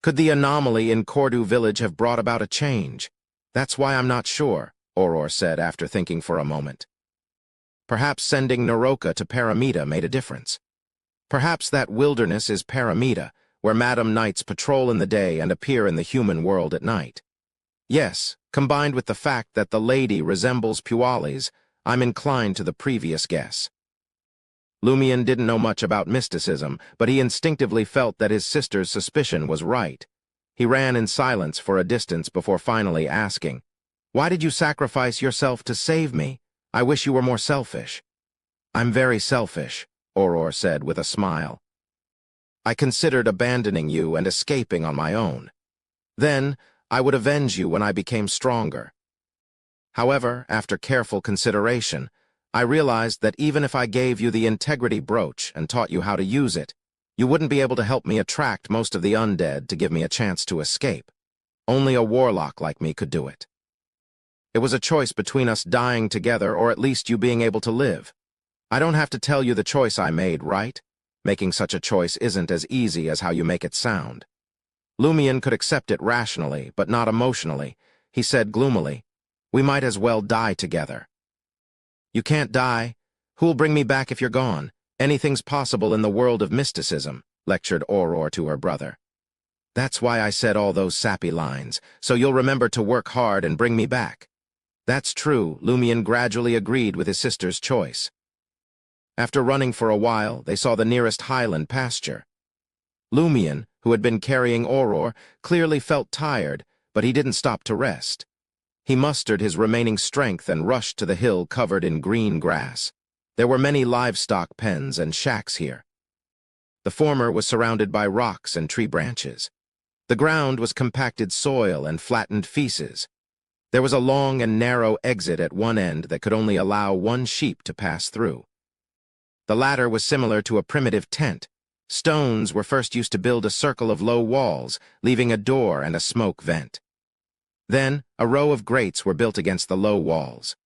Could the anomaly in Cordu village have brought about a change? That's why I'm not sure, Aurore said after thinking for a moment. Perhaps sending Naroka to Paramita made a difference. Perhaps that wilderness is Paramita, where Madam Knights patrol in the day and appear in the human world at night. Yes, combined with the fact that the lady resembles Puali's, I'm inclined to the previous guess. Lumion didn't know much about mysticism, but he instinctively felt that his sister's suspicion was right. He ran in silence for a distance before finally asking, Why did you sacrifice yourself to save me? I wish you were more selfish. I'm very selfish, Aurore said with a smile. I considered abandoning you and escaping on my own. Then, I would avenge you when I became stronger. However, after careful consideration, I realized that even if I gave you the integrity brooch and taught you how to use it, you wouldn't be able to help me attract most of the undead to give me a chance to escape. Only a warlock like me could do it. It was a choice between us dying together or at least you being able to live. I don't have to tell you the choice I made, right? Making such a choice isn't as easy as how you make it sound. Lumion could accept it rationally, but not emotionally. He said gloomily, We might as well die together. You can't die. Who'll bring me back if you're gone? Anything's possible in the world of mysticism, lectured Aurore to her brother. That's why I said all those sappy lines, so you'll remember to work hard and bring me back. That's true, Lumion gradually agreed with his sister's choice. After running for a while, they saw the nearest highland pasture. Lumion, who had been carrying Aurore, clearly felt tired, but he didn't stop to rest. He mustered his remaining strength and rushed to the hill covered in green grass. There were many livestock pens and shacks here. The former was surrounded by rocks and tree branches. The ground was compacted soil and flattened feces. There was a long and narrow exit at one end that could only allow one sheep to pass through. The latter was similar to a primitive tent. Stones were first used to build a circle of low walls, leaving a door and a smoke vent. Then, a row of grates were built against the low walls.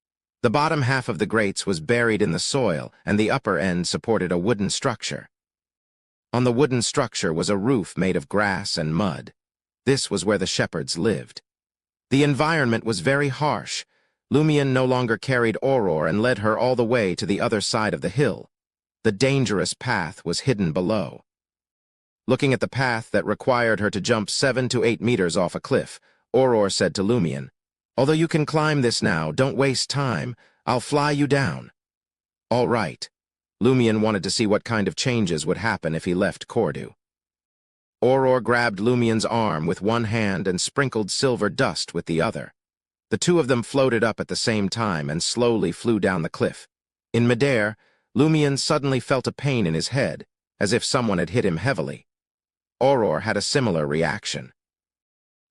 The bottom half of the grates was buried in the soil, and the upper end supported a wooden structure. On the wooden structure was a roof made of grass and mud. This was where the shepherds lived. The environment was very harsh. Lumion no longer carried Aurore and led her all the way to the other side of the hill. The dangerous path was hidden below. Looking at the path that required her to jump 7 to 8 meters off a cliff, Aurore said to Lumion, Although you can climb this now, don't waste time. I'll fly you down. All right. Lumion wanted to see what kind of changes would happen if he left Cordu. Aurore grabbed Lumion's arm with one hand and sprinkled silver dust with the other. The two of them floated up at the same time and slowly flew down the cliff. In midair, Lumion suddenly felt a pain in his head, as if someone had hit him heavily. Aurore had a similar reaction.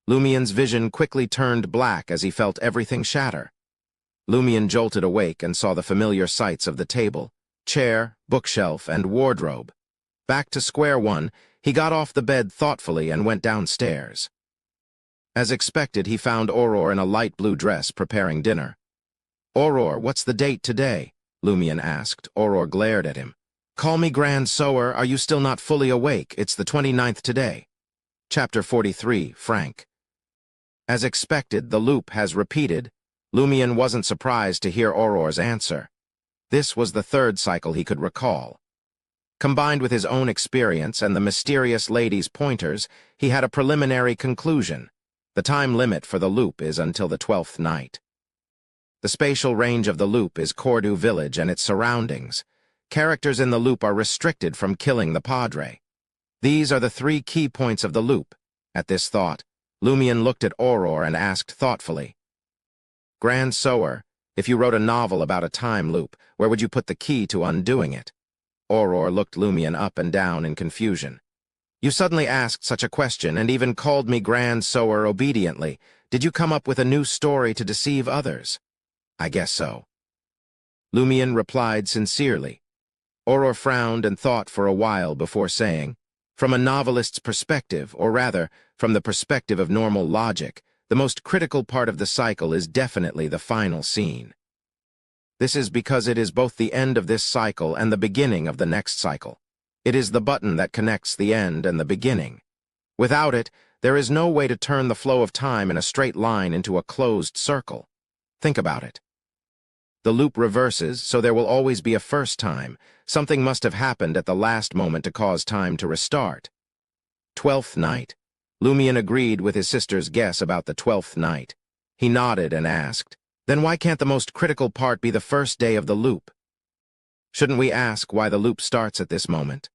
Lumion's vision quickly turned black as he felt everything shatter. Lumion jolted awake and saw the familiar sights of the table, chair, bookshelf, and wardrobe. Back to square one, he got off the bed thoughtfully and went downstairs. As expected, he found Auror in a light blue dress preparing dinner. "Auror, what's the date today?" Lumion asked. Auror glared at him. "Call me Grand Sower, are you still not fully awake? It's the 29th today." Chapter 43, Frank. As expected, the loop has repeated. Lumion wasn't surprised to hear Auror's answer. This was the third cycle he could recall. Combined with his own experience and the mysterious lady's pointers, he had a preliminary conclusion. The time limit for the loop is until the 12th night. The spatial range of the loop is Cordu village and its surroundings. Characters in the loop are restricted from killing the Padre. These are the three key points of the loop. At this thought, Lumion looked at Auror and asked thoughtfully, "Grand Sower, if you wrote a novel about a time loop, where would you put the key to undoing it?" Auror looked Lumion up and down in confusion. "You suddenly asked such a question and even called me Grand Sower obediently. Did you come up with a new story to deceive others?" "I guess so." Lumion replied sincerely. Auror frowned and thought for a while before saying, "From a novelist's perspective, or rather, from the perspective of normal logic, the most critical part of the cycle is definitely the final scene. This is because it is both the end of this cycle and the beginning of the next cycle. It is the button that connects the end and the beginning. Without it, there is no way to turn the flow of time in a straight line into a closed circle. Think about it. The loop reverses, so there will always be a first time. Something must have happened at the last moment to cause time to restart. 12th night. Lumion agreed with his sister's guess about the 12th night. He nodded and asked, "Then why can't the most critical part be the first day of the loop? Shouldn't we ask why the loop starts at this moment?"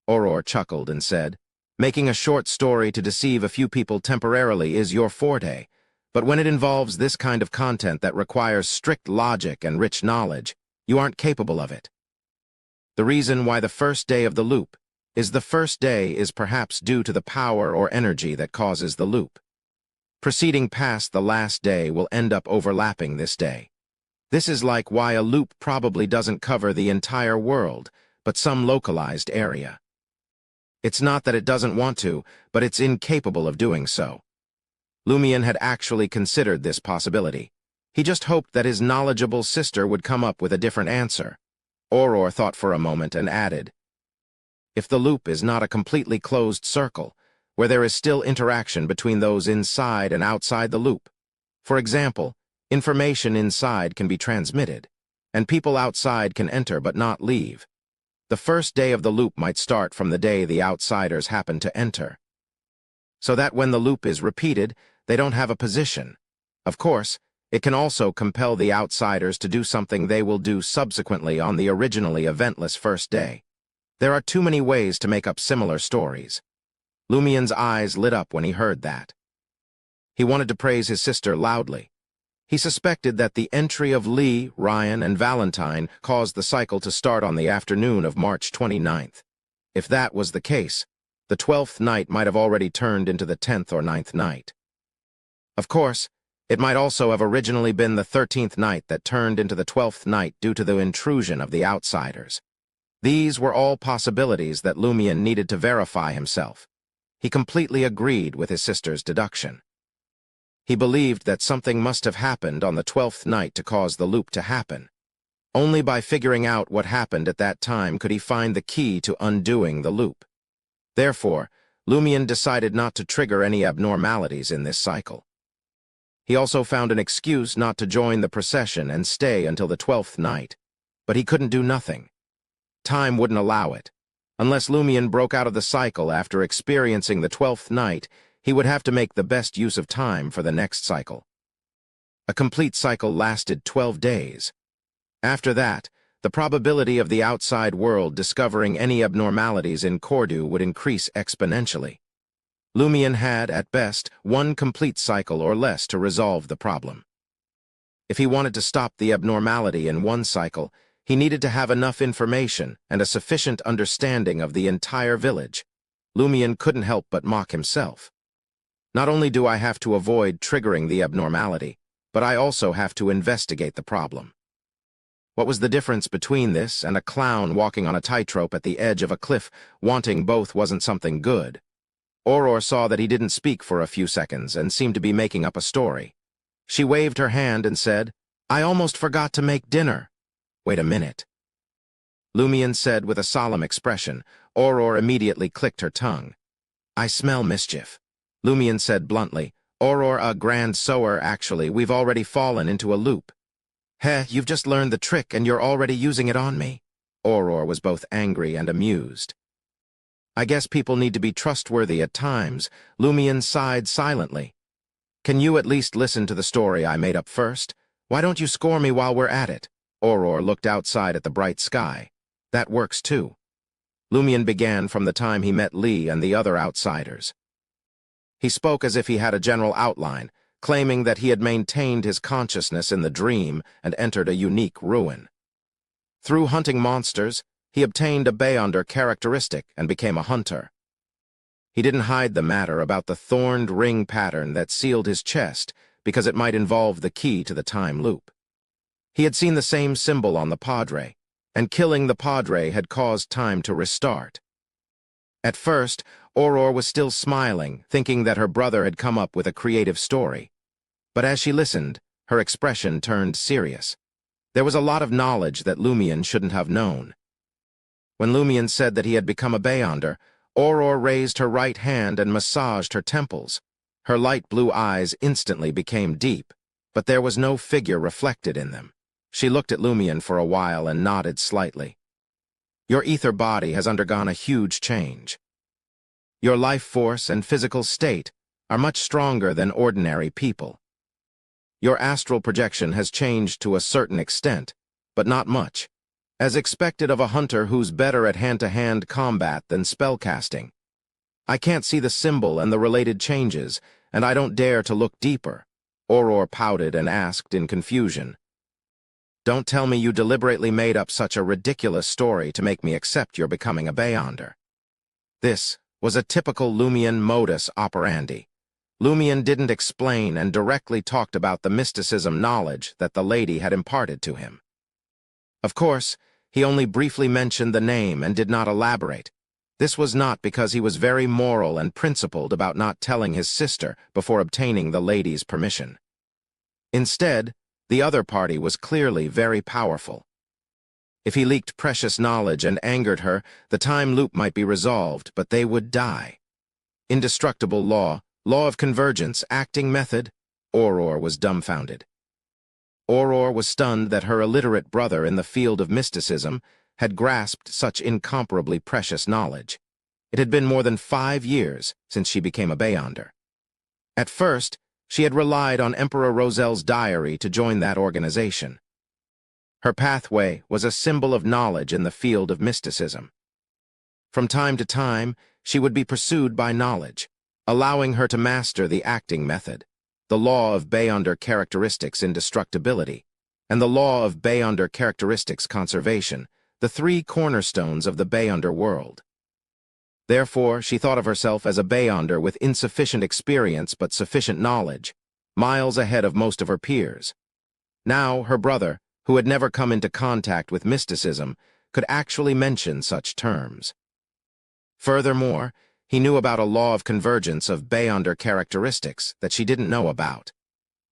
Auror chuckled and said, "Making a short story to deceive a few people temporarily is your forte, but when it involves this kind of content that requires strict logic and rich knowledge, you aren't capable of it. The reason why the first day of the loop is the first day is perhaps due to the power or energy that causes the loop. Proceeding past the last day will end up overlapping this day. This is like why a loop probably doesn't cover the entire world, but some localized area. It's not that it doesn't want to, but it's incapable of doing so." Lumion had actually considered this possibility. He just hoped that his knowledgeable sister would come up with a different answer. Auror thought for a moment and added, "If the loop is not a completely closed circle, where there is still interaction between those inside and outside the loop. For example, information inside can be transmitted, and people outside can enter but not leave. The first day of the loop might start from the day the outsiders happen to enter, so that when the loop is repeated, they don't have a position. Of course, it can also compel the outsiders to do something they will do subsequently on the originally eventless first day. There are too many ways to make up similar stories." Lumion's eyes lit up when he heard that. He wanted to praise his sister loudly. He suspected that the entry of Lee, Ryan, and Valentine caused the cycle to start on the afternoon of March 29th. If that was the case, the 12th night might have already turned into the 10th or 9th night. Of course, it might also have originally been the 13th night that turned into the 12th night due to the intrusion of the outsiders. These were all possibilities that Lumion needed to verify himself. He completely agreed with his sister's deduction. He believed that something must have happened on the 12th night to cause the loop to happen. Only by figuring out what happened at that time could he find the key to undoing the loop. Therefore, Lumion decided not to trigger any abnormalities in this cycle. He also found an excuse not to join the procession and stay until the 12th night, but he couldn't do nothing. Time wouldn't allow it. Unless Lumion broke out of the cycle after experiencing the 12th night, he would have to make the best use of time for the next cycle. A complete cycle lasted 12 days. After that, the probability of the outside world discovering any abnormalities in Cordu would increase exponentially. Lumion had, at best, one complete cycle or less to resolve the problem. If he wanted to stop the abnormality in one cycle, he needed to have enough information and a sufficient understanding of the entire village. Lumion couldn't help but mock himself. Not only do I have to avoid triggering the abnormality, but I also have to investigate the problem. What was the difference between this and a clown walking on a tightrope at the edge of a cliff? Wanting both wasn't something good. Aurora saw that he didn't speak for a few seconds and seemed to be making up a story. She waved her hand and said, "I almost forgot to make dinner." "Wait a minute," Lumion said with a solemn expression. Aurora immediately clicked her tongue. "I smell mischief," Lumion said bluntly. "Aurora, a grand sewer, actually. We've already fallen into a loop." "Heh, you've just learned the trick and you're already using it on me." Aurora was both angry and amused. "I guess people need to be trustworthy at times." Lumion sighed silently. "Can you at least listen to the story I made up first? Why don't you score me while we're at it?" Aurora looked outside at the bright sky. "That works too." Lumion began from the time he met Lee and the other outsiders. He spoke as if he had a general outline, claiming that he had maintained his consciousness in the dream and entered a unique ruin. Through hunting monsters, he obtained a Beyonder characteristic and became a hunter. He didn't hide the matter about the thorned ring pattern that sealed his chest because it might involve the key to the time loop. He had seen the same symbol on the Padre, and killing the Padre had caused time to restart. At first, Aurora was still smiling, thinking that her brother had come up with a creative story. But as she listened, her expression turned serious. There was a lot of knowledge that Lumion shouldn't have known. When Lumion said that he had become a Beyonder, Aurora raised her right hand and massaged her temples. Her light blue eyes instantly became deep, but there was no figure reflected in them. She looked at Lumion for a while and nodded slightly. "Your ether body has undergone a huge change. Your life force and physical state are much stronger than ordinary people. Your astral projection has changed to a certain extent, but not much, as expected of a hunter who's better at hand-to-hand combat than spellcasting. I can't see the symbol and the related changes, and I don't dare to look deeper." Aurora pouted and asked in confusion, "Don't tell me you deliberately made up such a ridiculous story to make me accept you're becoming a Beyonder." This was a typical Lumion modus operandi. Lumion didn't explain and directly talked about the mysticism knowledge that the lady had imparted to him. Of course, he only briefly mentioned the name and did not elaborate. This was not because he was very moral and principled about not telling his sister before obtaining the lady's permission. Instead, the other party was clearly very powerful. If he leaked precious knowledge and angered her, the time loop might be resolved, but they would die. Indestructible law of convergence, acting method. Aurora was dumbfounded. Aurora was stunned that her illiterate brother in the field of mysticism had grasped such incomparably precious knowledge. It had been more than 5 years since she became a Beyonder. At first, she had relied on Emperor Rosel's diary to join that organization. Her pathway was a symbol of knowledge in the field of mysticism. From time to time, she would be pursued by knowledge, allowing her to master the acting method, the law of Beyonder characteristics indestructibility, and the law of Beyonder characteristics conservation, the 3 cornerstones of the Beyonder world. Therefore, she thought of herself as a Beyonder with insufficient experience but sufficient knowledge, miles ahead of most of her peers. Now, her brother, who had never come into contact with mysticism, could actually mention such terms. Furthermore, he knew about a law of convergence of Beyonder characteristics that she didn't know about.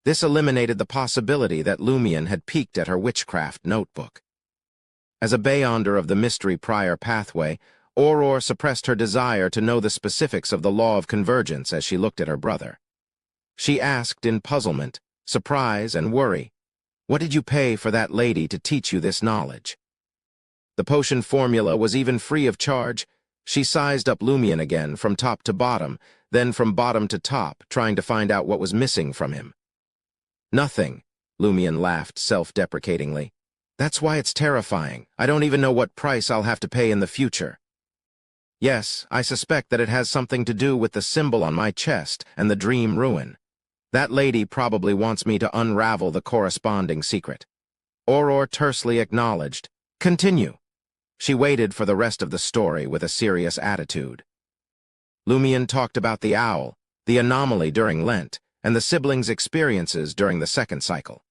This eliminated the possibility that Lumion had peeked at her witchcraft notebook. As a Beyonder of the mystery prior pathway, Aurora suppressed her desire to know the specifics of the law of convergence as she looked at her brother. She asked in puzzlement, surprise, and worry, "What did you pay for that lady to teach you this knowledge?" The potion formula was even free of charge. She sized up Lumion again from top to bottom, then from bottom to top, trying to find out what was missing from him. "Nothing," Lumion laughed self-deprecatingly. "That's why it's terrifying. I don't even know what price I'll have to pay in the future. Yes, I suspect that it has something to do with the symbol on my chest and the dream ruin. That lady probably wants me to unravel the corresponding secret." Aurora tersely acknowledged. "Continue." She waited for the rest of the story with a serious attitude. Lumion talked about the owl, the anomaly during Lent, and the siblings' experiences during the second cycle.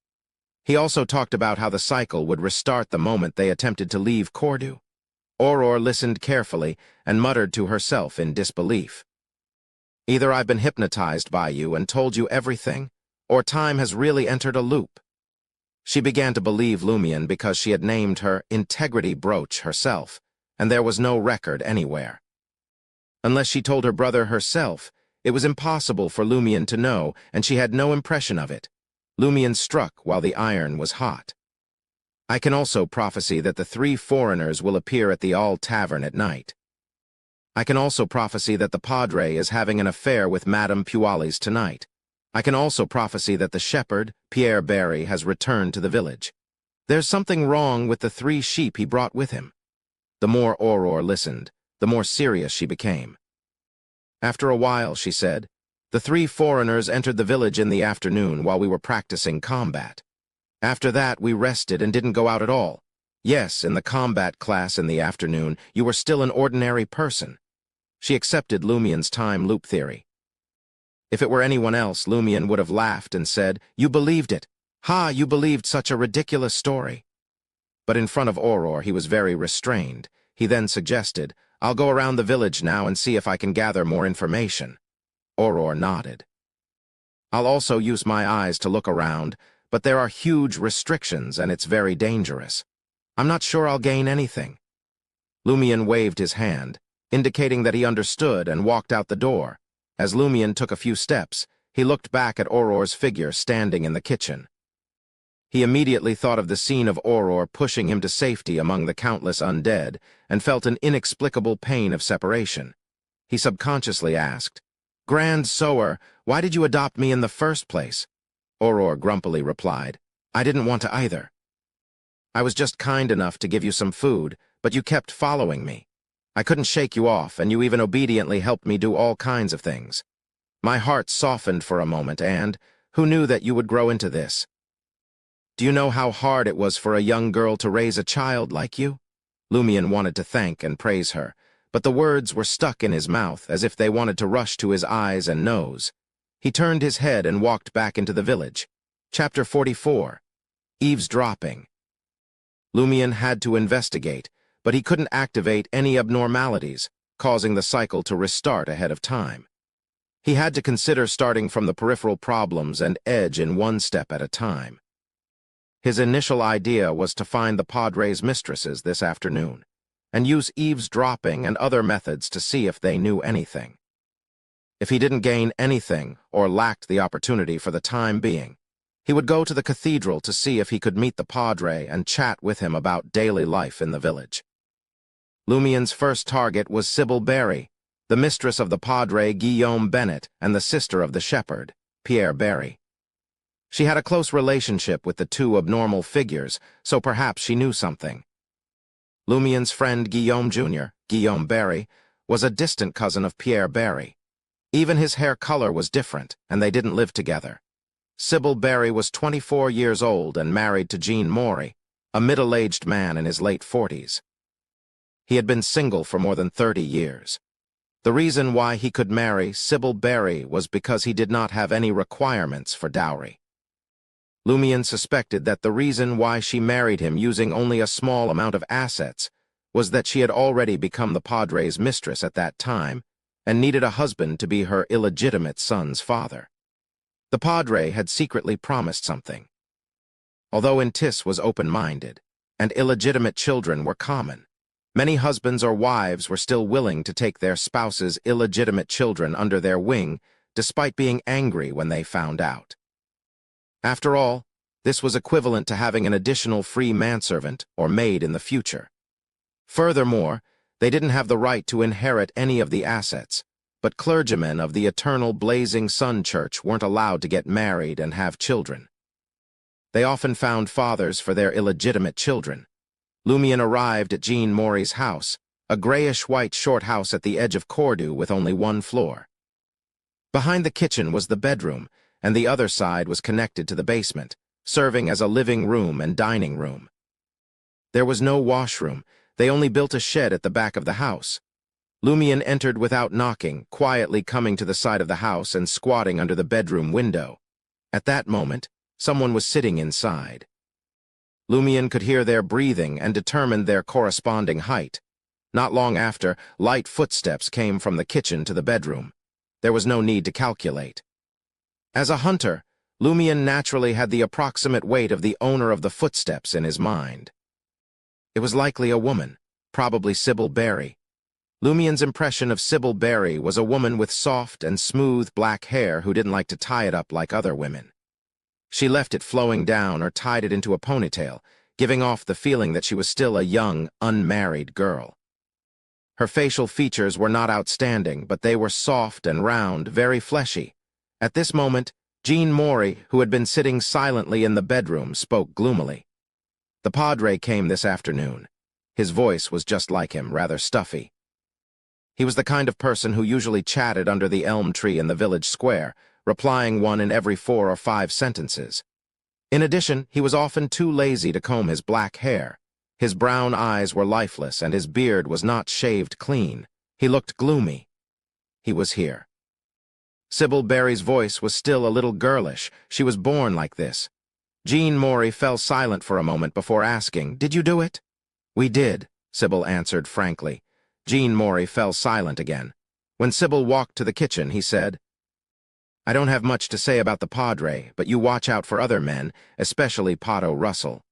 He also talked about how the cycle would restart the moment they attempted to leave Cordu. Aurora listened carefully and muttered to herself in disbelief. Either I've been hypnotized by you and told you everything, or time has really entered a loop. She began to believe Lumion because she had named her integrity brooch herself, and there was no record anywhere. Unless she told her brother herself, it was impossible for Lumion to know, and she had no impression of it. Lumion struck while the iron was hot. I can also prophesy that the 3 foreigners will appear at the All Tavern at night. I can also prophesy that the Padre is having an affair with Madame Pualis tonight. I can also prophesy that the shepherd, Pierre Barry, has returned to the village. There's something wrong with the 3 sheep he brought with him. The more Aurore listened, the more serious she became. After a while, she said, the 3 foreigners entered the village in the afternoon while we were practicing combat. After that, we rested and didn't go out at all. Yes, in the combat class in the afternoon, you were still an ordinary person. She accepted Lumion's time loop theory. If it were anyone else, Lumion would have laughed and said, "You believed it. Ha, you believed such a ridiculous story." But in front of Aurore, he was very restrained. He then suggested, "I'll go around the village now and see if I can gather more information." Aurore nodded. "I'll also use my eyes to look around, but there are huge restrictions and it's very dangerous. I'm not sure I'll gain anything." Lumion waved his hand, indicating that he understood, and walked out the door. As Lumion took a few steps, he looked back at Aurore's figure standing in the kitchen. He immediately thought of the scene of Aurore pushing him to safety among the countless undead, and felt an inexplicable pain of separation. He subconsciously asked, "Grand Sower, why did you adopt me in the first place?" Aurore grumpily replied, "I didn't want to either. I was just kind enough to give you some food, but you kept following me. I couldn't shake you off, and you even obediently helped me do all kinds of things. My heart softened for a moment, and who knew that you would grow into this? Do you know how hard it was for a young girl to raise a child like you?" Lumion wanted to thank and praise her, but the words were stuck in his mouth as if they wanted to rush to his eyes and nose. He turned his head and walked back into the village. Chapter 44. Eavesdropping. Lumion had to investigate, but he couldn't activate any abnormalities, causing the cycle to restart ahead of time. He had to consider starting from the peripheral problems and edge in one step at a time. His initial idea was to find the Padre's mistresses this afternoon, and use eavesdropping and other methods to see if they knew anything. If he didn't gain anything, or lacked the opportunity for the time being, he would go to the cathedral to see if he could meet the Padre and chat with him about daily life in the village. Lumion's first target was Sybil Barry, the mistress of the Padre Guillaume Bennett and the sister of the shepherd, Pierre Barry. She had a close relationship with the 2 abnormal figures, so perhaps she knew something. Lumion's friend Guillaume Jr., Guillaume Barry, was a distant cousin of Pierre Barry. Even his hair color was different, and they didn't live together. Sybil Barry was 24 years old and married to Jean Maury, a middle-aged man in his late 40s. He had been single for more than 30 years. The reason why he could marry Sybil Barry was because he did not have any requirements for dowry. Lumion suspected that the reason why she married him using only a small amount of assets was that she had already become the Padre's mistress at that time and needed a husband to be her illegitimate son's father. The Padre had secretly promised something. Although Intis was open-minded, and illegitimate children were common, many husbands or wives were still willing to take their spouse's illegitimate children under their wing, despite being angry when they found out. After all, this was equivalent to having an additional free manservant or maid in the future. Furthermore, they didn't have the right to inherit any of the assets, but clergymen of the Eternal Blazing Sun Church weren't allowed to get married and have children. They often found fathers for their illegitimate children. Lumion arrived at Jean Maury's house, a grayish-white short house at the edge of Cordoue with only 1 floor. Behind the kitchen was the bedroom, and the other side was connected to the basement, serving as a living room and dining room. There was no washroom. They only built a shed at the back of the house. Lumion entered without knocking, quietly coming to the side of the house and squatting under the bedroom window. At that moment, someone was sitting inside. Lumion could hear their breathing and determined their corresponding height. Not long after, light footsteps came from the kitchen to the bedroom. There was no need to calculate. As a hunter, Lumion naturally had the approximate weight of the owner of the footsteps in his mind. It was likely a woman, probably Sybil Berry. Lumion's impression of Sybil Berry was a woman with soft and smooth black hair who didn't like to tie it up like other women. She left it flowing down or tied it into a ponytail, giving off the feeling that she was still a young, unmarried girl. Her facial features were not outstanding, but they were soft and round, very fleshy. At this moment, Jean Maury, who had been sitting silently in the bedroom, spoke gloomily. The Padre came this afternoon. His voice was just like him, rather stuffy. He was the kind of person who usually chatted under the elm tree in the village square, replying one in every 4 or 5 sentences. In addition, he was often too lazy to comb his black hair. His brown eyes were lifeless, and his beard was not shaved clean. He looked gloomy. He was here. Sybil Berry's voice was still a little girlish. She was born like this. Jean Maury fell silent for a moment before asking, "Did you do it?" "We did," Sybil answered frankly. Jean Maury fell silent again. When Sybil walked to the kitchen, he said, "I don't have much to say about the Padre, but you watch out for other men, especially Potto Russell."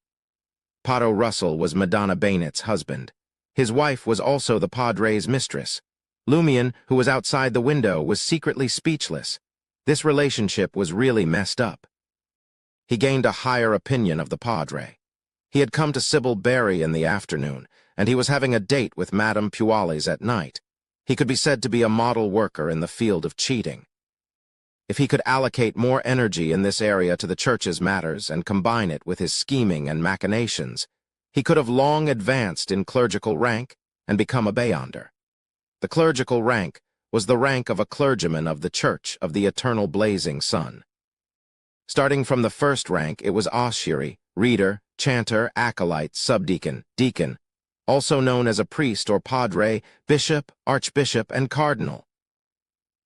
Potto Russell was Madonna Bainet's husband. His wife was also the Padre's mistress. Lumion, who was outside the window, was secretly speechless. This relationship was really messed up. He gained a higher opinion of the Padre. He had come to Sybil Berry in the afternoon, and he was having a date with Madame Puales at night. He could be said to be a model worker in the field of cheating. If he could allocate more energy in this area to the church's matters and combine it with his scheming and machinations, he could have long advanced in clerical rank and become a beyonder. The clerical rank was the rank of a clergyman of the Church of the Eternal Blazing Sun. Starting from the first rank, it was ossuary, reader, chanter, acolyte, subdeacon, deacon, also known as a priest or padre, bishop, archbishop, and cardinal.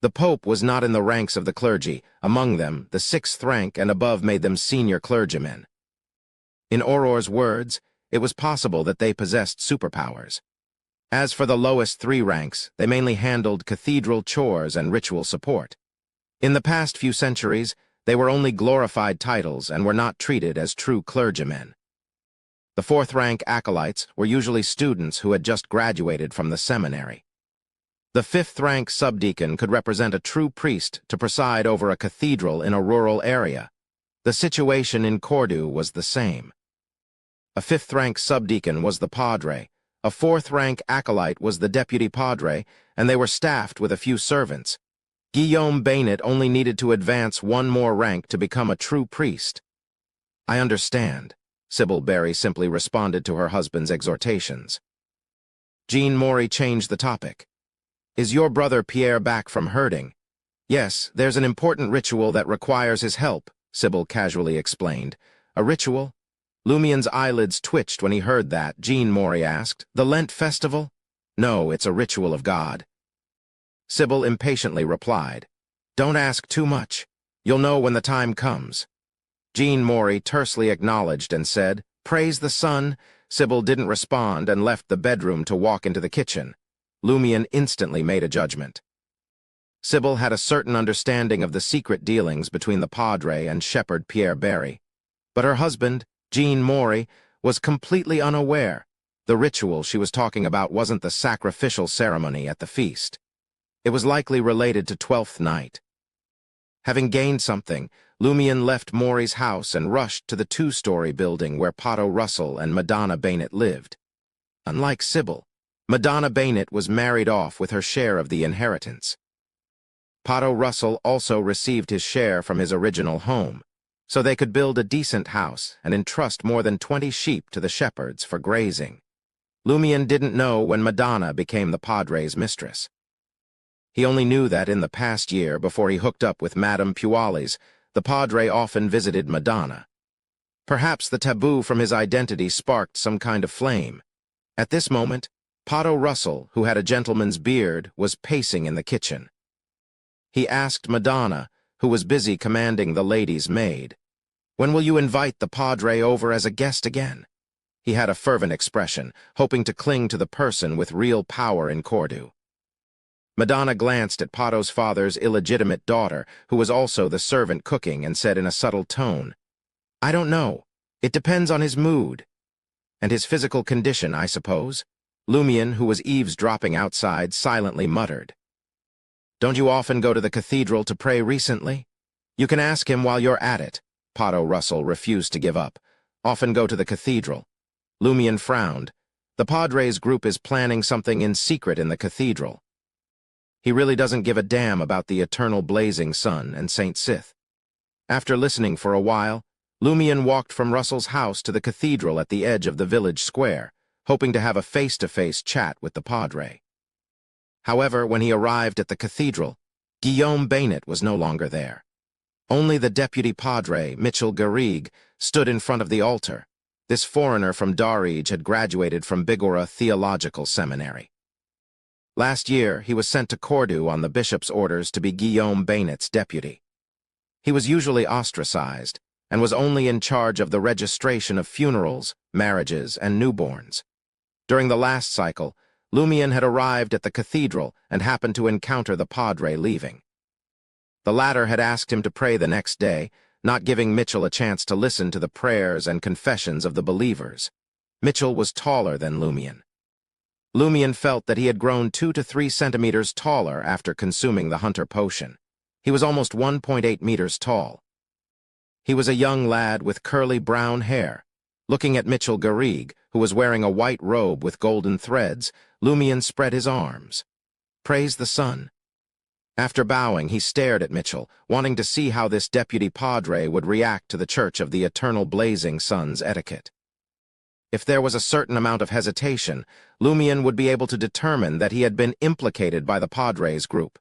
The Pope was not in the ranks of the clergy. Among them, the 6th rank and above made them senior clergymen. In Auror's words, it was possible that they possessed superpowers. As for the lowest 3 ranks, they mainly handled cathedral chores and ritual support. In the past few centuries, they were only glorified titles and were not treated as true clergymen. The 4th rank acolytes were usually students who had just graduated from the seminary. The 5th rank subdeacon could represent a true priest to preside over a cathedral in a rural area. The situation in Cordoue was the same. A 5th rank subdeacon was the padre, a 4th rank acolyte was the deputy padre, and they were staffed with a few servants. Guillaume Bainet only needed to advance 1 more rank to become a true priest. "I understand," Sybil Berry simply responded to her husband's exhortations. Jean Maury changed the topic. "Is your brother Pierre back from herding?" "Yes, there's an important ritual that requires his help," Sybil casually explained. "A ritual?" Lumion's eyelids twitched when he heard that. Jean Maury asked, "The Lent festival?" "No, it's a ritual of God." Sybil impatiently replied, "Don't ask too much. You'll know when the time comes." Jean Maury tersely acknowledged and said, "Praise the sun." Sybil didn't respond and left the bedroom to walk into the kitchen. Lumion instantly made a judgment. Sybil had a certain understanding of the secret dealings between the Padre and shepherd Pierre Berry, but her husband, Jean Maury, was completely unaware. The ritual she was talking about wasn't the sacrificial ceremony at the feast. It was likely related to Twelfth Night. Having gained something, Lumion left Maury's house and rushed to the 2-story building where Potto Russell and Madonna Bainet lived. Unlike Sybil, Madonna Bainet was married off with her share of the inheritance. Potto Russell also received his share from his original home, so they could build a decent house and entrust more than 20 sheep to the shepherds for grazing. Lumion didn't know when Madonna became the Padre's mistress. He only knew that in the past year, before he hooked up with Madame Puales, the Padre often visited Madonna. Perhaps the taboo from his identity sparked some kind of flame. At this moment, Potto Russell, who had a gentleman's beard, was pacing in the kitchen. He asked Madonna, who was busy commanding the lady's maid, "When will you invite the Padre over as a guest again?" He had a fervent expression, hoping to cling to the person with real power in Cordoue. Madonna glanced at Pato's father's illegitimate daughter, who was also the servant cooking, and said in a subtle tone, "I don't know. It depends on his mood. And his physical condition, I suppose." Lumion, who was eavesdropping outside, silently muttered, "Don't you often go to the cathedral to pray recently? You can ask him while you're at it." Pato Russell refused to give up. "Often go to the cathedral." Lumion frowned. "The Padres group is planning something in secret in the cathedral. He really doesn't give a damn about the eternal blazing sun and Saint Sith." After listening for a while, Lumion walked from Russell's house to the cathedral at the edge of the village square, hoping to have a face-to-face chat with the Padre. However, when he arrived at the cathedral, Guillaume Bainet was no longer there. Only the deputy Padre, Mitchell Garrigue, stood in front of the altar. This foreigner from Darij had graduated from Bigorra Theological Seminary. Last year, he was sent to Cordoue on the bishop's orders to be Guillaume Bainet's deputy. He was usually ostracized, and was only in charge of the registration of funerals, marriages, and newborns. During the last cycle, Lumion had arrived at the cathedral and happened to encounter the Padre leaving. The latter had asked him to pray the next day, not giving Mitchell a chance to listen to the prayers and confessions of the believers. Mitchell was taller than Lumion. Lumion felt that he had grown 2 to 3 centimeters taller after consuming the Hunter potion. He was almost 1.8 meters tall. He was a young lad with curly brown hair. Looking at Mitchell Garrigue, who was wearing a white robe with golden threads, Lumion spread his arms. "Praise the sun." After bowing, he stared at Mitchell, wanting to see how this deputy Padre would react to the Church of the Eternal Blazing Sun's etiquette. If there was a certain amount of hesitation, Lumion would be able to determine that he had been implicated by the Padres group.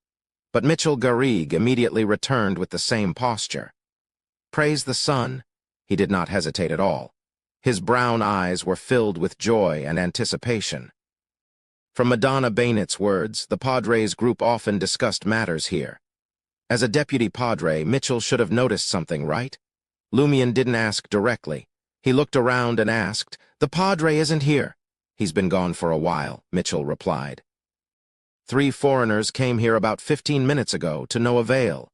But Mitchell Garrigue immediately returned with the same posture. "Praise the sun." He did not hesitate at all. His brown eyes were filled with joy and anticipation. From Madonna Bainet's words, the Padres group often discussed matters here. As a deputy Padre, Mitchell should have noticed something, right? Lumion didn't ask directly. He looked around and asked, "The Padre isn't here." "He's been gone for a while," Mitchell replied. "3 foreigners came here about 15 minutes ago, to no avail."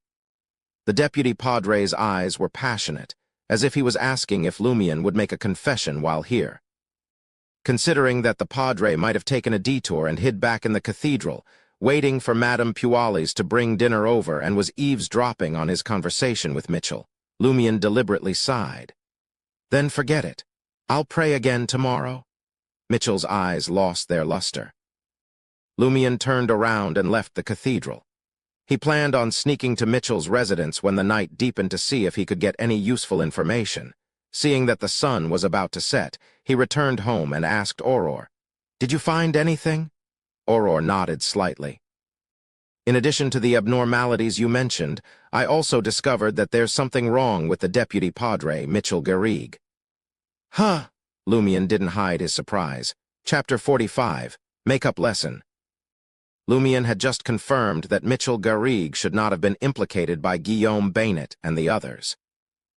The deputy Padre's eyes were passionate, as if he was asking if Lumion would make a confession while here. Considering that the Padre might have taken a detour and hid back in the cathedral, waiting for Madame Pualis to bring dinner over, and was eavesdropping on his conversation with Mitchell, Lumion deliberately sighed. "Then forget it. I'll pray again tomorrow." Mitchell's eyes lost their luster. Lumion turned around and left the cathedral. He planned on sneaking to Mitchell's residence when the night deepened to see if he could get any useful information. Seeing that the sun was about to set, he returned home and asked Aurore, "Did you find anything?" Aurore nodded slightly. "In addition to the abnormalities you mentioned, I also discovered that there's something wrong with the deputy Padre, Mitchell Garrigue." "Huh!" Lumion didn't hide his surprise. Chapter 45, Make-up Lesson. Lumion had just confirmed that Mitchell Garrigue should not have been implicated by Guillaume Bainet and the others.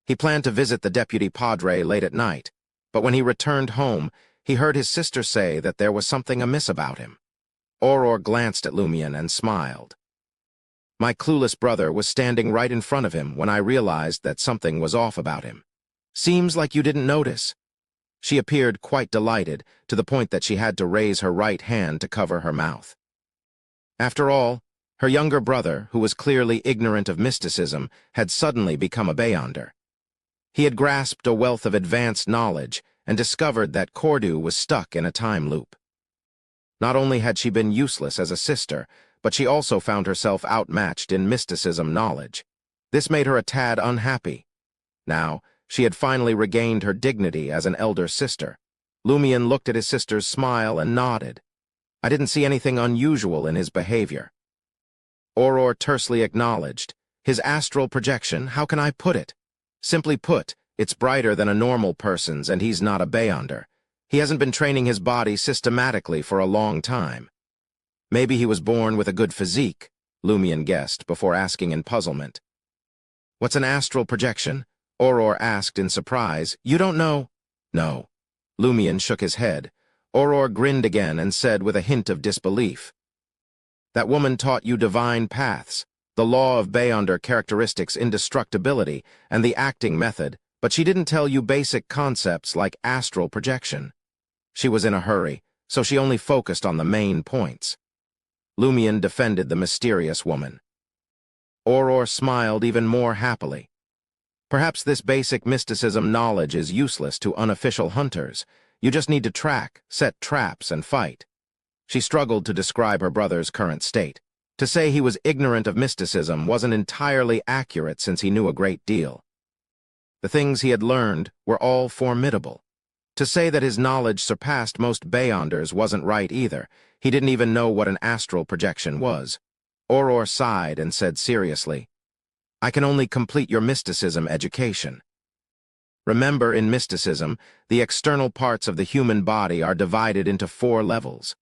He planned to visit the deputy Padre late at night, but when he returned home, he heard his sister say that there was something amiss about him. Aurore glanced at Lumion and smiled. "My clueless brother was standing right in front of him when I realized that something was off about him. Seems like you didn't notice." She appeared quite delighted, to the point that she had to raise her right hand to cover her mouth. After all, her younger brother, who was clearly ignorant of mysticism, had suddenly become a Beyonder. He had grasped a wealth of advanced knowledge and discovered that Cordoue was stuck in a time loop. Not only had she been useless as a sister, but she also found herself outmatched in mysticism knowledge. This made her a tad unhappy. Now, she had finally regained her dignity as an elder sister. Lumion looked at his sister's smile and nodded. "I didn't see anything unusual in his behavior." Aurore tersely acknowledged, "His astral projection, how can I put it? Simply put, it's brighter than a normal person's, and he's not a Beyonder. He hasn't been training his body systematically for a long time." "Maybe he was born with a good physique," Lumion guessed, before asking in puzzlement. "What's an astral projection?" Aurore asked in surprise. "You don't know?" "No." Lumion shook his head. Aurore grinned again and said with a hint of disbelief, That woman taught you divine paths, the law of Beyonder characteristics indestructibility, and the acting method, but she didn't tell you basic concepts like astral projection. She was in a hurry, so she only focused on the main points. Lumion defended the mysterious woman. Auror smiled even more happily. Perhaps this basic mysticism knowledge is useless to unofficial hunters. You just need to track, set traps, and fight. She struggled to describe her brother's current state. To say he was ignorant of mysticism wasn't entirely accurate since he knew a great deal. The things he had learned were all formidable. To say that his knowledge surpassed most Beyonders wasn't right either. He didn't even know what an astral projection was. Auror sighed and said seriously, "I can only complete your mysticism education." Remember, in mysticism, the external parts of the human body are divided into 4 levels.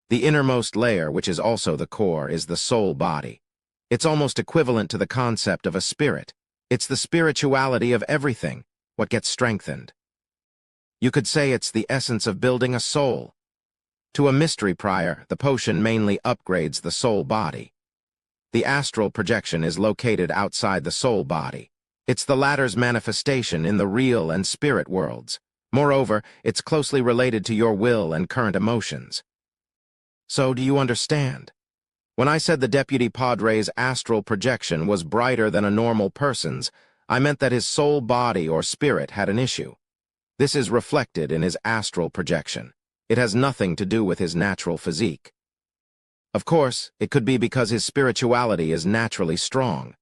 The innermost layer, which is also the core, is the soul body. It's almost equivalent to the concept of a spirit. It's the spirituality of everything, what gets strengthened. You could say it's the essence of building a soul. To a mystery prior, the potion mainly upgrades the soul body. The astral projection is located outside the soul body. It's the latter's manifestation in the real and spirit worlds. Moreover, it's closely related to your will and current emotions. So, do you understand? When I said the Deputy Padre's astral projection was brighter than a normal person's, I meant that his soul body or spirit had an issue. This is reflected in his astral projection. It has nothing to do with his natural physique. Of course, it could be because his spirituality is naturally strong.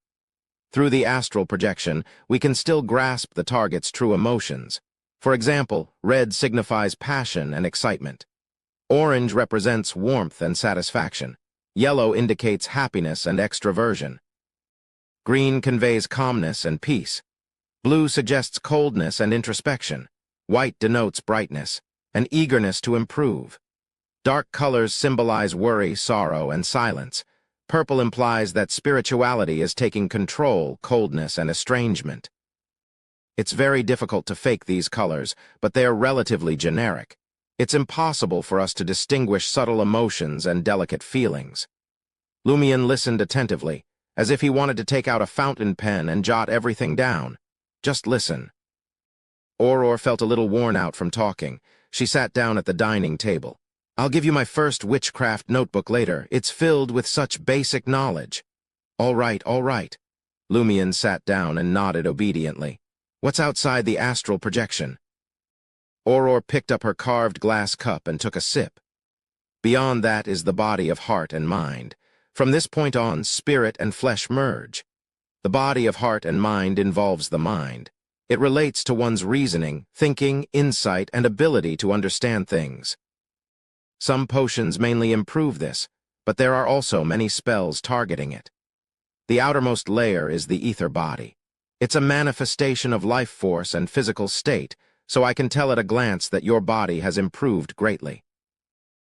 Through the astral projection, we can still grasp the target's true emotions. For example, red signifies passion and excitement. Orange represents warmth and satisfaction. Yellow indicates happiness and extroversion. Green conveys calmness and peace. Blue suggests coldness and introspection. White denotes brightness, an eagerness to improve. Dark colors symbolize worry, sorrow, and silence. Purple implies that spirituality is taking control, coldness, and estrangement. It's very difficult to fake these colors, but they are relatively generic. It's impossible for us to distinguish subtle emotions and delicate feelings. Lumion listened attentively, as if he wanted to take out a fountain pen and jot everything down. Just listen. Auror felt a little worn out from talking. She sat down at the dining table. "I'll give you my first witchcraft notebook later. It's filled with such basic knowledge." All right. Lumion sat down and nodded obediently. "What's outside the astral projection?" Auror picked up her carved glass cup and took a sip. "Beyond that is the body of heart and mind. From this point on, spirit and flesh merge. The body of heart and mind involves the mind. It relates to one's reasoning, thinking, insight, and ability to understand things. Some potions mainly improve this, but there are also many spells targeting it. The outermost layer is the ether body. It's a manifestation of life force and physical state, so I can tell at a glance that your body has improved greatly.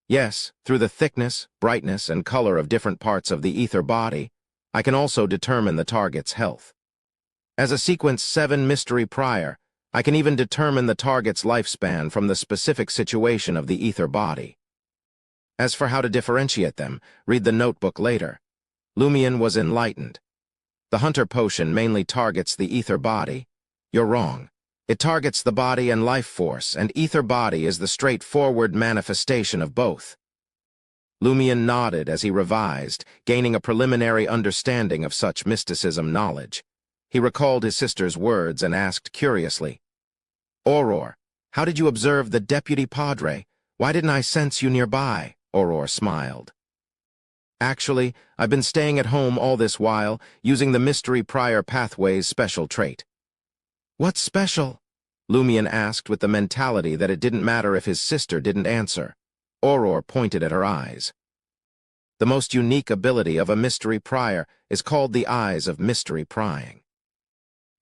Yes, through the thickness, brightness, and color of different parts of the ether body, I can also determine the target's health. As a Sequence 7 mystery prior, I can even determine the target's lifespan from the specific situation of the ether body. As for how to differentiate them, read the notebook later." Lumion was enlightened. "The hunter potion mainly targets the ether body." "You're wrong. It targets the body and life force, and ether body is the straightforward manifestation of both." Lumion nodded as he revised, gaining a preliminary understanding of such mysticism knowledge. He recalled his sister's words and asked curiously, "Auror, how did you observe the Deputy Padre? Why didn't I sense you nearby?" Auror smiled. "Actually, I've been staying at home all this while, using the mystery prior pathway's special trait." "What's special?" Lumion asked with the mentality that it didn't matter if his sister didn't answer. Auror pointed at her eyes. "The most unique ability of a mystery prior is called the eyes of mystery prying.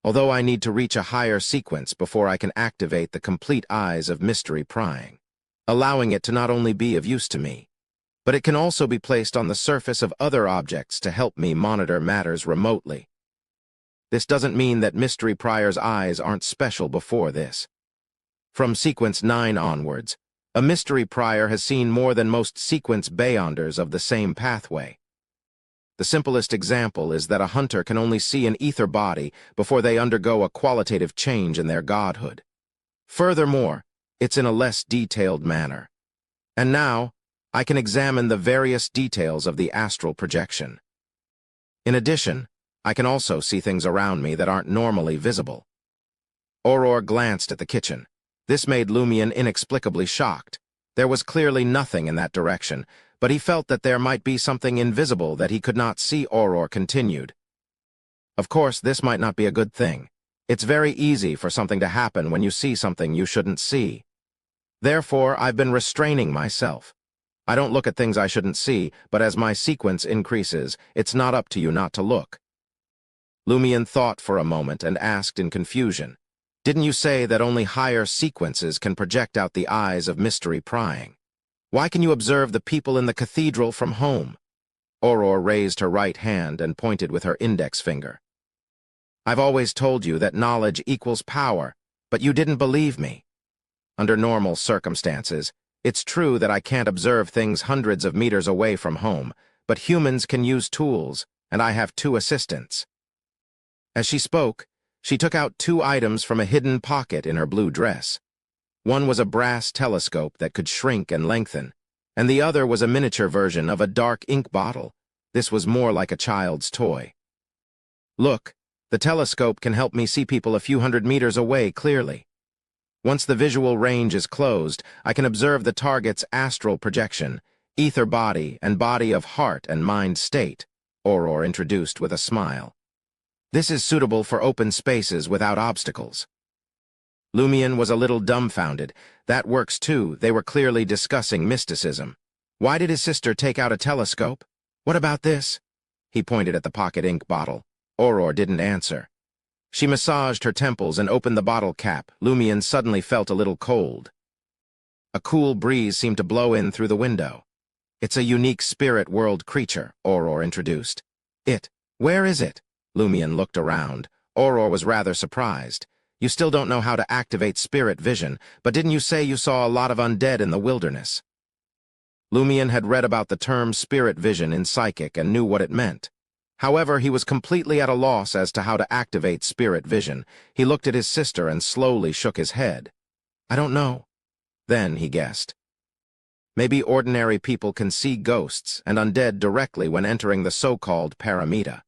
Although I need to reach a higher sequence before I can activate the complete eyes of mystery prying, allowing it to not only be of use to me, but it can also be placed on the surface of other objects to help me monitor matters remotely. This doesn't mean that mystery prior's eyes aren't special before this. From Sequence 9 onwards, A mystery prior has seen more than most sequence beyonders of the same pathway. The simplest example is that a hunter can only see an ether body before they undergo a qualitative change in their godhood. Furthermore, it's in a less detailed manner. And now, I can examine the various details of the astral projection. In addition, I can also see things around me that aren't normally visible. Auror glanced at the kitchen. This made Lumion inexplicably shocked. There was clearly nothing in that direction, but he felt that there might be something invisible that he could not see. Auror continued. Of course, this might not be a good thing. It's very easy for something to happen when you see something you shouldn't see. Therefore, I've been restraining myself. I don't look at things I shouldn't see, but as my sequence increases, it's not up to you not to look. Lumion thought for a moment and asked in confusion, "Didn't you say that only higher sequences can project out the eyes of mystery prying? Why can you observe the people in the cathedral from home?" Auror raised her right hand and pointed with her index finger. "I've always told you that knowledge equals power, but you didn't believe me. Under normal circumstances, it's true that I can't observe things hundreds of meters away from home, but humans can use tools, and I have 2 assistants." As she spoke, she took out 2 items from a hidden pocket in her blue dress. One was a brass telescope that could shrink and lengthen, and the other was a miniature version of a dark ink bottle. This was more like a child's toy. "Look, the telescope can help me see people a few hundred meters away clearly. Once the visual range is closed, I can observe the target's astral projection, ether body, and body of heart and mind state," Auror introduced with a smile. "This is suitable for open spaces without obstacles." Lumion was a little dumbfounded. That works too. They were clearly discussing mysticism. Why did his sister take out a telescope? "What about this?" He pointed at the pocket ink bottle. Auror didn't answer. She massaged her temples and opened the bottle cap. Lumion suddenly felt a little cold. A cool breeze seemed to blow in through the window. "It's a unique spirit world creature," Auror introduced. Where is it?" Lumion looked around. Auror was rather surprised. "You still don't know how to activate spirit vision, but didn't you say you saw a lot of undead in the wilderness?" Lumion had read about the term spirit vision in psychic and knew what it meant. However, he was completely at a loss as to how to activate spirit vision. He looked at his sister and slowly shook his head. "I don't know." Then he guessed. Maybe ordinary people can see ghosts and undead directly when entering the so-called paramita.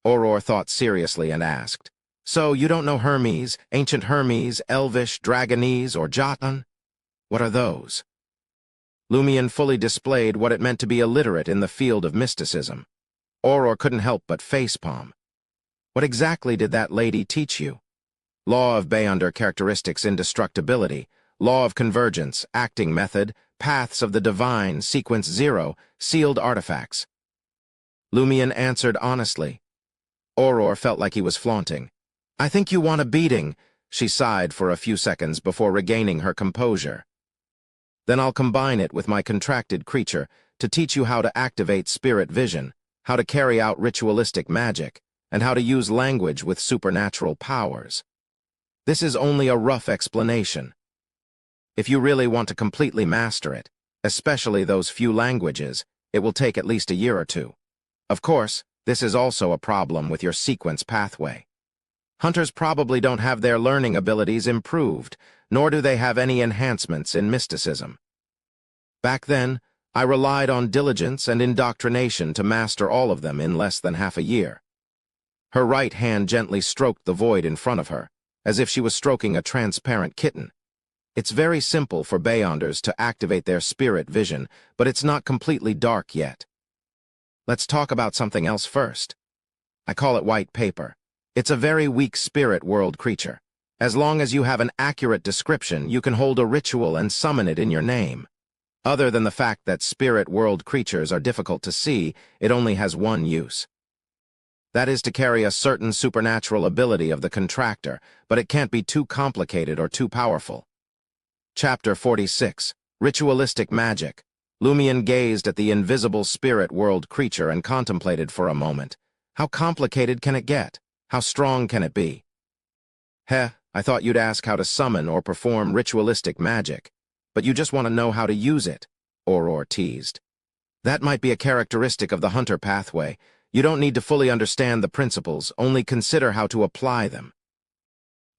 Auror thought seriously and asked, "So you don't know Hermes, ancient Hermes, Elvish, Dragonese, or Jotun? What are those?" Lumion fully displayed what it meant to be illiterate in the field of mysticism. Auror couldn't help but facepalm. "What exactly did that lady teach you?" "Law of Beyonder characteristics indestructibility, law of convergence, acting method, paths of the divine, sequence 0, sealed artifacts." Lumion answered honestly. Auror felt like he was flaunting. "I think you want a beating," she sighed for a few seconds before regaining her composure. "Then I'll combine it with my contracted creature to teach you how to activate spirit vision, how to carry out ritualistic magic, and how to use language with supernatural powers. This is only a rough explanation. If you really want to completely master it, especially those few languages, it will take at least a year or 2. Of course, this is also a problem with your sequence pathway. Hunters probably don't have their learning abilities improved, nor do they have any enhancements in mysticism. Back then, I relied on diligence and indoctrination to master all of them in less than half a year." Her right hand gently stroked the void in front of her, as if she was stroking a transparent kitten. "It's very simple for Beyonders to activate their spirit vision, but it's not completely dark yet. Let's talk about something else first. I call it white paper. It's a very weak spirit world creature. As long as you have an accurate description, you can hold a ritual and summon it in your name. Other than the fact that spirit world creatures are difficult to see, it only has one use. That is to carry a certain supernatural ability of the contractor, but it can't be too complicated or too powerful." Chapter 46, Ritualistic Magic. Lumion gazed at the invisible spirit world creature and contemplated for a moment. How complicated can it get? How strong can it be? I thought you'd ask how to summon or perform ritualistic magic. but you just want to know how to use it, Auror teased. That might be a characteristic of the hunter pathway. You don't need to fully understand the principles, only consider how to apply them.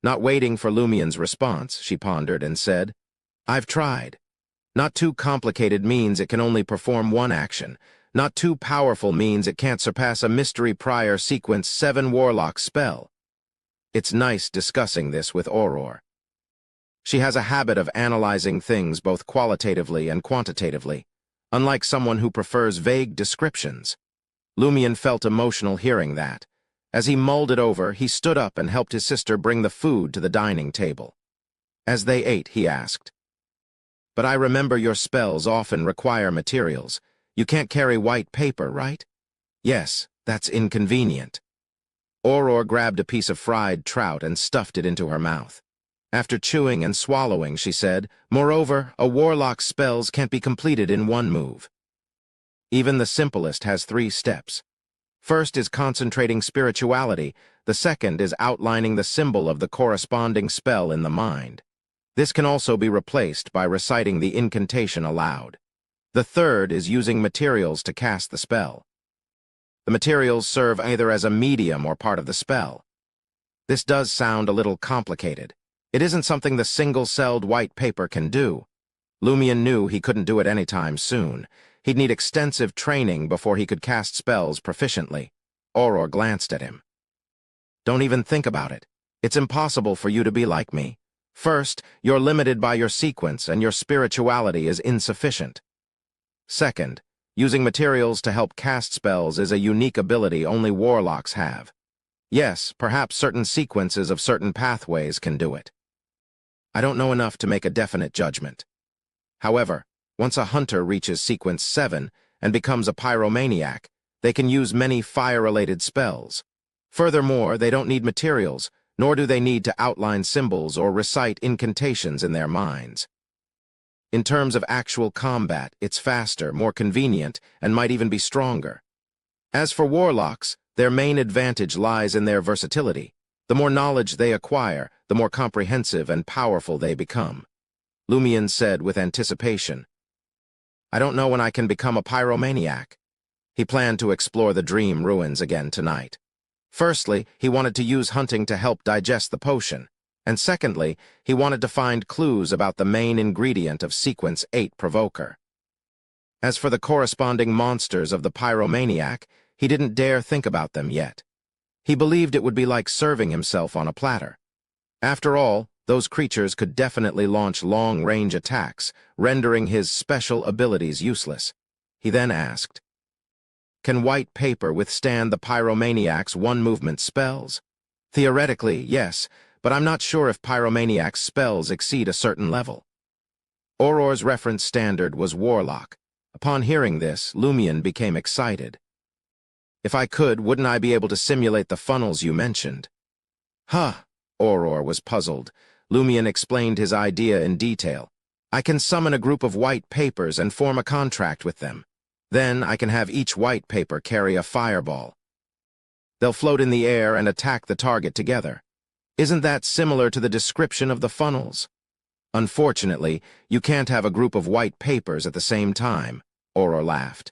Not waiting for Lumien's response, she pondered and said, I've tried. Not too complicated means it can only perform one action. Not too powerful means it can't surpass a mystery prior sequence 7 warlock spell. It's nice discussing this with Auror. She has a habit of analyzing things both qualitatively and quantitatively, unlike someone who prefers vague descriptions. Lumien felt emotional hearing that. As he mulled it over, he stood up and helped his sister bring the food to the dining table. As they ate, he asked, But I remember your spells often require materials. You can't carry white paper, right? Yes, that's inconvenient. Auror grabbed a piece of fried trout and stuffed it into her mouth. After chewing and swallowing, she said, Moreover, a warlock's spells can't be completed in one move. Even the simplest has 3 steps. First is concentrating spirituality, the second is outlining the symbol of the corresponding spell in the mind. This can also be replaced by reciting the incantation aloud. The third is using materials to cast the spell. The materials serve either as a medium or part of the spell. This does sound a little complicated. It isn't something the single-celled white paper can do. Lumien knew he couldn't do it anytime soon. He'd need extensive training before he could cast spells proficiently. Auror glanced at him. Don't even think about it. It's impossible for you to be like me. First, you're limited by your sequence and your spirituality is insufficient. Second, using materials to help cast spells is a unique ability only warlocks have. Yes, perhaps certain sequences of certain pathways can do it. I don't know enough to make a definite judgment. However, once a hunter reaches sequence 7 and becomes a pyromaniac, they can use many fire-related spells. Furthermore, they don't need materials, nor do they need to outline symbols or recite incantations in their minds. In terms of actual combat, it's faster, more convenient, and might even be stronger. As for warlocks, their main advantage lies in their versatility. The more knowledge they acquire, the more comprehensive and powerful they become. Lumien said with anticipation, I don't know when I can become a pyromaniac. He planned to explore the dream ruins again tonight. Firstly, he wanted to use hunting to help digest the potion, and secondly, he wanted to find clues about the main ingredient of Sequence 8 Provoker. As for the corresponding monsters of the pyromaniac, he didn't dare think about them yet. He believed it would be like serving himself on a platter. After all, those creatures could definitely launch long-range attacks, rendering his special abilities useless. He then asked, Can white paper withstand the pyromaniac's one-movement spells? Theoretically, yes, but I'm not sure if pyromaniac's spells exceed a certain level. Auror's reference standard was warlock. Upon hearing this, Lumien became excited. If I could, wouldn't I be able to simulate the funnels you mentioned? Huh, Auror was puzzled. Lumien explained his idea in detail. I can summon a group of white papers and form a contract with them. Then I can have each white paper carry a fireball. They'll float in the air and attack the target together. Isn't that similar to the description of the funnels? Unfortunately, you can't have a group of white papers at the same time, Auror laughed.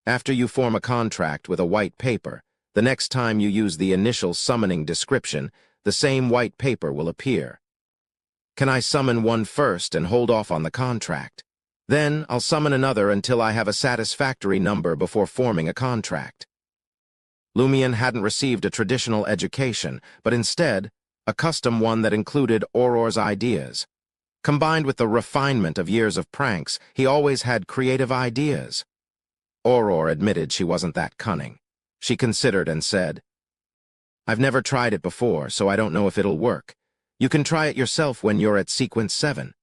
After you form a contract with a white paper, the next time you use the initial summoning description, the same white paper will appear. Can I summon one first and hold off on the contract? Then I'll summon another until I have a satisfactory number before forming a contract. Lumien hadn't received a traditional education, but instead, a custom one that included Auror's ideas. Combined with the refinement of years of pranks, he always had creative ideas. Auror admitted she wasn't that cunning. She considered and said, I've never tried it before, so I don't know if it'll work. You can try it yourself when you're at Sequence 7.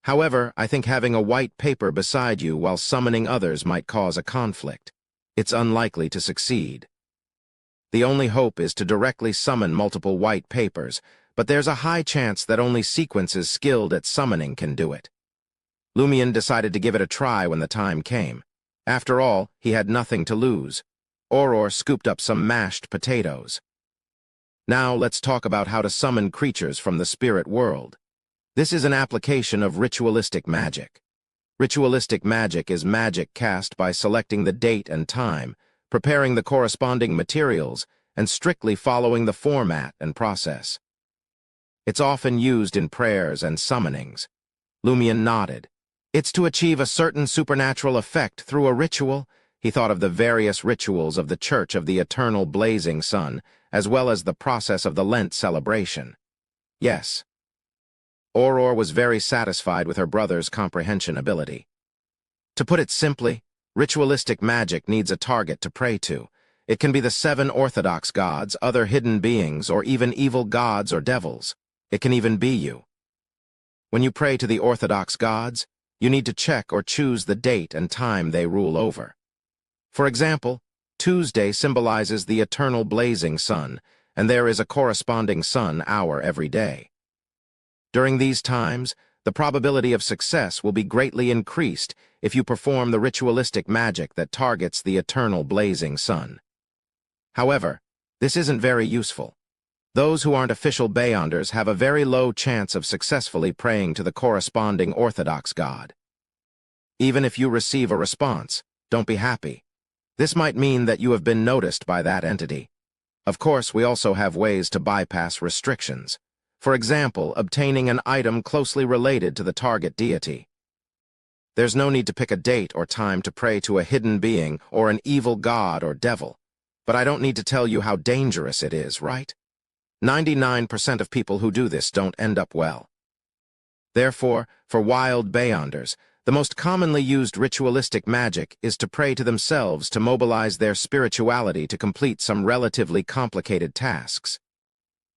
However, I think having a white paper beside you while summoning others might cause a conflict. It's unlikely to succeed. The only hope is to directly summon multiple white papers, but there's a high chance that only sequences skilled at summoning can do it. Lumien decided to give it a try when the time came. After all, he had nothing to lose. Auror scooped up some mashed potatoes. Now let's talk about how to summon creatures from the spirit world. This is an application of ritualistic magic. Ritualistic magic is magic cast by selecting the date and time, preparing the corresponding materials, and strictly following the format and process. It's often used in prayers and summonings. Lumion nodded. It's to achieve a certain supernatural effect through a ritual. He thought of the various rituals of the Church of the Eternal Blazing Sun, as well as the process of the Lent celebration. Yes. Aurora was very satisfied with her brother's comprehension ability. To put it simply, ritualistic magic needs a target to pray to. It can be the 7 orthodox gods, other hidden beings, or even evil gods or devils. It can even be you. When you pray to the orthodox gods, you need to check or choose the date and time they rule over. For example, Tuesday symbolizes the eternal blazing sun, and there is a corresponding sun hour every day. During these times, the probability of success will be greatly increased if you perform the ritualistic magic that targets the eternal blazing sun. However, this isn't very useful. Those who aren't official Beyonders have a very low chance of successfully praying to the corresponding Orthodox god. Even if you receive a response, don't be happy. This might mean that you have been noticed by that entity. Of course, we also have ways to bypass restrictions. For example, obtaining an item closely related to the target deity. There's no need to pick a date or time to pray to a hidden being or an evil god or devil. But I don't need to tell you how dangerous it is, right? 99% of people who do this don't end up well. Therefore, for wild Beyonders, the most commonly used ritualistic magic is to pray to themselves to mobilize their spirituality to complete some relatively complicated tasks.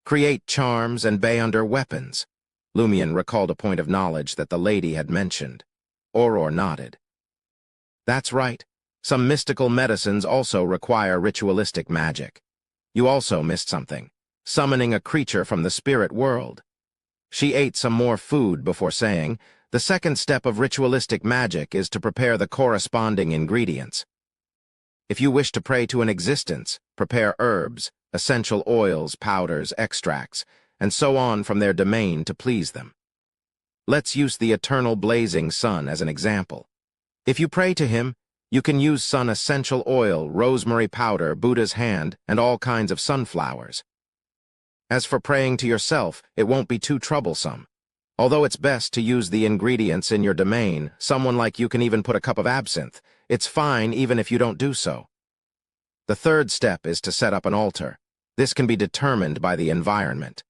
Create charms and Beyonder weapons. Lumion recalled a point of knowledge that the lady had mentioned. Aurora nodded. That's right. Some mystical medicines also require ritualistic magic. You also missed something. Summoning a creature from the spirit world. She ate some more food before saying, the second step of ritualistic magic is to prepare the corresponding ingredients. If you wish to pray to an existence, prepare herbs, essential oils, powders, extracts, and so on from their domain to please them. Let's use the eternal blazing sun as an example. If you pray to him, you can use sun essential oil, rosemary powder, Buddha's hand, and all kinds of sunflowers. As for praying to yourself, it won't be too troublesome. Although it's best to use the ingredients in your domain, someone like you can even put a cup of absinthe. It's fine even if you don't do so. The third step is to set up an altar. This can be determined by the environment.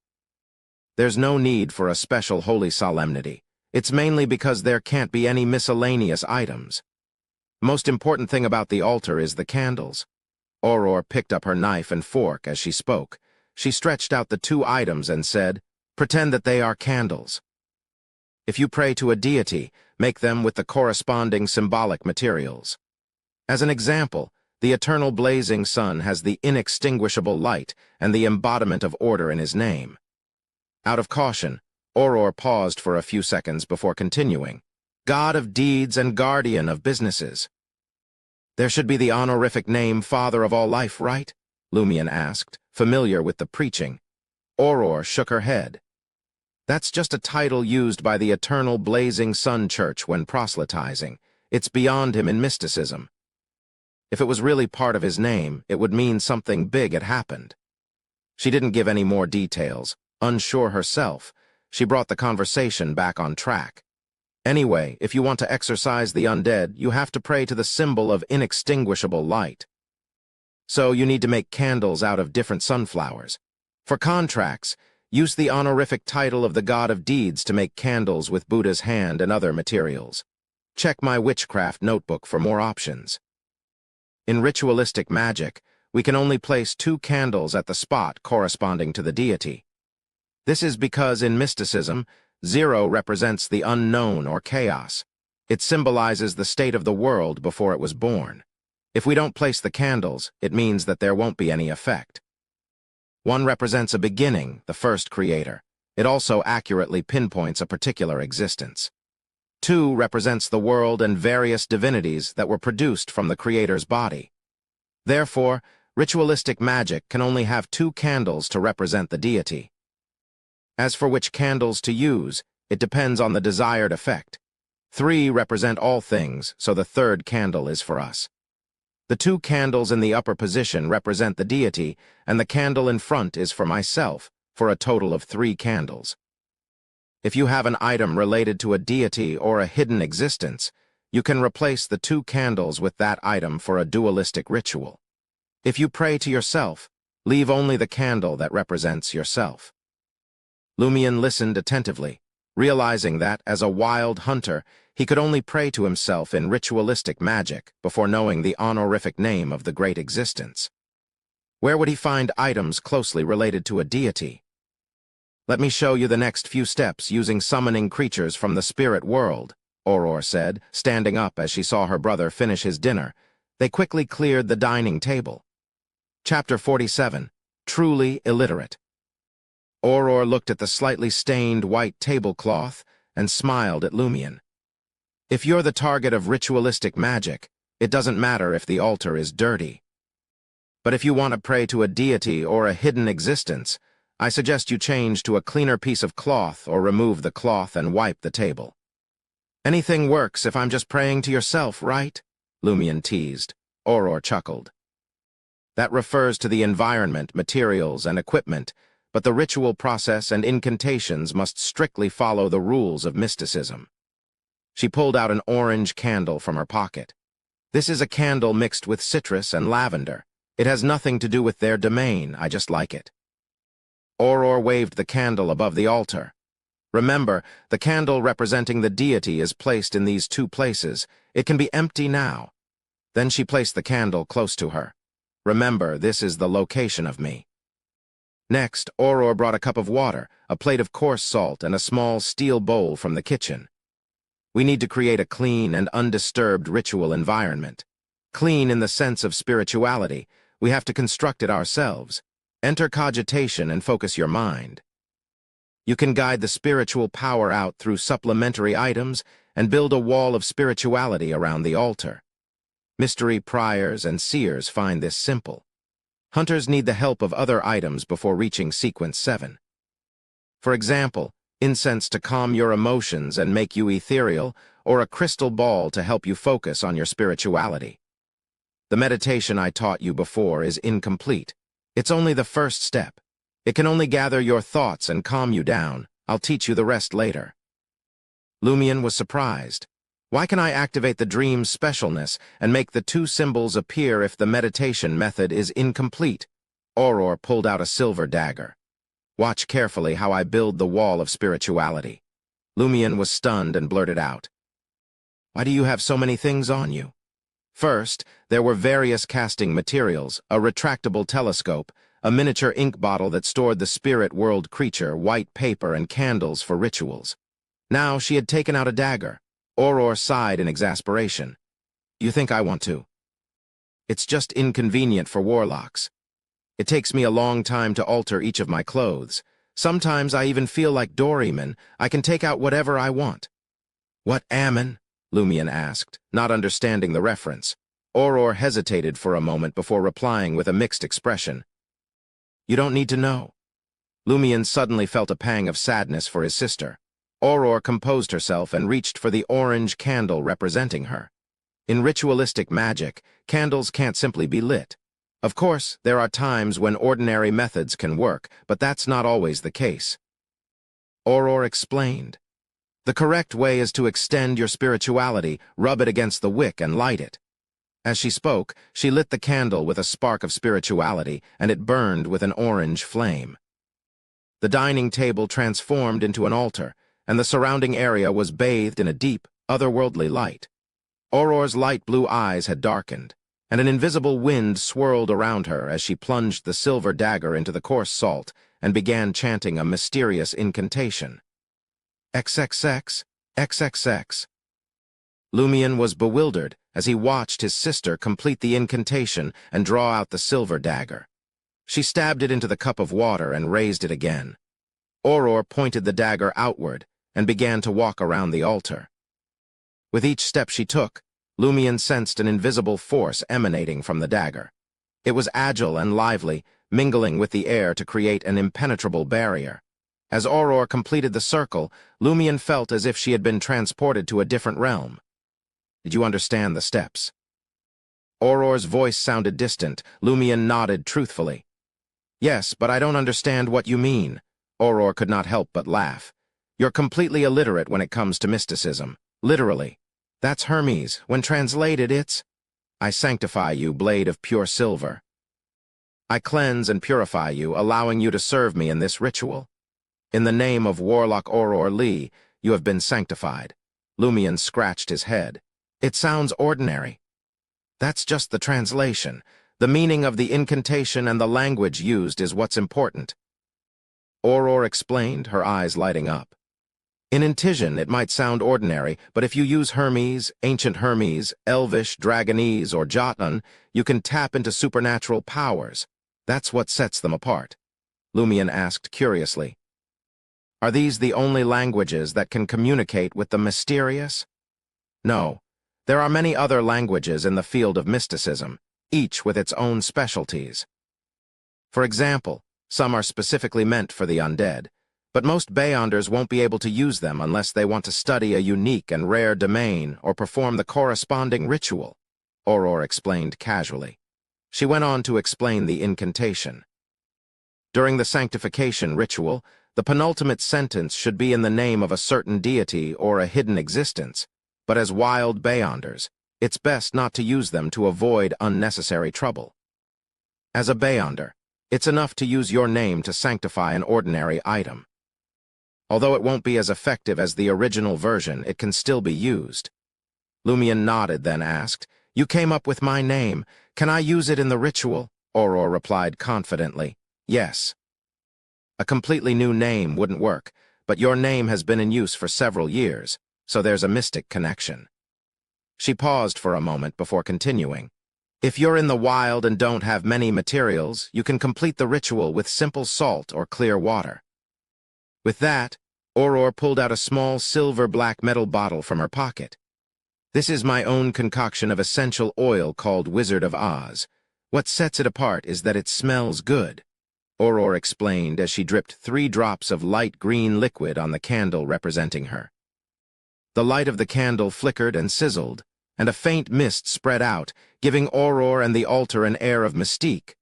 There's no need for a special holy solemnity. It's mainly because there can't be any miscellaneous items. Most important thing about the altar is the candles. Aurora picked up her knife and fork as she spoke. She stretched out the 2 items and said, pretend that they are candles. If you pray to a deity, make them with the corresponding symbolic materials. As an example, the eternal blazing sun has the inextinguishable light and the embodiment of order in his name. Out of caution, Aurora paused for a few seconds before continuing. God of deeds and guardian of businesses. There should be the honorific name Father of all life, right? Lumion asked, familiar with the preaching. Aurora shook her head. That's just a title used by the Eternal Blazing Sun Church when proselytizing. It's beyond him in mysticism. If it was really part of his name, it would mean something big had happened. She didn't give any more details. Unsure herself, she brought the conversation back on track. Anyway, if you want to exorcise the undead, you have to pray to the symbol of inextinguishable light. So you need to make candles out of different sunflowers. For contracts, use the honorific title of the God of Deeds to make candles with Buddha's hand and other materials. Check my witchcraft notebook for more options. In ritualistic magic, we can only place 2 candles at the spot corresponding to the deity. This is because in mysticism, 0 represents the unknown or chaos. It symbolizes the state of the world before it was born. If we don't place the candles, it means that there won't be any effect. 1 represents a beginning, the first creator. It also accurately pinpoints a particular existence. 2 represents the world and various divinities that were produced from the creator's body. Therefore, ritualistic magic can only have 2 candles to represent the deity. As for which candles to use, It depends on the desired effect. 3 represent all things, so the third candle is for us. The 2 candles in the upper position represent the deity, and the candle in front is for myself, for a total of 3 candles. If you have an item related to a deity or a hidden existence, you can replace the 2 candles with that item for a dualistic ritual. If you pray to yourself, leave only the candle that represents yourself. Lumion listened attentively, realizing that, as a wild hunter, he could only pray to himself in ritualistic magic before knowing the honorific name of the great existence. Where would he find items closely related to a deity? Let me show you the next few steps using summoning creatures from the spirit world, Aurora said, standing up as she saw her brother finish his dinner. They quickly cleared the dining table. Chapter 47. Truly Illiterate. Aurora looked at the slightly stained white tablecloth and smiled at Lumion. If you're the target of ritualistic magic, it doesn't matter if the altar is dirty. But if you want to pray to a deity or a hidden existence, I suggest you change to a cleaner piece of cloth or remove the cloth and wipe the table. Anything works if I'm just praying to yourself, right? Lumion teased. Aurora chuckled. That refers to the environment, materials, and equipment, but the ritual process and incantations must strictly follow the rules of mysticism. She pulled out an orange candle from her pocket. This is a candle mixed with citrus and lavender. It has nothing to do with their domain, I just like it. Aurora waved the candle above the altar. Remember, the candle representing the deity is placed in these 2 places. It can be empty now. Then she placed the candle close to her. Remember, this is the location of me. Next, Aurora brought a cup of water, a plate of coarse salt, and a small steel bowl from the kitchen. We need to create a clean and undisturbed ritual environment. Clean in the sense of spirituality. We have to construct it ourselves. Enter cogitation and focus your mind. You can guide the spiritual power out through supplementary items and build a wall of spirituality around the altar. Mystery priors and seers find this simple. Hunters need the help of other items before reaching sequence 7. For example, incense to calm your emotions and make you ethereal, or a crystal ball to help you focus on your spirituality. The meditation I taught you before is incomplete. It's only the first step. It can only gather your thoughts and calm you down. I'll teach you the rest later. Lumion was surprised. Why can I activate the dream's specialness and make the 2 symbols appear if the meditation method is incomplete? Aurora pulled out a silver dagger. Watch carefully how I build the wall of spirituality. Lumion was stunned and blurted out. Why do you have so many things on you? First, there were various casting materials, a retractable telescope, a miniature ink bottle that stored the spirit world creature, white paper, and candles for rituals. Now she had taken out a dagger. Aurora sighed in exasperation. You think I want to? It's just inconvenient for warlocks. It takes me a long time to alter each of my clothes. Sometimes I even feel like Doryman. I can take out whatever I want. What Ammon? Lumion asked, not understanding the reference. Aurora hesitated for a moment before replying with a mixed expression. You don't need to know. Lumion suddenly felt a pang of sadness for his sister. Aurora composed herself and reached for the orange candle representing her. In ritualistic magic, candles can't simply be lit. Of course, there are times when ordinary methods can work, but that's not always the case. Aurora explained. The correct way is to extend your spirituality, rub it against the wick and light it. As she spoke, she lit the candle with a spark of spirituality, and it burned with an orange flame. The dining table transformed into an altar, and the surrounding area was bathed in a deep, otherworldly light. Aurora's light blue eyes had darkened, and an invisible wind swirled around her as she plunged the silver dagger into the coarse salt and began chanting a mysterious incantation. XXX, XXX. Lumion was bewildered as he watched his sister complete the incantation and draw out the silver dagger. She stabbed it into the cup of water and raised it again. Aurora pointed the dagger outward and began to walk around the altar. With each step she took, Lumion sensed an invisible force emanating from the dagger. It was agile and lively, mingling with the air to create an impenetrable barrier. As Aurora completed the circle, Lumion felt as if she had been transported to a different realm. Did you understand the steps? Aurora's voice sounded distant. Lumion nodded truthfully. Yes, but I don't understand what you mean. Aurora could not help but laugh. You're completely illiterate when it comes to mysticism. Literally. That's Hermes. When translated, it's, I sanctify you, blade of pure silver. I cleanse and purify you, allowing you to serve me in this ritual. In the name of Warlock Aurora Lee, you have been sanctified. Lumion scratched his head. It sounds ordinary. That's just the translation. The meaning of the incantation and the language used is what's important. Aurora explained, her eyes lighting up. In Intision, it might sound ordinary, but if you use Hermes, Ancient Hermes, Elvish, Dragonese, or Jotun, you can tap into supernatural powers. That's what sets them apart. Lumion asked curiously. Are these the only languages that can communicate with the mysterious? No. There are many other languages in the field of mysticism, each with its own specialties. For example, some are specifically meant for the undead, but most Beyonders won't be able to use them unless they want to study a unique and rare domain or perform the corresponding ritual, Aurora explained casually. She went on to explain the incantation. During the sanctification ritual, the penultimate sentence should be in the name of a certain deity or a hidden existence, but as wild Beyonders, it's best not to use them to avoid unnecessary trouble. As a Beyonder, it's enough to use your name to sanctify an ordinary item. Although it won't be as effective as the original version, it can still be used. Lumion nodded, then asked, You came up with my name. Can I use it in the ritual? Aurora replied confidently, Yes. A completely new name wouldn't work, but your name has been in use for several years, so there's a mystic connection. She paused for a moment before continuing. If you're in the wild and don't have many materials, you can complete the ritual with simple salt or clear water. With that, Aurora pulled out a small silver-black metal bottle from her pocket. This is my own concoction of essential oil called Wizard of Oz. What sets it apart is that it smells good, Aurora explained as she dripped 3 drops of light green liquid on the candle representing her. The light of the candle flickered and sizzled, and a faint mist spread out, giving Aurora and the altar an air of mystique.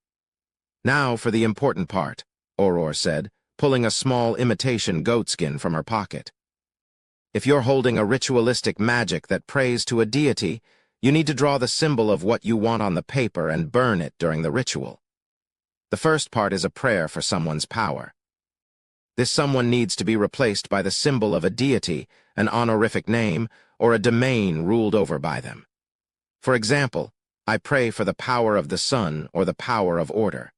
Now for the important part, Aurora said, pulling a small imitation goatskin from her pocket. If you're holding a ritualistic magic that prays to a deity, you need to draw the symbol of what you want on the paper and burn it during the ritual. The first part is a prayer for someone's power. This someone needs to be replaced by the symbol of a deity, an honorific name, or a domain ruled over by them. For example, I pray for the power of the sun or the power of order.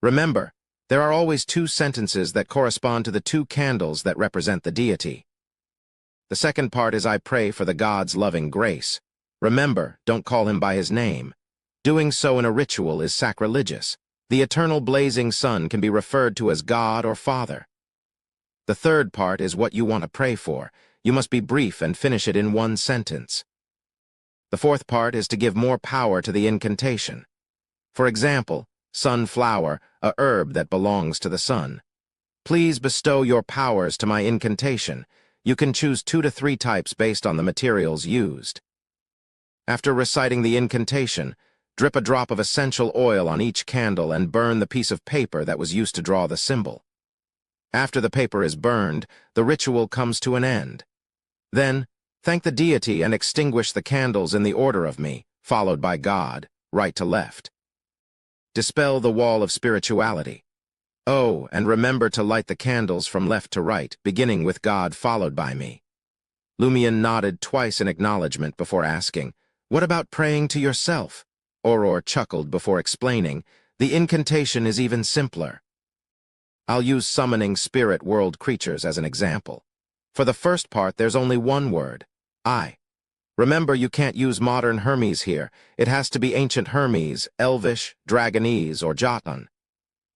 Remember, there are always 2 sentences that correspond to the 2 candles that represent the deity. The second part is I pray for the God's loving grace. Remember, don't call him by his name. Doing so in a ritual is sacrilegious. The eternal blazing sun can be referred to as God or Father. The third part is what you want to pray for. You must be brief and finish it in 1 sentence. The fourth part is to give more power to the incantation. For example, sunflower, a herb that belongs to the sun. Please bestow your powers to my incantation. You can choose 2 to 3 types based on the materials used. After reciting the incantation, drip a drop of essential oil on each candle and burn the piece of paper that was used to draw the symbol. After the paper is burned, the ritual comes to an end. Then, thank the deity and extinguish the candles in the order of me, followed by God, right to left. Dispel the wall of spirituality. Oh, and remember to light the candles from left to right, beginning with God followed by me. Lumion nodded twice in acknowledgement before asking, What about praying to yourself? Aurora chuckled before explaining, The incantation is even simpler. I'll use summoning spirit world creatures as an example. For the first part, there's only 1 word, I. Remember, you can't use modern Hermes here. It has to be ancient Hermes, Elvish, Dragonese, or Jotun.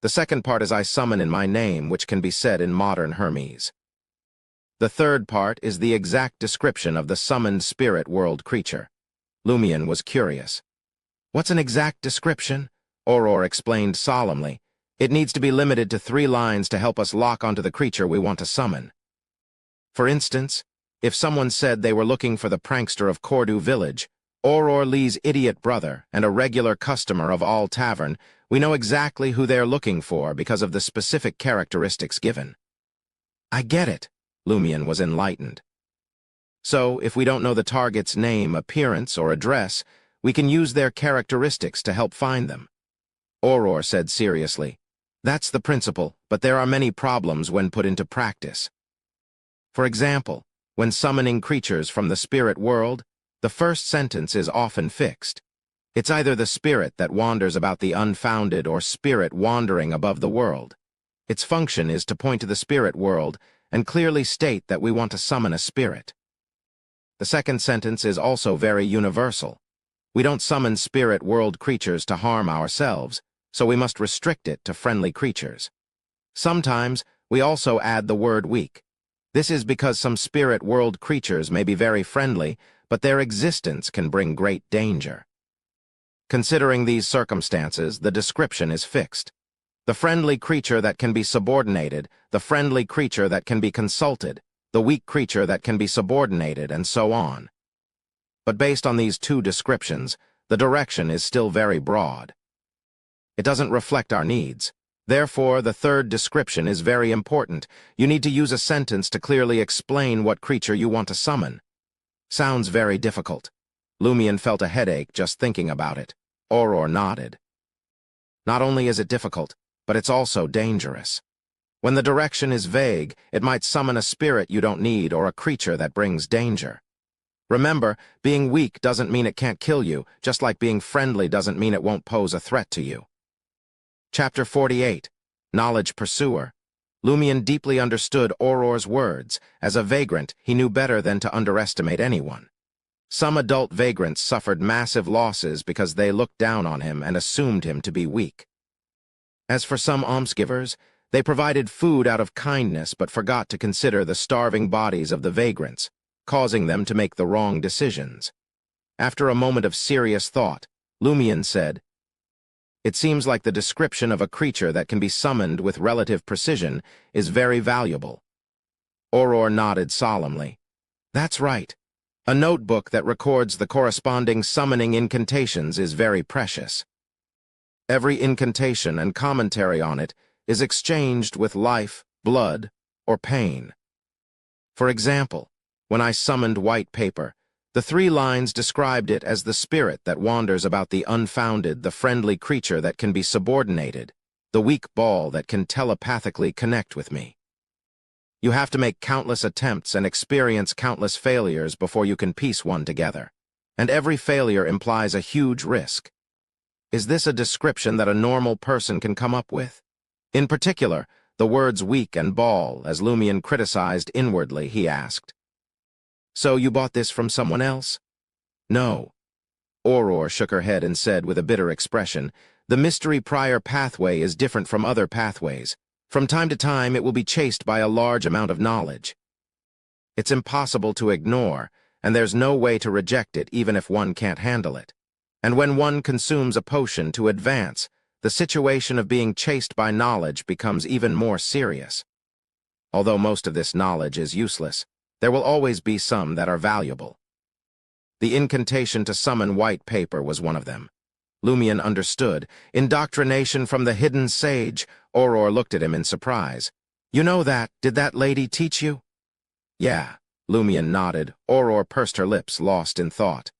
The second part is I summon in my name, which can be said in modern Hermes. The third part is the exact description of the summoned spirit world creature. Lumion was curious. What's an exact description? Aurora explained solemnly. It needs to be limited to 3 lines to help us lock onto the creature we want to summon. For instance, if someone said they were looking for the prankster of Cordu Village, Auror Lee's idiot brother, and a regular customer of All Tavern, we know exactly who they're looking for because of the specific characteristics given. I get it, Lumion was enlightened. So, if we don't know the target's name, appearance, or address, we can use their characteristics to help find them. Auror said seriously, "That's the principle, but there are many problems when put into practice. For example, when summoning creatures from the spirit world, the first sentence is often fixed. It's either the spirit that wanders about the unfounded or spirit wandering above the world. Its function is to point to the spirit world and clearly state that we want to summon a spirit. The second sentence is also very universal. We don't summon spirit world creatures to harm ourselves, so we must restrict it to friendly creatures. Sometimes we also add the word weak. This is because some spirit world creatures may be very friendly, but their existence can bring great danger. Considering these circumstances, the description is fixed. The friendly creature that can be subordinated, the friendly creature that can be consulted, the weak creature that can be subordinated, and so on. But based on these 2 descriptions, the direction is still very broad. It doesn't reflect our needs. Therefore, the 3rd description is very important. You need to use a sentence to clearly explain what creature you want to summon. Sounds very difficult. Lumion felt a headache just thinking about it. Auror nodded. Not only is it difficult, but it's also dangerous. When the direction is vague, it might summon a spirit you don't need or a creature that brings danger. Remember, being weak doesn't mean it can't kill you, just like being friendly doesn't mean it won't pose a threat to you. Chapter 48, Knowledge Pursuer. Lumion deeply understood Auror's words. As a vagrant, he knew better than to underestimate anyone. Some adult vagrants suffered massive losses because they looked down on him and assumed him to be weak. As for some almsgivers, they provided food out of kindness but forgot to consider the starving bodies of the vagrants, causing them to make the wrong decisions. After a moment of serious thought, Lumion said, "It seems like the description of a creature that can be summoned with relative precision is very valuable." Auror nodded solemnly. "That's right. A notebook that records the corresponding summoning incantations is very precious. Every incantation and commentary on it is exchanged with life, blood, or pain. For example, when I summoned white paper, the 3 lines described it as the spirit that wanders about the unfounded, the friendly creature that can be subordinated, the weak ball that can telepathically connect with me. You have to make countless attempts and experience countless failures before you can piece one together, and every failure implies a huge risk. Is this a description that a normal person can come up with? In particular, the words weak and ball, as Lumion criticized inwardly, he asked. "So you bought this from someone else?" "No." Auror shook her head and said with a bitter expression, "The mystery prior pathway is different from other pathways. From time to time, it will be chased by a large amount of knowledge. It's impossible to ignore, and there's no way to reject it even if one can't handle it. And when one consumes a potion to advance, the situation of being chased by knowledge becomes even more serious. Although most of this knowledge is useless, there will always be some that are valuable. The incantation to summon white paper was one of them. Lumion understood. Indoctrination from the hidden sage. Auror looked at him in surprise. "You know that? Did that lady teach you?" "Yeah." Lumion nodded. Auror pursed her lips, lost in thought.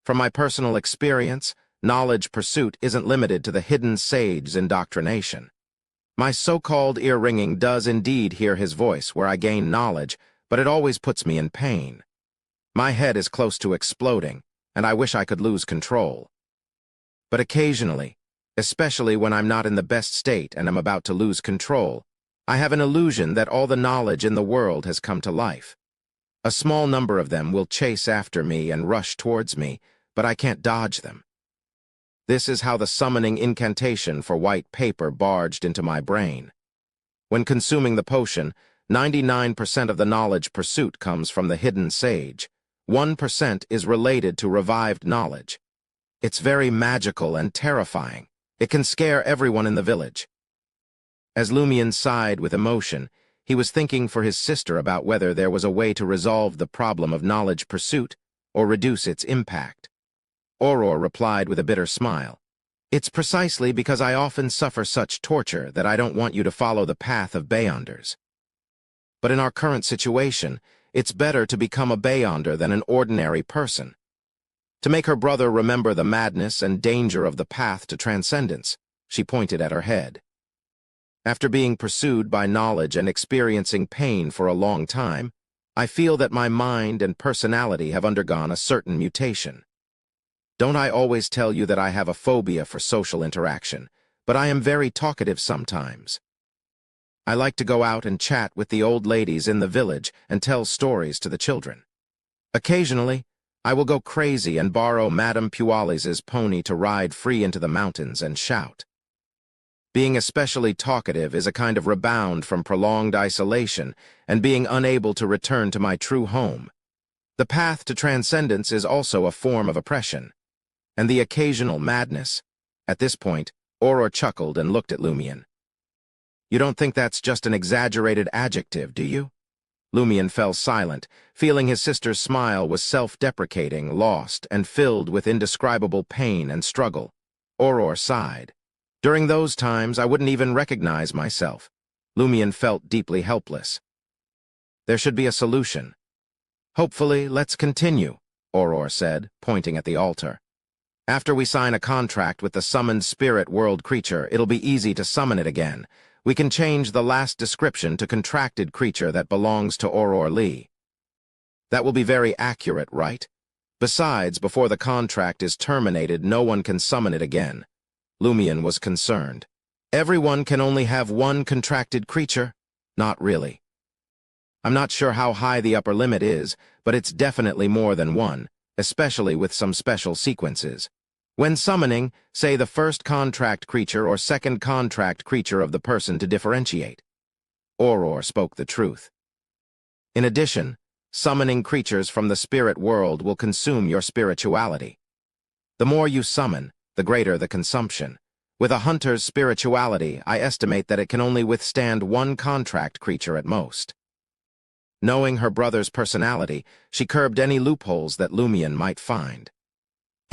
"From my personal experience, knowledge pursuit isn't limited to the hidden sage's indoctrination. My so-called ear-ringing does indeed hear his voice where I gain knowledge, but it always puts me in pain. My head is close to exploding, and I wish I could lose control. But occasionally, especially when I'm not in the best state and am about to lose control, I have an illusion that all the knowledge in the world has come to life. A small number of them will chase after me and rush towards me, but I can't dodge them. This is how the summoning incantation for white paper barged into my brain. When consuming the potion, 99% of the knowledge pursuit comes from the hidden sage. 1% is related to revived knowledge. It's very magical and terrifying. It can scare everyone in the village. As Lumion sighed with emotion, he was thinking for his sister about whether there was a way to resolve the problem of knowledge pursuit or reduce its impact. Auror replied with a bitter smile. It's precisely because I often suffer such torture that I don't want you to follow the path of Beyonders. But in our current situation, it's better to become a Beyonder than an ordinary person. To make her brother remember the madness and danger of the path to transcendence, she pointed at her head. After being pursued by knowledge and experiencing pain for a long time, I feel that my mind and personality have undergone a certain mutation. Don't I always tell you that I have a phobia for social interaction, but I am very talkative sometimes. I like to go out and chat with the old ladies in the village and tell stories to the children. Occasionally, I will go crazy and borrow Madame Pualis's pony to ride free into the mountains and shout. Being especially talkative is a kind of rebound from prolonged isolation and being unable to return to my true home. The path to transcendence is also a form of oppression. And the occasional madness. At this point, Auror chuckled and looked at Lumion. You don't think that's just an exaggerated adjective, do you? Lumion fell silent, feeling his sister's smile was self-deprecating, lost, and filled with indescribable pain and struggle. Auror sighed. During those times, I wouldn't even recognize myself. Lumion felt deeply helpless. There should be a solution. Hopefully, let's continue, Auror said, pointing at the altar. After we sign a contract with the summoned spirit world creature, it'll be easy to summon it again. We can change the last description to contracted creature that belongs to Auror Lee. That will be very accurate, right? Besides, before the contract is terminated, no one can summon it again. Lumion was concerned. Everyone can only have one contracted creature? Not really. I'm not sure how high the upper limit is, but it's definitely more than one, especially with some special sequences. When summoning, say the first contract creature or second contract creature of the person to differentiate. Auror spoke the truth. In addition, summoning creatures from the spirit world will consume your spirituality. The more you summon, the greater the consumption. With a hunter's spirituality, I estimate that it can only withstand one contract creature at most. Knowing her brother's personality, she curbed any loopholes that Lumion might find.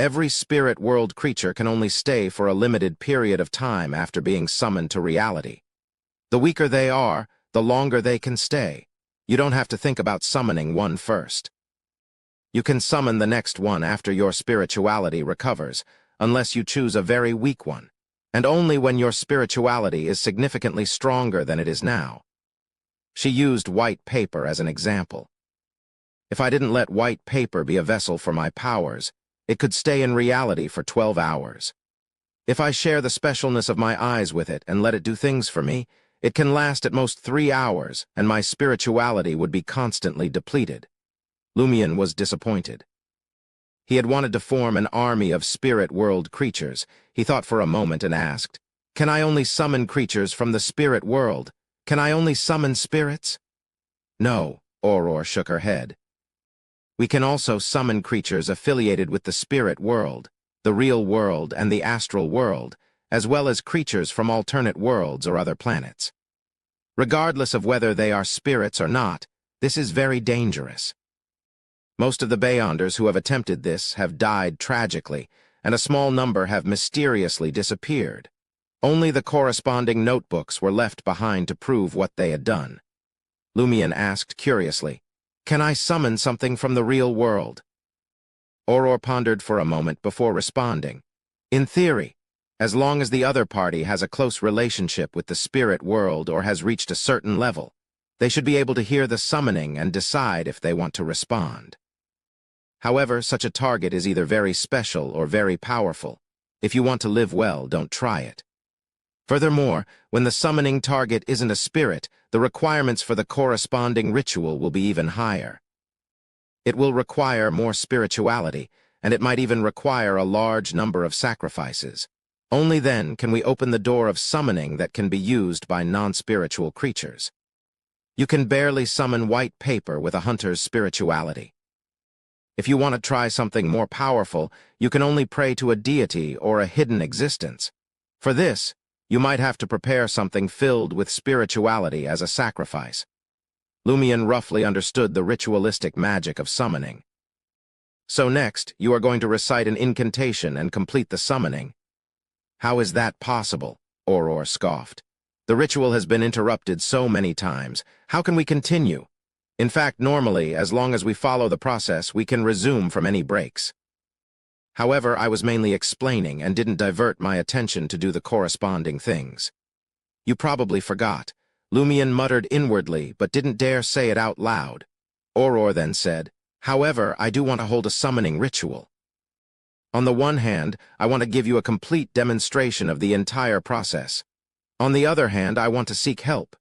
Every spirit world creature can only stay for a limited period of time after being summoned to reality. The weaker they are, the longer they can stay. You don't have to think about summoning one first. You can summon the next one after your spirituality recovers, unless you choose a very weak one, and only when your spirituality is significantly stronger than it is now. She used white paper as an example. If I didn't let white paper be a vessel for my powers, it could stay in reality for 12 hours. If I share the specialness of my eyes with it and let it do things for me, it can last at most 3 hours, and my spirituality would be constantly depleted. Lumion was disappointed. He had wanted to form an army of spirit world creatures. He thought for a moment and asked, "Can I only summon creatures from the spirit world? Can I only summon spirits?" No, Auror shook her head. We can also summon creatures affiliated with the spirit world, the real world, and the astral world, as well as creatures from alternate worlds or other planets. Regardless of whether they are spirits or not, this is very dangerous. Most of the Beyonders who have attempted this have died tragically, and a small number have mysteriously disappeared. Only the corresponding notebooks were left behind to prove what they had done. Lumion asked curiously, "Can I summon something from the real world?" Auror pondered for a moment before responding. In theory, as long as the other party has a close relationship with the spirit world or has reached a certain level, they should be able to hear the summoning and decide if they want to respond. However, such a target is either very special or very powerful. If you want to live well, don't try it. Furthermore, when the summoning target isn't a spirit, the requirements for the corresponding ritual will be even higher. It will require more spirituality, and it might even require a large number of sacrifices. Only then can we open the door of summoning that can be used by non-spiritual creatures. You can barely summon white paper with a hunter's spirituality. If you want to try something more powerful, you can only pray to a deity or a hidden existence. For this, You might have to prepare something filled with spirituality as a sacrifice. Lumion roughly understood the ritualistic magic of summoning. So next, you are going to recite an incantation and complete the summoning. How is that possible? Auror scoffed. The ritual has been interrupted so many times. How can we continue? In fact, normally, as long as we follow the process, we can resume from any breaks. However, I was mainly explaining and didn't divert my attention to do the corresponding things. You probably forgot. Lumion muttered inwardly, but didn't dare say it out loud. Auror then said, "However, I do want to hold a summoning ritual. On the one hand, I want to give you a complete demonstration of the entire process. On the other hand, I want to seek help."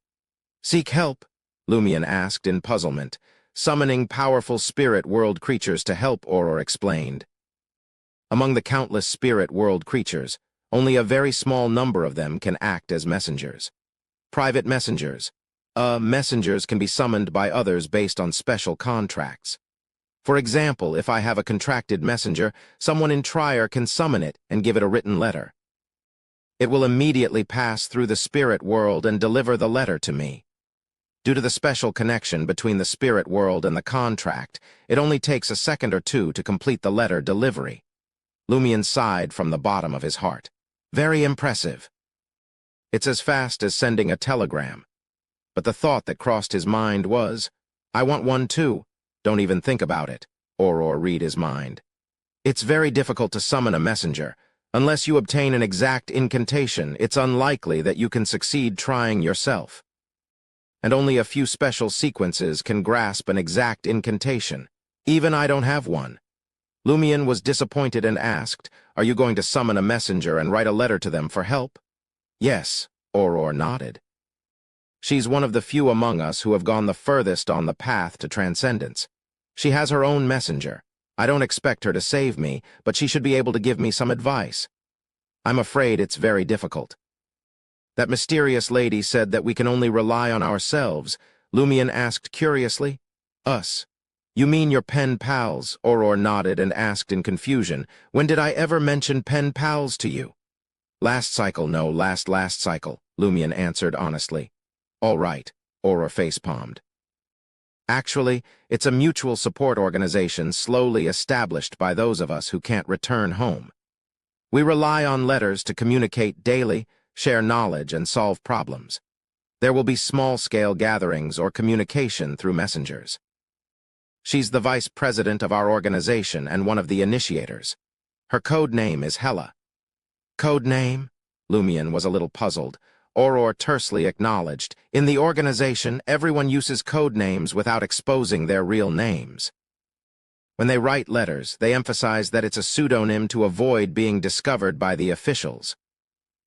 "Seek help?" Lumion asked in puzzlement. "Summoning powerful spirit world creatures to help," Auror explained. Among the countless spirit world creatures, only a very small number of them can act as messengers. Private messengers. Messengers can be summoned by others based on special contracts. For example, if I have a contracted messenger, someone in Trier can summon it and give it a written letter. It will immediately pass through the spirit world and deliver the letter to me. Due to the special connection between the spirit world and the contract, it only takes a second or two to complete the letter delivery. Lumion sighed from the bottom of his heart. Very impressive. It's as fast as sending a telegram. But the thought that crossed his mind was, I want one too. Don't even think about it. Auror read his mind. It's very difficult to summon a messenger. Unless you obtain an exact incantation, it's unlikely that you can succeed trying yourself. And only a few special sequences can grasp an exact incantation. Even I don't have one. Lumion was disappointed and asked, "Are you going to summon a messenger and write a letter to them for help?" "Yes," Auror nodded. "She's one of the few among us who have gone the furthest on the path to transcendence. She has her own messenger. I don't expect her to save me, but she should be able to give me some advice. I'm afraid it's very difficult." "That mysterious lady said that we can only rely on ourselves," Lumion asked curiously. "Us? You mean your pen pals?" Auror nodded and asked in confusion, "When did I ever mention pen pals to you?" "Last cycle, no, last cycle," Lumion answered honestly. "All right," Auror face-palmed. "Actually, it's a mutual support organization slowly established by those of us who can't return home. We rely on letters to communicate daily, share knowledge, and solve problems. There will be small-scale gatherings or communication through messengers. She's the vice president of our organization and one of the initiators. Her code name is Hela." "Code name?" Lumion was a little puzzled. Auror tersely acknowledged, "In the organization, everyone uses code names without exposing their real names. When they write letters, they emphasize that it's a pseudonym to avoid being discovered by the officials."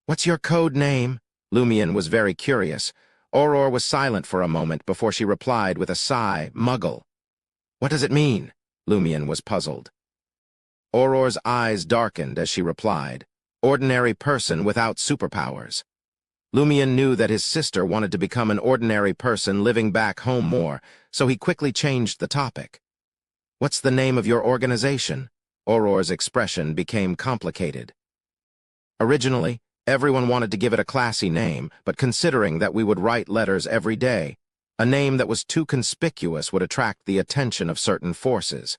"What's your code name?" Lumion was very curious. Auror was silent for a moment before she replied with a sigh, "Muggle." "What does it mean?" Lumion was puzzled. Auror's eyes darkened as she replied, "Ordinary person without superpowers." Lumion knew that his sister wanted to become an ordinary person living back home more, so he quickly changed the topic. "What's the name of your organization?" Auror's expression became complicated. "Originally, everyone wanted to give it a classy name, but considering that we would write letters every day, a name that was too conspicuous would attract the attention of certain forces.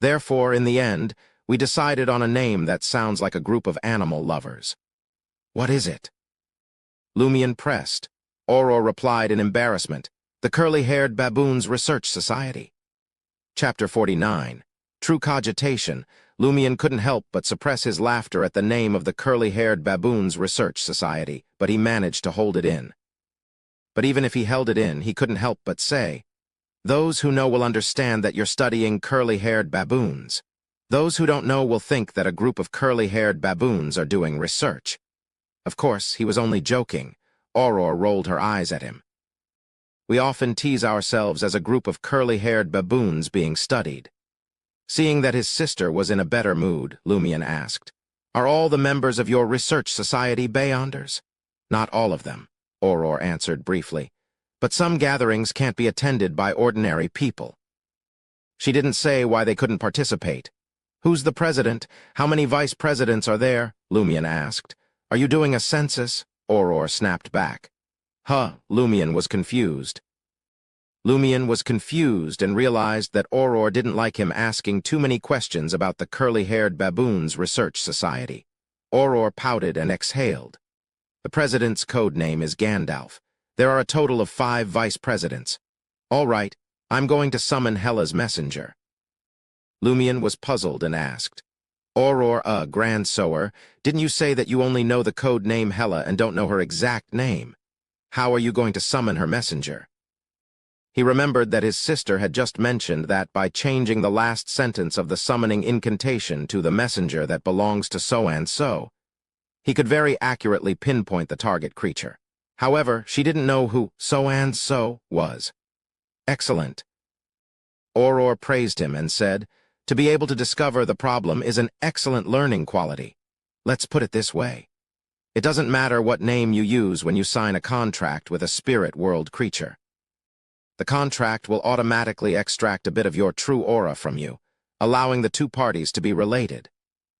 Therefore, in the end, we decided on a name that sounds like a group of animal lovers." "What is it?" Lumion pressed. Auror replied in embarrassment, "The Curly-Haired Baboons Research Society." Chapter 49. True Cogitation. Lumion couldn't help but suppress his laughter at the name of the Curly-Haired Baboons Research Society, but he managed to hold it in. But even if he held it in, he couldn't help but say, "Those who know will understand that you're studying curly-haired baboons. Those who don't know will think that a group of curly-haired baboons are doing research." Of course, he was only joking. Auror rolled her eyes at him. "We often tease ourselves as a group of curly-haired baboons being studied." Seeing that his sister was in a better mood, Lumion asked, "Are all the members of your research society Beyonders?" "Not all of them," Auror answered briefly, "but some gatherings can't be attended by ordinary people." She didn't say why they couldn't participate. "Who's the president? How many vice presidents are there?" Lumion asked. "Are you doing a census?" Auror snapped back. Huh, Lumion was confused. Lumion was confused and realized that Auror didn't like him asking too many questions about the curly-haired baboons research society. Auror pouted and exhaled. The president's code name is Gandalf. There are a total of 5 vice presidents. All right, I'm going to summon Hela's messenger. Lumion was puzzled and asked, Auror, Grand Sower, didn't you say that you only know the code name Hela and don't know her exact name? How are you going to summon her messenger? He remembered that his sister had just mentioned that by changing the last sentence of the summoning incantation to the messenger that belongs to so-and-so, he could very accurately pinpoint the target creature. However, she didn't know who so-and-so was. Excellent. Auror praised him and said, to be able to discover the problem is an excellent learning quality. Let's put it this way. It doesn't matter what name you use when you sign a contract with a spirit world creature. The contract will automatically extract a bit of your true aura from you, allowing the two parties to be related.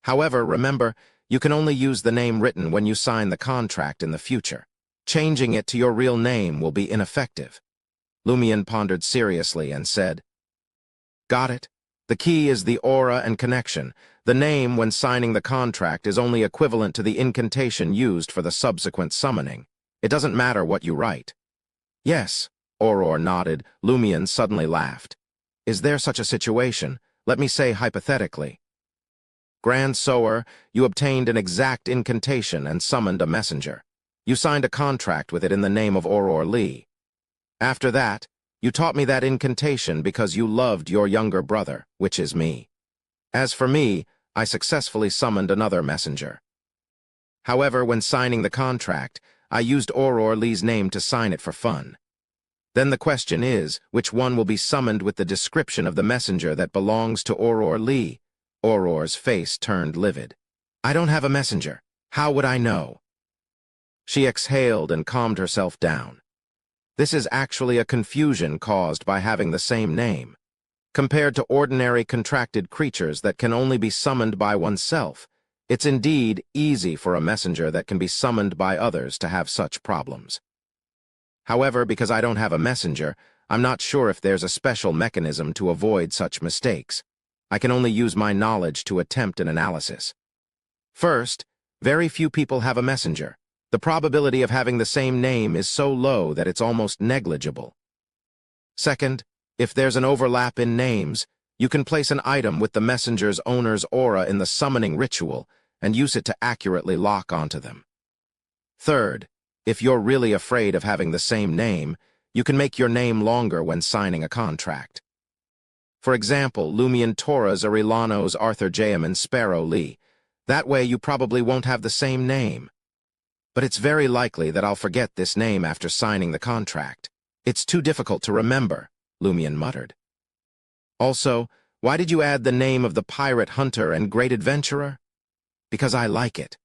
However, remember, you can only use the name written when you sign the contract in the future. Changing it to your real name will be ineffective. Lumion pondered seriously and said, Got it. The key is the aura and connection. The name, when signing the contract, is only equivalent to the incantation used for the subsequent summoning. It doesn't matter what you write. Yes, Auror nodded. Lumion suddenly laughed. Is there such a situation? Let me say hypothetically. Grand Sower, you obtained an exact incantation and summoned a messenger. You signed a contract with it in the name of Auror Lee. After that, you taught me that incantation because you loved your younger brother, which is me. As for me, I successfully summoned another messenger. However, when signing the contract, I used Auror Lee's name to sign it for fun. Then the question is, which one will be summoned with the description of the messenger that belongs to Auror Lee? Auror's face turned livid. I don't have a messenger. How would I know? She exhaled and calmed herself down. This is actually a confusion caused by having the same name. Compared to ordinary contracted creatures that can only be summoned by oneself, it's indeed easy for a messenger that can be summoned by others to have such problems. However, because I don't have a messenger, I'm not sure if there's a special mechanism to avoid such mistakes. I can only use my knowledge to attempt an analysis. First, very few people have a messenger. The probability of having the same name is so low that it's almost negligible. Second, if there's an overlap in names, you can place an item with the messenger's owner's aura in the summoning ritual and use it to accurately lock onto them. Third, if you're really afraid of having the same name, you can make your name longer when signing a contract. For example, Lumion Tora's Arilano's Arthur Jayaman Sparrow Lee. That way you probably won't have the same name. But it's very likely that I'll forget this name after signing the contract. It's too difficult to remember, Lumion muttered. Also, why did you add the name of the pirate hunter and great adventurer? Because I like it.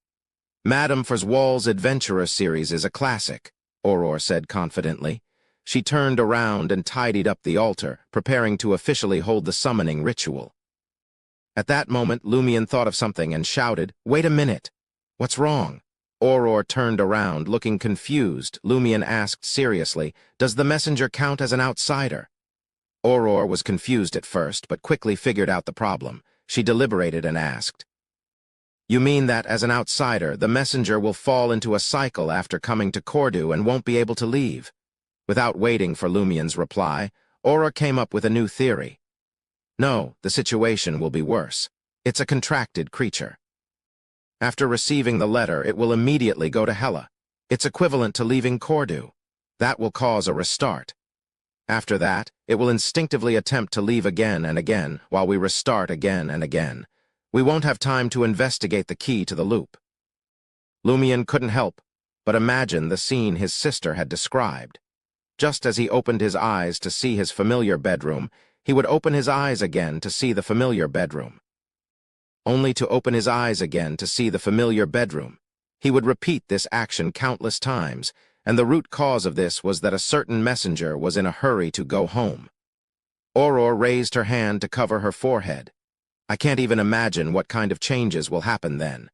Madame Furzwall's Adventurer series is a classic, Auror said confidently. She turned around and tidied up the altar, preparing to officially hold the summoning ritual. At that moment, Lumion thought of something and shouted, Wait a minute! What's wrong? Auror turned around, looking confused. Lumion asked seriously, Does the messenger count as an outsider? Auror was confused at first, but quickly figured out the problem. She deliberated and asked, You mean that, as an outsider, the messenger will fall into a cycle after coming to Cordu and won't be able to leave? Without waiting for Lumion's reply, Auror came up with a new theory. No, the situation will be worse. It's a contracted creature. After receiving the letter, it will immediately go to Hela. It's equivalent to leaving Cordu. That will cause a restart. After that, it will instinctively attempt to leave again and again, while we restart again and again. We won't have time to investigate the key to the loop. Lumion couldn't help but imagine the scene his sister had described. Just as he opened his eyes to see his familiar bedroom, he would open his eyes again to see the familiar bedroom. Only to open his eyes again to see the familiar bedroom. He would repeat this action countless times, and the root cause of this was that a certain messenger was in a hurry to go home. Auror raised her hand to cover her forehead. I can't even imagine what kind of changes will happen then.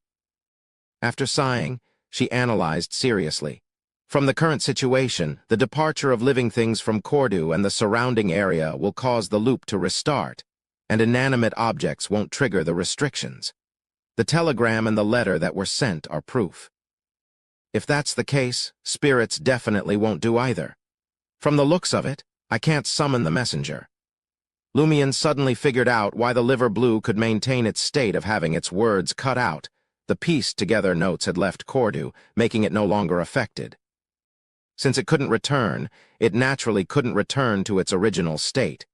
After sighing, she analyzed seriously. From the current situation, the departure of living things from Cordu and the surrounding area will cause the loop to restart, and inanimate objects won't trigger the restrictions. The telegram and the letter that were sent are proof. If that's the case, spirits definitely won't do either. From the looks of it, I can't summon the messenger. Lumion suddenly figured out why the liver blue could maintain its state of having its words cut out. The pieced-together notes had left Cordu, making it no longer affected. Since it couldn't return, it naturally couldn't return to its original state.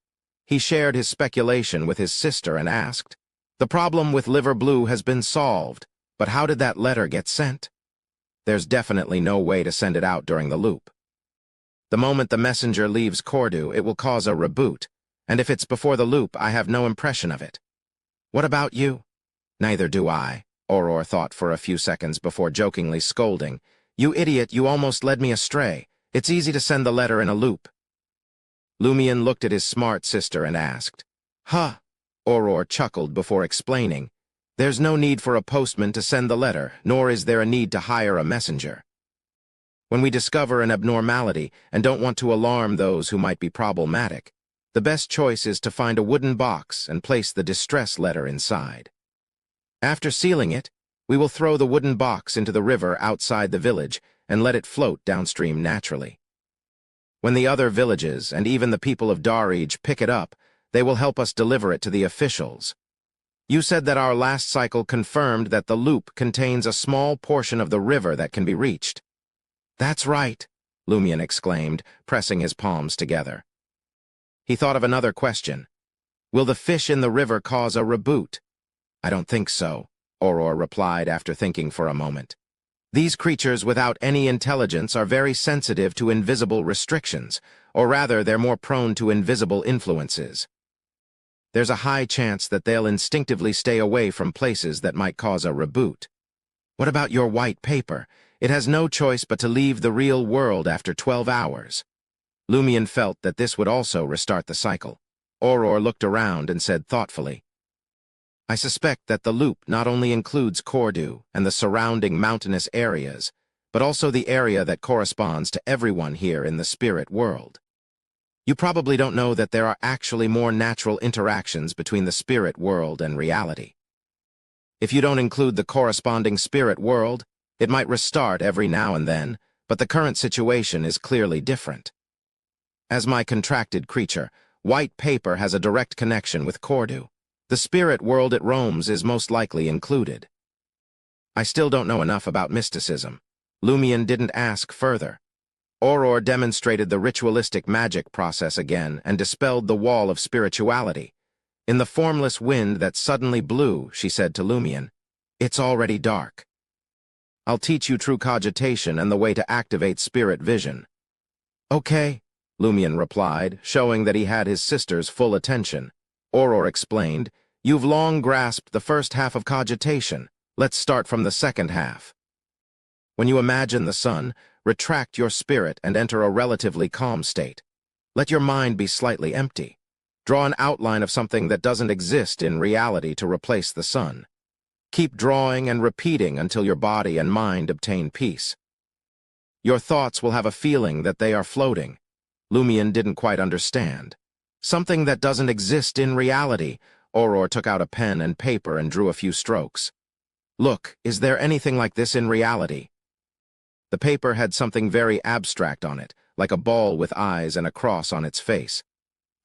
He shared his speculation with his sister and asked, "The problem with liver blue has been solved, but how did that letter get sent?" "There's definitely no way to send it out during the loop. The moment the messenger leaves Cordu, it will cause a reboot, and if it's before the loop, I have no impression of it." "What about you?" "Neither do I," Auror thought for a few seconds before jokingly scolding. "You idiot, you almost led me astray. It's easy to send the letter in a loop." Lumion looked at his smart sister and asked, "Huh?" Auror chuckled before explaining, "There's no need for a postman to send the letter, nor is there a need to hire a messenger. When we discover an abnormality and don't want to alarm those who might be problematic, the best choice is to find a wooden box and place the distress letter inside. After sealing it, we will throw the wooden box into the river outside the village and let it float downstream naturally. When the other villages and even the people of Darij pick it up, they will help us deliver it to the officials. You said that our last cycle confirmed that the loop contains a small portion of the river that can be reached." "That's right," Lumion exclaimed, pressing his palms together. He thought of another question. "Will the fish in the river cause a reboot?" "I don't think so," Auror replied after thinking for a moment. "These creatures without any intelligence are very sensitive to invisible restrictions, or rather they're more prone to invisible influences. There's a high chance that they'll instinctively stay away from places that might cause a reboot. What about your white paper? It has no choice but to leave the real world after 12 hours. Lumion felt that this would also restart the cycle. Auror looked around and said thoughtfully, "I suspect that the loop not only includes Cordu and the surrounding mountainous areas, but also the area that corresponds to everyone here in the spirit world. You probably don't know that there are actually more natural interactions between the spirit world and reality. If you don't include the corresponding spirit world, it might restart every now and then, but the current situation is clearly different. As my contracted creature, white paper has a direct connection with Cordu. The spirit world it roams is most likely included. I still don't know enough about mysticism." Lumion didn't ask further. Auror demonstrated the ritualistic magic process again and dispelled the wall of spirituality. In the formless wind that suddenly blew, she said to Lumion, "It's already dark. I'll teach you true cogitation and the way to activate spirit vision." "Okay," Lumion replied, showing that he had his sister's full attention. Auror explained, "You've long grasped the first half of cogitation. Let's start from the second half. When you imagine the sun, retract your spirit and enter a relatively calm state. Let your mind be slightly empty. Draw an outline of something that doesn't exist in reality to replace the sun. Keep drawing and repeating until your body and mind obtain peace. Your thoughts will have a feeling that they are floating." Lumion didn't quite understand. "Something that doesn't exist in reality." Auror took out a pen and paper and drew a few strokes. "Look, is there anything like this in reality?" The paper had something very abstract on it, like a ball with eyes and a cross on its face.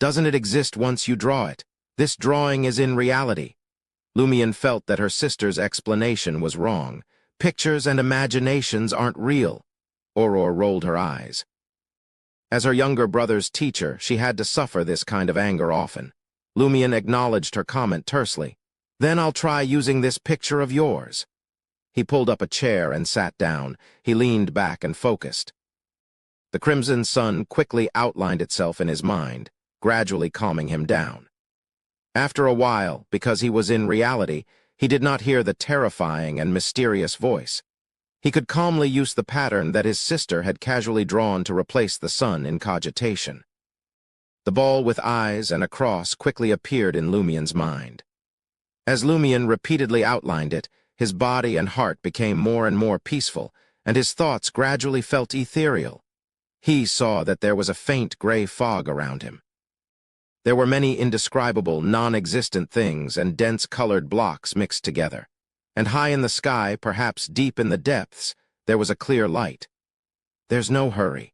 "Doesn't it exist once you draw it? This drawing is in reality." Lumion felt that her sister's explanation was wrong. "Pictures and imaginations aren't real." Auror rolled her eyes. As her younger brother's teacher, she had to suffer this kind of anger often. Lumion acknowledged her comment tersely. "Then I'll try using this picture of yours." He pulled up a chair and sat down. He leaned back and focused. The crimson sun quickly outlined itself in his mind, gradually calming him down. After a while, because he was in reality, he did not hear the terrifying and mysterious voice. He could calmly use the pattern that his sister had casually drawn to replace the sun in cogitation. The ball with eyes and a cross quickly appeared in Lumion's mind. As Lumion repeatedly outlined it, his body and heart became more and more peaceful, and his thoughts gradually felt ethereal. He saw that there was a faint gray fog around him. There were many indescribable, non-existent things and dense colored blocks mixed together. And high in the sky, perhaps deep in the depths, there was a clear light. There's no hurry.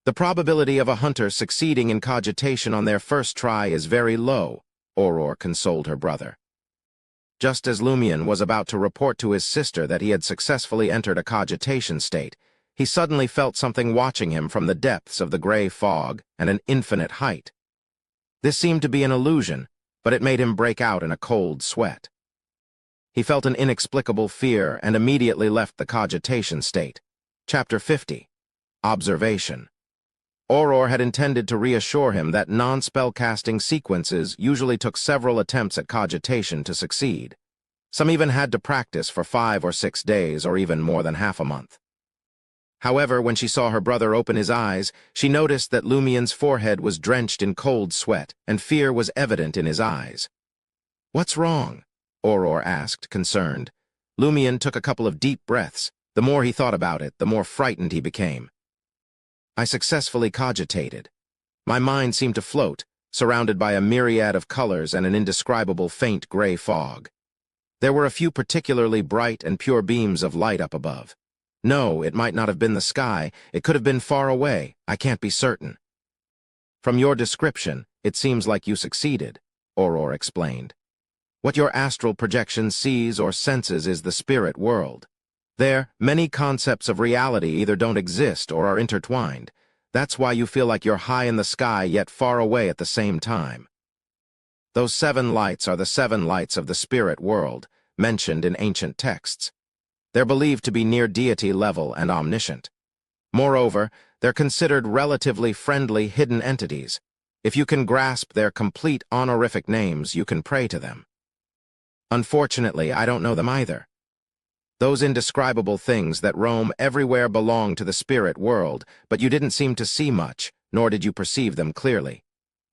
The probability of a hunter succeeding in cogitation on their first try is very low, Aurora consoled her brother. Just as Lumion was about to report to his sister that he had successfully entered a cogitation state, he suddenly felt something watching him from the depths of the gray fog and an infinite height. This seemed to be an illusion, but it made him break out in a cold sweat. He felt an inexplicable fear and immediately left the cogitation state. Chapter 50. Observation. Aurora had intended to reassure him that non-spellcasting sequences usually took several attempts at cogitation to succeed. Some even had to practice for 5 or 6 days or even more than half a month. However, when she saw her brother open his eyes, she noticed that Lumion's forehead was drenched in cold sweat, and fear was evident in his eyes. "What's wrong?" Aurora asked, concerned. Lumion took a couple of deep breaths. The more he thought about it, the more frightened he became. "I successfully cogitated. My mind seemed to float, surrounded by a myriad of colors and an indescribable faint gray fog. There were a few particularly bright and pure beams of light up above. No, it might not have been the sky. It could have been far away. I can't be certain." "From your description, it seems like you succeeded," Aurora explained. "What your astral projection sees or senses is the spirit world. There, many concepts of reality either don't exist or are intertwined. That's why you feel like you're high in the sky yet far away at the same time. Those 7 lights are the 7 lights of the spirit world, mentioned in ancient texts. They're believed to be near deity level and omniscient. Moreover, they're considered relatively friendly hidden entities. If you can grasp their complete honorific names, you can pray to them. Unfortunately, I don't know them either. Those indescribable things that roam everywhere belong to the spirit world, but you didn't seem to see much, nor did you perceive them clearly.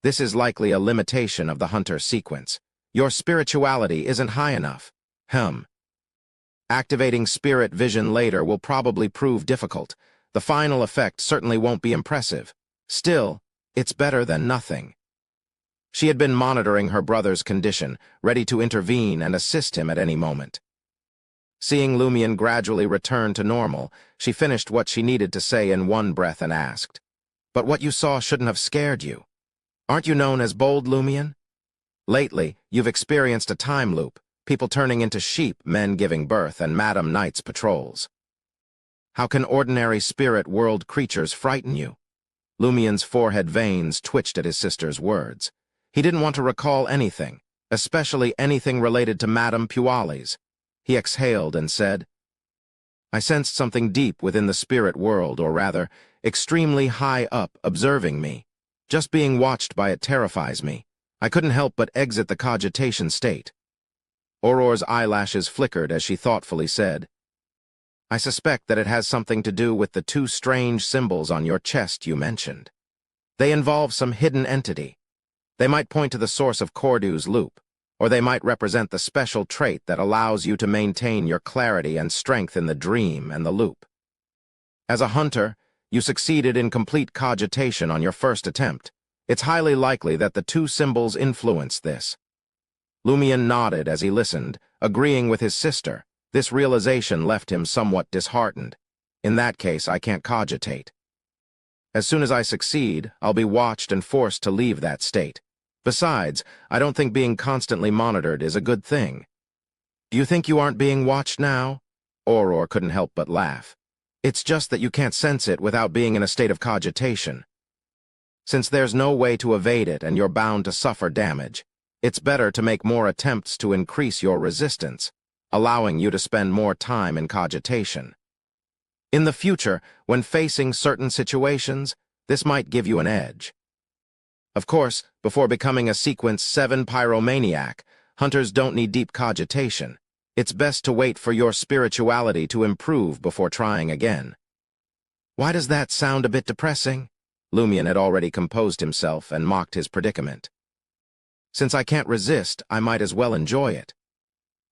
This is likely a limitation of the hunter sequence. Your spirituality isn't high enough. Activating spirit vision later will probably prove difficult. The final effect certainly won't be impressive. Still, it's better than nothing." She had been monitoring her brother's condition, ready to intervene and assist him at any moment. Seeing Lumion gradually return to normal, she finished what she needed to say in one breath and asked, "But what you saw shouldn't have scared you. Aren't you known as bold, Lumion? Lately, you've experienced a time loop. People turning into sheep, men giving birth, and Madam Knight's patrols. How can ordinary spirit world creatures frighten you?" Lumion's forehead veins twitched at his sister's words. He didn't want to recall anything, especially anything related to Madame Puali's. He exhaled and said, "I sensed something deep within the spirit world, or rather, extremely high up, observing me. Just being watched by it terrifies me. I couldn't help but exit the cogitation state." Aurora's eyelashes flickered as she thoughtfully said, "I suspect that it has something to do with the 2 strange symbols on your chest you mentioned. They involve some hidden entity. They might point to the source of Cordu's loop, or they might represent the special trait that allows you to maintain your clarity and strength in the dream and the loop. As a hunter, you succeeded in complete cogitation on your first attempt. It's highly likely that the 2 symbols influenced this." Lumion nodded as he listened, agreeing with his sister. This realization left him somewhat disheartened. "In that case, I can't cogitate. As soon as I succeed, I'll be watched and forced to leave that state. Besides, I don't think being constantly monitored is a good thing." "Do you think you aren't being watched now?" Aurora couldn't help but laugh. "It's just that you can't sense it without being in a state of cogitation. Since there's no way to evade it and you're bound to suffer damage, it's better to make more attempts to increase your resistance, allowing you to spend more time in cogitation. In the future, when facing certain situations, this might give you an edge. Of course, before becoming a Sequence 7 pyromaniac, hunters don't need deep cogitation. It's best to wait for your spirituality to improve before trying again." "Why does that sound a bit depressing?" Lumion had already composed himself and mocked his predicament. "Since I can't resist, I might as well enjoy it."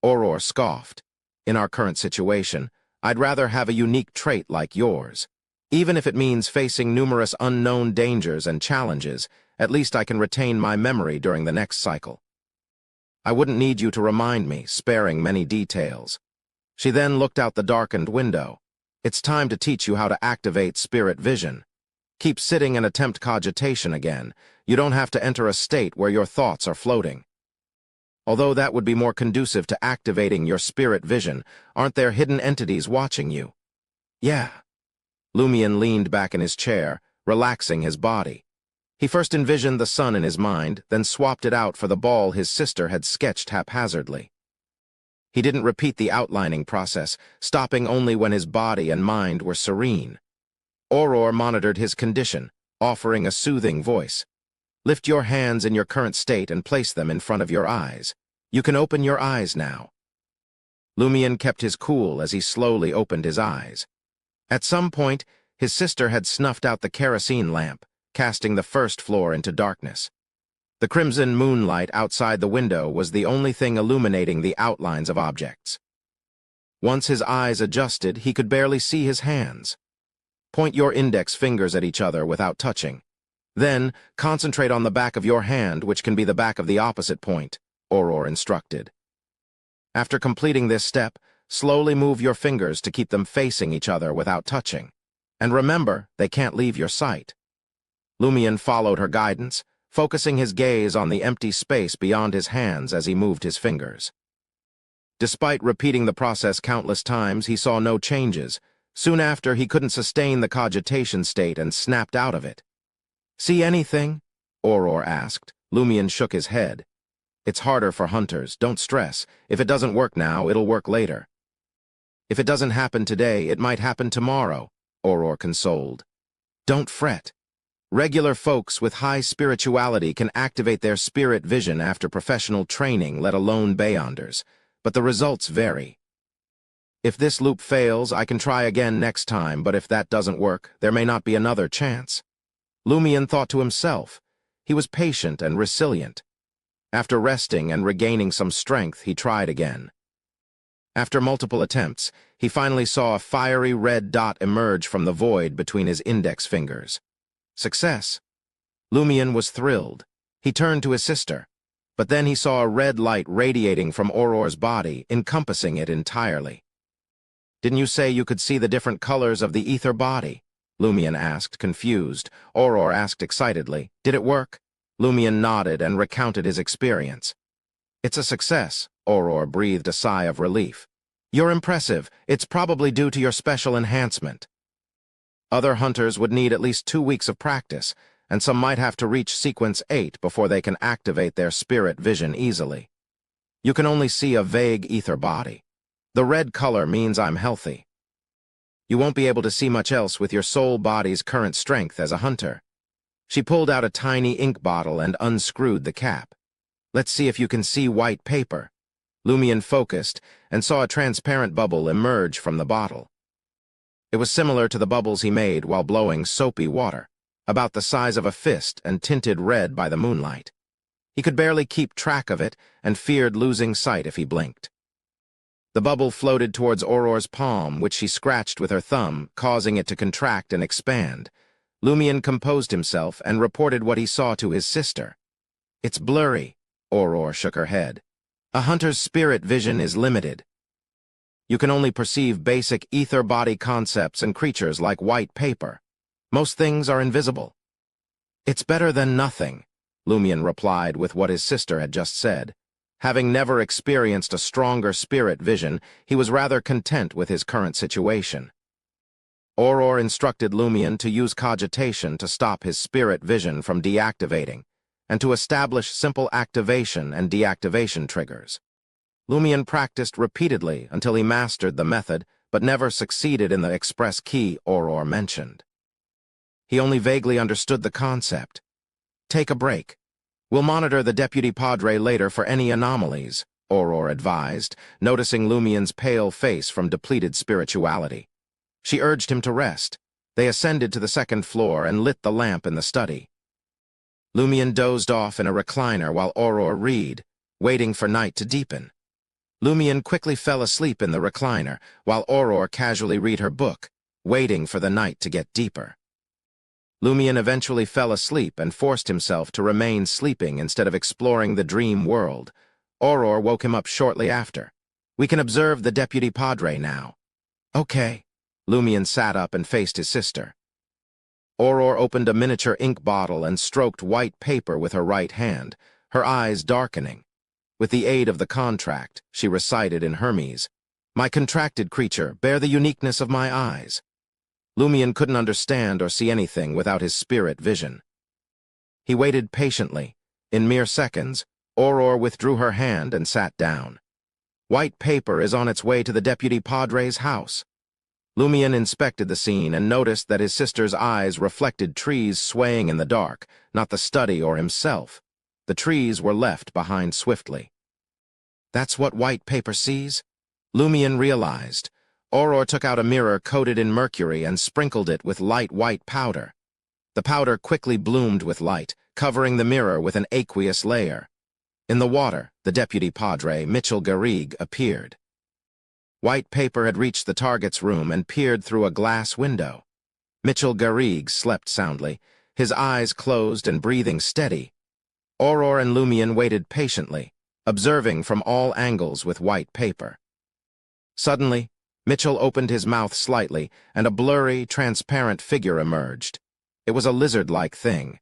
Aurora scoffed. "In our current situation, I'd rather have a unique trait like yours. Even if it means facing numerous unknown dangers and challenges, at least I can retain my memory during the next cycle. I wouldn't need you to remind me, sparing many details. She then looked out the darkened window. It's time to teach you how to activate spirit vision. Keep sitting and attempt cogitation again. You don't have to enter a state where your thoughts are floating. Although that would be more conducive to activating your spirit vision, aren't there hidden entities watching you? Yeah. Lumion leaned back in his chair, relaxing his body. He first envisioned the sun in his mind, then swapped it out for the ball his sister had sketched haphazardly. He didn't repeat the outlining process, stopping only when his body and mind were serene. Auror monitored his condition, offering a soothing voice. Lift your hands in your current state and place them in front of your eyes. You can open your eyes now. Lumion kept his cool as he slowly opened his eyes. At some point, his sister had snuffed out the kerosene lamp, casting the first floor into darkness. The crimson moonlight outside the window was the only thing illuminating the outlines of objects. Once his eyes adjusted, he could barely see his hands. Point your index fingers at each other without touching. Then, concentrate on the back of your hand, which can be the back of the opposite point, Auror instructed. After completing this step, slowly move your fingers to keep them facing each other without touching. And remember, they can't leave your sight. Lumion followed her guidance, focusing his gaze on the empty space beyond his hands as he moved his fingers. Despite repeating the process countless times, he saw no changes. Soon after, he couldn't sustain the cogitation state and snapped out of it. See anything? Auror asked. Lumion shook his head. It's harder for hunters. Don't stress. If it doesn't work now, it'll work later. If it doesn't happen today, it might happen tomorrow, Auror consoled. Don't fret. Regular folks with high spirituality can activate their spirit vision after professional training, let alone Beyonders, but the results vary. If this loop fails, I can try again next time, but if that doesn't work, there may not be another chance. Lumion thought to himself. He was patient and resilient. After resting and regaining some strength, he tried again. After multiple attempts, he finally saw a fiery red dot emerge from the void between his index fingers. Success. Lumion was thrilled. He turned to his sister, but then he saw a red light radiating from Auror's body, encompassing it entirely. Didn't you say you could see the different colors of the ether body? Lumion asked, confused. Auror asked excitedly, Did it work? Lumion nodded and recounted his experience. It's a success, Auror breathed a sigh of relief. You're impressive. It's probably due to your special enhancement. Other hunters would need at least 2 weeks of practice, and some might have to reach sequence 8 before they can activate their spirit vision easily. You can only see a vague ether body. The red color means I'm healthy. You won't be able to see much else with your soul body's current strength as a hunter. She pulled out a tiny ink bottle and unscrewed the cap. Let's see if you can see white paper. Lumion focused and saw a transparent bubble emerge from the bottle. It was similar to the bubbles he made while blowing soapy water, about the size of a fist and tinted red by the moonlight. He could barely keep track of it and feared losing sight if he blinked. The bubble floated towards Auror's palm, which she scratched with her thumb, causing it to contract and expand. Lumion composed himself and reported what he saw to his sister. It's blurry, Auror shook her head. A hunter's spirit vision is limited. You can only perceive basic ether body concepts and creatures like white paper. Most things are invisible. It's better than nothing, Lumion replied with what his sister had just said. Having never experienced a stronger spirit vision, he was rather content with his current situation. Auror instructed Lumion to use cogitation to stop his spirit vision from deactivating, and to establish simple activation and deactivation triggers. Lumion practiced repeatedly until he mastered the method, but never succeeded in the express key Auror mentioned. He only vaguely understood the concept. Take a break. We'll monitor the deputy padre later for any anomalies, Auror advised, noticing Lumion's pale face from depleted spirituality. She urged him to rest. They ascended to the second floor and lit the lamp in the study. Lumion dozed off in a recliner while Auror read, waiting for night to deepen. Lumion quickly fell asleep in the recliner, while Aurora casually read her book, waiting for the night to get deeper. Lumion eventually fell asleep and forced himself to remain sleeping instead of exploring the dream world. Aurora woke him up shortly after. "We can observe the Deputy Padre now." "Okay." Lumion sat up and faced his sister. Aurora opened a miniature ink bottle and stroked white paper with her right hand, her eyes darkening. With the aid of the contract, she recited in Hermes, "My contracted creature, bear the uniqueness of my eyes." Lumion couldn't understand or see anything without his spirit vision. He waited patiently. In mere seconds, Aurora withdrew her hand and sat down. "White paper is on its way to the Deputy Padre's house." Lumion inspected the scene and noticed that his sister's eyes reflected trees swaying in the dark, not the study or himself. The trees were left behind swiftly. "That's what white paper sees?" Lumion realized. Aurora took out a mirror coated in mercury and sprinkled it with light white powder. The powder quickly bloomed with light, covering the mirror with an aqueous layer. In the water, the Deputy Padre, Mitchell Garrigue, appeared. White paper had reached the target's room and peered through a glass window. Mitchell Garrigue slept soundly, his eyes closed and breathing steady. Aurora and Lumion waited patiently, observing from all angles with white paper. Suddenly, Mitchell opened his mouth slightly, and a blurry, transparent figure emerged. It was a lizard-like thing,